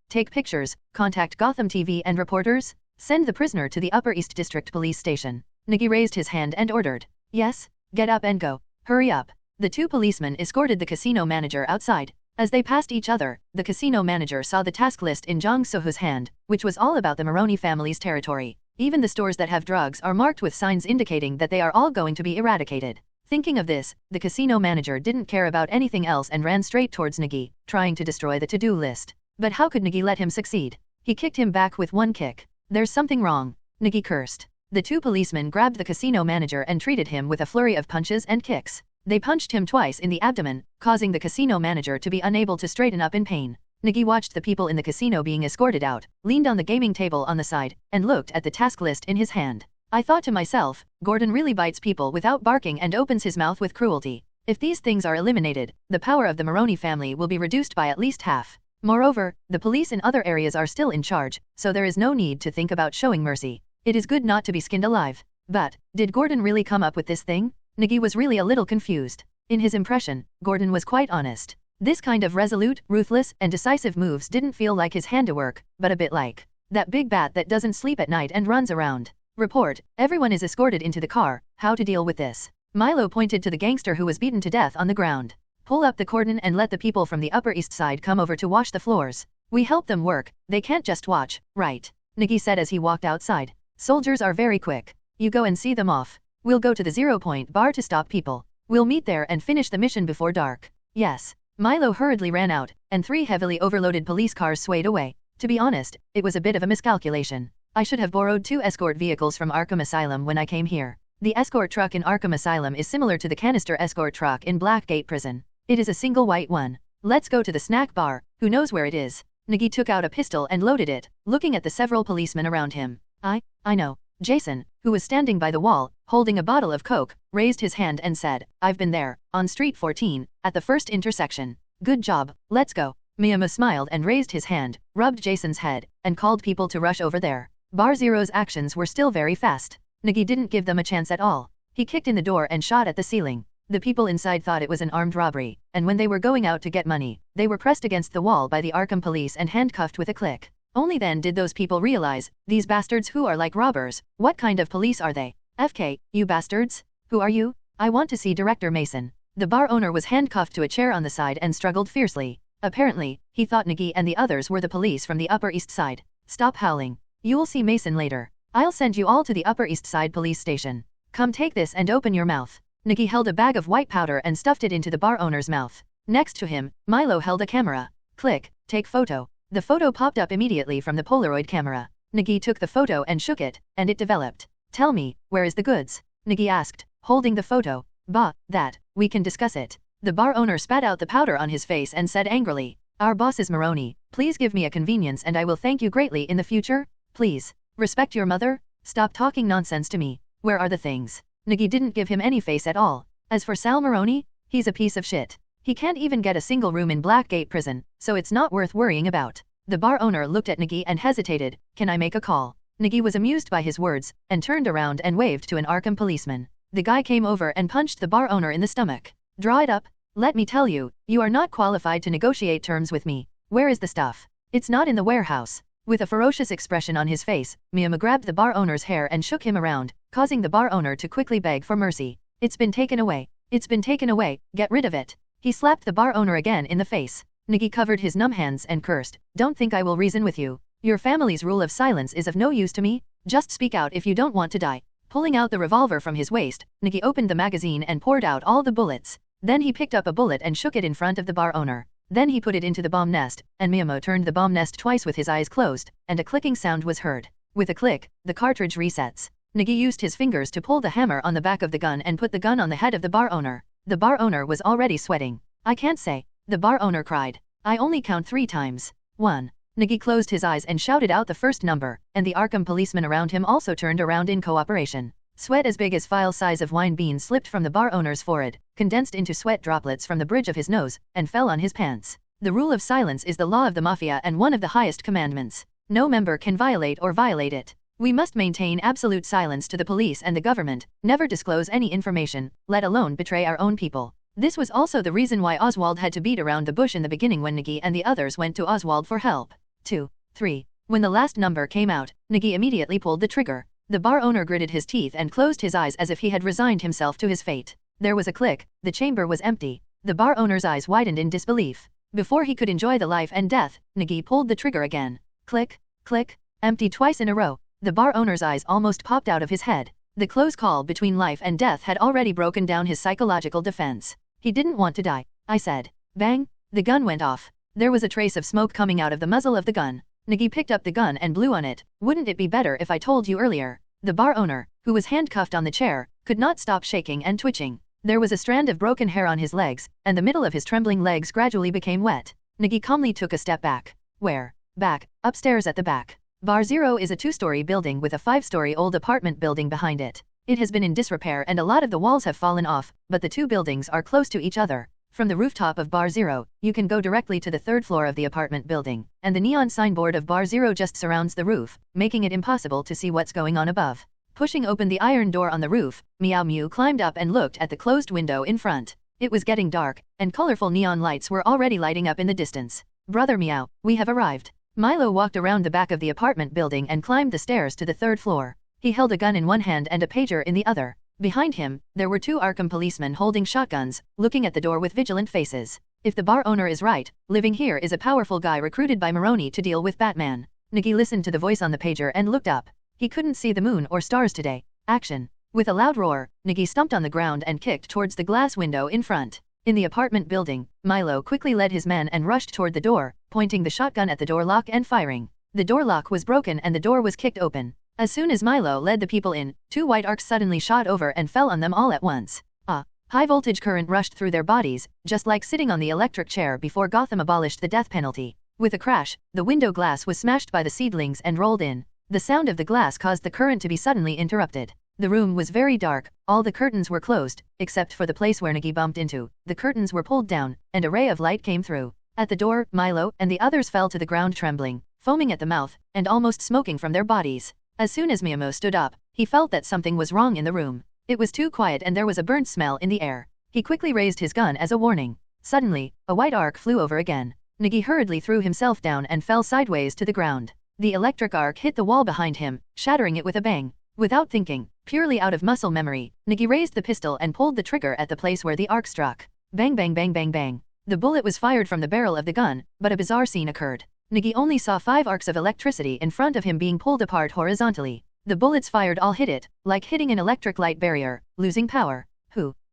contact Gotham TV and reporters, send the prisoner to the Upper East District Police Station. Nigi raised his hand and ordered. Yes, get up and go. Hurry up. The 2 policemen escorted the casino manager outside. As they passed each other, the casino manager saw the task list in Jong Sohu's hand, which was all about the Maroney family's territory. Even the stores that have drugs are marked with signs indicating that they are all going to be eradicated. Thinking of this, the casino manager didn't care about anything else and ran straight towards Nigi, trying to destroy the to-do list. But how could Nigi let him succeed? He kicked him back with one kick. There's something wrong. Nigi cursed. The two policemen grabbed the casino manager and treated him with a flurry of punches and kicks. They punched him twice in the abdomen, causing the casino manager to be unable to straighten up in pain. Nigi watched the people in the casino being escorted out, leaned on the gaming table on the side, and looked at the task list in his hand. I thought to myself, Gordon really bites people without barking and opens his mouth with cruelty. If these things are eliminated, the power of the Maroney family will be reduced by at least half. Moreover, the police in other areas are still in charge, so there is no need to think about showing mercy. It is good not to be skinned alive. But, did Gordon really come up with this thing? Nigi was really a little confused. In his impression, Gordon was quite honest. This kind of resolute, ruthless, and decisive moves didn't feel like his handiwork, but a bit like that big bat that doesn't sleep at night and runs around. Report, everyone is escorted into the car. How to deal with this? Milo pointed to the gangster who was beaten to death on the ground. Pull up the cordon and let the people from the Upper East Side come over to wash the floors. We help them work, they can't just watch, right? Nigi said as he walked outside. Soldiers are very quick. You go and see them off. We'll go to the 0-point bar to stop people. We'll meet there and finish the mission before dark. Yes. Milo hurriedly ran out, and 3 heavily overloaded police cars swayed away. To be honest, it was a bit of a miscalculation. I should have borrowed 2 escort vehicles from Arkham Asylum when I came here. The escort truck in Arkham Asylum is similar to the canister escort truck in Blackgate Prison. It is a single white one. Let's go to the snack bar, who knows where it is? Nigi took out a pistol and loaded it, looking at the several policemen around him. I know. Jason, who was standing by the wall, holding a bottle of Coke, raised his hand and said, I've been there, on Street 14, at the first intersection. Good job, let's go. Miyama smiled and raised his hand, rubbed Jason's head, and called people to rush over there. Bar Zero's actions were still very fast. Nigi didn't give them a chance at all. He kicked in the door and shot at the ceiling. The people inside thought it was an armed robbery, and when they were going out to get money, they were pressed against the wall by the Arkham police and handcuffed with a click. Only then did those people realize, these bastards who are like robbers, what kind of police are they? FK, you bastards? Who are you? I want to see Director Mason. The bar owner was handcuffed to a chair on the side and struggled fiercely. Apparently, he thought Nigi and the others were the police from the Upper East Side. Stop howling. You'll see Mason later. I'll send you all to the Upper East Side police station. Come take this and open your mouth. Nigi held a bag of white powder and stuffed it into the bar owner's mouth. Next to him, Milo held a camera. Click, take photo. The photo popped up immediately from the Polaroid camera. Nigi took the photo and shook it, and it developed. Tell me, where is the goods? Nigi asked, holding the photo. That, we can discuss it. The bar owner spat out the powder on his face and said angrily, Our boss is Maroney, please give me a convenience and I will thank you greatly in the future, please. Respect your mother? Stop talking nonsense to me. Where are the things? Nigi didn't give him any face at all. As for Sal Maroney, he's a piece of shit. He can't even get a single room in Blackgate Prison, so it's not worth worrying about. The bar owner looked at Nigi and hesitated. Can I make a call? Nigi was amused by his words, and turned around and waved to an Arkham policeman. The guy came over and punched the bar owner in the stomach. Draw it up. Let me tell you, you are not qualified to negotiate terms with me. Where is the stuff? It's not in the warehouse. With a ferocious expression on his face, Miyama grabbed the bar owner's hair and shook him around, causing the bar owner to quickly beg for mercy. It's been taken away. It's been taken away. Get rid of it. He slapped the bar owner again in the face. Nigi covered his numb hands and cursed. Don't think I will reason with you. Your family's rule of silence is of no use to me. Just speak out if you don't want to die. Pulling out the revolver from his waist, Nigi opened the magazine and poured out all the bullets. Then he picked up a bullet and shook it in front of the bar owner. Then he put it into the bomb nest, and Miyamo turned the bomb nest twice with his eyes closed, and a clicking sound was heard. With a click, the cartridge resets. Nigi used his fingers to pull the hammer on the back of the gun and put the gun on the head of the bar owner. The bar owner was already sweating. I can't say. The bar owner cried. I only count 3 times. 1. Nigi closed his eyes and shouted out the first number, and the Arkham policemen around him also turned around in cooperation. Sweat as big as file size of wine beans slipped from the bar owner's forehead, condensed into sweat droplets from the bridge of his nose, and fell on his pants. The rule of silence is the law of the mafia and one of the highest commandments. No member can violate it. We must maintain absolute silence to the police and the government, never disclose any information, let alone betray our own people. This was also the reason why Oswald had to beat around the bush in the beginning when Nigi and the others went to Oswald for help. 2. 3. When the last number came out, Nigi immediately pulled the trigger. The bar owner gritted his teeth and closed his eyes as if he had resigned himself to his fate. There was a click, the chamber was empty. The bar owner's eyes widened in disbelief. Before he could enjoy the life and death, Nigi pulled the trigger again. Click, click, empty twice in a row. The bar owner's eyes almost popped out of his head. The close call between life and death had already broken down his psychological defense. He didn't want to die, I said. Bang! The gun went off. There was a trace of smoke coming out of the muzzle of the gun. Nigi picked up the gun and blew on it. Wouldn't it be better if I told you earlier? The bar owner, who was handcuffed on the chair, could not stop shaking and twitching. There was a strand of broken hair on his legs, and the middle of his trembling legs gradually became wet. Nigi calmly took a step back. Where? Back, upstairs at the back. Bar Zero is a 2-story building with a 5-story old apartment building behind it. It has been in disrepair and a lot of the walls have fallen off, but the two buildings are close to each other. From the rooftop of Bar Zero, you can go directly to the 3rd floor of the apartment building, and the neon signboard of Bar Zero just surrounds the roof, making it impossible to see what's going on above. Pushing open the iron door on the roof, Meow Mew climbed up and looked at the closed window in front. It was getting dark, and colorful neon lights were already lighting up in the distance. Brother Meow, we have arrived. Milo walked around the back of the apartment building and climbed the stairs to the 3rd floor. He held a gun in one hand and a pager in the other. Behind him, there were 2 Arkham policemen holding shotguns, looking at the door with vigilant faces. If the bar owner is right, living here is a powerful guy recruited by Maroni to deal with Batman. Nigi listened to the voice on the pager and looked up. He couldn't see the moon or stars today. Action. With a loud roar, Nigi stumped on the ground and kicked towards the glass window in front. In the apartment building, Milo quickly led his men and rushed toward the door, pointing the shotgun at the door lock and firing. The door lock was broken and the door was kicked open. As soon as Milo led the people in, 2 white arcs suddenly shot over and fell on them all at once. High voltage current rushed through their bodies, just like sitting on the electric chair before Gotham abolished the death penalty. With a crash, the window glass was smashed by the seedlings and rolled in. The sound of the glass caused the current to be suddenly interrupted. The room was very dark, all the curtains were closed, except for the place where Nigi bumped into. The curtains were pulled down, and a ray of light came through. At the door, Milo and the others fell to the ground trembling, foaming at the mouth, and almost smoking from their bodies. As soon as Miyamo stood up, he felt that something was wrong in the room. It was too quiet and there was a burnt smell in the air. He quickly raised his gun as a warning. Suddenly, a white arc flew over again. Nigi hurriedly threw himself down and fell sideways to the ground. The electric arc hit the wall behind him, shattering it with a bang. Without thinking, purely out of muscle memory, Nigi raised the pistol and pulled the trigger at the place where the arc struck. Bang bang bang bang bang. The bullet was fired from the barrel of the gun, but a bizarre scene occurred. Nigi only saw 5 arcs of electricity in front of him being pulled apart horizontally. The bullets fired all hit it, like hitting an electric light barrier, losing power.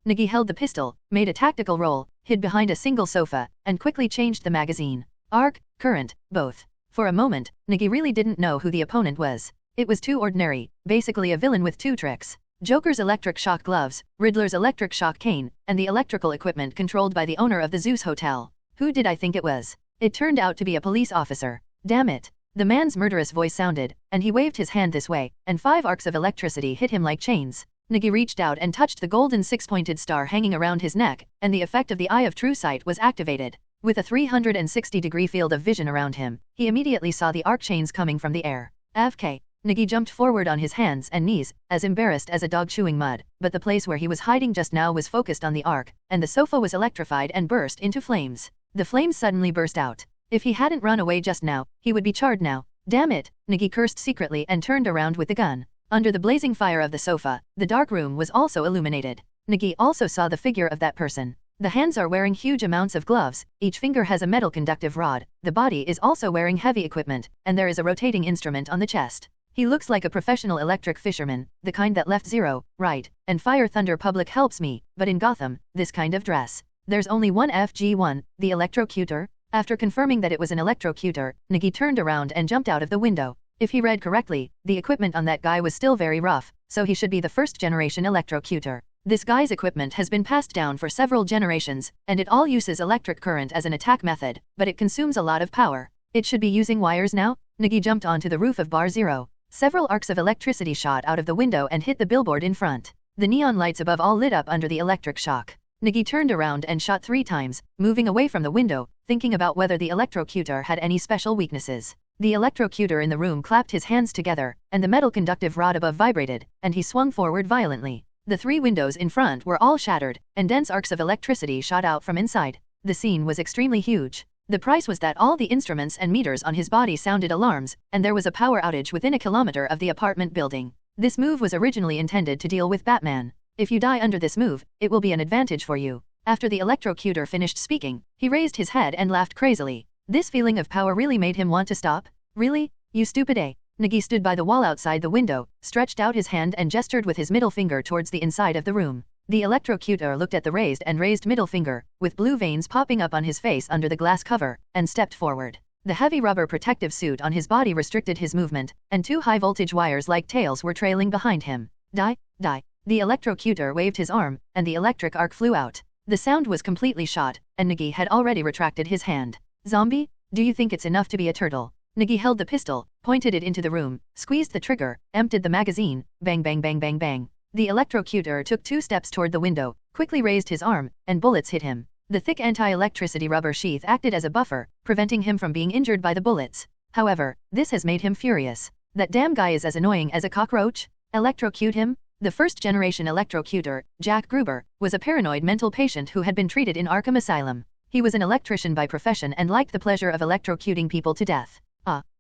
Nigi held the pistol, made a tactical roll, hid behind a single sofa, and quickly changed the magazine. Arc, current, both. For a moment, Nigi really didn't know who the opponent was. It was too ordinary, basically a villain with 2 tricks. Joker's electric shock gloves, Riddler's electric shock cane, and the electrical equipment controlled by the owner of the Zeus Hotel. Who did I think it was? It turned out to be a police officer. Damn it. The man's murderous voice sounded, and he waved his hand this way, and 5 arcs of electricity hit him like chains. Nigi reached out and touched the golden 6-pointed star hanging around his neck, and the effect of the Eye of True Sight was activated. With a 360-degree field of vision around him, he immediately saw the arc chains coming from the air. AFK. Nigi jumped forward on his hands and knees, as embarrassed as a dog chewing mud, but the place where he was hiding just now was focused on the arc, and the sofa was electrified and burst into flames. The flames suddenly burst out. If he hadn't run away just now, he would be charred now. Damn it, Nigi cursed secretly and turned around with the gun. Under the blazing fire of the sofa, the dark room was also illuminated. Nigi also saw the figure of that person. The hands are wearing huge amounts of gloves, each finger has a metal conductive rod, the body is also wearing heavy equipment, and there is a rotating instrument on the chest. He looks like a professional electric fisherman, the kind that left Zero, right, and Fire Thunder Public helps me, but in Gotham, this kind of dress. There's only one FG1, the electrocutor. After confirming that it was an electrocutor, Nigi turned around and jumped out of the window. If he read correctly, the equipment on that guy was still very rough, so he should be the first-generation electrocutor. This guy's equipment has been passed down for several generations, and it all uses electric current as an attack method, but it consumes a lot of power. It should be using wires now? Nigi jumped onto the roof of Bar Zero. Several arcs of electricity shot out of the window and hit the billboard in front. The neon lights above all lit up under the electric shock. Nigi turned around and shot 3 times, moving away from the window, thinking about whether the electrocutor had any special weaknesses. The electrocutor in the room clapped his hands together, and the metal conductive rod above vibrated, and he swung forward violently. The 3 windows in front were all shattered, and dense arcs of electricity shot out from inside. The scene was extremely huge. The price was that all the instruments and meters on his body sounded alarms, and there was a power outage within a kilometer of the apartment building. This move was originally intended to deal with Batman. If you die under this move, it will be an advantage for you. After the electrocutor finished speaking, he raised his head and laughed crazily. This feeling of power really made him want to stop. Really? You stupid A. Nigi stood by the wall outside the window, stretched out his hand and gestured with his middle finger towards the inside of the room. The electrocutor looked at the raised middle finger, with blue veins popping up on his face under the glass cover, and stepped forward. The heavy rubber protective suit on his body restricted his movement, and 2 high-voltage wires like tails were trailing behind him. Die, die. The electrocutor waved his arm, and the electric arc flew out. The sound was completely shot, and Nigi had already retracted his hand. Zombie? Do you think it's enough to be a turtle? Nigi held the pistol, pointed it into the room, squeezed the trigger, emptied the magazine, bang bang bang bang bang. The electrocutor took 2 steps toward the window, quickly raised his arm, and bullets hit him. The thick anti-electricity rubber sheath acted as a buffer, preventing him from being injured by the bullets. However, this has made him furious. That damn guy is as annoying as a cockroach. Electrocute him? The first-generation electrocutor, Jack Gruber, was a paranoid mental patient who had been treated in Arkham Asylum. He was an electrician by profession and liked the pleasure of electrocuting people to death.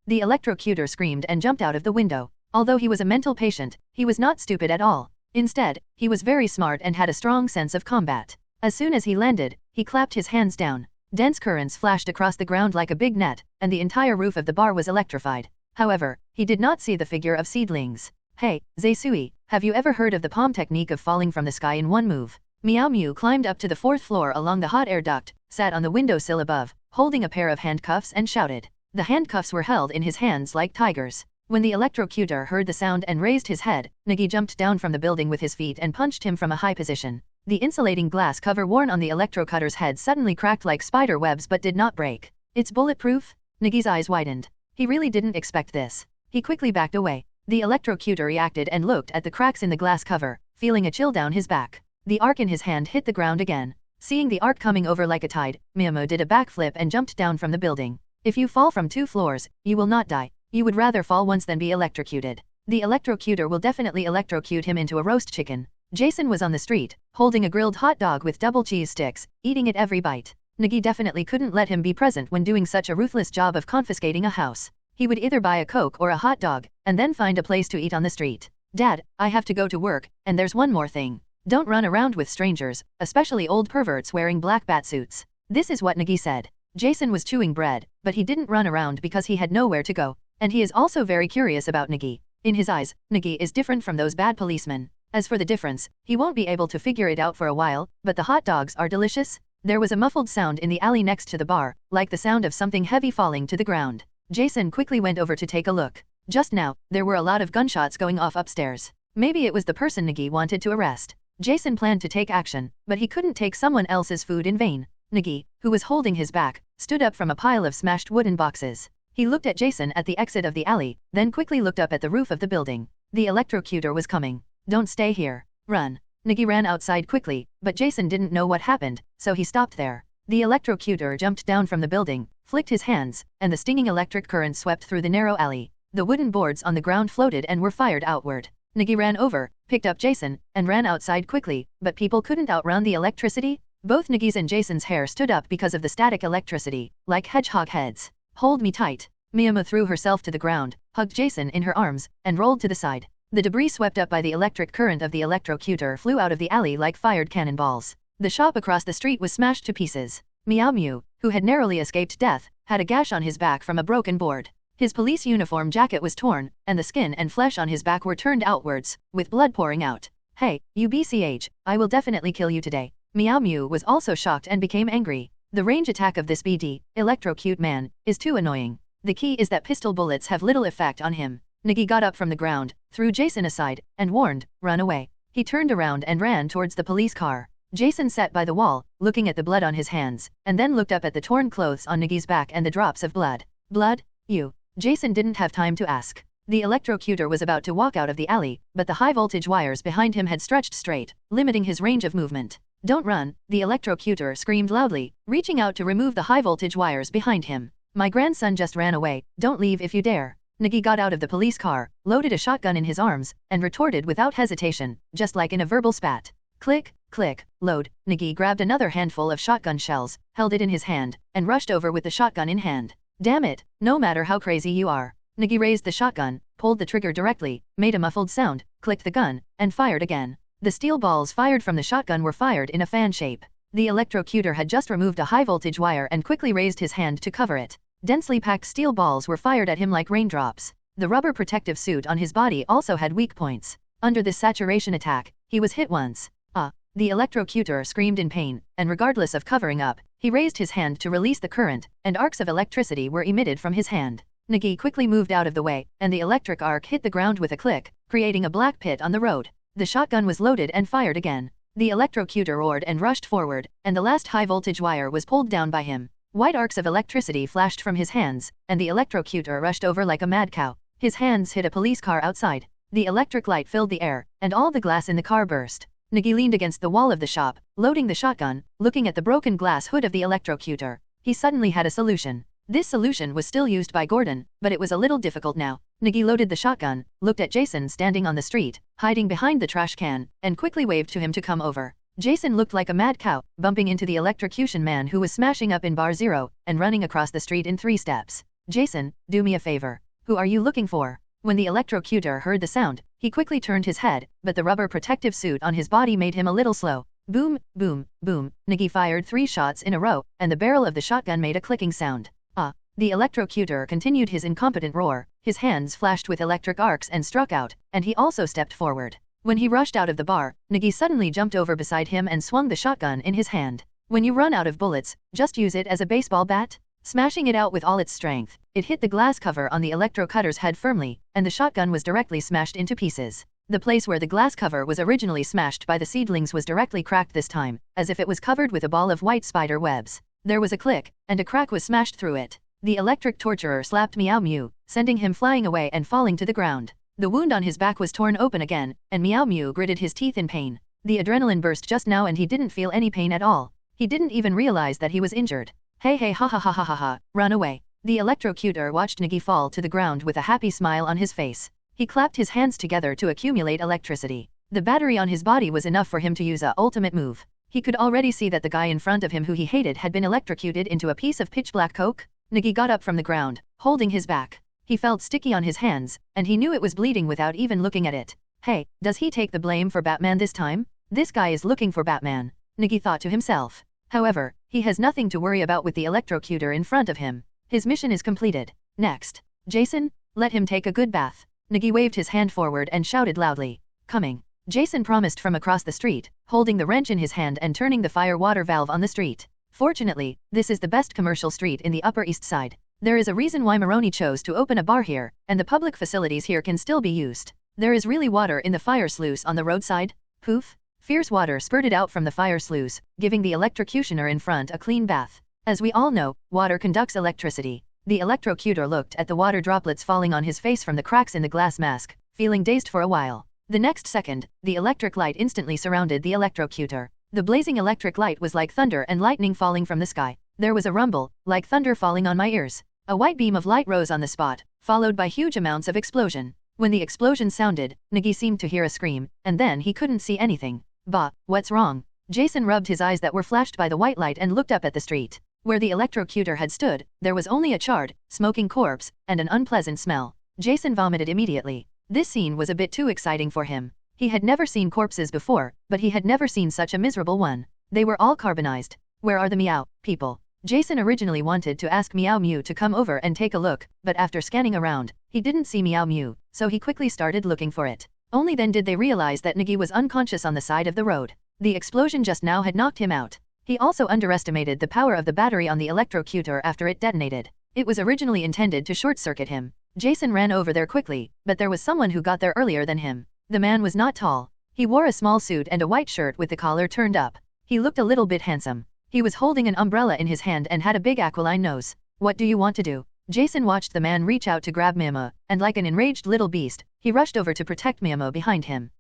The electrocutor screamed and jumped out of the window. Although he was a mental patient, he was not stupid at all. Instead, he was very smart and had a strong sense of combat. As soon as he landed, he clapped his hands down. Dense currents flashed across the ground like a big net, and the entire roof of the bar was electrified. However, he did not see the figure of seedlings. Hey, Zeus, have you ever heard of the palm technique of falling from the sky in one move? Meow Mew climbed up to the 4th floor along the hot air duct, sat on the windowsill above, holding a pair of handcuffs and shouted. The handcuffs were held in his hands like tigers. When the electrocutor heard the sound and raised his head, Nigi jumped down from the building with his feet and punched him from a high position. The insulating glass cover worn on the electrocutter's head suddenly cracked like spider webs but did not break. It's bulletproof? Nigi's eyes widened. He really didn't expect this. He quickly backed away. The electrocutor reacted and looked at the cracks in the glass cover, feeling a chill down his back. The arc in his hand hit the ground again. Seeing the arc coming over like a tide, Miyamo did a backflip and jumped down from the building. If you fall from 2 floors, you will not die. You would rather fall once than be electrocuted. The electrocutor will definitely electrocute him into a roast chicken. Jason was on the street, holding a grilled hot dog with double cheese sticks, eating it every bite. Nigi definitely couldn't let him be present when doing such a ruthless job of confiscating a house. He would either buy a Coke or a hot dog, and then find a place to eat on the street. Dad, I have to go to work, and there's one more thing. Don't run around with strangers, especially old perverts wearing black batsuits. This is what Nigi said. Jason was chewing bread, but he didn't run around because he had nowhere to go. And he is also very curious about Nigi. In his eyes, Nigi is different from those bad policemen. As for the difference, he won't be able to figure it out for a while, but the hot dogs are delicious. There was a muffled sound in the alley next to the bar, like the sound of something heavy falling to the ground. Jason quickly went over to take a look. Just now, there were a lot of gunshots going off upstairs. Maybe it was the person Nigi wanted to arrest. Jason planned to take action, but he couldn't take someone else's food in vain. Nigi, who was holding his back, stood up from a pile of smashed wooden boxes. He looked at Jason at the exit of the alley, then quickly looked up at the roof of the building. The electrocutor was coming. Don't stay here. Run. Nigi ran outside quickly, but Jason didn't know what happened, so he stopped there. The electrocutor jumped down from the building, flicked his hands, and the stinging electric current swept through the narrow alley. The wooden boards on the ground floated and were fired outward. Nigi ran over, picked up Jason, and ran outside quickly, but people couldn't outrun the electricity. Both Nigi's and Jason's hair stood up because of the static electricity, like hedgehog heads. Hold me tight. Miyamo threw herself to the ground, hugged Jason in her arms, and rolled to the side. The debris swept up by the electric current of the electrocutor flew out of the alley like fired cannonballs. The shop across the street was smashed to pieces. Meow Mew, who had narrowly escaped death, had a gash on his back from a broken board. His police uniform jacket was torn, and the skin and flesh on his back were turned outwards, with blood pouring out. Hey, you BCH, I will definitely kill you today. Meow Mew was also shocked and became angry. The range attack of this BD, electrocute man, is too annoying. The key is that pistol bullets have little effect on him. Nigi got up from the ground, threw Jason aside, and warned, run away. He turned around and ran towards the police car. Jason sat by the wall, looking at the blood on his hands, and then looked up at the torn clothes on Nigi's back and the drops of blood. Blood? You. Jason didn't have time to ask. The electrocutor was about to walk out of the alley, but the high-voltage wires behind him had stretched straight, limiting his range of movement. Don't run, the electrocutor screamed loudly, reaching out to remove the high-voltage wires behind him. My grandson just ran away, don't leave if you dare. Nigi got out of the police car, loaded a shotgun in his arms, and retorted without hesitation, just like in a verbal spat. Click, click, load. Nigi grabbed another handful of shotgun shells, held it in his hand, and rushed over with the shotgun in hand. Damn it, no matter how crazy you are. Nigi raised the shotgun, pulled the trigger directly, made a muffled sound, clicked the gun, and fired again. The steel balls fired from the shotgun were fired in a fan shape. The electrocutor had just removed a high-voltage wire and quickly raised his hand to cover it. Densely packed steel balls were fired at him like raindrops. The rubber protective suit on his body also had weak points. Under this saturation attack, he was hit once. The electrocutor screamed in pain, and regardless of covering up, he raised his hand to release the current, and arcs of electricity were emitted from his hand. Nigi quickly moved out of the way, and the electric arc hit the ground with a click, creating a black pit on the road. The shotgun was loaded and fired again. The electrocutor roared and rushed forward, and the last high-voltage wire was pulled down by him. White arcs of electricity flashed from his hands, and the electrocutor rushed over like a mad cow. His hands hit a police car outside. The electric light filled the air, and all the glass in the car burst. Nigi leaned against the wall of the shop, loading the shotgun, looking at the broken glass hood of the electrocutor. He suddenly had a solution. This solution was still used by Gordon, but it was a little difficult now. Nigi loaded the shotgun, looked at Jason standing on the street, hiding behind the trash can, and quickly waved to him to come over. Jason looked like a mad cow, bumping into the electrocution man who was smashing up in Bar Zero, and running across the street in 3 steps. Jason, do me a favor. Who are you looking for? When the electrocutor heard the sound, he quickly turned his head, but the rubber protective suit on his body made him a little slow. Boom, boom, boom. Nigi fired 3 shots in a row, and the barrel of the shotgun made a clicking sound. The electrocutor continued his incompetent roar, his hands flashed with electric arcs and struck out, and he also stepped forward. When he rushed out of the bar, Nigi suddenly jumped over beside him and swung the shotgun in his hand. When you run out of bullets, just use it as a baseball bat. Smashing it out with all its strength, it hit the glass cover on the electrocutter's head firmly, and the shotgun was directly smashed into pieces. The place where the glass cover was originally smashed by the seedlings was directly cracked this time, as if it was covered with a ball of white spider webs. There was a click, and a crack was smashed through it. The electric torturer slapped Meow Mew, sending him flying away and falling to the ground. The wound on his back was torn open again, and Meow Mew gritted his teeth in pain. The adrenaline burst just now and he didn't feel any pain at all. He didn't even realize that he was injured. Hey ha ha ha ha ha ha, run away. The electrocutor watched Nigi fall to the ground with a happy smile on his face. He clapped his hands together to accumulate electricity. The battery on his body was enough for him to use a ultimate move. He could already see that the guy in front of him who he hated had been electrocuted into a piece of pitch black coke. Nigi got up from the ground, holding his back. He felt sticky on his hands, and he knew it was bleeding without even looking at it. Hey, does he take the blame for Batman this time? This guy is looking for Batman, Nigi thought to himself. However, he has nothing to worry about with the electrocutor in front of him. His mission is completed. Next. Jason, let him take a good bath. Nigi waved his hand forward and shouted loudly. Coming. Jason promised from across the street, holding the wrench in his hand and turning the fire water valve on the street. Fortunately, this is the best commercial street in the Upper East Side. There is a reason why Maroni chose to open a bar here, and the public facilities here can still be used. There is really water in the fire sluice on the roadside. Poof. Fierce water spurted out from the fire sluice, giving the electrocutioner in front a clean bath. As we all know, water conducts electricity. The electrocutor looked at the water droplets falling on his face from the cracks in the glass mask, feeling dazed for a while. The next second, the electric light instantly surrounded the electrocutor. The blazing electric light was like thunder and lightning falling from the sky. There was a rumble, like thunder falling on my ears. A white beam of light rose on the spot, followed by huge amounts of explosion. When the explosion sounded, Nigi seemed to hear a scream, and then he couldn't see anything. Bah, what's wrong? Jason rubbed his eyes that were flashed by the white light and looked up at the street. Where the electrocutor had stood, there was only a charred, smoking corpse, and an unpleasant smell. Jason vomited immediately. This scene was a bit too exciting for him. He had never seen corpses before, but he had never seen such a miserable one. They were all carbonized. Where are the Meow people? Jason originally wanted to ask Meow Mew to come over and take a look, but after scanning around, he didn't see Meow Mew, so he quickly started looking for it. Only then did they realize that Nigi was unconscious on the side of the road. The explosion just now had knocked him out. He also underestimated the power of the battery on the electrocutor after it detonated. It was originally intended to short-circuit him. Jason ran over there quickly, but there was someone who got there earlier than him. The man was not tall. He wore a small suit and a white shirt with the collar turned up. He looked a little bit handsome. He was holding an umbrella in his hand and had a big aquiline nose. What do you want to do? Jason watched the man reach out to grab Mimo, and like an enraged little beast, he rushed over to protect Mimo behind him.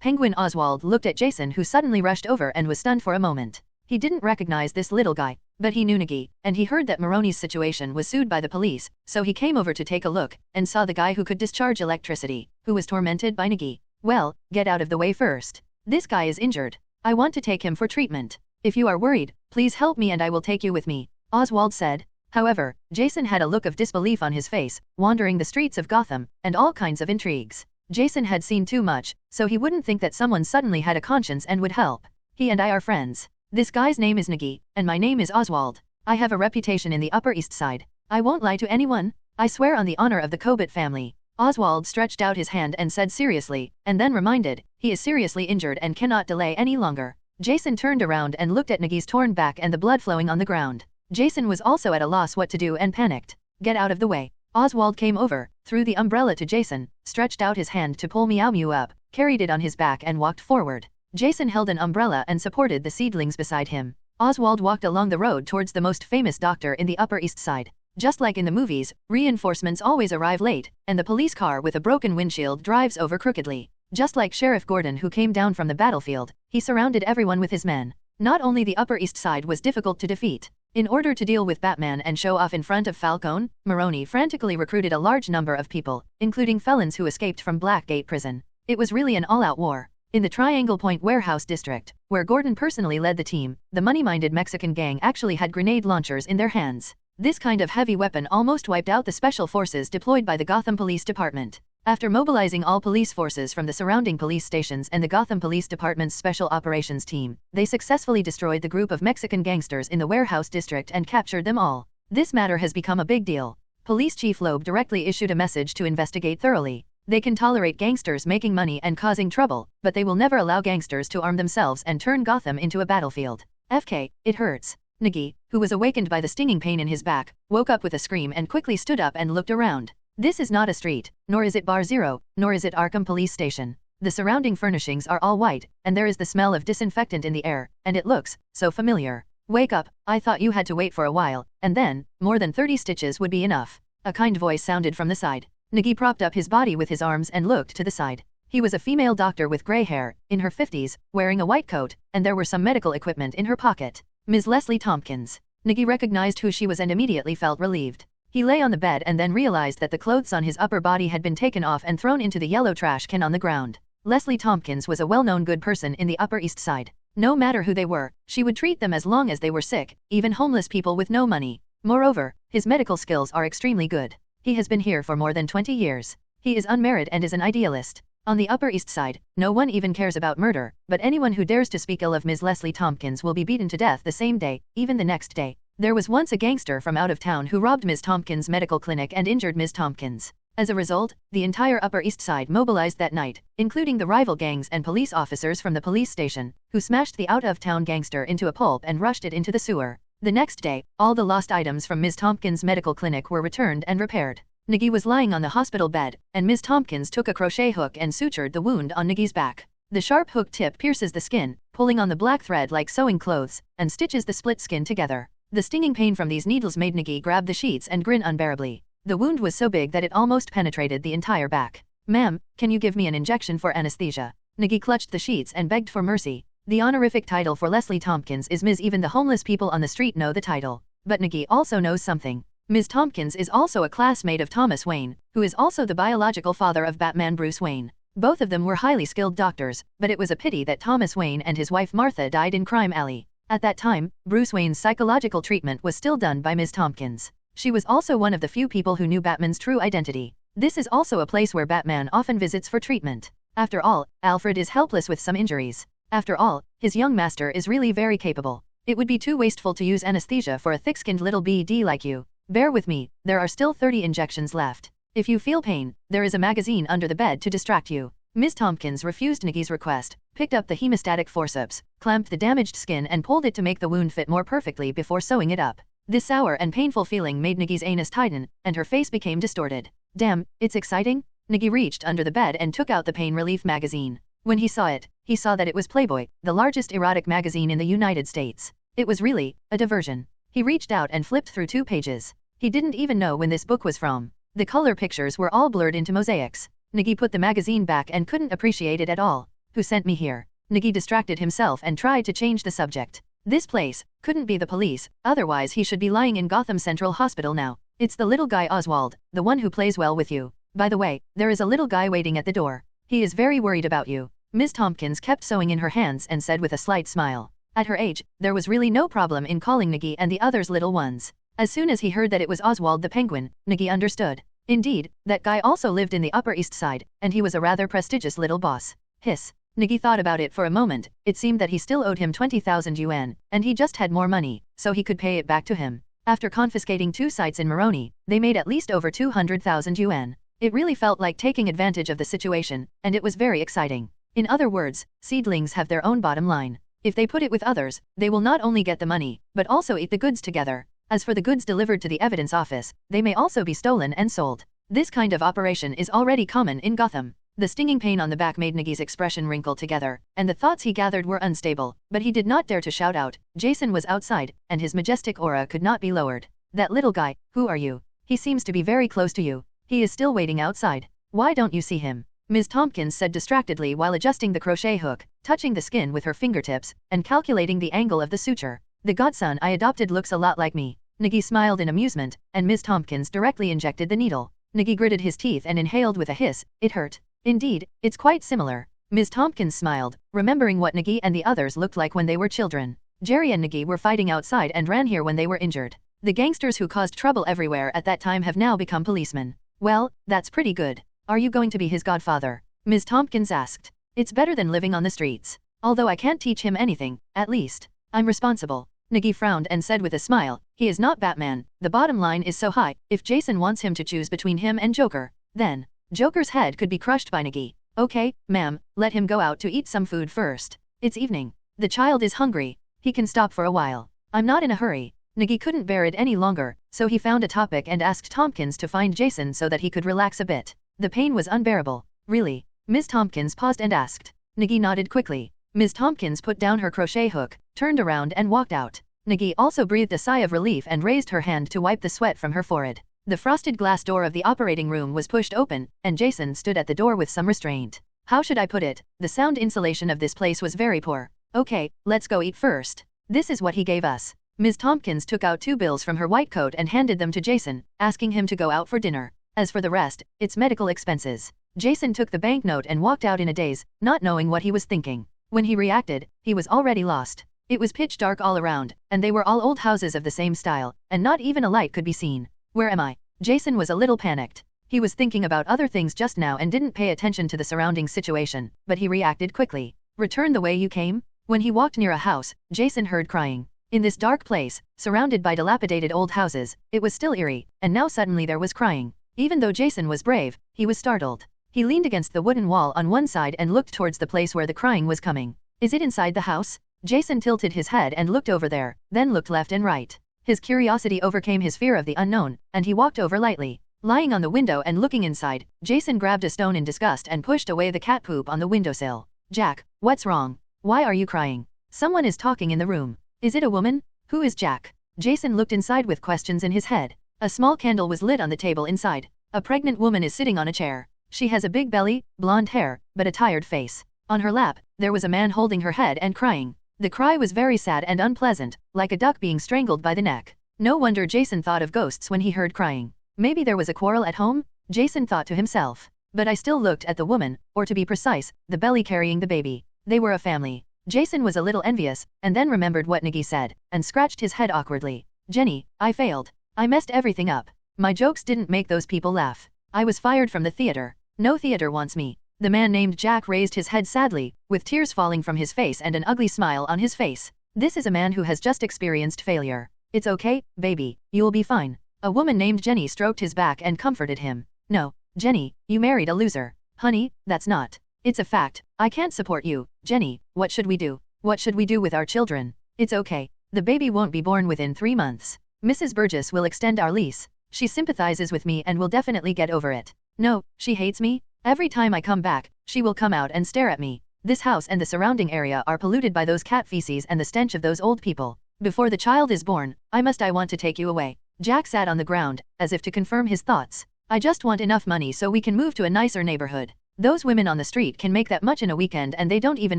Penguin Oswald looked at Jason who suddenly rushed over and was stunned for a moment. He didn't recognize this little guy, but he knew Nigi, and he heard that Maroni's situation was sued by the police, so he came over to take a look, and saw the guy who could discharge electricity, who was tormented by Nigi. Well, get out of the way first. This guy is injured. I want to take him for treatment. If you are worried, please help me and I will take you with me, Oswald said. However, Jason had a look of disbelief on his face, wandering the streets of Gotham, and all kinds of intrigues. Jason had seen too much, so he wouldn't think that someone suddenly had a conscience and would help. He and I are friends. This guy's name is Nigi, and my name is Oswald. I have a reputation in the Upper East Side. I won't lie to anyone. I swear on the honor of the Kobit family. Oswald stretched out his hand and said seriously, and then reminded, he is seriously injured and cannot delay any longer. Jason turned around and looked at Nigi's torn back and the blood flowing on the ground. Jason was also at a loss what to do and panicked. Get out of the way. Oswald came over, threw the umbrella to Jason, stretched out his hand to pull Meow Meow up, carried it on his back and walked forward. Jason held an umbrella and supported the seedlings beside him. Oswald walked along the road towards the most famous doctor in the Upper East Side. Just like in the movies, reinforcements always arrive late, and the police car with a broken windshield drives over crookedly. Just like Sheriff Gordon who came down from the battlefield, he surrounded everyone with his men. Not only the Upper East Side was difficult to defeat. In order to deal with Batman and show off in front of Falcone, Maroni frantically recruited a large number of people, including felons who escaped from Blackgate Prison. It was really an all-out war. In the Triangle Point Warehouse District, where Gordon personally led the team, the money-minded Mexican gang actually had grenade launchers in their hands. This kind of heavy weapon almost wiped out the special forces deployed by the Gotham Police Department. After mobilizing all police forces from the surrounding police stations and the Gotham Police Department's Special Operations Team, they successfully destroyed the group of Mexican gangsters in the Warehouse District and captured them all. This matter has become a big deal. Police Chief Loeb directly issued a message to investigate thoroughly. They can tolerate gangsters making money and causing trouble, but they will never allow gangsters to arm themselves and turn Gotham into a battlefield. FK, it hurts. Nigi, who was awakened by the stinging pain in his back, woke up with a scream and quickly stood up and looked around. This is not a street, nor is it Bar Zero, nor is it Arkham Police Station. The surrounding furnishings are all white, and there is the smell of disinfectant in the air, and it looks so familiar. Wake up, I thought you had to wait for a while, and then, more than 30 stitches would be enough. A kind voice sounded from the side. Nigi propped up his body with his arms and looked to the side. He was a female doctor with gray hair, in her 50s, wearing a white coat, and there were some medical equipment in her pocket. Ms. Leslie Tompkins. Nigi recognized who she was and immediately felt relieved. He lay on the bed and then realized that the clothes on his upper body had been taken off and thrown into the yellow trash can on the ground. Leslie Tompkins was a well-known good person in the Upper East Side. No matter who they were, she would treat them as long as they were sick, even homeless people with no money. Moreover, his medical skills are extremely good. He has been here for more than 20 years. He is unmarried and is an idealist. On the Upper East Side, no one even cares about murder, but anyone who dares to speak ill of Ms. Leslie Tompkins will be beaten to death the same day, even the next day. There was once a gangster from out of town who robbed Ms. Tompkins' medical clinic and injured Ms. Tompkins. As a result, the entire Upper East Side mobilized that night, including the rival gangs and police officers from the police station, who smashed the out-of-town gangster into a pulp and rushed it into the sewer. The next day, all the lost items from Ms. Tompkins' medical clinic were returned and repaired. Nigi was lying on the hospital bed, and Ms. Tompkins took a crochet hook and sutured the wound on Nigi's back. The sharp hook tip pierces the skin, pulling on the black thread like sewing clothes, and stitches the split skin together. The stinging pain from these needles made Nigi grab the sheets and grin unbearably. The wound was so big that it almost penetrated the entire back. Ma'am, can you give me an injection for anesthesia? Nigi clutched the sheets and begged for mercy. The honorific title for Leslie Tompkins is Ms. Even the homeless people on the street know the title. But Nigi also knows something. Ms. Tompkins is also a classmate of Thomas Wayne, who is also the biological father of Batman Bruce Wayne. Both of them were highly skilled doctors, but it was a pity that Thomas Wayne and his wife Martha died in Crime Alley. At that time, Bruce Wayne's psychological treatment was still done by Ms. Tompkins. She was also one of the few people who knew Batman's true identity. This is also a place where Batman often visits for treatment. After all, Alfred is helpless with some injuries. After all, his young master is really very capable. It would be too wasteful to use anesthesia for a thick-skinned little BD like you. Bear with me, there are still 30 injections left. If you feel pain, there is a magazine under the bed to distract you. Ms. Tompkins refused Nigi's request, picked up the hemostatic forceps, clamped the damaged skin and pulled it to make the wound fit more perfectly before sewing it up. This sour and painful feeling made Nigi's anus tighten, and her face became distorted. Damn, it's exciting? Nigi reached under the bed and took out the pain relief magazine. When he saw it, he saw that it was Playboy, the largest erotic magazine in the United States. It was really a diversion. He reached out and flipped through 2 pages. He didn't even know when this book was from. The color pictures were all blurred into mosaics. Nigi put the magazine back and couldn't appreciate it at all. Who sent me here? Nigi distracted himself and tried to change the subject. This place couldn't be the police, otherwise he should be lying in Gotham Central Hospital now. It's the little guy Oswald, the one who plays well with you. By the way, there is a little guy waiting at the door. He is very worried about you. Ms. Tompkins kept sewing in her hands and said with a slight smile. At her age, there was really no problem in calling Nigi and the others little ones. As soon as he heard that it was Oswald the Penguin, Nigi understood. Indeed, that guy also lived in the Upper East Side, and he was a rather prestigious little boss. Hiss. Nigi thought about it for a moment. It seemed that he still owed him 20,000 yuan, and he just had more money, so he could pay it back to him. After confiscating 2 sites in Maroni, they made at least over 200,000 yuan. It really felt like taking advantage of the situation, and it was very exciting. In other words, seedlings have their own bottom line. If they put it with others, they will not only get the money, but also eat the goods together. As for the goods delivered to the evidence office, they may also be stolen and sold. This kind of operation is already common in Gotham. The stinging pain on the back made Nigi's expression wrinkle together, and the thoughts he gathered were unstable, but he did not dare to shout out. Jason was outside, and his majestic aura could not be lowered. That little guy, who are you? He seems to be very close to you. He is still waiting outside. Why don't you see him? Ms. Tompkins said distractedly while adjusting the crochet hook, touching the skin with her fingertips, and calculating the angle of the suture. The godson I adopted looks a lot like me. Nigi smiled in amusement, and Ms. Tompkins directly injected the needle. Nigi gritted his teeth and inhaled with a hiss. It hurt. Indeed, it's quite similar. Ms. Tompkins smiled, remembering what Nigi and the others looked like when they were children. Jerry and Nigi were fighting outside and ran here when they were injured. The gangsters who caused trouble everywhere at that time have now become policemen. Well, that's pretty good. Are you going to be his godfather? Ms. Tompkins asked. It's better than living on the streets. Although I can't teach him anything, at least I'm responsible. Nigi frowned and said with a smile, he is not Batman. The bottom line is so high. If Jason wants him to choose between him and Joker, then Joker's head could be crushed by Nigi. Okay, ma'am, let him go out to eat some food first. It's evening. The child is hungry. He can stop for a while. I'm not in a hurry. Nigi couldn't bear it any longer, so he found a topic and asked Tompkins to find Jason so that he could relax a bit. The pain was unbearable. Really? Ms. Tompkins paused and asked. Nigi nodded quickly. Ms. Tompkins put down her crochet hook, turned around and walked out. Nigi also breathed a sigh of relief and raised her hand to wipe the sweat from her forehead. The frosted glass door of the operating room was pushed open, and Jason stood at the door with some restraint. How should I put it? The sound insulation of this place was very poor. Okay, let's go eat first. This is what he gave us. Ms. Tompkins took out 2 bills from her white coat and handed them to Jason, asking him to go out for dinner. As for the rest, it's medical expenses. Jason took the banknote and walked out in a daze, not knowing what he was thinking. When he reacted, he was already lost. It was pitch dark all around, and they were all old houses of the same style, and not even a light could be seen. Where am I? Jason was a little panicked. He was thinking about other things just now and didn't pay attention to the surrounding situation, but he reacted quickly. Return the way you came? When he walked near a house, Jason heard crying. In this dark place, surrounded by dilapidated old houses, it was still eerie, and now suddenly there was crying. Even though Jason was brave, he was startled. He leaned against the wooden wall on one side and looked towards the place where the crying was coming. Is it inside the house? Jason tilted his head and looked over there, then looked left and right. His curiosity overcame his fear of the unknown, and he walked over lightly. Lying on the window and looking inside, Jason grabbed a stone in disgust and pushed away the cat poop on the windowsill. Jack, what's wrong? Why are you crying? Someone is talking in the room. Is it a woman? Who is Jack? Jason looked inside with questions in his head. A small candle was lit on the table inside. A pregnant woman is sitting on a chair. She has a big belly, blonde hair, but a tired face. On her lap, there was a man holding her head and crying. The cry was very sad and unpleasant, like a duck being strangled by the neck. No wonder Jason thought of ghosts when he heard crying. Maybe there was a quarrel at home? Jason thought to himself. But I still looked at the woman, or to be precise, the belly carrying the baby. They were a family. Jason was a little envious, and then remembered what Nigi said, and scratched his head awkwardly. Jenny, I failed. I messed everything up. My jokes didn't make those people laugh. I was fired from the theater. No theater wants me. The man named Jack raised his head sadly, with tears falling from his face and an ugly smile on his face. This is a man who has just experienced failure. It's okay, baby, you'll be fine. A woman named Jenny stroked his back and comforted him. No, Jenny, you married a loser. Honey, that's not. It's a fact. I can't support you. Jenny, what should we do? What should we do with our children? It's okay. The baby won't be born within 3 months. Mrs. Burgess will extend our lease. She sympathizes with me and will definitely get over it. No, she hates me. Every time I come back, she will come out and stare at me. This house and the surrounding area are polluted by those cat feces and the stench of those old people. Before the child is born, I want to take you away. Jack sat on the ground, as if to confirm his thoughts. I just want enough money so we can move to a nicer neighborhood. Those women on the street can make that much in a weekend and they don't even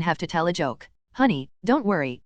have to tell a joke. Honey, don't worry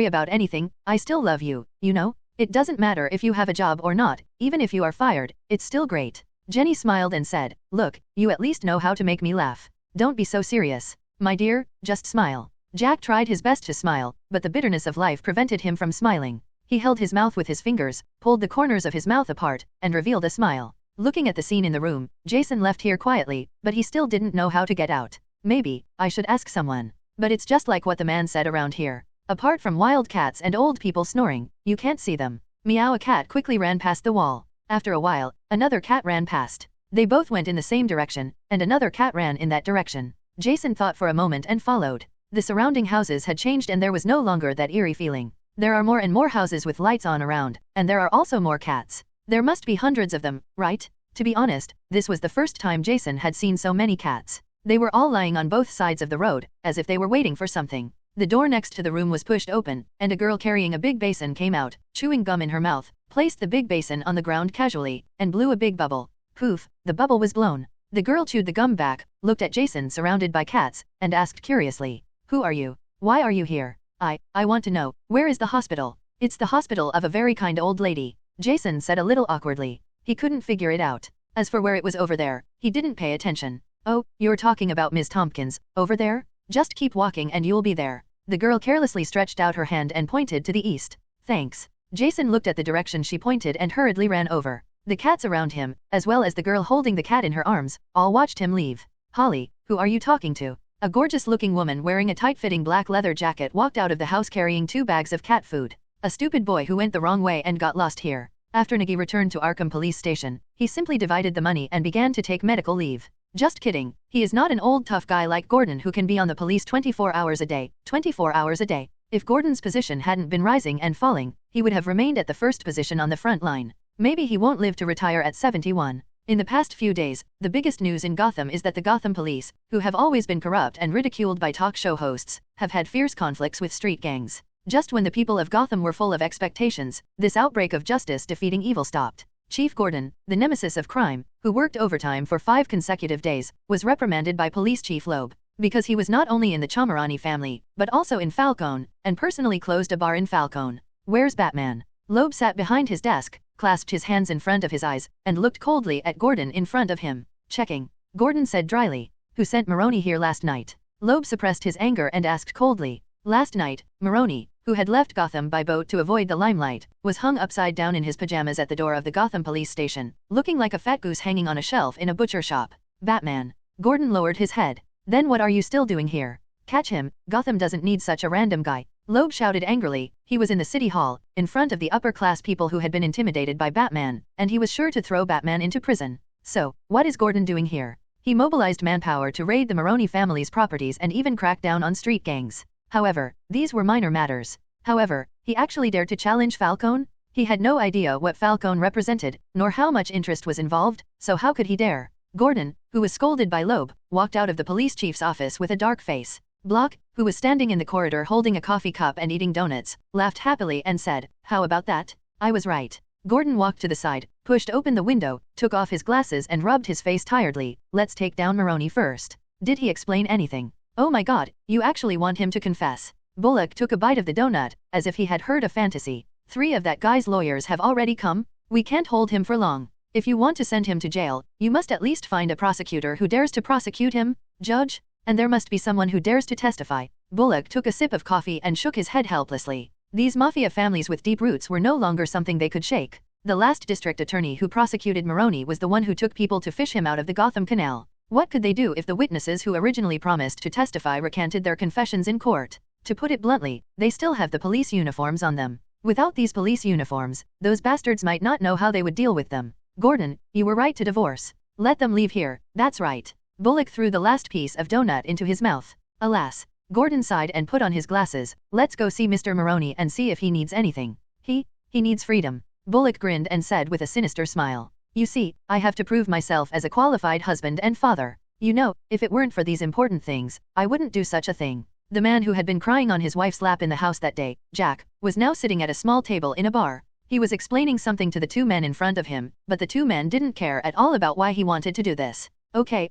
about anything, I still love you, you know? It doesn't matter if you have a job or not, even if you are fired, it's still great. Jenny smiled and said, look, you at least know how to make me laugh. Don't be so serious. My dear, just smile. Jack tried his best to smile, but the bitterness of life prevented him from smiling. He held his mouth with his fingers, pulled the corners of his mouth apart, and revealed a smile. Looking at the scene in the room, Jason left here quietly, but he still didn't know how to get out. Maybe, I should ask someone. But it's just like what the man said around here. Apart from wild cats and old people snoring, you can't see them. Meow, a cat quickly ran past the wall. After a while, another cat ran past. They both went in the same direction, and another cat ran in that direction. Jason thought for a moment and followed. The surrounding houses had changed and there was no longer that eerie feeling. There are more and more houses with lights on around, and there are also more cats. There must be hundreds of them, right? To be honest, this was the first time Jason had seen so many cats. They were all lying on both sides of the road, as if they were waiting for something. The door next to the room was pushed open, and a girl carrying a big basin came out, chewing gum in her mouth, placed the big basin on the ground casually, and blew a big bubble. Poof, the bubble was blown. The girl chewed the gum back, looked at Jason surrounded by cats, and asked curiously, "Who are you? Why are you here?" I want to know, where is the hospital?" "It's the hospital of a very kind old lady," Jason said a little awkwardly. He couldn't figure it out. As for where it was over there, he didn't pay attention. "Oh, you're talking about Ms. Tompkins, over there? Just keep walking and you'll be there." The girl carelessly stretched out her hand and pointed to the east. "Thanks." Jason looked at the direction she pointed and hurriedly ran over. The cats around him, as well as the girl holding the cat in her arms, all watched him leave. "Holly, who are you talking to?" A gorgeous-looking woman wearing a tight-fitting black leather jacket walked out of the house carrying 2 bags of cat food. "A stupid boy who went the wrong way and got lost here." After Nigi returned to Arkham Police Station, he simply divided the money and began to take medical leave. Just kidding, he is not an old tough guy like Gordon who can be on the police 24 hours a day, 24 hours a day. If Gordon's position hadn't been rising and falling, he would have remained at the first position on the front line. Maybe he won't live to retire at 71. In the past few days, the biggest news in Gotham is that the Gotham police, who have always been corrupt and ridiculed by talk show hosts, have had fierce conflicts with street gangs. Just when the people of Gotham were full of expectations, this outbreak of justice defeating evil stopped. Chief Gordon, the nemesis of crime, who worked overtime for 5 consecutive days, was reprimanded by Police Chief Loeb, because he was not only in the Chamarani family, but also in Falcone, and personally closed a bar in Falcone. "Where's Batman?" Loeb sat behind his desk, clasped his hands in front of his eyes, and looked coldly at Gordon in front of him. "Checking," Gordon said dryly. "Who sent Maroni here last night?" Loeb suppressed his anger and asked coldly. Last night, Maroni, who had left Gotham by boat to avoid the limelight, was hung upside down in his pajamas at the door of the Gotham police station, looking like a fat goose hanging on a shelf in a butcher shop. "Batman." Gordon lowered his head. "Then what are you still doing here? Catch him, Gotham doesn't need such a random guy." Loeb shouted angrily. He was in the city hall, in front of the upper-class people who had been intimidated by Batman, and he was sure to throw Batman into prison. So, what is Gordon doing here? He mobilized manpower to raid the Maroni family's properties and even crack down on street gangs. However, these were minor matters. However, he actually dared to challenge Falcone? He had no idea what Falcone represented, nor how much interest was involved, so how could he dare? Gordon, who was scolded by Loeb, walked out of the police chief's office with a dark face. Block, who was standing in the corridor holding a coffee cup and eating donuts, laughed happily and said, "How about that? I was right." Gordon walked to the side, pushed open the window, took off his glasses and rubbed his face tiredly. "Let's take down Maroni first." "Did he explain anything?" "Oh my god, you actually want him to confess." Bullock took a bite of the donut, as if he had heard a fantasy. "3 of that guy's lawyers have already come? We can't hold him for long. If you want to send him to jail, you must at least find a prosecutor who dares to prosecute him, judge, and there must be someone who dares to testify." Bullock took a sip of coffee and shook his head helplessly. These mafia families with deep roots were no longer something they could shake. The last district attorney who prosecuted Maroni was the one who took people to fish him out of the Gotham Canal. What could they do if the witnesses who originally promised to testify recanted their confessions in court? To put it bluntly, they still have the police uniforms on them. Without these police uniforms, those bastards might not know how they would deal with them. "Gordon, you were right to divorce. Let them leave here, that's right." Bullock threw the last piece of donut into his mouth. Alas. Gordon sighed and put on his glasses. "Let's go see Mr. Maroni and see if he needs anything." He needs freedom." Bullock grinned and said with a sinister smile. "You see, I have to prove myself as a qualified husband and father. You know, if it weren't for these important things, I wouldn't do such a thing." The man who had been crying on his wife's lap in the house that day, Jack, was now sitting at a small table in a bar. He was explaining something to the 2 men in front of him, but the 2 men didn't care at all about why he wanted to do this. Okay,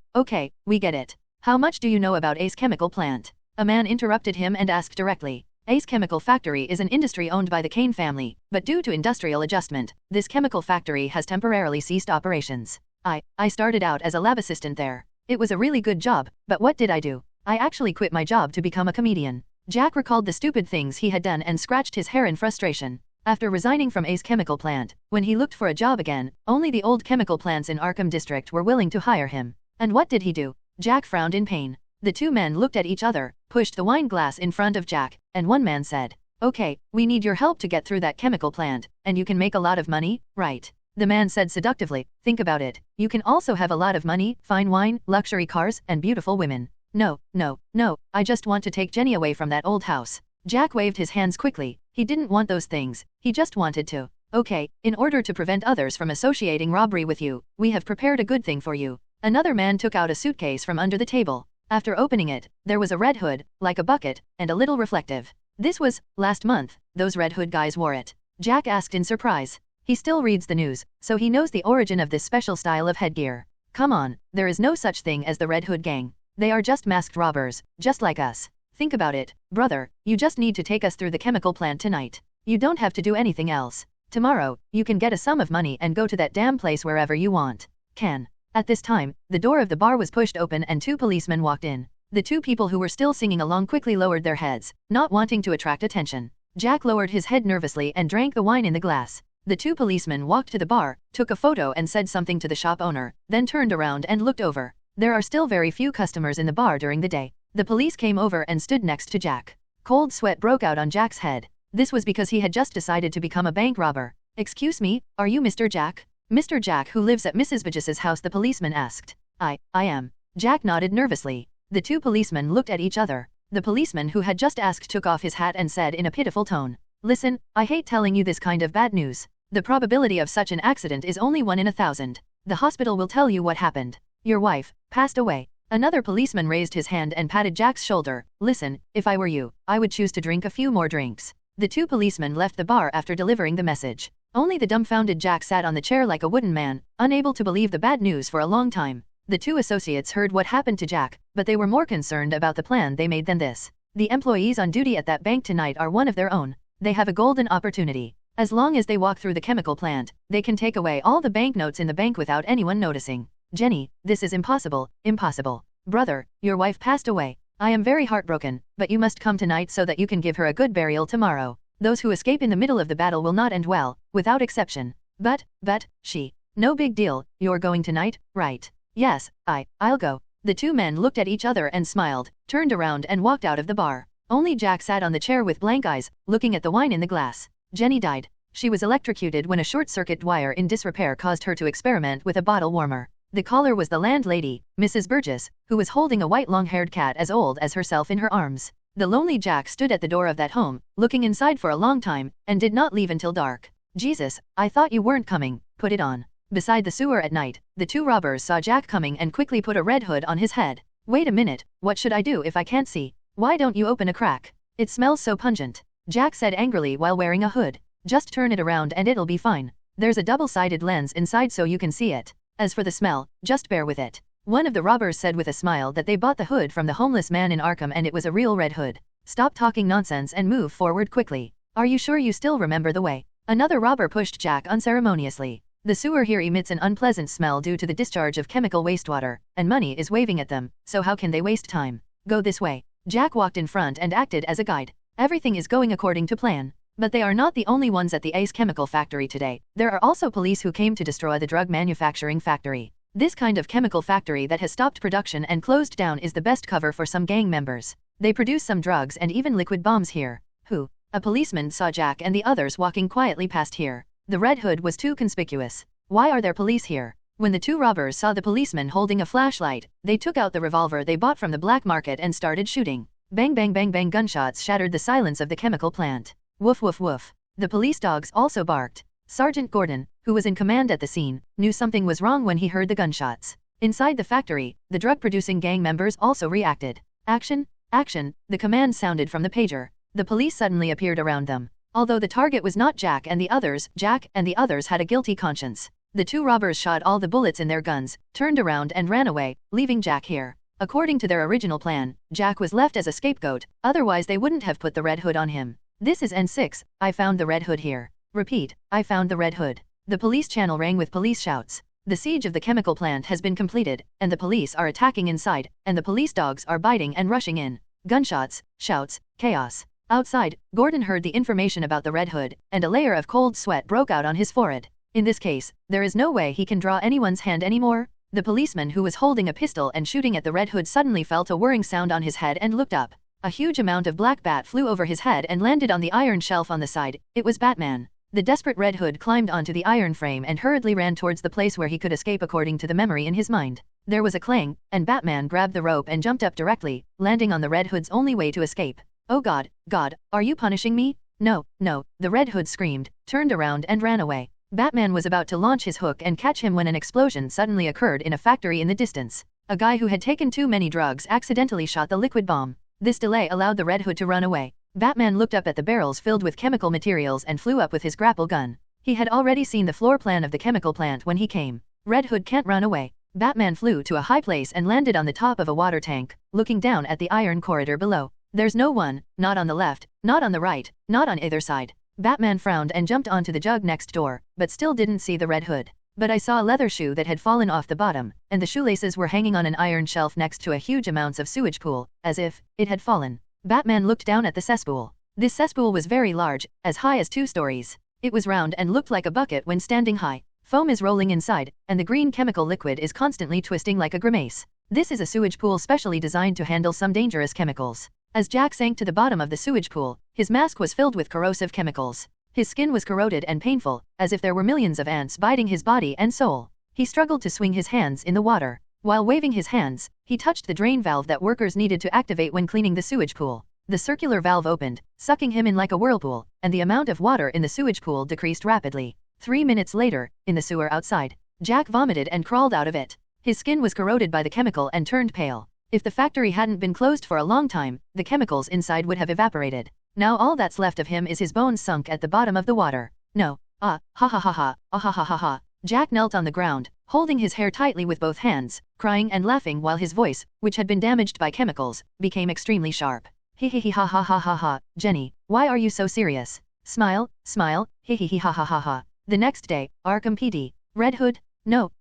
we get it. How much do you know about Ace Chemical Plant?" A man interrupted him and asked directly. Ace Chemical Factory is an industry owned by the Kane family, but due to industrial adjustment, this chemical factory has temporarily ceased operations. I started out as a lab assistant there. It was a really good job, but what did I do? I actually quit my job to become a comedian." Jack recalled the stupid things he had done and scratched his hair in frustration. After resigning from Ace Chemical Plant, when he looked for a job again, only the old chemical plants in Arkham District were willing to hire him. And what did he do? Jack frowned in pain. The 2 men looked at each other, pushed the wine glass in front of Jack, and one man said, "Okay, we need your help to get through that chemical plant, and you can make a lot of money, right?" The man said seductively, think about it. You can also have a lot of money, fine wine, luxury cars, and beautiful women. No, no, no, I just want to take Jenny away from that old house. Jack waved his hands quickly. He didn't want those things, he just wanted to. Okay, in order to prevent others from associating robbery with you, we have prepared a good thing for you. Another man took out a suitcase from under the table. After opening it, there was a red hood, like a bucket, and a little reflective. This was, last month, those Red Hood guys wore it. Jack asked in surprise. He still reads the news, so he knows the origin of this special style of headgear. Come on, there is no such thing as the Red Hood gang. They are just masked robbers, just like us. Think about it, brother, you just need to take us through the chemical plant tonight. You don't have to do anything else. Tomorrow, you can get a sum of money and go to that damn place wherever you want. At this time, the door of the bar was pushed open and 2 policemen walked in. The 2 people who were still singing along quickly lowered their heads, not wanting to attract attention. Jack lowered his head nervously and drank the wine in the glass. The 2 policemen walked to the bar, took a photo and said something to the shop owner, then turned around and looked over. There are still very few customers in the bar during the day. The police came over and stood next to Jack. Cold sweat broke out on Jack's head. This was because he had just decided to become a bank robber. Excuse me, are you Mr. Jack? Mr. Jack who lives at Mrs. Burgess's house, the policeman asked. I am. Jack nodded nervously. The 2 policemen looked at each other. The policeman who had just asked took off his hat and said in a pitiful tone, listen, I hate telling you this kind of bad news. The probability of such an accident is only 1 in 1,000. The hospital will tell you what happened. Your wife passed away. Another policeman raised his hand and patted Jack's shoulder. Listen, if I were you, I would choose to drink a few more drinks. The 2 policemen left the bar after delivering the message. Only the dumbfounded Jack sat on the chair like a wooden man, unable to believe the bad news for a long time. The 2 associates heard what happened to Jack, but they were more concerned about the plan they made than this. The employees on duty at that bank tonight are one of their own. They have a golden opportunity. As long as they walk through the chemical plant, they can take away all the banknotes in the bank without anyone noticing. Jenny, this is impossible, impossible. Brother, your wife passed away. I am very heartbroken, but you must come tonight so that you can give her a good burial tomorrow. Those who escape in the middle of the battle will not end well, without exception. But, she. No big deal, you're going tonight, right? Yes, I'll go. The 2 men looked at each other and smiled, turned around and walked out of the bar. Only Jack sat on the chair with blank eyes, looking at the wine in the glass. Jenny died. She was electrocuted when a short-circuit wire in disrepair caused her to experiment with a bottle warmer. The caller was the landlady, Mrs. Burgess, who was holding a white long-haired cat as old as herself in her arms. The lonely Jack stood at the door of that home, looking inside for a long time, and did not leave until dark. Jesus, I thought you weren't coming, put it on. Beside the sewer at night, the 2 robbers saw Jack coming and quickly put a red hood on his head. Wait a minute, what should I do if I can't see? Why don't you open a crack? It smells so pungent. Jack said angrily while wearing a hood. Just turn it around and it'll be fine. There's a double-sided lens inside so you can see it. As for the smell, just bear with it. One of the robbers said with a smile that they bought the hood from the homeless man in Arkham and it was a real red hood. Stop talking nonsense and move forward quickly. Are you sure you still remember the way? Another robber pushed Jack unceremoniously. The sewer here emits an unpleasant smell due to the discharge of chemical wastewater, and money is waving at them, so how can they waste time? Go this way. Jack walked in front and acted as a guide. Everything is going according to plan. But they are not the only ones at the Ace Chemical Factory today. There are also police who came to destroy the drug manufacturing factory. This kind of chemical factory that has stopped production and closed down is the best cover for some gang members. They produce some drugs and even liquid bombs here. Who? A policeman saw Jack and the others walking quietly past here. The red hood was too conspicuous. Why are there police here? When the 2 robbers saw the policeman holding a flashlight, they took out the revolver they bought from the black market and started shooting. Bang bang bang bang, gunshots shattered the silence of the chemical plant. Woof woof woof. The police dogs also barked. Sergeant Gordon, who was in command at the scene, knew something was wrong when he heard the gunshots. Inside the factory, the drug-producing gang members also reacted. Action, action, the command sounded from the pager. The police suddenly appeared around them. Although the target was not Jack and the others had a guilty conscience. The 2 robbers shot all the bullets in their guns, turned around and ran away, leaving Jack here. According to their original plan, Jack was left as a scapegoat, otherwise they wouldn't have put the red hood on him. This is N6, I found the red hood here. Repeat, I found the red hood. The police channel rang with police shouts. The siege of the chemical plant has been completed, and the police are attacking inside, and the police dogs are biting and rushing in. Gunshots, shouts, chaos. Outside, Gordon heard the information about the red hood, and a layer of cold sweat broke out on his forehead. In this case, there is no way he can draw anyone's hand anymore. The policeman who was holding a pistol and shooting at the red hood suddenly felt a whirring sound on his head and looked up. A huge amount of black bat flew over his head and landed on the iron shelf on the side. It was Batman. The desperate Red Hood climbed onto the iron frame and hurriedly ran towards the place where he could escape according to the memory in his mind. There was a clang, and Batman grabbed the rope and jumped up directly, landing on the Red Hood's only way to escape. "Oh God, God, are you punishing me?" "No, no," the Red Hood screamed, turned around and ran away. Batman was about to launch his hook and catch him when an explosion suddenly occurred in a factory in the distance. A guy who had taken too many drugs accidentally shot the liquid bomb. This delay allowed the Red Hood to run away. Batman looked up at the barrels filled with chemical materials and flew up with his grapple gun. He had already seen the floor plan of the chemical plant when he came. Red Hood can't run away. Batman flew to a high place and landed on the top of a water tank, looking down at the iron corridor below. There's no one, not on the left, not on the right, not on either side. Batman frowned and jumped onto the jug next door, but still didn't see the Red Hood. But I saw a leather shoe that had fallen off the bottom, and the shoelaces were hanging on an iron shelf next to a huge amounts of sewage pool, as if it had fallen. Batman looked down at the cesspool. This cesspool was very large, as high as 2 stories. It was round and looked like a bucket when standing high. Foam is rolling inside, and the green chemical liquid is constantly twisting like a grimace. This is a sewage pool specially designed to handle some dangerous chemicals. As Jack sank to the bottom of the sewage pool, his mask was filled with corrosive chemicals. His skin was corroded and painful, as if there were millions of ants biting his body and soul. He struggled to swing his hands in the water. While waving his hands, he touched the drain valve that workers needed to activate when cleaning the sewage pool. The circular valve opened, sucking him in like a whirlpool, and the amount of water in the sewage pool decreased rapidly. 3 minutes later, in the sewer outside, Jack vomited and crawled out of it. His skin was corroded by the chemical and turned pale. If the factory hadn't been closed for a long time, the chemicals inside would have evaporated. Now all that's left of him is his bones sunk at the bottom of the water. No. Ha ha ha ha, ah ha ha ha ha. Jack knelt on the ground, holding his hair tightly with both hands, crying and laughing while his voice, which had been damaged by chemicals, became extremely sharp. He ha ha ha ha ha, Jenny, why are you so serious? Smile, smile, he ha ha ha ha. The next day, Arkham PD. Red Hood? No,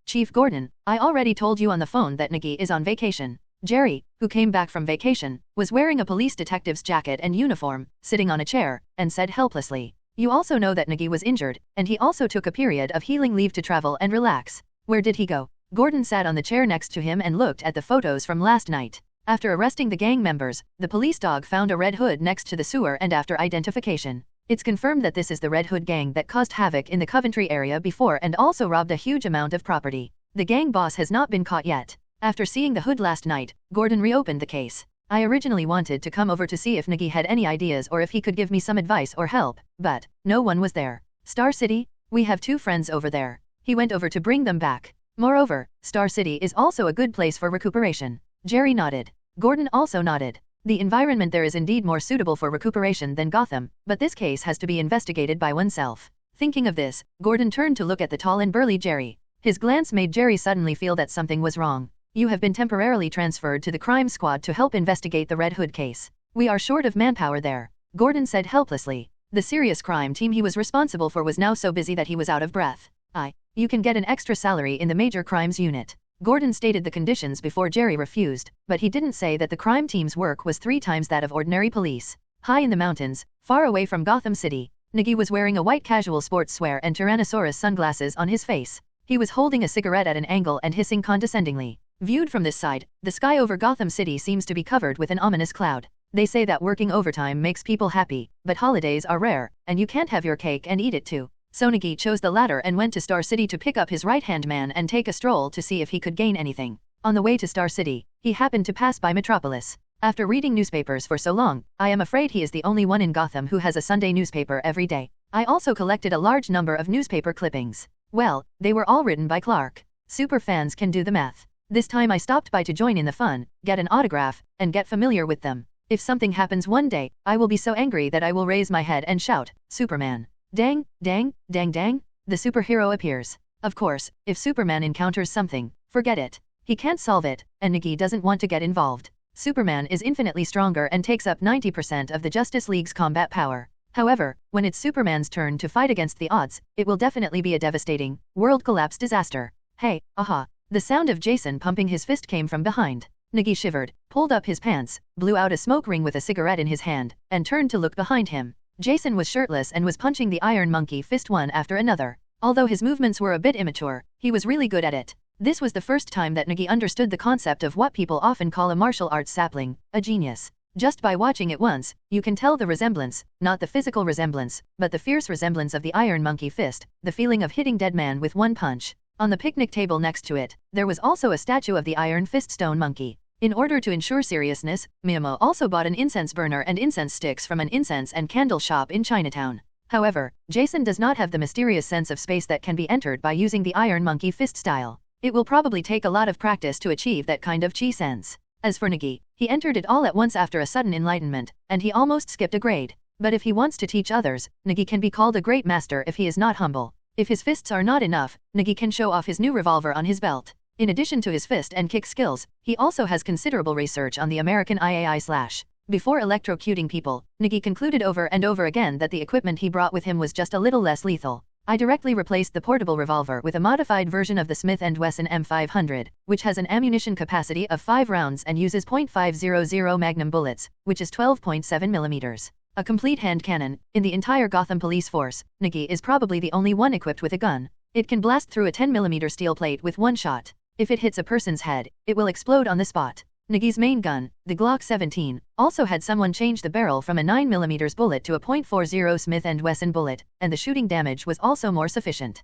Chief Gordon, I already told you on the phone that Nigi is on vacation. Jerry, who came back from vacation, was wearing a police detective's jacket and uniform, sitting on a chair, and said helplessly, "You also know that Nigi was injured, and he also took a period of healing leave to travel and relax. Where did he go?" Gordon sat on the chair next to him and looked at the photos from last night. After arresting the gang members, the police dog found a Red Hood next to the sewer, and after identification, it's confirmed that this is the Red Hood gang that caused havoc in the Coventry area before and also robbed a huge amount of property. The gang boss has not been caught yet. After seeing the Hood last night, Gordon reopened the case. I originally wanted to come over to see if Nigi had any ideas or if he could give me some advice or help, but no one was there. Star City? We have 2 friends over there. He went over to bring them back. Moreover, Star City is also a good place for recuperation. Jerry nodded. Gordon also nodded. The environment there is indeed more suitable for recuperation than Gotham, but this case has to be investigated by oneself. Thinking of this, Gordon turned to look at the tall and burly Jerry. His glance made Jerry suddenly feel that something was wrong. You have been temporarily transferred to the crime squad to help investigate the Red Hood case. We are short of manpower there, Gordon said helplessly. The serious crime team he was responsible for was now so busy that he was out of breath. You can get an extra salary in the major crimes unit. Gordon stated the conditions before Jerry refused, but he didn't say that the crime team's work was 3 times that of ordinary police. High in the mountains, far away from Gotham City, Nigi was wearing a white casual sportswear and Tyrannosaurus sunglasses on his face. He was holding a cigarette at an angle and hissing condescendingly. Viewed from this side, the sky over Gotham City seems to be covered with an ominous cloud. They say that working overtime makes people happy, but holidays are rare, and you can't have your cake and eat it too. So Nigi chose the latter and went to Star City to pick up his right-hand man and take a stroll to see if he could gain anything. On the way to Star City, he happened to pass by Metropolis. After reading newspapers for so long, I am afraid he is the only one in Gotham who has a Sunday newspaper every day. I also collected a large number of newspaper clippings. Well, they were all written by Clark. Super fans can do the math. This time I stopped by to join in the fun, get an autograph, and get familiar with them. If something happens one day, I will be so angry that I will raise my head and shout, Superman. Dang, dang, dang dang, the superhero appears. Of course, if Superman encounters something, forget it. He can't solve it, and Nigi doesn't want to get involved. Superman is infinitely stronger and takes up 90% of the Justice League's combat power. However, when it's Superman's turn to fight against the odds, it will definitely be a devastating, world collapse disaster. Hey, aha. The sound of Jason pumping his fist came from behind. Nigi shivered, pulled up his pants, blew out a smoke ring with a cigarette in his hand, and turned to look behind him. Jason was shirtless and was punching the Iron Monkey fist one after another. Although his movements were a bit immature, he was really good at it. This was the first time that Nigi understood the concept of what people often call a martial arts sapling, a genius. Just by watching it once, you can tell the resemblance, not the physical resemblance, but the fierce resemblance of the Iron Monkey fist, the feeling of hitting dead man with one punch. On the picnic table next to it, there was also a statue of the Iron Fist Stone Monkey. In order to ensure seriousness, Miyamo also bought an incense burner and incense sticks from an incense and candle shop in Chinatown. However, Jason does not have the mysterious sense of space that can be entered by using the Iron Monkey fist style. It will probably take a lot of practice to achieve that kind of chi sense. As for Nigi, he entered it all at once after a sudden enlightenment, and he almost skipped a grade. But if he wants to teach others, Nigi can be called a great master if he is not humble. If his fists are not enough, Nigi can show off his new revolver on his belt. In addition to his fist and kick skills, he also has considerable research on the American IAI/. Before electrocuting people, Nigi concluded over and over again that the equipment he brought with him was just a little less lethal. I directly replaced the portable revolver with a modified version of the Smith & Wesson M500, which has an ammunition capacity of 5 rounds and uses .500 Magnum bullets, which is 12.7 mm. A complete hand cannon. In the entire Gotham police force, Nigi is probably the only one equipped with a gun. It can blast through a 10 mm steel plate with one shot. If it hits a person's head, it will explode on the spot. Nigi's main gun, the Glock 17, also had someone change the barrel from a 9 mm bullet to a .40 Smith & Wesson bullet, and the shooting damage was also more sufficient.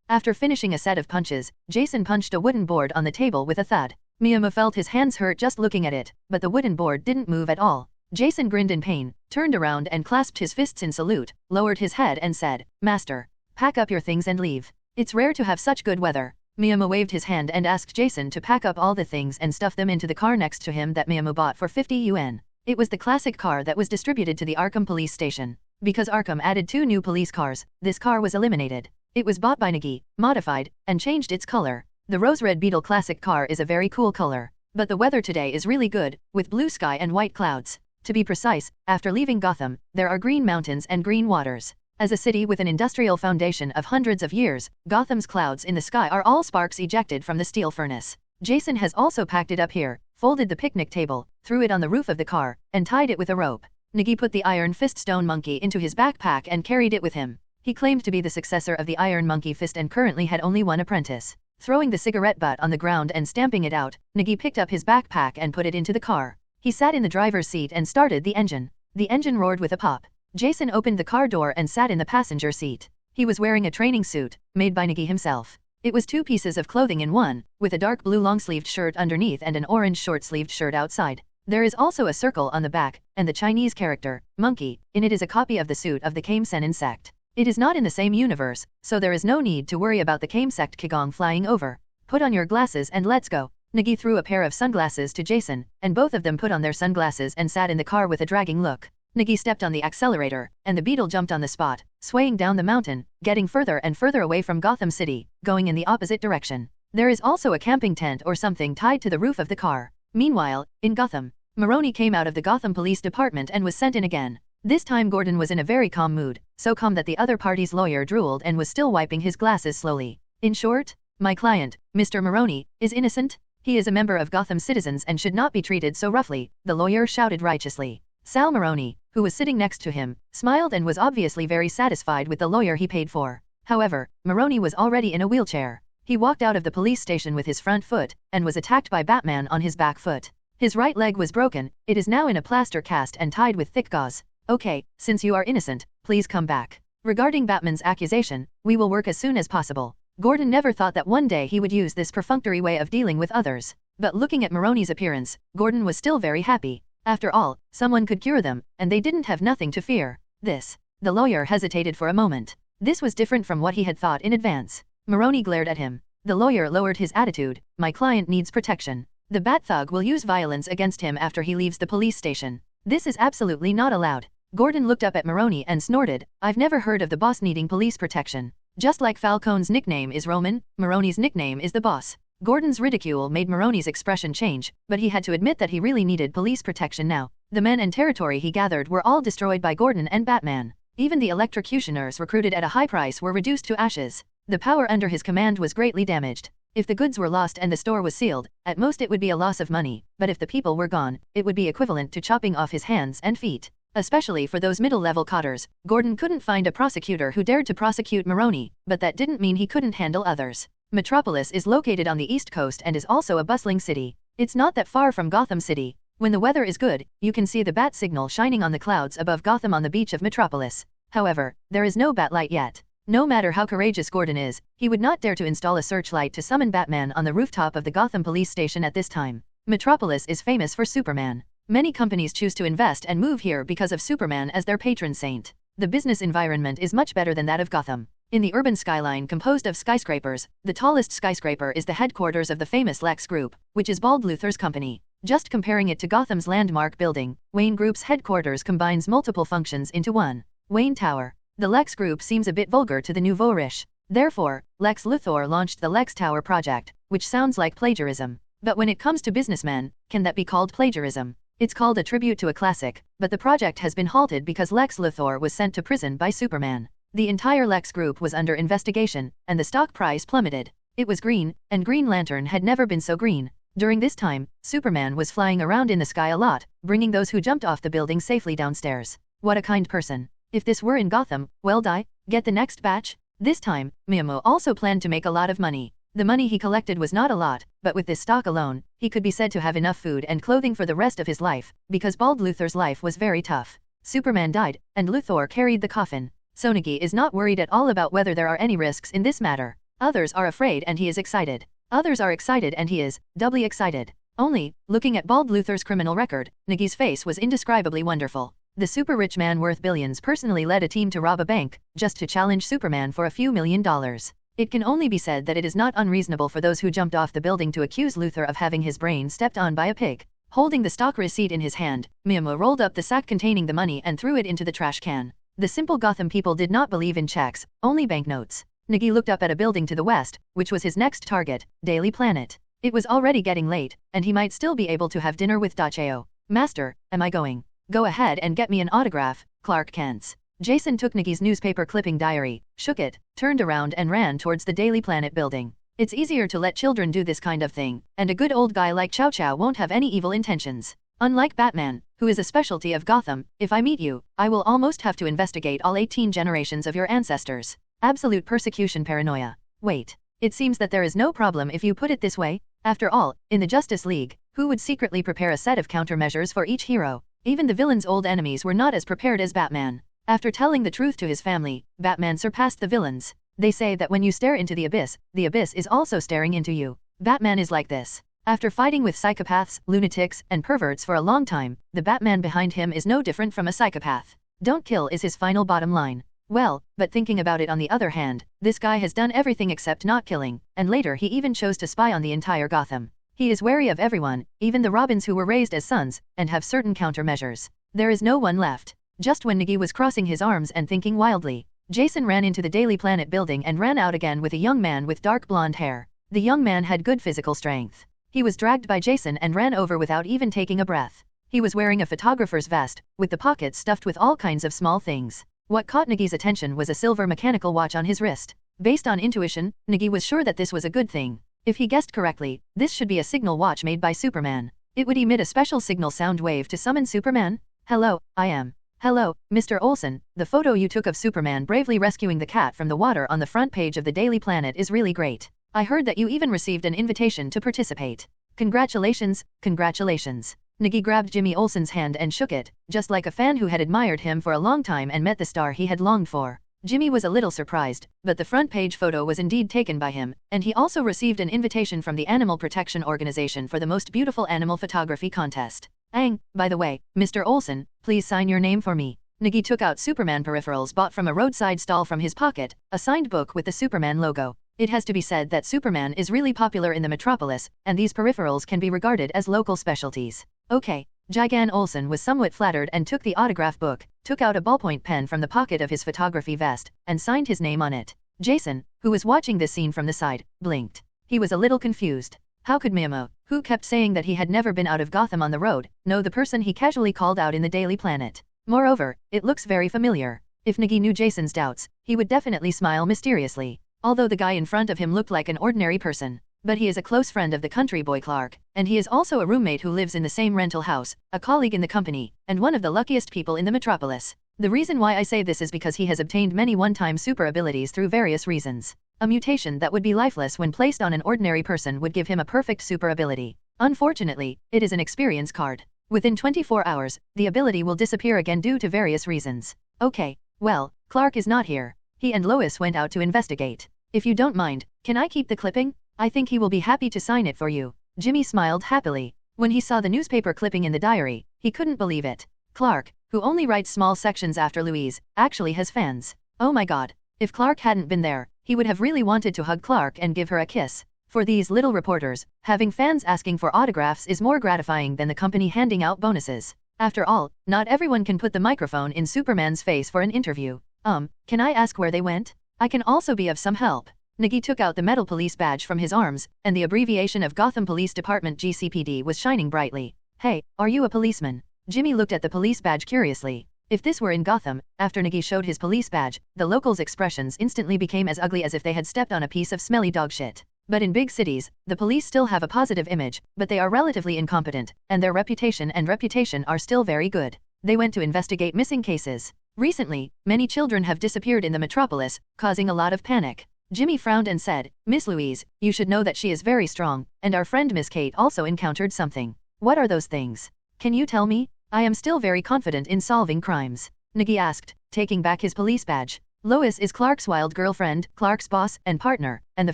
After finishing a set of punches, Jason punched a wooden board on the table with a thud. Miyama felt his hands hurt just looking at it, but the wooden board didn't move at all. Jason grinned in pain, turned around and clasped his fists in salute, lowered his head and said, "Master, pack up your things and leave. It's rare to have such good weather." Miyama waved his hand and asked Jason to pack up all the things and stuff them into the car next to him that Miyama bought for 50 yuan. It was the classic car that was distributed to the Arkham police station. Because Arkham added 2 new police cars, this car was eliminated. It was bought by Nigi, modified, and changed its color. The Rose Red Beetle classic car is a very cool color. But the weather today is really good, with blue sky and white clouds. To be precise, after leaving Gotham, there are green mountains and green waters. As a city with an industrial foundation of hundreds of years, Gotham's clouds in the sky are all sparks ejected from the steel furnace. Jason has also packed it up here, folded the picnic table, threw it on the roof of the car, and tied it with a rope. Nigi put the Iron Fist Stone Monkey into his backpack and carried it with him. He claimed to be the successor of the Iron Monkey Fist and currently had only one apprentice. Throwing the cigarette butt on the ground and stamping it out, Nigi picked up his backpack and put it into the car. He sat in the driver's seat and started the engine. The engine roared with a pop. Jason opened the car door and sat in the passenger seat. He was wearing a training suit, made by Nigi himself. It was 2 pieces of clothing in one, with a dark blue long-sleeved shirt underneath and an orange short-sleeved shirt outside. There is also a circle on the back, and the Chinese character, monkey, in it is a copy of the suit of the Kame Senin sect. It is not in the same universe, so there is no need to worry about the Kame sect Qigong flying over. Put on your glasses and let's go. Nigi threw a pair of sunglasses to Jason, and both of them put on their sunglasses and sat in the car with a dragging look. Nigi stepped on the accelerator, and the Beetle jumped on the spot, swaying down the mountain, getting further and further away from Gotham City, going in the opposite direction. There is also a camping tent or something tied to the roof of the car. Meanwhile, in Gotham, Maroni came out of the Gotham Police Department and was sent in again. This time Gordon was in a very calm mood, so calm that the other party's lawyer drooled and was still wiping his glasses slowly. "In short, my client, Mr. Maroni, is innocent? He is a member of Gotham citizens and should not be treated so roughly," the lawyer shouted righteously. Sal Maroni, who was sitting next to him, smiled and was obviously very satisfied with the lawyer he paid for. However, Maroni was already in a wheelchair. He walked out of the police station with his front foot, and was attacked by Batman on his back foot. His right leg was broken, it is now in a plaster cast and tied with thick gauze. "Okay, since you are innocent, please come back. Regarding Batman's accusation, we will work as soon as possible." Gordon never thought that one day he would use this perfunctory way of dealing with others. But looking at Maroni's appearance, Gordon was still very happy. After all, someone could cure them, and they didn't have nothing to fear. The lawyer hesitated for a moment. This was different from what he had thought in advance. Maroni glared at him. The lawyer lowered his attitude. "My client needs protection. The Bat Thug will use violence against him after he leaves the police station. This is absolutely not allowed." Gordon looked up at Maroni and snorted. "I've never heard of the boss needing police protection. Just like Falcone's nickname is Roman, Maroni's nickname is the boss." Gordon's ridicule made Maroni's expression change, but he had to admit that he really needed police protection now. The men and territory he gathered were all destroyed by Gordon and Batman. Even the electrocutioners recruited at a high price were reduced to ashes. The power under his command was greatly damaged. If the goods were lost and the store was sealed, at most it would be a loss of money, but if the people were gone, it would be equivalent to chopping off his hands and feet. Especially for those middle-level cotters, Gordon couldn't find a prosecutor who dared to prosecute Maroni, but that didn't mean he couldn't handle others. Metropolis is located on the East Coast and is also a bustling city. It's not that far from Gotham City. When the weather is good, you can see the bat signal shining on the clouds above Gotham on the beach of Metropolis. However, there is no bat light yet. No matter how courageous Gordon is, he would not dare to install a searchlight to summon Batman on the rooftop of the Gotham police station at this time. Metropolis is famous for Superman. Many companies choose to invest and move here because of Superman as their patron saint. The business environment is much better than that of Gotham. In the urban skyline composed of skyscrapers, the tallest skyscraper is the headquarters of the famous Lex Group, which is Bald Luthor's company. Just comparing it to Gotham's landmark building, Wayne Group's headquarters combines multiple functions into one. Wayne Tower. The Lex Group seems a bit vulgar to the nouveau riche. Therefore, Lex Luthor launched the Lex Tower project, which sounds like plagiarism. But when it comes to businessmen, can that be called plagiarism? It's called a tribute to a classic, but the project has been halted because Lex Luthor was sent to prison by Superman. The entire Lex Group was under investigation, and the stock price plummeted. It was green, and Green Lantern had never been so green. During this time, Superman was flying around in the sky a lot, bringing those who jumped off the building safely downstairs. What a kind person. If this were in Gotham, well get the next batch? This time, Miyamo also planned to make a lot of money. The money he collected was not a lot, but with this stock alone, he could be said to have enough food and clothing for the rest of his life, because Bald Luthor's life was very tough. Superman died, and Luthor carried the coffin. So Nigi is not worried at all about whether there are any risks in this matter. Others are afraid and he is excited. Others are excited and he is doubly excited. Only, looking at Bald Luthor's criminal record, Nigi's face was indescribably wonderful. The super rich man worth billions personally led a team to rob a bank, just to challenge Superman for a few $1 million. It can only be said that it is not unreasonable for those who jumped off the building to accuse Luthor of having his brain stepped on by a pig. Holding the stock receipt in his hand, Miyamo rolled up the sack containing the money and threw it into the trash can. The simple Gotham people did not believe in checks, only banknotes. Nigi looked up at a building to the west, which was his next target, Daily Planet. It was already getting late, and he might still be able to have dinner with Dacheo. Master, am I going? Go ahead and get me an autograph, Clark Kent's. Jason took Nigi's newspaper clipping diary, shook it, turned around and ran towards the Daily Planet building. It's easier to let children do this kind of thing, and a good old guy like Chow Chow won't have any evil intentions. Unlike Batman, who is a specialty of Gotham, if I meet you, I will almost have to investigate all 18 generations of your ancestors. Absolute persecution paranoia. Wait. It seems that there is no problem if you put it this way. After all, in the Justice League, who would secretly prepare a set of countermeasures for each hero? Even the villain's old enemies were not as prepared as Batman. After telling the truth to his family, Batman surpassed the villains. They say that when you stare into the abyss is also staring into you. Batman is like this. After fighting with psychopaths, lunatics, and perverts for a long time, the Batman behind him is no different from a psychopath. Don't kill is his final bottom line. Well, but thinking about it on the other hand, this guy has done everything except not killing, and later he even chose to spy on the entire Gotham. He is wary of everyone, even the Robins who were raised as sons, and have certain countermeasures. There is no one left. Just when Nigi was crossing his arms and thinking wildly, Jason ran into the Daily Planet building and ran out again with a young man with dark blonde hair. The young man had good physical strength. He was dragged by Jason and ran over without even taking a breath. He was wearing a photographer's vest, with the pockets stuffed with all kinds of small things. What caught Nigi's attention was a silver mechanical watch on his wrist. Based on intuition, Nigi was sure that this was a good thing. If he guessed correctly, this should be a signal watch made by Superman. It would emit a special signal sound wave to summon Superman. Hello, I am. Hello, Mr. Olsen. The photo you took of Superman bravely rescuing the cat from the water on the front page of the Daily Planet is really great. I heard that you even received an invitation to participate. Congratulations, congratulations. Nigi grabbed Jimmy Olsen's hand and shook it, just like a fan who had admired him for a long time and met the star he had longed for. Jimmy was a little surprised, but the front page photo was indeed taken by him, and he also received an invitation from the Animal Protection Organization for the most beautiful animal photography contest. By the way, Mr. Olsen, please sign your name for me. Nigi took out Superman peripherals bought from a roadside stall from his pocket, a signed book with the Superman logo. It has to be said that Superman is really popular in the metropolis, and these peripherals can be regarded as local specialties. Okay. Gigan Olsen was somewhat flattered and took the autograph book, took out a ballpoint pen from the pocket of his photography vest, and signed his name on it. Jason, who was watching this scene from the side, blinked. He was a little confused. How could Miyamo, who kept saying that he had never been out of Gotham on the road, know the person he casually called out in the Daily Planet? Moreover, it looks very familiar. If Nigi knew Jason's doubts, he would definitely smile mysteriously. Although the guy in front of him looked like an ordinary person. But he is a close friend of the country boy Clark, and he is also a roommate who lives in the same rental house, a colleague in the company, and one of the luckiest people in the metropolis. The reason why I say this is because he has obtained many one-time super abilities through various reasons. A mutation that would be lifeless when placed on an ordinary person would give him a perfect super ability. Unfortunately, it is an experience card. Within 24 hours, the ability will disappear again due to various reasons. Okay, well, Clark is not here. He and Lois went out to investigate. If you don't mind, can I keep the clipping? I think he will be happy to sign it for you. Jimmy smiled happily. When he saw the newspaper clipping in the diary, he couldn't believe it. Clark, who only writes small sections after Louise, actually has fans. Oh my god. If Clark hadn't been there, he would have really wanted to hug Clark and give her a kiss. For these little reporters, having fans asking for autographs is more gratifying than the company handing out bonuses. After all, not everyone can put the microphone in Superman's face for an interview. Can I ask where they went? I can also be of some help. Nigi took out the metal police badge from his arms, and the abbreviation of Gotham Police Department GCPD was shining brightly. Hey, are you a policeman? Jimmy looked at the police badge curiously. If this were in Gotham, after Nigi showed his police badge, the locals' expressions instantly became as ugly as if they had stepped on a piece of smelly dog shit. But in big cities, the police still have a positive image, but they are relatively incompetent, and their reputation are still very good. They went to investigate missing cases. Recently, many children have disappeared in the metropolis, causing a lot of panic. Jimmy frowned and said, Miss Louise, you should know that she is very strong, and our friend Miss Kate also encountered something. What are those things? Can you tell me? I am still very confident in solving crimes. Nigi asked, taking back his police badge. Lois is Clark's wild girlfriend, Clark's boss and partner, and the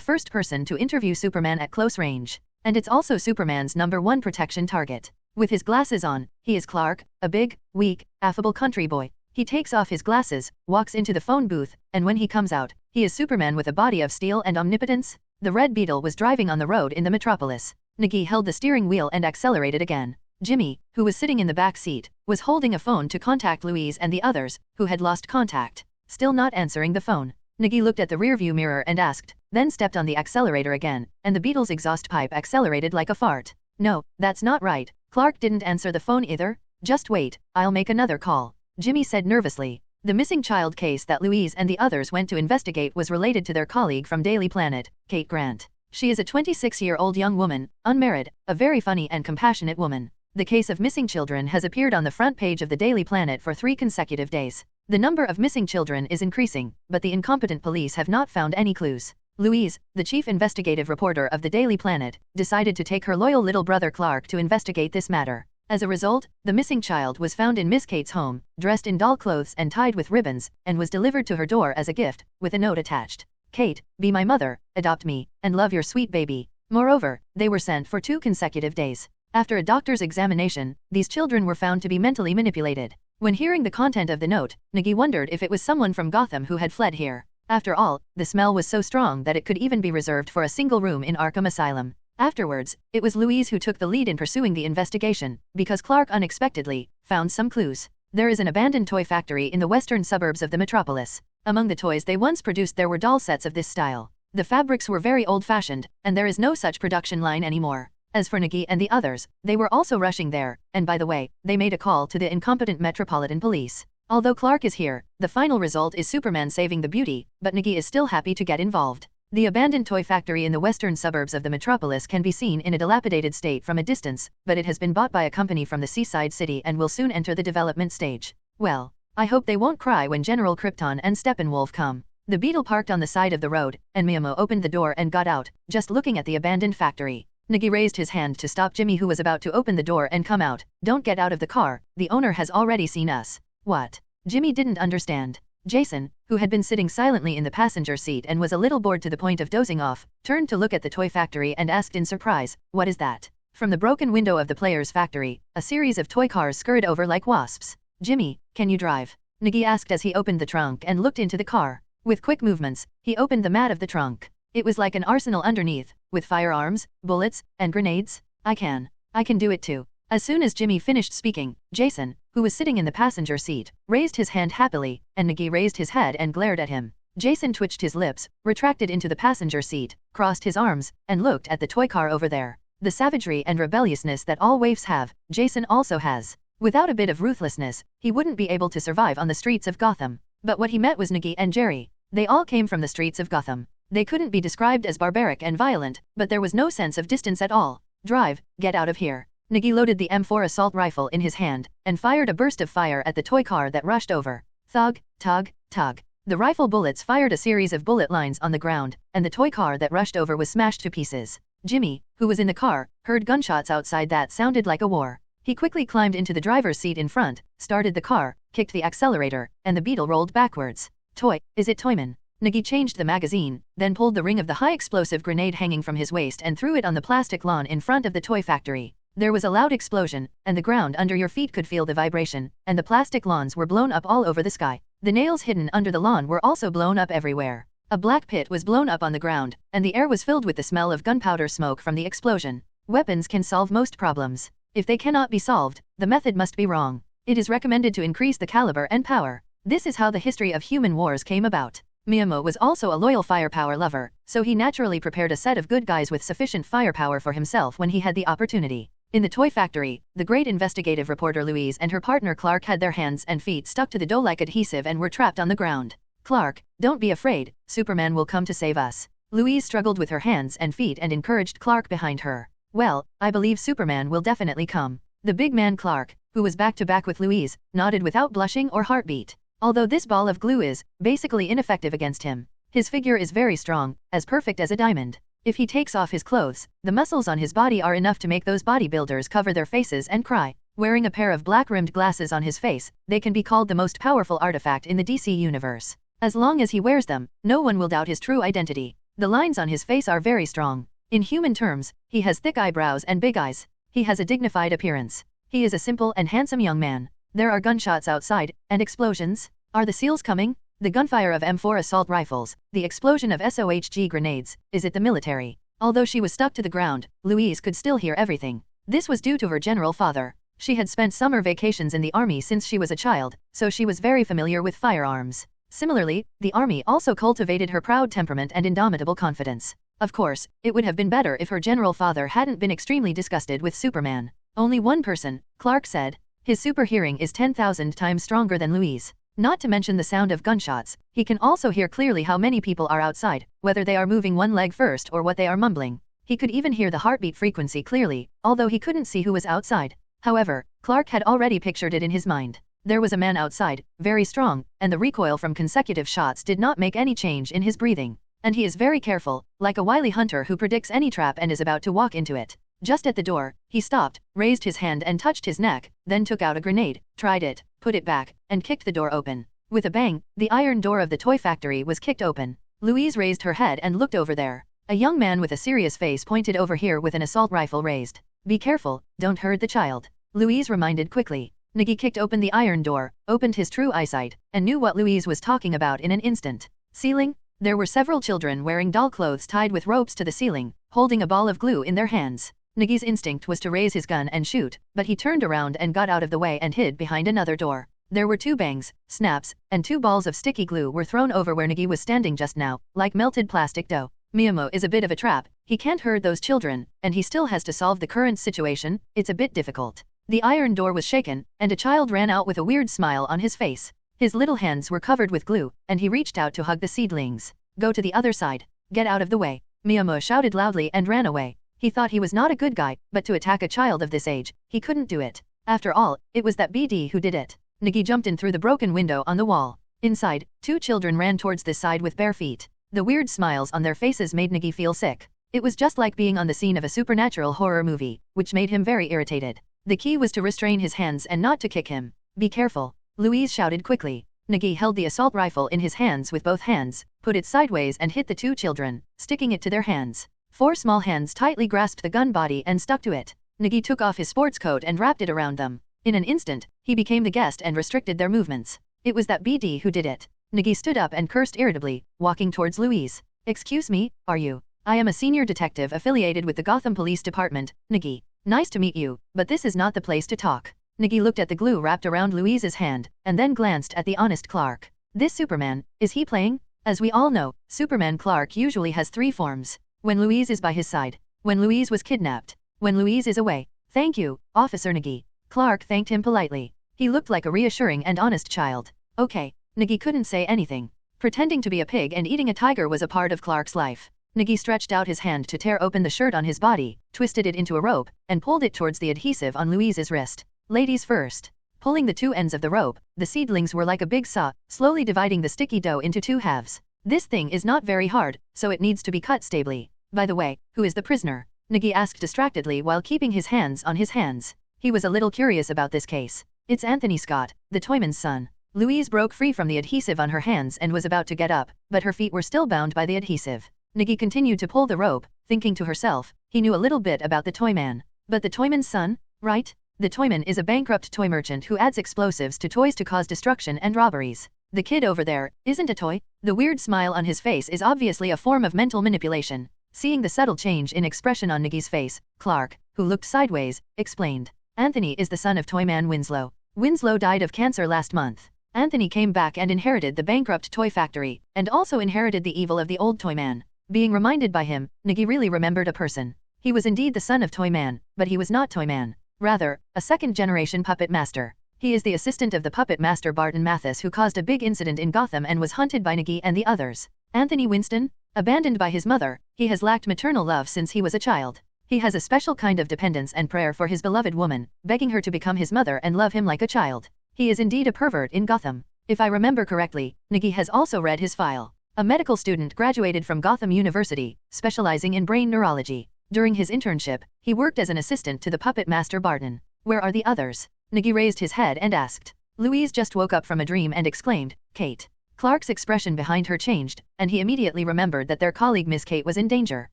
first person to interview Superman at close range. And it's also Superman's #1 protection target. With his glasses on, he is Clark, a big, weak, affable country boy. He takes off his glasses, walks into the phone booth, and when he comes out, he is Superman with a body of steel and omnipotence. The Red Beetle was driving on the road in the metropolis. Nigi held the steering wheel and accelerated again. Jimmy, who was sitting in the back seat, was holding a phone to contact Louise and the others, who had lost contact. Still not answering the phone. Nigi looked at the rearview mirror and asked, then stepped on the accelerator again, and the Beetle's exhaust pipe accelerated like a fart. No, that's not right. Clark didn't answer the phone either. Just wait, I'll make another call. Jimmy said nervously. The missing child case that Louise and the others went to investigate was related to their colleague from Daily Planet, Kate Grant. She is a 26-year-old young woman, unmarried, a very funny and compassionate woman. The case of missing children has appeared on the front page of the Daily Planet for 3 consecutive days. The number of missing children is increasing, but the incompetent police have not found any clues. Louise, the chief investigative reporter of the Daily Planet, decided to take her loyal little brother Clark to investigate this matter. As a result, the missing child was found in Miss Kate's home, dressed in doll clothes and tied with ribbons, and was delivered to her door as a gift, with a note attached. Kate, be my mother, adopt me, and love your sweet baby. Moreover, they were sent for 2 consecutive days. After a doctor's examination, these children were found to be mentally manipulated. When hearing the content of the note, Nigi wondered if it was someone from Gotham who had fled here. After all, the smell was so strong that it could even be reserved for a single room in Arkham Asylum. Afterwards, it was Louise who took the lead in pursuing the investigation, because Clark unexpectedly found some clues. There is an abandoned toy factory in the western suburbs of the metropolis. Among the toys they once produced there were doll sets of this style. The fabrics were very old-fashioned, and there is no such production line anymore. As for Nigi and the others, they were also rushing there, and by the way, they made a call to the incompetent Metropolitan Police. Although Clark is here, the final result is Superman saving the beauty, but Nigi is still happy to get involved. The abandoned toy factory in the western suburbs of the metropolis can be seen in a dilapidated state from a distance, but it has been bought by a company from the seaside city and will soon enter the development stage. Well, I hope they won't cry when General Krypton and Steppenwolf come. The Beetle parked on the side of the road, and Miyamo opened the door and got out, just looking at the abandoned factory. Nigi raised his hand to stop Jimmy, who was about to open the door and come out. Don't get out of the car, the owner has already seen us. What? Jimmy didn't understand. Jason, who had been sitting silently in the passenger seat and was a little bored to the point of dozing off, turned to look at the toy factory and asked in surprise, what is that? From the broken window of the player's factory, a series of toy cars scurried over like wasps. Jimmy, can you drive? Nigi asked as he opened the trunk and looked into the car. With quick movements, he opened the mat of the trunk. It was like an arsenal underneath, with firearms, bullets, and grenades. I can do it too. As soon as Jimmy finished speaking, Jason, who was sitting in the passenger seat, raised his hand happily, and Nigi raised his head and glared at him. Jason twitched his lips, retracted into the passenger seat, crossed his arms, and looked at the toy car over there. The savagery and rebelliousness that all waifs have, Jason also has. Without a bit of ruthlessness, he wouldn't be able to survive on the streets of Gotham. But what he met was Nigi and Jerry. They all came from the streets of Gotham. They couldn't be described as barbaric and violent, but there was no sense of distance at all. Drive, get out of here. Nigi loaded the M4 assault rifle in his hand, and fired a burst of fire at the toy car that rushed over. Thug, tug, tug. The rifle bullets fired a series of bullet lines on the ground, and the toy car that rushed over was smashed to pieces. Jimmy, who was in the car, heard gunshots outside that sounded like a war. He quickly climbed into the driver's seat in front, started the car, kicked the accelerator, and the beetle rolled backwards. Toy, is it Toyman? Nigi changed the magazine, then pulled the ring of the high-explosive grenade hanging from his waist and threw it on the plastic lawn in front of the toy factory. There was a loud explosion, and the ground under your feet could feel the vibration, and the plastic lawns were blown up all over the sky. The nails hidden under the lawn were also blown up everywhere. A black pit was blown up on the ground, and the air was filled with the smell of gunpowder smoke from the explosion. Weapons can solve most problems. If they cannot be solved, the method must be wrong. It is recommended to increase the caliber and power. This is how the history of human wars came about. Miyamo was also a loyal firepower lover, so he naturally prepared a set of good guys with sufficient firepower for himself when he had the opportunity. In the toy factory, the great investigative reporter Louise and her partner Clark had their hands and feet stuck to the dough-like adhesive and were trapped on the ground. Clark, don't be afraid, Superman will come to save us. Louise struggled with her hands and feet and encouraged Clark behind her. Well, I believe Superman will definitely come. The big man Clark, who was back-to-back with Louise, nodded without blushing or heartbeat. Although this ball of glue is, basically ineffective against him. His figure is very strong, as perfect as a diamond. If he takes off his clothes, the muscles on his body are enough to make those bodybuilders cover their faces and cry. Wearing a pair of black-rimmed glasses on his face, they can be called the most powerful artifact in the DC universe. As long as he wears them, no one will doubt his true identity. The lines on his face are very strong. In human terms, he has thick eyebrows and big eyes. He has a dignified appearance. He is a simple and handsome young man. There are gunshots outside, and explosions. Are the SEALs coming? The gunfire of M4 assault rifles, the explosion of SOHG grenades, is it the military? Although she was stuck to the ground, Louise could still hear everything. This was due to her general father. She had spent summer vacations in the army since she was a child, so she was very familiar with firearms. Similarly, the army also cultivated her proud temperament and indomitable confidence. Of course, it would have been better if her general father hadn't been extremely disgusted with Superman. Only one person, Clark said. His super hearing is 10,000 times stronger than Louise. Not to mention the sound of gunshots, he can also hear clearly how many people are outside, whether they are moving one leg first or what they are mumbling. He could even hear the heartbeat frequency clearly, although he couldn't see who was outside. However, Clark had already pictured it in his mind. There was a man outside, very strong, and the recoil from consecutive shots did not make any change in his breathing. And he is very careful, like a wily hunter who predicts any trap and is about to walk into it. Just at the door, he stopped, raised his hand and touched his neck, then took out a grenade, tried it, put it back, and kicked the door open. With a bang, the iron door of the toy factory was kicked open. Louise raised her head and looked over there. A young man with a serious face pointed over here with an assault rifle raised. Be careful, don't hurt the child. Louise reminded quickly. Nigi kicked open the iron door, opened his true eyesight, and knew what Louise was talking about in an instant. Ceiling? There were several children wearing doll clothes tied with ropes to the ceiling, holding a ball of glue in their hands. Nigi's instinct was to raise his gun and shoot, but he turned around and got out of the way and hid behind another door. There were 2 bangs, snaps, and 2 balls of sticky glue were thrown over where Nigi was standing just now, like melted plastic dough. Miyamo is a bit of a trap, he can't hurt those children, and he still has to solve the current situation, it's a bit difficult. The iron door was shaken, and a child ran out with a weird smile on his face. His little hands were covered with glue, and he reached out to hug the seedlings. Go to the other side. Get out of the way. Miyamo shouted loudly and ran away. He thought he was not a good guy, but to attack a child of this age, he couldn't do it. After all, it was that BD who did it. Nigi jumped in through the broken window on the wall. Inside, 2 children ran towards this side with bare feet. The weird smiles on their faces made Nigi feel sick. It was just like being on the scene of a supernatural horror movie, which made him very irritated. The key was to restrain his hands and not to kick him. Be careful. Louise shouted quickly. Nigi held the assault rifle in his hands with both hands, put it sideways and hit the 2 children, sticking it to their hands. 4 small hands tightly grasped the gun body and stuck to it. Nigi took off his sports coat and wrapped it around them. In an instant, he became the guest and restricted their movements. It was that BD who did it. Nigi stood up and cursed irritably, walking towards Louise. Excuse me, are you? I am a senior detective affiliated with the Gotham Police Department, Nigi. Nice to meet you, but this is not the place to talk. Nigi looked at the glue wrapped around Louise's hand, and then glanced at the honest Clark. This Superman, is he playing? As we all know, Superman Clark usually has 3 forms. When Louise is by his side. When Louise was kidnapped. When Louise is away. Thank you, Officer Nigi. Clark thanked him politely. He looked like a reassuring and honest child. Okay. Nigi couldn't say anything. Pretending to be a pig and eating a tiger was a part of Clark's life. Nigi stretched out his hand to tear open the shirt on his body, twisted it into a rope, and pulled it towards the adhesive on Louise's wrist. Ladies first. Pulling the 2 ends of the rope, the seedlings were like a big saw, slowly dividing the sticky dough into 2 halves. This thing is not very hard, so it needs to be cut stably. By the way, who is the prisoner? Nigi asked distractedly while keeping his hands on his hands. He was a little curious about this case. It's Anthony Scott, the toyman's son. Louise broke free from the adhesive on her hands and was about to get up, but her feet were still bound by the adhesive. Nigi continued to pull the rope, thinking to herself, he knew a little bit about the toyman. But the toyman's son? Right? The toyman is a bankrupt toy merchant who adds explosives to toys to cause destruction and robberies. The kid over there isn't a toy. The weird smile on his face is obviously a form of mental manipulation. Seeing the subtle change in expression on Nigi's face, Clark, who looked sideways, explained. Anthony is the son of toyman Winslow. Winslow died of cancer last month. Anthony came back and inherited the bankrupt toy factory, and also inherited the evil of the old toyman. Being reminded by him, Nigi really remembered a person. He was indeed the son of Toyman, but he was not Toyman. Rather, a second-generation puppet master. He is the assistant of the puppet master Barton Mathis who caused a big incident in Gotham and was hunted by Nigi and the others. Anthony Winston? Abandoned by his mother, he has lacked maternal love since he was a child. He has a special kind of dependence and prayer for his beloved woman, begging her to become his mother and love him like a child. He is indeed a pervert in Gotham. If I remember correctly, Nigi has also read his file. A medical student graduated from Gotham University, specializing in brain neurology. During his internship, he worked as an assistant to the puppet master Barton. Where are the others? Nigi raised his head and asked. Louise just woke up from a dream and exclaimed, Kate. Clark's expression behind her changed, and he immediately remembered that their colleague Miss Kate was in danger.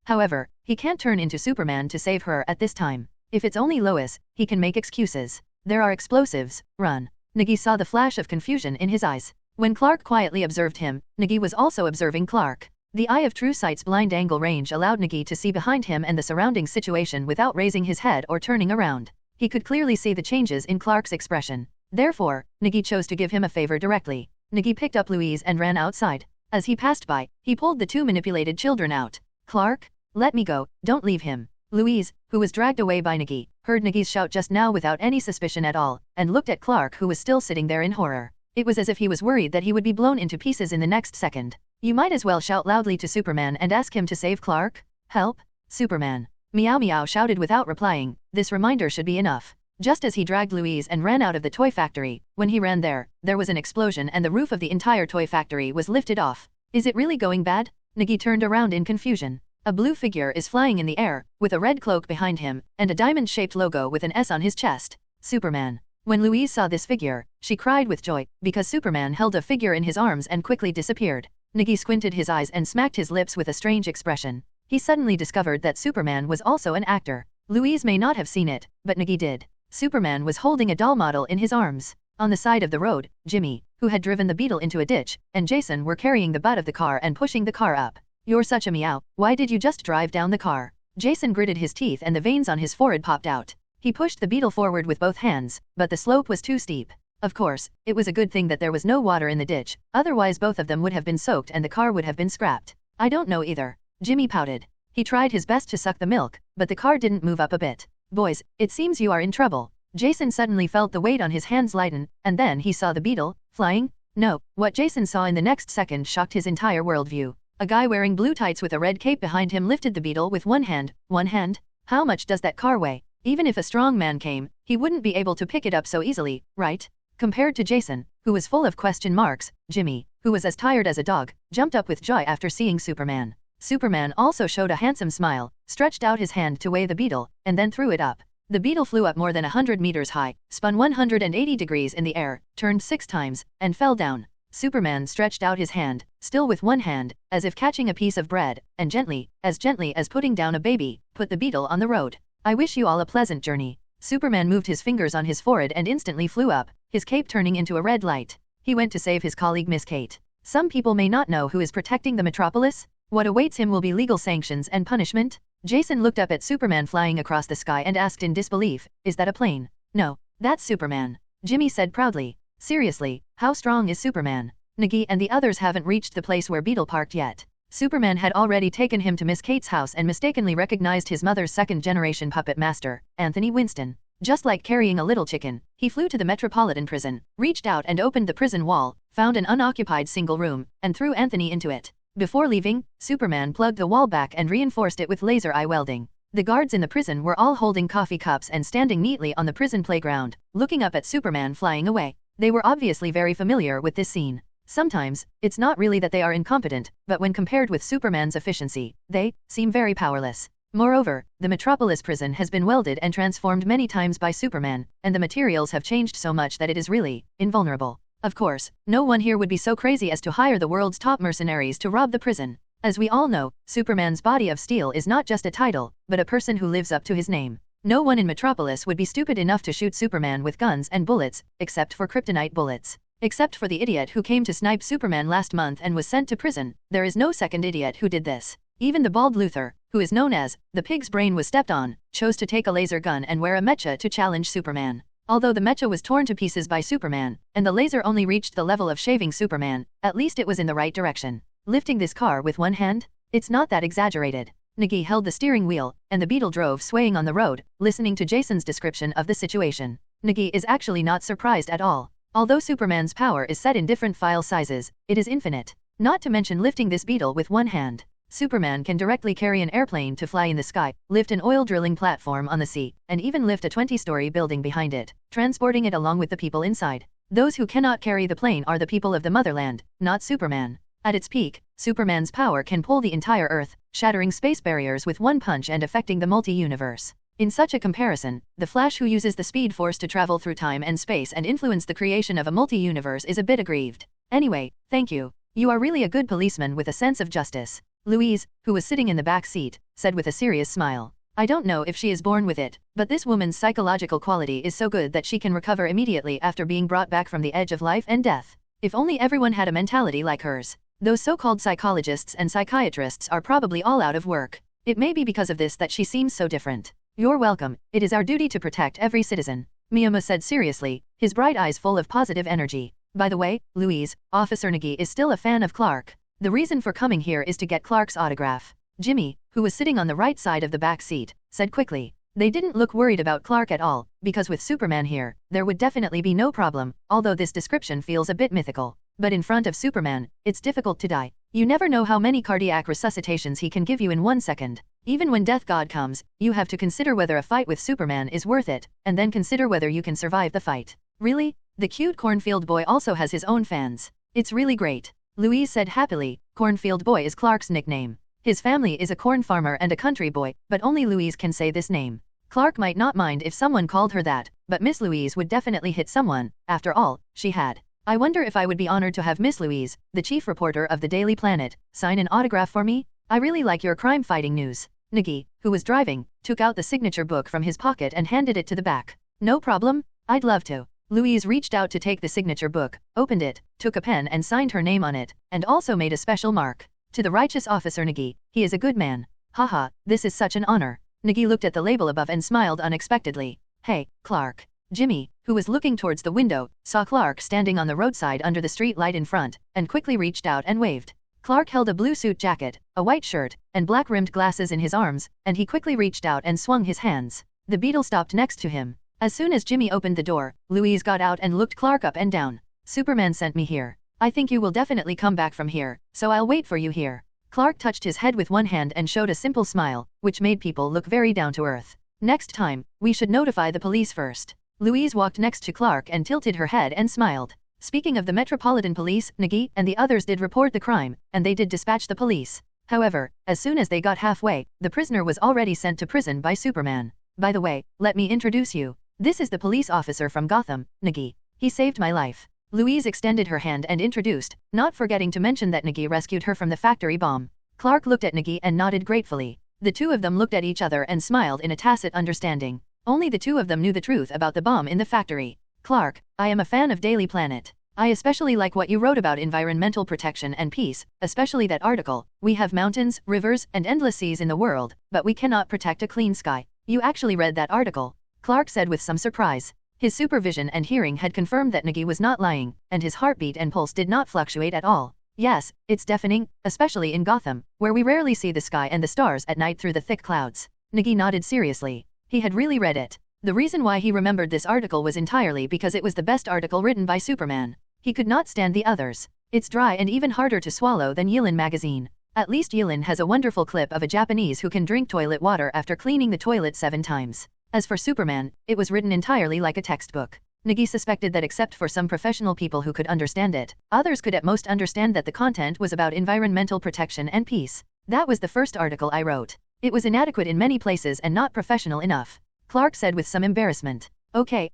However, he can't turn into Superman to save her at this time. If it's only Lois, he can make excuses. There are explosives, run. Nigi saw the flash of confusion in his eyes. When Clark quietly observed him, Nigi was also observing Clark. The eye of true sight's blind angle range allowed Nigi to see behind him and the surrounding situation without raising his head or turning around. He could clearly see the changes in Clark's expression. Therefore, Nigi chose to give him a favor directly. Nigi picked up Louise and ran outside. As he passed by, he pulled the two manipulated children out. Clark? Let me go, don't leave him. Louise, who was dragged away by Nigi, heard Nigi's shout just now without any suspicion at all, and looked at Clark who was still sitting there in horror. It was as if he was worried that he would be blown into pieces in the next second. You might as well shout loudly to Superman and ask him to save Clark. Help? Superman. Meow Meow shouted without replying. This reminder should be enough. Just as he dragged Louise and ran out of the toy factory, when he ran there was an explosion and the roof of the entire toy factory was lifted off. Is it really going bad? Nigi turned around in confusion. A blue figure is flying in the air, with a red cloak behind him, and a diamond-shaped logo with an S on his chest. Superman. When Louise saw this figure, she cried with joy, because Superman held a figure in his arms and quickly disappeared. Nigi squinted his eyes and smacked his lips with a strange expression. He suddenly discovered that Superman was also an actor. Louise may not have seen it, but Nigi did. Superman was holding a doll model in his arms. On the side of the road, Jimmy, who had driven the Beetle into a ditch, and Jason were carrying the butt of the car and pushing the car up. You're such a meow, why did you just drive down the car? Jason gritted his teeth and the veins on his forehead popped out. He pushed the Beetle forward with both hands, but the slope was too steep. Of course, it was a good thing that there was no water in the ditch, otherwise both of them would have been soaked and the car would have been scrapped. I don't know either. Jimmy pouted. He tried his best to suck the milk, but the car didn't move up a bit. Boys, it seems you are in trouble. Jason suddenly felt the weight on his hands lighten, and then he saw the Beetle, flying. No, what Jason saw in the next second shocked his entire worldview. A guy wearing blue tights with a red cape behind him lifted the Beetle with one hand. One hand? How much does that car weigh? Even if a strong man came, he wouldn't be able to pick it up so easily, right? Compared to Jason, who was full of question marks, Jimmy, who was as tired as a dog, jumped up with joy after seeing Superman. Superman also showed a handsome smile, stretched out his hand to weigh the Beetle, and then threw it up. The Beetle flew up more than 100 meters high, spun 180 degrees in the air, turned 6 times, and fell down. Superman stretched out his hand, still with one hand, as if catching a piece of bread, and gently as putting down a baby, put the Beetle on the road. I wish you all a pleasant journey. Superman moved his fingers on his forehead and instantly flew up, his cape turning into a red light. He went to save his colleague Miss Kate. Some people may not know who is protecting the metropolis. What awaits him will be legal sanctions and punishment. Jason looked up at Superman flying across the sky and asked in disbelief, is that a plane? No, that's Superman. Jimmy said proudly. Seriously, how strong is Superman? Nigi and the others haven't reached the place where Beetle parked yet. Superman had already taken him to Miss Kate's house and mistakenly recognized his mother's second-generation puppet master, Anthony Winston. Just like carrying a little chicken, he flew to the Metropolitan Prison, reached out and opened the prison wall, found an unoccupied single room, and threw Anthony into it. Before leaving, Superman plugged the wall back and reinforced it with laser eye welding. The guards in the prison were all holding coffee cups and standing neatly on the prison playground, looking up at Superman flying away. They were obviously very familiar with this scene. Sometimes, it's not really that they are incompetent, but when compared with Superman's efficiency, they seem very powerless. Moreover, the Metropolis prison has been welded and transformed many times by Superman, and the materials have changed so much that it is really invulnerable. Of course, no one here would be so crazy as to hire the world's top mercenaries to rob the prison. As we all know, Superman's body of steel is not just a title, but a person who lives up to his name. No one in Metropolis would be stupid enough to shoot Superman with guns and bullets, except for kryptonite bullets. Except for the idiot who came to snipe Superman last month and was sent to prison, there is no second idiot who did this. Even the bald Luthor, who is known as the pig's brain was stepped on, chose to take a laser gun and wear a mecha to challenge Superman. Although the mecha was torn to pieces by Superman, and the laser only reached the level of shaving Superman, at least it was in the right direction. Lifting this car with one hand? It's not that exaggerated. Nigi held the steering wheel, and the Beetle drove swaying on the road, listening to Jason's description of the situation. Nigi is actually not surprised at all. Although Superman's power is set in different file sizes, it is infinite. Not to mention lifting this Beetle with one hand. Superman can directly carry an airplane to fly in the sky, lift an oil drilling platform on the sea, and even lift a 20-story building behind it, transporting it along with the people inside. Those who cannot carry the plane are the people of the motherland, not Superman. At its peak, Superman's power can pull the entire Earth, shattering space barriers with one punch and affecting the multi-universe. In such a comparison, the Flash who uses the Speed Force to travel through time and space and influence the creation of a multi-universe is a bit aggrieved. Anyway, thank you. You are really a good policeman with a sense of justice. Louise, who was sitting in the back seat, said with a serious smile. I don't know if she is born with it, but this woman's psychological quality is so good that she can recover immediately after being brought back from the edge of life and death. If only everyone had a mentality like hers. Those so-called psychologists and psychiatrists are probably all out of work. It may be because of this that she seems so different. You're welcome. It is our duty to protect every citizen, Miyama said seriously, his bright eyes full of positive energy. By the way, Louise, Officer Nigi is still a fan of Clark. The reason for coming here is to get Clark's autograph. Jimmy, who was sitting on the right side of the back seat, said quickly. They didn't look worried about Clark at all, because with Superman here, there would definitely be no problem, although this description feels a bit mythical. But in front of Superman, it's difficult to die. You never know how many cardiac resuscitations he can give you in 1 second. Even when Death God comes, you have to consider whether a fight with Superman is worth it, and then consider whether you can survive the fight. Really? The cute cornfield boy also has his own fans. It's really great. Louise said happily. Cornfield boy is Clark's nickname. His family is a corn farmer and a country boy, but only Louise can say this name. Clark might not mind if someone called her that, but Miss Louise would definitely hit someone. After all, she had. I wonder if I would be honored to have Miss Louise, the chief reporter of the Daily Planet, sign an autograph for me? I really like your crime-fighting news. Nigi, who was driving, took out the signature book from his pocket and handed it to the back. No problem, I'd love to. Louise reached out to take the signature book, opened it, took a pen and signed her name on it, and also made a special mark. To the righteous officer Nigi, he is a good man. Haha, this is such an honor. Nigi looked at the label above and smiled unexpectedly. Hey, Clark. Jimmy, who was looking towards the window, saw Clark standing on the roadside under the street light in front, and quickly reached out and waved. Clark held a blue suit jacket, a white shirt, and black-rimmed glasses in his arms, and he quickly reached out and swung his hands. The Beetle stopped next to him. As soon as Jimmy opened the door, Louise got out and looked Clark up and down. Superman sent me here. I think you will definitely come back from here, so I'll wait for you here. Clark touched his head with one hand and showed a simple smile, which made people look very down to earth. Next time, we should notify the police first. Louise walked next to Clark and tilted her head and smiled. Speaking of the Metropolitan Police, Nigi and the others did report the crime, and they did dispatch the police. However, as soon as they got halfway, the prisoner was already sent to prison by Superman. By the way, let me introduce you. This is the police officer from Gotham, Nigi. He saved my life. Louise extended her hand and introduced, not forgetting to mention that Nigi rescued her from the factory bomb. Clark looked at Nigi and nodded gratefully. The two of them looked at each other and smiled in a tacit understanding. Only the two of them knew the truth about the bomb in the factory. Clark, I am a fan of Daily Planet. I especially like what you wrote about environmental protection and peace, especially that article. We have mountains, rivers, and endless seas in the world, but we cannot protect a clean sky. You actually read that article? Clark said with some surprise. His supervision and hearing had confirmed that Nigi was not lying, and his heartbeat and pulse did not fluctuate at all. Yes, it's deafening, especially in Gotham, where we rarely see the sky and the stars at night through the thick clouds. Nigi nodded seriously. He had really read it. The reason why he remembered this article was entirely because it was the best article written by Superman. He could not stand the others. It's dry and even harder to swallow than Yilin magazine. At least Yilin has a wonderful clip of a Japanese who can drink toilet water after cleaning the toilet 7 times. As for Superman, it was written entirely like a textbook. Nigi suspected that except for some professional people who could understand it, others could at most understand that the content was about environmental protection and peace. That was the first article I wrote. It was inadequate in many places and not professional enough. Clark said with some embarrassment. Okay,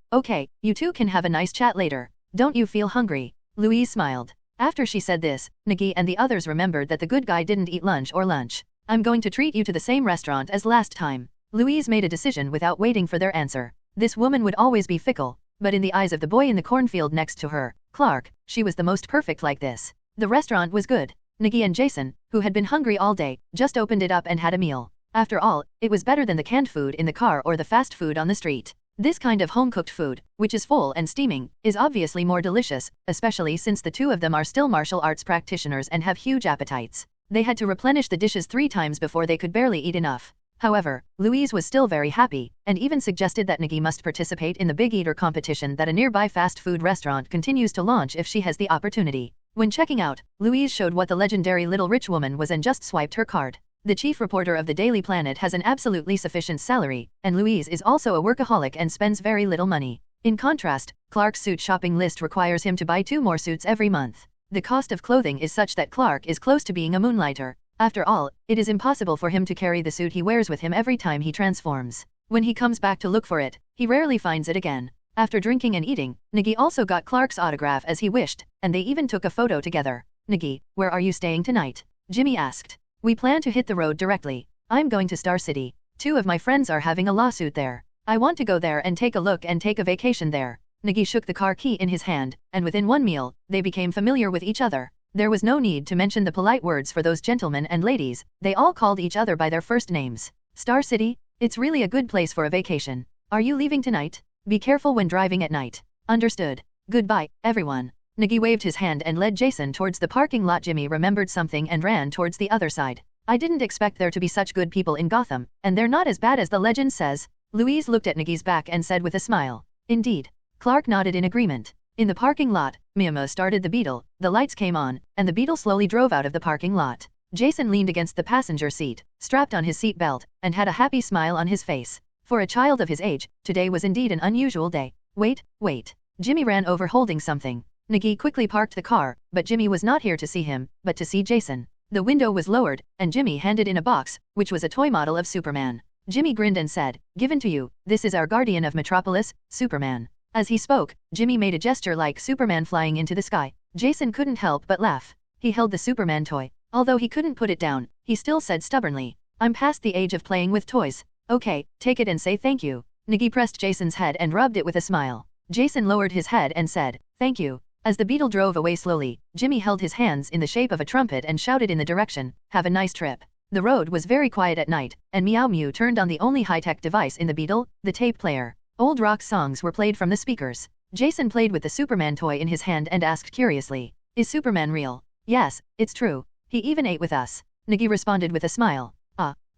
you two can have a nice chat later. Don't you feel hungry? Louise smiled. After she said this, Nigi and the others remembered that the good guy didn't eat lunch or lunch. I'm going to treat you to the same restaurant as last time. Louise made a decision without waiting for their answer. This woman would always be fickle, but in the eyes of the boy in the cornfield next to her, Clark, she was the most perfect like this. The restaurant was good. Nigi and Jason, who had been hungry all day, just opened it up and had a meal. After all, it was better than the canned food in the car or the fast food on the street. This kind of home-cooked food, which is full and steaming, is obviously more delicious, especially since the two of them are still martial arts practitioners and have huge appetites. They had to replenish the dishes 3 times before they could barely eat enough. However, Louise was still very happy, and even suggested that Nigi must participate in the big eater competition that a nearby fast food restaurant continues to launch if she has the opportunity. When checking out, Louise showed what the legendary little rich woman was and just swiped her card. The chief reporter of the Daily Planet has an absolutely sufficient salary, and Louise is also a workaholic and spends very little money. In contrast, Clark's suit shopping list requires him to buy 2 more suits every month. The cost of clothing is such that Clark is close to being a moonlighter. After all, it is impossible for him to carry the suit he wears with him every time he transforms. When he comes back to look for it, he rarely finds it again. After drinking and eating, Nigi also got Clark's autograph as he wished, and they even took a photo together. Nigi, where are you staying tonight? Jimmy asked. We plan to hit the road directly. I'm going to Star City. 2 of my friends are having a lawsuit there. I want to go there and take a look and take a vacation there. Nigi shook the car key in his hand, and within one meal, they became familiar with each other. There was no need to mention the polite words for those gentlemen and ladies, they all called each other by their first names. Star City? It's really a good place for a vacation. Are you leaving tonight? Be careful when driving at night. Understood. Goodbye, everyone. Nigi waved his hand and led Jason towards the parking lot. Jimmy remembered something and ran towards the other side. I didn't expect there to be such good people in Gotham, and they're not as bad as the legend says. Louise looked at Nigi's back and said with a smile. Indeed. Clark nodded in agreement. In the parking lot, Miyamo started the Beetle, the lights came on, and the Beetle slowly drove out of the parking lot. Jason leaned against the passenger seat, strapped on his seat belt, and had a happy smile on his face. For a child of his age, today was indeed an unusual day. Wait. Jimmy ran over holding something. Nigi quickly parked the car, but Jimmy was not here to see him, but to see Jason. The window was lowered, and Jimmy handed in a box, which was a toy model of Superman. Jimmy grinned and said, given to you, this is our guardian of Metropolis, Superman. As he spoke, Jimmy made a gesture like Superman flying into the sky. Jason couldn't help but laugh. He held the Superman toy. Although he couldn't put it down, he still said stubbornly, I'm past the age of playing with toys. Okay, take it and say thank you. Nigi pressed Jason's head and rubbed it with a smile. Jason lowered his head and said, thank you. As the Beetle drove away slowly, Jimmy held his hands in the shape of a trumpet and shouted in the direction, have a nice trip. The road was very quiet at night, and Meow Mew turned on the only high-tech device in the Beetle, the tape player. Old rock songs were played from the speakers. Jason played with the Superman toy in his hand and asked curiously, is Superman real? Yes, it's true. He even ate with us. Nigi responded with a smile.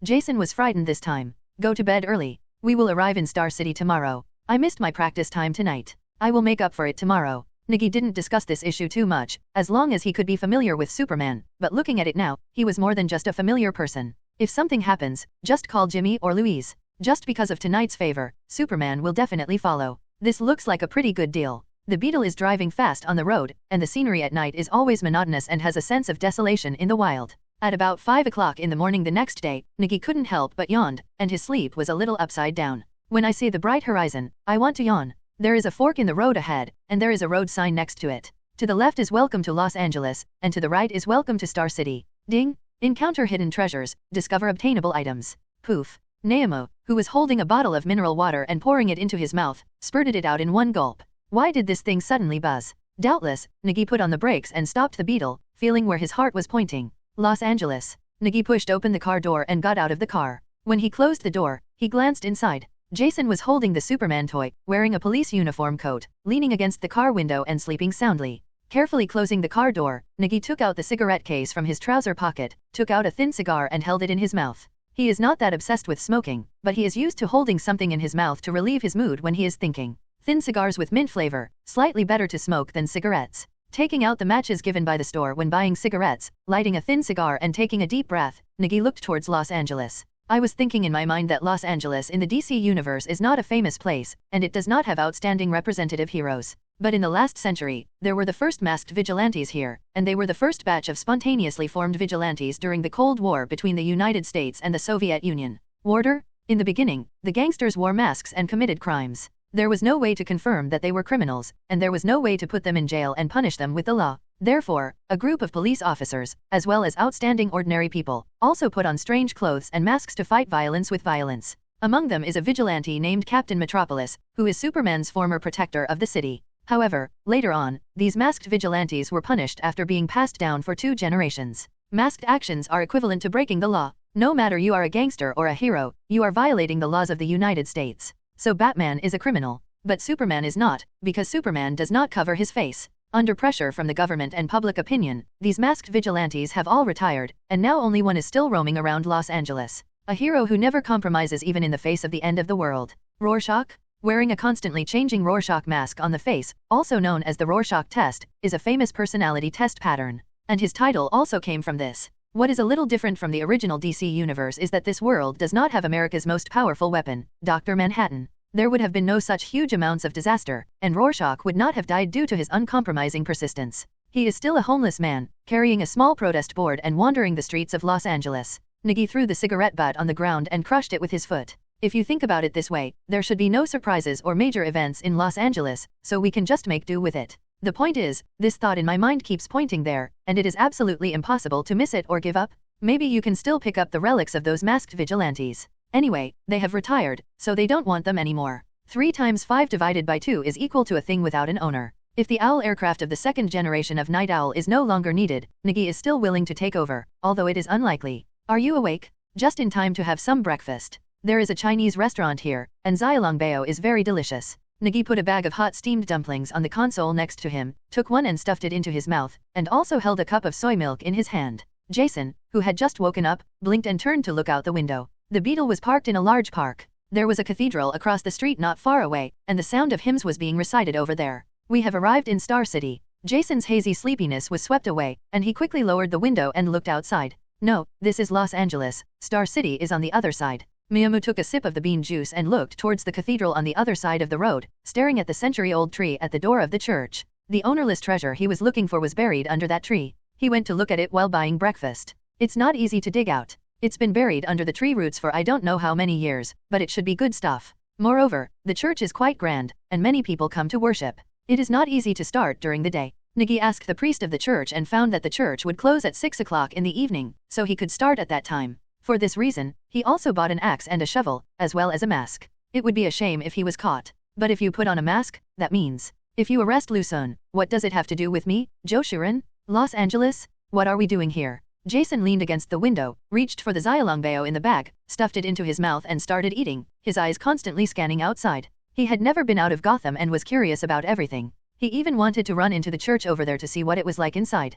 Jason was frightened this time. Go to bed early. We will arrive in Star City tomorrow. I missed my practice time tonight. I will make up for it tomorrow. Nigi didn't discuss this issue too much, as long as he could be familiar with Superman, but looking at it now, he was more than just a familiar person. If something happens, just call Jimmy or Louise. Just because of tonight's favor, Superman will definitely follow. This looks like a pretty good deal. The Beetle is driving fast on the road, and the scenery at night is always monotonous and has a sense of desolation in the wild. At about 5 o'clock in the morning the next day, Nigi couldn't help but yawned, and his sleep was a little upside down. When I see the bright horizon, I want to yawn. There is a fork in the road ahead, and there is a road sign next to it. To the left is Welcome to Los Angeles, and to the right is Welcome to Star City. Ding! Encounter hidden treasures, discover obtainable items. Poof! Neyamo, who was holding a bottle of mineral water and pouring it into his mouth, spurted it out in one gulp. Why did this thing suddenly buzz? Doubtless, Nigi put on the brakes and stopped the Beetle, feeling where his heart was pointing. Los Angeles. Nigi pushed open the car door and got out of the car. When he closed the door, he glanced inside. Jason was holding the Superman toy, wearing a police uniform coat, leaning against the car window and sleeping soundly. Carefully closing the car door, Nigi took out the cigarette case from his trouser pocket, took out a thin cigar and held it in his mouth. He is not that obsessed with smoking, but he is used to holding something in his mouth to relieve his mood when he is thinking. Thin cigars with mint flavor, slightly better to smoke than cigarettes. Taking out the matches given by the store when buying cigarettes, lighting a thin cigar and taking a deep breath, Nigi looked towards Los Angeles. I was thinking in my mind that Los Angeles in the DC universe is not a famous place, and it does not have outstanding representative heroes. But in the last century, there were the first masked vigilantes here, and they were the first batch of spontaneously formed vigilantes during the Cold War between the United States and the Soviet Union. Warder? In the beginning, the gangsters wore masks and committed crimes. There was no way to confirm that they were criminals, and there was no way to put them in jail and punish them with the law. Therefore, a group of police officers, as well as outstanding ordinary people, also put on strange clothes and masks to fight violence with violence. Among them is a vigilante named Captain Metropolis, who is Superman's former protector of the city. However, later on, these masked vigilantes were punished after being passed down for 2 generations. Masked actions are equivalent to breaking the law. No matter you are a gangster or a hero, you are violating the laws of the United States. So Batman is a criminal. But Superman is not, because Superman does not cover his face. Under pressure from the government and public opinion, these masked vigilantes have all retired, and now only one is still roaming around Los Angeles. A hero who never compromises even in the face of the end of the world. Rorschach? Wearing a constantly changing Rorschach mask on the face, also known as the Rorschach test, is a famous personality test pattern. And his title also came from this. What is a little different from the original DC universe is that this world does not have America's most powerful weapon, Dr. Manhattan. There would have been no such huge amounts of disaster, and Rorschach would not have died due to his uncompromising persistence. He is still a homeless man, carrying a small protest board and wandering the streets of Los Angeles. Nigi threw the cigarette butt on the ground and crushed it with his foot. If you think about it this way, there should be no surprises or major events in Los Angeles, so we can just make do with it. The point is, this thought in my mind keeps pointing there, and it is absolutely impossible to miss it or give up. Maybe you can still pick up the relics of those masked vigilantes. Anyway, they have retired, so they don't want them anymore. 3 times 5 divided by 2 is equal to a thing without an owner. If the Owl aircraft of the 2nd generation of Night Owl is no longer needed, Nigi is still willing to take over, although it is unlikely. Are you awake? Just in time to have some breakfast. There is a Chinese restaurant here, and xiaolongbao is very delicious. Nigi put a bag of hot steamed dumplings on the console next to him, took one and stuffed it into his mouth, and also held a cup of soy milk in his hand. Jason, who had just woken up, blinked and turned to look out the window. The Beetle was parked in a large park. There was a cathedral across the street not far away, and the sound of hymns was being recited over there. We have arrived in Star City. Jason's hazy sleepiness was swept away, and he quickly lowered the window and looked outside. No, this is Los Angeles. Star City is on the other side. Miyamu took a sip of the bean juice and looked towards the cathedral on the other side of the road, staring at the century-old tree at the door of the church. The ownerless treasure he was looking for was buried under that tree. He went to look at it while buying breakfast. It's not easy to dig out. It's been buried under the tree roots for I don't know how many years, but it should be good stuff. Moreover, the church is quite grand, and many people come to worship. It is not easy to start during the day. Nigi asked the priest of the church and found that the church would close at 6 o'clock in the evening, so he could start at that time. For this reason, he also bought an axe and a shovel, as well as a mask. It would be a shame if he was caught. But if you put on a mask, that means. If you arrest Luzon, what does it have to do with me, Joe Shuren? Los Angeles? What are we doing here? Jason leaned against the window, reached for the xiaolongbao in the bag, stuffed it into his mouth and started eating, his eyes constantly scanning outside. He had never been out of Gotham and was curious about everything. He even wanted to run into the church over there to see what it was like inside.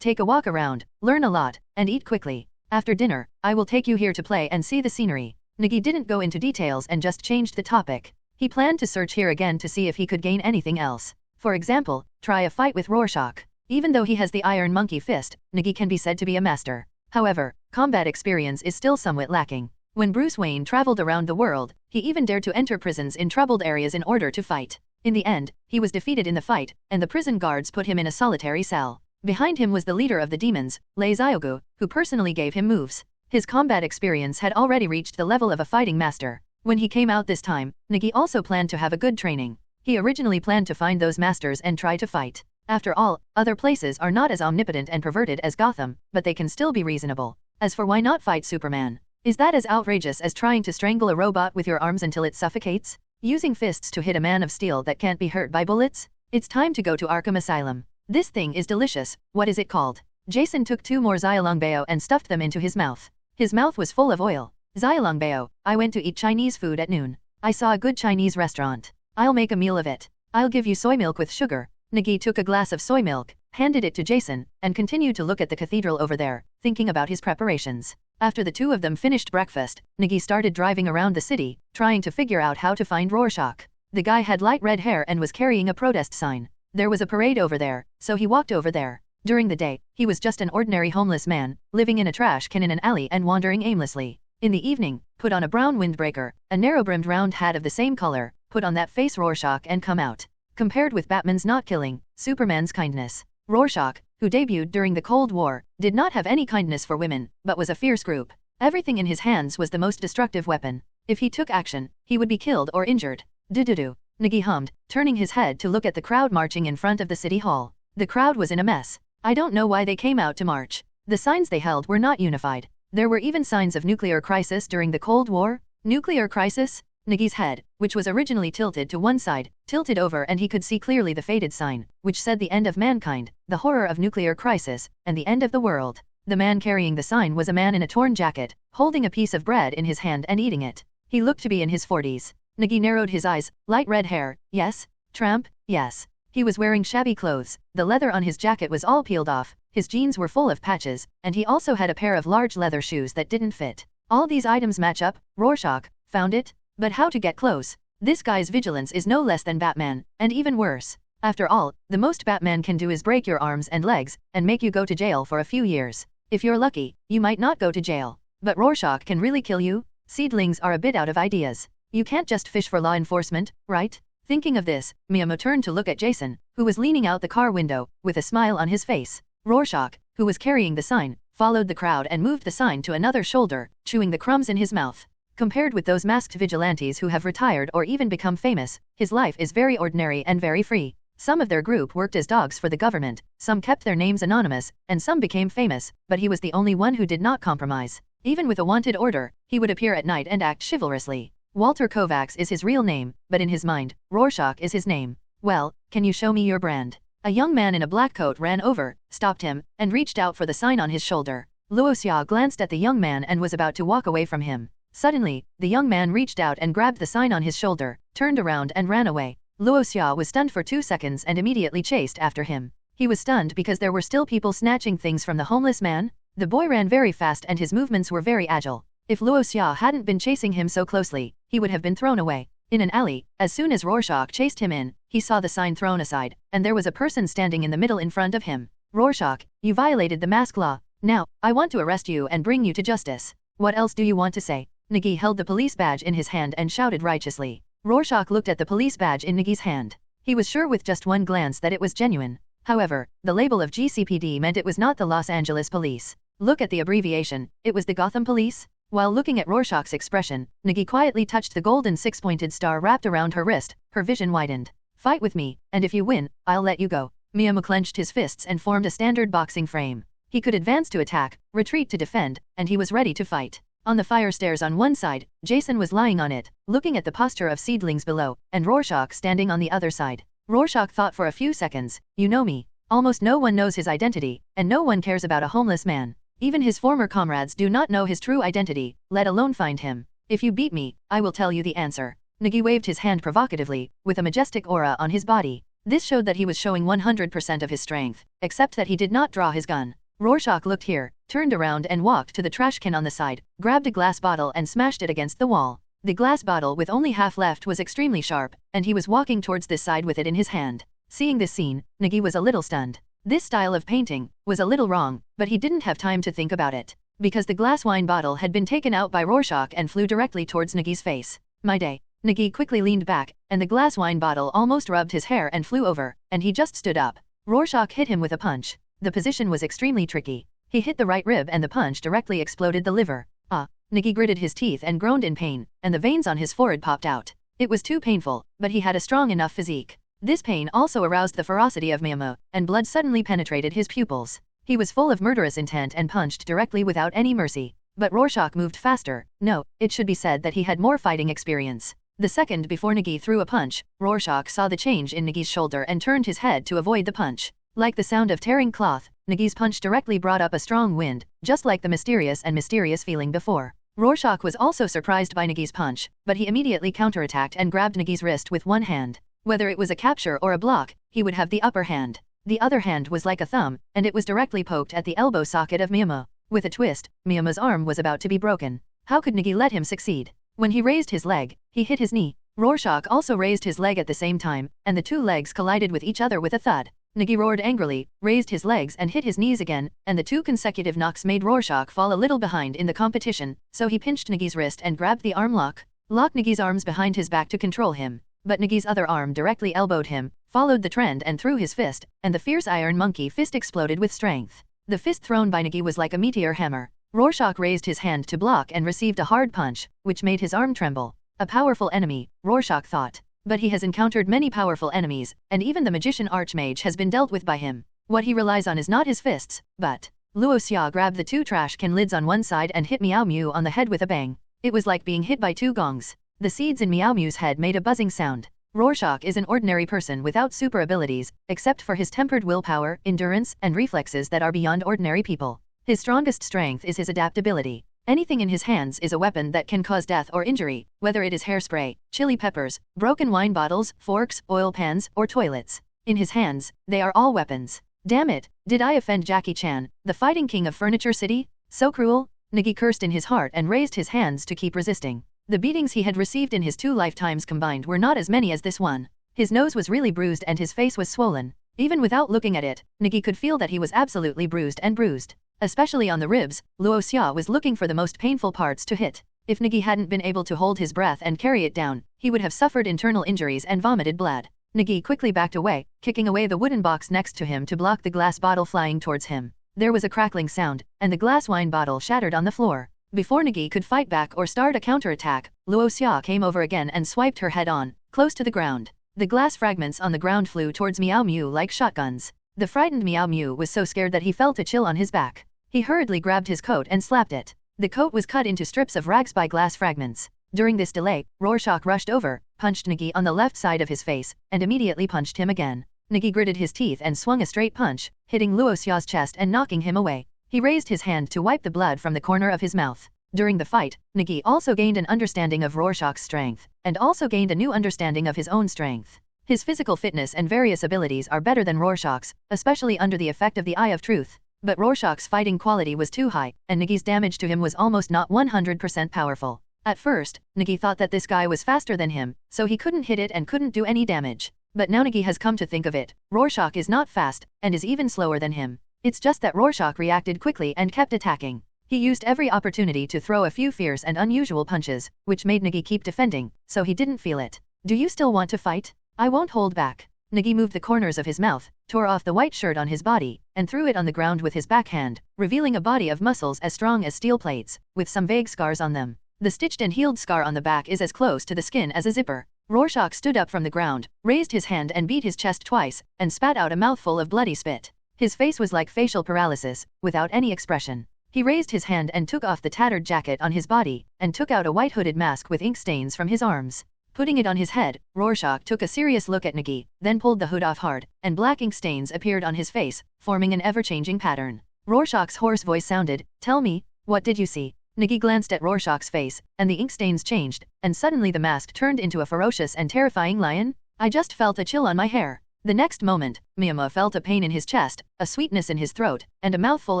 Take a walk around, learn a lot, and eat quickly. After dinner, I will take you here to play and see the scenery. Nigi didn't go into details and just changed the topic. He planned to search here again to see if he could gain anything else. For example, try a fight with Rorschach. Even though he has the Iron Monkey Fist, Nigi can be said to be a master. However, combat experience is still somewhat lacking. When Bruce Wayne traveled around the world, he even dared to enter prisons in troubled areas in order to fight. In the end, he was defeated in the fight, and the prison guards put him in a solitary cell. Behind him was the leader of the demons, Lei Ziogu, who personally gave him moves. His combat experience had already reached the level of a fighting master. When he came out this time, Nigi also planned to have a good training. He originally planned to find those masters and try to fight. After all, other places are not as omnipotent and perverted as Gotham, but they can still be reasonable. As for why not fight Superman? Is that as outrageous as trying to strangle a robot with your arms until it suffocates? Using fists to hit a man of steel that can't be hurt by bullets? It's time to go to Arkham Asylum. This thing is delicious. What is it called? Jason took 2 more xiaolongbao and stuffed them into his mouth. His mouth was full of oil. Xiaolongbao, I went to eat Chinese food at noon. I saw a good Chinese restaurant. I'll make a meal of it. I'll give you soy milk with sugar. Nigi took a glass of soy milk, handed it to Jason, and continued to look at the cathedral over there, thinking about his preparations. After the 2 of them finished breakfast, Nigi started driving around the city, trying to figure out how to find Rorschach. The guy had light red hair and was carrying a protest sign. There was a parade over there, so he walked over there. During the day, he was just an ordinary homeless man, living in a trash can in an alley and wandering aimlessly. In the evening, put on a brown windbreaker, a narrow-brimmed round hat of the same color, put on that face Rorschach and come out. Compared with Batman's not killing, Superman's kindness. Rorschach, who debuted during the Cold War, did not have any kindness for women, but was a fierce group. Everything in his hands was the most destructive weapon. If he took action, he would be killed or injured. Do-do-do, Nigi hummed, turning his head to look at the crowd marching in front of the city hall. The crowd was in a mess. I don't know why they came out to march. The signs they held were not unified. There were even signs of nuclear crisis during the Cold War. Nuclear crisis? Nigi's head, which was originally tilted to one side, tilted over and he could see clearly the faded sign, which said the end of mankind, the horror of nuclear crisis, and the end of the world. The man carrying the sign was a man in a torn jacket, holding a piece of bread in his hand and eating it. He looked to be in his 40s. Nigi narrowed his eyes, light red hair, yes? Tramp, yes. He was wearing shabby clothes, the leather on his jacket was all peeled off, his jeans were full of patches, and he also had a pair of large leather shoes that didn't fit. All these items match up, Rorschach found it? But how to get close? This guy's vigilance is no less than Batman, and even worse. After all, the most Batman can do is break your arms and legs, and make you go to jail for a few years. If you're lucky, you might not go to jail. But Rorschach can really kill you? Seedlings are a bit out of ideas. You can't just fish for law enforcement, right? Thinking of this, Miyamo turned to look at Jason, who was leaning out the car window, with a smile on his face. Rorschach, who was carrying the sign, followed the crowd and moved the sign to another shoulder, chewing the crumbs in his mouth. Compared with those masked vigilantes who have retired or even become famous, his life is very ordinary and very free. Some of their group worked as dogs for the government, some kept their names anonymous, and some became famous, but he was the only one who did not compromise. Even with a wanted order, he would appear at night and act chivalrously. Walter Kovacs is his real name, but in his mind, Rorschach is his name. Well, can you show me your brand? A young man in a black coat ran over, stopped him, and reached out for the sign on his shoulder. Luo Xia glanced at the young man and was about to walk away from him. Suddenly, the young man reached out and grabbed the sign on his shoulder, turned around and ran away. Luo Xia was stunned for 2 seconds and immediately chased after him. He was stunned because there were still people snatching things from the homeless man. The boy ran very fast and his movements were very agile. If Luo Xia hadn't been chasing him so closely, he would have been thrown away. In an alley, as soon as Rorschach chased him in, he saw the sign thrown aside, and there was a person standing in the middle in front of him. Rorschach, you violated the mask law. Now, I want to arrest you and bring you to justice. What else do you want to say? Nigi held the police badge in his hand and shouted righteously. Rorschach looked at the police badge in Nigi's hand. He was sure with just one glance that it was genuine. However, the label of GCPD meant it was not the Los Angeles Police. Look at the abbreviation, it was the Gotham Police. While looking at Rorschach's expression, Nigi quietly touched the golden 6-pointed star wrapped around her wrist, her vision widened. Fight with me, and if you win, I'll let you go. Miyamo clenched his fists and formed a standard boxing frame. He could advance to attack, retreat to defend, and he was ready to fight. On the fire stairs on one side, Jason was lying on it, looking at the posture of seedlings below, and Rorschach standing on the other side. Rorschach thought for a few seconds, you know me. Almost no one knows his identity, and no one cares about a homeless man. Even his former comrades do not know his true identity, let alone find him. If you beat me, I will tell you the answer. Nigi waved his hand provocatively, with a majestic aura on his body. This showed that he was showing 100% of his strength, except that he did not draw his gun. Rorschach looked here, turned around and walked to the trash can on the side, grabbed a glass bottle and smashed it against the wall. The glass bottle with only half left was extremely sharp, and he was walking towards this side with it in his hand. Seeing this scene, Nigi was a little stunned. This style of painting was a little wrong, but he didn't have time to think about it, because the glass wine bottle had been taken out by Rorschach and flew directly towards Nigi's face. My day. Nigi quickly leaned back, and the glass wine bottle almost rubbed his hair and flew over, and he just stood up. Rorschach hit him with a punch. The position was extremely tricky. He hit the right rib and the punch directly exploded the liver. Ah! Nigi gritted his teeth and groaned in pain, and the veins on his forehead popped out. It was too painful, but he had a strong enough physique. This pain also aroused the ferocity of Miyamo, and blood suddenly penetrated his pupils. He was full of murderous intent and punched directly without any mercy. But Rorschach moved faster. No, it should be said that he had more fighting experience. The second before Nigi threw a punch, Rorschach saw the change in Nigi's shoulder and turned his head to avoid the punch. Like the sound of tearing cloth, Nigi's punch directly brought up a strong wind, just like the mysterious feeling before. Rorschach was also surprised by Nigi's punch, but he immediately counterattacked and grabbed Nigi's wrist with one hand. Whether it was a capture or a block, he would have the upper hand. The other hand was like a thumb, and it was directly poked at the elbow socket of Miyamo. With a twist, Miyamo's arm was about to be broken. How could Nigi let him succeed? When he raised his leg, he hit his knee. Rorschach also raised his leg at the same time, and the two legs collided with each other with a thud. Nigi roared angrily, raised his legs and hit his knees again, and the two consecutive knocks made Rorschach fall a little behind in the competition, so he pinched Nigi's wrist and grabbed the arm lock. Locked Nigi's arms behind his back to control him. But Nigi's other arm directly elbowed him, followed the trend and threw his fist, and the fierce iron monkey fist exploded with strength. The fist thrown by Nigi was like a meteor hammer. Rorschach raised his hand to block and received a hard punch, which made his arm tremble. A powerful enemy, Rorschach thought. But he has encountered many powerful enemies, and even the magician archmage has been dealt with by him. What he relies on is not his fists, but... Luo Xia grabbed the 2 trash can lids on one side and hit Meow Mew on the head with a bang. It was like being hit by 2 gongs. The seeds in Meow Mew's head made a buzzing sound. Rorschach is an ordinary person without super abilities, except for his tempered willpower, endurance, and reflexes that are beyond ordinary people. His strongest strength is his adaptability. Anything in his hands is a weapon that can cause death or injury, whether it is hairspray, chili peppers, broken wine bottles, forks, oil pans, or toilets. In his hands, they are all weapons. Damn it, did I offend Jackie Chan, the fighting king of Furniture City? So cruel? Nigi cursed in his heart and raised his hands to keep resisting. The beatings he had received in his 2 lifetimes combined were not as many as this one. His nose was really bruised and his face was swollen. Even without looking at it, Nigi could feel that he was absolutely bruised. Especially on the ribs, Luo Xia was looking for the most painful parts to hit. If Nigi hadn't been able to hold his breath and carry it down, he would have suffered internal injuries and vomited blood. Nigi quickly backed away, kicking away the wooden box next to him to block the glass bottle flying towards him. There was a crackling sound, and the glass wine bottle shattered on the floor. Before Nigi could fight back or start a counterattack, Luo Xia came over again and swiped her head on, close to the ground. The glass fragments on the ground flew towards Meow Mew like shotguns. The frightened Meow Mew was so scared that he felt a chill on his back. He hurriedly grabbed his coat and slapped it. The coat was cut into strips of rags by glass fragments. During this delay, Rorschach rushed over, punched Nigi on the left side of his face, and immediately punched him again. Nigi gritted his teeth and swung a straight punch, hitting Luo Xia's chest and knocking him away. He raised his hand to wipe the blood from the corner of his mouth. During the fight, Nigi also gained an understanding of Rorschach's strength, and also gained a new understanding of his own strength. His physical fitness and various abilities are better than Rorschach's, especially under the effect of the Eye of Truth. But Rorschach's fighting quality was too high, and Nigi's damage to him was almost not 100% powerful. At first, Nigi thought that this guy was faster than him, so he couldn't hit it and couldn't do any damage. But now Nigi has come to think of it, Rorschach is not fast, and is even slower than him. It's just that Rorschach reacted quickly and kept attacking. He used every opportunity to throw a few fierce and unusual punches, which made Nigi keep defending, so he didn't feel it. Do you still want to fight? I won't hold back. Nigi moved the corners of his mouth, tore off the white shirt on his body, and threw it on the ground with his backhand, revealing a body of muscles as strong as steel plates, with some vague scars on them. The stitched and healed scar on the back is as close to the skin as a zipper. Rorschach stood up from the ground, raised his hand and beat his chest twice, and spat out a mouthful of bloody spit. His face was like facial paralysis, without any expression. He raised his hand and took off the tattered jacket on his body, and took out a white hooded mask with ink stains from his arms. Putting it on his head, Rorschach took a serious look at Nigi, then pulled the hood off hard, and black ink stains appeared on his face, forming an ever-changing pattern. Rorschach's hoarse voice sounded, "Tell me, what did you see?" Nigi glanced at Rorschach's face, and the ink stains changed, and suddenly the mask turned into a ferocious and terrifying lion. I just felt a chill on my hair. The next moment, Miyama felt a pain in his chest, a sweetness in his throat, and a mouthful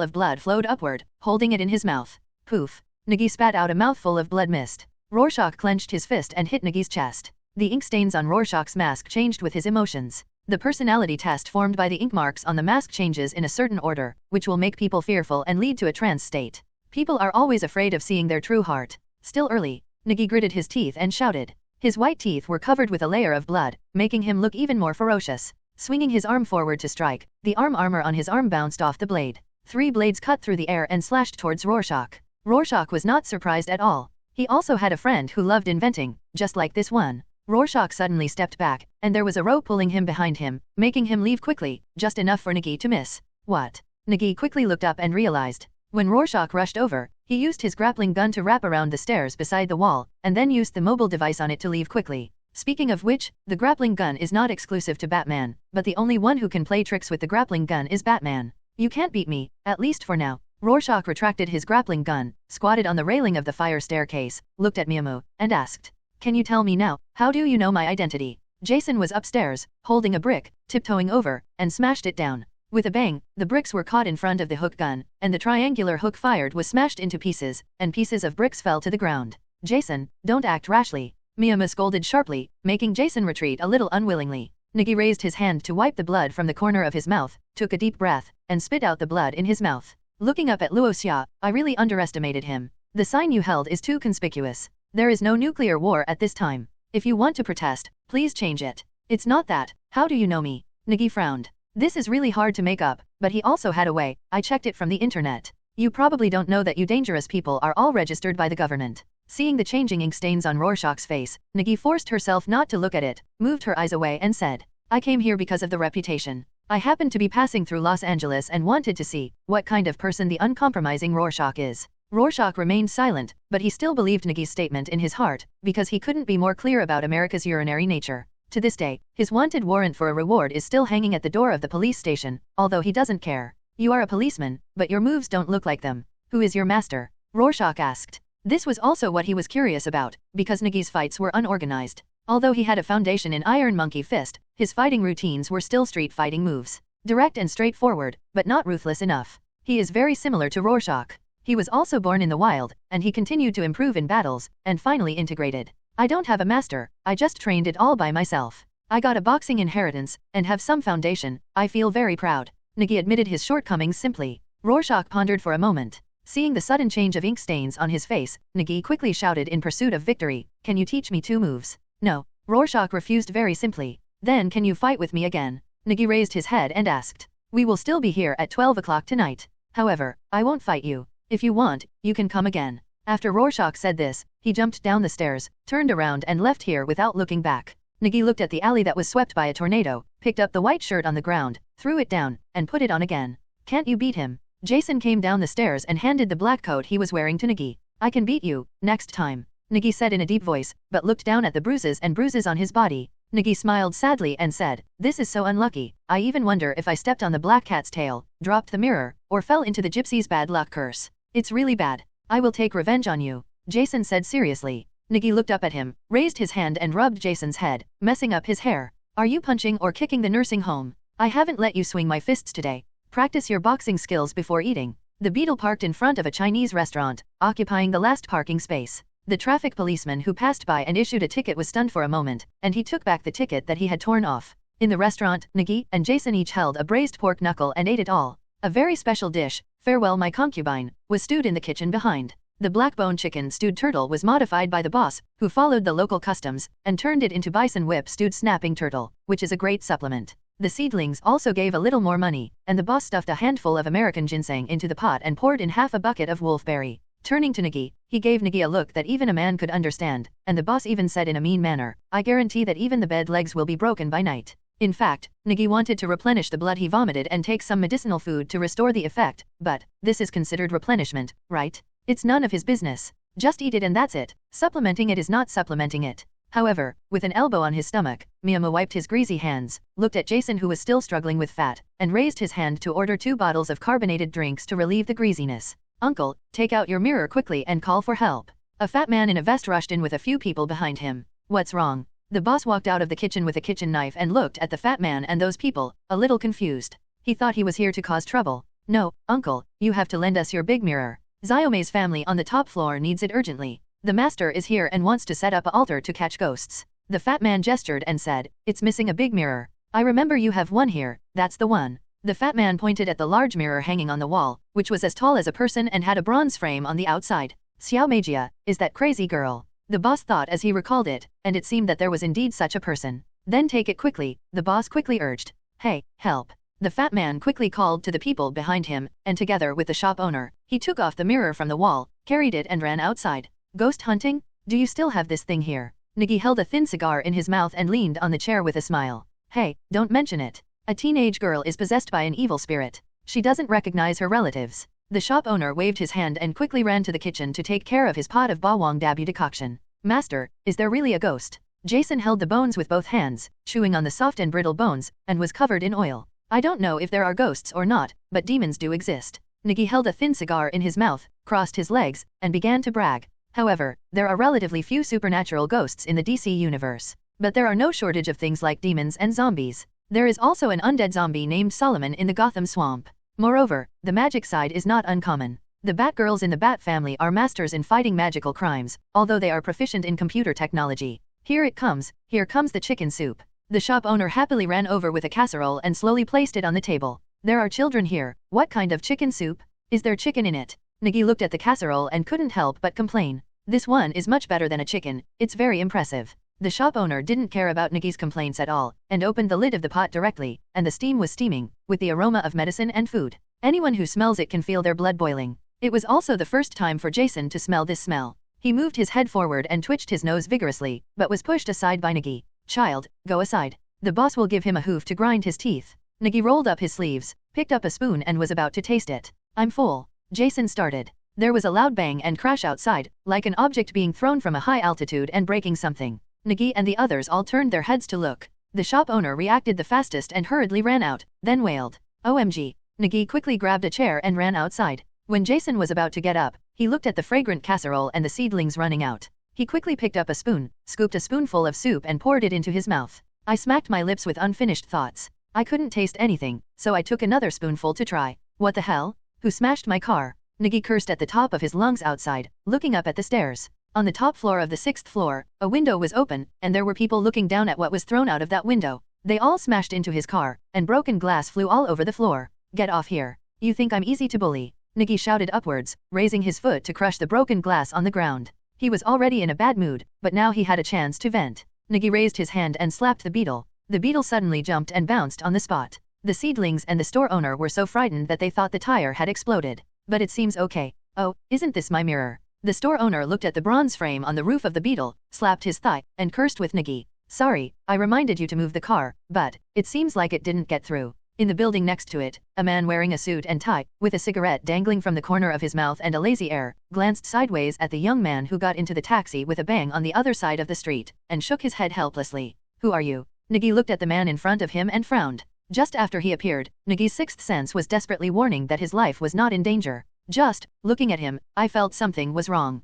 of blood flowed upward, holding it in his mouth. Poof! Nigi spat out a mouthful of blood mist. Rorschach clenched his fist and hit Nigi's chest. The ink stains on Rorschach's mask changed with his emotions. The personality test formed by the ink marks on the mask changes in a certain order, which will make people fearful and lead to a trance state. People are always afraid of seeing their true heart. Still early, Nigi gritted his teeth and shouted. His white teeth were covered with a layer of blood, making him look even more ferocious. Swinging his arm forward to strike, the arm armor on his arm bounced off the blade. 3 blades cut through the air and slashed towards Rorschach. Rorschach was not surprised at all. He also had a friend who loved inventing, just like this one. Rorschach suddenly stepped back, and there was a rope pulling him behind him, making him leave quickly, just enough for Nigi to miss. What? Nigi quickly looked up and realized. When Rorschach rushed over, he used his grappling gun to wrap around the stairs beside the wall, and then used the mobile device on it to leave quickly. Speaking of which, the grappling gun is not exclusive to Batman, but the only one who can play tricks with the grappling gun is Batman. You can't beat me, at least for now. Rorschach retracted his grappling gun, squatted on the railing of the fire staircase, looked at Miyamoto, and asked, "Can you tell me now, how do you know my identity?" Jason was upstairs, holding a brick, tiptoeing over, and smashed it down. With a bang, the bricks were caught in front of the hook gun, and the triangular hook fired was smashed into pieces, and pieces of bricks fell to the ground. "Jason, don't act rashly," Miyama scolded sharply, making Jason retreat a little unwillingly. Nigi raised his hand to wipe the blood from the corner of his mouth, took a deep breath, and spit out the blood in his mouth. Looking up at Luo Xia, I really underestimated him. The sign you held is too conspicuous. There is no nuclear war at this time. If you want to protest, please change it. It's not that. How do you know me? Nigi frowned. This is really hard to make up, but he also had a way. I checked it from the internet. You probably don't know that you dangerous people are all registered by the government. Seeing the changing ink stains on Rorschach's face, Nigi forced herself not to look at it, moved her eyes away and said, I came here because of the reputation. I happened to be passing through Los Angeles and wanted to see what kind of person the uncompromising Rorschach is. Rorschach remained silent, but he still believed Nigi's statement in his heart, because he couldn't be more clear about America's urinary nature. To this day, his wanted warrant for a reward is still hanging at the door of the police station, although he doesn't care. You are a policeman, but your moves don't look like them. Who is your master? Rorschach asked. This was also what he was curious about, because Nigi's fights were unorganized. Although he had a foundation in Iron Monkey Fist, his fighting routines were still street fighting moves. Direct and straightforward, but not ruthless enough. He is very similar to Rorschach. He was also born in the wild, and he continued to improve in battles, and finally integrated. I don't have a master, I just trained it all by myself. I got a boxing inheritance, and have some foundation. I feel very proud. Nigi admitted his shortcomings simply. Rorschach pondered for a moment. Seeing the sudden change of ink stains on his face, Nigi quickly shouted in pursuit of victory, Can you teach me 2 moves? No. Rorschach refused very simply. Then can you fight with me again? Nigi raised his head and asked. We will still be here at 12 o'clock tonight. However, I won't fight you. If you want, you can come again. After Rorschach said this, he jumped down the stairs, turned around and left here without looking back. Nigi looked at the alley that was swept by a tornado, picked up the white shirt on the ground, threw it down, and put it on again. Can't you beat him? Jason came down the stairs and handed the black coat he was wearing to Nigi. I can beat you, next time. Nigi said in a deep voice, but looked down at the bruises on his body. Nigi smiled sadly and said, This is so unlucky. I even wonder if I stepped on the black cat's tail, dropped the mirror, or fell into the gypsy's bad luck curse. It's really bad. I will take revenge on you, Jason said seriously. Nigi looked up at him, raised his hand and rubbed Jason's head, messing up his hair. Are you punching or kicking the nursing home? I haven't let you swing my fists today. Practice your boxing skills before eating. The Beetle parked in front of a Chinese restaurant, occupying the last parking space. The traffic policeman who passed by and issued a ticket was stunned for a moment, and he took back the ticket that he had torn off. In the restaurant, Nigi and Jason each held a braised pork knuckle and ate it all. A very special dish, Farewell My Concubine, was stewed in the kitchen behind. The black-bone chicken stewed turtle was modified by the boss, who followed the local customs, and turned it into bison whip stewed snapping turtle, which is a great supplement. The seedlings also gave a little more money, and the boss stuffed a handful of American ginseng into the pot and poured in half a bucket of wolfberry. Turning to Nigi, he gave Nigi a look that even a man could understand, and the boss even said in a mean manner, I guarantee that even the bed legs will be broken by night. In fact, Nigi wanted to replenish the blood he vomited and take some medicinal food to restore the effect, but this is considered replenishment, right? It's none of his business. Just eat it and that's it. Supplementing it is not supplementing it. However, with an elbow on his stomach, Miyama wiped his greasy hands, looked at Jason who was still struggling with fat, and raised his hand to order 2 bottles of carbonated drinks to relieve the greasiness. Uncle, take out your mirror quickly and call for help. A fat man in a vest rushed in with a few people behind him. What's wrong? The boss walked out of the kitchen with a kitchen knife and looked at the fat man and those people, a little confused. He thought he was here to cause trouble. No, uncle, you have to lend us your big mirror. Xiaome's family on the top floor needs it urgently. The master is here and wants to set up an altar to catch ghosts. The fat man gestured and said, It's missing a big mirror. I remember you have one here, that's the one. The fat man pointed at the large mirror hanging on the wall, which was as tall as a person and had a bronze frame on the outside. Xiao Meijia, is that crazy girl? The boss thought as he recalled it, and it seemed that there was indeed such a person. Then take it quickly, the boss quickly urged. Hey, help. The fat man quickly called to the people behind him, and together with the shop owner, he took off the mirror from the wall, carried it and ran outside. Ghost hunting? Do you still have this thing here? Nigi held a thin cigar in his mouth and leaned on the chair with a smile. Hey, don't mention it. A teenage girl is possessed by an evil spirit. She doesn't recognize her relatives. The shop owner waved his hand and quickly ran to the kitchen to take care of his pot of bawang dabu decoction. Master, is there really a ghost? Jason held the bones with both hands, chewing on the soft and brittle bones, and was covered in oil. I don't know if there are ghosts or not, but demons do exist. Nigi held a thin cigar in his mouth, crossed his legs, and began to brag. However, there are relatively few supernatural ghosts in the DC universe. But there are no shortage of things like demons and zombies. There is also an undead zombie named Solomon in the Gotham swamp. Moreover, the magic side is not uncommon. The Batgirls in the Bat family are masters in fighting magical crimes, although they are proficient in computer technology. Here comes the chicken soup. The shop owner happily ran over with a casserole and slowly placed it on the table. There are children here. What kind of chicken soup? Is there chicken in it? Nigi looked at the casserole and couldn't help but complain. This one is much better than a chicken, it's very impressive. The shop owner didn't care about Nigi's complaints at all, and opened the lid of the pot directly, and the steam was steaming, with the aroma of medicine and food. Anyone who smells it can feel their blood boiling. It was also the first time for Jason to smell this smell. He moved his head forward and twitched his nose vigorously, but was pushed aside by Nigi. Child, go aside. The boss will give him a hoof to grind his teeth. Nigi rolled up his sleeves, picked up a spoon and was about to taste it. I'm full. Jason started. There was a loud bang and crash outside, like an object being thrown from a high altitude and breaking something. Nigi and the others all turned their heads to look. The shop owner reacted the fastest and hurriedly ran out, then wailed. OMG. Nigi quickly grabbed a chair and ran outside. When Jason was about to get up, he looked at the fragrant casserole and the seedlings running out. He quickly picked up a spoon, scooped a spoonful of soup and poured it into his mouth. I smacked my lips with unfinished thoughts. I couldn't taste anything, so I took another spoonful to try. What the hell? Who smashed my car? Nigi cursed at the top of his lungs outside, looking up at the stairs. On the top floor of the 6th floor, a window was open, and there were people looking down at what was thrown out of that window. They all smashed into his car, and broken glass flew all over the floor. Get off here. You think I'm easy to bully? Nigi shouted upwards, raising his foot to crush the broken glass on the ground. He was already in a bad mood, but now he had a chance to vent. Nigi raised his hand and slapped the beetle. The beetle suddenly jumped and bounced on the spot. The seedlings and the store owner were so frightened that they thought the tire had exploded. But it seems okay. Oh, isn't this my mirror? The store owner looked at the bronze frame on the roof of the beetle, slapped his thigh, and cursed with Nigi. Sorry, I reminded you to move the car, but it seems like it didn't get through. In the building next to it, a man wearing a suit and tie, with a cigarette dangling from the corner of his mouth and a lazy air, glanced sideways at the young man who got into the taxi with a bang on the other side of the street, and shook his head helplessly. Who are you? Nigi looked at the man in front of him and frowned. Just after he appeared, Nigi's sixth sense was desperately warning that his life was not in danger. Just looking at him, I felt something was wrong.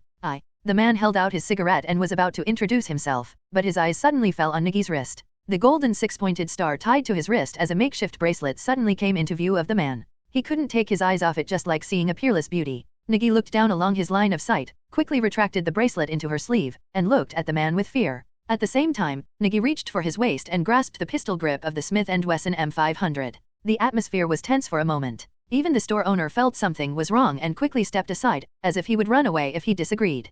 The man held out his cigarette and was about to introduce himself, but his eyes suddenly fell on Nigi's wrist. The golden six-pointed star tied to his wrist as a makeshift bracelet suddenly came into view of the man. He couldn't take his eyes off it, just like seeing a peerless beauty. Nigi looked down along his line of sight, quickly retracted the bracelet into her sleeve, and looked at the man with fear. At the same time, Nigi reached for his waist and grasped the pistol grip of the Smith & Wesson M500. The atmosphere was tense for a moment. Even the store owner felt something was wrong and quickly stepped aside, as if he would run away if he disagreed.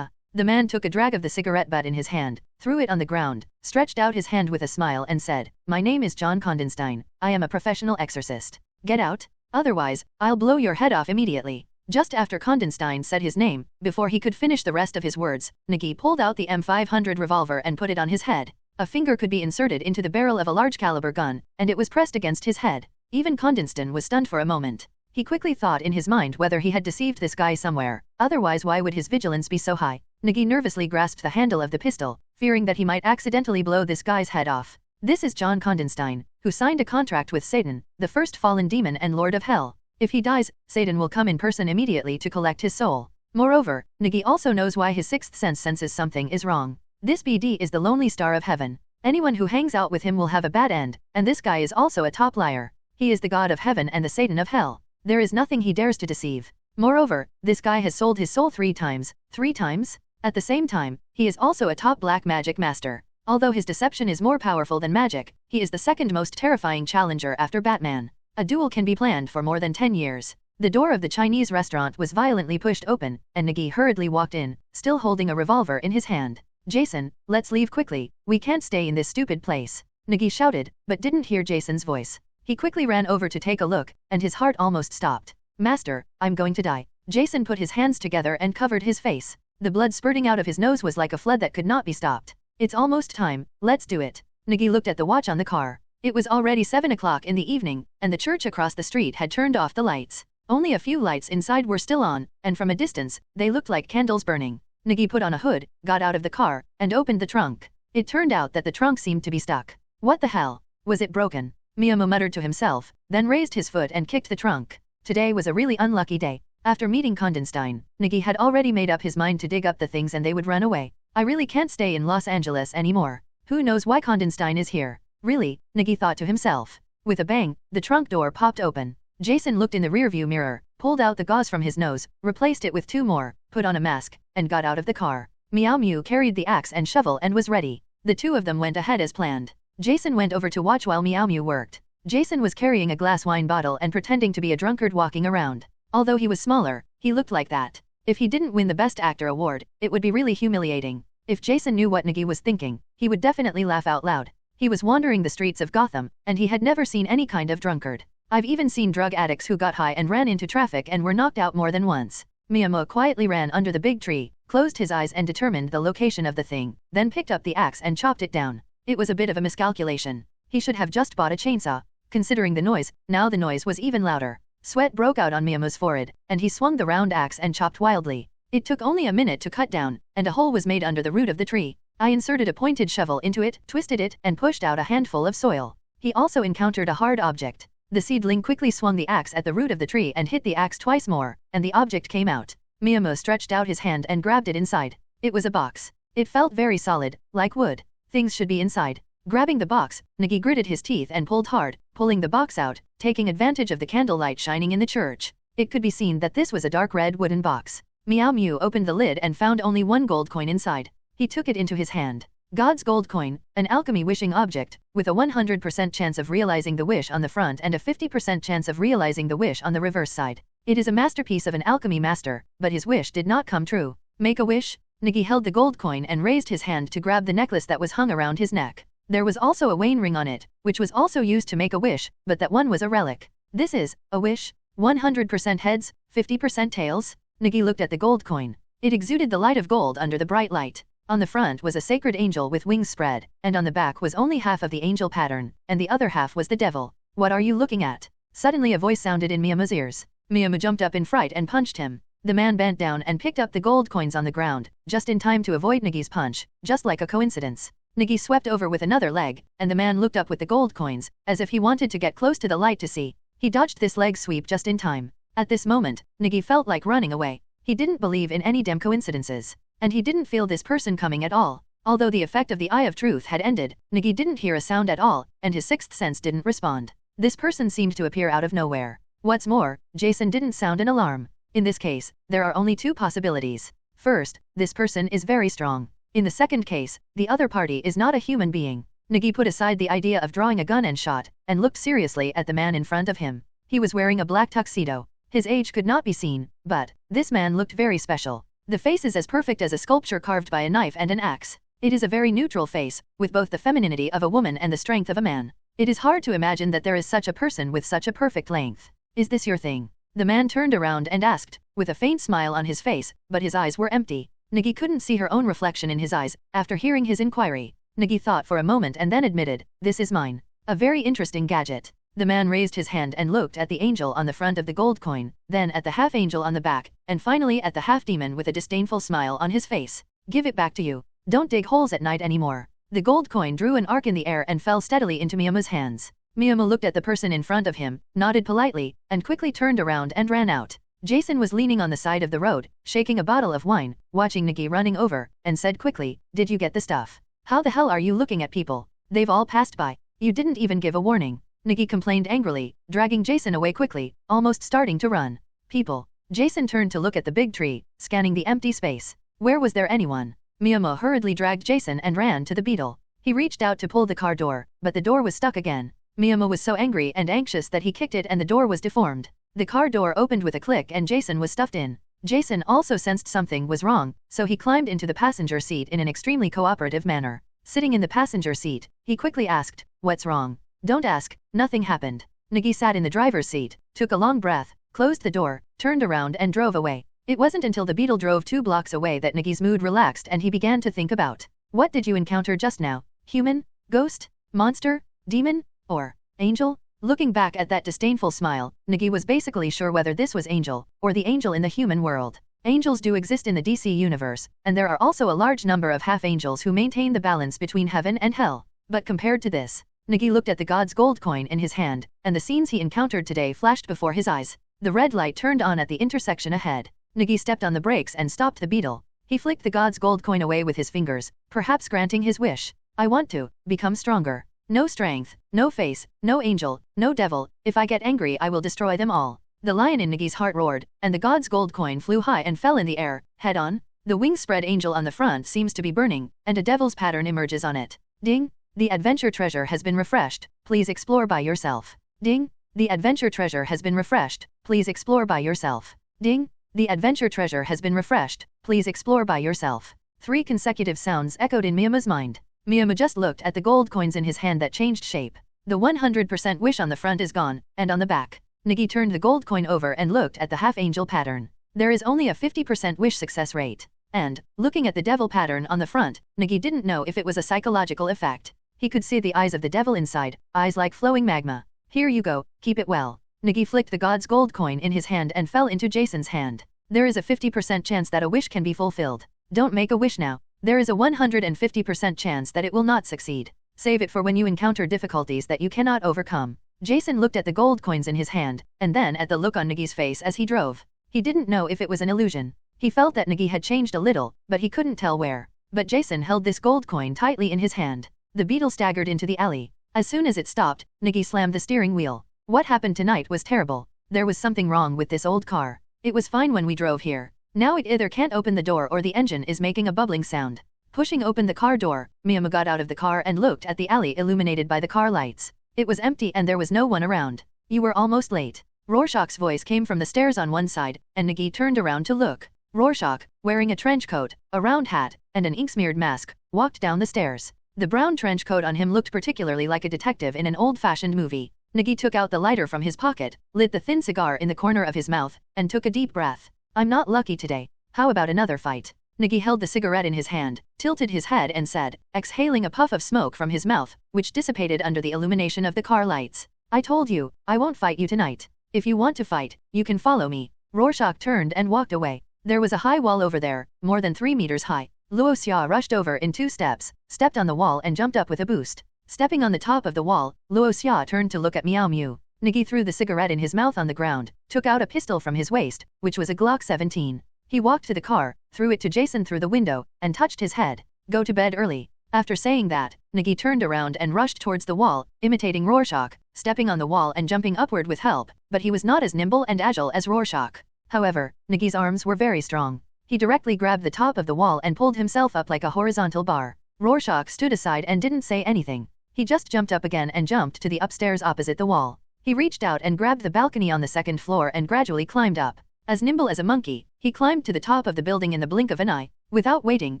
The man took a drag of the cigarette butt in his hand, threw it on the ground, stretched out his hand with a smile and said, "My name is John Condenstein. I am a professional exorcist. Get out, otherwise, I'll blow your head off immediately." Just after Condenstein said his name, before he could finish the rest of his words, Nigi pulled out the M500 revolver and put it on his head. A finger could be inserted into the barrel of a large caliber gun, and it was pressed against his head. Even Condenstein was stunned for a moment. He quickly thought in his mind whether he had deceived this guy somewhere, otherwise why would his vigilance be so high? Nigi nervously grasped the handle of the pistol, fearing that he might accidentally blow this guy's head off. This is John Condenstein, who signed a contract with Satan, the first fallen demon and Lord of Hell. If he dies, Satan will come in person immediately to collect his soul. Moreover, Nigi also knows why his sixth sense senses something is wrong. This BD is the lonely star of heaven. Anyone who hangs out with him will have a bad end, and this guy is also a top liar. He is the god of heaven and the Satan of hell. There is nothing he dares to deceive. Moreover, this guy has sold his soul 3 times. 3 times? At the same time, he is also a top black magic master. Although his deception is more powerful than magic, he is the second most terrifying challenger after Batman. A duel can be planned for more than 10 years. The door of the Chinese restaurant was violently pushed open, and Nigi hurriedly walked in, still holding a revolver in his hand. "Jason, let's leave quickly. We can't stay in this stupid place," Nigi shouted, but didn't hear Jason's voice. He quickly ran over to take a look, and his heart almost stopped. "Master, I'm going to die." Jason put his hands together and covered his face. The blood spurting out of his nose was like a flood that could not be stopped. "It's almost time, let's do it." Nigi looked at the watch on the car. It was already 7 o'clock in the evening, and the church across the street had turned off the lights. Only a few lights inside were still on, and from a distance, they looked like candles burning. Nigi put on a hood, got out of the car, and opened the trunk. It turned out that the trunk seemed to be stuck. What the hell? Was it broken? Miyamoto muttered to himself, then raised his foot and kicked the trunk. Today was a really unlucky day. After meeting Condenstein, Nigi had already made up his mind to dig up the things and they would run away. I really can't stay in Los Angeles anymore. Who knows why Condenstein is here? Really, Nigi thought to himself. With a bang, the trunk door popped open. Jason looked in the rearview mirror, pulled out the gauze from his nose, replaced it with 2 more, put on a mask, and got out of the car. Meow Mew carried the axe and shovel and was ready. The 2 of them went ahead as planned. Jason went over to watch while Meow Mew worked. Jason was carrying a glass wine bottle and pretending to be a drunkard walking around. Although he was smaller, he looked like that. If he didn't win the Best Actor award, it would be really humiliating. If Jason knew what Nigi was thinking, he would definitely laugh out loud. He was wandering the streets of Gotham, and he had never seen any kind of drunkard. I've even seen drug addicts who got high and ran into traffic and were knocked out more than once. Miyamo quietly ran under the big tree, closed his eyes and determined the location of the thing, then picked up the axe and chopped it down. It was a bit of a miscalculation. He should have just bought a chainsaw. Considering the noise, now the noise was even louder. Sweat broke out on Miyamo's forehead, and he swung the round axe and chopped wildly. It took only a minute to cut down, and a hole was made under the root of the tree. I inserted a pointed shovel into it, twisted it, and pushed out a handful of soil. He also encountered a hard object. The seedling quickly swung the axe at the root of the tree and hit the axe twice more, and the object came out. Miyamo stretched out his hand and grabbed it inside. It was a box. It felt very solid, like wood. Things should be inside. Grabbing the box, Nigi gritted his teeth and pulled hard, pulling the box out, taking advantage of the candlelight shining in the church. It could be seen that this was a dark red wooden box. Meow Mew opened the lid and found only one gold coin inside. He took it into his hand. God's gold coin, an alchemy wishing object, with a 100% chance of realizing the wish on the front and a 50% chance of realizing the wish on the reverse side. It is a masterpiece of an alchemy master, but his wish did not come true. Make a wish? Nigi held the gold coin and raised his hand to grab the necklace that was hung around his neck. There was also a Wayne ring on it, which was also used to make a wish, but that one was a relic. This is a wish? 100% heads, 50% tails? Nigi looked at the gold coin. It exuded the light of gold under the bright light. On the front was a sacred angel with wings spread, and on the back was only half of the angel pattern, and the other half was the devil. What are you looking at? Suddenly a voice sounded in Miyamo's ears. Miyamo jumped up in fright and punched him. The man bent down and picked up the gold coins on the ground, just in time to avoid Nigi's punch, just like a coincidence. Nigi swept over with another leg, and the man looked up with the gold coins, as if he wanted to get close to the light to see. He dodged this leg sweep just in time. At this moment, Nigi felt like running away. He didn't believe in any damn coincidences. And he didn't feel this person coming at all. Although the effect of the Eye of Truth had ended, Nigi didn't hear a sound at all, and his sixth sense didn't respond. This person seemed to appear out of nowhere. What's more, Jason didn't sound an alarm. In this case, there are only two possibilities. First, this person is very strong. In the second case, the other party is not a human being. Nigi put aside the idea of drawing a gun and shot, and looked seriously at the man in front of him. He was wearing a black tuxedo. His age could not be seen, but this man looked very special. The face is as perfect as a sculpture carved by a knife and an axe. It is a very neutral face, with both the femininity of a woman and the strength of a man. It is hard to imagine that there is such a person with such a perfect length. Is this your thing? The man turned around and asked, with a faint smile on his face, but his eyes were empty. Nigi couldn't see her own reflection in his eyes, after hearing his inquiry. Nigi thought for a moment and then admitted, this is mine. A very interesting gadget. The man raised his hand and looked at the angel on the front of the gold coin, then at the half-angel on the back, and finally at the half-demon with a disdainful smile on his face. Give it back to you. Don't dig holes at night anymore. The gold coin drew an arc in the air and fell steadily into Miyamo's hands. Miyamo looked at the person in front of him, nodded politely, and quickly turned around and ran out. Jason was leaning on the side of the road, shaking a bottle of wine, watching Nigi running over, and said quickly, did you get the stuff? How the hell are you looking at people? They've all passed by. You didn't even give a warning. Nigi complained angrily, dragging Jason away quickly, almost starting to run. People. Jason turned to look at the big tree, scanning the empty space. Where was there anyone? Miyamo hurriedly dragged Jason and ran to the beetle. He reached out to pull the car door, but the door was stuck again. Miyamo was so angry and anxious that he kicked it and the door was deformed. The car door opened with a click and Jason was stuffed in. Jason also sensed something was wrong, so he climbed into the passenger seat in an extremely cooperative manner. Sitting in the passenger seat, he quickly asked, what's wrong? Don't ask, nothing happened. Nigi sat in the driver's seat, took a long breath, closed the door, turned around and drove away. It wasn't until the beetle drove 2 blocks away that Nigi's mood relaxed and he began to think about, what did you encounter just now? Human? Ghost? Monster? Demon? Or angel? Looking back at that disdainful smile, Nigi was basically sure whether this was angel, or the angel in the human world. Angels do exist in the DC universe, and there are also a large number of half-angels who maintain the balance between heaven and hell. But compared to this, Nigi looked at the god's gold coin in his hand, and the scenes he encountered today flashed before his eyes. The red light turned on at the intersection ahead. Nigi stepped on the brakes and stopped the beetle. He flicked the god's gold coin away with his fingers, perhaps granting his wish. I want to become stronger. No strength, no face, no angel, no devil. If I get angry I will destroy them all. The lion in Nigi's heart roared, and the god's gold coin flew high and fell in the air, head on. The wings spread angel on the front seems to be burning, and a devil's pattern emerges on it. Ding! The adventure treasure has been refreshed. Please explore by yourself. Ding! The adventure treasure has been refreshed. Please explore by yourself. Ding! The adventure treasure has been refreshed. Please explore by yourself. 3 consecutive sounds echoed in Miyama's mind. Miyama just looked at the gold coins in his hand that changed shape. The 100% wish on the front is gone, and on the back. Nigi turned the gold coin over and looked at the half-angel pattern. There is only a 50% wish success rate. And, looking at the devil pattern on the front, Nigi didn't know if it was a psychological effect. He could see the eyes of the devil inside, eyes like flowing magma. Here you go, keep it well. Nigi flicked the god's gold coin in his hand and fell into Jason's hand. There is a 50% chance that a wish can be fulfilled. Don't make a wish now. There is a 150% chance that it will not succeed. Save it for when you encounter difficulties that you cannot overcome. Jason looked at the gold coins in his hand, and then at the look on Nigi's face as he drove. He didn't know if it was an illusion. He felt that Nigi had changed a little, but he couldn't tell where. But Jason held this gold coin tightly in his hand. The beetle staggered into the alley. As soon as it stopped, Nigi slammed the steering wheel. What happened tonight was terrible. There was something wrong with this old car. It was fine when we drove here. Now it either can't open the door or the engine is making a bubbling sound. Pushing open the car door, Miyama got out of the car and looked at the alley illuminated by the car lights. It was empty and there was no one around. You were almost late. Rorschach's voice came from the stairs on one side, and Nigi turned around to look. Rorschach, wearing a trench coat, a round hat, and an ink-smeared mask, walked down the stairs. The brown trench coat on him looked particularly like a detective in an old-fashioned movie. Nigi took out the lighter from his pocket, lit the thin cigar in the corner of his mouth, and took a deep breath. I'm not lucky today. How about another fight? Nigi held the cigarette in his hand, tilted his head and said, exhaling a puff of smoke from his mouth, which dissipated under the illumination of the car lights. I told you, I won't fight you tonight. If you want to fight, you can follow me. Rorschach turned and walked away. There was a high wall over there, more than 3 meters high. Luo Xia rushed over in 2 steps, stepped on the wall and jumped up with a boost. Stepping on the top of the wall, Luo Xia turned to look at Miao Mu. Nigi threw the cigarette in his mouth on the ground, took out a pistol from his waist, which was a Glock 17. He walked to the car, threw it to Jason through the window, and touched his head. Go to bed early. After saying that, Nigi turned around and rushed towards the wall, imitating Rorschach, stepping on the wall and jumping upward with help, but he was not as nimble and agile as Rorschach. However, Nigi's arms were very strong. He directly grabbed the top of the wall and pulled himself up like a horizontal bar. Rorschach stood aside and didn't say anything. He just jumped up again and jumped to the upstairs opposite the wall. He reached out and grabbed the balcony on the 2nd floor and gradually climbed up. As nimble as a monkey, he climbed to the top of the building in the blink of an eye. Without waiting,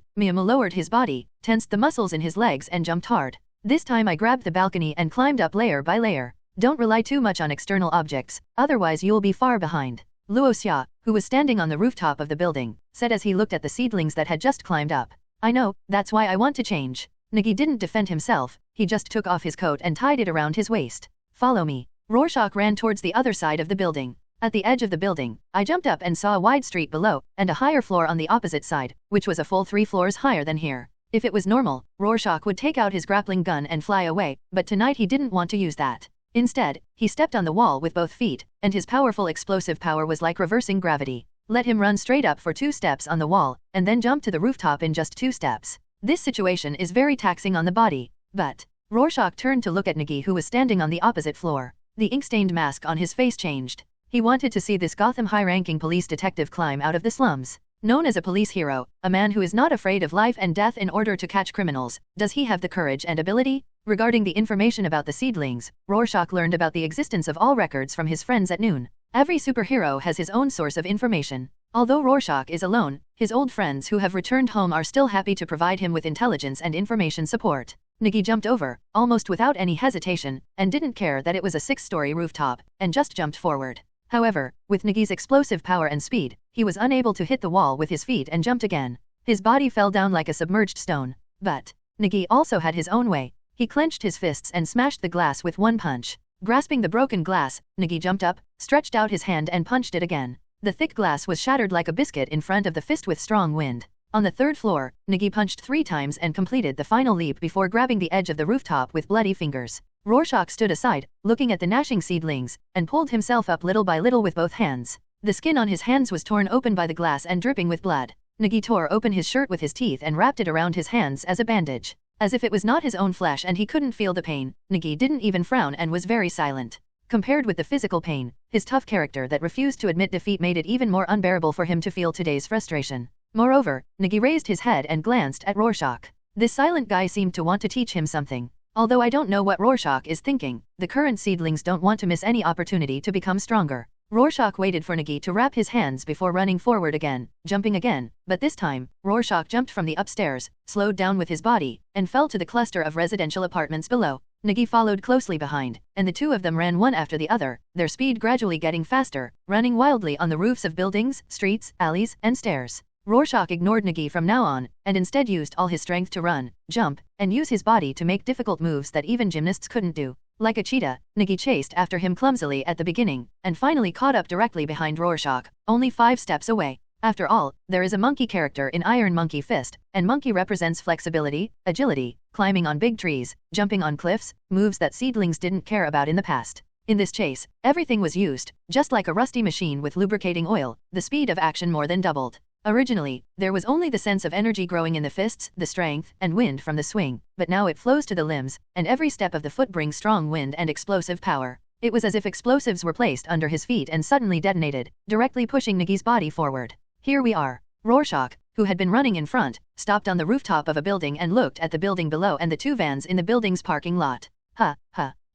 Miyama lowered his body, tensed the muscles in his legs and jumped hard. This time I grabbed the balcony and climbed up layer by layer. Don't rely too much on external objects, otherwise you'll be far behind. Luo Xia, who was standing on the rooftop of the building, said as he looked at the seedlings that had just climbed up. I know, that's why I want to change. Nigi didn't defend himself, he just took off his coat and tied it around his waist. Follow me. Rorschach ran towards the other side of the building. At the edge of the building, I jumped up and saw a wide street below, and a higher floor on the opposite side, which was a full 3 floors higher than here. If it was normal, Rorschach would take out his grappling gun and fly away, but tonight he didn't want to use that. Instead, he stepped on the wall with both feet, and his powerful explosive power was like reversing gravity. Let him run straight up for 2 steps on the wall, and then jump to the rooftop in just 2 steps. This situation is very taxing on the body. But Rorschach turned to look at Nigi, who was standing on the opposite floor. The ink-stained mask on his face changed. He wanted to see this Gotham high-ranking police detective climb out of the slums. Known as a police hero, a man who is not afraid of life and death in order to catch criminals, does he have the courage and ability? Regarding the information about the seedlings, Rorschach learned about the existence of all records from his friends at noon. Every superhero has his own source of information. Although Rorschach is alone, his old friends who have returned home are still happy to provide him with intelligence and information support. Nigi jumped over, almost without any hesitation, and didn't care that it was a 6-story rooftop, and just jumped forward. However, with Nigi's explosive power and speed, he was unable to hit the wall with his feet and jumped again. His body fell down like a submerged stone. But Nigi also had his own way. He clenched his fists and smashed the glass with 1 punch. Grasping the broken glass, Nigi jumped up, stretched out his hand and punched it again. The thick glass was shattered like a biscuit in front of the fist with strong wind. On the 3rd floor, Nigi punched 3 times and completed the final leap before grabbing the edge of the rooftop with bloody fingers. Rorschach stood aside, looking at the gnashing seedlings, and pulled himself up little by little with both hands. The skin on his hands was torn open by the glass and dripping with blood. Nigi tore open his shirt with his teeth and wrapped it around his hands as a bandage. As if it was not his own flesh and he couldn't feel the pain, Nigi didn't even frown and was very silent. Compared with the physical pain, his tough character that refused to admit defeat made it even more unbearable for him to feel today's frustration. Moreover, Nigi raised his head and glanced at Rorschach. This silent guy seemed to want to teach him something. Although I don't know what Rorschach is thinking, the current seedlings don't want to miss any opportunity to become stronger. Rorschach waited for Nigi to wrap his hands before running forward again, jumping again, but this time, Rorschach jumped from the upstairs, slowed down with his body, and fell to the cluster of residential apartments below. Nigi followed closely behind, and the two of them ran one after the other, their speed gradually getting faster, running wildly on the roofs of buildings, streets, alleys, and stairs. Rorschach ignored Nigi from now on, and instead used all his strength to run, jump, and use his body to make difficult moves that even gymnasts couldn't do. Like a cheetah, Nigi chased after him clumsily at the beginning, and finally caught up directly behind Rorschach, only 5 steps away. After all, there is a monkey character in Iron Monkey Fist, and monkey represents flexibility, agility, climbing on big trees, jumping on cliffs, moves that seedlings didn't care about in the past. In this chase, everything was used, just like a rusty machine with lubricating oil, the speed of action more than doubled. Originally, there was only the sense of energy growing in the fists, the strength, and wind from the swing, but now it flows to the limbs, and every step of the foot brings strong wind and explosive power. It was as if explosives were placed under his feet and suddenly detonated, directly pushing Nigi's body forward. Here we are. Rorschach, who had been running in front, stopped on the rooftop of a building and looked at the building below and the 2 vans in the building's parking lot.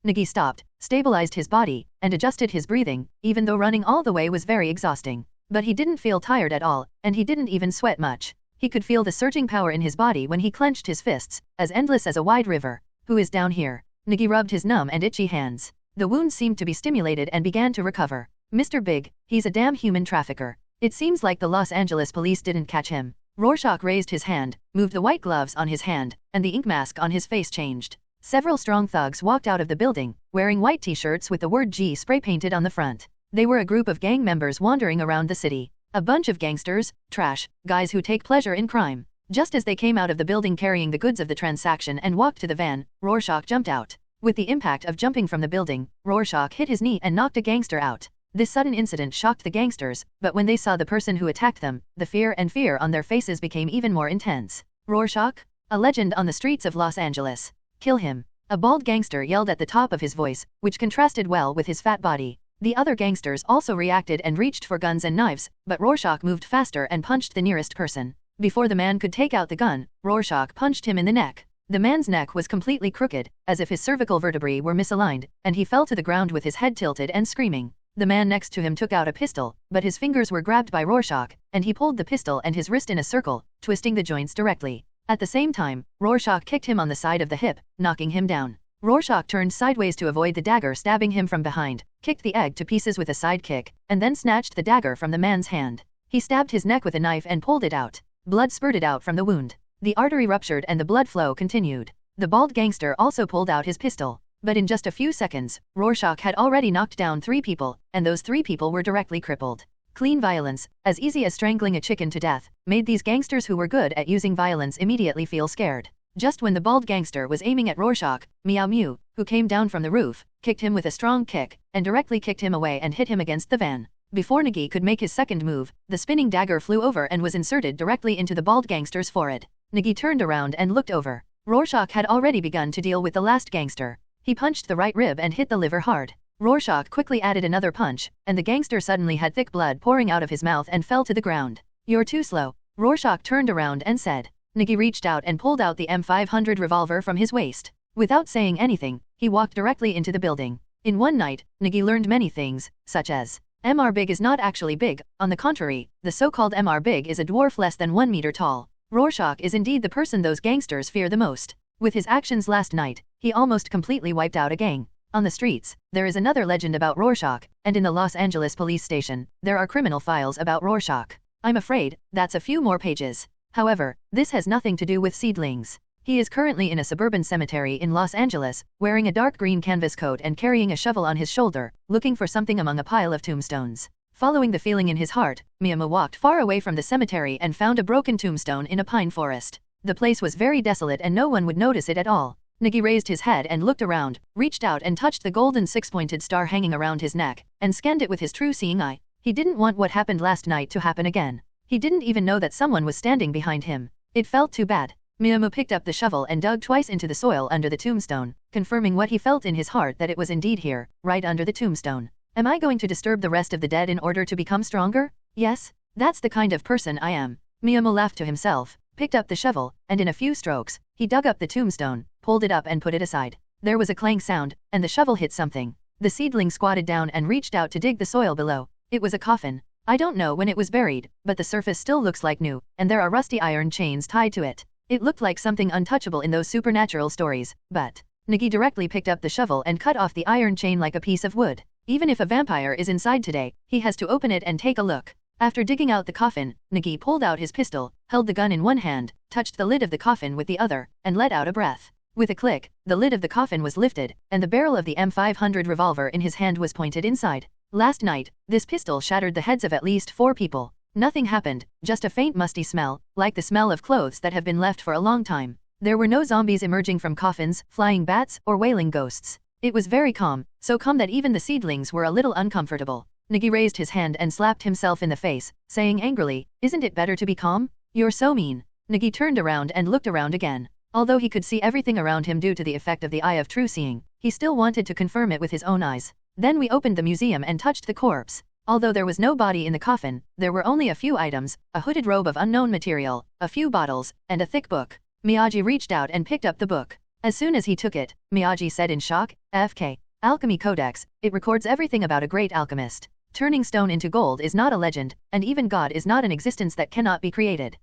Nigi stopped, stabilized his body, and adjusted his breathing, even though running all the way was very exhausting. But he didn't feel tired at all, and he didn't even sweat much. He could feel the surging power in his body when he clenched his fists, as endless as a wide river. Who is down here? Nigi rubbed his numb and itchy hands. The wounds seemed to be stimulated and began to recover. Mr. Big, he's a damn human trafficker. It seems like the Los Angeles police didn't catch him. Rorschach raised his hand, moved the white gloves on his hand, and the ink mask on his face changed. Several strong thugs walked out of the building, wearing white t-shirts with the word G spray painted on the front. They were a group of gang members wandering around the city. A bunch of gangsters, trash, guys who take pleasure in crime. Just as they came out of the building carrying the goods of the transaction and walked to the van, Rorschach jumped out. With the impact of jumping from the building, Rorschach hit his knee and knocked a gangster out. This sudden incident shocked the gangsters, but when they saw the person who attacked them, the fear on their faces became even more intense. Rorschach? A legend on the streets of Los Angeles. Kill him. A bald gangster yelled at the top of his voice, which contrasted well with his fat body. The other gangsters also reacted and reached for guns and knives, but Rorschach moved faster and punched the nearest person. Before the man could take out the gun, Rorschach punched him in the neck. The man's neck was completely crooked, as if his cervical vertebrae were misaligned, and he fell to the ground with his head tilted and screaming. The man next to him took out a pistol, but his fingers were grabbed by Rorschach, and he pulled the pistol and his wrist in a circle, twisting the joints directly. At the same time, Rorschach kicked him on the side of the hip, knocking him down. Rorschach turned sideways to avoid the dagger stabbing him from behind, kicked the egg to pieces with a side kick, and then snatched the dagger from the man's hand. He stabbed his neck with a knife and pulled it out. Blood spurted out from the wound. The artery ruptured and the blood flow continued. The bald gangster also pulled out his pistol. But in just a few seconds, Rorschach had already knocked down 3 people, and those 3 people were directly crippled. Clean violence, as easy as strangling a chicken to death, made these gangsters who were good at using violence immediately feel scared. Just when the bald gangster was aiming at Rorschach, Meow Mew, who came down from the roof, kicked him with a strong kick, and directly kicked him away and hit him against the van. Before Nigi could make his second move, the spinning dagger flew over and was inserted directly into the bald gangster's forehead. Nigi turned around and looked over. Rorschach had already begun to deal with the last gangster. He punched the right rib and hit the liver hard. Rorschach quickly added another punch, and the gangster suddenly had thick blood pouring out of his mouth and fell to the ground. "You're too slow," Rorschach turned around and said. Nigi reached out and pulled out the M500 revolver from his waist. Without saying anything, he walked directly into the building. In one night, Nigi learned many things, such as MR Big is not actually big, on the contrary, the so-called MR Big is a dwarf less than 1 meter tall. Rorschach is indeed the person those gangsters fear the most. With his actions last night, he almost completely wiped out a gang. On the streets, there is another legend about Rorschach, and in the Los Angeles police station, there are criminal files about Rorschach. I'm afraid, that's a few more pages. However, this has nothing to do with seedlings. He is currently in a suburban cemetery in Los Angeles, wearing a dark green canvas coat and carrying a shovel on his shoulder, looking for something among a pile of tombstones. Following the feeling in his heart, Miyama walked far away from the cemetery and found a broken tombstone in a pine forest. The place was very desolate and no one would notice it at all. Nigi raised his head and looked around, reached out and touched the golden 6-pointed star hanging around his neck, and scanned it with his true seeing eye. He didn't want what happened last night to happen again. He didn't even know that someone was standing behind him. It felt too bad. Miyama picked up the shovel and dug twice into the soil under the tombstone, confirming what he felt in his heart that it was indeed here, right under the tombstone. Am I going to disturb the rest of the dead in order to become stronger? Yes, that's the kind of person I am. Miyama laughed to himself, picked up the shovel, and in a few strokes, he dug up the tombstone, pulled it up and put it aside. There was a clang sound, and the shovel hit something. The seedling squatted down and reached out to dig the soil below. It was a coffin. I don't know when it was buried, but the surface still looks like new, and there are rusty iron chains tied to it. It looked like something untouchable in those supernatural stories, but Nigi directly picked up the shovel and cut off the iron chain like a piece of wood. Even if a vampire is inside today, he has to open it and take a look. After digging out the coffin, Nigi pulled out his pistol, held the gun in one hand, touched the lid of the coffin with the other, and let out a breath. With a click, the lid of the coffin was lifted, and the barrel of the M500 revolver in his hand was pointed inside. Last night, this pistol shattered the heads of at least 4 people. Nothing happened, just a faint musty smell, like the smell of clothes that have been left for a long time. There were no zombies emerging from coffins, flying bats, or wailing ghosts. It was very calm, so calm that even the seedlings were a little uncomfortable. Nigi raised his hand and slapped himself in the face, saying angrily, "Isn't it better to be calm? You're so mean." Nigi turned around and looked around again. Although he could see everything around him due to the effect of the eye of true seeing, he still wanted to confirm it with his own eyes. Then we opened the museum and touched the corpse. Although there was no body in the coffin, there were only a few items, a hooded robe of unknown material, a few bottles, and a thick book. Miyagi reached out and picked up the book. As soon as he took it, Miyagi said in shock, "FK. Alchemy Codex, it records everything about a great alchemist. Turning stone into gold is not a legend, and even God is not an existence that cannot be created."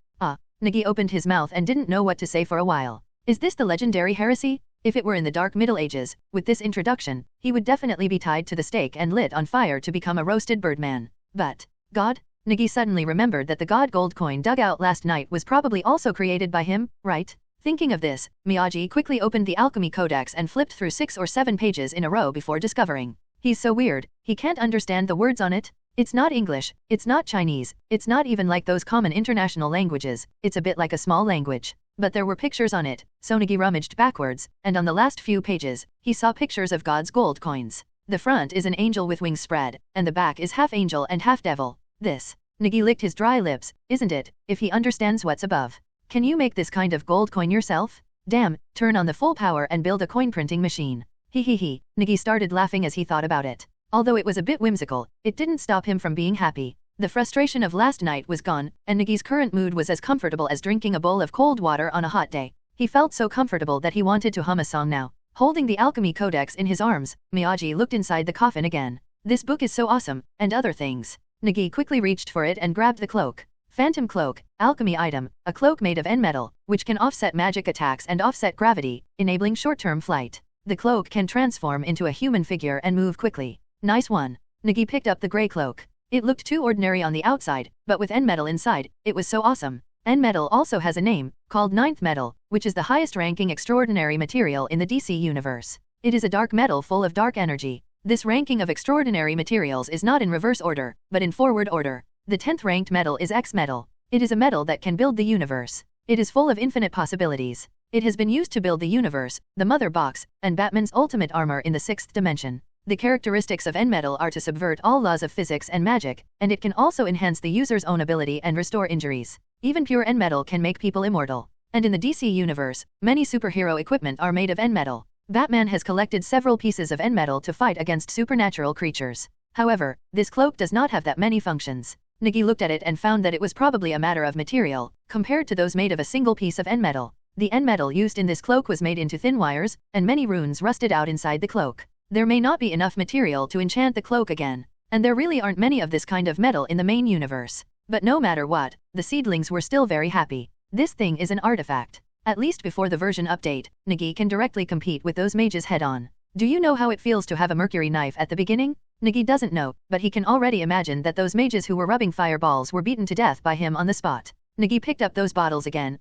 Nigi opened his mouth and didn't know what to say for a while. Is this the legendary heresy? If it were in the Dark Middle Ages, with this introduction, he would definitely be tied to the stake and lit on fire to become a roasted birdman. But God? Nigi suddenly remembered that the God gold coin dug out last night was probably also created by him, right? Thinking of this, Miyagi quickly opened the Alchemy Codex and flipped through 6 or 7 pages in a row before discovering. He's so weird, he can't understand the words on it. It's not English, it's not Chinese, it's not even like those common international languages, it's a bit like a small language. But there were pictures on it, so Nigi rummaged backwards, and on the last few pages, he saw pictures of God's gold coins. The front is an angel with wings spread, and the back is half angel and half devil. This. Nigi licked his dry lips, isn't it, if he understands what's above. Can you make this kind of gold coin yourself? Damn, turn on the full power and build a coin printing machine. He. Nigi started laughing as he thought about it. Although it was a bit whimsical, it didn't stop him from being happy. The frustration of last night was gone, and Nigi's current mood was as comfortable as drinking a bowl of cold water on a hot day. He felt so comfortable that he wanted to hum a song now. Holding the Alchemy Codex in his arms, Miyagi looked inside the coffin again. This book is so awesome, and other things. Nigi quickly reached for it and grabbed the cloak. Phantom Cloak, alchemy item, a cloak made of N-metal, which can offset magic attacks and offset gravity, enabling short-term flight. The cloak can transform into a human figure and move quickly. Nice one. Nigi picked up the grey cloak. It looked too ordinary on the outside, but with N-metal inside, it was so awesome. N-metal also has a name, called Ninth Metal, which is the highest-ranking extraordinary material in the DC universe. It is a dark metal full of dark energy. This ranking of extraordinary materials is not in reverse order, but in forward order. The 10th ranked metal is X-metal. It is a metal that can build the universe. It is full of infinite possibilities. It has been used to build the universe, the Mother Box, and Batman's ultimate armor in the 6th dimension. The characteristics of N-metal are to subvert all laws of physics and magic, and it can also enhance the user's own ability and restore injuries. Even pure N-metal can make people immortal. And in the DC universe, many superhero equipment are made of N-metal. Batman has collected several pieces of N-metal to fight against supernatural creatures. However, this cloak does not have that many functions. Nigi looked at it and found that it was probably a matter of material, compared to those made of a single piece of N-metal. The N-metal used in this cloak was made into thin wires, and many runes rusted out inside the cloak. There may not be enough material to enchant the cloak again, and there really aren't many of this kind of metal in the main universe. But no matter what, the seedlings were still very happy. This thing is an artifact. At least before the version update, Nigi can directly compete with those mages head-on. Do you know how it feels to have a mercury knife at the beginning? Nigi doesn't know, but he can already imagine that those mages who were rubbing fireballs were beaten to death by him on the spot. Nigi picked up those bottles again.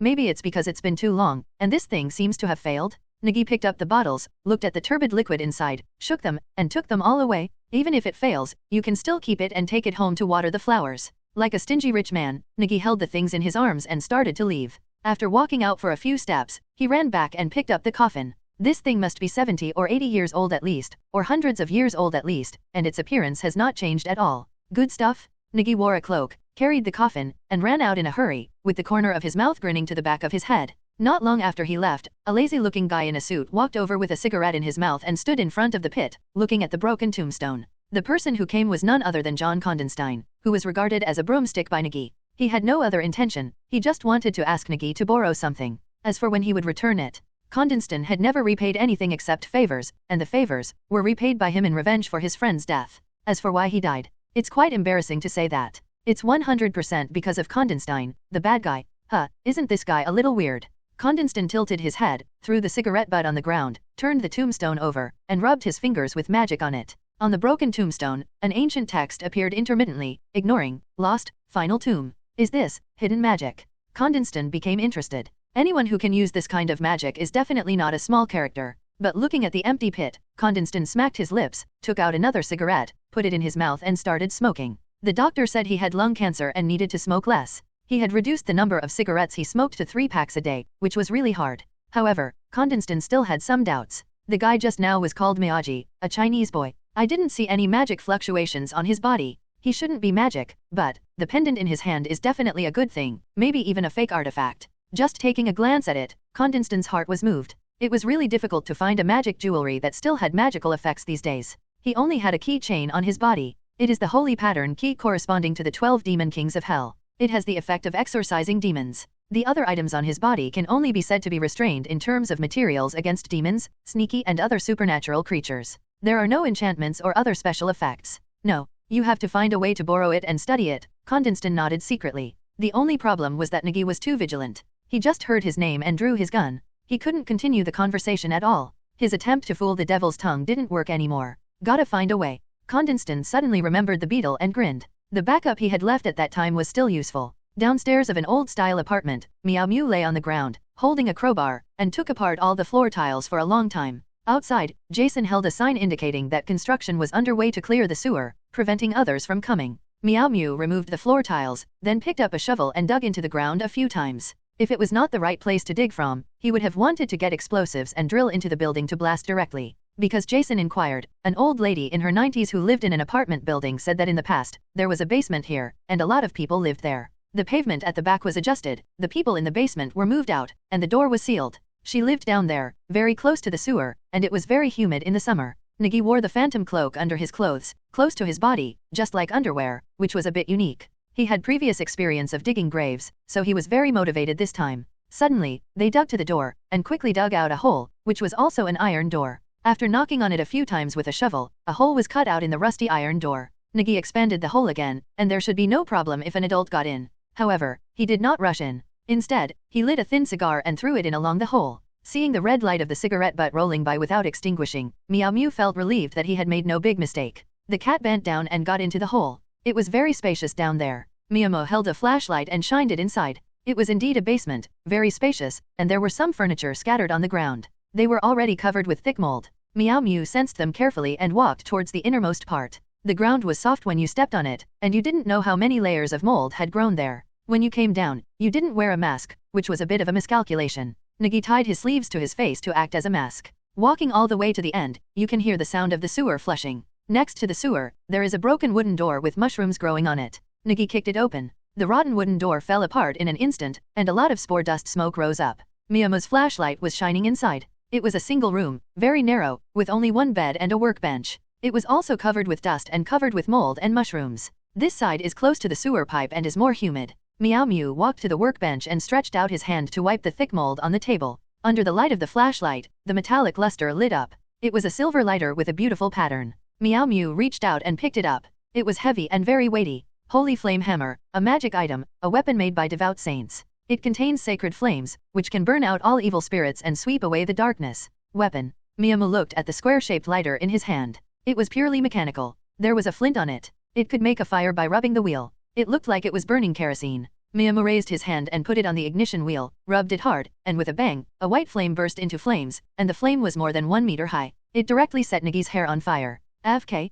Maybe it's because it's been too long, and this thing seems to have failed? Nigi picked up the bottles, looked at the turbid liquid inside, shook them, and took them all away. Even if it fails, you can still keep it and take it home to water the flowers. Like a stingy rich man, Nigi held the things in his arms and started to leave. After walking out for a few steps, he ran back and picked up the coffin. This thing must be 70 or 80 years old at least, or hundreds of years old at least, and its appearance has not changed at all. Good stuff? Nigi wore a cloak, carried the coffin, and ran out in a hurry, with the corner of his mouth grinning to the back of his head. Not long after he left, a lazy-looking guy in a suit walked over with a cigarette in his mouth and stood in front of the pit, looking at the broken tombstone. The person who came was none other than John Condenstein, who was regarded as a broomstick by Nigi. He had no other intention, he just wanted to ask Nigi to borrow something. As for when he would return it, Condenston had never repaid anything except favors, and the favors were repaid by him in revenge for his friend's death. As for why he died, it's quite embarrassing to say that. It's 100% because of Condenston, the bad guy. Isn't this guy a little weird? Condenston tilted his head, threw the cigarette butt on the ground, turned the tombstone over, and rubbed his fingers with magic on it. On the broken tombstone, an ancient text appeared intermittently, ignoring, lost, final tomb. Is this hidden magic? Condenston became interested. Anyone who can use this kind of magic is definitely not a small character. But looking at the empty pit, Condenston smacked his lips, took out another cigarette, put it in his mouth and started smoking. The doctor said he had lung cancer and needed to smoke less. He had reduced the number of cigarettes he smoked to 3 packs a day, which was really hard. However, Condenston still had some doubts. The guy just now was called Miyagi, a Chinese boy. I didn't see any magic fluctuations on his body. He shouldn't be magic, but the pendant in his hand is definitely a good thing, maybe even a fake artifact. Just taking a glance at it, Condenston's heart was moved. It was really difficult to find a magic jewelry that still had magical effects these days. He only had a key chain on his body. It is the holy pattern key corresponding to the 12 demon kings of hell. It has the effect of exorcising demons. The other items on his body can only be said to be restrained in terms of materials against demons, sneaky and other supernatural creatures. There are no enchantments or other special effects. No, you have to find a way to borrow it and study it. Condenston nodded secretly. The only problem was that Nigi was too vigilant. He just heard his name and drew his gun. He couldn't continue the conversation at all. His attempt to fool the devil's tongue didn't work anymore. Gotta find a way. Condenston suddenly remembered the beetle and grinned. The backup he had left at that time was still useful. Downstairs of an old-style apartment, Meow Mew lay on the ground, holding a crowbar, and took apart all the floor tiles for a long time. Outside, Jason held a sign indicating that construction was underway to clear the sewer, preventing others from coming. Meow Mew removed the floor tiles, then picked up a shovel and dug into the ground a few times. If it was not the right place to dig from, he would have wanted to get explosives and drill into the building to blast directly. Because Jason inquired, an old lady in her 90s who lived in an apartment building said that in the past, there was a basement here, and a lot of people lived there. The pavement at the back was adjusted, the people in the basement were moved out, and the door was sealed. She lived down there, very close to the sewer, and it was very humid in the summer. Nigi wore the phantom cloak under his clothes, close to his body, just like underwear, which was a bit unique. He had previous experience of digging graves, so he was very motivated this time. Suddenly, they dug to the door, and quickly dug out a hole, which was also an iron door. After knocking on it a few times with a shovel, a hole was cut out in the rusty iron door. Nigi expanded the hole again, and there should be no problem if an adult got in. However, he did not rush in. Instead, he lit a thin cigar and threw it in along the hole. Seeing the red light of the cigarette butt rolling by without extinguishing, Meow Mew felt relieved that he had made no big mistake. The cat bent down and got into the hole. It was very spacious down there. Miyamo held a flashlight and shined it inside. It was indeed a basement, very spacious, and there were some furniture scattered on the ground. They were already covered with thick mold. Meow Mew sensed them carefully and walked towards the innermost part. The ground was soft when you stepped on it, and you didn't know how many layers of mold had grown there. When you came down, you didn't wear a mask, which was a bit of a miscalculation. Nigi tied his sleeves to his face to act as a mask. Walking all the way to the end, you can hear the sound of the sewer flushing. Next to the sewer, there is a broken wooden door with mushrooms growing on it. Nigi kicked it open. The rotten wooden door fell apart in an instant, and a lot of spore dust smoke rose up. Miyamo's flashlight was shining inside. It was a single room, very narrow, with only one bed and a workbench. It was also covered with dust and covered with mold and mushrooms. This side is close to the sewer pipe and is more humid. Meow Mew walked to the workbench and stretched out his hand to wipe the thick mold on the table. Under the light of the flashlight, the metallic luster lit up. It was a silver lighter with a beautiful pattern. Meow Mew reached out and picked it up. It was heavy and very weighty. Holy Flame Hammer, a magic item, a weapon made by devout saints. It contains sacred flames, which can burn out all evil spirits and sweep away the darkness. Weapon. Miyamu looked at the square-shaped lighter in his hand. It was purely mechanical. There was a flint on it. It could make a fire by rubbing the wheel. It looked like it was burning kerosene. Miyamu raised his hand and put it on the ignition wheel, rubbed it hard, and with a bang, a white flame burst into flames, and the flame was more than 1 meter high. It directly set Nagi's hair on fire. AFK.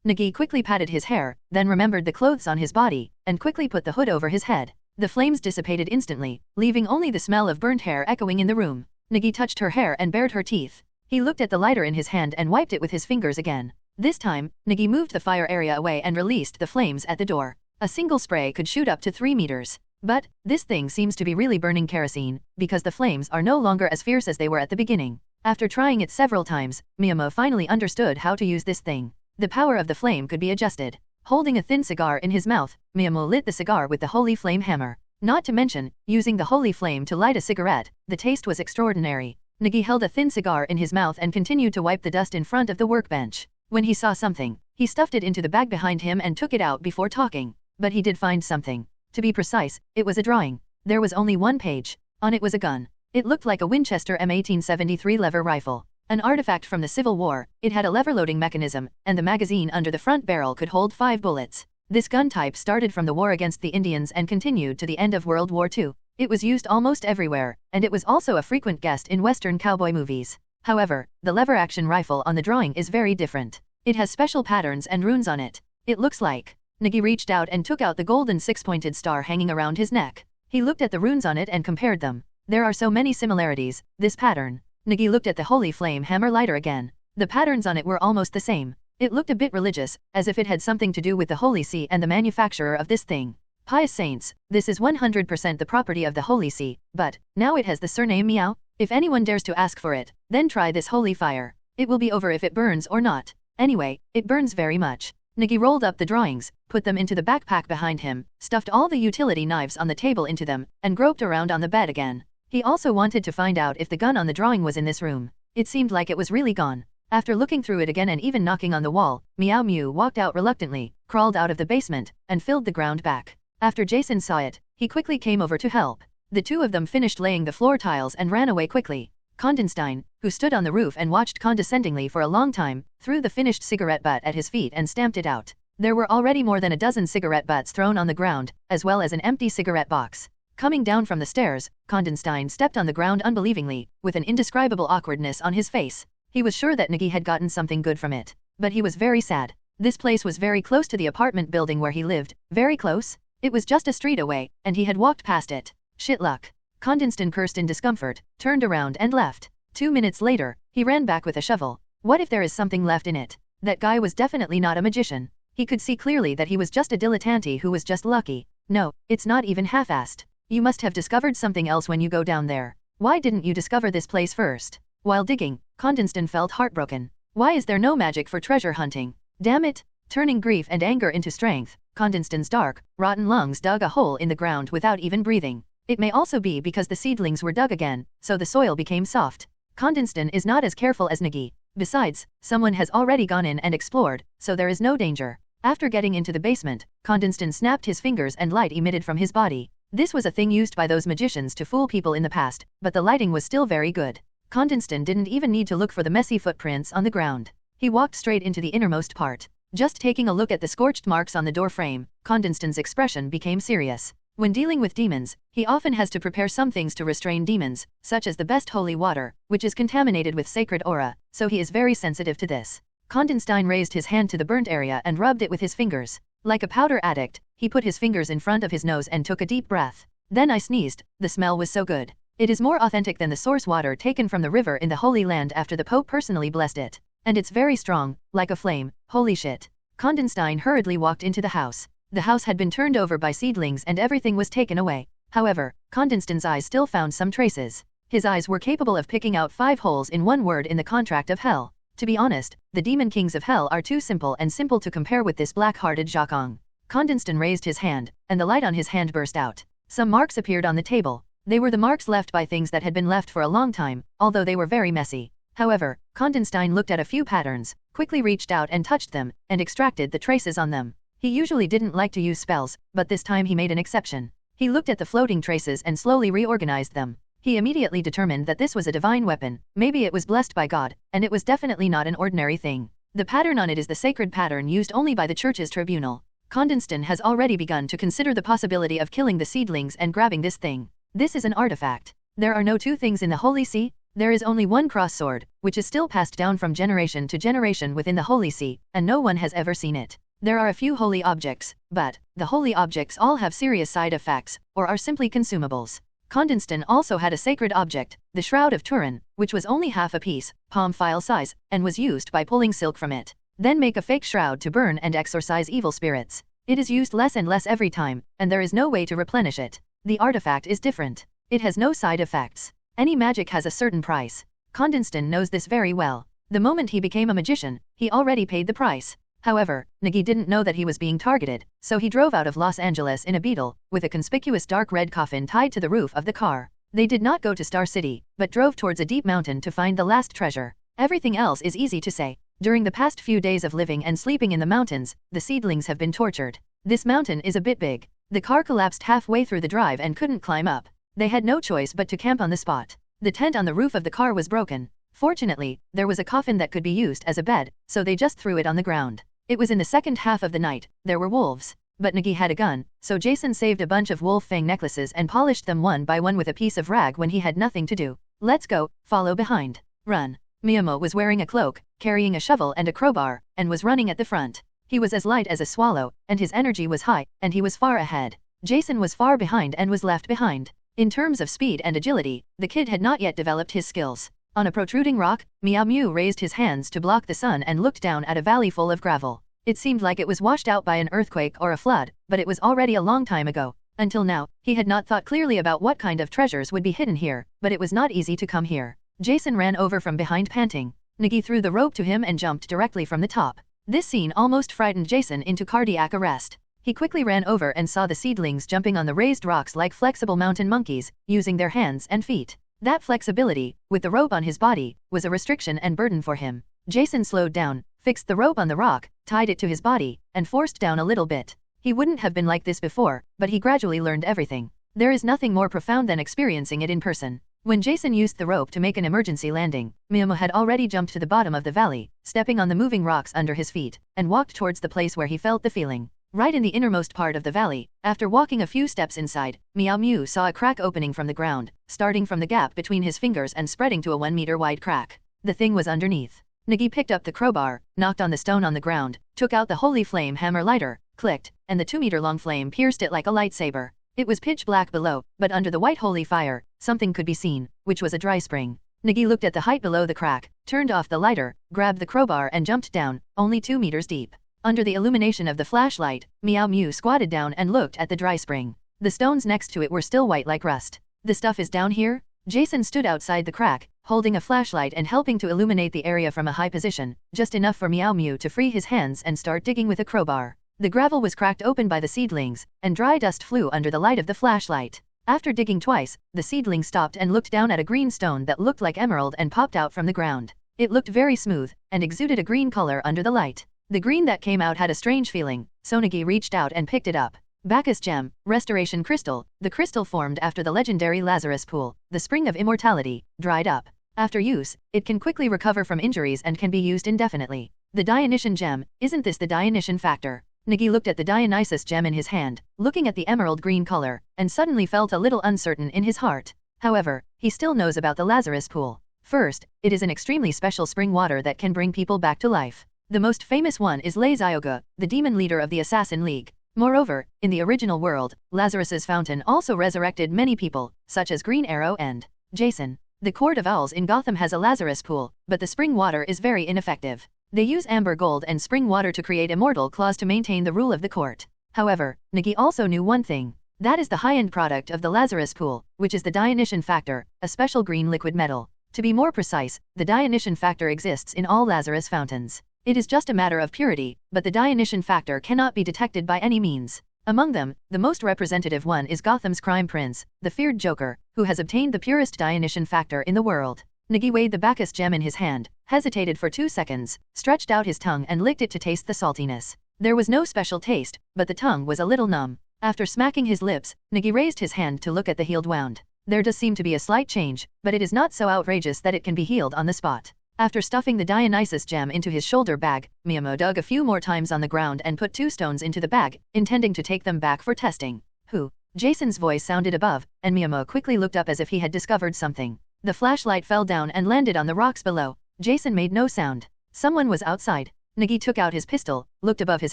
Nigi quickly patted his hair, then remembered the clothes on his body, and quickly put the hood over his head. The flames dissipated instantly, leaving only the smell of burnt hair echoing in the room. Nigi touched her hair and bared her teeth. He looked at the lighter in his hand and wiped it with his fingers again. This time, Nigi moved the fire area away and released the flames at the door. A single spray could shoot up to 3 meters. But, this thing seems to be really burning kerosene, because the flames are no longer as fierce as they were at the beginning. After trying it several times, Miyamoto finally understood how to use this thing. The power of the flame could be adjusted. Holding a thin cigar in his mouth, Miyamoto lit the cigar with the Holy Flame Hammer. Not to mention, using the Holy Flame to light a cigarette, the taste was extraordinary. Nigi held a thin cigar in his mouth and continued to wipe the dust in front of the workbench. When he saw something, he stuffed it into the bag behind him and took it out before talking. But he did find something. To be precise, it was a drawing. There was only one page. On it was a gun. It looked like a Winchester M1873 lever rifle. An artifact from the Civil War, it had a lever-loading mechanism, and the magazine under the front barrel could hold 5 bullets. This gun type started from the war against the Indians and continued to the end of World War II. It was used almost everywhere, and it was also a frequent guest in Western cowboy movies. However, the lever-action rifle on the drawing is very different. It has special patterns and runes on it. It looks like... Nigi reached out and took out the golden 6-pointed star hanging around his neck. He looked at the runes on it and compared them. There are so many similarities. This pattern. Nigi looked at the holy flame hammer lighter again. The patterns on it were almost the same. It looked a bit religious, as if it had something to do with the Holy See and the manufacturer of this thing. Pious saints, this is 100% the property of the Holy See, but, now it has the surname Meow. If anyone dares to ask for it, then try this holy fire. It will be over if it burns or not. Anyway, it burns very much. Nigi rolled up the drawings, put them into the backpack behind him, stuffed all the utility knives on the table into them, and groped around on the bed again. He also wanted to find out if the gun on the drawing was in this room. It seemed like it was really gone. After looking through it again and even knocking on the wall, Meow Mew walked out reluctantly, crawled out of the basement, and filled the ground back. After Jason saw it, he quickly came over to help. The two of them finished laying the floor tiles and ran away quickly. Kondenstein, who stood on the roof and watched condescendingly for a long time, threw the finished cigarette butt at his feet and stamped it out. There were already more than a dozen cigarette butts thrown on the ground, as well as an empty cigarette box. Coming down from the stairs, Kondenstein stepped on the ground unbelievingly, with an indescribable awkwardness on his face. He was sure that Nigi had gotten something good from it. But he was very sad. This place was very close to the apartment building where he lived. Very close? It was just a street away, and he had walked past it. Shit luck. Kondenstein cursed in discomfort, turned around and left. 2 minutes later, he ran back with a shovel. What if there is something left in it? That guy was definitely not a magician. He could see clearly that he was just a dilettante who was just lucky. No, it's not even half-assed. You must have discovered something else when you go down there. Why didn't you discover this place first? While digging, Kondenstein felt heartbroken. Why is there no magic for treasure hunting? Damn it! Turning grief and anger into strength, Kondenstein's dark, rotten lungs dug a hole in the ground without even breathing. It may also be because the seedlings were dug again, so the soil became soft. Kondenstein is not as careful as Nigi. Besides, someone has already gone in and explored, so there is no danger. After getting into the basement, Kondenstein snapped his fingers and light emitted from his body. This was a thing used by those magicians to fool people in the past, but the lighting was still very good. Kondenstein didn't even need to look for the messy footprints on the ground. He walked straight into the innermost part. Just taking a look at the scorched marks on the door frame, Kondenstein's expression became serious. When dealing with demons, he often has to prepare some things to restrain demons, such as the best holy water, which is contaminated with sacred aura, so he is very sensitive to this. Kondenstein raised his hand to the burnt area and rubbed it with his fingers. Like a powder addict, he put his fingers in front of his nose and took a deep breath. Then I sneezed. The smell was so good. It is more authentic than the source water taken from the river in the Holy Land after the Pope personally blessed it. And it's very strong, like a flame. Holy shit. Kondenstein hurriedly walked into the house. The house had been turned over by seedlings and everything was taken away. However, Kondenstein's eyes still found some traces. His eyes were capable of picking out 5 holes in one word in the contract of hell. To be honest, the demon kings of hell are too simple to compare with this black-hearted Jacong. Kondenstein raised his hand, and the light on his hand burst out. Some marks appeared on the table. They were the marks left by things that had been left for a long time, although they were very messy. However, Kondenstein looked at a few patterns, quickly reached out and touched them, and extracted the traces on them. He usually didn't like to use spells, but this time he made an exception. He looked at the floating traces and slowly reorganized them. He immediately determined that this was a divine weapon, maybe it was blessed by God, and it was definitely not an ordinary thing. The pattern on it is the sacred pattern used only by the church's tribunal. Kondenstein has already begun to consider the possibility of killing the seedlings and grabbing this thing. This is an artifact. There are no 2 things in the Holy See. There is only one cross sword, which is still passed down from generation to generation within the Holy See, and no one has ever seen it. There are a few holy objects, but the holy objects all have serious side effects, or are simply consumables. Kondenstein also had a sacred object, the Shroud of Turin, which was only half a piece, palm file size, and was used by pulling silk from it. Then make a fake shroud to burn and exorcise evil spirits. It is used less and less every time, and there is no way to replenish it. The artifact is different. It has no side effects. Any magic has a certain price. Kondenstein knows this very well. The moment he became a magician, he already paid the price. However, Nigi didn't know that he was being targeted, so he drove out of Los Angeles in a Beetle, with a conspicuous dark red coffin tied to the roof of the car. They did not go to Star City, but drove towards a deep mountain to find the last treasure. Everything else is easy to say. During the past few days of living and sleeping in the mountains, the seedlings have been tortured. This mountain is a bit big. The car collapsed halfway through the drive and couldn't climb up. They had no choice but to camp on the spot. The tent on the roof of the car was broken. Fortunately, there was a coffin that could be used as a bed, so they just threw it on the ground. It was in the second half of the night. There were wolves. But Nigi had a gun, so Jason saved a bunch of wolf fang necklaces and polished them one by one with a piece of rag when he had nothing to do. Let's go, follow behind. Run. Miyamo was wearing a cloak, carrying a shovel and a crowbar, and was running at the front. He was as light as a swallow, and his energy was high, and he was far ahead. Jason was far behind and was left behind. In terms of speed and agility, the kid had not yet developed his skills. On a protruding rock, Meow Mew raised his hands to block the sun and looked down at a valley full of gravel. It seemed like it was washed out by an earthquake or a flood, but it was already a long time ago. Until now, he had not thought clearly about what kind of treasures would be hidden here, but it was not easy to come here. Jason ran over from behind panting. Nigi threw the rope to him and jumped directly from the top. This scene almost frightened Jason into cardiac arrest. He quickly ran over and saw the seedlings jumping on the raised rocks like flexible mountain monkeys, using their hands and feet. That flexibility, with the rope on his body, was a restriction and burden for him. Jason slowed down, fixed the rope on the rock, tied it to his body, and forced down a little bit. He wouldn't have been like this before, but he gradually learned everything. There is nothing more profound than experiencing it in person. When Jason used the rope to make an emergency landing, Miyamo had already jumped to the bottom of the valley, stepping on the moving rocks under his feet, and walked towards the place where he felt the feeling. Right in the innermost part of the valley, after walking a few steps inside, Meow Mew saw a crack opening from the ground, starting from the gap between his fingers and spreading to a 1-meter wide crack. The thing was underneath. Nigi picked up the crowbar, knocked on the stone on the ground, took out the holy flame hammer lighter, clicked, and the 2-meter-long flame pierced it like a lightsaber. It was pitch black below, but under the white holy fire, something could be seen, which was a dry spring. Nigi looked at the height below the crack, turned off the lighter, grabbed the crowbar and jumped down, only 2 meters deep. Under the illumination of the flashlight, Meow Mew squatted down and looked at the dry spring. The stones next to it were still white like rust. The stuff is down here? Jason stood outside the crack, holding a flashlight and helping to illuminate the area from a high position, just enough for Meow Mew to free his hands and start digging with a crowbar. The gravel was cracked open by the seedlings, and dry dust flew under the light of the flashlight. After digging twice, the seedling stopped and looked down at a green stone that looked like emerald and popped out from the ground. It looked very smooth, and exuded a green color under the light. The green that came out had a strange feeling, so Nigi reached out and picked it up. Bacchus Gem, Restoration Crystal. The crystal formed after the legendary Lazarus Pool, the spring of immortality, dried up. After use, it can quickly recover from injuries and can be used indefinitely. The Dionysian Gem. Isn't this the Dionysian factor? Nigi looked at the Dionysus gem in his hand, looking at the emerald green color, and suddenly felt a little uncertain in his heart. However, he still knows about the Lazarus Pool. First, it is an extremely special spring water that can bring people back to life. The most famous one is Lei Zioga, the demon leader of the Assassin League. Moreover, in the original world, Lazarus's fountain also resurrected many people, such as Green Arrow and Jason. The Court of Owls in Gotham has a Lazarus Pool, but the spring water is very ineffective. They use amber gold and spring water to create immortal claws to maintain the rule of the court. However, Nigi also knew one thing. That is the high-end product of the Lazarus Pool, which is the Dionysian factor, a special green liquid metal. To be more precise, the Dionysian factor exists in all Lazarus fountains. It is just a matter of purity, but the Dionysian factor cannot be detected by any means. Among them, the most representative one is Gotham's crime prince, the feared Joker, who has obtained the purest Dionysian factor in the world. Nigi weighed the Bacchus gem in his hand, hesitated for 2 seconds, stretched out his tongue and licked it to taste the saltiness. There was no special taste, but the tongue was a little numb. After smacking his lips, Nigi raised his hand to look at the healed wound. There does seem to be a slight change, but it is not so outrageous that it can be healed on the spot. After stuffing the Dionysus gem into his shoulder bag, Miyamo dug a few more times on the ground and put 2 stones into the bag, intending to take them back for testing. Who? Jason's voice sounded above, and Miyamo quickly looked up as if he had discovered something. The flashlight fell down and landed on the rocks below. Jason made no sound. Someone was outside. Nigi took out his pistol, looked above his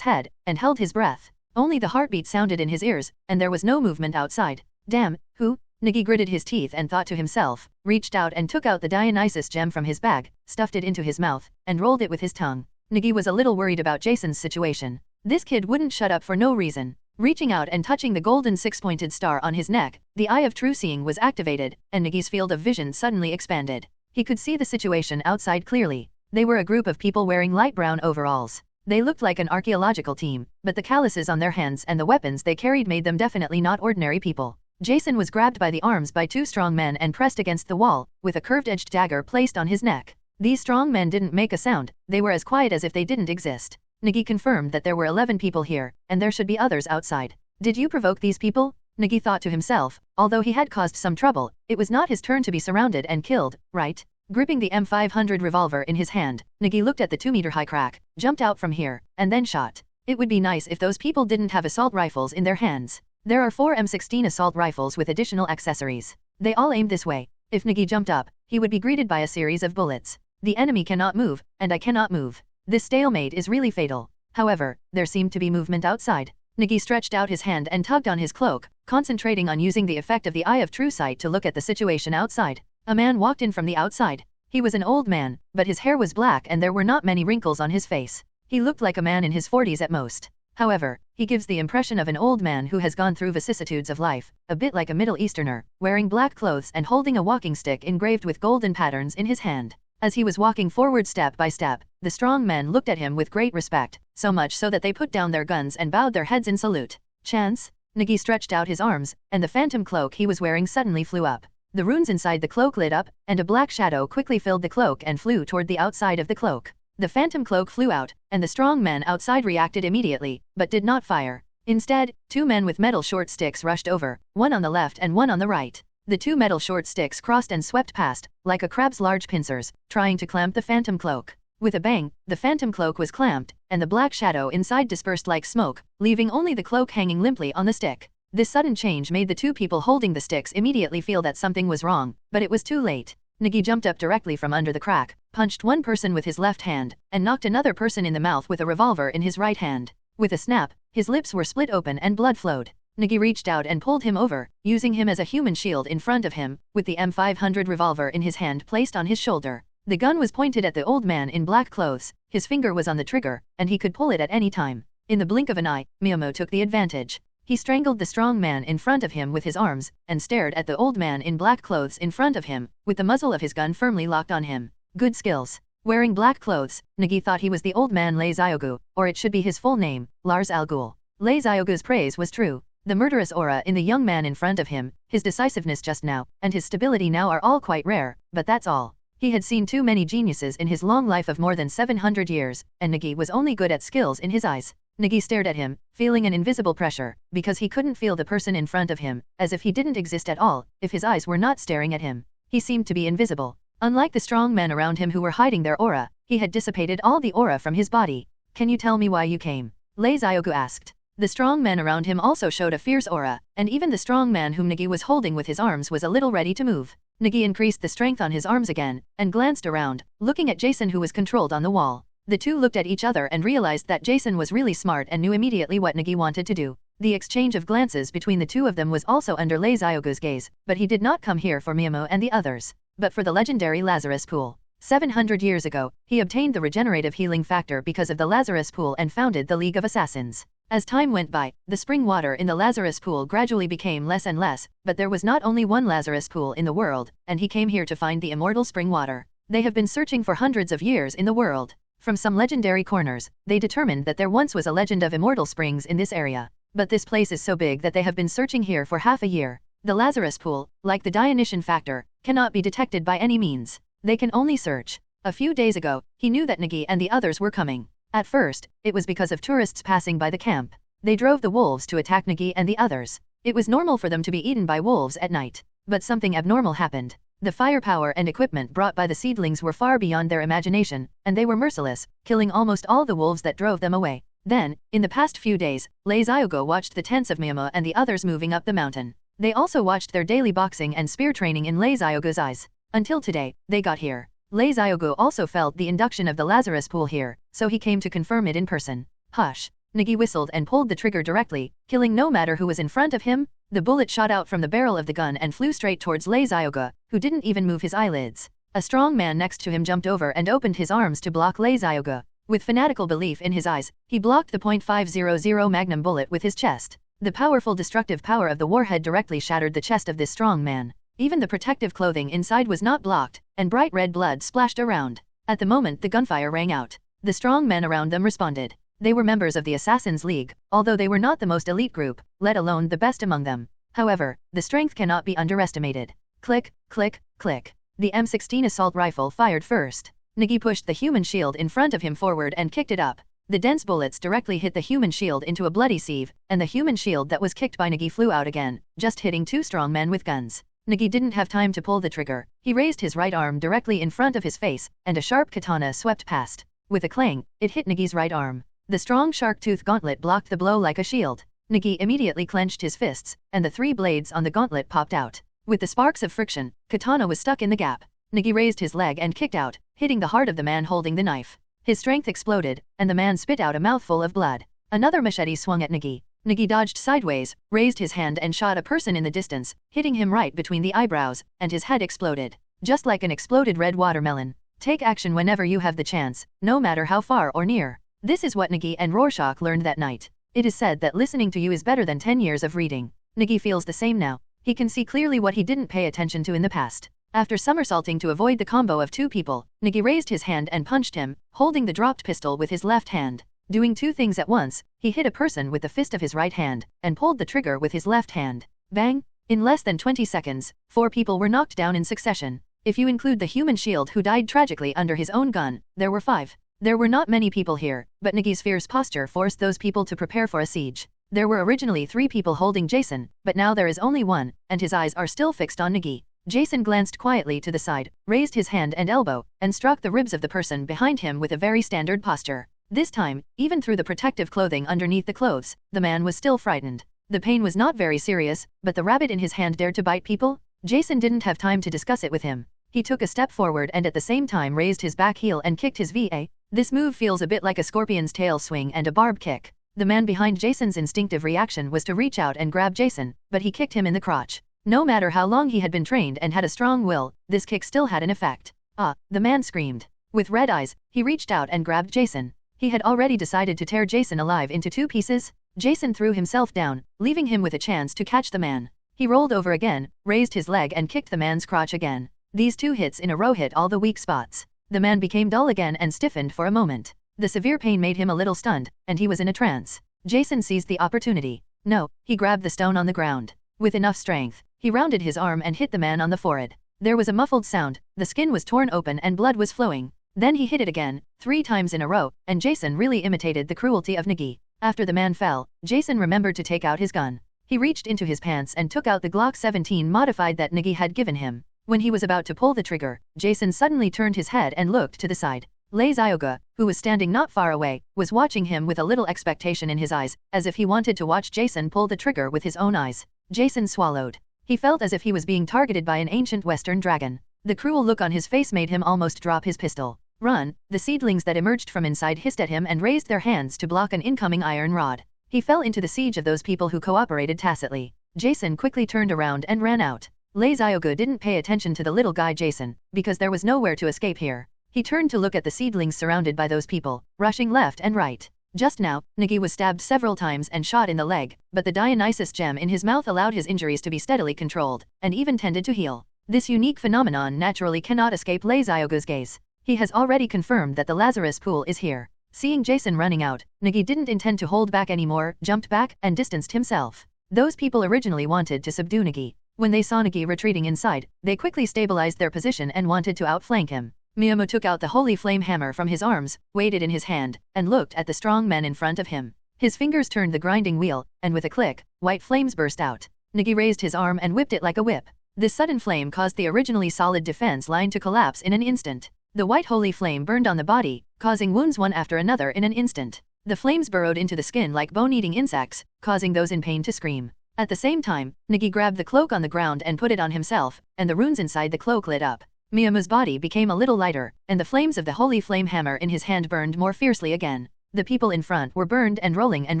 head, and held his breath. Only the heartbeat sounded in his ears, and there was no movement outside. Damn, who? Nigi gritted his teeth and thought to himself, reached out and took out the Dionysus gem from his bag, stuffed it into his mouth, and rolled it with his tongue. Nigi was a little worried about Jason's situation. This kid wouldn't shut up for no reason. Reaching out and touching the golden 6-pointed star on his neck, the Eye of True Seeing was activated, and Nigi's field of vision suddenly expanded. He could see the situation outside clearly. They were a group of people wearing light brown overalls. They looked like an archaeological team, but the calluses on their hands and the weapons they carried made them definitely not ordinary people. Jason was grabbed by the arms by two strong men and pressed against the wall, with a curved-edged dagger placed on his neck. These strong men didn't make a sound, they were as quiet as if they didn't exist. Nigi confirmed that there were 11 people here, and there should be others outside. Did you provoke these people? Nigi thought to himself. Although he had caused some trouble, it was not his turn to be surrounded and killed, right? Gripping the M500 revolver in his hand, Nigi looked at the 2-meter-high crack, jumped out from here, and then shot. It would be nice if those people didn't have assault rifles in their hands. There are 4 M16 assault rifles with additional accessories. They all aimed this way. If Nigi jumped up, he would be greeted by a series of bullets. The enemy cannot move, and I cannot move. This stalemate is really fatal. However, there seemed to be movement outside. Nigi stretched out his hand and tugged on his cloak, concentrating on using the effect of the eye of true sight to look at the situation outside. A man walked in from the outside. He was an old man, but his hair was black and there were not many wrinkles on his face. He looked like a man in his 40s at most. However, he gives the impression of an old man who has gone through vicissitudes of life, a bit like a Middle Easterner, wearing black clothes and holding a walking stick engraved with golden patterns in his hand. As he was walking forward step by step, the strong men looked at him with great respect, so much so that they put down their guns and bowed their heads in salute. Chance? Nigi stretched out his arms, and the phantom cloak he was wearing suddenly flew up. The runes inside the cloak lit up, and a black shadow quickly filled the cloak and flew toward the outside of the cloak. The phantom cloak flew out, and the strong men outside reacted immediately, but did not fire. Instead, 2 men with metal short sticks rushed over, one on the left and one on the right. The 2 metal short sticks crossed and swept past, like a crab's large pincers, trying to clamp the phantom cloak. With a bang, the phantom cloak was clamped, and the black shadow inside dispersed like smoke, leaving only the cloak hanging limply on the stick. This sudden change made the 2 people holding the sticks immediately feel that something was wrong, but it was too late. Nigi jumped up directly from under the crack, punched one person with his left hand, and knocked another person in the mouth with a revolver in his right hand. With a snap, his lips were split open and blood flowed. Nigi reached out and pulled him over, using him as a human shield in front of him, with the M500 revolver in his hand placed on his shoulder. The gun was pointed at the old man in black clothes, his finger was on the trigger, and he could pull it at any time. In the blink of an eye, Miyamoto took the advantage. He strangled the strong man in front of him with his arms, and stared at the old man in black clothes in front of him, with the muzzle of his gun firmly locked on him. Good skills. Wearing black clothes, Nigi thought he was the old man Lei Zyogu, or it should be his full name, Lars Al Ghul. Lei Zyogu's praise was true. The murderous aura in the young man in front of him, his decisiveness just now, and his stability now are all quite rare, but that's all. He had seen too many geniuses in his long life of more than 700 years, and Nigi was only good at skills in his eyes. Nigi stared at him, feeling an invisible pressure, because he couldn't feel the person in front of him, as if he didn't exist at all, if his eyes were not staring at him. He seemed to be invisible. Unlike the strong men around him who were hiding their aura, he had dissipated all the aura from his body. Can you tell me why you came? Lei Zyogu asked. The strong men around him also showed a fierce aura, and even the strong man whom Nigi was holding with his arms was a little ready to move. Nigi increased the strength on his arms again, and glanced around, looking at Jason who was controlled on the wall. The two looked at each other and realized that Jason was really smart and knew immediately what Nigi wanted to do. The exchange of glances between the two of them was also under Lei Zyogu's gaze, but he did not come here for Miyamoto and the others, but for the legendary Lazarus Pool. 700 years ago, he obtained the regenerative healing factor because of the Lazarus Pool and founded the League of Assassins. As time went by, the spring water in the Lazarus Pool gradually became less and less, but there was not only one Lazarus Pool in the world, and he came here to find the immortal spring water. They have been searching for hundreds of years in the world. From some legendary corners, they determined that there once was a legend of immortal springs in this area. But this place is so big that they have been searching here for half a year. The Lazarus Pool, like the Dionysian factor, cannot be detected by any means. They can only search. A few days ago, he knew that Nigi and the others were coming. At first, it was because of tourists passing by the camp. They drove the wolves to attack Nigi and the others. It was normal for them to be eaten by wolves at night. But something abnormal happened. The firepower and equipment brought by the seedlings were far beyond their imagination, and they were merciless, killing almost all the wolves that drove them away. Then, in the past few days, Lei Zyogu watched the tents of Miyamoto and the others moving up the mountain. They also watched their daily boxing and spear training in Lei Zyogu's eyes. Until today, they got here. Lei Zyogu also felt the induction of the Lazarus Pool here, so he came to confirm it in person. Hush. Nigi whistled and pulled the trigger directly, killing no matter who was in front of him. The bullet shot out from the barrel of the gun and flew straight towards Lei Zyogu, who didn't even move his eyelids. A strong man next to him jumped over and opened his arms to block Lei Zyogu. With fanatical belief in his eyes, he blocked the .500 Magnum bullet with his chest. The powerful destructive power of the warhead directly shattered the chest of this strong man. Even the protective clothing inside was not blocked, and bright red blood splashed around. At the moment the gunfire rang out. The strong men around them responded. They were members of the Assassins' League, although they were not the most elite group, let alone the best among them. However, the strength cannot be underestimated. Click, click, click. The M16 assault rifle fired first. Nigi pushed the human shield in front of him forward and kicked it up. The dense bullets directly hit the human shield into a bloody sieve, and the human shield that was kicked by Nigi flew out again, just hitting two strong men with guns. Nigi didn't have time to pull the trigger. He raised his right arm directly in front of his face, and a sharp katana swept past. With a clang, it hit Nigi's right arm. The strong shark tooth gauntlet blocked the blow like a shield. Nigi immediately clenched his fists, and the 3 blades on the gauntlet popped out. With the sparks of friction, katana was stuck in the gap. Nigi raised his leg and kicked out, hitting the heart of the man holding the knife. His strength exploded, and the man spit out a mouthful of blood. Another machete swung at Nigi. Nigi dodged sideways, raised his hand and shot a person in the distance, hitting him right between the eyebrows, and his head exploded. Just like an exploded red watermelon. Take action whenever you have the chance, no matter how far or near. This is what Nigi and Rorschach learned that night. It is said that listening to you is better than 10 years of reading. Nigi feels the same now. He can see clearly what he didn't pay attention to in the past. After somersaulting to avoid the combo of 2 people, Nigi raised his hand and punched him, holding the dropped pistol with his left hand. Doing 2 things at once, he hit a person with the fist of his right hand, and pulled the trigger with his left hand. Bang! In less than 20 seconds, 4 people were knocked down in succession. If you include the human shield who died tragically under his own gun, there were 5. There were not many people here, but Nigi's fierce posture forced those people to prepare for a siege. There were originally 3 people holding Jason, but now there is only 1, and his eyes are still fixed on Nigi. Jason glanced quietly to the side, raised his hand and elbow, and struck the ribs of the person behind him with a very standard posture. This time, even through the protective clothing underneath the clothes, the man was still frightened. The pain was not very serious, but the rabbit in his hand dared to bite people? Jason didn't have time to discuss it with him. He took a step forward and at the same time raised his back heel and kicked his VA. This move feels a bit like a scorpion's tail swing and a barb kick. The man behind Jason's instinctive reaction was to reach out and grab Jason, but he kicked him in the crotch. No matter how long he had been trained and had a strong will, this kick still had an effect. Ah, the man screamed. With red eyes, he reached out and grabbed Jason. He had already decided to tear Jason alive into 2 pieces. Jason threw himself down, leaving him with a chance to catch the man. He rolled over again, raised his leg and kicked the man's crotch again. These 2 hits in a row hit all the weak spots. The man became dull again and stiffened for a moment. The severe pain made him a little stunned, and he was in a trance. Jason seized the opportunity. No, he grabbed the stone on the ground. With enough strength, he rounded his arm and hit the man on the forehead. There was a muffled sound, the skin was torn open and blood was flowing. Then he hit it again, 3 times in a row, and Jason really imitated the cruelty of Nigi. After the man fell, Jason remembered to take out his gun. He reached into his pants and took out the Glock 17 modified that Nigi had given him. When he was about to pull the trigger, Jason suddenly turned his head and looked to the side. Lei Zioga, who was standing not far away, was watching him with a little expectation in his eyes, as if he wanted to watch Jason pull the trigger with his own eyes. Jason swallowed. He felt as if he was being targeted by an ancient western dragon. The cruel look on his face made him almost drop his pistol. Run! The seedlings that emerged from inside hissed at him and raised their hands to block an incoming iron rod. He fell into the siege of those people who cooperated tacitly. Jason quickly turned around and ran out. Lei Zioga didn't pay attention to the little guy Jason, because there was nowhere to escape here. He turned to look at the seedlings surrounded by those people, rushing left and right. Just now, Nigi was stabbed several times and shot in the leg, but the Dionysus gem in his mouth allowed his injuries to be steadily controlled, and even tended to heal. This unique phenomenon naturally cannot escape Lei Zioga's gaze. He has already confirmed that the Lazarus pool is here. Seeing Jason running out, Nigi didn't intend to hold back anymore, jumped back, and distanced himself. Those people originally wanted to subdue Nigi. When they saw Nigi retreating inside, they quickly stabilized their position and wanted to outflank him. Miyamoto took out the holy flame hammer from his arms, weighed it in his hand, and looked at the strong men in front of him. His fingers turned the grinding wheel, and with a click, white flames burst out. Nigi raised his arm and whipped it like a whip. This sudden flame caused the originally solid defense line to collapse in an instant. The white holy flame burned on the body, causing wounds one after another in an instant. The flames burrowed into the skin like bone-eating insects, causing those in pain to scream. At the same time, Nigi grabbed the cloak on the ground and put it on himself, and the runes inside the cloak lit up. Miyamo's body became a little lighter, and the flames of the holy flame hammer in his hand burned more fiercely again. The people in front were burned and rolling and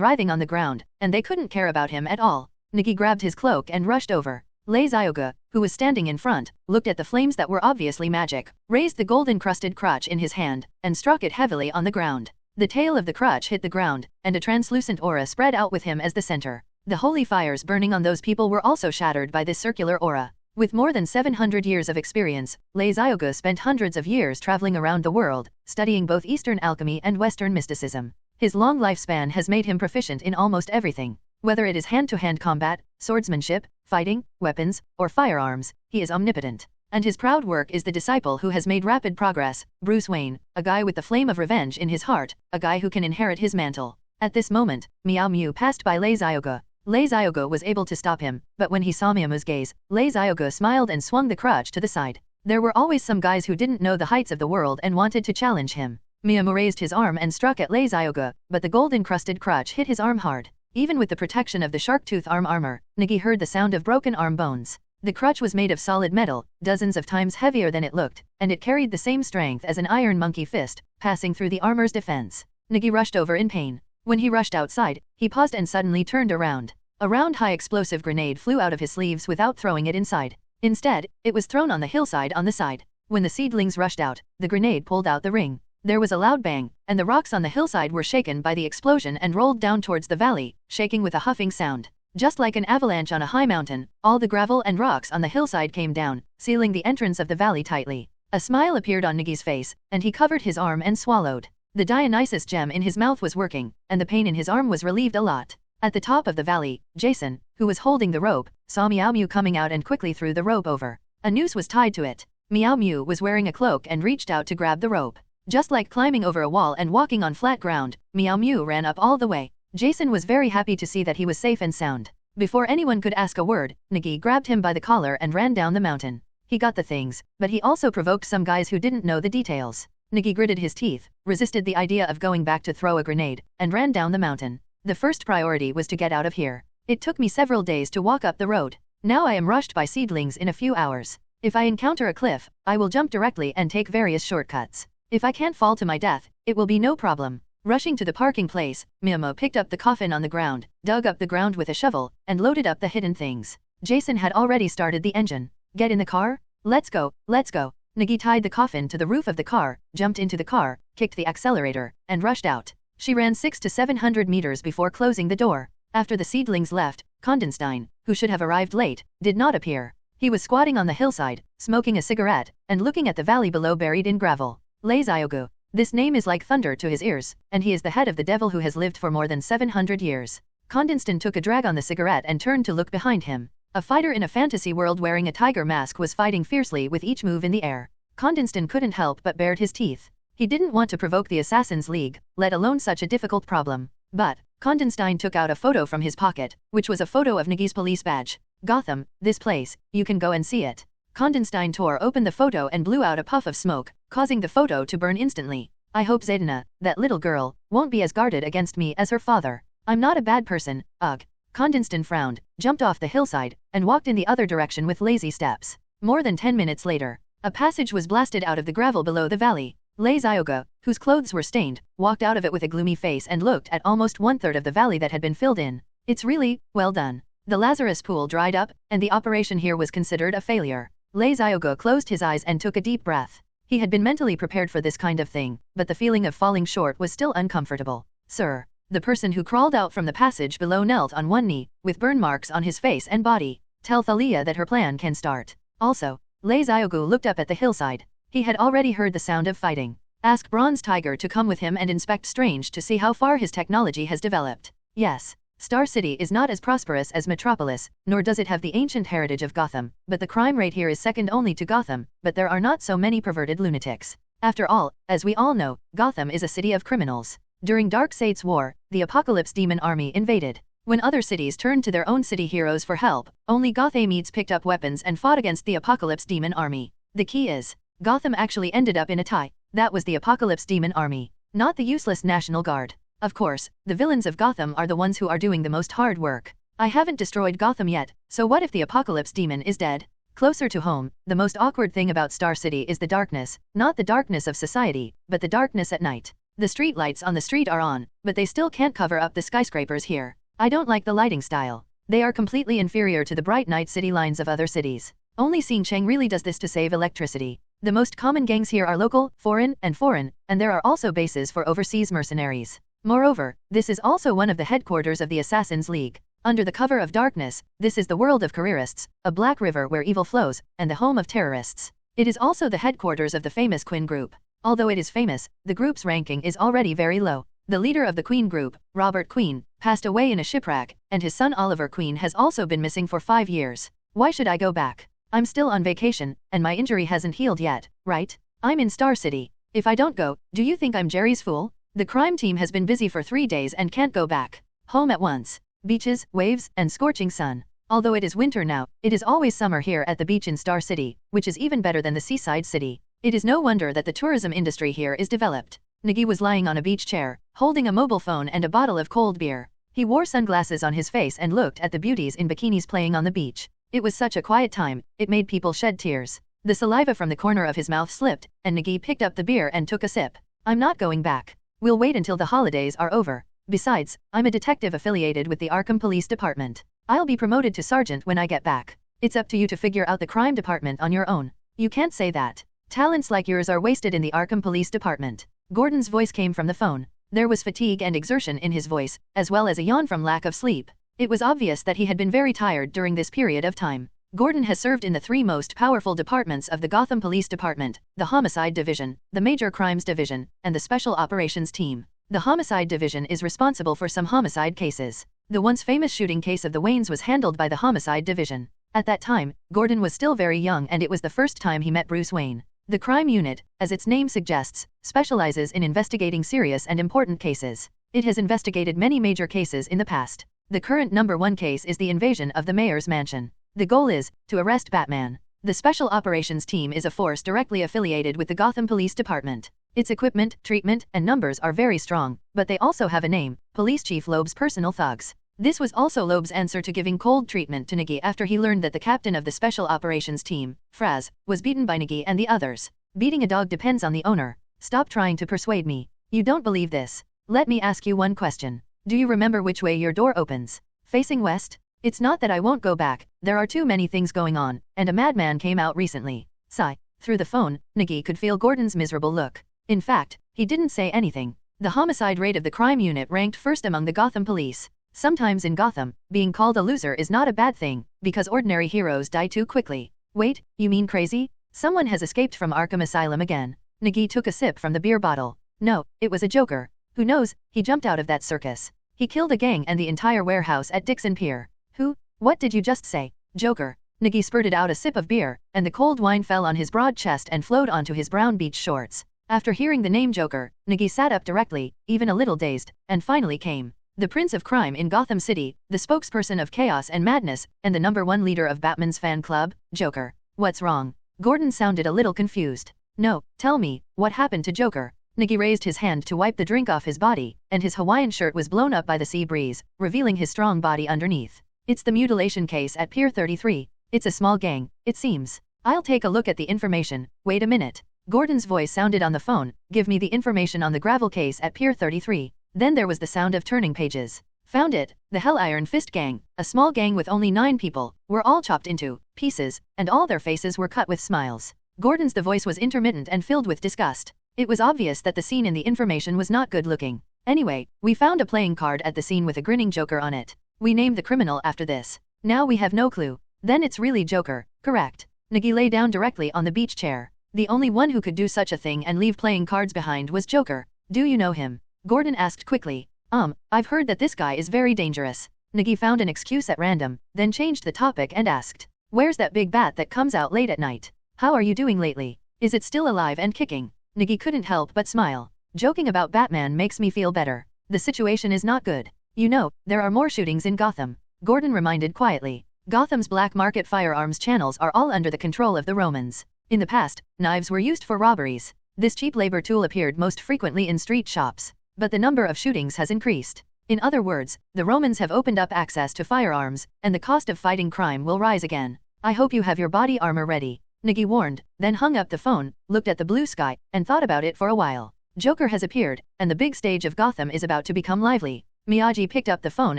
writhing on the ground, and they couldn't care about him at all. Nigi grabbed his cloak and rushed over. Lei Zioga, who was standing in front, looked at the flames that were obviously magic, raised the gold-encrusted crutch in his hand, and struck it heavily on the ground. The tail of the crutch hit the ground, and a translucent aura spread out with him as the center. The holy fires burning on those people were also shattered by this circular aura. With more than 700 years of experience, Lei Zioga spent hundreds of years traveling around the world, studying both Eastern alchemy and Western mysticism. His long lifespan has made him proficient in almost everything. Whether it is hand-to-hand combat, swordsmanship, fighting, weapons, or firearms, he is omnipotent. And his proud work is the disciple who has made rapid progress, Bruce Wayne, a guy with the flame of revenge in his heart, a guy who can inherit his mantle. At this moment, Meow Mew passed by Lei Zioga. Lei Zioga was able to stop him, but when he saw Meow Mew's gaze, Lei Zioga smiled and swung the crutch to the side. There were always some guys who didn't know the heights of the world and wanted to challenge him. Meow Mew raised his arm and struck at Lei Zioga, but the gold-encrusted crutch hit his arm hard. Even with the protection of the shark-tooth arm armor, Nigi heard the sound of broken arm bones. The crutch was made of solid metal, dozens of times heavier than it looked, and it carried the same strength as an iron monkey fist, passing through the armor's defense. Nigi rushed over in pain. When he rushed outside, he paused and suddenly turned around. A round high-explosive grenade flew out of his sleeves without throwing it inside. Instead, it was thrown on the hillside on the side. When the seedlings rushed out, the grenade pulled out the ring. There was a loud bang, and the rocks on the hillside were shaken by the explosion and rolled down towards the valley, shaking with a huffing sound. Just like an avalanche on a high mountain, all the gravel and rocks on the hillside came down, sealing the entrance of the valley tightly. A smile appeared on Nigi's face, and he covered his arm and swallowed. The Dionysus gem in his mouth was working, and the pain in his arm was relieved a lot. At the top of the valley, Jason, who was holding the rope, saw Meow Mew coming out and quickly threw the rope over. A noose was tied to it. Meow Mew was wearing a cloak and reached out to grab the rope. Just like climbing over a wall and walking on flat ground, Meow Mew ran up all the way. Jason was very happy to see that he was safe and sound. Before anyone could ask a word, Nigi grabbed him by the collar and ran down the mountain. He got the things, but he also provoked some guys who didn't know the details. Nigi gritted his teeth, resisted the idea of going back to throw a grenade, and ran down the mountain. The first priority was to get out of here. It took me several days to walk up the road. Now I am rushed by seedlings in a few hours. If I encounter a cliff, I will jump directly and take various shortcuts. If I can't fall to my death, it will be no problem. Rushing to the parking place, Mimo picked up the coffin on the ground, dug up the ground with a shovel, and loaded up the hidden things. Jason had already started the engine. Get in the car? Let's go, let's go. Nigi tied the coffin to the roof of the car, jumped into the car, kicked the accelerator, and rushed out. She ran 600 to 700 meters before closing the door. After the seedlings left, Kondenstein, who should have arrived late, did not appear. He was squatting on the hillside, smoking a cigarette, and looking at the valley below buried in gravel. Lei Ziogu. This name is like thunder to his ears, and he is the head of the devil who has lived for more than 700 years. Kondenstein took a drag on the cigarette and turned to look behind him. A fighter in a fantasy world wearing a tiger mask was fighting fiercely with each move in the air. Kondenstein couldn't help but bared his teeth. He didn't want to provoke the Assassin's League, let alone such a difficult problem. But Kondenstein took out a photo from his pocket, which was a photo of Nigi's police badge. Gotham, this place, you can go and see it. Kondenstein tore open the photo and blew out a puff of smoke, causing the photo to burn instantly. I hope Zedina, that little girl, won't be as guarded against me as her father. I'm not a bad person, ugh. Kondenstein frowned, jumped off the hillside, and walked in the other direction with lazy steps. More than 10 minutes later, a passage was blasted out of the gravel below the valley. Lei Zioga, whose clothes were stained, walked out of it with a gloomy face and looked at almost 1/3 of the valley that had been filled in. It's really, well done. The Lazarus pool dried up, and the operation here was considered a failure. Lei Zioga closed his eyes and took a deep breath. He had been mentally prepared for this kind of thing, but the feeling of falling short was still uncomfortable. Sir. The person who crawled out from the passage below knelt on one knee, with burn marks on his face and body. Tell Thalia that her plan can start. Also, Lei Ziogu looked up at the hillside. He had already heard the sound of fighting. Ask Bronze Tiger to come with him and inspect Strange to see how far his technology has developed. Yes. Star City is not as prosperous as Metropolis, nor does it have the ancient heritage of Gotham, but the crime rate here is second only to Gotham, but there are not so many perverted lunatics. After all, as we all know, Gotham is a city of criminals. During Darkseid's war, the Apocalypse Demon Army invaded. When other cities turned to their own city heroes for help, only Gothamedes picked up weapons and fought against the Apocalypse Demon Army. The key is, Gotham actually ended up in a tie. That was the Apocalypse Demon Army, not the useless National Guard. Of course, the villains of Gotham are the ones who are doing the most hard work. I haven't destroyed Gotham yet, so what if the Apocalypse Demon is dead? Closer to home, the most awkward thing about Star City is the darkness, not the darkness of society, but the darkness at night. The street lights on the street are on, but they still can't cover up the skyscrapers here. I don't like the lighting style. They are completely inferior to the bright night city lines of other cities. Only Xinjiang really does this to save electricity. The most common gangs here are local, foreign, and there are also bases for overseas mercenaries. Moreover, this is also one of the headquarters of the Assassin's League. Under the cover of darkness, this is the world of careerists, a black river where evil flows, and the home of terrorists. It is also the headquarters of the famous Quinn Group. Although it is famous, the group's ranking is already very low. The leader of the Queen Group, Robert Queen, passed away in a shipwreck, and his son Oliver Queen has also been missing for 5 years. Why should I go back? I'm still on vacation, and my injury hasn't healed yet, right? I'm in Star City. If I don't go, do you think I'm Jerry's fool? The crime team has been busy for 3 days and can't go back home at once. Beaches, waves, and scorching sun. Although it is winter now, it is always summer here at the beach in Star City, which is even better than the seaside city. It is no wonder that the tourism industry here is developed. Nigi was lying on a beach chair, holding a mobile phone and a bottle of cold beer. He wore sunglasses on his face and looked at the beauties in bikinis playing on the beach. It was such a quiet time, it made people shed tears. The saliva from the corner of his mouth slipped, and Nigi picked up the beer and took a sip. I'm not going back. We'll wait until the holidays are over. Besides, I'm a detective affiliated with the Arkham Police Department. I'll be promoted to sergeant when I get back. It's up to you to figure out the crime department on your own. You can't say that. Talents like yours are wasted in the Arkham Police Department. Gordon's voice came from the phone. There was fatigue and exertion in his voice, as well as a yawn from lack of sleep. It was obvious that he had been very tired during this period of time. Gordon has served in the 3 most powerful departments of the Gotham Police Department, the Homicide Division, the Major Crimes Division, and the Special Operations Team. The Homicide Division is responsible for some homicide cases. The once famous shooting case of the Waynes was handled by the Homicide Division. At that time, Gordon was still very young and it was the first time he met Bruce Wayne. The crime unit, as its name suggests, specializes in investigating serious and important cases. It has investigated many major cases in the past. The current #1 case is the invasion of the mayor's mansion. The goal is to arrest Batman. The Special Operations Team is a force directly affiliated with the Gotham Police Department. Its equipment, treatment, and numbers are very strong, but they also have a name, Police Chief Loeb's personal thugs. This was also Loeb's answer to giving cold treatment to Nigi after he learned that the captain of the Special Operations Team, Fraz, was beaten by Nigi and the others. Beating a dog depends on the owner. Stop trying to persuade me. You don't believe this. Let me ask you one question. Do you remember which way your door opens? Facing west? It's not that I won't go back, there are too many things going on, and a madman came out recently. Sigh. Through the phone, Nigi could feel Gordon's miserable look. In fact, he didn't say anything. The homicide rate of the crime unit ranked first among the Gotham police. Sometimes in Gotham, being called a loser is not a bad thing, because ordinary heroes die too quickly. Wait, you mean crazy? Someone has escaped from Arkham Asylum again. Nigi took a sip from the beer bottle. No, it was a Joker. Who knows, he jumped out of that circus. He killed a gang and the entire warehouse at Dixon Pier. Who? What did you just say? Joker. Nigi spurted out a sip of beer, and the cold wine fell on his broad chest and flowed onto his brown beach shorts. After hearing the name Joker, Nigi sat up directly, even a little dazed, and finally came. The Prince of Crime in Gotham City, the spokesperson of chaos and madness, and the #1 leader of Batman's fan club, Joker. What's wrong? Gordon sounded a little confused. No, tell me, what happened to Joker? Nigi raised his hand to wipe the drink off his body, and his Hawaiian shirt was blown up by the sea breeze, revealing his strong body underneath. It's the mutilation case at Pier 33. It's a small gang, it seems. I'll take a look at the information. Wait a minute. Gordon's voice sounded on the phone. Give me the information on the gravel case at Pier 33. Then there was the sound of turning pages. Found it. The Hell Iron Fist gang, a small gang with only 9 people, were all chopped into pieces, and all their faces were cut with smiles. Gordon's voice was intermittent and filled with disgust. It was obvious that the scene in the information was not good looking. Anyway, we found a playing card at the scene with a grinning Joker on it. We named the criminal after this. Now we have no clue. Then it's really Joker, correct? Nigi lay down directly on the beach chair. The only one who could do such a thing and leave playing cards behind was Joker. Do you know him? Gordon asked quickly. I've heard that this guy is very dangerous. Nigi found an excuse at random, then changed the topic and asked. Where's that big bat that comes out late at night? How are you doing lately? Is it still alive and kicking? Nigi couldn't help but smile. Joking about Batman makes me feel better. The situation is not good. You know, there are more shootings in Gotham. Gordon reminded quietly. Gotham's black market firearms channels are all under the control of the Romans. In the past, knives were used for robberies. This cheap labor tool appeared most frequently in street shops. But the number of shootings has increased. In other words, the Romans have opened up access to firearms, and the cost of fighting crime will rise again. I hope you have your body armor ready. Nigi warned, then hung up the phone, looked at the blue sky, and thought about it for a while. Joker has appeared, and the big stage of Gotham is about to become lively. Miyagi picked up the phone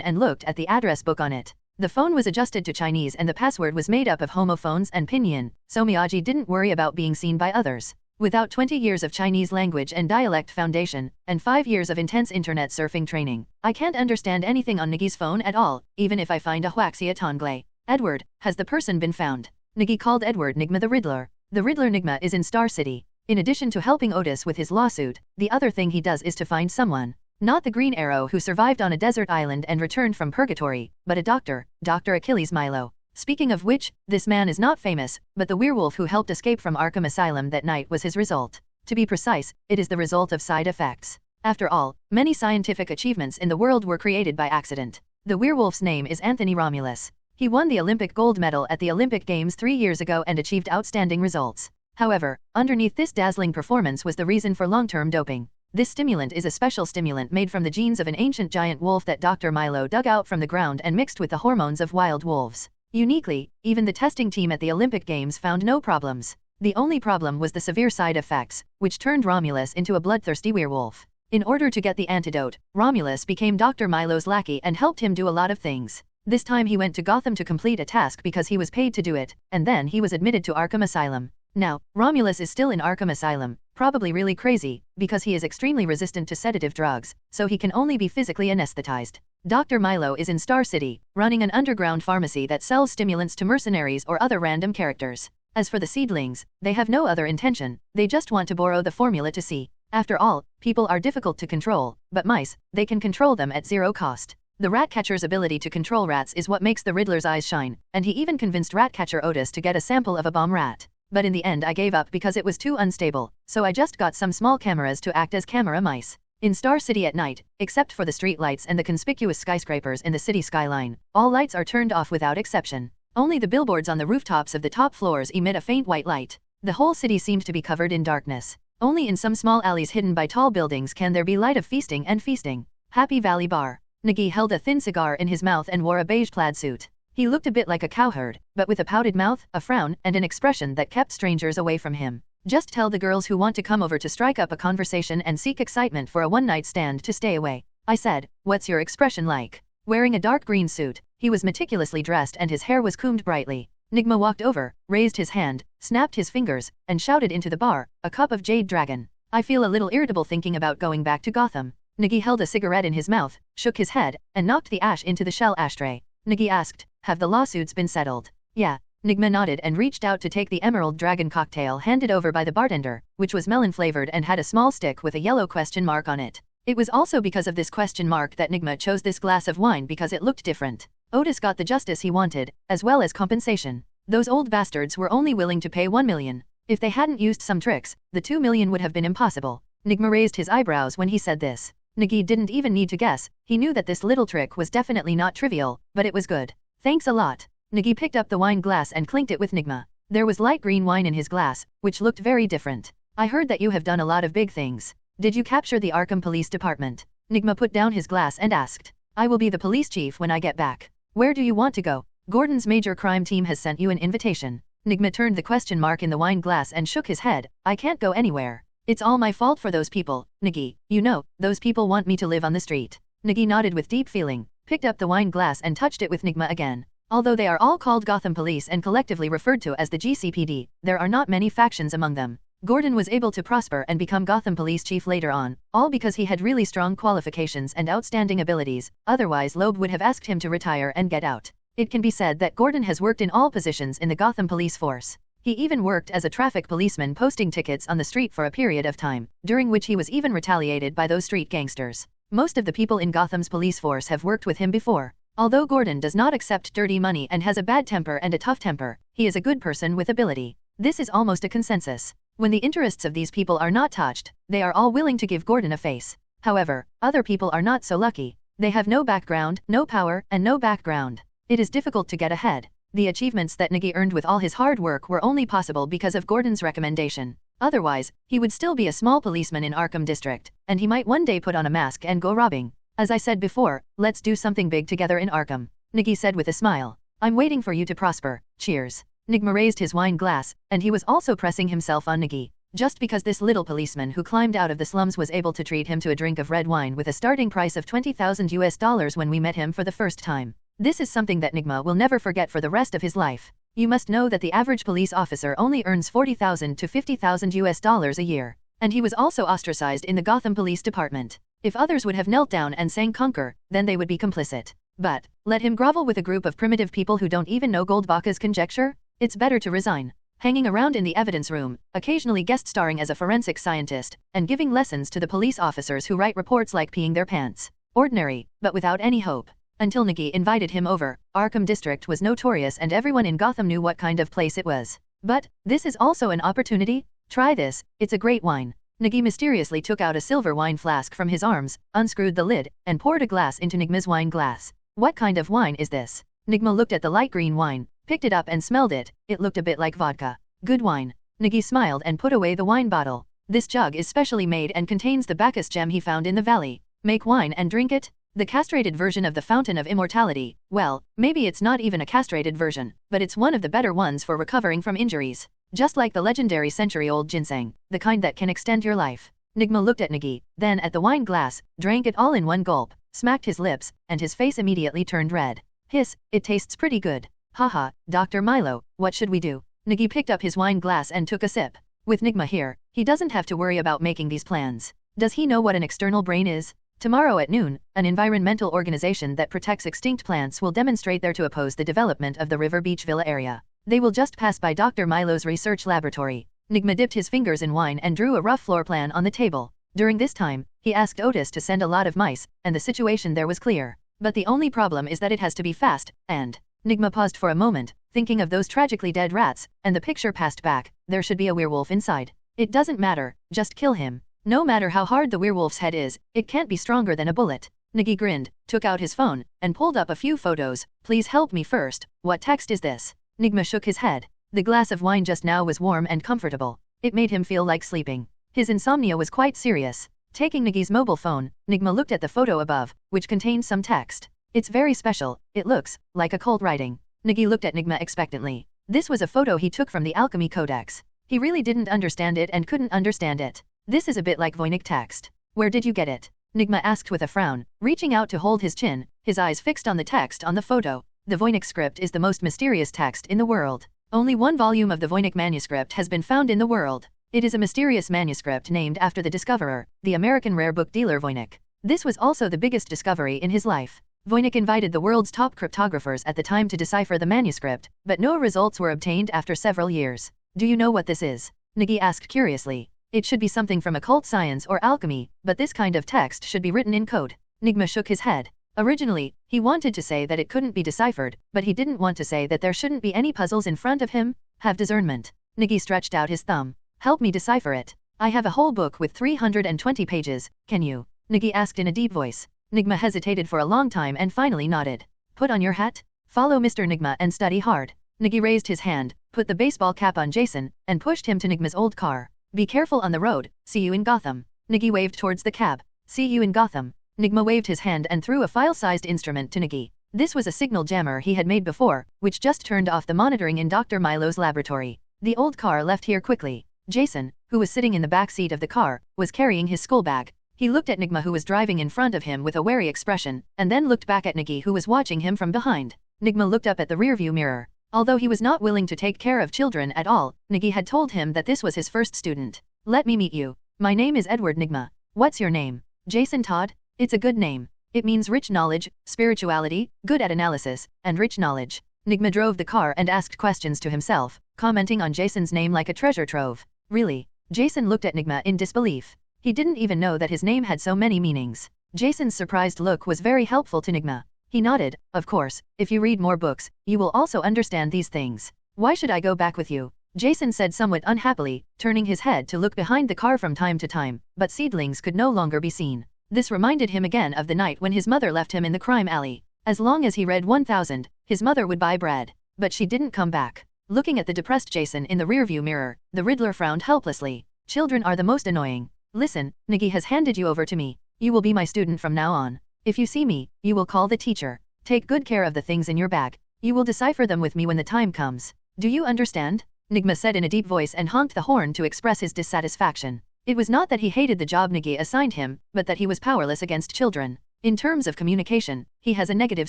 and looked at the address book on it. The phone was adjusted to Chinese and the password was made up of homophones and pinyin, so Miyagi didn't worry about being seen by others. Without 20 years of Chinese language and dialect foundation, and 5 years of intense internet surfing training, I can't understand anything on Nigi's phone at all, even if I find a Huaxia Tonglei. Edward, has the person been found? Nigi called Edward Nigma the Riddler. The Riddler Nigma is in Star City. In addition to helping Otis with his lawsuit, the other thing he does is to find someone. Not the Green Arrow who survived on a desert island and returned from purgatory, but a doctor, Dr. Achilles Milo. Speaking of which, this man is not famous, but the werewolf who helped escape from Arkham Asylum that night was his result. To be precise, it is the result of side effects. After all, many scientific achievements in the world were created by accident. The werewolf's name is Anthony Romulus. He won the Olympic gold medal at the Olympic Games 3 years ago and achieved outstanding results. However, underneath this dazzling performance was the reason for long-term doping. This stimulant is a special stimulant made from the genes of an ancient giant wolf that Dr. Milo dug out from the ground and mixed with the hormones of wild wolves. Uniquely, even the testing team at the Olympic Games found no problems. The only problem was the severe side effects, which turned Romulus into a bloodthirsty werewolf. In order to get the antidote, Romulus became Dr. Milo's lackey and helped him do a lot of things. This time he went to Gotham to complete a task because he was paid to do it, and then he was admitted to Arkham Asylum. Now, Romulus is still in Arkham Asylum, probably really crazy, because he is extremely resistant to sedative drugs, so he can only be physically anesthetized. Dr. Milo is in Star City, running an underground pharmacy that sells stimulants to mercenaries or other random characters. As for the seedlings, they have no other intention, they just want to borrow the formula to see. After all, people are difficult to control, but mice, they can control them at zero cost. The Ratcatcher's ability to control rats is what makes the Riddler's eyes shine, and he even convinced Ratcatcher Otis to get a sample of a bomb rat. But in the end I gave up because it was too unstable, so I just got some small cameras to act as camera mice. In Star City at night, except for the street lights and the conspicuous skyscrapers in the city skyline, all lights are turned off without exception. Only the billboards on the rooftops of the top floors emit a faint white light. The whole city seemed to be covered in darkness. Only in some small alleys hidden by tall buildings can there be light of feasting and feasting. Happy Valley Bar. Nigi held a thin cigar in his mouth and wore a beige plaid suit. He looked a bit like a cowherd, but with a pouted mouth, a frown, and an expression that kept strangers away from him. Just tell the girls who want to come over to strike up a conversation and seek excitement for a one-night stand to stay away. I said, what's your expression like? Wearing a dark green suit, he was meticulously dressed and his hair was combed brightly. Nigma walked over, raised his hand, snapped his fingers, and shouted into the bar, a cup of Jade Dragon. I feel a little irritable thinking about going back to Gotham. Nigi held a cigarette in his mouth, shook his head, and knocked the ash into the shell ashtray. Nigi asked, have the lawsuits been settled? Yeah. Nigma nodded and reached out to take the Emerald Dragon cocktail handed over by the bartender, which was melon-flavored and had a small stick with a yellow question mark on it. It was also because of this question mark that Nigma chose this glass of wine because it looked different. Otis got the justice he wanted, as well as compensation. Those old bastards were only willing to pay 1 million. If they hadn't used some tricks, the 2 million would have been impossible. Nigma raised his eyebrows when he said this. Nigi didn't even need to guess, he knew that this little trick was definitely not trivial, but it was good. Thanks a lot. Nigi picked up the wine glass and clinked it with Nigma. There was light green wine in his glass, which looked very different. I heard that you have done a lot of big things. Did you capture the Arkham Police Department? Nigma put down his glass and asked. I will be the police chief when I get back. Where do you want to go? Gordon's major crime team has sent you an invitation. Nigma turned the question mark in the wine glass and shook his head. I can't go anywhere. It's all my fault for those people, Nigi. You know, those people want me to live on the street. Nigi nodded with deep feeling, picked up the wine glass and touched it with Nigma again. Although they are all called Gotham Police and collectively referred to as the GCPD, there are not many factions among them. Gordon was able to prosper and become Gotham Police Chief later on, all because he had really strong qualifications and outstanding abilities, otherwise Loeb would have asked him to retire and get out. It can be said that Gordon has worked in all positions in the Gotham Police Force. He even worked as a traffic policeman posting tickets on the street for a period of time, during which he was even retaliated by those street gangsters. Most of the people in Gotham's police force have worked with him before. Although Gordon does not accept dirty money and has a bad temper and a tough temper, he is a good person with ability. This is almost a consensus. When the interests of these people are not touched, they are all willing to give Gordon a face. However, other people are not so lucky. They have no background, no power, and no background. It is difficult to get ahead. The achievements that Nigi earned with all his hard work were only possible because of Gordon's recommendation. Otherwise, he would still be a small policeman in Arkham District, and he might one day put on a mask and go robbing. As I said before, let's do something big together in Arkham, Nigi said with a smile. I'm waiting for you to prosper. Cheers. Nigma raised his wine glass, and he was also pressing himself on Nigi. Just because this little policeman who climbed out of the slums was able to treat him to a drink of red wine with a starting price of $20,000 when we met him for the first time. This is something that Nigma will never forget for the rest of his life. You must know that the average police officer only earns $40,000 to $50,000 a year. And he was also ostracized in the Gotham Police Department. If others would have knelt down and sang Conquer, then they would be complicit. But, let him grovel with a group of primitive people who don't even know Goldbach's conjecture? It's better to resign. hanging around in the evidence room, occasionally guest starring as a forensic scientist, and giving lessons to the police officers who write reports like peeing their pants. Ordinary, but without any hope. Until Nigi invited him over, Arkham District was notorious and everyone in Gotham knew what kind of place it was. But, this is also an opportunity? Try this, it's a great wine. Nigi mysteriously took out a silver wine flask from his arms, unscrewed the lid, and poured a glass into Nigma's wine glass. What kind of wine is this? Nigma looked at the light green wine, picked it up and smelled it. It looked a bit like vodka. Good wine. Nigi smiled and put away the wine bottle. This jug is specially made and contains the Bacchus gem he found in the valley. Make wine and drink it? The castrated version of the Fountain of Immortality. Well, maybe it's not even a castrated version, but it's one of the better ones for recovering from injuries. Just like the legendary century-old ginseng, the kind that can extend your life. Nigma looked at Nigi, then at the wine glass, drank it all in one gulp, smacked his lips, and his face immediately turned red. Hiss, it tastes pretty good. Haha, Dr. Milo, what should we do? Nigi picked up his wine glass and took a sip. With Nigma here, he doesn't have to worry about making these plans. Does he know what an external brain is? Tomorrow at noon, an environmental organization that protects extinct plants will demonstrate there to oppose the development of the River Beach Villa area. They will just pass by Dr. Milo's research laboratory. Nigma dipped his fingers in wine and drew a rough floor plan on the table. During this time, he asked Otis to send a lot of mice, and the situation there was clear. But the only problem is that it has to be fast, and... Nigma paused for a moment, thinking of those tragically dead rats, and the picture passed back. There should be a werewolf inside. It doesn't matter, just kill him. No matter how hard the werewolf's head is, it can't be stronger than a bullet. Nigi grinned, took out his phone, and pulled up a few photos. Please help me first. What text is this? Nigma shook his head. The glass of wine just now was warm and comfortable. It made him feel like sleeping. His insomnia was quite serious. Taking Nigi's mobile phone, Nigma looked at the photo above, which contained some text. It's very special. It looks like occult writing. Nigi looked at Nigma expectantly. This was a photo he took from the Alchemy Codex. He really didn't understand it and couldn't understand it. This is a bit like Voynich text. Where did you get it? Nigma asked with a frown, reaching out to hold his chin, his eyes fixed on the text on the photo. The Voynich script is the most mysterious text in the world. Only one volume of the Voynich manuscript has been found in the world. It is a mysterious manuscript named after the discoverer, the American rare book dealer Voynich. This was also the biggest discovery in his life. Voynich invited the world's top cryptographers at the time to decipher the manuscript, but no results were obtained after several years. Do you know what this is? Nigi asked curiously. It should be something from occult science or alchemy, but this kind of text should be written in code. Nigma shook his head. Originally, he wanted to say that it couldn't be deciphered, but he didn't want to say that there shouldn't be any puzzles in front of him. Have discernment. Nigi stretched out his thumb. Help me decipher it. I have a whole book with 320 pages, can you? Nigi asked in a deep voice. Nigma hesitated for a long time and finally nodded. Put on your hat. Follow Mr. Nigma and study hard. Nigi raised his hand, put the baseball cap on Jason, and pushed him to Nigma's old car. Be careful on the road, see you in Gotham. Nigi waved towards the cab. See you in Gotham. Nigma waved his hand and threw a file-sized instrument to Nigi. This was a signal jammer he had made before, which just turned off the monitoring in Dr. Milo's laboratory. The old car left here quickly. Jason, who was sitting in the back seat of the car, was carrying his school bag. He looked at Nigma who was driving in front of him with a wary expression, and then looked back at Nigi who was watching him from behind. Nigma looked up at the rearview mirror. Although he was not willing to take care of children at all, Nigi had told him that this was his first student. Let me meet you. My name is Edward Nigma. What's your name? Jason Todd? It's a good name. It means rich knowledge, spirituality, good at analysis, and rich knowledge. Nigma drove the car and asked questions to himself, commenting on Jason's name like a treasure trove. Really? Jason looked at Nigma in disbelief. He didn't even know that his name had so many meanings. Jason's surprised look was very helpful to Nigma. He nodded. Of course, if you read more books, you will also understand these things. Why should I go back with you? Jason said somewhat unhappily, turning his head to look behind the car from time to time, but seedlings could no longer be seen. This reminded him again of the night when his mother left him in the crime alley. As long as he read 1000, his mother would buy bread. But she didn't come back. Looking at the depressed Jason in the rearview mirror, the Riddler frowned helplessly. Children are the most annoying. Listen, Nigi has handed you over to me. You will be my student from now on. If you see me, you will call the teacher. Take good care of the things in your bag. You will decipher them with me when the time comes. Do you understand? Nigma said in a deep voice and honked the horn to express his dissatisfaction. It was not that he hated the job Nigi assigned him, but that he was powerless against children. In terms of communication, he has a negative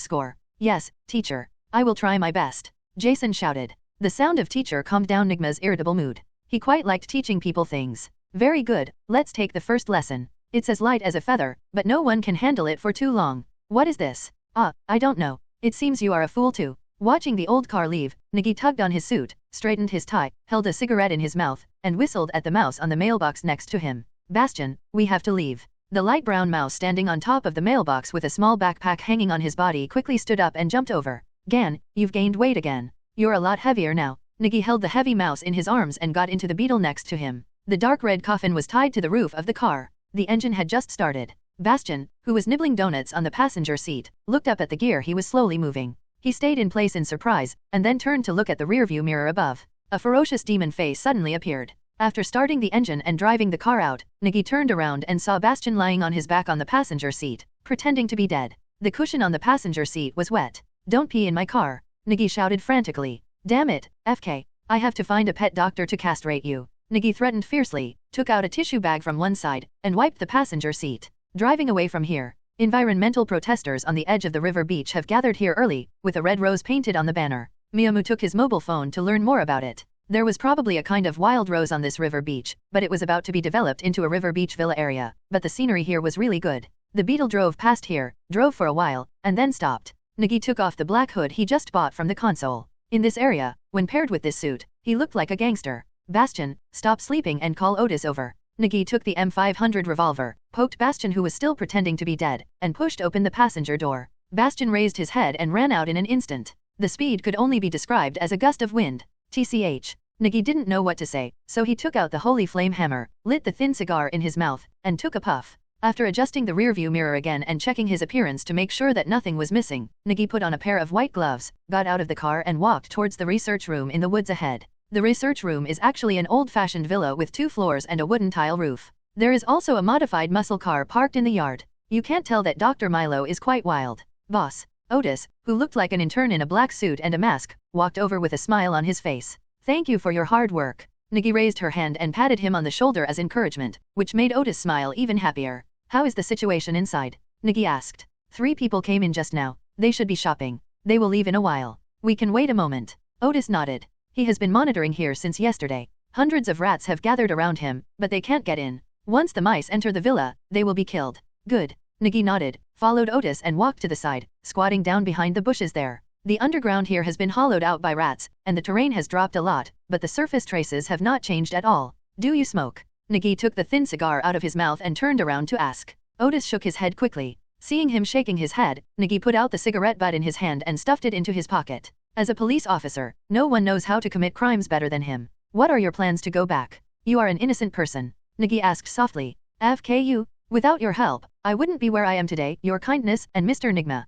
score. Yes, teacher. I will try my best. Jason shouted. The sound of teacher calmed down Nigma's irritable mood. He quite liked teaching people things. Very good, let's take the first lesson. It's as light as a feather, but no one can handle it for too long. What is this? I don't know. It seems you are a fool too. Watching the old car leave, Nigi tugged on his suit, straightened his tie, held a cigarette in his mouth, and whistled at the mouse on the mailbox next to him. Bastian, we have to leave. The light brown mouse standing on top of the mailbox with a small backpack hanging on his body quickly stood up and jumped over. Gan, you've gained weight again. You're a lot heavier now. Nigi held the heavy mouse in his arms and got into the beetle next to him. The dark red coffin was tied to the roof of the car. The engine had just started. Bastian, who was nibbling donuts on the passenger seat, looked up at the gear he was slowly moving. He stayed in place in surprise, and then turned to look at the rearview mirror above. A ferocious demon face suddenly appeared. After starting the engine and driving the car out, Nigi turned around and saw Bastian lying on his back on the passenger seat, pretending to be dead. The cushion on the passenger seat was wet. Don't pee in my car, Nigi shouted frantically. Damn it, FK, I have to find a pet doctor to castrate you. Nigi threatened fiercely, took out a tissue bag from one side, and wiped the passenger seat. Driving away from here. Environmental protesters on the edge of the river beach have gathered here early, with a red rose painted on the banner. Miyamu took his mobile phone to learn more about it. There was probably a kind of wild rose on this river beach, but it was about to be developed into a river beach villa area, but the scenery here was really good. The beetle drove past here, drove for a while, and then stopped. Nigi took off the black hood he just bought from the console. In this area, when paired with this suit, he looked like a gangster. Bastian, stop sleeping and call Otis over. Nigi took the M500 revolver, poked Bastian who was still pretending to be dead, and pushed open the passenger door. Bastian raised his head and ran out in an instant. The speed could only be described as a gust of wind. TCH. Nigi didn't know what to say, so he took out the holy flame hammer, lit the thin cigar in his mouth, and took a puff. After adjusting the rearview mirror again and checking his appearance to make sure that nothing was missing, Nigi put on a pair of white gloves, got out of the car and walked towards the research room in the woods ahead. The research room is actually an old-fashioned villa with 2 floors and a wooden tile roof. There is also a modified muscle car parked in the yard. You can't tell that Dr. Milo is quite wild. Boss. Otis, who looked like an intern in a black suit and a mask, walked over with a smile on his face. Thank you for your hard work. Nigi raised her hand and patted him on the shoulder as encouragement, which made Otis smile even happier. How is the situation inside? Nigi asked. 3 people came in just now. They should be shopping. They will leave in a while. We can wait a moment. Otis nodded. He has been monitoring here since yesterday. Hundreds of rats have gathered around him, but they can't get in. Once the mice enter the villa, they will be killed. Good. Nigi nodded, followed Otis and walked to the side, squatting down behind the bushes there. The underground here has been hollowed out by rats, and the terrain has dropped a lot, but the surface traces have not changed at all. Do you smoke? Nigi took the thin cigar out of his mouth and turned around to ask. Otis shook his head quickly. Seeing him shaking his head, Nigi put out the cigarette butt in his hand and stuffed it into his pocket. As a police officer, no one knows how to commit crimes better than him. What are your plans to go back? You are an innocent person. Nigi asked softly. FKU? Without your help, I wouldn't be where I am today. Your kindness and Mr. Nigma,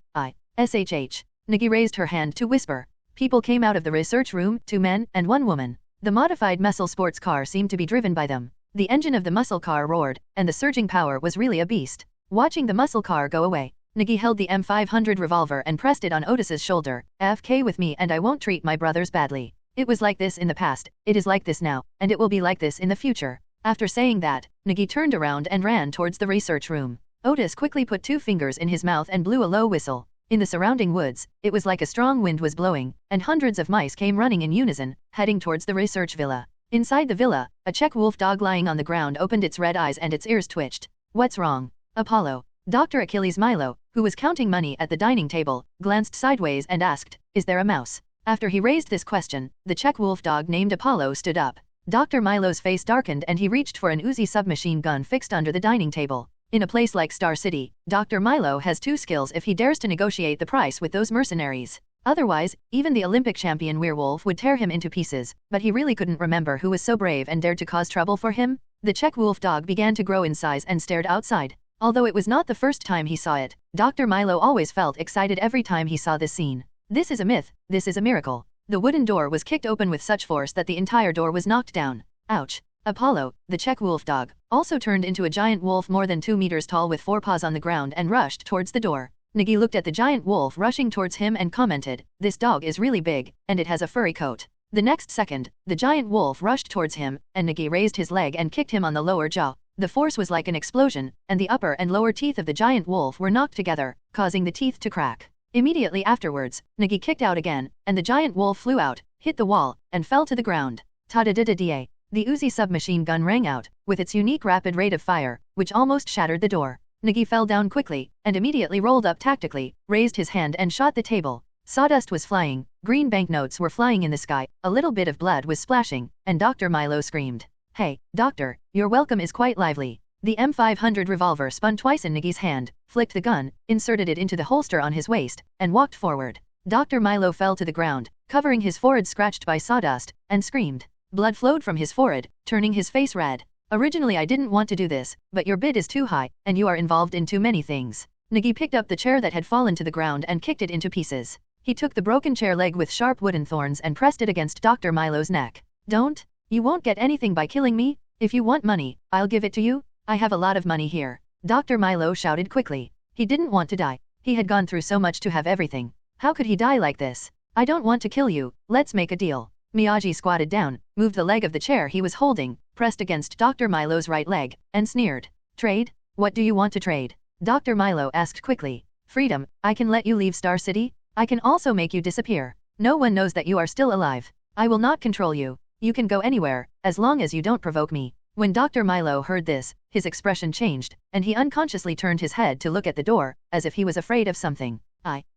SHH. Nigi raised her hand to whisper. People came out of the research room, 2 men and 1 woman. The modified muscle sports car seemed to be driven by them. The engine of the muscle car roared, and the surging power was really a beast. Watching the muscle car go away, Nigi held the M500 revolver and pressed it on Otis's shoulder. FK with me and I won't treat my brothers badly. It was like this in the past, it is like this now, and it will be like this in the future. After saying that, Nigi turned around and ran towards the research room. Otis quickly put 2 fingers in his mouth and blew a low whistle. In the surrounding woods, it was like a strong wind was blowing, and hundreds of mice came running in unison, heading towards the research villa. Inside the villa, a Czech wolf dog lying on the ground opened its red eyes and its ears twitched. What's wrong? Apollo. Dr. Achilles Milo, who was counting money at the dining table, glanced sideways and asked, is there a mouse? After he raised this question, the Czech wolf dog named Apollo stood up. Dr. Milo's face darkened and he reached for an Uzi submachine gun fixed under the dining table. In a place like Star City, Dr. Milo has 2 skills if he dares to negotiate the price with those mercenaries. Otherwise, even the Olympic champion werewolf would tear him into pieces, but he really couldn't remember who was so brave and dared to cause trouble for him. The Czech wolf dog began to grow in size and stared outside. Although it was not the first time he saw it, Dr. Milo always felt excited every time he saw this scene. This is a myth, this is a miracle. The wooden door was kicked open with such force that the entire door was knocked down. Ouch. Apollo, the Czech wolf dog, also turned into a giant wolf more than 2 meters tall with 4 paws on the ground and rushed towards the door. Nigi looked at the giant wolf rushing towards him and commented, this dog is really big, and it has a furry coat. The next second, the giant wolf rushed towards him, and Nigi raised his leg and kicked him on the lower jaw. The force was like an explosion, and the upper and lower teeth of the giant wolf were knocked together, causing the teeth to crack. Immediately afterwards, Nigi kicked out again, and the giant wolf flew out, hit the wall, and fell to the ground. Ta-da-da-da-da. The Uzi submachine gun rang out, with its unique rapid rate of fire, which almost shattered the door. Nigi fell down quickly, and immediately rolled up tactically, raised his hand and shot the table. Sawdust was flying, green banknotes were flying in the sky, a little bit of blood was splashing, and Dr. Milo screamed. Hey, doctor, your welcome is quite lively. The M500 revolver spun twice in Nigi's hand, flicked the gun, inserted it into the holster on his waist, and walked forward. Dr. Milo fell to the ground, covering his forehead scratched by sawdust, and screamed. Blood flowed from his forehead, turning his face red. Originally I didn't want to do this, but your bid is too high, and you are involved in too many things. Nigi picked up the chair that had fallen to the ground and kicked it into pieces. He took the broken chair leg with sharp wooden thorns and pressed it against Dr. Milo's neck. Don't! You won't get anything by killing me. If you want money, I'll give it to you. I have a lot of money here. Dr. Milo shouted quickly. He didn't want to die. He had gone through so much to have everything. How could he die like this? I don't want to kill you, let's make a deal. Miyagi squatted down, moved the leg of the chair he was holding, pressed against Dr. Milo's right leg, and sneered. Trade? What do you want to trade? Dr. Milo asked quickly. Freedom, I can let you leave Star City. I can also make you disappear. No one knows that you are still alive. I will not control you. You can go anywhere, as long as you don't provoke me. When Dr. Milo heard this, his expression changed, and he unconsciously turned his head to look at the door, as if he was afraid of something.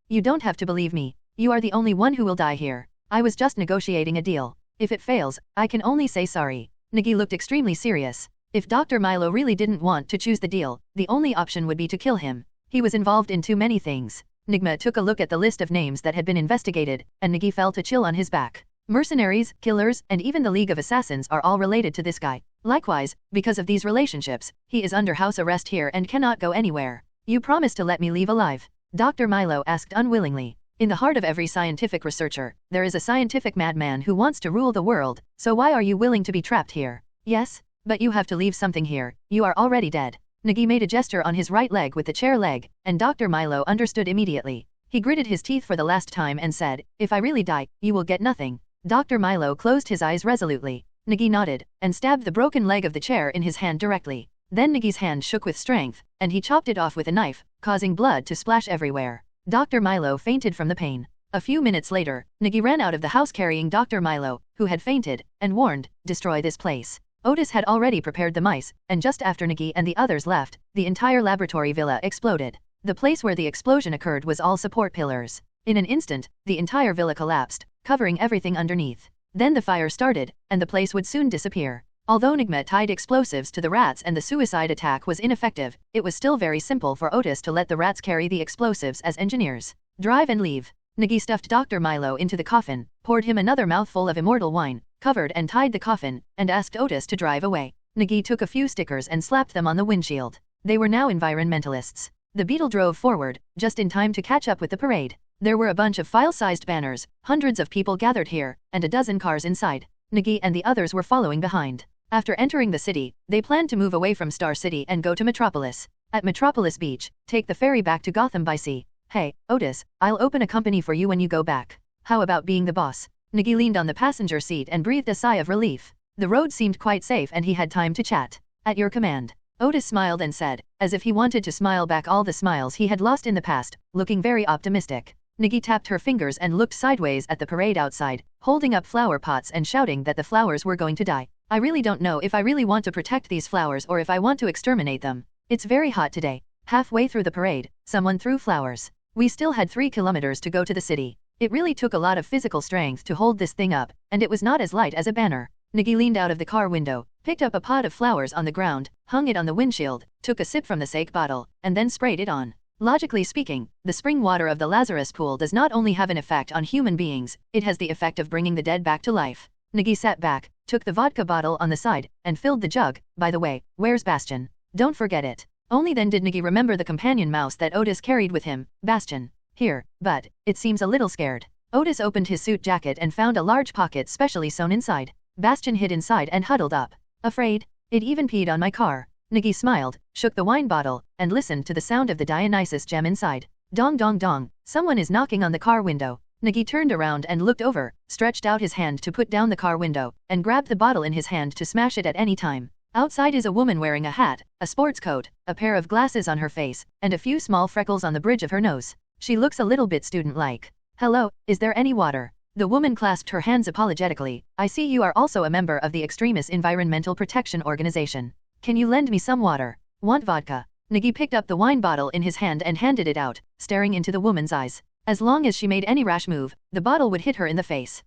You don't have to believe me. You are the only one who will die here. I was just negotiating a deal. If it fails, I can only say sorry. Nigi looked extremely serious. If Dr. Milo really didn't want to choose the deal, the only option would be to kill him. He was involved in too many things. Nigma took a look at the list of names that had been investigated, and Nigi felt a chill on his back. Mercenaries, killers, and even the League of Assassins are all related to this guy. Likewise, because of these relationships, he is under house arrest here and cannot go anywhere. You promise to let me leave alive? Dr. Milo asked unwillingly. In the heart of every scientific researcher, there is a scientific madman who wants to rule the world, so why are you willing to be trapped here? Yes, but you have to leave something here. You are already dead. Nigi made a gesture on his right leg with the chair leg, and Dr. Milo understood immediately. He gritted his teeth for the last time and said, if I really die, you will get nothing. Dr. Milo closed his eyes resolutely. Nigi nodded, and stabbed the broken leg of the chair in his hand directly. Then Nigi's hand shook with strength, and he chopped it off with a knife, causing blood to splash everywhere. Dr. Milo fainted from the pain. A few minutes later, Nigi ran out of the house carrying Dr. Milo, who had fainted, and warned, destroy this place. Otis had already prepared the mice, and just after Nigi and the others left, the entire laboratory villa exploded. The place where the explosion occurred was all support pillars. In an instant, the entire villa collapsed, covering everything underneath. Then the fire started, and the place would soon disappear. Although Nigma tied explosives to the rats and the suicide attack was ineffective, it was still very simple for Otis to let the rats carry the explosives as engineers. Drive and leave. Nigi stuffed Dr. Milo into the coffin, poured him another mouthful of immortal wine, covered and tied the coffin, and asked Otis to drive away. Nigi took a few stickers and slapped them on the windshield. They were now environmentalists. The Beetle drove forward, just in time to catch up with the parade. There were a bunch of file-sized banners, hundreds of people gathered here, and a dozen cars inside. Nigi and the others were following behind. After entering the city, they planned to move away from Star City and go to Metropolis. At Metropolis Beach, take the ferry back to Gotham by sea. Hey, Otis, I'll open a company for you when you go back. How about being the boss? Nigi leaned on the passenger seat and breathed a sigh of relief. The road seemed quite safe and he had time to chat. At your command. Otis smiled and said, as if he wanted to smile back all the smiles he had lost in the past, looking very optimistic. Nigi tapped her fingers and looked sideways at the parade outside, holding up flower pots and shouting that the flowers were going to die. I really don't know if I really want to protect these flowers or if I want to exterminate them. It's very hot today. Halfway through the parade, someone threw flowers. We still had 3 kilometers to go to the city. It really took a lot of physical strength to hold this thing up, and it was not as light as a banner. Nigi leaned out of the car window, picked up a pot of flowers on the ground, hung it on the windshield, took a sip from the sake bottle, and then sprayed it on. Logically speaking, the spring water of the Lazarus pool does not only have an effect on human beings, it has the effect of bringing the dead back to life. Nigi sat back, took the vodka bottle on the side, and filled the jug. By the way, where's Bastion? Don't forget it. Only then did Nigi remember the companion mouse that Otis carried with him. Bastion. Here, but it seems a little scared. Otis opened his suit jacket and found a large pocket specially sewn inside. Bastion hid inside and huddled up. Afraid? It even peed on my car. Nigi smiled, shook the wine bottle, and listened to the sound of the Dionysus gem inside. Dong dong dong, someone is knocking on the car window. Nigi turned around and looked over, stretched out his hand to put down the car window, and grabbed the bottle in his hand to smash it at any time. Outside is a woman wearing a hat, a sports coat, a pair of glasses on her face, and a few small freckles on the bridge of her nose. She looks a little bit student-like. Hello, is there any water? The woman clasped her hands apologetically. I see you are also a member of the Extremis Environmental Protection Organization. Can you lend me some water? Want vodka? Nigi picked up the wine bottle in his hand and handed it out, staring into the woman's eyes. As long as she made any rash move, the bottle would hit her in the face.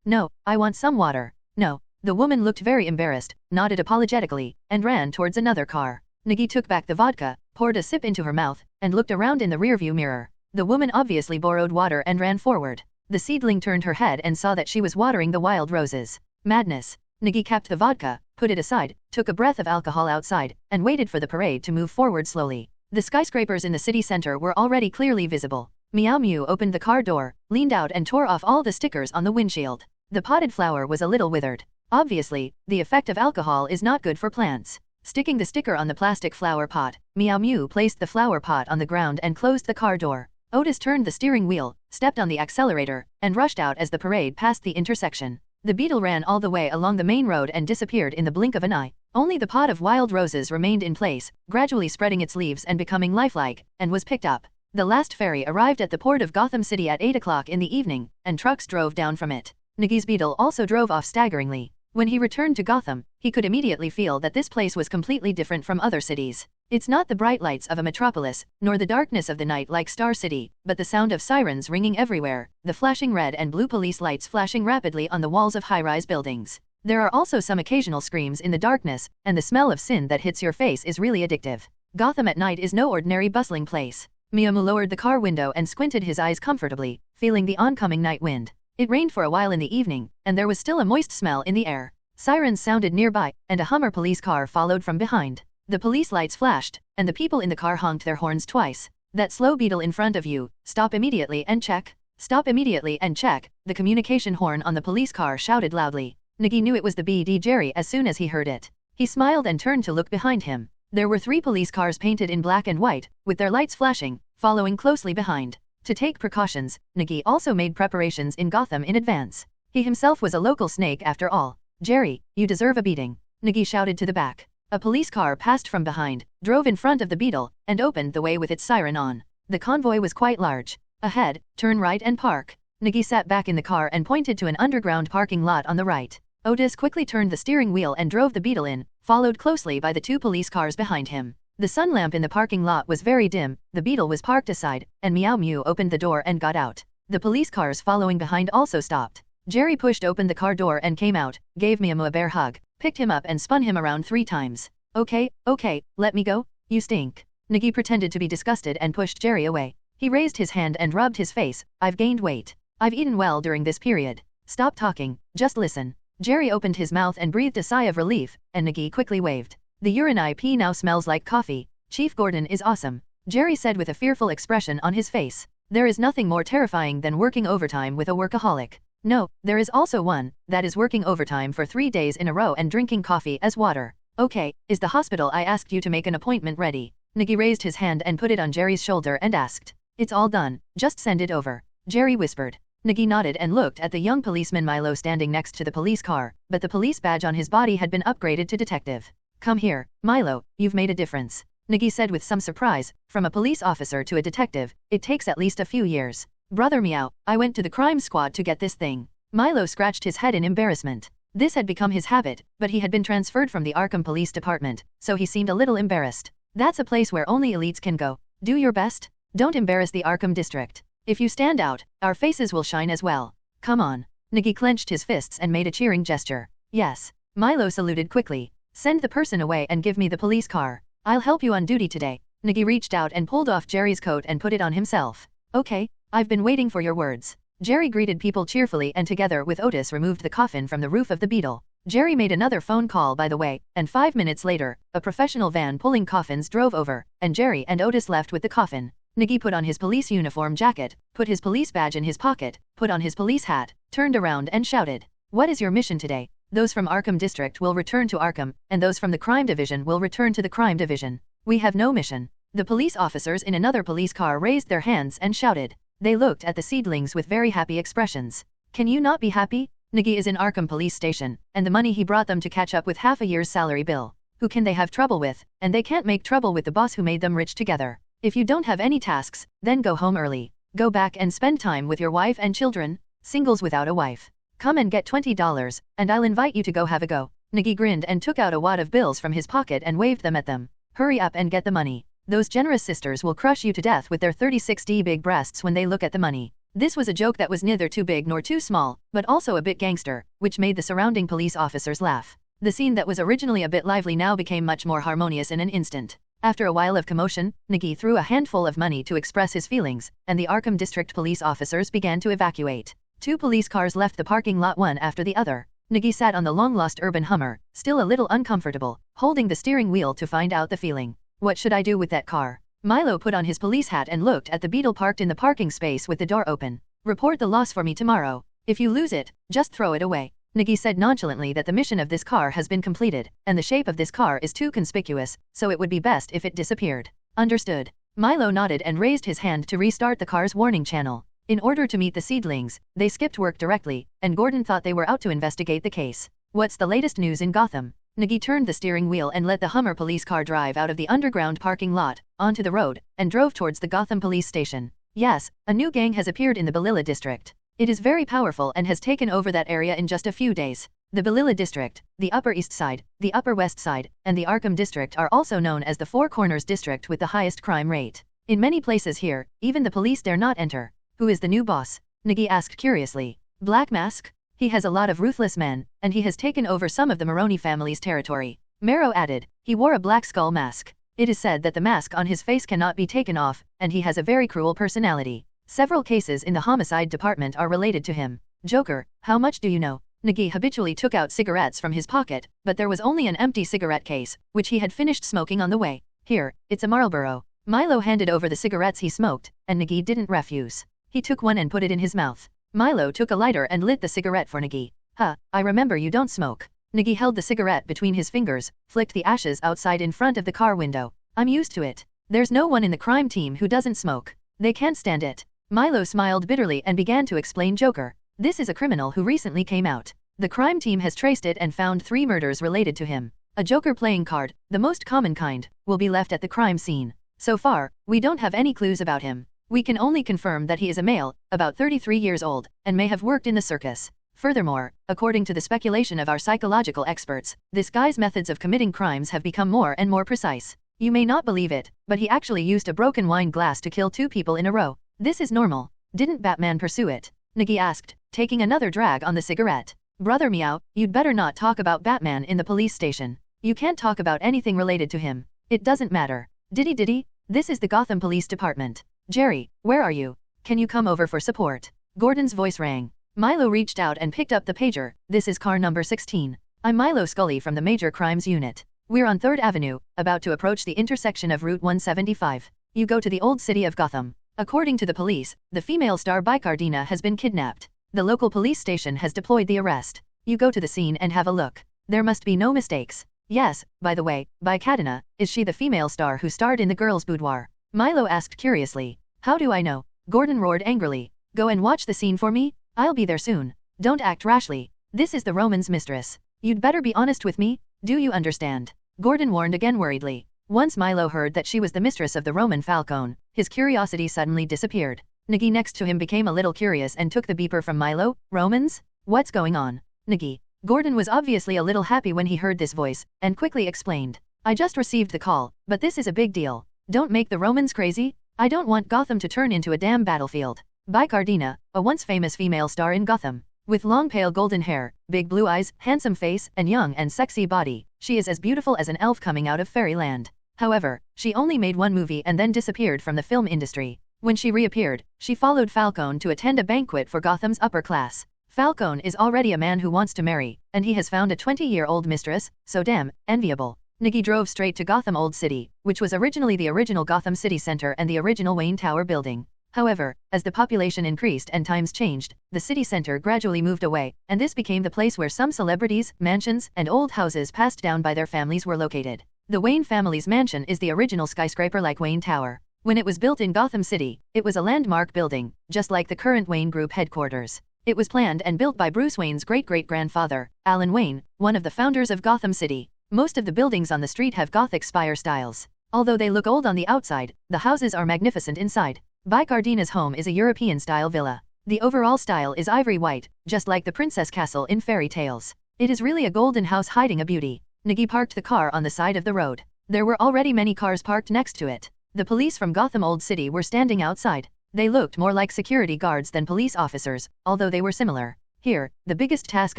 No, I want some water. No. The woman looked very embarrassed, nodded apologetically, and ran towards another car. Nigi took back the vodka, poured a sip into her mouth, and looked around in the rearview mirror. The woman obviously borrowed water and ran forward. The seedling turned her head and saw that she was watering the wild roses. Madness. Nigi capped the vodka, put it aside, took a breath of alcohol outside, and waited for the parade to move forward slowly. The skyscrapers in the city center were already clearly visible. Meow Mew opened the car door, leaned out and tore off all the stickers on the windshield. The potted flower was a little withered. Obviously, the effect of alcohol is not good for plants. Sticking the sticker on the plastic flower pot, Meow Mew placed the flower pot on the ground and closed the car door. Otis turned the steering wheel, stepped on the accelerator, and rushed out as the parade passed the intersection. The beetle ran all the way along the main road and disappeared in the blink of an eye. Only the pot of wild roses remained in place, gradually spreading its leaves and becoming lifelike, and was picked up. The last ferry arrived at the port of Gotham City at 8 o'clock in the evening, and trucks drove down from it. Nigi's beetle also drove off staggeringly. When he returned to Gotham, he could immediately feel that this place was completely different from other cities. It's not the bright lights of a metropolis, nor the darkness of the night like Star City, but the sound of sirens ringing everywhere, the flashing red and blue police lights flashing rapidly on the walls of high-rise buildings. There are also some occasional screams in the darkness, and the smell of sin that hits your face is really addictive. Gotham at night is no ordinary bustling place. Meow Mew lowered the car window and squinted his eyes comfortably, feeling the oncoming night wind. It rained for a while in the evening, and there was still a moist smell in the air. Sirens sounded nearby, and a Hummer police car followed from behind. The police lights flashed, and the people in the car honked their horns twice. That slow beetle in front of you, stop immediately and check. Stop immediately and check, the communication horn on the police car shouted loudly. Nigi knew it was the BD Jerry as soon as he heard it. He smiled and turned to look behind him. There were 3 police cars painted in black and white, with their lights flashing, following closely behind. To take precautions, Nigi also made preparations in Gotham in advance. He himself was a local snake after all. Jerry, you deserve a beating, Nigi shouted to the back. A police car passed from behind, drove in front of the beetle, and opened the way with its siren on. The convoy was quite large. Ahead, turn right and park. Nigi sat back in the car and pointed to an underground parking lot on the right. Otis quickly turned the steering wheel and drove the beetle in, followed closely by the 2 police cars behind him. The sun lamp in the parking lot was very dim, the beetle was parked aside, and Meow Mew opened the door and got out. The police cars following behind also stopped. Jerry pushed open the car door and came out, gave Meow Mew a bear hug, picked him up and spun him around 3 times. Okay, let me go, you stink. Nigi pretended to be disgusted and pushed Jerry away. He raised his hand and rubbed his face. I've gained weight. I've eaten well during this period. Stop talking, just listen. Jerry opened his mouth and breathed a sigh of relief, and Nigi quickly waved. The urine I pee now smells like coffee. Chief Gordon is awesome, Jerry said with a fearful expression on his face. There is nothing more terrifying than working overtime with a workaholic. No, there is also one, that is working overtime for 3 days in a row and drinking coffee as water. Okay, is the hospital I asked you to make an appointment ready? Nigi raised his hand and put it on Jerry's shoulder and asked. It's all done, just send it over. Jerry whispered. Nigi nodded and looked at the young policeman Milo standing next to the police car, but the police badge on his body had been upgraded to detective. Come here, Milo, you've made a difference, Nigi said with some surprise. From a police officer to a detective, it takes at least a few years. Brother Meow, I went to the crime squad to get this thing. Milo scratched his head in embarrassment. This had become his habit, but he had been transferred from the Arkham Police Department, so he seemed a little embarrassed. That's a place where only elites can go. Do your best. Don't embarrass the Arkham District. If you stand out, our faces will shine as well. Come on. Nigi clenched his fists and made a cheering gesture. Yes. Milo saluted quickly. Send the person away and give me the police car. I'll help you on duty today. Nigi reached out and pulled off Jerry's coat and put it on himself. Okay, I've been waiting for your words. Jerry greeted people cheerfully and together with Otis removed the coffin from the roof of the Beetle. Jerry made another phone call by the way, and 5 minutes later, a professional van pulling coffins drove over, and Jerry and Otis left with the coffin. Nigi put on his police uniform jacket, put his police badge in his pocket, put on his police hat, turned around and shouted. What is your mission today? Those from Arkham District will return to Arkham, and those from the Crime Division will return to the Crime Division. We have no mission. The police officers in another police car raised their hands and shouted. They looked at the seedlings with very happy expressions. Can you not be happy? Nigi is in Arkham Police Station, and the money he brought them to catch up with half a year's salary bill. Who can they have trouble with? And they can't make trouble with the boss who made them rich together. If you don't have any tasks, then go home early. Go back and spend time with your wife and children. Singles without a wife. Come and get $20, and I'll invite you to go have a go. Nigi grinned and took out a wad of bills from his pocket and waved them at them. Hurry up and get the money. Those generous sisters will crush you to death with their 36D big breasts when they look at the money. This was a joke that was neither too big nor too small, but also a bit gangster, which made the surrounding police officers laugh. The scene that was originally a bit lively now became much more harmonious in an instant. After a while of commotion, Nigi threw a handful of money to express his feelings, and the Arkham District police officers began to evacuate. 2 police cars left the parking lot one after the other. Nigi sat on the long-lost urban Hummer, still a little uncomfortable, holding the steering wheel to find out the feeling. What should I do with that car? Milo put on his police hat and looked at the Beetle parked in the parking space with the door open. Report the loss for me tomorrow. If you lose it, just throw it away. Nigi said nonchalantly that the mission of this car has been completed, and the shape of this car is too conspicuous, so it would be best if it disappeared. Understood. Milo nodded and raised his hand to restart the car's warning channel. In order to meet the seedlings, they skipped work directly, and Gordon thought they were out to investigate the case. What's the latest news in Gotham? Nigi turned the steering wheel and let the Hummer police car drive out of the underground parking lot, onto the road, and drove towards the Gotham police station. Yes, a new gang has appeared in the Balilla district. It is very powerful and has taken over that area in just a few days. The Balilla district, the Upper East Side, the Upper West Side, and the Arkham district are also known as the Four Corners district with the highest crime rate. In many places here, even the police dare not enter. Who is the new boss? Nigi asked curiously. Black Mask? He has a lot of ruthless men, and he has taken over some of the Maroney family's territory. Marrow added. He wore a black skull mask. It is said that the mask on his face cannot be taken off, and he has a very cruel personality. Several cases in the homicide department are related to him. Joker, how much do you know? Nigi habitually took out cigarettes from his pocket, but there was only an empty cigarette case, which he had finished smoking on the way. Here, it's a Marlboro. Milo handed over the cigarettes he smoked, and Nigi didn't refuse. He took one and put it in his mouth. Milo took a lighter and lit the cigarette for Nigi. I remember you don't smoke. Nigi held the cigarette between his fingers, flicked the ashes outside in front of the car window. I'm used to it. There's no one in the crime team who doesn't smoke. They can't stand it. Milo smiled bitterly and began to explain Joker. This is a criminal who recently came out. The crime team has traced it and found 3 murders related to him. A Joker playing card, the most common kind, will be left at the crime scene. So far, we don't have any clues about him. We can only confirm that he is a male, about 33 years old, and may have worked in the circus. Furthermore, according to the speculation of our psychological experts, this guy's methods of committing crimes have become more and more precise. You may not believe it, but he actually used a broken wine glass to kill 2 people in a row. This is normal. Didn't Batman pursue it? Nigi asked, taking another drag on the cigarette. Brother Meow, you'd better not talk about Batman in the police station. You can't talk about anything related to him. It doesn't matter. Diddy, this is the Gotham Police Department. Jerry, where are you? Can you come over for support? Gordon's voice rang. Milo reached out and picked up the pager. This is car number 16. I'm Milo Scully from the Major Crimes Unit. We're on 3rd Avenue, about to approach the intersection of Route 175. You go to the old city of Gotham. According to the police, the female star Bicardina has been kidnapped. The local police station has deployed the arrest. You go to the scene and have a look. There must be no mistakes. Yes, by the way, Bicardina, is she the female star who starred in the girls' boudoir? Milo asked curiously. How do I know? Gordon roared angrily. Go and watch the scene for me? I'll be there soon. Don't act rashly. This is the Roman's mistress. You'd better be honest with me. Do you understand? Gordon warned again worriedly. Once Milo heard that she was the mistress of the Roman Falcone, his curiosity suddenly disappeared. Nigi next to him became a little curious and took the beeper from Milo. Romans? What's going on? Nigi. Gordon was obviously a little happy when he heard this voice, and quickly explained. I just received the call, but this is a big deal. Don't make the Romans crazy. I don't want Gotham to turn into a damn battlefield. Bicardina, a once famous female star in Gotham. With long pale golden hair, big blue eyes, handsome face, and young and sexy body, she is as beautiful as an elf coming out of fairyland. However, she only made 1 movie and then disappeared from the film industry. When she reappeared, she followed Falcone to attend a banquet for Gotham's upper class. Falcone is already a man who wants to marry, and he has found a 20-year-old mistress, so damn enviable. Nigi drove straight to Gotham Old City, which was originally the original Gotham City Center and the original Wayne Tower building. However, as the population increased and times changed, the city center gradually moved away, and this became the place where some celebrities, mansions, and old houses passed down by their families were located. The Wayne family's mansion is the original skyscraper like Wayne Tower. When it was built in Gotham City, it was a landmark building, just like the current Wayne Group headquarters. It was planned and built by Bruce Wayne's great-great-grandfather, Alan Wayne, one of the founders of Gotham City. Most of the buildings on the street have Gothic spire styles. Although they look old on the outside, the houses are magnificent inside. Bicardina's home is a European-style villa. The overall style is ivory white, just like the princess castle in fairy tales. It is really a golden house hiding a beauty. Nigi parked the car on the side of the road. There were already many cars parked next to it. The police from Gotham Old City were standing outside. They looked more like security guards than police officers, although they were similar. Here, the biggest task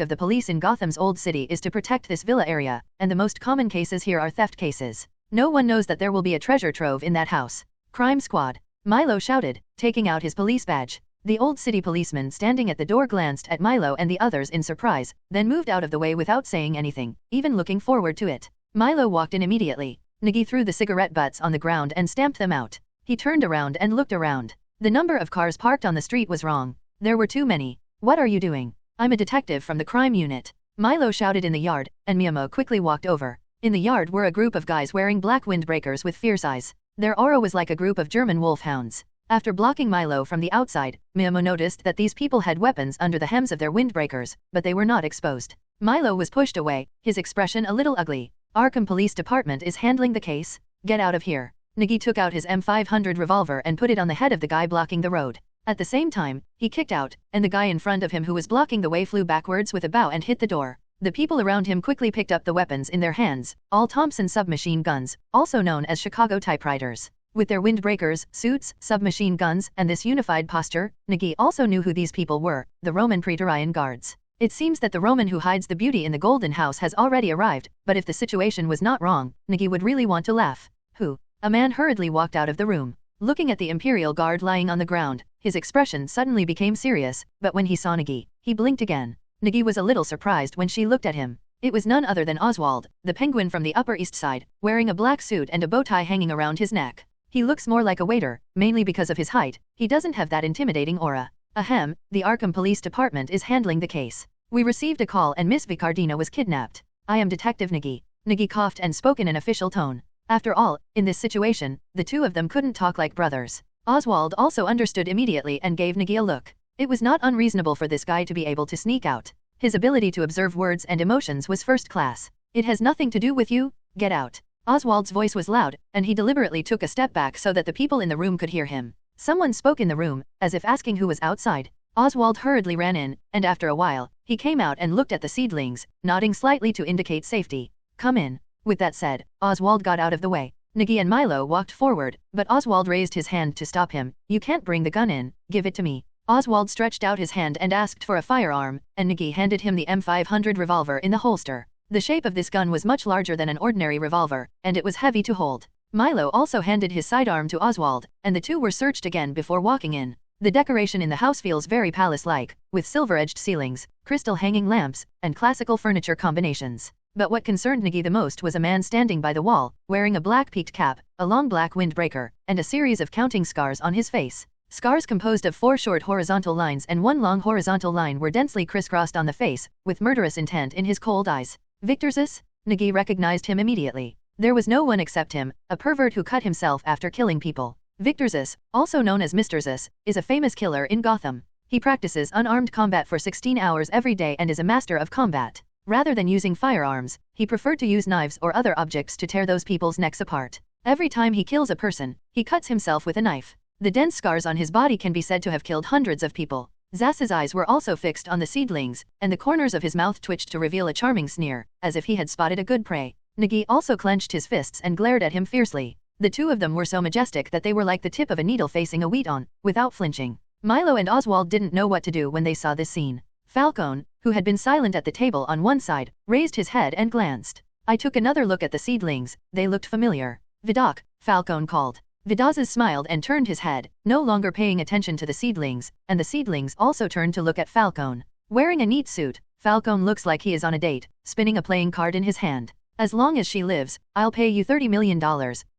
of the police in Gotham's Old City is to protect this villa area, and the most common cases here are theft cases. No one knows that there will be a treasure trove in that house. Crime Squad, Milo shouted, taking out his police badge. The Old City policeman standing at the door glanced at Milo and the others in surprise, then moved out of the way without saying anything, even looking forward to it. Milo walked in immediately. Nigi threw the cigarette butts on the ground and stamped them out. He turned around and looked around. The number of cars parked on the street was wrong. There were too many. What are you doing? I'm a detective from the crime unit. Milo shouted in the yard, and Miyamo quickly walked over. In the yard were a group of guys wearing black windbreakers with fierce eyes. Their aura was like a group of German wolfhounds. After blocking Milo from the outside, Miyamo noticed that these people had weapons under the hems of their windbreakers, but they were not exposed. Milo was pushed away, his expression a little ugly. Arkham Police Department is handling the case. Get out of here. Nigi took out his M500 revolver and put it on the head of the guy blocking the road. At the same time, he kicked out, and the guy in front of him who was blocking the way flew backwards with a bow and hit the door. The people around him quickly picked up the weapons in their hands, all Thompson submachine guns, also known as Chicago typewriters. With their windbreakers, suits, submachine guns, and this unified posture, Nigi also knew who these people were, the Roman Praetorian Guards. It seems that the Roman who hides the beauty in the Golden House has already arrived, but if the situation was not wrong, Nigi would really want to laugh. Who? A man hurriedly walked out of the room. Looking at the Imperial Guard lying on the ground, his expression suddenly became serious, but when he saw Nigi, he blinked again. Nigi was a little surprised when she looked at him. It was none other than Oswald, the penguin from the Upper East Side, wearing a black suit and a bow tie hanging around his neck. He looks more like a waiter, mainly because of his height. He doesn't have that intimidating aura. Ahem, the Arkham Police Department is handling the case. We received a call and Miss Vicardina was kidnapped. I am Detective Nigi. Nigi coughed and spoke in an official tone. After all, in this situation, the two of them couldn't talk like brothers. Oswald also understood immediately and gave Nigi a look. It was not unreasonable for this guy to be able to sneak out. His ability to observe words and emotions was first class. It has nothing to do with you, get out. Oswald's voice was loud, and he deliberately took a step back so that the people in the room could hear him. Someone spoke in the room, as if asking who was outside. Oswald hurriedly ran in, and after a while, he came out and looked at the seedlings, nodding slightly to indicate safety. Come in. With that said, Oswald got out of the way. Nigi and Milo walked forward, but Oswald raised his hand to stop him. You can't bring the gun in, give it to me. Oswald stretched out his hand and asked for a firearm, and Nigi handed him the M500 revolver in the holster. The shape of this gun was much larger than an ordinary revolver, and it was heavy to hold. Milo also handed his sidearm to Oswald, and the two were searched again before walking in. The decoration in the house feels very palace-like, with silver-edged ceilings, crystal hanging lamps, and classical furniture combinations. But what concerned Nigi the most was a man standing by the wall, wearing a black peaked cap, a long black windbreaker, and a series of counting scars on his face. Scars composed of 4 short horizontal lines and 1 long horizontal line were densely crisscrossed on the face, with murderous intent in his cold eyes. Victor Zeus? Nigi recognized him immediately. There was no one except him, a pervert who cut himself after killing people. Victor Zeus, also known as Mr. Zeus, is a famous killer in Gotham. He practices unarmed combat for 16 hours every day and is a master of combat. Rather than using firearms, he preferred to use knives or other objects to tear those people's necks apart. Every time he kills a person, he cuts himself with a knife. The dense scars on his body can be said to have killed hundreds of people. Zeus's eyes were also fixed on the seedlings, and the corners of his mouth twitched to reveal a charming sneer, as if he had spotted a good prey. Nigi also clenched his fists and glared at him fiercely. The two of them were so majestic that they were like the tip of a needle facing a wheat on, without flinching. Milo and Oswald didn't know what to do when they saw this scene. Falcone, who had been silent at the table on one side, raised his head and glanced. I took another look at the seedlings, they looked familiar. Vidocq, Falcone called. Vidazes smiled and turned his head, no longer paying attention to the seedlings, and the seedlings also turned to look at Falcone. Wearing a neat suit, Falcone looks like he is on a date, spinning a playing card in his hand. As long as she lives, I'll pay you $30 million,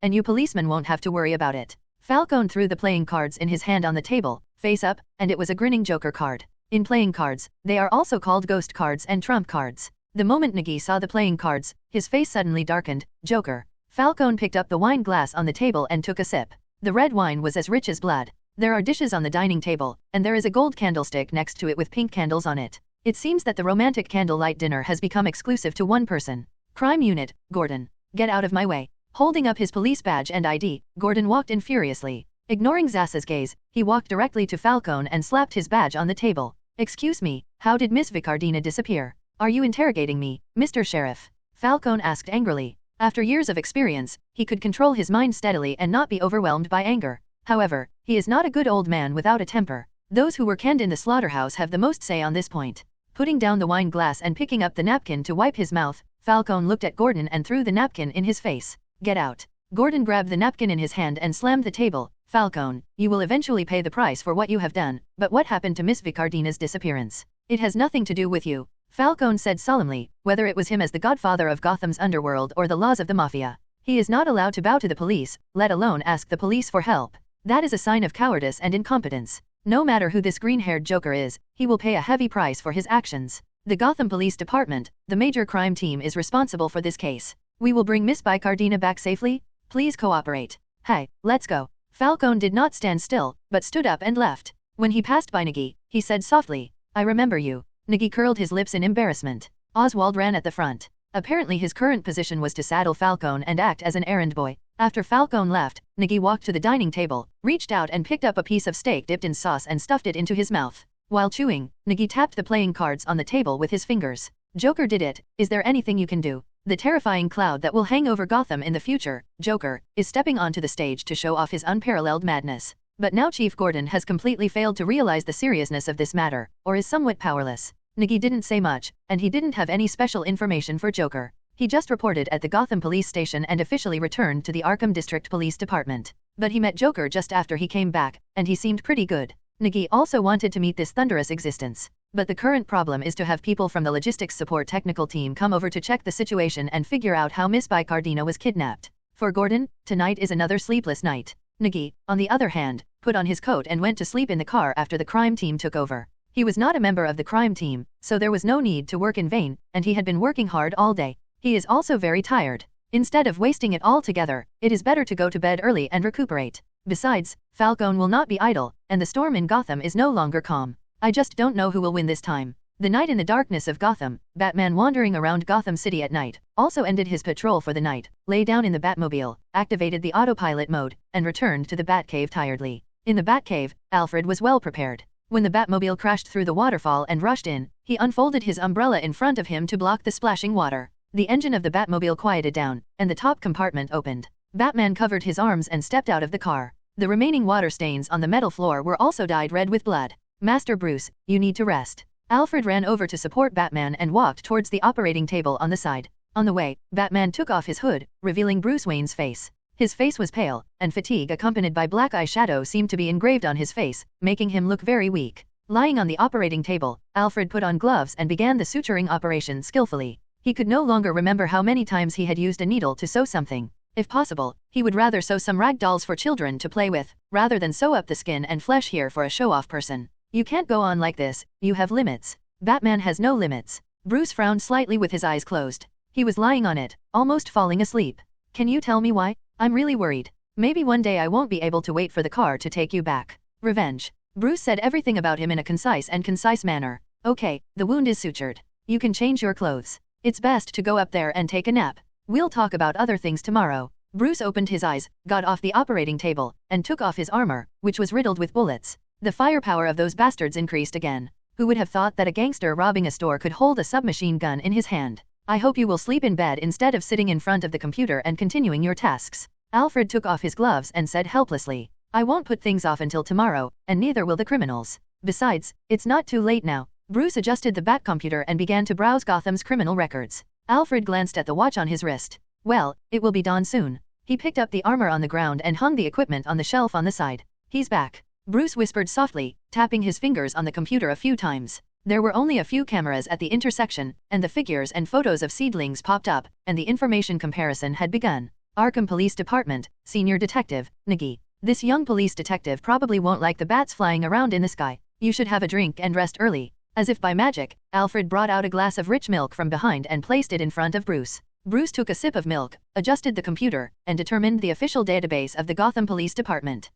and you policemen won't have to worry about it. Falcone threw the playing cards in his hand on the table, face up, and it was a grinning joker card. In playing cards, they are also called ghost cards and trump cards. The moment Nigi saw the playing cards, his face suddenly darkened. Joker. Falcone picked up the wine glass on the table and took a sip. The red wine was as rich as blood. There are dishes on the dining table, and there is a gold candlestick next to it with pink candles on it. It seems that the romantic candlelight dinner has become exclusive to one person. Crime Unit, Gordon. Get out of my way. Holding up his police badge and ID, Gordon walked in furiously. Ignoring Zeus's gaze, he walked directly to Falcone and slapped his badge on the table. Excuse me, how did Miss Vicardina disappear? Are you interrogating me, Mr. Sheriff? Falcone asked angrily. After years of experience, he could control his mind steadily and not be overwhelmed by anger. However, he is not a good old man without a temper. Those who were canned in the slaughterhouse have the most say on this point. Putting down the wine glass and picking up the napkin to wipe his mouth, Falcone looked at Gordon and threw the napkin in his face. Get out. Gordon grabbed the napkin in his hand and slammed the table. Falcone, you will eventually pay the price for what you have done, but what happened to Miss Vicardina's disappearance? It has nothing to do with you, Falcone said solemnly, whether it was him as the godfather of Gotham's underworld or the laws of the mafia. He is not allowed to bow to the police, let alone ask the police for help. That is a sign of cowardice and incompetence. No matter who this green-haired Joker is, he will pay a heavy price for his actions. The Gotham Police Department, the major crime team, is responsible for this case. We will bring Miss Vicardina back safely. Please cooperate. Hey, let's go. Falcone did not stand still, but stood up and left. When he passed by Nigi, he said softly, I remember you. Nigi curled his lips in embarrassment. Oswald ran at the front. Apparently his current position was to saddle Falcone and act as an errand boy. After Falcone left, Nigi walked to the dining table, reached out and picked up a piece of steak dipped in sauce and stuffed it into his mouth. While chewing, Nigi tapped the playing cards on the table with his fingers. Joker did it. Is there anything you can do? The terrifying cloud that will hang over Gotham in the future, Joker, is stepping onto the stage to show off his unparalleled madness. But now Chief Gordon has completely failed to realize the seriousness of this matter, or is somewhat powerless. Nigi didn't say much, and he didn't have any special information for Joker. He just reported at the Gotham Police Station and officially returned to the Arkham District Police Department. But he met Joker just after he came back, and he seemed pretty good. Nigi also wanted to meet this thunderous existence. But the current problem is to have people from the logistics support technical team come over to check the situation and figure out how Miss Vicardina was kidnapped. For Gordon, tonight is another sleepless night. Nigi, on the other hand, put on his coat and went to sleep in the car after the crime team took over. He was not a member of the crime team, so there was no need to work in vain, and he had been working hard all day. He is also very tired. Instead of wasting it all together, it is better to go to bed early and recuperate. Besides, Falcone will not be idle, and the storm in Gotham is no longer calm. I just don't know who will win this time. The night in the darkness of Gotham, Batman wandering around Gotham City at night, also ended his patrol for the night, lay down in the Batmobile, activated the autopilot mode, and returned to the Batcave tiredly. In the Batcave, Alfred was well prepared. When the Batmobile crashed through the waterfall and rushed in, he unfolded his umbrella in front of him to block the splashing water. The engine of the Batmobile quieted down, and the top compartment opened. Batman covered his arms and stepped out of the car. The remaining water stains on the metal floor were also dyed red with blood. Master Bruce, you need to rest. Alfred ran over to support Batman and walked towards the operating table on the side. On the way, Batman took off his hood, revealing Bruce Wayne's face. His face was pale, and fatigue accompanied by black eyeshadow seemed to be engraved on his face, making him look very weak. Lying on the operating table, Alfred put on gloves and began the suturing operation skillfully. He could no longer remember how many times he had used a needle to sew something. If possible, he would rather sew some rag dolls for children to play with, rather than sew up the skin and flesh here for a show-off person. You can't go on like this, you have limits. Batman has no limits. Bruce frowned slightly with his eyes closed. He was lying on it, almost falling asleep. Can you tell me why? I'm really worried. Maybe one day I won't be able to wait for the car to take you back. Revenge. Bruce said everything about him in a concise manner. Okay, the wound is sutured. You can change your clothes. It's best to go up there and take a nap. We'll talk about other things tomorrow. Bruce opened his eyes, got off the operating table, and took off his armor, which was riddled with bullets. The firepower of those bastards increased again. Who would have thought that a gangster robbing a store could hold a submachine gun in his hand? I hope you will sleep in bed instead of sitting in front of the computer and continuing your tasks. Alfred took off his gloves and said helplessly, I won't put things off until tomorrow, and neither will the criminals. Besides, it's not too late now. Bruce adjusted the Batcomputer and began to browse Gotham's criminal records. Alfred glanced at the watch on his wrist. Well, it will be dawn soon. He picked up the armor on the ground and hung the equipment on the shelf on the side. He's back. Bruce whispered softly, tapping his fingers on the computer a few times. There were only a few cameras at the intersection, and the figures and photos of seedlings popped up, and the information comparison had begun. Arkham Police Department, Senior Detective, Nigi. This young police detective probably won't like the bats flying around in the sky. You should have a drink and rest early. As if by magic, Alfred brought out a glass of rich milk from behind and placed it in front of Bruce. Bruce took a sip of milk, adjusted the computer, and determined the official database of the Gotham Police Department.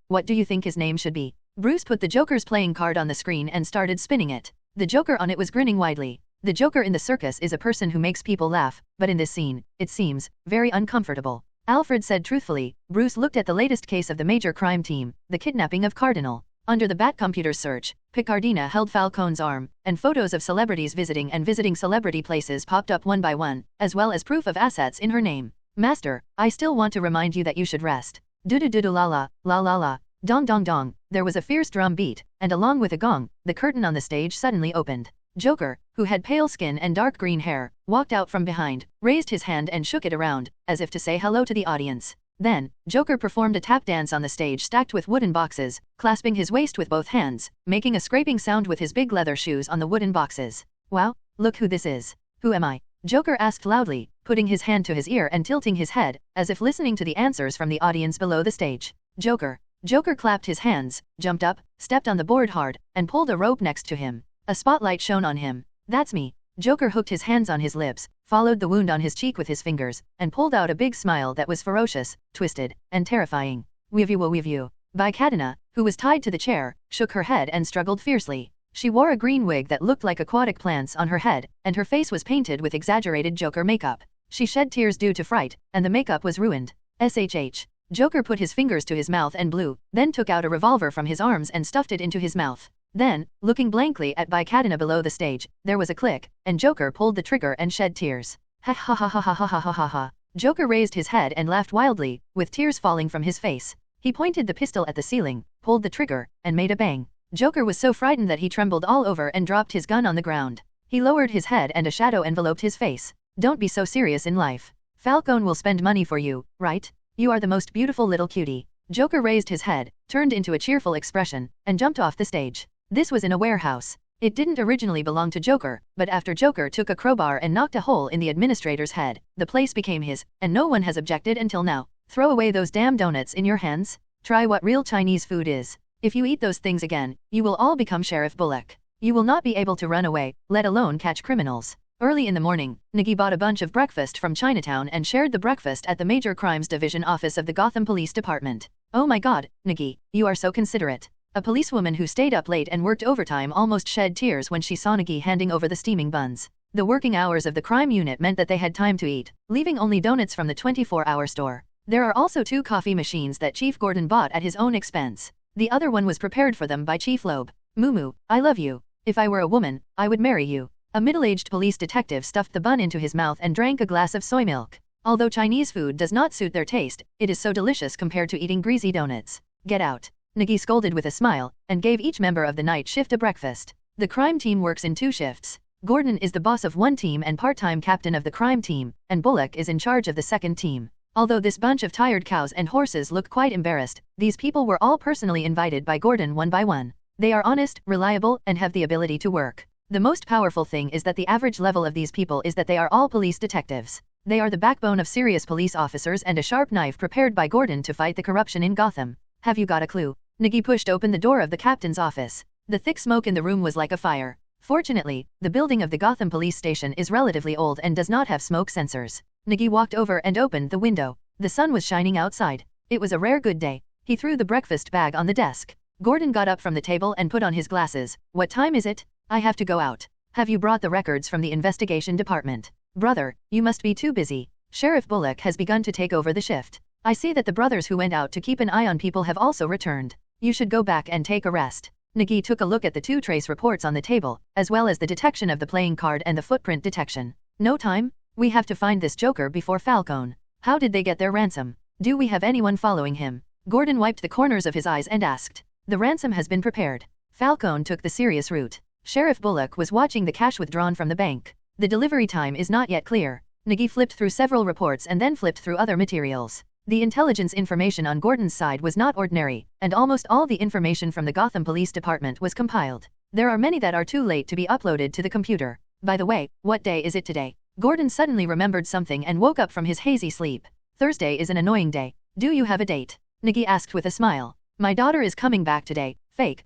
What do you think his name should be? Bruce put the Joker's playing card on the screen and started spinning it. The Joker on it was grinning widely. The Joker in the circus is a person who makes people laugh, but in this scene, it seems very uncomfortable. Alfred said truthfully. Bruce looked at the latest case of the major crime team, the kidnapping of Cardinal. Under the Batcomputer's search, Picardina held Falcone's arm, and photos of celebrities visiting celebrity places popped up one by one, as well as proof of assets in her name. Master, I still want to remind you that you should rest. Do-do-do-do la la, la la la. Dong dong dong, there was a fierce drum beat, and along with a gong, the curtain on the stage suddenly opened. Joker, who had pale skin and dark green hair, walked out from behind, raised his hand and shook it around, as if to say hello to the audience. Then, Joker performed a tap dance on the stage stacked with wooden boxes, clasping his waist with both hands, making a scraping sound with his big leather shoes on the wooden boxes. Wow, look who this is. Who am I? Joker asked loudly, putting his hand to his ear and tilting his head, as if listening to the answers from the audience below the stage. Joker. Joker clapped his hands, jumped up, stepped on the board hard, and pulled a rope next to him. A spotlight shone on him. That's me. Joker hooked his hands on his lips, followed the wound on his cheek with his fingers, and pulled out a big smile that was ferocious, twisted, and terrifying. We've you. Vicadina, who was tied to the chair, shook her head and struggled fiercely. She wore a green wig that looked like aquatic plants on her head, and her face was painted with exaggerated Joker makeup. She shed tears due to fright, and the makeup was ruined. SHH. Joker put his fingers to his mouth and blew, then took out a revolver from his arms and stuffed it into his mouth. Then, looking blankly at Vicadina below the stage, there was a click, and Joker pulled the trigger and shed tears. Ha ha ha ha ha ha ha ha ha ha. Joker raised his head and laughed wildly, with tears falling from his face. He pointed the pistol at the ceiling, pulled the trigger, and made a bang. Joker was so frightened that he trembled all over and dropped his gun on the ground. He lowered his head and a shadow enveloped his face. Don't be so serious in life. Falcone will spend money for you, right? You are the most beautiful little cutie. Joker raised his head, turned into a cheerful expression, and jumped off the stage. This was in a warehouse. It didn't originally belong to Joker, but after Joker took a crowbar and knocked a hole in the administrator's head, the place became his, and no one has objected until now. Throw away those damn donuts in your hands. Try what real Chinese food is. If you eat those things again, you will all become Sheriff Bullock. You will not be able to run away, let alone catch criminals. Early in the morning, Nigi bought a bunch of breakfast from Chinatown and shared the breakfast at the Major Crimes Division office of the Gotham Police Department. Oh my god, Nigi, you are so considerate. A policewoman who stayed up late and worked overtime almost shed tears when she saw Nigi handing over the steaming buns. The working hours of the crime unit meant that they had time to eat, leaving only donuts from the 24-hour store. There are also 2 coffee machines that Chief Gordon bought at his own expense. The other one was prepared for them by Chief Loeb. Mumu, I love you. If I were a woman, I would marry you. A middle-aged police detective stuffed the bun into his mouth and drank a glass of soy milk. Although Chinese food does not suit their taste, it is so delicious compared to eating greasy donuts. Get out. Nigi scolded with a smile, and gave each member of the night shift a breakfast. The crime team works in 2 shifts. Gordon is the boss of one team and part-time captain of the crime team, and Bullock is in charge of the second team. Although this bunch of tired cows and horses look quite embarrassed, these people were all personally invited by Gordon one by one. They are honest, reliable, and have the ability to work. The most powerful thing is that the average level of these people is that they are all police detectives. They are the backbone of serious police officers and a sharp knife prepared by Gordon to fight the corruption in Gotham. Have you got a clue? Nigi pushed open the door of the captain's office. The thick smoke in the room was like a fire. Fortunately, the building of the Gotham police station is relatively old and does not have smoke sensors. Nigi walked over and opened the window. The sun was shining outside. It was a rare good day. He threw the breakfast bag on the desk. Gordon got up from the table and put on his glasses. What time is it? I have to go out. Have you brought the records from the investigation department? Brother, you must be too busy. Sheriff Bullock has begun to take over the shift. I see that the brothers who went out to keep an eye on people have also returned. You should go back and take a rest. Nigi took a look at the 2 trace reports on the table, as well as the detection of the playing card and the footprint detection. No time? We have to find this Joker before Falcone. How did they get their ransom? Do we have anyone following him? Gordon wiped the corners of his eyes and asked. The ransom has been prepared. Falcone took the serious route. Sheriff Bullock was watching the cash withdrawn from the bank. The delivery time is not yet clear. Nigi flipped through several reports and then flipped through other materials. The intelligence information on Gordon's side was not ordinary, and almost all the information from the Gotham Police Department was compiled. There are many that are too late to be uploaded to the computer. By the way, what day is it today? Gordon suddenly remembered something and woke up from his hazy sleep. Thursday is an annoying day. Do you have a date? Nigi asked with a smile. My daughter is coming back today. Fake,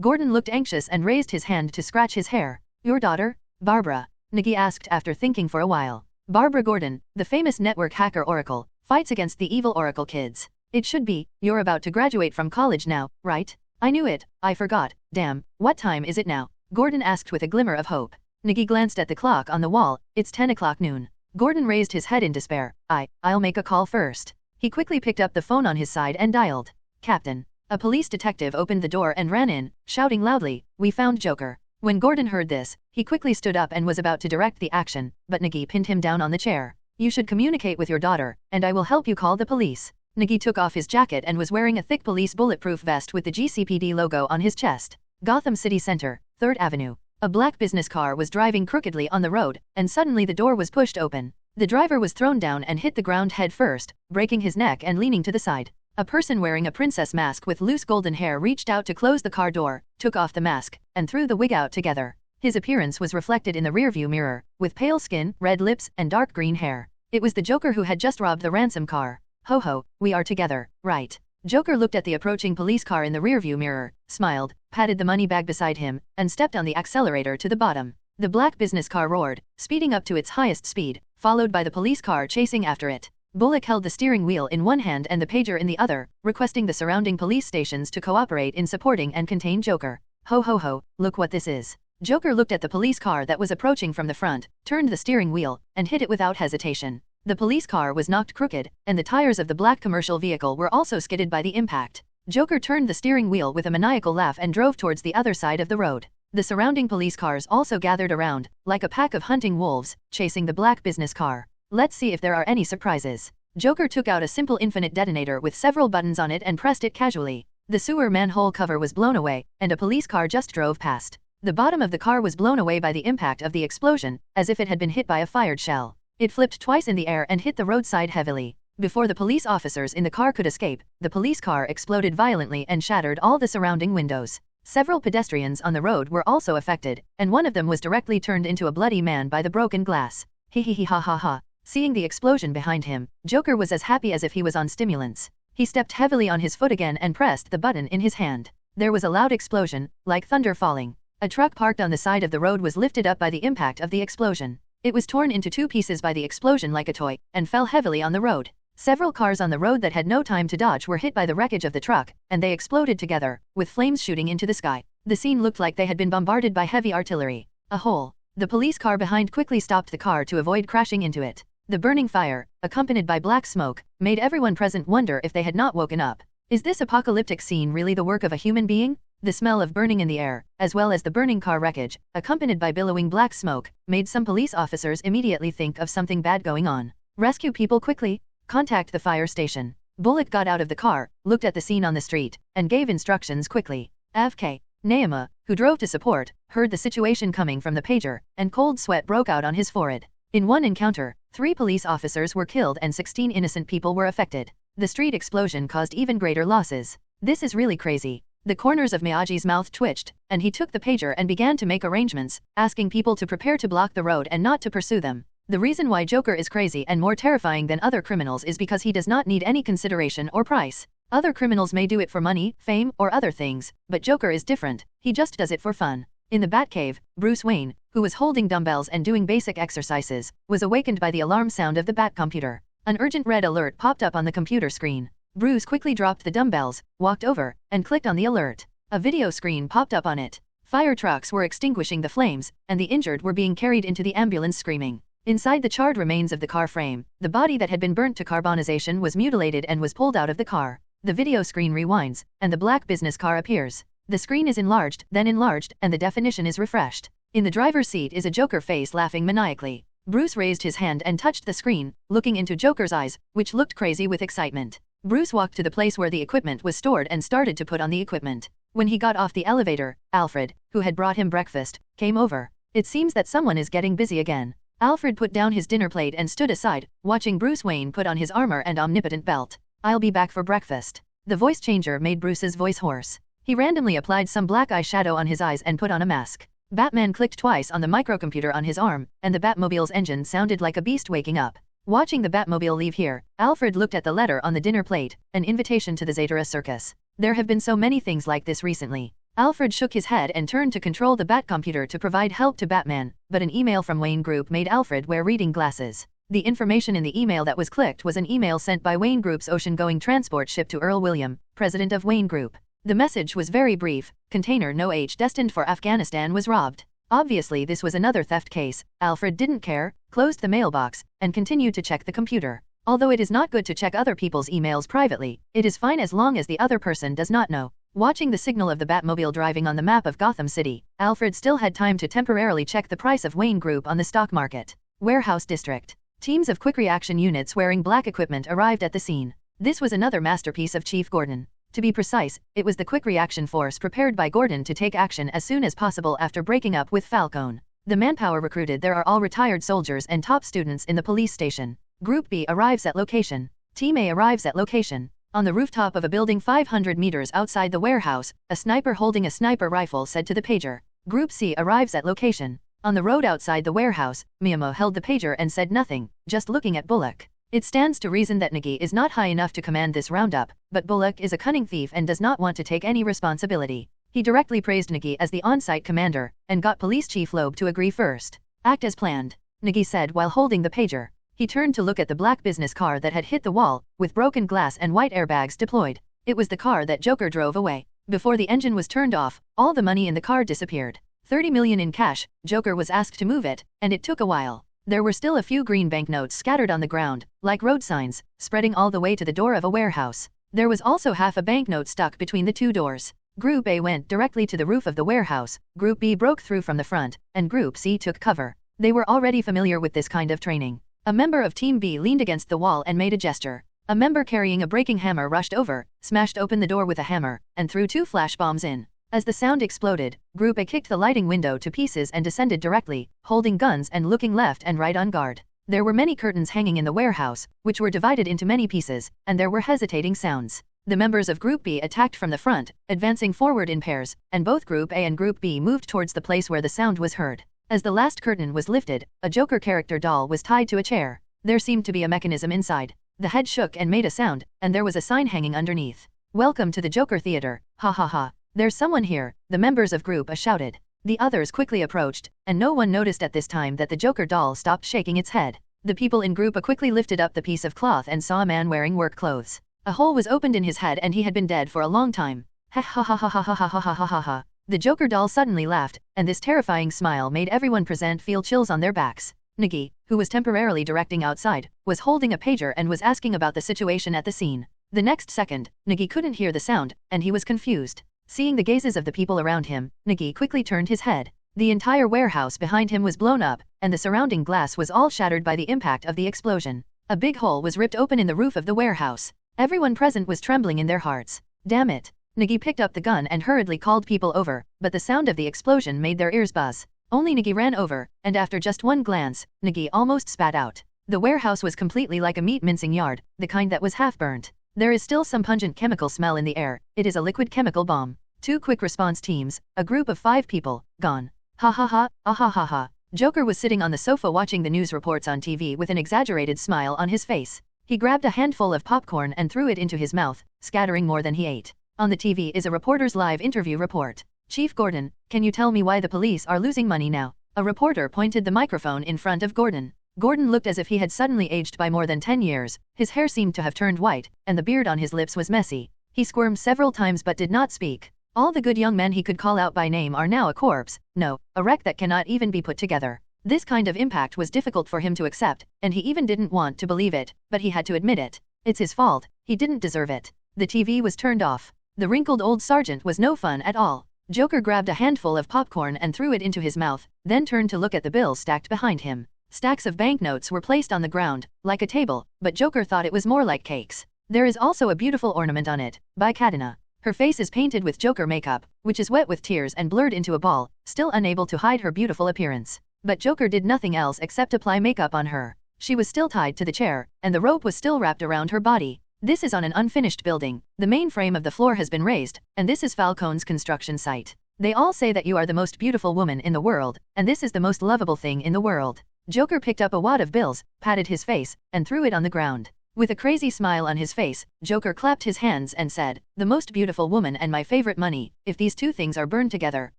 Gordon looked anxious and raised his hand to scratch his hair. Your daughter? Barbara, Nigi asked after thinking for a while. Barbara Gordon, the famous network hacker Oracle, fights against the evil Oracle kids. It should be. You're about to graduate from college now, right? I knew it. I forgot. Damn, what time is it now? Gordon asked with a glimmer of hope. Nigi glanced at the clock on the wall. It's 10 o'clock noon. Gordon raised his head in despair. I'll make a call first. He quickly picked up the phone on his side and dialed. Captain. A police detective opened the door and ran in, shouting loudly, "We found Joker." When Gordon heard this, he quickly stood up and was about to direct the action, but Nigi pinned him down on the chair. "You should communicate with your daughter, and I will help you call the police." Nigi took off his jacket and was wearing a thick police bulletproof vest with the GCPD logo on his chest. Gotham City Center, 3rd Avenue. A black business car was driving crookedly on the road, and suddenly the door was pushed open. The driver was thrown down and hit the ground head first, breaking his neck and leaning to the side. A person wearing a princess mask with loose golden hair reached out to close the car door, took off the mask, and threw the wig out together. His appearance was reflected in the rearview mirror, with pale skin, red lips, and dark green hair. It was the Joker who had just robbed the ransom car. "Ho ho, we are together, right?" Joker looked at the approaching police car in the rearview mirror, smiled, patted the money bag beside him, and stepped on the accelerator to the bottom. The black business car roared, speeding up to its highest speed, followed by the police car chasing after it. Bullock held the steering wheel in one hand and the pager in the other, requesting the surrounding police stations to cooperate in supporting and contain Joker. "Ho ho ho, look what this is." Joker looked at the police car that was approaching from the front, turned the steering wheel, and hit it without hesitation. The police car was knocked crooked, and the tires of the black commercial vehicle were also skidded by the impact. Joker turned the steering wheel with a maniacal laugh and drove towards the other side of the road. The surrounding police cars also gathered around, like a pack of hunting wolves, chasing the black business car. Let's see if there are any surprises. Joker took out a simple infinite detonator with several buttons on it and pressed it casually. The sewer manhole cover was blown away, and a police car just drove past. The bottom of the car was blown away by the impact of the explosion, as if it had been hit by a fired shell. It flipped twice in the air and hit the roadside heavily. Before the police officers in the car could escape, the police car exploded violently and shattered all the surrounding windows. Several pedestrians on the road were also affected, and one of them was directly turned into a bloody man by the broken glass. Hee ha ha ha. Seeing the explosion behind him, Joker was as happy as if he was on stimulants. He stepped heavily on his foot again and pressed the button in his hand. There was a loud explosion, like thunder falling. A truck parked on the side of the road was lifted up by the impact of the explosion. It was torn into 2 pieces by the explosion like a toy, and fell heavily on the road. Several cars on the road that had no time to dodge were hit by the wreckage of the truck, and they exploded together, with flames shooting into the sky. The scene looked like they had been bombarded by heavy artillery. A hole. The police car behind quickly stopped the car to avoid crashing into it. The burning fire, accompanied by black smoke, made everyone present wonder if they had not woken up. Is this apocalyptic scene really the work of a human being? The smell of burning in the air, as well as the burning car wreckage, accompanied by billowing black smoke, made some police officers immediately think of something bad going on. "Rescue people quickly. Contact the fire station." Bullock got out of the car, looked at the scene on the street, and gave instructions quickly. FK. Nigma, who drove to support, heard the situation coming from the pager, and cold sweat broke out on his forehead. In one encounter, 3 police officers were killed and 16 innocent people were affected. The street explosion caused even greater losses. This is really crazy. The corners of Miyagi's mouth twitched, and he took the pager and began to make arrangements, asking people to prepare to block the road and not to pursue them. The reason why Joker is crazy and more terrifying than other criminals is because he does not need any consideration or price. Other criminals may do it for money, fame, or other things, but Joker is different. He just does it for fun. In the Batcave, Bruce Wayne, who was holding dumbbells and doing basic exercises, was awakened by the alarm sound of the Bat computer. An urgent red alert popped up on the computer screen. Bruce quickly dropped the dumbbells, walked over, and clicked on the alert. A video screen popped up on it. Fire trucks were extinguishing the flames, and the injured were being carried into the ambulance screaming. Inside the charred remains of the car frame, the body that had been burnt to carbonization was mutilated and was pulled out of the car. The video screen rewinds, and the black business car appears. The screen is enlarged, and the definition is refreshed. In the driver's seat is a Joker face laughing maniacally. Bruce raised his hand and touched the screen, looking into Joker's eyes, which looked crazy with excitement. Bruce walked to the place where the equipment was stored and started to put on the equipment. When he got off the elevator, Alfred, who had brought him breakfast, came over. It seems that someone is getting busy again. Alfred put down his dinner plate and stood aside, watching Bruce Wayne put on his armor and omnipotent belt. "I'll be back for breakfast." The voice changer made Bruce's voice hoarse. He randomly applied some black eyeshadow on his eyes and put on a mask. Batman clicked twice on the microcomputer on his arm, and the Batmobile's engine sounded like a beast waking up. Watching the Batmobile leave here, Alfred looked at the letter on the dinner plate, an invitation to the Zatara Circus. There have been so many things like this recently. Alfred shook his head and turned to control the Batcomputer to provide help to Batman, but an email from Wayne Group made Alfred wear reading glasses. The information in the email that was clicked was an email sent by Wayne Group's ocean-going transport ship to Earl William, president of Wayne Group. The message was very brief: container No H destined for Afghanistan was robbed. Obviously this was another theft case. Alfred didn't care, closed the mailbox, and continued to check the computer. Although it is not good to check other people's emails privately, it is fine as long as the other person does not know. Watching the signal of the Batmobile driving on the map of Gotham City, Alfred still had time to temporarily check the price of Wayne Group on the stock market. Warehouse District. Teams of quick reaction units wearing black equipment arrived at the scene. This was another masterpiece of Chief Gordon. To be precise, it was the quick reaction force prepared by Gordon to take action as soon as possible after breaking up with Falcone. The manpower recruited there are all retired soldiers and top students in the police station. Group B arrives at location. Team A arrives at location. On the rooftop of a building 500 meters outside the warehouse, a sniper holding a sniper rifle said to the pager. Group C arrives at location. On the road outside the warehouse, Miyamo held the pager and said nothing, just looking at Bullock. It stands to reason that Nigi is not high enough to command this roundup, but Bullock is a cunning thief and does not want to take any responsibility. He directly praised Nigi as the on-site commander, and got Police Chief Loeb to agree first. Act as planned, Nigi said while holding the pager. He turned to look at the black business car that had hit the wall, with broken glass and white airbags deployed. It was the car that Joker drove away. Before the engine was turned off, all the money in the car disappeared. 30 million in cash. Joker was asked to move it, and it took a while. There were still a few green banknotes scattered on the ground, like road signs, spreading all the way to the door of a warehouse. There was also half a banknote stuck between the two doors. Group A went directly to the roof of the warehouse, Group B broke through from the front, and Group C took cover. They were already familiar with this kind of training. A member of Team B leaned against the wall and made a gesture. A member carrying a braking hammer rushed over, smashed open the door with a hammer, and threw 2 flash bombs in. As the sound exploded, Group A kicked the lighting window to pieces and descended directly, holding guns and looking left and right on guard. There were many curtains hanging in the warehouse, which were divided into many pieces, and there were hesitating sounds. The members of Group B attacked from the front, advancing forward in pairs, and both Group A and Group B moved towards the place where the sound was heard. As the last curtain was lifted, a Joker character doll was tied to a chair. There seemed to be a mechanism inside. The head shook and made a sound, and there was a sign hanging underneath. "Welcome to the Joker Theater, ha ha ha. There's someone here," the members of Group A shouted. The others quickly approached, and no one noticed at this time that the Joker doll stopped shaking its head. The people in Group A quickly lifted up the piece of cloth and saw a man wearing work clothes. A hole was opened in his head and he had been dead for a long time. Ha ha ha ha ha ha ha ha ha ha ha. The Joker doll suddenly laughed, and this terrifying smile made everyone present feel chills on their backs. Nigi, who was temporarily directing outside, was holding a pager and was asking about the situation at the scene. The next second, Nigi couldn't hear the sound, and he was confused. Seeing the gazes of the people around him, Nigi quickly turned his head. The entire warehouse behind him was blown up, and the surrounding glass was all shattered by the impact of the explosion. A big hole was ripped open in the roof of the warehouse. Everyone present was trembling in their hearts. Damn it! Nigi picked up the gun and hurriedly called people over, but the sound of the explosion made their ears buzz. Only Nigi ran over, and after just one glance, Nigi almost spat out. The warehouse was completely like a meat mincing yard, the kind that was half burnt. There is still some pungent chemical smell in the air. It is a liquid chemical bomb. 2 quick response teams, a group of 5 people, gone. Ha ha ha, ah ha ha ha. Joker was sitting on the sofa watching the news reports on TV with an exaggerated smile on his face. He grabbed a handful of popcorn and threw it into his mouth, scattering more than he ate. On the TV is a reporter's live interview report. "Chief Gordon, can you tell me why the police are losing money now?" A reporter pointed the microphone in front of Gordon. Gordon looked as if he had suddenly aged by more than 10 years, his hair seemed to have turned white, and the beard on his lips was messy. He squirmed several times but did not speak. All the good young men he could call out by name are now a corpse, no, a wreck that cannot even be put together. This kind of impact was difficult for him to accept, and he even didn't want to believe it, but he had to admit it. It's his fault, he didn't deserve it. The TV was turned off. The wrinkled old sergeant was no fun at all. Joker grabbed a handful of popcorn and threw it into his mouth, then turned to look at the bills stacked behind him. Stacks of banknotes were placed on the ground, like a table, but Joker thought it was more like cakes. There is also a beautiful ornament on it, by Katana. Her face is painted with Joker makeup, which is wet with tears and blurred into a ball, still unable to hide her beautiful appearance. But Joker did nothing else except apply makeup on her. She was still tied to the chair, and the rope was still wrapped around her body. This is on an unfinished building. The main frame of the floor has been raised, and this is Falcone's construction site. They all say that you are the most beautiful woman in the world, and this is the most lovable thing in the world. Joker picked up a wad of bills, patted his face, and threw it on the ground. With a crazy smile on his face, Joker clapped his hands and said, "The most beautiful woman and my favorite money, if these two things are burned together,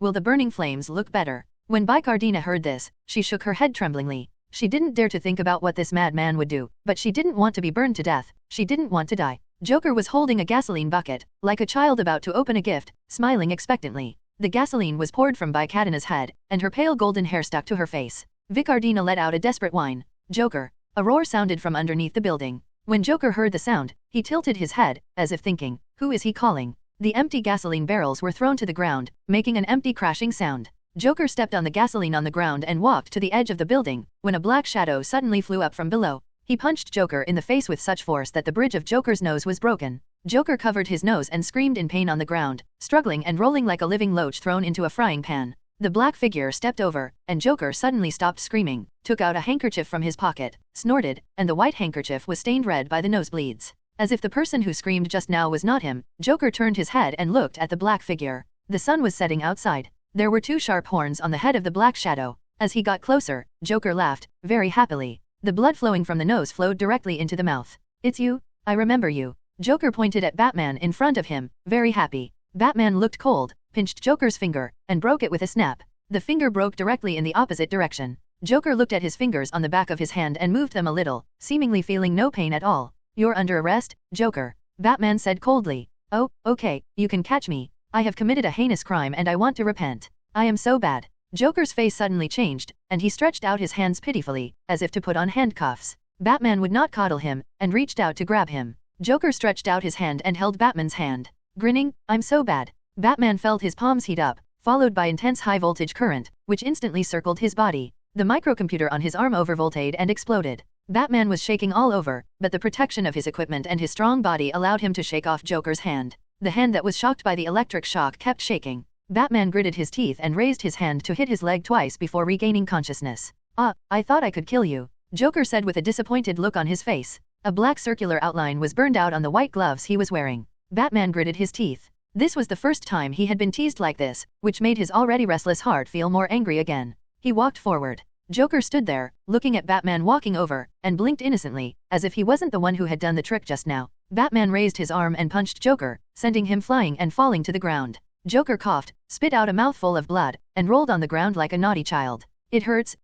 will the burning flames look better?" When Bicardina heard this, she shook her head tremblingly. She didn't dare to think about what this madman would do, but she didn't want to be burned to death, she didn't want to die. Joker was holding a gasoline bucket, like a child about to open a gift, smiling expectantly. The gasoline was poured from Bicardina's head, and her pale golden hair stuck to her face. Vicardina let out a desperate whine. "Joker, A roar sounded from underneath the building. When Joker heard the sound, he tilted his head, as if thinking, who is he calling? The empty gasoline barrels were thrown to the ground, making an empty crashing sound. Joker stepped on the gasoline on the ground and walked to the edge of the building, when a black shadow suddenly flew up from below. He punched Joker in the face with such force that the bridge of Joker's nose was broken. Joker covered his nose and screamed in pain on the ground, struggling and rolling like a living loach thrown into a frying pan. The black figure stepped over, and Joker suddenly stopped screaming, took out a handkerchief from his pocket, snorted, and the white handkerchief was stained red by the nosebleeds. As if the person who screamed just now was not him, Joker turned his head and looked at the black figure. The sun was setting outside. There were two sharp horns on the head of the black shadow. As he got closer, Joker laughed, very happily. The blood flowing from the nose flowed directly into the mouth. It's you? I remember you. Joker pointed at Batman in front of him, very happy. Batman looked cold, pinched Joker's finger, and broke it with a snap. The finger broke directly in the opposite direction. Joker looked at his fingers on the back of his hand and moved them a little, seemingly feeling no pain at all. You're under arrest, Joker. Batman said coldly. Oh, okay, you can catch me. I have committed a heinous crime and I want to repent. I am so bad. Joker's face suddenly changed, and he stretched out his hands pitifully, as if to put on handcuffs. Batman would not coddle him, and reached out to grab him. Joker stretched out his hand and held Batman's hand. Grinning, I'm so bad. Batman felt his palms heat up, followed by intense high-voltage current, which instantly circled his body. The microcomputer on his arm overvolted and exploded. Batman was shaking all over, but the protection of his equipment and his strong body allowed him to shake off Joker's hand. The hand that was shocked by the electric shock kept shaking. Batman gritted his teeth and raised his hand to hit his leg twice before regaining consciousness. I thought I could kill you, Joker said with a disappointed look on his face. A black circular outline was burned out on the white gloves he was wearing. Batman gritted his teeth. This was the first time he had been teased like this, which made his already restless heart feel more angry again. He walked forward. Joker stood there, looking at Batman walking over, and blinked innocently, as if he wasn't the one who had done the trick just now. Batman raised his arm and punched Joker, sending him flying and falling to the ground. Joker coughed, spit out a mouthful of blood, and rolled on the ground like a naughty child. It hurts,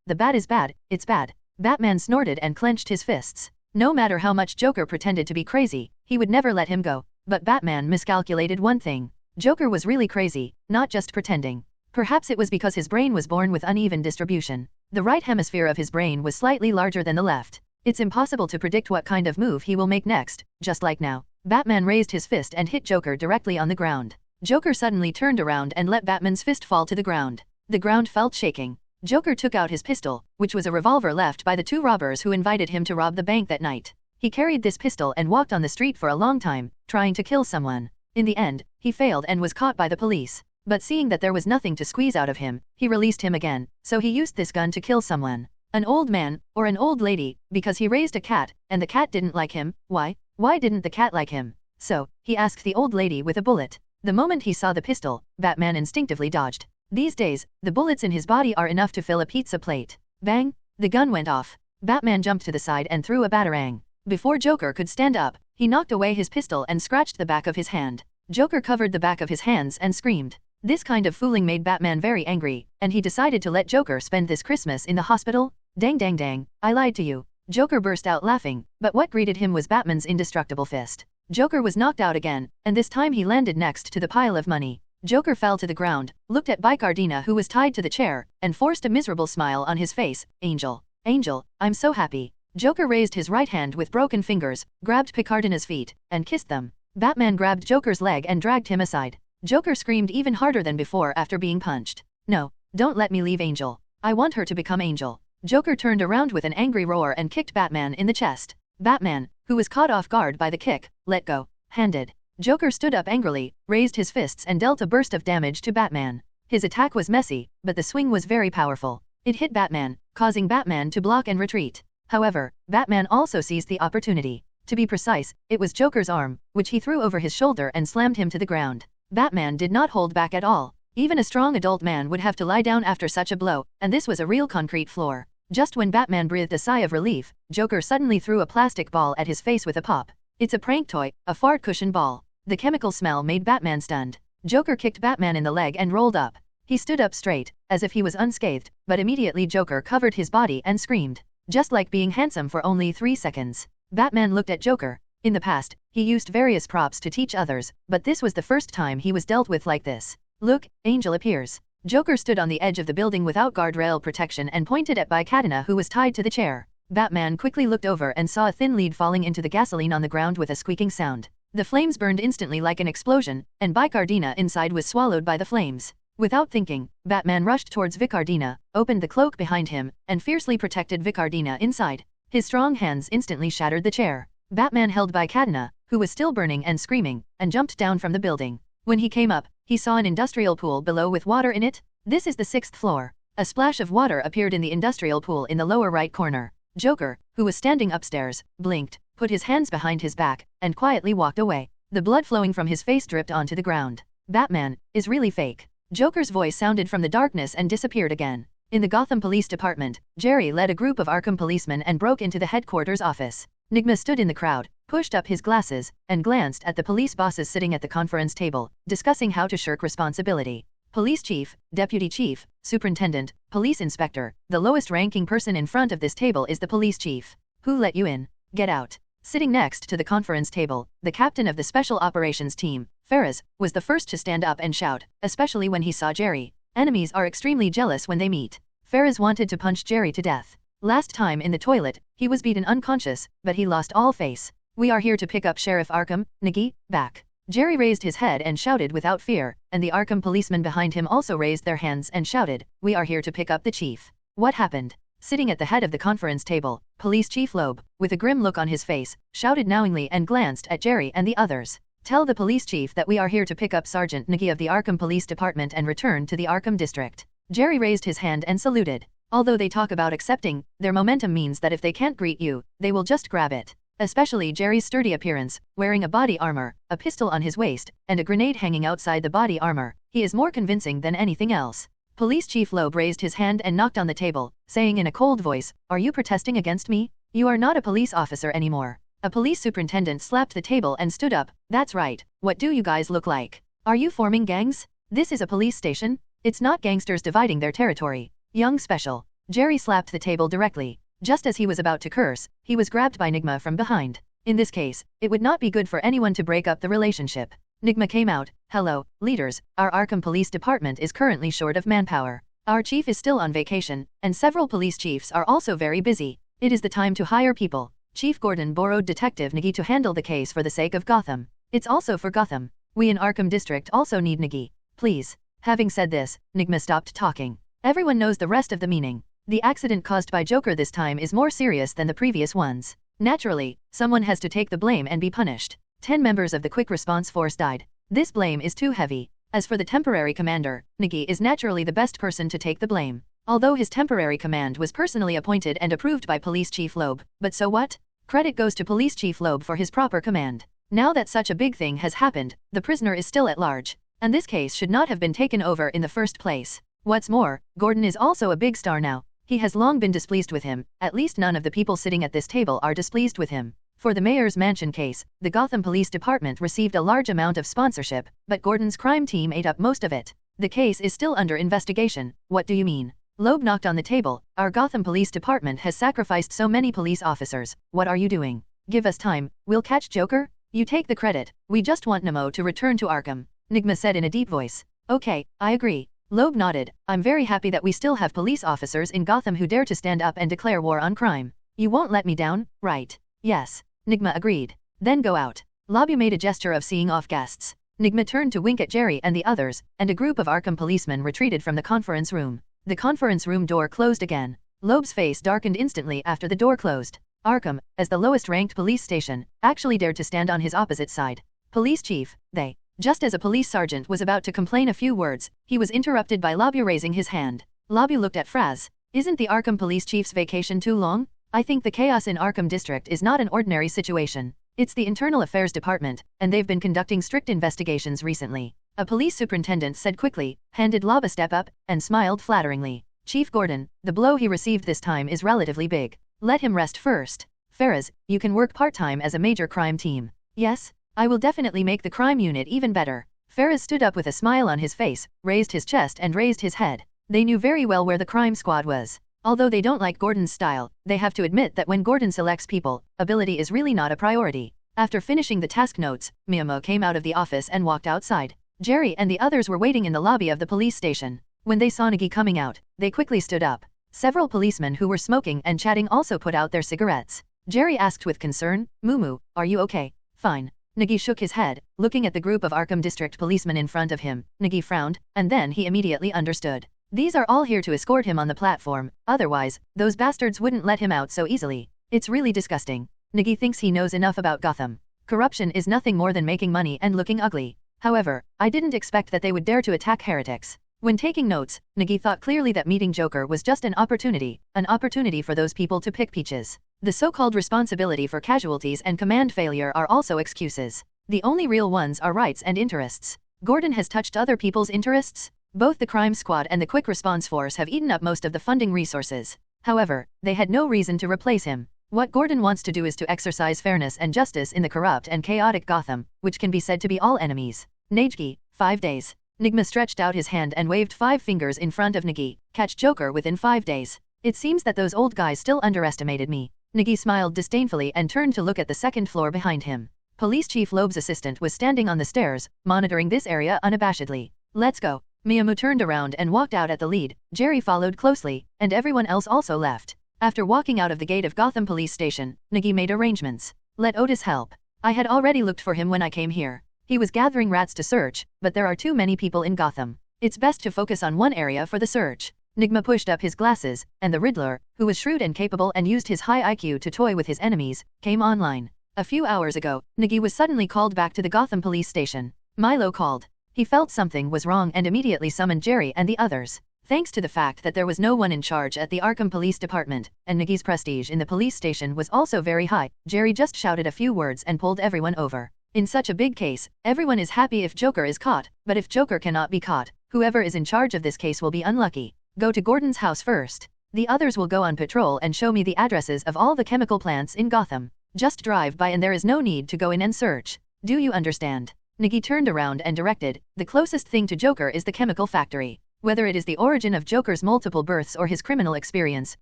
the bad is bad, it's bad. Batman snorted and clenched his fists. No matter how much Joker pretended to be crazy, he would never let him go. But Batman miscalculated one thing. Joker was really crazy, not just pretending. Perhaps it was because his brain was born with uneven distribution. The right hemisphere of his brain was slightly larger than the left. It's impossible to predict what kind of move he will make next, just like now. Batman raised his fist and hit Joker directly on the ground. Joker suddenly turned around and let Batman's fist fall to the ground. The ground felt shaking. Joker took out his pistol, which was a revolver left by the two robbers who invited him to rob the bank that night. He carried this pistol and walked on the street for a long time, trying to kill someone. In the end, he failed and was caught by the police. But seeing that there was nothing to squeeze out of him, he released him again, so he used this gun to kill someone. An old man, or an old lady, because he raised a cat, and the cat didn't like him. Why? Why didn't the cat like him? So, he asked the old lady with a bullet. The moment he saw the pistol, Batman instinctively dodged. These days, the bullets in his body are enough to fill a pizza plate. Bang! The gun went off. Batman jumped to the side and threw a batarang. Before Joker could stand up, he knocked away his pistol and scratched the back of his hand. Joker covered the back of his hands and screamed. This kind of fooling made Batman very angry, and he decided to let Joker spend this Christmas in the hospital. Dang dang dang, I lied to you. Joker burst out laughing, but what greeted him was Batman's indestructible fist. Joker was knocked out again, and this time he landed next to the pile of money. Joker fell to the ground, looked at Bicardina who was tied to the chair, and forced a miserable smile on his face. Angel. Angel, I'm so happy. Joker raised his right hand with broken fingers, grabbed Picardina's feet, and kissed them. Batman grabbed Joker's leg and dragged him aside. Joker screamed even harder than before after being punched. No, don't let me leave Angel. I want her to become Angel. Joker turned around with an angry roar and kicked Batman in the chest. Batman, who was caught off guard by the kick, let go. Handed. Joker stood up angrily, raised his fists and dealt a burst of damage to Batman. His attack was messy, but the swing was very powerful. It hit Batman, causing Batman to block and retreat. However, Batman also seized the opportunity. To be precise, it was Joker's arm, which he threw over his shoulder and slammed him to the ground. Batman did not hold back at all. Even a strong adult man would have to lie down after such a blow, and this was a real concrete floor. Just when Batman breathed a sigh of relief, Joker suddenly threw a plastic ball at his face with a pop. It's a prank toy, a fart cushion ball. The chemical smell made Batman stunned. Joker kicked Batman in the leg and rolled up. He stood up straight, as if he was unscathed, but immediately Joker covered his body and screamed. Just like being handsome for only 3 seconds. Batman looked at Joker. In the past, he used various props to teach others, but this was the first time he was dealt with like this. Look, Angel appears. Joker stood on the edge of the building without guardrail protection and pointed at Bicardina who was tied to the chair. Batman quickly looked over and saw a thin lead falling into the gasoline on the ground with a squeaking sound. The flames burned instantly like an explosion, and Bicardina inside was swallowed by the flames. Without thinking, Batman rushed towards Vicardina, opened the cloak behind him, and fiercely protected Vicardina inside. His strong hands instantly shattered the chair. Batman held Bicardina, who was still burning and screaming, and jumped down from the building. When he came up, he saw an industrial pool below with water in it. This is the 6th floor. A splash of water appeared in the industrial pool in the lower right corner. Joker, who was standing upstairs, blinked, put his hands behind his back, and quietly walked away. The blood flowing from his face dripped onto the ground. Batman is really fake. Joker's voice sounded from the darkness and disappeared again. In the Gotham Police Department, Jerry led a group of Arkham policemen and broke into the headquarters office. Nigma stood in the crowd, pushed up his glasses, and glanced at the police bosses sitting at the conference table, discussing how to shirk responsibility. Police chief, deputy chief, superintendent, police inspector, the lowest ranking person in front of this table is the police chief. Who let you in? Get out. Sitting next to the conference table, the captain of the special operations team, Ferris, was the first to stand up and shout, especially when he saw Jerry. Enemies are extremely jealous when they meet. Ferris wanted to punch Jerry to death. Last time in the toilet, he was beaten unconscious, but he lost all face. We are here to pick up Sheriff Arkham, Nigi, back. Jerry raised his head and shouted without fear, and the Arkham policemen behind him also raised their hands and shouted, we are here to pick up the chief. What happened? Sitting at the head of the conference table, Police Chief Loeb, with a grim look on his face, shouted knowingly and glanced at Jerry and the others. Tell the police chief that we are here to pick up Sergeant Nigi of the Arkham Police Department and return to the Arkham District. Jerry raised his hand and saluted. Although they talk about accepting, their momentum means that if they can't greet you, they will just grab it. Especially Jerry's sturdy appearance, wearing a body armor, a pistol on his waist, and a grenade hanging outside the body armor. He is more convincing than anything else. Police Chief Loeb raised his hand and knocked on the table, saying in a cold voice, are you protesting against me? You are not a police officer anymore. A police superintendent slapped the table and stood up. That's right. What do you guys look like? Are you forming gangs? This is a police station. It's not gangsters dividing their territory. Young Special. Jerry slapped the table directly. Just as he was about to curse, he was grabbed by Nigma from behind. In this case, it would not be good for anyone to break up the relationship. Nigma came out. Hello, leaders, our Arkham Police Department is currently short of manpower. Our chief is still on vacation, and several police chiefs are also very busy. It is the time to hire people. Chief Gordon borrowed Detective Nigi to handle the case for the sake of Gotham. It's also for Gotham. We in Arkham District also need Nigi. Please. Having said this, Nigma stopped talking. Everyone knows the rest of the meaning. The accident caused by Joker this time is more serious than the previous ones. Naturally, someone has to take the blame and be punished. 10 members of the Quick Response Force died. This blame is too heavy. As for the temporary commander, Nigi is naturally the best person to take the blame. Although his temporary command was personally appointed and approved by Police Chief Loeb, but so what? Credit goes to Police Chief Loeb for his proper command. Now that such a big thing has happened, the prisoner is still at large, and this case should not have been taken over in the first place. What's more, Gordon is also a big star now. He has long been displeased with him. At least none of the people sitting at this table are displeased with him. For the mayor's mansion case, the Gotham Police Department received a large amount of sponsorship, but Gordon's crime team ate up most of it. The case is still under investigation. What do you mean? Loeb knocked on the table. Our Gotham Police Department has sacrificed so many police officers. What are you doing? Give us time. We'll catch Joker? You take the credit. We just want Nemo to return to Arkham. Nigma said in a deep voice. Okay, I agree. Loeb nodded. I'm very happy that we still have police officers in Gotham who dare to stand up and declare war on crime. You won't let me down, right? Yes. Nigma agreed. Then go out. Lobby made a gesture of seeing off guests. Nigma turned to wink at Jerry and the others, and a group of Arkham policemen retreated from the conference room. The conference room door closed again. Loeb's face darkened instantly after the door closed. Arkham, as the lowest-ranked police station, actually dared to stand on his opposite side. Police chief, they. Just as a police sergeant was about to complain a few words, he was interrupted by Lobby raising his hand. Lobby looked at Fraz. Isn't the Arkham police chief's vacation too long? I think the chaos in Arkham District is not an ordinary situation. It's the Internal Affairs Department, and they've been conducting strict investigations recently. A police superintendent said quickly, handed Lob a step up, and smiled flatteringly. Chief Gordon, the blow he received this time is relatively big. Let him rest first. Ferraz, you can work part-time as a major crime team. Yes? I will definitely make the crime unit even better. Ferraz stood up with a smile on his face, raised his chest and raised his head. They knew very well where the crime squad was. Although they don't like Gordon's style, they have to admit that when Gordon selects people, ability is really not a priority. After finishing the task notes, Miyamo came out of the office and walked outside. Jerry and the others were waiting in the lobby of the police station. When they saw Nigi coming out, they quickly stood up. Several policemen who were smoking and chatting also put out their cigarettes. Jerry asked with concern, Mumu, are you okay? Fine. Nigi shook his head, looking at the group of Arkham District policemen in front of him. Nigi frowned, and then he immediately understood. These are all here to escort him on the platform, otherwise, those bastards wouldn't let him out so easily. It's really disgusting. Nigi thinks he knows enough about Gotham. Corruption is nothing more than making money and looking ugly. However, I didn't expect that they would dare to attack heretics. When taking notes, Nigi thought clearly that meeting Joker was just an opportunity for those people to pick peaches. The so-called responsibility for casualties and command failure are also excuses. The only real ones are rights and interests. Gordon has touched other people's interests? Both the crime squad and the quick response force have eaten up most of the funding resources. However, they had no reason to replace him. What Gordon wants to do is to exercise fairness and justice in the corrupt and chaotic Gotham, which can be said to be all enemies. Nigi, 5 days. Nigma stretched out his hand and waved 5 fingers in front of Nigi. Catch Joker within 5 days. It seems that those old guys still underestimated me. Nigi smiled disdainfully and turned to look at the second floor behind him. Police Chief Loeb's assistant was standing on the stairs, monitoring this area unabashedly. Let's go. Miyamu turned around and walked out at the lead. Jerry followed closely, and everyone else also left. After walking out of the gate of Gotham Police Station, Nigi made arrangements. Let Otis help. I had already looked for him when I came here. He was gathering rats to search, but there are too many people in Gotham. It's best to focus on one area for the search. Nigma pushed up his glasses, and the Riddler, who was shrewd and capable and used his high IQ to toy with his enemies, came online. A few hours ago, Nigi was suddenly called back to the Gotham Police Station. Milo called. He felt something was wrong and immediately summoned Jerry and the others. Thanks to the fact that there was no one in charge at the Arkham Police Department, and Nigi's prestige in the police station was also very high, Jerry just shouted a few words and pulled everyone over. In such a big case, everyone is happy if Joker is caught, but if Joker cannot be caught, whoever is in charge of this case will be unlucky. Go to Gordon's house first. The others will go on patrol and show me the addresses of all the chemical plants in Gotham. Just drive by and there is no need to go in and search. Do you understand? Nigi turned around and directed, the closest thing to Joker is the chemical factory. Whether it is the origin of Joker's multiple births or his criminal experience,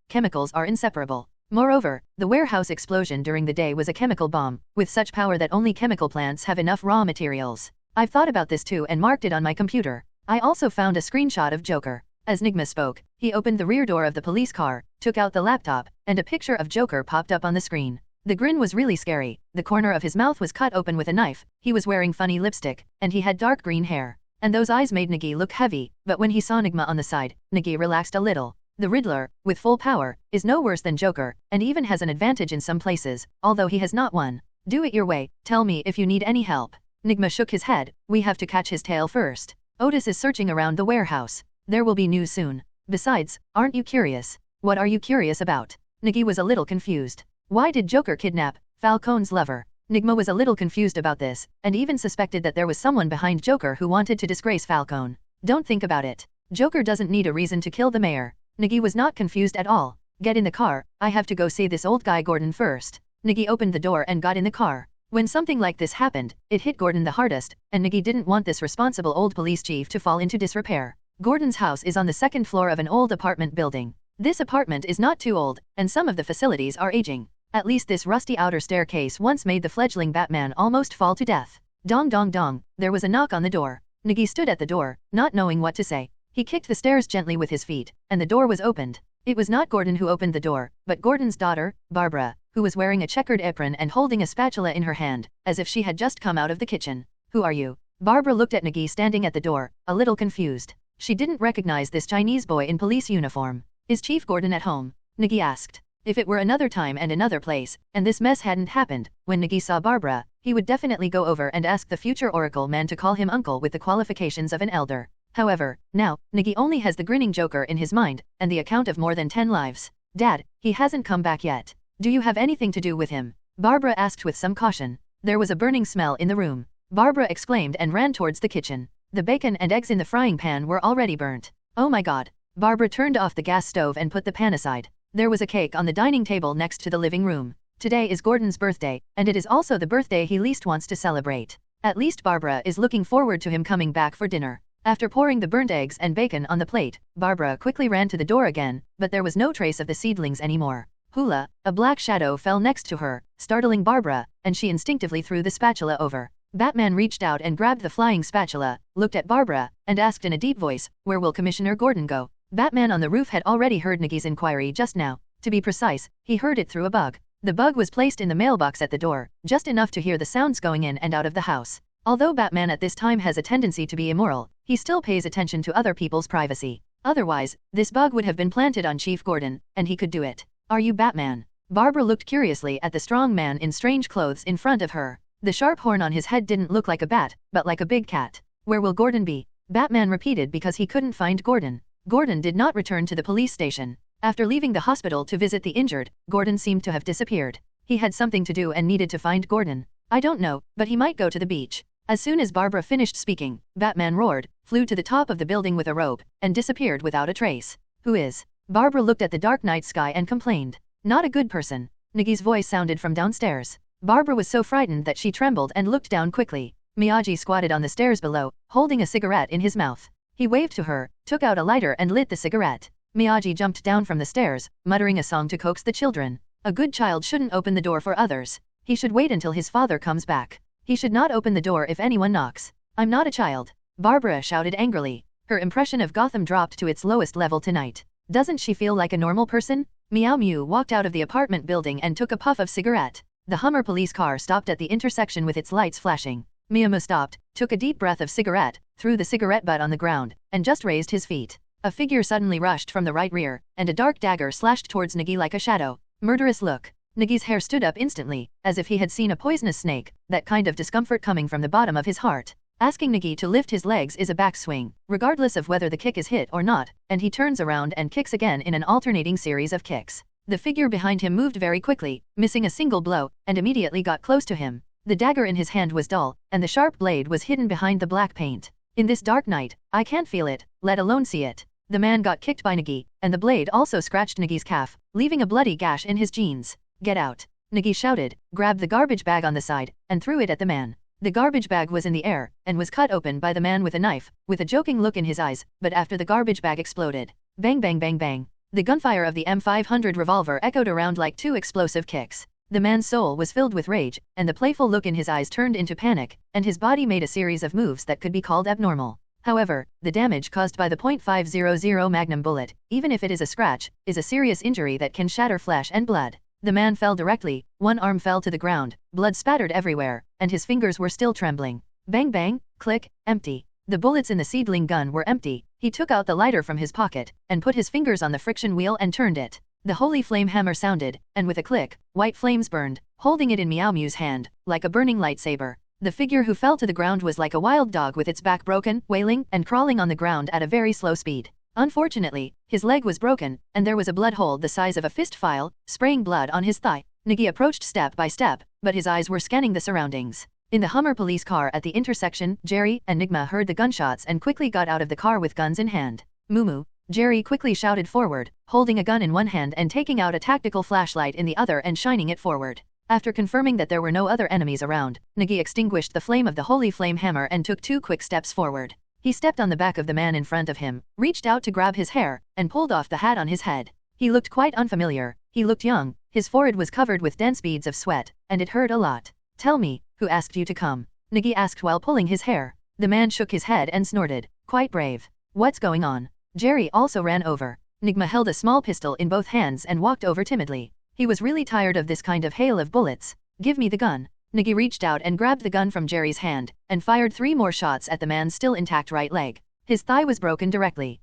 chemicals are inseparable. Moreover, the warehouse explosion during the day was a chemical bomb, with such power that only chemical plants have enough raw materials. I've thought about this too and marked it on my computer. I also found a screenshot of Joker. As Nigma spoke, he opened the rear door of the police car, took out the laptop, and a picture of Joker popped up on the screen. The grin was really scary, the corner of his mouth was cut open with a knife, he was wearing funny lipstick, and he had dark green hair. And those eyes made Nigi look heavy, but when he saw Nigma on the side, Nigi relaxed a little. The Riddler, with full power, is no worse than Joker, and even has an advantage in some places, although he has not won. Do it your way, tell me if you need any help. Nigma shook his head, we have to catch his tail first. Otis is searching around the warehouse. There will be news soon. Besides, aren't you curious? What are you curious about? Nigi was a little confused. Why did Joker kidnap Falcone's lover? Nigma was a little confused about this, and even suspected that there was someone behind Joker who wanted to disgrace Falcone. Don't think about it. Joker doesn't need a reason to kill the mayor. Nigi was not confused at all. Get in the car, I have to go see this old guy Gordon first. Nigi opened the door and got in the car. When something like this happened, it hit Gordon the hardest, and Nigi didn't want this responsible old police chief to fall into disrepair. Gordon's house is on the second floor of an old apartment building. This apartment is not too old, and some of the facilities are aging. At least this rusty outer staircase once made the fledgling Batman almost fall to death. Dong dong dong, there was a knock on the door. Nigi stood at the door, not knowing what to say. He kicked the stairs gently with his feet, and the door was opened. It was not Gordon who opened the door, but Gordon's daughter, Barbara, who was wearing a checkered apron and holding a spatula in her hand, as if she had just come out of the kitchen. Who are you? Barbara looked at Nigi standing at the door, a little confused. She didn't recognize this Chinese boy in police uniform. Is Chief Gordon at home? Nigi asked. If it were another time and another place, and this mess hadn't happened, when Nigi saw Barbara, he would definitely go over and ask the future Oracle man to call him uncle with the qualifications of an elder. However, now, Nigi only has the grinning Joker in his mind, and the account of more than 10 lives. Dad, he hasn't come back yet. Do you have anything to do with him? Barbara asked with some caution. There was a burning smell in the room. Barbara exclaimed and ran towards the kitchen. The bacon and eggs in the frying pan were already burnt. Oh my god. Barbara turned off the gas stove and put the pan aside. There was a cake on the dining table next to the living room. Today is Gordon's birthday, and it is also the birthday he least wants to celebrate. At least Barbara is looking forward to him coming back for dinner. After pouring the burnt eggs and bacon on the plate, Barbara quickly ran to the door again, but there was no trace of the seedlings anymore. Hula, a black shadow fell next to her, startling Barbara, and she instinctively threw the spatula over. Batman reached out and grabbed the flying spatula, looked at Barbara, and asked in a deep voice, "Where will Commissioner Gordon go?" Batman on the roof had already heard Nigi's inquiry just now. To be precise, he heard it through a bug. The bug was placed in the mailbox at the door, just enough to hear the sounds going in and out of the house. Although Batman at this time has a tendency to be immoral, he still pays attention to other people's privacy. Otherwise, this bug would have been planted on Chief Gordon, and he could do it. Are you Batman? Barbara looked curiously at the strong man in strange clothes in front of her. The sharp horn on his head didn't look like a bat, but like a big cat. Where will Gordon be? Batman repeated because he couldn't find Gordon. Gordon did not return to the police station. After leaving the hospital to visit the injured, Gordon seemed to have disappeared. He had something to do and needed to find Gordon. I don't know, but he might go to the beach. As soon as Barbara finished speaking, Batman roared, flew to the top of the building with a rope, and disappeared without a trace. Who is? Barbara looked at the dark night sky and complained. Not a good person. Nigi's voice sounded from downstairs. Barbara was so frightened that she trembled and looked down quickly. Miyagi squatted on the stairs below, holding a cigarette in his mouth. He waved to her, took out a lighter and lit the cigarette. Miyagi jumped down from the stairs, muttering a song to coax the children. A good child shouldn't open the door for others. He should wait until his father comes back. He should not open the door if anyone knocks. I'm not a child. Barbara shouted angrily. Her impression of Gotham dropped to its lowest level tonight. Doesn't she feel like a normal person? Meow Mew walked out of the apartment building and took a puff of cigarette. The Hummer police car stopped at the intersection with its lights flashing. Meow Mew stopped, took a deep breath of cigarette, threw the cigarette butt on the ground, and just raised his feet. A figure suddenly rushed from the right rear, and a dark dagger slashed towards Nigi like a shadow. Murderous look. Nigi's hair stood up instantly, as if he had seen a poisonous snake, that kind of discomfort coming from the bottom of his heart. Asking Nigi to lift his legs is a backswing, regardless of whether the kick is hit or not, and he turns around and kicks again in an alternating series of kicks. The figure behind him moved very quickly, missing a single blow, and immediately got close to him. The dagger in his hand was dull, and the sharp blade was hidden behind the black paint. In this dark night, I can't feel it, let alone see it. The man got kicked by Nigi, and the blade also scratched Nigi's calf, leaving a bloody gash in his jeans. Get out. Nigi shouted, grabbed the garbage bag on the side, and threw it at the man. The garbage bag was in the air, and was cut open by the man with a knife, with a joking look in his eyes, but after the garbage bag exploded. Bang bang bang bang. The gunfire of the M500 revolver echoed around like two explosive kicks. The man's soul was filled with rage, and the playful look in his eyes turned into panic, and his body made a series of moves that could be called abnormal. However, the damage caused by the .500 Magnum bullet, even if it is a scratch, is a serious injury that can shatter flesh and blood. The man fell directly, one arm fell to the ground, blood spattered everywhere, and his fingers were still trembling. Bang bang, click, empty. The bullets in the seedling gun were empty. He took out the lighter from his pocket, and put his fingers on the friction wheel and turned it. The holy flame hammer sounded, and with a click, white flames burned, holding it in Meow Mew's hand, like a burning lightsaber. The figure who fell to the ground was like a wild dog with its back broken, wailing, and crawling on the ground at a very slow speed. Unfortunately, his leg was broken, and there was a blood hole the size of a fist file, spraying blood on his thigh. Nigi approached step by step, but his eyes were scanning the surroundings. In the Hummer police car at the intersection, Jerry and Nigma heard the gunshots and quickly got out of the car with guns in hand. Moo. Jerry quickly shouted forward, holding a gun in one hand and taking out a tactical flashlight in the other and shining it forward. After confirming that there were no other enemies around, Nigi extinguished the flame of the holy flame hammer and took 2 quick steps forward. He stepped on the back of the man in front of him, reached out to grab his hair, and pulled off the hat on his head. He looked quite unfamiliar. He looked young, his forehead was covered with dense beads of sweat, and it hurt a lot. Tell me, who asked you to come? Nigi asked while pulling his hair. The man shook his head and snorted. Quite brave. What's going on? Jerry also ran over. Nigma held a small pistol in both hands and walked over timidly. He was really tired of this kind of hail of bullets. Give me the gun. Nigi reached out and grabbed the gun from Jerry's hand, and fired 3 more shots at the man's still intact right leg. His thigh was broken directly.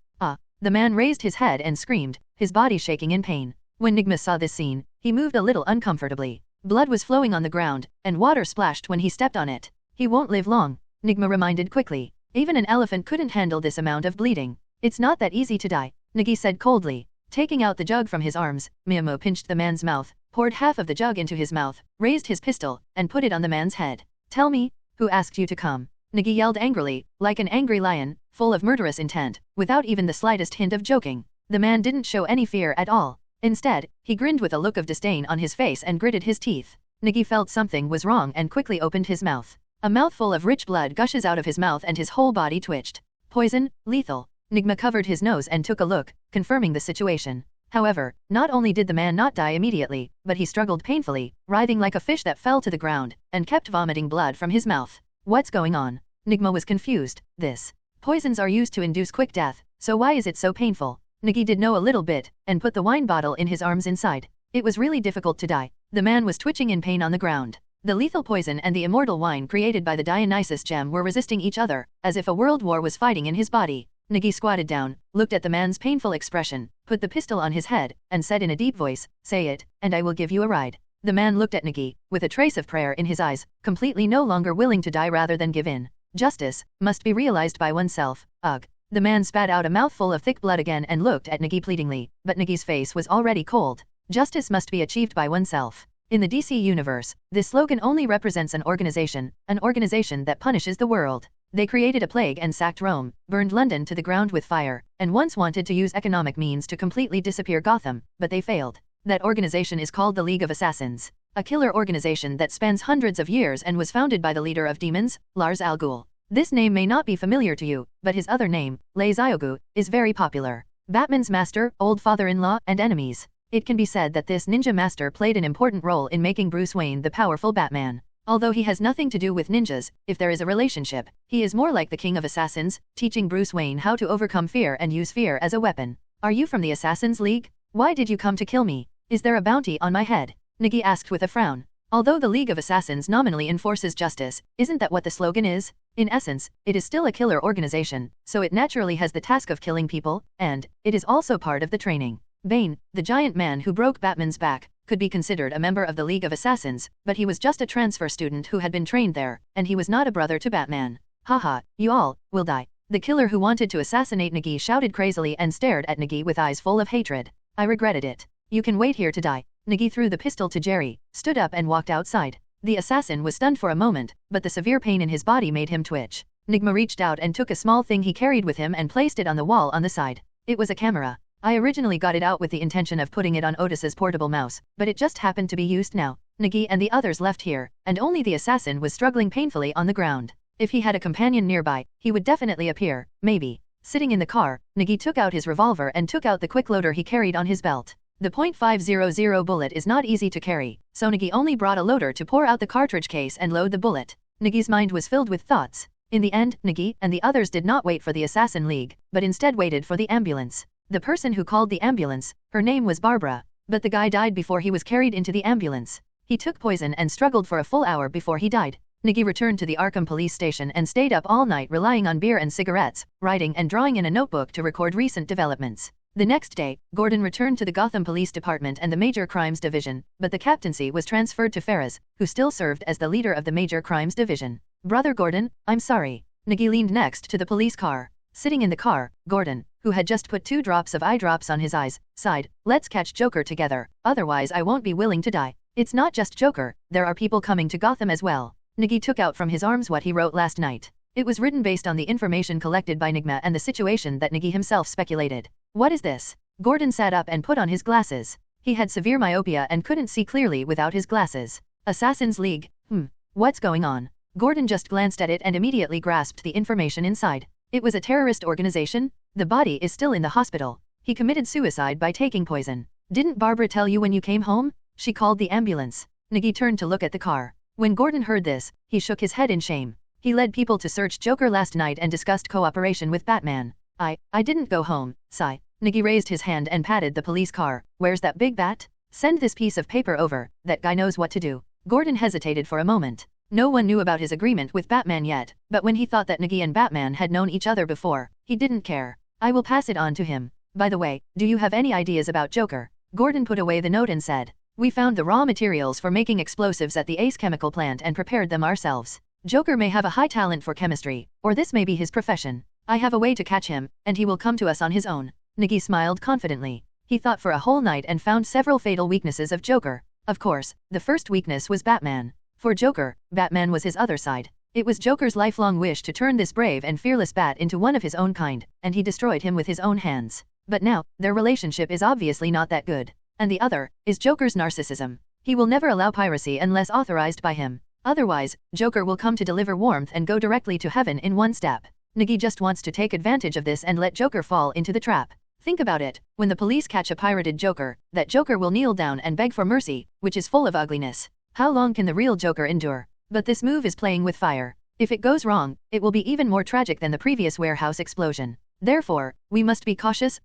The man raised his head and screamed, his body shaking in pain. When Nigma saw this scene, he moved a little uncomfortably. Blood was flowing on the ground, and water splashed when he stepped on it. He won't live long, Nigma reminded quickly. Even an elephant couldn't handle this amount of bleeding. It's not that easy to die, Nigi said coldly. Taking out the jug from his arms, Miyamo pinched the man's mouth, poured half of the jug into his mouth, raised his pistol, and put it on the man's head. Tell me, who asked you to come? Nigi yelled angrily, like an angry lion, full of murderous intent, without even the slightest hint of joking. The man didn't show any fear at all. Instead, he grinned with a look of disdain on his face and gritted his teeth. Nigi felt something was wrong and quickly opened his mouth. A mouthful of rich blood gushes out of his mouth and his whole body twitched. Poison, lethal. Nigma covered his nose and took a look, confirming the situation. However, not only did the man not die immediately, but he struggled painfully, writhing like a fish that fell to the ground, and kept vomiting blood from his mouth. What's going on? Nigma was confused. Poisons are used to induce quick death, so why is it so painful? Nigi did know a little bit, and put the wine bottle in his arms inside. It was really difficult to die. The man was twitching in pain on the ground. The lethal poison and the immortal wine created by the Dionysus gem were resisting each other, as if a world war was fighting in his body. Nigi squatted down, looked at the man's painful expression, put the pistol on his head, and said in a deep voice, "Say it, and I will give you a ride." The man looked at Nigi, with a trace of prayer in his eyes, completely no longer willing to die rather than give in. Justice must be realized by oneself. Ugh. The man spat out a mouthful of thick blood again and looked at Nigi pleadingly, but Nigi's face was already cold. Justice must be achieved by oneself. In the DC universe, this slogan only represents an organization that punishes the world. They created a plague and sacked Rome, burned London to the ground with fire, and once wanted to use economic means to completely disappear Gotham, but they failed. That organization is called the League of Assassins, a killer organization that spans hundreds of years and was founded by the leader of demons, Lars Al Ghul. This name may not be familiar to you, but his other name, Leiziogu, is very popular. Batman's master, old father-in-law, and enemies. It can be said that this ninja master played an important role in making Bruce Wayne the powerful Batman. Although he has nothing to do with ninjas, if there is a relationship, he is more like the king of assassins, teaching Bruce Wayne how to overcome fear and use fear as a weapon. Are you from the Assassin's League? Why did you come to kill me? Is there a bounty on my head? Nigi asked with a frown. Although the League of Assassins nominally enforces justice, isn't that what the slogan is? In essence, it is still a killer organization, so it naturally has the task of killing people, and it is also part of the training. Bane, the giant man who broke Batman's back, could be considered a member of the League of Assassins, but he was just a transfer student who had been trained there, and he was not a brother to Batman. Haha, you all will die. The killer who wanted to assassinate Nigi shouted crazily and stared at Nigi with eyes full of hatred. I regretted it. You can wait here to die. Nigi threw the pistol to Jerry, stood up and walked outside. The assassin was stunned for a moment, but the severe pain in his body made him twitch. Nigma reached out and took a small thing he carried with him and placed it on the wall on the side. It was a camera. I originally got it out with the intention of putting it on Otis's portable mouse, but it just happened to be used now. Nigi and the others left here, and only the assassin was struggling painfully on the ground. If he had a companion nearby, he would definitely appear, maybe. Sitting in the car, Nigi took out his revolver and took out the quick loader he carried on his belt. The .500 bullet is not easy to carry, so Nigi only brought a loader to pour out the cartridge case and load the bullet. Nigi's mind was filled with thoughts. In the end, Nigi and the others did not wait for the Assassin League, but instead waited for the ambulance. The person who called the ambulance, her name was Barbara, but the guy died before he was carried into the ambulance. He took poison and struggled for a full hour before he died. Nigi returned to the Arkham police station and stayed up all night relying on beer and cigarettes, writing and drawing in a notebook to record recent developments. The next day, Gordon returned to the Gotham Police Department and the Major Crimes Division, but the captaincy was transferred to Ferris, who still served as the leader of the Major Crimes Division. Brother Gordon, I'm sorry. Nigi leaned next to the police car. Sitting in the car, Gordon, who had just put 2 drops of eye drops on his eyes, sighed, let's catch Joker together, otherwise I won't be willing to die. It's not just Joker, there are people coming to Gotham as well. Nigi took out from his arms what he wrote last night. It was written based on the information collected by Nigma and the situation that Nigi himself speculated. What is this? Gordon sat up and put on his glasses. He had severe myopia and couldn't see clearly without his glasses. Assassin's League? What's going on? Gordon just glanced at it and immediately grasped the information inside. It was a terrorist organization? The body is still in the hospital. He committed suicide by taking poison. Didn't Barbara tell you when you came home? She called the ambulance. Nigi turned to look at the car. When Gordon heard this, he shook his head in shame. He led people to search Joker last night and discussed cooperation with Batman. I didn't go home, sigh. Nigi raised his hand and patted the police car. Where's that big bat? Send this piece of paper over, that guy knows what to do. Gordon hesitated for a moment. No one knew about his agreement with Batman yet, but when he thought that Nigi and Batman had known each other before, he didn't care. I will pass it on to him. By the way, do you have any ideas about Joker? Gordon put away the note and said, we found the raw materials for making explosives at the Ace chemical plant and prepared them ourselves. Joker may have a high talent for chemistry, or this may be his profession. I have a way to catch him, and he will come to us on his own. Nigi smiled confidently. He thought for a whole night and found several fatal weaknesses of Joker. Of course, the first weakness was Batman. For Joker, Batman was his other side. It was Joker's lifelong wish to turn this brave and fearless bat into one of his own kind, and he destroyed him with his own hands. But now, their relationship is obviously not that good. And the other is Joker's narcissism. He will never allow piracy unless authorized by him. Otherwise, Joker will come to deliver warmth and go directly to heaven in one step. Nigi just wants to take advantage of this and let Joker fall into the trap. Think about it, when the police catch a pirated Joker, that Joker will kneel down and beg for mercy, which is full of ugliness. How long can the real Joker endure? But this move is playing with fire. If it goes wrong, it will be even more tragic than the previous warehouse explosion. Therefore, we must be cautious,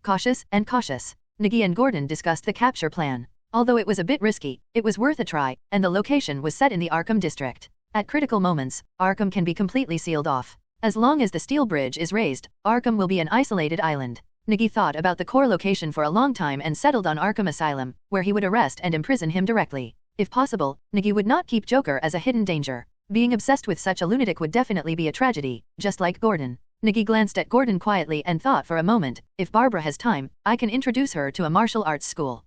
and cautious. Nigi and Gordon discussed the capture plan. Although it was a bit risky, it was worth a try, and the location was set in the Arkham district. At critical moments, Arkham can be completely sealed off. As long as the steel bridge is raised, Arkham will be an isolated island. Nigi thought about the core location for a long time and settled on Arkham Asylum, where he would arrest and imprison him directly. If possible, Nigi would not keep Joker as a hidden danger. Being obsessed with such a lunatic would definitely be a tragedy, just like Gordon. Nigi glanced at Gordon quietly and thought for a moment, if Barbara has time, I can introduce her to a martial arts school.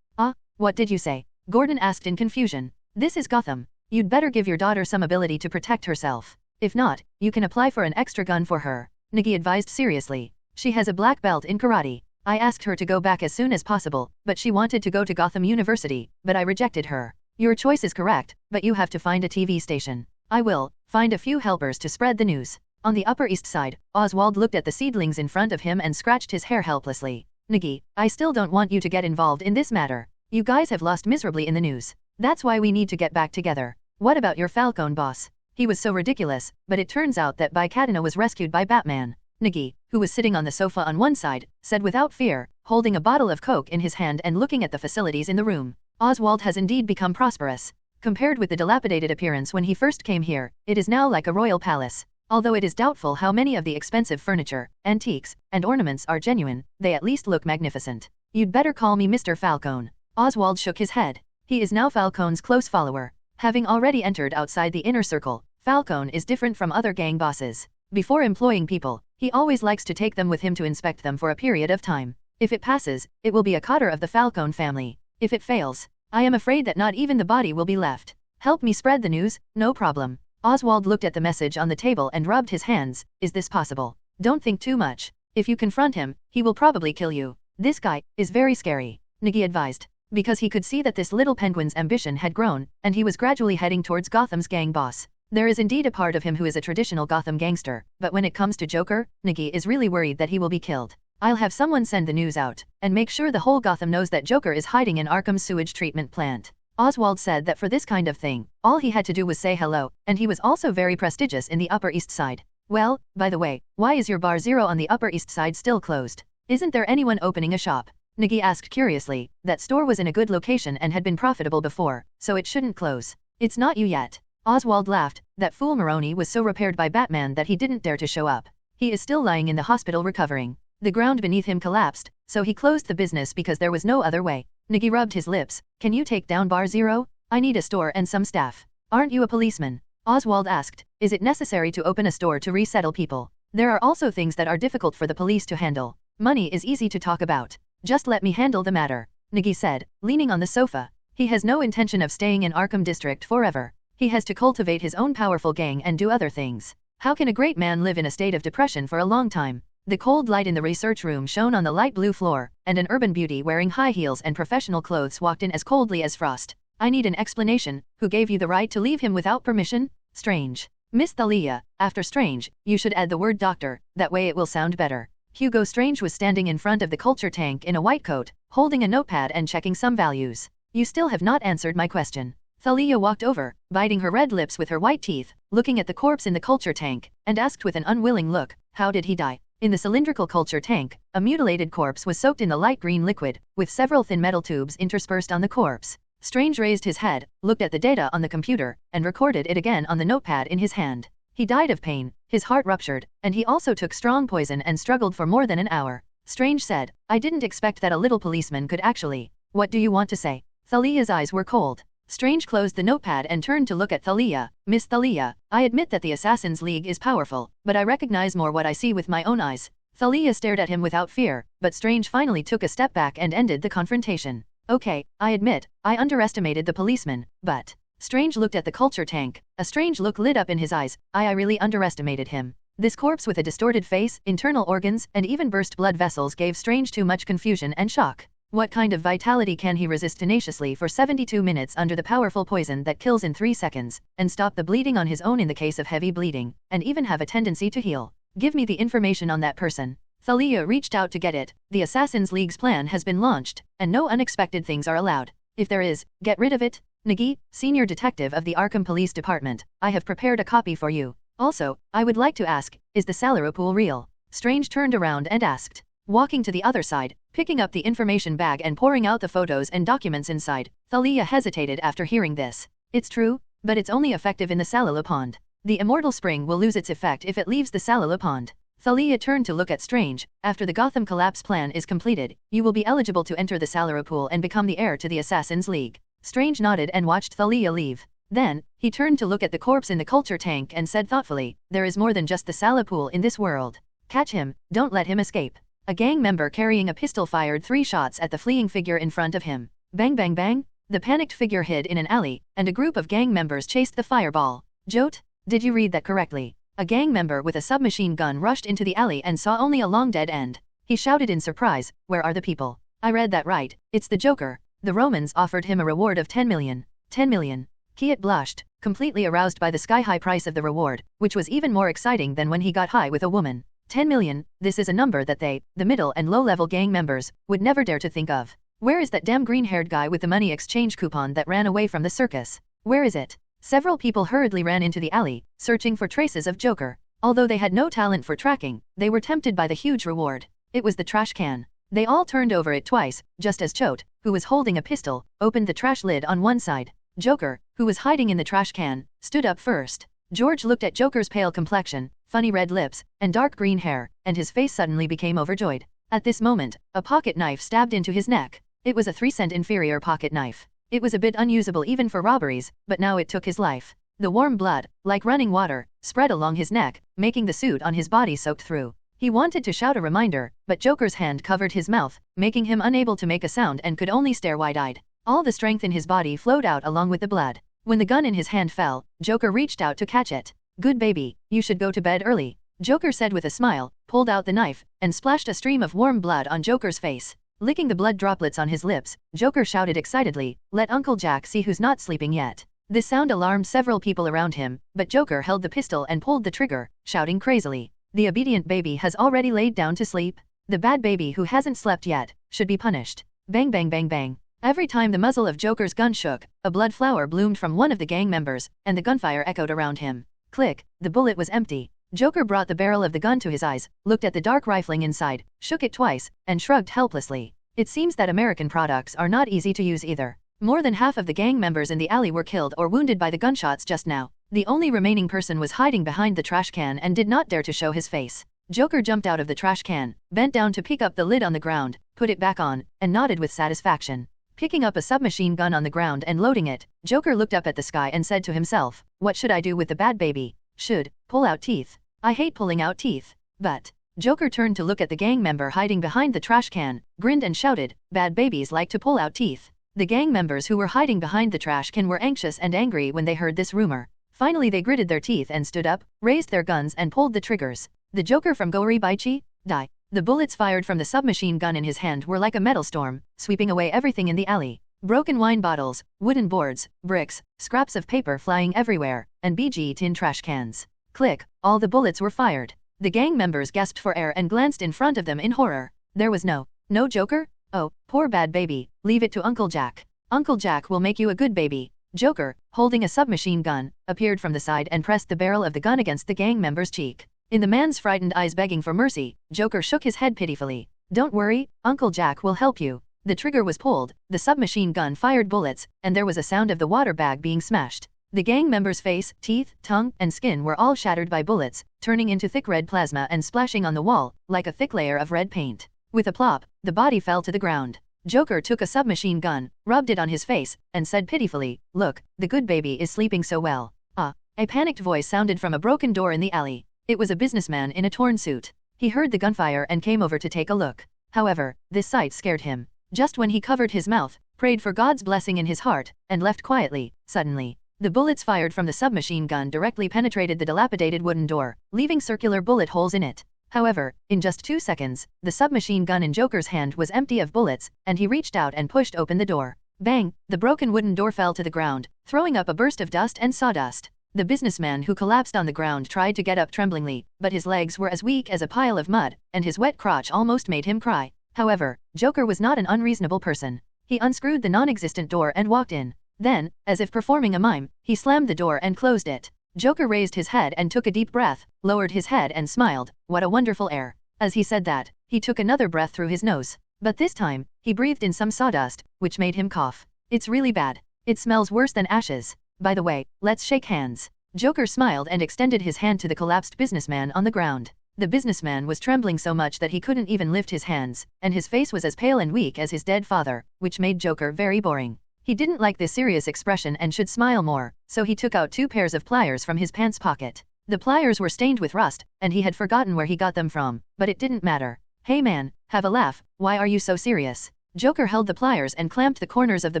What did you say? Gordon asked in confusion. This is Gotham. You'd better give your daughter some ability to protect herself. If not, you can apply for an extra gun for her. Nigi advised seriously. She has a black belt in karate. I asked her to go back as soon as possible, but she wanted to go to Gotham University, but I rejected her. Your choice is correct, but you have to find a TV station. I will find a few helpers to spread the news. On the Upper East Side, Oswald looked at the seedlings in front of him and scratched his hair helplessly. Nigi, I still don't want you to get involved in this matter. You guys have lost miserably in the news. That's why we need to get back together. What about your Falcone boss? He was so ridiculous, but it turns out that Bicatana was rescued by Batman. Nigi, who was sitting on the sofa on one side, said without fear, holding a bottle of Coke in his hand and looking at the facilities in the room. Oswald has indeed become prosperous. Compared with the dilapidated appearance when he first came here, it is now like a royal palace. Although it is doubtful how many of the expensive furniture, antiques, and ornaments are genuine, they at least look magnificent. You'd better call me Mr. Falcone. Oswald shook his head. He is now Falcone's close follower. Having already entered outside the inner circle, Falcone is different from other gang bosses. Before employing people, he always likes to take them with him to inspect them for a period of time. If it passes, it will be a cotter of the Falcone family. If it fails, I am afraid that not even the body will be left. Help me spread the news, no problem. Oswald looked at the message on the table and rubbed his hands. Is this possible? Don't think too much. If you confront him, he will probably kill you. This guy is very scary, Nigi advised. Because he could see that this little penguin's ambition had grown, and he was gradually heading towards Gotham's gang boss. There is indeed a part of him who is a traditional Gotham gangster, but when it comes to Joker, Nigi is really worried that he will be killed. I'll have someone send the news out, and make sure the whole Gotham knows that Joker is hiding in Arkham's sewage treatment plant. Oswald said that for this kind of thing, all he had to do was say hello, and he was also very prestigious in the Upper East Side. Well, by the way, why is your Bar Zero on the Upper East Side still closed? Isn't there anyone opening a shop? Nigi asked curiously. That store was in a good location and had been profitable before, so it shouldn't close. It's not you yet. Oswald laughed. That fool Maroni was so repaired by Batman that he didn't dare to show up. He is still lying in the hospital recovering. The ground beneath him collapsed, so he closed the business because there was no other way. Nigi rubbed his lips. Can you take down Bar Zero? I need a store and some staff. Aren't you a policeman? Oswald asked. Is it necessary to open a store to resettle people? There are also things that are difficult for the police to handle. Money is easy to talk about. Just let me handle the matter, Nigi said, leaning on the sofa. He has no intention of staying in Arkham District forever. He has to cultivate his own powerful gang and do other things. How can a great man live in a state of depression for a long time? The cold light in the research room shone on the light blue floor, and an urban beauty wearing high heels and professional clothes walked in as coldly as frost. I need an explanation. Who gave you the right to leave him without permission? Strange. Miss Thalia, after Strange, you should add the word doctor, that way it will sound better. Hugo Strange was standing in front of the culture tank in a white coat, holding a notepad and checking some values. You still have not answered my question. Thalia walked over, biting her red lips with her white teeth, looking at the corpse in the culture tank, and asked with an unwilling look, how did he die? In the cylindrical culture tank, a mutilated corpse was soaked in the light green liquid, with several thin metal tubes interspersed on the corpse. Strange raised his head, looked at the data on the computer, and recorded it again on the notepad in his hand. He died of pain, his heart ruptured, and he also took strong poison and struggled for more than an hour. Strange said, I didn't expect that a little policeman could actually. What do you want to say? Thalia's eyes were cold. Strange closed the notepad and turned to look at Thalia. Miss Thalia, I admit that the Assassin's League is powerful, but I recognize more what I see with my own eyes. Thalia stared at him without fear, but Strange finally took a step back and ended the confrontation. Okay, I admit, I underestimated the policeman, but... Strange looked at the culture tank. A strange look lit up in his eyes. I really underestimated him. This corpse with a distorted face, internal organs, and even burst blood vessels gave Strange too much confusion and shock. What kind of vitality can he resist tenaciously for 72 minutes under the powerful poison that kills in 3 seconds, and stop the bleeding on his own in the case of heavy bleeding, and even have a tendency to heal? Give me the information on that person. Thalia reached out to get it. The Assassin's League's plan has been launched, and no unexpected things are allowed. If there is, get rid of it. Nigi, senior detective of the Arkham Police Department, I have prepared a copy for you. Also, I would like to ask, is the salary pool real? Strange turned around and asked. Walking to the other side, picking up the information bag and pouring out the photos and documents inside, Thalia hesitated after hearing this. It's true, but it's only effective in the Salala Pond. The immortal spring will lose its effect if it leaves the Salala Pond. Thalia turned to look at Strange. After the Gotham collapse plan is completed, you will be eligible to enter the Salary Pool and become the heir to the Assassin's League. Strange nodded and watched Thalia leave. Then, he turned to look at the corpse in the culture tank and said thoughtfully, there is more than just the Salary Pool in this world. Catch him, don't let him escape. A gang member carrying a pistol fired 3 shots at the fleeing figure in front of him. Bang bang bang, the panicked figure hid in an alley, and a group of gang members chased the fireball. Jote? Did you read that correctly? A gang member with a submachine gun rushed into the alley and saw only a long dead end. He shouted in surprise, where are the people? I read that right, it's the Joker. The Romans offered him a reward of 10 million. 10 million. Kiet blushed, completely aroused by the sky-high price of the reward, which was even more exciting than when he got high with a woman. 10 million, this is a number that they, the middle and low-level gang members, would never dare to think of. Where is that damn green-haired guy with the money exchange coupon that ran away from the circus? Where is it? Several people hurriedly ran into the alley, searching for traces of Joker. Although they had no talent for tracking, they were tempted by the huge reward. It was the trash can. They all turned over it twice, just as Choate, who was holding a pistol, opened the trash lid on one side. Joker, who was hiding in the trash can, stood up first. George looked at Joker's pale complexion, funny red lips, and dark green hair, and his face suddenly became overjoyed. At this moment, a pocket knife stabbed into his neck. It was a 3-cent inferior pocket knife. It was a bit unusable even for robberies, but now it took his life. The warm blood, like running water, spread along his neck, making the suit on his body soaked through. He wanted to shout a reminder, but Joker's hand covered his mouth, making him unable to make a sound and could only stare wide-eyed. All the strength in his body flowed out along with the blood. When the gun in his hand fell, Joker reached out to catch it. Good baby, you should go to bed early, Joker said with a smile, pulled out the knife, and splashed a stream of warm blood on Joker's face. Licking the blood droplets on his lips, Joker shouted excitedly, let Uncle Jack see who's not sleeping yet. This sound alarmed several people around him, but Joker held the pistol and pulled the trigger, shouting crazily. The obedient baby has already laid down to sleep. The bad baby who hasn't slept yet, should be punished. Bang bang bang bang. Every time the muzzle of Joker's gun shook, a blood flower bloomed from one of the gang members, and the gunfire echoed around him. Click, the bullet was empty. Joker brought the barrel of the gun to his eyes, looked at the dark rifling inside, shook it twice, and shrugged helplessly. It seems that American products are not easy to use either. More than half of the gang members in the alley were killed or wounded by the gunshots just now. The only remaining person was hiding behind the trash can and did not dare to show his face. Joker jumped out of the trash can, bent down to pick up the lid on the ground, put it back on, and nodded with satisfaction. Picking up a submachine gun on the ground and loading it, Joker looked up at the sky and said to himself, what should I do with the bad baby? Should pull out teeth. I hate pulling out teeth. But Joker turned to look at the gang member hiding behind the trash can, grinned and shouted, bad babies like to pull out teeth. The gang members who were hiding behind the trash can were anxious and angry when they heard this rumor. Finally they gritted their teeth and stood up, raised their guns and pulled the triggers. The Joker from Gori Baichi? Die. The bullets fired from the submachine gun in his hand were like a metal storm, sweeping away everything in the alley. Broken wine bottles, wooden boards, bricks, scraps of paper flying everywhere, and BG tin trash cans. Click, all the bullets were fired. The gang members gasped for air and glanced in front of them in horror. There was no Joker? Oh, poor bad baby, leave it to Uncle Jack. Uncle Jack will make you a good baby. Joker, holding a submachine gun, appeared from the side and pressed the barrel of the gun against the gang member's cheek. In the man's frightened eyes begging for mercy, Joker shook his head pitifully. Don't worry, Uncle Jack will help you. The trigger was pulled, the submachine gun fired bullets, and there was a sound of the water bag being smashed. The gang member's face, teeth, tongue, and skin were all shattered by bullets, turning into thick red plasma and splashing on the wall, like a thick layer of red paint. With a plop, the body fell to the ground. Joker took a submachine gun, rubbed it on his face, and said pitifully, look, the good baby is sleeping so well. A panicked voice sounded from a broken door in the alley. It was a businessman in a torn suit. He heard the gunfire and came over to take a look. However, this sight scared him. Just when he covered his mouth, prayed for God's blessing in his heart, and left quietly, suddenly, the bullets fired from the submachine gun directly penetrated the dilapidated wooden door, leaving circular bullet holes in it. However, in just 2 seconds, the submachine gun in Joker's hand was empty of bullets, and he reached out and pushed open the door. Bang! The broken wooden door fell to the ground, throwing up a burst of dust and sawdust. The businessman who collapsed on the ground tried to get up tremblingly, but his legs were as weak as a pile of mud, and his wet crotch almost made him cry. However, Joker was not an unreasonable person. He unscrewed the non-existent door and walked in. Then, as if performing a mime, he slammed the door and closed it. Joker raised his head and took a deep breath, lowered his head and smiled. What a wonderful air. As he said that, he took another breath through his nose. But this time, he breathed in some sawdust, which made him cough. It's really bad. It smells worse than ashes. By the way, let's shake hands. Joker smiled and extended his hand to the collapsed businessman on the ground. The businessman was trembling so much that he couldn't even lift his hands, and his face was as pale and weak as his dead father, which made Joker very boring. He didn't like this serious expression and should smile more, so he took out 2 pairs of pliers from his pants pocket. The pliers were stained with rust, and he had forgotten where he got them from, but it didn't matter. Hey man, have a laugh, why are you so serious? Joker held the pliers and clamped the corners of the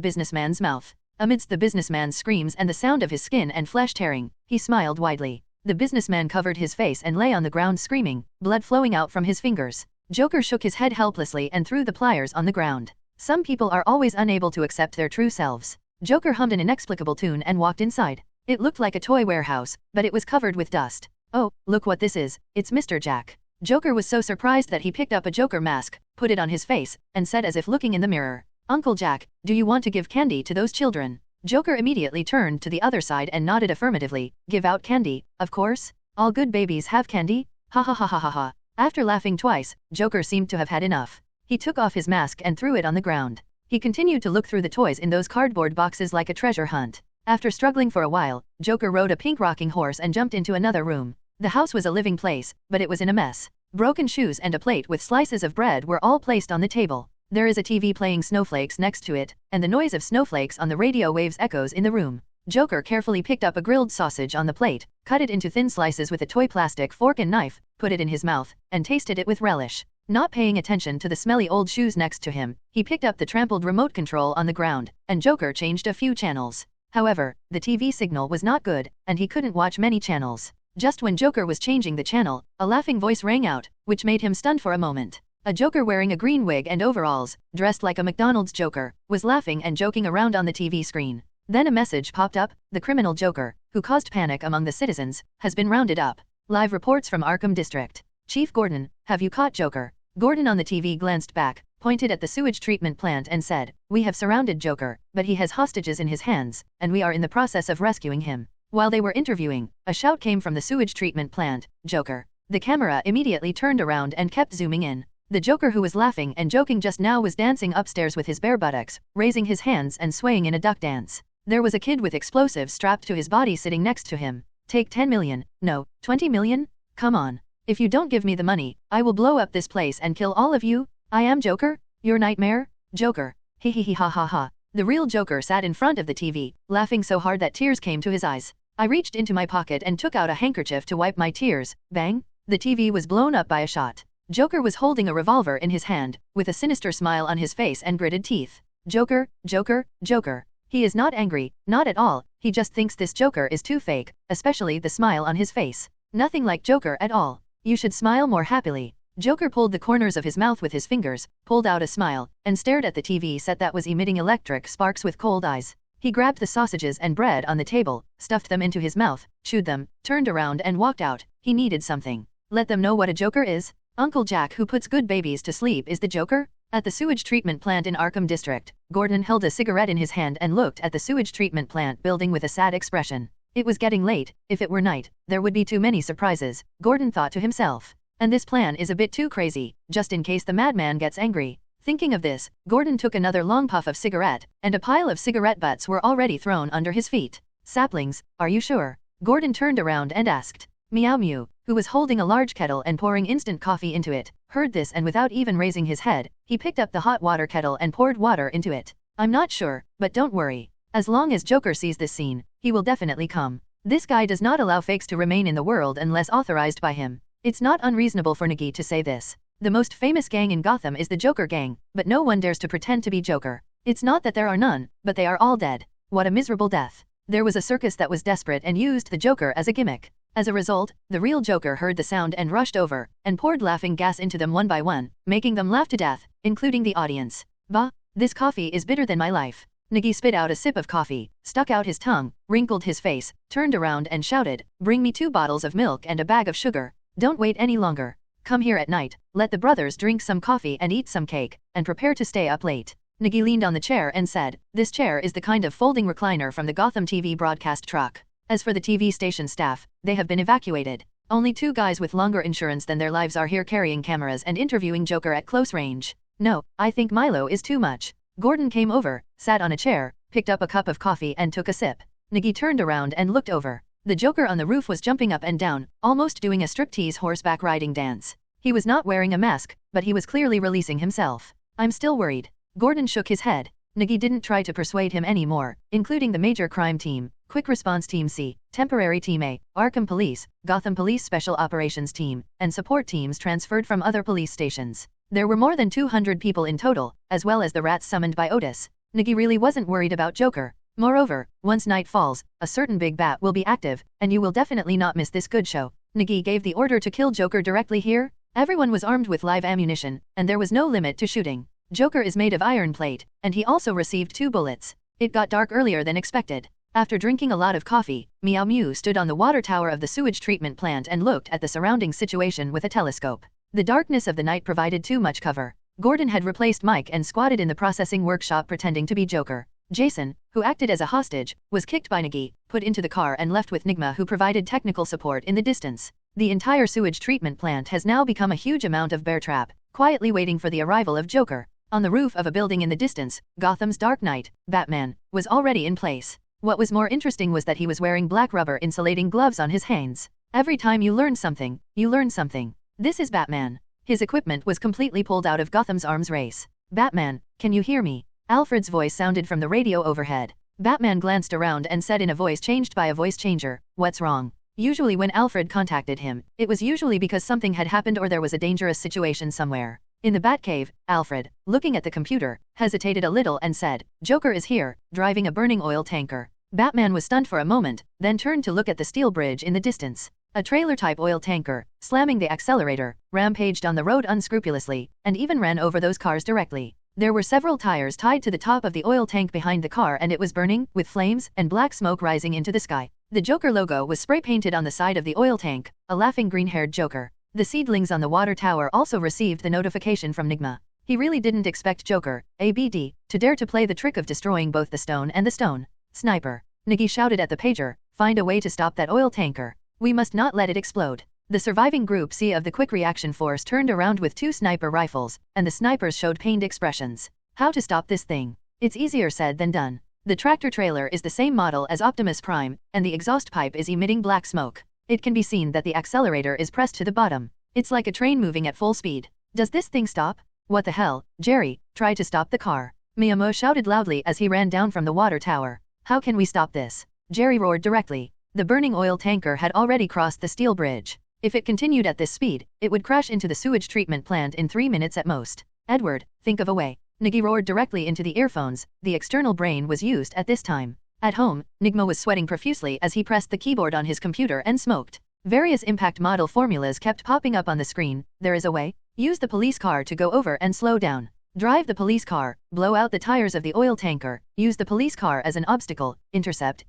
businessman's mouth. Amidst the businessman's screams and the sound of his skin and flesh tearing, he smiled widely. The businessman covered his face and lay on the ground screaming, blood flowing out from his fingers. Joker shook his head helplessly and threw the pliers on the ground. Some people are always unable to accept their true selves. Joker hummed an inexplicable tune and walked inside. It looked like a toy warehouse, but it was covered with dust. Oh, look what this is, it's Mr. Jack. Joker was so surprised that he picked up a Joker mask, put it on his face, and said as if looking in the mirror, Uncle Jack, do you want to give candy to those children? Joker immediately turned to the other side and nodded affirmatively. Give out candy, of course. All good babies have candy? Ha ha ha ha ha ha. After laughing twice, Joker seemed to have had enough. He took off his mask and threw it on the ground. He continued to look through the toys in those cardboard boxes like a treasure hunt. After struggling for a while, Joker rode a pink rocking horse and jumped into another room. The house was a living place, but it was in a mess. Broken shoes and a plate with slices of bread were all placed on the table. There is a TV playing Snowflakes next to it, and the noise of snowflakes on the radio waves echoes in the room. Joker carefully picked up a grilled sausage on the plate, cut it into thin slices with a toy plastic fork and knife, put it in his mouth, and tasted it with relish. Not paying attention to the smelly old shoes next to him, he picked up the trampled remote control on the ground, and Joker changed a few channels. However, the TV signal was not good, and he couldn't watch many channels. Just when Joker was changing the channel, a laughing voice rang out, which made him stunned for a moment. A Joker wearing a green wig and overalls, dressed like a McDonald's Joker, was laughing and joking around on the TV screen. Then a message popped up, the criminal Joker, who caused panic among the citizens, has been rounded up. Live reports from Arkham District. Chief Gordon, have you caught Joker? Gordon on the TV glanced back, pointed at the sewage treatment plant and said, we have surrounded Joker, but he has hostages in his hands, and we are in the process of rescuing him. While they were interviewing, a shout came from the sewage treatment plant, Joker. The camera immediately turned around and kept zooming in. The Joker who was laughing and joking just now was dancing upstairs with his bare buttocks, raising his hands and swaying in a duck dance. There was a kid with explosives strapped to his body sitting next to him. Take 10 million, no, 20 million? Come on. If you don't give me the money, I will blow up this place and kill all of you. I am Joker? Your nightmare? Joker. Hee ha ha ha. The real Joker sat in front of the TV, laughing so hard that tears came to his eyes. I reached into my pocket and took out a handkerchief to wipe my tears. Bang! The TV was blown up by a shot. Joker was holding a revolver in his hand, with a sinister smile on his face and gritted teeth. Joker, Joker, Joker. He is not angry, not at all, he just thinks this Joker is too fake, especially the smile on his face. Nothing like Joker at all. You should smile more happily. Joker pulled the corners of his mouth with his fingers, pulled out a smile, and stared at the TV set that was emitting electric sparks with cold eyes. He grabbed the sausages and bread on the table, stuffed them into his mouth, chewed them, turned around and walked out. He needed something. Let them know what a Joker is? Uncle Jack who puts good babies to sleep is the Joker? At the sewage treatment plant in Arkham District, Gordon held a cigarette in his hand and looked at the sewage treatment plant building with a sad expression. It was getting late. If it were night, there would be too many surprises, Gordon thought to himself. And this plan is a bit too crazy, just in case the madman gets angry. Thinking of this, Gordon took another long puff of cigarette, and a pile of cigarette butts were already thrown under his feet. Saplings, are you sure? Gordon turned around and asked. Meow Mew, who was holding a large kettle and pouring instant coffee into it, heard this and without even raising his head, he picked up the hot water kettle and poured water into it. I'm not sure, but don't worry. As long as Joker sees this scene, he will definitely come. This guy does not allow fakes to remain in the world unless authorized by him. It's not unreasonable for Nigi to say this. The most famous gang in Gotham is the Joker gang, but no one dares to pretend to be Joker. It's not that there are none, but they are all dead. What a miserable death. There was a circus that was desperate and used the Joker as a gimmick. As a result, the real Joker heard the sound and rushed over, and poured laughing gas into them one by one, making them laugh to death, including the audience. Bah, this coffee is bitter than my life. Nigi spit out a sip of coffee, stuck out his tongue, wrinkled his face, turned around and shouted, bring me 2 bottles of milk and a bag of sugar. Don't wait any longer. Come here at night, let the brothers drink some coffee and eat some cake, and prepare to stay up late. Nigi leaned on the chair and said, this chair is the kind of folding recliner from the Gotham TV broadcast truck. As for the TV station staff, they have been evacuated. Only 2 guys with longer insurance than their lives are here carrying cameras and interviewing Joker at close range. No, I think Milo is too much. Gordon came over, sat on a chair, picked up a cup of coffee and took a sip. Nigi turned around and looked over. The Joker on the roof was jumping up and down, almost doing a striptease horseback riding dance. He was not wearing a mask, but he was clearly releasing himself. I'm still worried. Gordon shook his head. Nigi didn't try to persuade him anymore, including the Major Crime Team, Quick Response Team C, Temporary Team A, Arkham Police, Gotham Police Special Operations Team, and support teams transferred from other police stations. There were more than 200 people in total, as well as the rats summoned by Otis. Nigi really wasn't worried about Joker. Moreover, once night falls, a certain big bat will be active, and you will definitely not miss this good show. Nigi gave the order to kill Joker directly here. Everyone was armed with live ammunition, and there was no limit to shooting. Joker is made of iron plate, and he also received 2 bullets. It got dark earlier than expected. After drinking a lot of coffee, Meow Mew stood on the water tower of the sewage treatment plant and looked at the surrounding situation with a telescope. The darkness of the night provided too much cover. Gordon had replaced Mike and squatted in the processing workshop pretending to be Joker. Jason, who acted as a hostage, was kicked by Nigi, put into the car and left with Nigma, who provided technical support in the distance. The entire sewage treatment plant has now become a huge amount of bear trap, quietly waiting for the arrival of Joker. On the roof of a building in the distance, Gotham's Dark Knight, Batman, was already in place. What was more interesting was that he was wearing black rubber insulating gloves on his hands. Every time you learn something, you learn something. This is Batman. His equipment was completely pulled out of Gotham's arms race. Batman, can you hear me? Alfred's voice sounded from the radio overhead. Batman glanced around and said in a voice changed by a voice changer, "What's wrong?" Usually when Alfred contacted him, it was usually because something had happened or there was a dangerous situation somewhere. In the Batcave, Alfred, looking at the computer, hesitated a little and said, "Joker is here, driving a burning oil tanker." Batman was stunned for a moment, then turned to look at the steel bridge in the distance. A trailer-type oil tanker, slamming the accelerator, rampaged on the road unscrupulously, and even ran over those cars directly. There were several tires tied to the top of the oil tank behind the car and it was burning, with flames and black smoke rising into the sky. The Joker logo was spray-painted on the side of the oil tank, a laughing green-haired Joker. The seedlings on the water tower also received the notification from Nigma. He really didn't expect Joker, ABD, to dare to play the trick of destroying both the stone and the stone. Sniper. Nigi shouted at the pager, "Find a way to stop that oil tanker. We must not let it explode." The surviving Group C of the Quick Reaction Force turned around with 2 sniper rifles, and the snipers showed pained expressions. How to stop this thing? It's easier said than done. The tractor trailer is the same model as Optimus Prime, and the exhaust pipe is emitting black smoke. It can be seen that the accelerator is pressed to the bottom. It's like a train moving at full speed. Does this thing stop? What the hell, Jerry, try to stop the car. Miyamo shouted loudly as he ran down from the water tower. How can we stop this? Jerry roared directly. The burning oil tanker had already crossed the steel bridge. If it continued at this speed, it would crash into the sewage treatment plant in 3 minutes at most. Edward, think of a way. Nigi roared directly into the earphones. The external brain was used at this time. At home, Nigma was sweating profusely as he pressed the keyboard on his computer and smoked. Various impact model formulas kept popping up on the screen. There is a way. Use the police car to go over and slow down. Drive the police car, blow out the tires of the oil tanker, use the police car as an obstacle, intercept.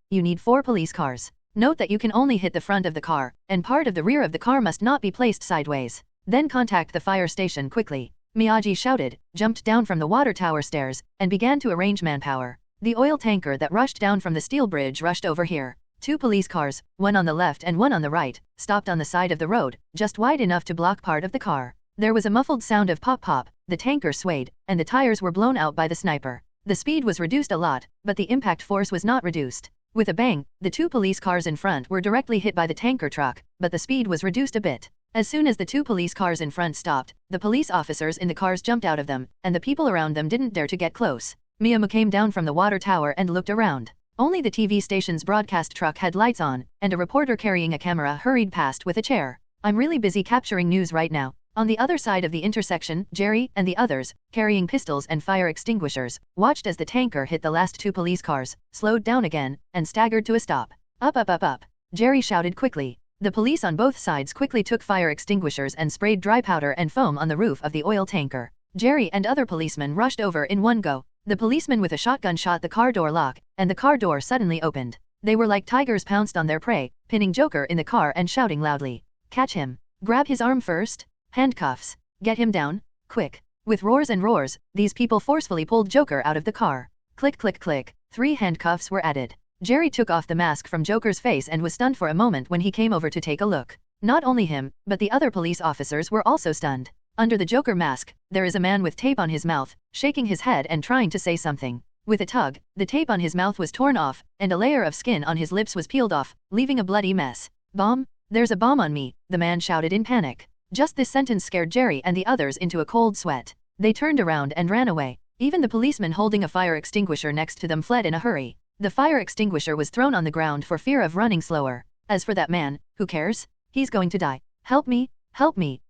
You need 4 police cars. Note that you can only hit the front of the car, and part of the rear of the car must not be placed sideways. Then contact the fire station quickly. Miyagi shouted, jumped down from the water tower stairs, and began to arrange manpower. The oil tanker that rushed down from the steel bridge rushed over here. 2 police cars, one on the left and one on the right, stopped on the side of the road, just wide enough to block part of the car. There was a muffled sound of pop-pop, the tanker swayed, and the tires were blown out by the sniper. The speed was reduced a lot, but the impact force was not reduced. With a bang, the 2 police cars in front were directly hit by the tanker truck, but the speed was reduced a bit. As soon as the 2 police cars in front stopped, the police officers in the cars jumped out of them, and the people around them didn't dare to get close. Miyamo came down from the water tower and looked around. Only the TV station's broadcast truck had lights on, and a reporter carrying a camera hurried past with a chair. "I'm really busy capturing news right now." On the other side of the intersection, Jerry and the others, carrying pistols and fire extinguishers, watched as the tanker hit the last 2 police cars, slowed down again, and staggered to a stop. Up. Jerry shouted quickly. The police on both sides quickly took fire extinguishers and sprayed dry powder and foam on the roof of the oil tanker. Jerry and other policemen rushed over in one go. The policeman with a shotgun shot the car door lock, and the car door suddenly opened. They were like tigers pounced on their prey, pinning Joker in the car and shouting loudly, "Catch him! Grab his arm first! Handcuffs! Get him down! Quick!" With roars and roars, these people forcefully pulled Joker out of the car. Click, click, click. 3 handcuffs were added. Jerry took off the mask from Joker's face and was stunned for a moment when he came over to take a look. Not only him, but the other police officers were also stunned. Under the Joker mask, there is a man with tape on his mouth, shaking his head and trying to say something. With a tug, the tape on his mouth was torn off, and a layer of skin on his lips was peeled off, leaving a bloody mess. "Bomb? There's a bomb on me," the man shouted in panic. Just this sentence scared Jerry and the others into a cold sweat. They turned around and ran away. Even the policeman holding a fire extinguisher next to them fled in a hurry. The fire extinguisher was thrown on the ground for fear of running slower. As for that man, who cares? He's going to die. Help me,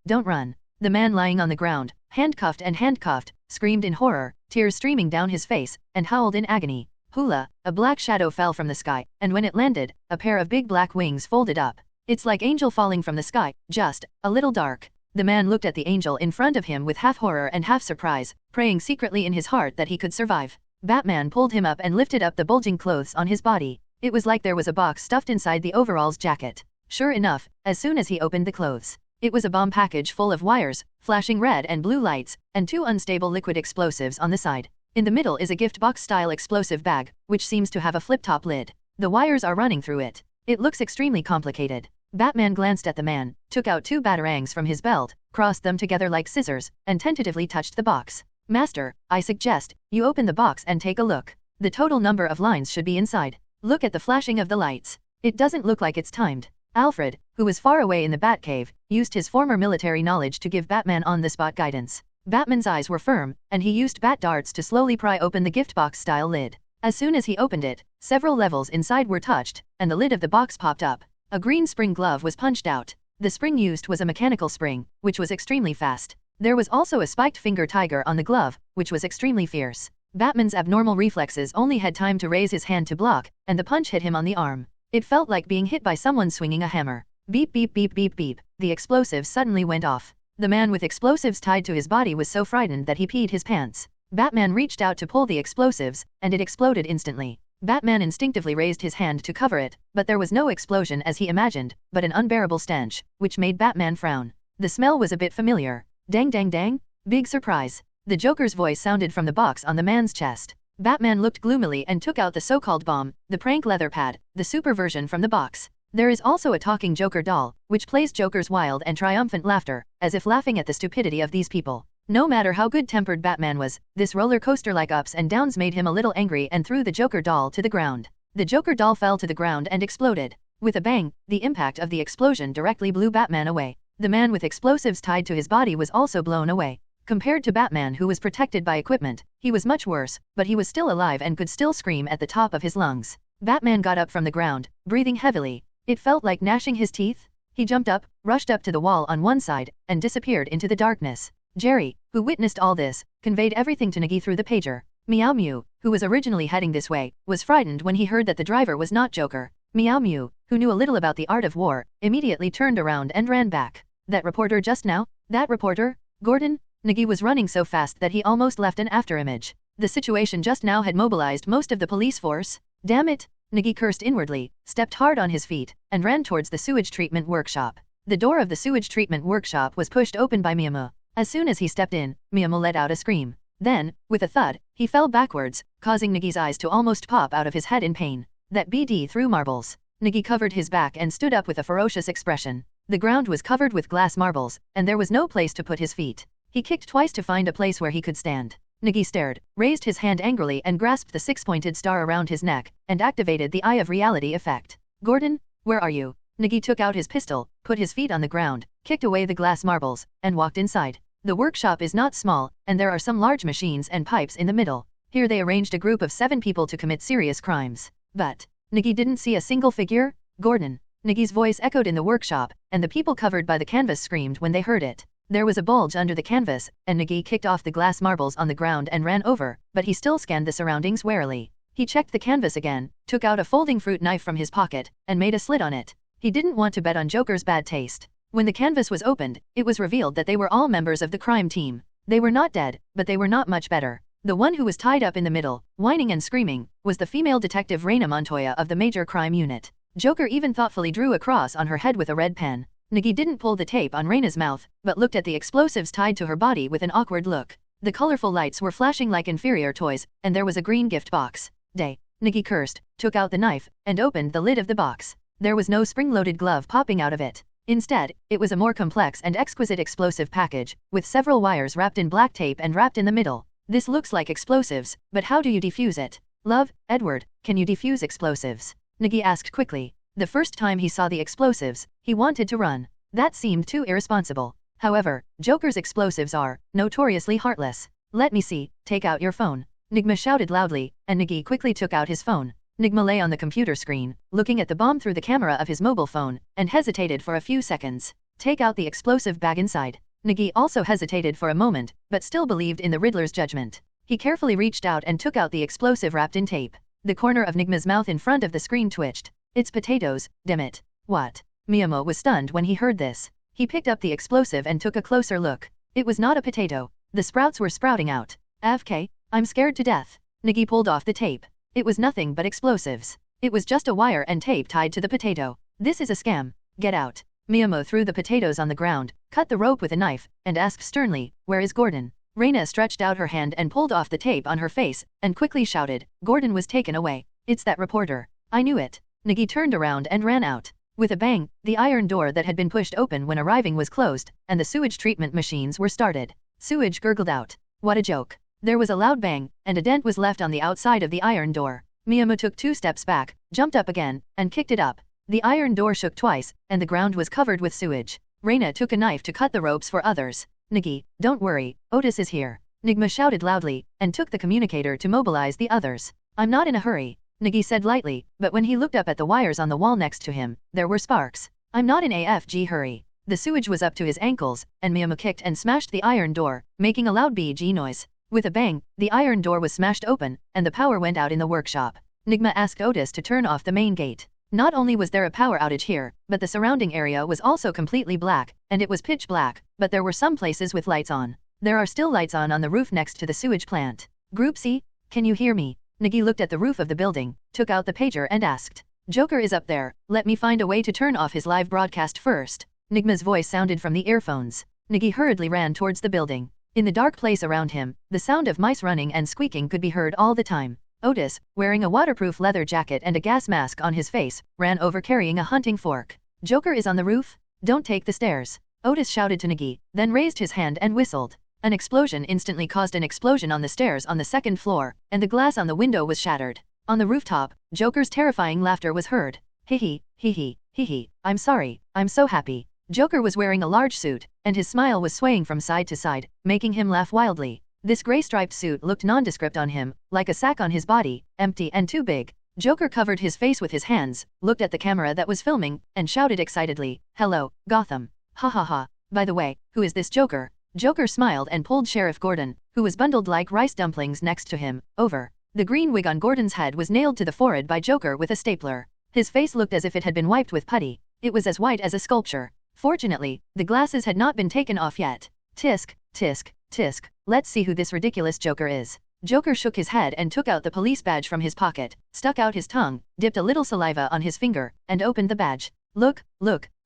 don't run. The man lying on the ground, handcuffed, screamed in horror, tears streaming down his face, and howled in agony. Hula, a black shadow fell from the sky, and when it landed, a pair of big black wings folded up. It's like angel falling from the sky, just a little dark. The man looked at the angel in front of him with half horror and half surprise, praying secretly in his heart that he could survive. Batman pulled him up and lifted up the bulging clothes on his body. It was like there was a box stuffed inside the overalls jacket. Sure enough, as soon as he opened the clothes, it was a bomb package full of wires, flashing red and blue lights, and 2 unstable liquid explosives on the side. In the middle is a gift box-style explosive bag, which seems to have a flip-top lid. The wires are running through it. It looks extremely complicated. Batman glanced at the man, took out 2 batarangs from his belt, crossed them together like scissors, and tentatively touched the box. "Master, I suggest you open the box and take a look. The total number of lines should be inside. Look at the flashing of the lights. It doesn't look like it's timed." Alfred, who was far away in the Batcave, used his former military knowledge to give Batman on-the-spot guidance. Batman's eyes were firm, and he used bat darts to slowly pry open the gift box-style lid. As soon as he opened it, several levels inside were touched, and the lid of the box popped up. A green spring glove was punched out. The spring used was a mechanical spring, which was extremely fast. There was also a spiked finger tiger on the glove, which was extremely fierce. Batman's abnormal reflexes only had time to raise his hand to block, and the punch hit him on the arm. It felt like being hit by someone swinging a hammer. Beep beep beep beep beep. The explosives suddenly went off. The man with explosives tied to his body was so frightened that he peed his pants. Batman reached out to pull the explosives, and it exploded instantly. Batman instinctively raised his hand to cover it, but there was no explosion as he imagined, but an unbearable stench, which made Batman frown. The smell was a bit familiar. Dang dang dang? Big surprise. The Joker's voice sounded from the box on the man's chest. Batman looked gloomily and took out the so-called bomb, the prank leather pad, the super version from the box. There is also a talking Joker doll, which plays Joker's wild and triumphant laughter, as if laughing at the stupidity of these people. No matter how good-tempered Batman was, this roller coaster-like ups and downs made him a little angry and threw the Joker doll to the ground. The Joker doll fell to the ground and exploded. With a bang, the impact of the explosion directly blew Batman away. The man with explosives tied to his body was also blown away. Compared to Batman, who was protected by equipment, he was much worse, but he was still alive and could still scream at the top of his lungs. Batman got up from the ground, breathing heavily. It felt like gnashing his teeth. He jumped up, rushed up to the wall on one side, and disappeared into the darkness. Jerry, who witnessed all this, conveyed everything to Nigi through the pager. Meow Mew, who was originally heading this way, was frightened when he heard that the driver was not Joker. Meow Mew, who knew a little about the art of war, immediately turned around and ran back. That reporter just now? That reporter? Gordon? Nigi was running so fast that he almost left an afterimage. The situation just now had mobilized most of the police force. Damn it! Nigi cursed inwardly, stepped hard on his feet, and ran towards the sewage treatment workshop. The door of the sewage treatment workshop was pushed open by Miyamu. As soon as he stepped in, Miyamu let out a scream. Then, with a thud, he fell backwards, causing Nigi's eyes to almost pop out of his head in pain. That BD threw marbles. Nigi covered his back and stood up with a ferocious expression. The ground was covered with glass marbles, and there was no place to put his feet. He kicked twice to find a place where he could stand. Nigi stared, raised his hand angrily and grasped the six-pointed star around his neck, and activated the Eye of Reality effect. Gordon, where are you? Nigi took out his pistol, put his feet on the ground, kicked away the glass marbles, and walked inside. The workshop is not small, and there are some large machines and pipes in the middle. Here they arranged a group of 7 people to commit serious crimes. But Nigi didn't see a single figure. Gordon. Nigi's voice echoed in the workshop, and the people covered by the canvas screamed when they heard it. There was a bulge under the canvas, and Nigi kicked off the glass marbles on the ground and ran over, but he still scanned the surroundings warily. He checked the canvas again, took out a folding fruit knife from his pocket, and made a slit on it. He didn't want to bet on Joker's bad taste. When the canvas was opened, it was revealed that they were all members of the crime team. They were not dead, but they were not much better. The one who was tied up in the middle, whining and screaming, was the female detective Reina Montoya of the Major Crime Unit. Joker even thoughtfully drew a cross on her head with a red pen. Nigi didn't pull the tape on Reina's mouth, but looked at the explosives tied to her body with an awkward look. The colorful lights were flashing like inferior toys, and there was a green gift box. Day. Nigi cursed, took out the knife, and opened the lid of the box. There was no spring-loaded glove popping out of it. Instead, it was a more complex and exquisite explosive package, with several wires wrapped in black tape and wrapped in the middle. This looks like explosives, but how do you defuse it? Love, Edward, can you defuse explosives? Nigi asked quickly. The first time he saw the explosives, he wanted to run. That seemed too irresponsible. However, Joker's explosives are notoriously heartless. Let me see, take out your phone. Nigma shouted loudly, and Nigi quickly took out his phone. Nigma lay on the computer screen, looking at the bomb through the camera of his mobile phone, and hesitated for a few seconds. Take out the explosive bag inside. Nigi also hesitated for a moment, but still believed in the Riddler's judgment. He carefully reached out and took out the explosive wrapped in tape. The corner of Nigma's mouth in front of the screen twitched. It's potatoes, damn it. What? Miyamo was stunned when he heard this. He picked up the explosive and took a closer look. It was not a potato. The sprouts were sprouting out. AFK, I'm scared to death. Nigi pulled off the tape. It was nothing but explosives. It was just a wire and tape tied to the potato. This is a scam. Get out. Miyamo threw the potatoes on the ground, cut the rope with a knife, and asked sternly, where is Gordon? Reina stretched out her hand and pulled off the tape on her face, and quickly shouted, Gordon was taken away. It's that reporter. I knew it. Nigi turned around and ran out. With a bang, the iron door that had been pushed open when arriving was closed, and the sewage treatment machines were started. Sewage gurgled out. What a joke. There was a loud bang, and a dent was left on the outside of the iron door. Miyamo took 2 steps back, jumped up again, and kicked it up. The iron door shook twice, and the ground was covered with sewage. Reina took a knife to cut the ropes for others. Nigi, don't worry, Otis is here. Nigma shouted loudly, and took the communicator to mobilize the others. I'm not in a hurry, Nigi said lightly, but when he looked up at the wires on the wall next to him, there were sparks. I'm not in AFG hurry. The sewage was up to his ankles, and Miyamo kicked and smashed the iron door, making a loud BG noise. With a bang, the iron door was smashed open, and the power went out in the workshop. Nigma asked Otis to turn off the main gate. Not only was there a power outage here, but the surrounding area was also completely black, and it was pitch black, but there were some places with lights on. There are still lights on the roof next to the sewage plant. Group C, can you hear me? Nigi looked at the roof of the building, took out the pager and asked. Joker is up there, let me find a way to turn off his live broadcast first. Nigma's voice sounded from the earphones. Nigi hurriedly ran towards the building. In the dark place around him, the sound of mice running and squeaking could be heard all the time. Otis, wearing a waterproof leather jacket and a gas mask on his face, ran over carrying a hunting fork. Joker is on the roof? Don't take the stairs. Otis shouted to Nigi, then raised his hand and whistled. An explosion instantly caused an explosion on the stairs on the 2nd floor, and the glass on the window was shattered. On the rooftop, Joker's terrifying laughter was heard. Hee hee, I'm sorry, I'm so happy. Joker was wearing a large suit, and his smile was swaying from side to side, making him laugh wildly. This gray-striped suit looked nondescript on him, like a sack on his body, empty and too big. Joker covered his face with his hands, looked at the camera that was filming, and shouted excitedly, Hello, Gotham. Ha ha ha. By the way, who is this Joker? Joker smiled and pulled Sheriff Gordon, who was bundled like rice dumplings next to him, over. The green wig on Gordon's head was nailed to the forehead by Joker with a stapler. His face looked as if it had been wiped with putty. It was as white as a sculpture. Fortunately, the glasses had not been taken off yet. Tisk, tisk, tisk, let's see who this ridiculous Joker is. Joker shook his head and took out the police badge from his pocket, stuck out his tongue, dipped a little saliva on his finger, and opened the badge. Look,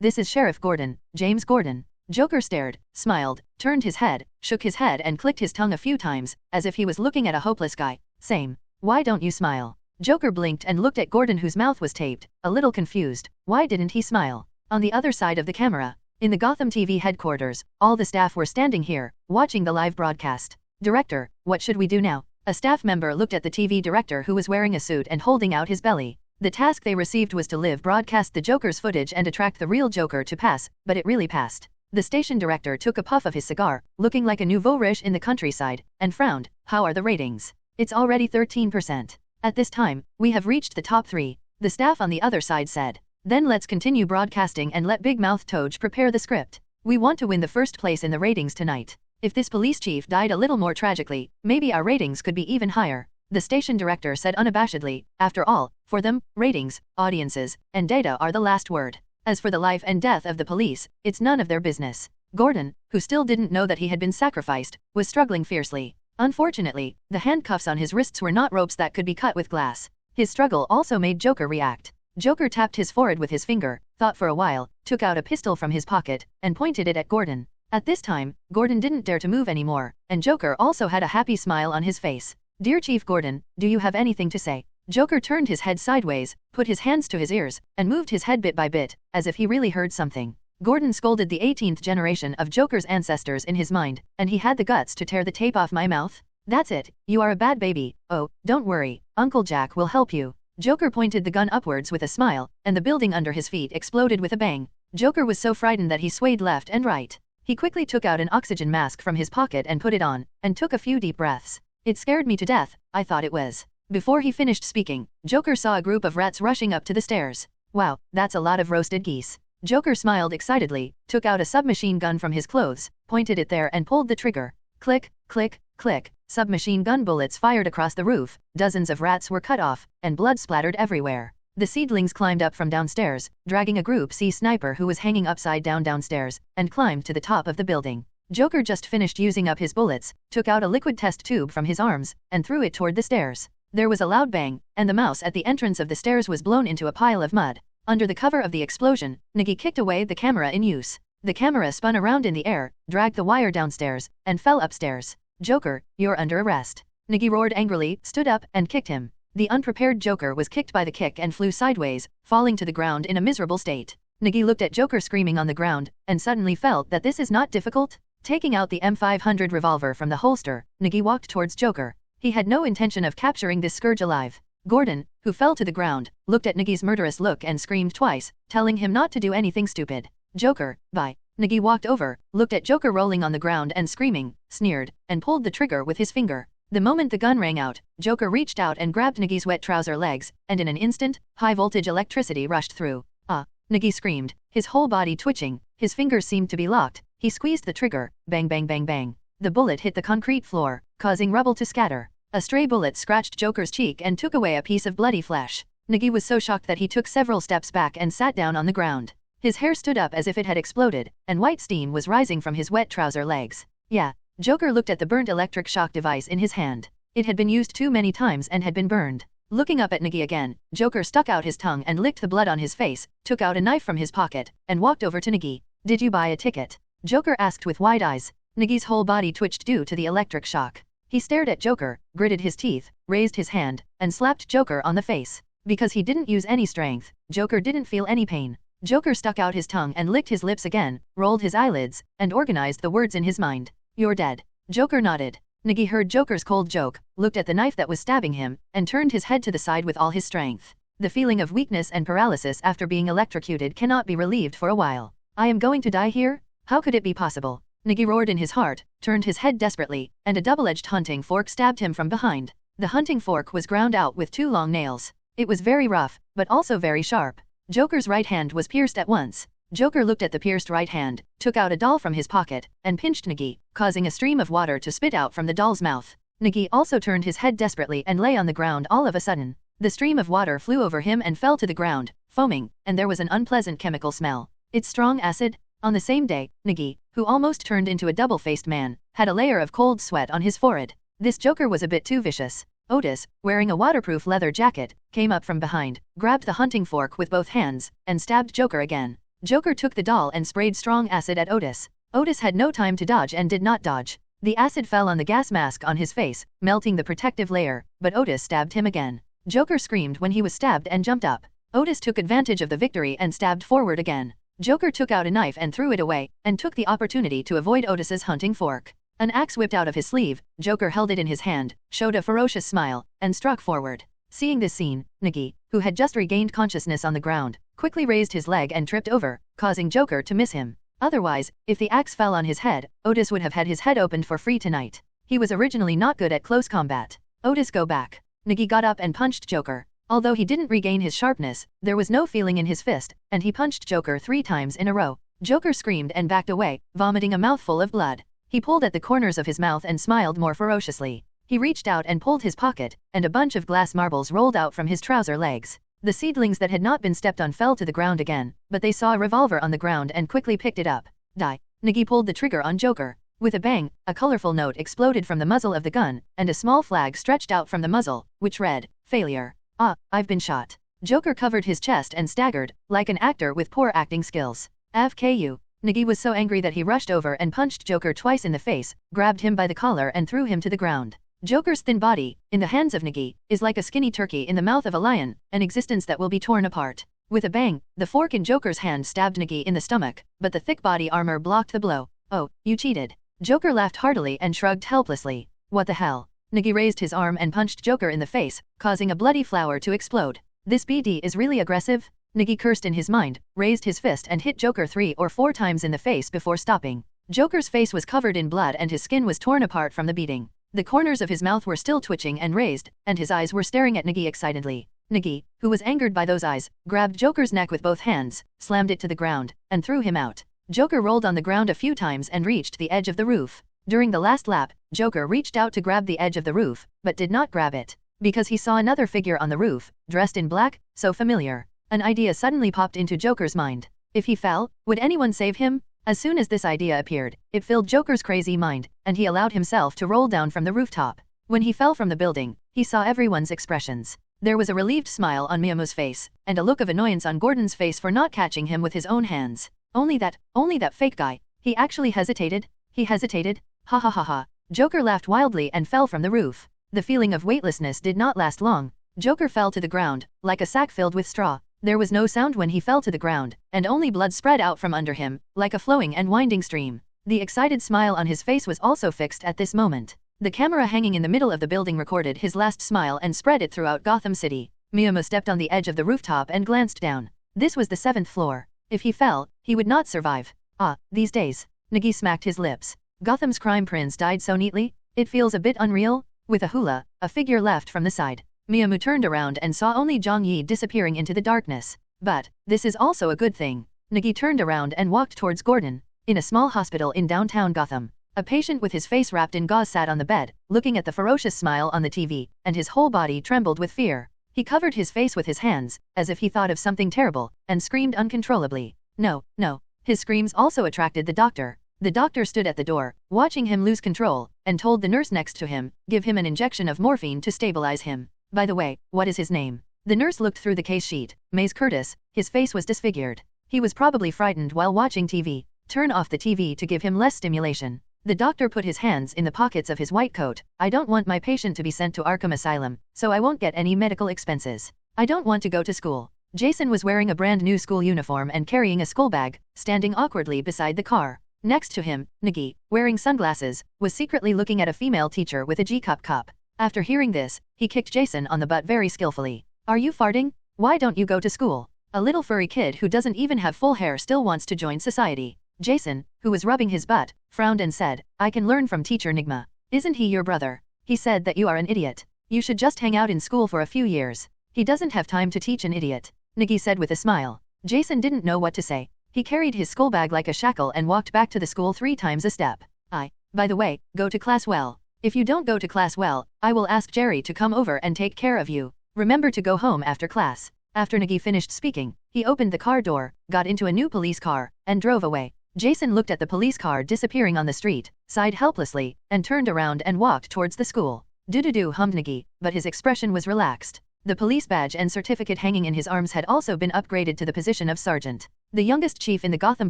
this is Sheriff Gordon, James Gordon. Joker stared, smiled, turned his head, shook his head and clicked his tongue a few times, as if he was looking at a hopeless guy. Same. Why don't you smile? Joker blinked and looked at Gordon whose mouth was taped, a little confused. Why didn't he smile? On the other side of the camera, in the Gotham TV headquarters, all the staff were standing here, watching the live broadcast. Director, what should we do now? A staff member looked at the TV director who was wearing a suit and holding out his belly. The task they received was to live broadcast the Joker's footage and attract the real Joker to pass, but it really passed. The station director took a puff of his cigar, looking like a nouveau riche in the countryside, and frowned. How are the ratings? It's already 13%. At this time, we have reached the top 3. The staff on the other side said. Then let's continue broadcasting and let Big Mouth Toad prepare the script. We want to win the first place in the ratings tonight. If this police chief died a little more tragically, maybe our ratings could be even higher. The station director said unabashedly. After all, for them, ratings, audiences, and data are the last word. As for the life and death of the police, it's none of their business. Gordon, who still didn't know that he had been sacrificed, was struggling fiercely. Unfortunately, the handcuffs on his wrists were not ropes that could be cut with glass. His struggle also made Joker react. Joker tapped his forehead with his finger, thought for a while, took out a pistol from his pocket, and pointed it at Gordon. At this time, Gordon didn't dare to move anymore, and Joker also had a happy smile on his face. Dear Chief Gordon, do you have anything to say? Joker turned his head sideways, put his hands to his ears, and moved his head bit by bit, as if he really heard something. Gordon scolded the 18th generation of Joker's ancestors in his mind, and he had the guts to tear the tape off my mouth? That's it, you are a bad baby. Oh, don't worry, Uncle Jack will help you. Joker pointed the gun upwards with a smile, and the building under his feet exploded with a bang. Joker was so frightened that he swayed left and right. He quickly took out an oxygen mask from his pocket and put it on, and took a few deep breaths. It scared me to death, I thought it was. Before he finished speaking, Joker saw a group of rats rushing up to the stairs. Wow, that's a lot of roasted geese. Joker smiled excitedly, took out a submachine gun from his clothes, pointed it there and pulled the trigger. Click, click, click. Submachine gun bullets fired across the roof, dozens of rats were cut off, and blood splattered everywhere. The seedlings climbed up from downstairs, dragging a Group C sniper who was hanging upside down downstairs, and climbed to the top of the building. Joker just finished using up his bullets, took out a liquid test tube from his arms, and threw it toward the stairs. There was a loud bang, and the mouse at the entrance of the stairs was blown into a pile of mud. Under the cover of the explosion, Nigi kicked away the camera in use. The camera spun around in the air, dragged the wire downstairs, and fell upstairs. Joker, you're under arrest. Nigi roared angrily, stood up, and kicked him. The unprepared Joker was kicked by the kick and flew sideways, falling to the ground in a miserable state. Nigi looked at Joker screaming on the ground, and suddenly felt that this is not difficult. Taking out the M500 revolver from the holster, Nigi walked towards Joker. He had no intention of capturing this scourge alive. Gordon, who fell to the ground, looked at Nigi's murderous look and screamed twice, telling him not to do anything stupid. Joker, bye. Nigi walked over, looked at Joker rolling on the ground and screaming, sneered, and pulled the trigger with his finger. The moment the gun rang out, Joker reached out and grabbed Nigi's wet trouser legs, and in an instant, high-voltage electricity rushed through. Ah! Nigi screamed, his whole body twitching, his fingers seemed to be locked. He squeezed the trigger, bang bang bang bang. The bullet hit the concrete floor, causing rubble to scatter. A stray bullet scratched Joker's cheek and took away a piece of bloody flesh. Nigi was so shocked that he took several steps back and sat down on the ground. His hair stood up as if it had exploded, and white steam was rising from his wet trouser legs. Yeah. Joker looked at the burnt electric shock device in his hand. It had been used too many times and had been burned. Looking up at Nigi again, Joker stuck out his tongue and licked the blood on his face, took out a knife from his pocket, and walked over to Nigi. Did you buy a ticket? Joker asked with wide eyes. Nigi's whole body twitched due to the electric shock. He stared at Joker, gritted his teeth, raised his hand, and slapped Joker on the face. Because he didn't use any strength, Joker didn't feel any pain. Joker stuck out his tongue and licked his lips again, rolled his eyelids, and organized the words in his mind. You're dead. Joker nodded. Nigi heard Joker's cold joke, looked at the knife that was stabbing him, and turned his head to the side with all his strength. The feeling of weakness and paralysis after being electrocuted cannot be relieved for a while. I am going to die here? How could it be possible? Nigi roared in his heart, turned his head desperately, and a double-edged hunting fork stabbed him from behind. The hunting fork was ground out with 2 long nails. It was very rough, but also very sharp. Joker's right hand was pierced at once. Joker looked at the pierced right hand, took out a doll from his pocket, and pinched Nigi, causing a stream of water to spit out from the doll's mouth. Nigi also turned his head desperately and lay on the ground all of a sudden. The stream of water flew over him and fell to the ground, foaming, and there was an unpleasant chemical smell. It's strong acid? On the same day, Nigi, who almost turned into a double-faced man, had a layer of cold sweat on his forehead. This Joker was a bit too vicious. Otis, wearing a waterproof leather jacket, came up from behind, grabbed the hunting fork with both hands, and stabbed Joker again. Joker took the doll and sprayed strong acid at Otis. Otis had no time to dodge and did not dodge. The acid fell on the gas mask on his face, melting the protective layer, but Otis stabbed him again. Joker screamed when he was stabbed and jumped up. Otis took advantage of the victory and stabbed forward again. Joker took out a knife and threw it away, and took the opportunity to avoid Otis's hunting fork. An axe whipped out of his sleeve, Joker held it in his hand, showed a ferocious smile, and struck forward. Seeing this scene, Nigi, who had just regained consciousness on the ground, quickly raised his leg and tripped over, causing Joker to miss him. Otherwise, if the axe fell on his head, Otis would have had his head opened for free tonight. He was originally not good at close combat. Otis, go back. Nigi got up and punched Joker. Although he didn't regain his sharpness, there was no feeling in his fist, and he punched Joker 3 times in a row. Joker screamed and backed away, vomiting a mouthful of blood. He pulled at the corners of his mouth and smiled more ferociously. He reached out and pulled his pocket, and a bunch of glass marbles rolled out from his trouser legs. The seedlings that had not been stepped on fell to the ground again, but they saw a revolver on the ground and quickly picked it up. Die. Nigi pulled the trigger on Joker. With a bang, a colorful note exploded from the muzzle of the gun, and a small flag stretched out from the muzzle, which read, "Failure. Ah, I've been shot." Joker covered his chest and staggered, like an actor with poor acting skills. AFKU. Nigi was so angry that he rushed over and punched Joker twice in the face, grabbed him by the collar and threw him to the ground. Joker's thin body, in the hands of Nigi, is like a skinny turkey in the mouth of a lion, an existence that will be torn apart. With a bang, the fork in Joker's hand stabbed Nigi in the stomach, but the thick body armor blocked the blow. Oh, you cheated. Joker laughed heartily and shrugged helplessly. What the hell? Nigi raised his arm and punched Joker in the face, causing a bloody flower to explode. This BD is really aggressive? Nigi cursed in his mind, raised his fist and hit Joker 3 or 4 times in the face before stopping. Joker's face was covered in blood and his skin was torn apart from the beating. The corners of his mouth were still twitching and raised, and his eyes were staring at Nigi excitedly. Nigi, who was angered by those eyes, grabbed Joker's neck with both hands, slammed it to the ground, and threw him out. Joker rolled on the ground a few times and reached the edge of the roof. During the last lap, Joker reached out to grab the edge of the roof, but did not grab it. Because he saw another figure on the roof, dressed in black, so familiar. An idea suddenly popped into Joker's mind. If he fell, would anyone save him? As soon as this idea appeared, it filled Joker's crazy mind, and he allowed himself to roll down from the rooftop. When he fell from the building, he saw everyone's expressions. There was a relieved smile on Miyamo's face, and a look of annoyance on Gordon's face for not catching him with his own hands. Only that fake guy. He actually hesitated? He hesitated? Ha ha ha ha. Joker laughed wildly and fell from the roof. The feeling of weightlessness did not last long. Joker fell to the ground, like a sack filled with straw. There was no sound when he fell to the ground, and only blood spread out from under him, like a flowing and winding stream. The excited smile on his face was also fixed at this moment. The camera hanging in the middle of the building recorded his last smile and spread it throughout Gotham City. Miyamo stepped on the edge of the rooftop and glanced down. This was the 7th floor. If he fell, he would not survive. Ah, these days. Nigi smacked his lips. Gotham's crime prince died so neatly, it feels a bit unreal. With a hula, a figure left from the side. Miyamu turned around and saw only Zhang Yi disappearing into the darkness. But, this is also a good thing. Nigi turned around and walked towards Gordon. In a small hospital in downtown Gotham, a patient with his face wrapped in gauze sat on the bed, looking at the ferocious smile on the TV, and his whole body trembled with fear. He covered his face with his hands, as if he thought of something terrible, and screamed uncontrollably. No, no. His screams also attracted the doctor. The doctor stood at the door, watching him lose control, and told the nurse next to him, give him an injection of morphine to stabilize him. By the way, what is his name? The nurse looked through the case sheet. Maze Curtis. His face was disfigured. He was probably frightened while watching TV. Turn off the TV to give him less stimulation. The doctor put his hands in the pockets of his white coat. I don't want my patient to be sent to Arkham Asylum, so I won't get any medical expenses. I don't want to go to school. Jason was wearing a brand new school uniform and carrying a school bag, standing awkwardly beside the car. Next to him, Nigi, wearing sunglasses, was secretly looking at a female teacher with a cup. After hearing this, he kicked Jason on the butt very skillfully. Are you farting? Why don't you go to school? A little furry kid who doesn't even have full hair still wants to join society. Jason, who was rubbing his butt, frowned and said, I can learn from teacher Nigma. Isn't he your brother? He said that you are an idiot. You should just hang out in school for a few years. He doesn't have time to teach an idiot. Nigi said with a smile. Jason didn't know what to say. He carried his school bag like a shackle and walked back to the school 3 times a step. By the way, go to class well. If you don't go to class well, I will ask Jerry to come over and take care of you. Remember to go home after class. After Nigi finished speaking, he opened the car door, got into a new police car, and drove away. Jason looked at the police car disappearing on the street, sighed helplessly, and turned around and walked towards the school. Do-do-do, hummed Nigi, but his expression was relaxed. The police badge and certificate hanging in his arms had also been upgraded to the position of sergeant. The youngest chief in the Gotham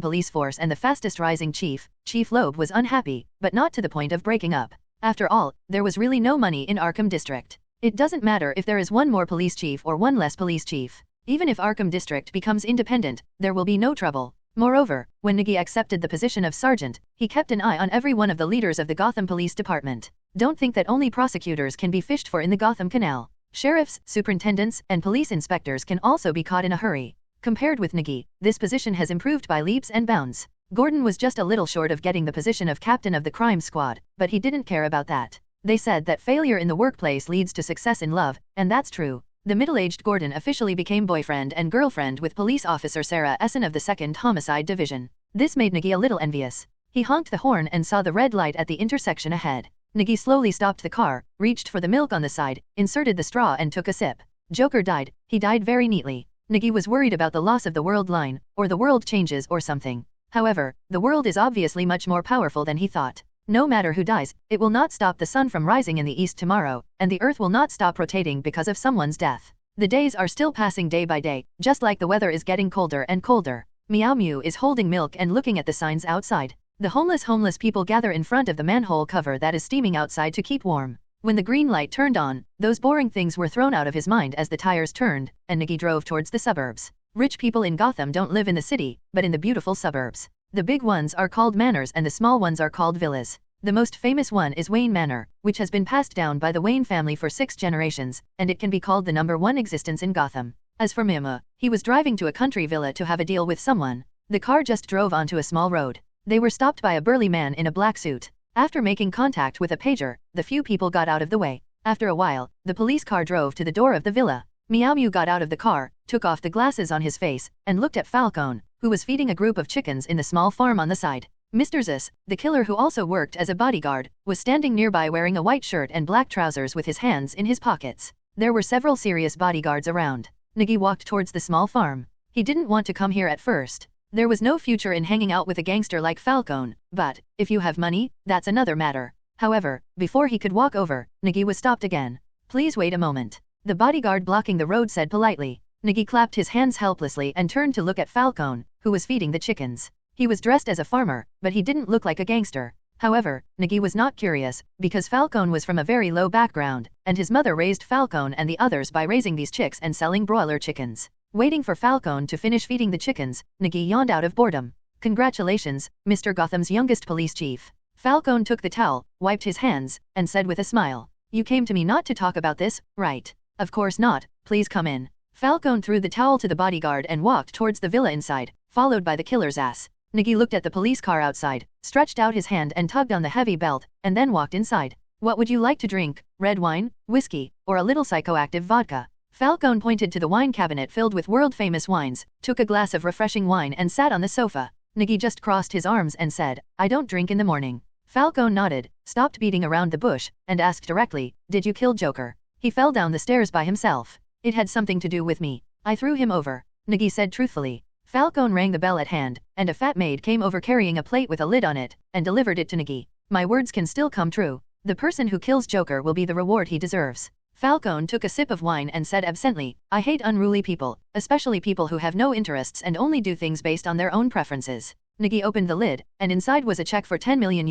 police force and the fastest rising chief, Chief Loeb, was unhappy, but not to the point of breaking up. After all, there was really no money in Arkham District. It doesn't matter if there is one more police chief or one less police chief. Even if Arkham District becomes independent, there will be no trouble. Moreover, when Nigi accepted the position of sergeant, he kept an eye on every one of the leaders of the Gotham Police Department. Don't think that only prosecutors can be fished for in the Gotham Canal. Sheriffs, superintendents, and police inspectors can also be caught in a hurry. Compared with Nigi, this position has improved by leaps and bounds. Gordon was just a little short of getting the position of captain of the crime squad, but he didn't care about that. They said that failure in the workplace leads to success in love, and that's true. The middle-aged Gordon officially became boyfriend and girlfriend with police officer Sarah Essen of the 2nd Homicide Division. This made Nigi a little envious. He honked the horn and saw the red light at the intersection ahead. Nigi slowly stopped the car, reached for the milk on the side, inserted the straw and took a sip. Joker died. He died very neatly. Nigi was worried about the loss of the world line, or the world changes or something. However, the world is obviously much more powerful than he thought. No matter who dies, it will not stop the sun from rising in the east tomorrow, and the earth will not stop rotating because of someone's death. The days are still passing day by day, just like the weather is getting colder and colder. Meow Mew is holding milk and looking at the signs outside. The homeless people gather in front of the manhole cover that is steaming outside to keep warm. When the green light turned on, those boring things were thrown out of his mind as the tires turned, and Nigi drove towards the suburbs. Rich people in Gotham don't live in the city, but in the beautiful suburbs. The big ones are called manors and the small ones are called villas. The most famous one is Wayne Manor, which has been passed down by the Wayne family for 6 generations, and it can be called the #1 existence in Gotham. As for Mima, he was driving to a country villa to have a deal with someone. The car just drove onto a small road. They were stopped by a burly man in a black suit. After making contact with a pager, the few people got out of the way. After a while, the police car drove to the door of the villa. Meow Mew got out of the car, took off the glasses on his face, and looked at Falcone, who was feeding a group of chickens in the small farm on the side. Mr. Zeus, the killer who also worked as a bodyguard, was standing nearby wearing a white shirt and black trousers with his hands in his pockets. There were several serious bodyguards around. Nigi walked towards the small farm. He didn't want to come here at first. There was no future in hanging out with a gangster like Falcone, but, if you have money, that's another matter. However, before he could walk over, Nigi was stopped again. Please wait a moment. The bodyguard blocking the road said politely. Nigi clapped his hands helplessly and turned to look at Falcone, who was feeding the chickens. He was dressed as a farmer, but he didn't look like a gangster. However, Nigi was not curious, because Falcone was from a very low background, and his mother raised Falcone and the others by raising these chicks and selling broiler chickens. Waiting for Falcone to finish feeding the chickens, Nigi yawned out of boredom. Congratulations, Mr. Gotham's youngest police chief. Falcone took the towel, wiped his hands, and said with a smile. You came to me not to talk about this, right? Of course not, please come in. Falcone threw the towel to the bodyguard and walked towards the villa inside, followed by the killer's ass. Nigi looked at the police car outside, stretched out his hand and tugged on the heavy belt, and then walked inside. What would you like to drink, red wine, whiskey, or a little psychoactive vodka? Falcone pointed to the wine cabinet filled with world-famous wines, took a glass of refreshing wine and sat on the sofa. Nigi just crossed his arms and said, I don't drink in the morning. Falcone nodded, stopped beating around the bush, and asked directly, did you kill Joker? He fell down the stairs by himself. It had something to do with me. I threw him over, Nigi said truthfully. Falcone rang the bell at hand, and a fat maid came over carrying a plate with a lid on it, and delivered it to Nigi. My words can still come true. The person who kills Joker will be the reward he deserves. Falcone took a sip of wine and said absently, I hate unruly people, especially people who have no interests and only do things based on their own preferences. Nigi opened the lid, and inside was a check for $10 million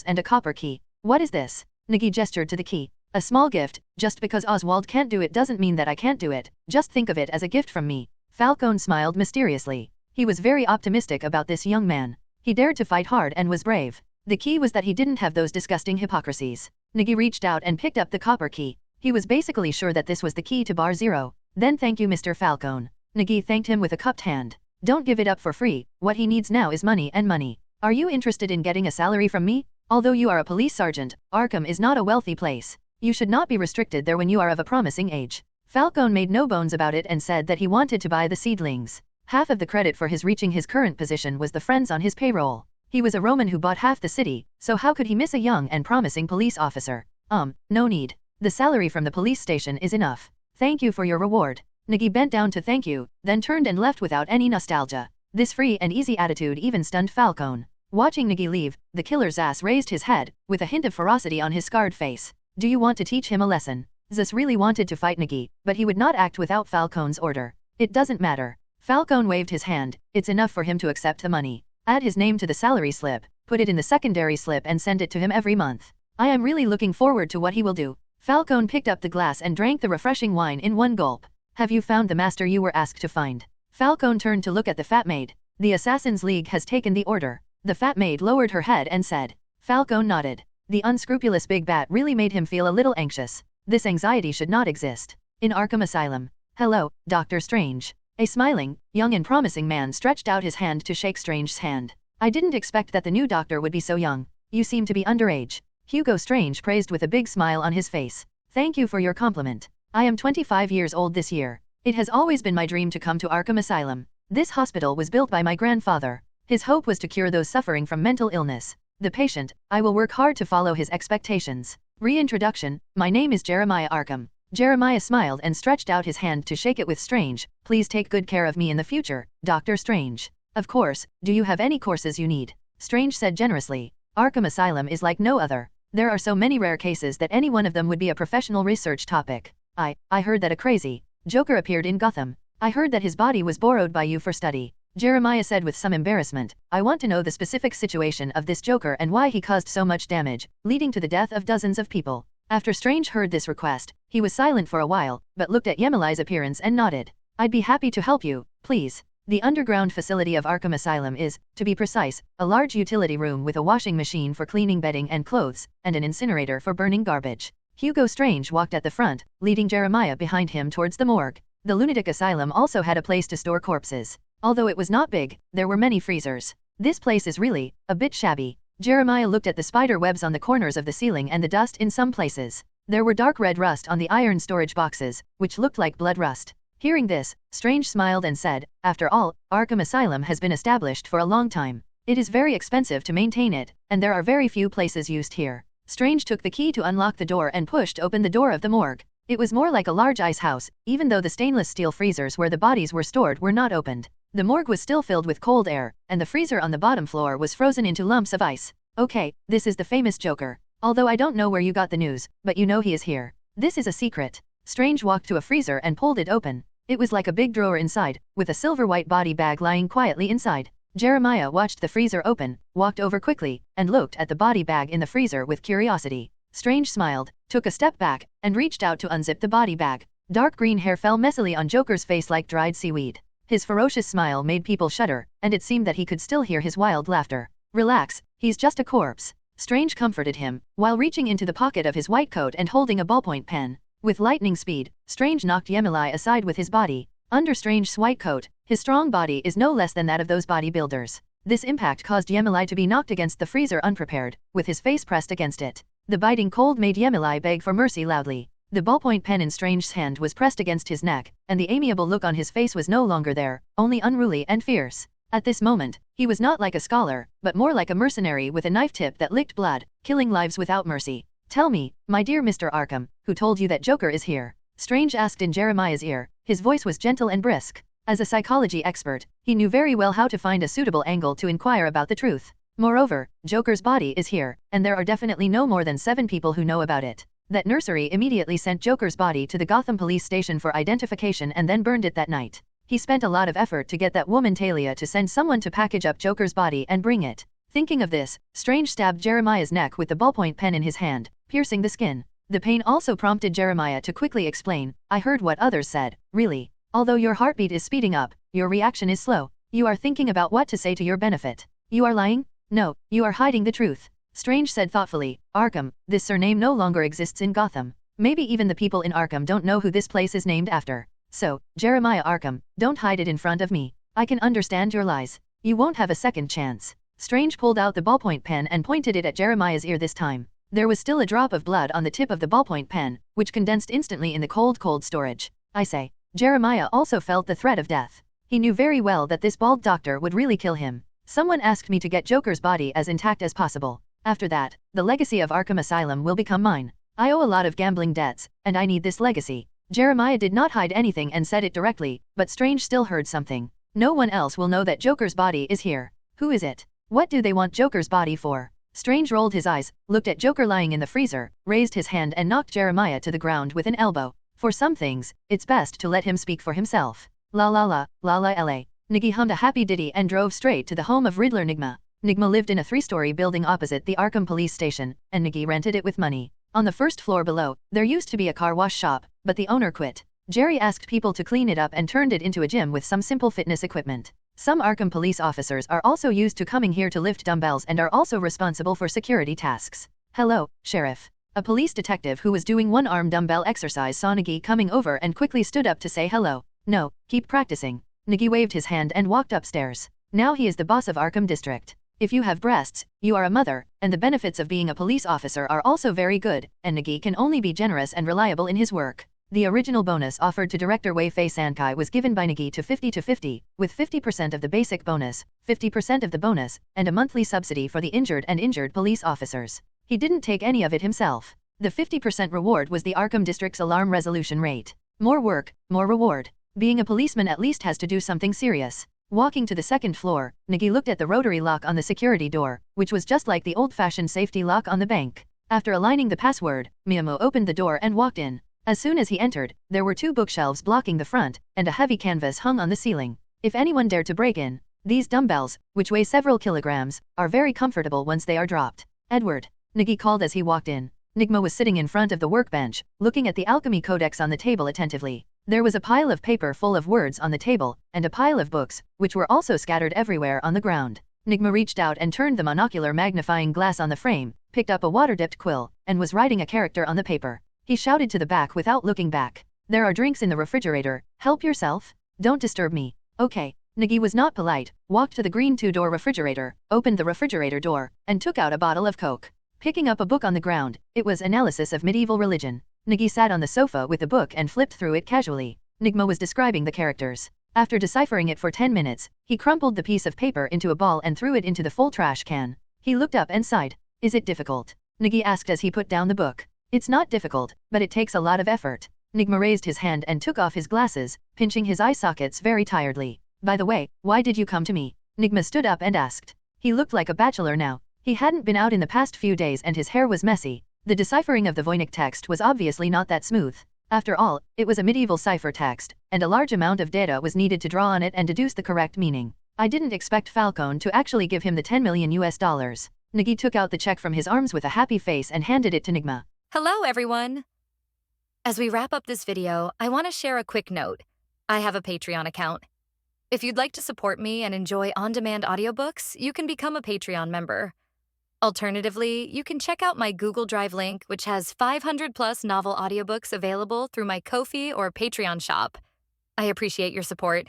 and a copper key. What is this? Nigi gestured to the key. A small gift. Just because Oswald can't do it doesn't mean that I can't do it. Just think of it as a gift from me. Falcone smiled mysteriously. He was very optimistic about this young man. He dared to fight hard and was brave. The key was that he didn't have those disgusting hypocrisies. Nigi reached out and picked up the copper key. He was basically sure that this was the key to Bar Zero. Then thank you, Mr. Falcone. Nigi thanked him with a cupped hand. Don't give it up for free. What he needs now is money and money. Are you interested in getting a salary from me? Although you are a police sergeant, Arkham is not a wealthy place. You should not be restricted there when you are of a promising age. Falcone made no bones about it and said that he wanted to buy the seedlings. Half of the credit for his reaching his current position was the friends on his payroll. He was a Roman who bought half the city, so how could he miss a young and promising police officer? No need. The salary from the police station is enough. Thank you for your reward. Nigi bent down to thank you, then turned and left without any nostalgia. This free and easy attitude even stunned Falcone. Watching Nigi leave, the killer's ass raised his head, with a hint of ferocity on his scarred face. Do you want to teach him a lesson? Zeus really wanted to fight Nigi, but he would not act without Falcone's order. It doesn't matter. Falcone waved his hand. It's enough for him to accept the money. Add his name to the salary slip, put it in the secondary slip and send it to him every month. I am really looking forward to what he will do. Falcone picked up the glass and drank the refreshing wine in one gulp. Have you found the master you were asked to find? Falcone turned to look at the fat maid. The Assassin's League has taken the order. The fat maid lowered her head and said. Falcone nodded. The unscrupulous big bat really made him feel a little anxious. This anxiety should not exist. In Arkham Asylum. Hello, Dr. Strange. A smiling, young and promising man stretched out his hand to shake Strange's hand. I didn't expect that the new doctor would be so young. You seem to be underage. Hugo Strange praised with a big smile on his face. Thank you for your compliment. I am 25 years old this year. It has always been my dream to come to Arkham Asylum. This hospital was built by my grandfather. His hope was to cure those suffering from mental illness. The patient, I will work hard to follow his expectations. Reintroduction, my name is Jeremiah Arkham. Jeremiah smiled and stretched out his hand to shake it with Strange. Please take good care of me in the future, Dr. Strange. Of course, do you have any courses you need? Strange said generously. Arkham Asylum is like no other. There are so many rare cases that any one of them would be a professional research topic. I heard that a crazy Joker appeared in Gotham. I heard that his body was borrowed by you for study. Jeremiah said with some embarrassment. I want to know the specific situation of this Joker and why he caused so much damage, leading to the death of dozens of people. After Strange heard this request, he was silent for a while, but looked at Yemili's appearance and nodded. I'd be happy to help you, please. The underground facility of Arkham Asylum is, to be precise, a large utility room with a washing machine for cleaning bedding and clothes, and an incinerator for burning garbage. Hugo Strange walked at the front, leading Jeremiah behind him towards the morgue. The lunatic asylum also had a place to store corpses. Although it was not big, there were many freezers. This place is really a bit shabby. Jeremiah looked at the spider webs on the corners of the ceiling and the dust in some places. There were dark red rust on the iron storage boxes, which looked like blood rust. Hearing this, Strange smiled and said, after all, Arkham Asylum has been established for a long time. It is very expensive to maintain it, and there are very few places used here. Strange took the key to unlock the door and pushed open the door of the morgue. It was more like a large ice house, even though the stainless steel freezers where the bodies were stored were not opened. The morgue was still filled with cold air, and the freezer on the bottom floor was frozen into lumps of ice. Okay, this is the famous Joker. Although I don't know where you got the news, but you know he is here. This is a secret. Strange walked to a freezer and pulled it open. It was like a big drawer inside, with a silver-white body bag lying quietly inside. Jeremiah watched the freezer open, walked over quickly, and looked at the body bag in the freezer with curiosity. Strange smiled, took a step back, and reached out to unzip the body bag. Dark green hair fell messily on Joker's face like dried seaweed. His ferocious smile made people shudder, and it seemed that he could still hear his wild laughter. Relax, he's just a corpse. Strange comforted him, while reaching into the pocket of his white coat and holding a ballpoint pen. With lightning speed, Strange knocked Yemili aside with his body. Under Strange's white coat, his strong body is no less than that of those bodybuilders. This impact caused Yemili to be knocked against the freezer unprepared, with his face pressed against it. The biting cold made Yemili beg for mercy loudly. The ballpoint pen in Strange's hand was pressed against his neck, and the amiable look on his face was no longer there, only unruly and fierce. At this moment, he was not like a scholar, but more like a mercenary with a knife tip that licked blood, killing lives without mercy. Tell me, my dear Mr. Arkham, who told you that Joker is here? Strange asked in Jeremiah's ear. His voice was gentle and brisk. As a psychology expert, he knew very well how to find a suitable angle to inquire about the truth. Moreover, Joker's body is here, and there are definitely no more than 7 people who know about it. That nursery immediately sent Joker's body to the Gotham police station for identification and then burned it that night. He spent a lot of effort to get that woman Talia to send someone to package up Joker's body and bring it. Thinking of this, Strange stabbed Jeremiah's neck with the ballpoint pen in his hand, piercing the skin. The pain also prompted Jeremiah to quickly explain, I heard what others said, really. Although your heartbeat is speeding up, your reaction is slow. You are thinking about what to say to your benefit. You are lying? No, you are hiding the truth. Strange said thoughtfully, Arkham, this surname no longer exists in Gotham. Maybe even the people in Arkham don't know who this place is named after. So, Jeremiah Arkham, don't hide it in front of me. I can understand your lies. You won't have a second chance. Strange pulled out the ballpoint pen and pointed it at Jeremiah's ear this time. There was still a drop of blood on the tip of the ballpoint pen, which condensed instantly in the cold storage. I say. Jeremiah also felt the threat of death. He knew very well that this bald doctor would really kill him. Someone asked me to get Joker's body as intact as possible. After that, the legacy of Arkham Asylum will become mine. I owe a lot of gambling debts, and I need this legacy. Jeremiah did not hide anything and said it directly, but Strange still heard something. No one else will know that Joker's body is here. Who is it? What do they want Joker's body for? Strange rolled his eyes, looked at Joker lying in the freezer, raised his hand and knocked Jeremiah to the ground with an elbow. For some things, it's best to let him speak for himself. La la la, la la la. Nigi hummed a happy ditty and drove straight to the home of Riddler Nigma. Nigma lived in a 3-story building opposite the Arkham police station, and Nigi rented it with money. On the first floor below, there used to be a car wash shop, but the owner quit. Jerry asked people to clean it up and turned it into a gym with some simple fitness equipment. Some Arkham police officers are also used to coming here to lift dumbbells and are also responsible for security tasks. Hello, Sheriff. A police detective who was doing one-arm dumbbell exercise saw Nigi coming over and quickly stood up to say hello. No, keep practicing. Nigi waved his hand and walked upstairs. Now he is the boss of Arkham District. If you have breasts, you are a mother, and the benefits of being a police officer are also very good, and Nigi can only be generous and reliable in his work. The original bonus offered to Director Wei Fei Sankai was given by Nigi to 50-50, with 50% of the basic bonus, 50% of the bonus, and a monthly subsidy for the injured and injured police officers. He didn't take any of it himself. The 50% reward was the Arkham District's alarm resolution rate. More work, more reward. Being a policeman at least has to do something serious. Walking to the second floor, Nigi looked at the rotary lock on the security door, which was just like the old-fashioned safety lock on the bank. After aligning the password, Miyamoto opened the door and walked in. As soon as he entered, there were 2 bookshelves blocking the front, and a heavy canvas hung on the ceiling. If anyone dared to break in, these dumbbells, which weigh several kilograms, are very comfortable once they are dropped. Edward, Nigi called as he walked in. Nigma was sitting in front of the workbench, looking at the alchemy codex on the table attentively. There was a pile of paper full of words on the table, and a pile of books, which were also scattered everywhere on the ground. Nigma reached out and turned the monocular magnifying glass on the frame, picked up a water-dipped quill, and was writing a character on the paper. He shouted to the back without looking back. "There are drinks in the refrigerator, help yourself. Don't disturb me." "Okay." Nigi was not polite, walked to the green two-door refrigerator, opened the refrigerator door, and took out a bottle of Coke. Picking up a book on the ground, it was Analysis of Medieval Religion. Nigi sat on the sofa with the book and flipped through it casually. Nigma was describing the characters. After deciphering it for 10 minutes, he crumpled the piece of paper into a ball and threw it into the full trash can. He looked up and sighed. "Is it difficult?" Nigi asked as he put down the book. "It's not difficult, but it takes a lot of effort." Nigma raised his hand and took off his glasses, pinching his eye sockets very tiredly. "By the way, why did you come to me?" Nigma stood up and asked. He looked like a bachelor now. He hadn't been out in the past few days and his hair was messy. The deciphering of the Voynich text was obviously not that smooth. After all, it was a medieval cipher text, and a large amount of data was needed to draw on it and deduce the correct meaning. "I didn't expect Falcone to actually give him the 10 million US dollars. Nigi took out the check from his arms with a happy face and handed it to Nigma. Hello, everyone. As we wrap up this video, I want to share a quick note. I have a Patreon account. If you'd like to support me and enjoy on-demand audiobooks, you can become a Patreon member. Alternatively, you can check out my Google Drive link, which has 500+ novel audiobooks available through my Ko-fi or Patreon shop. I appreciate your support.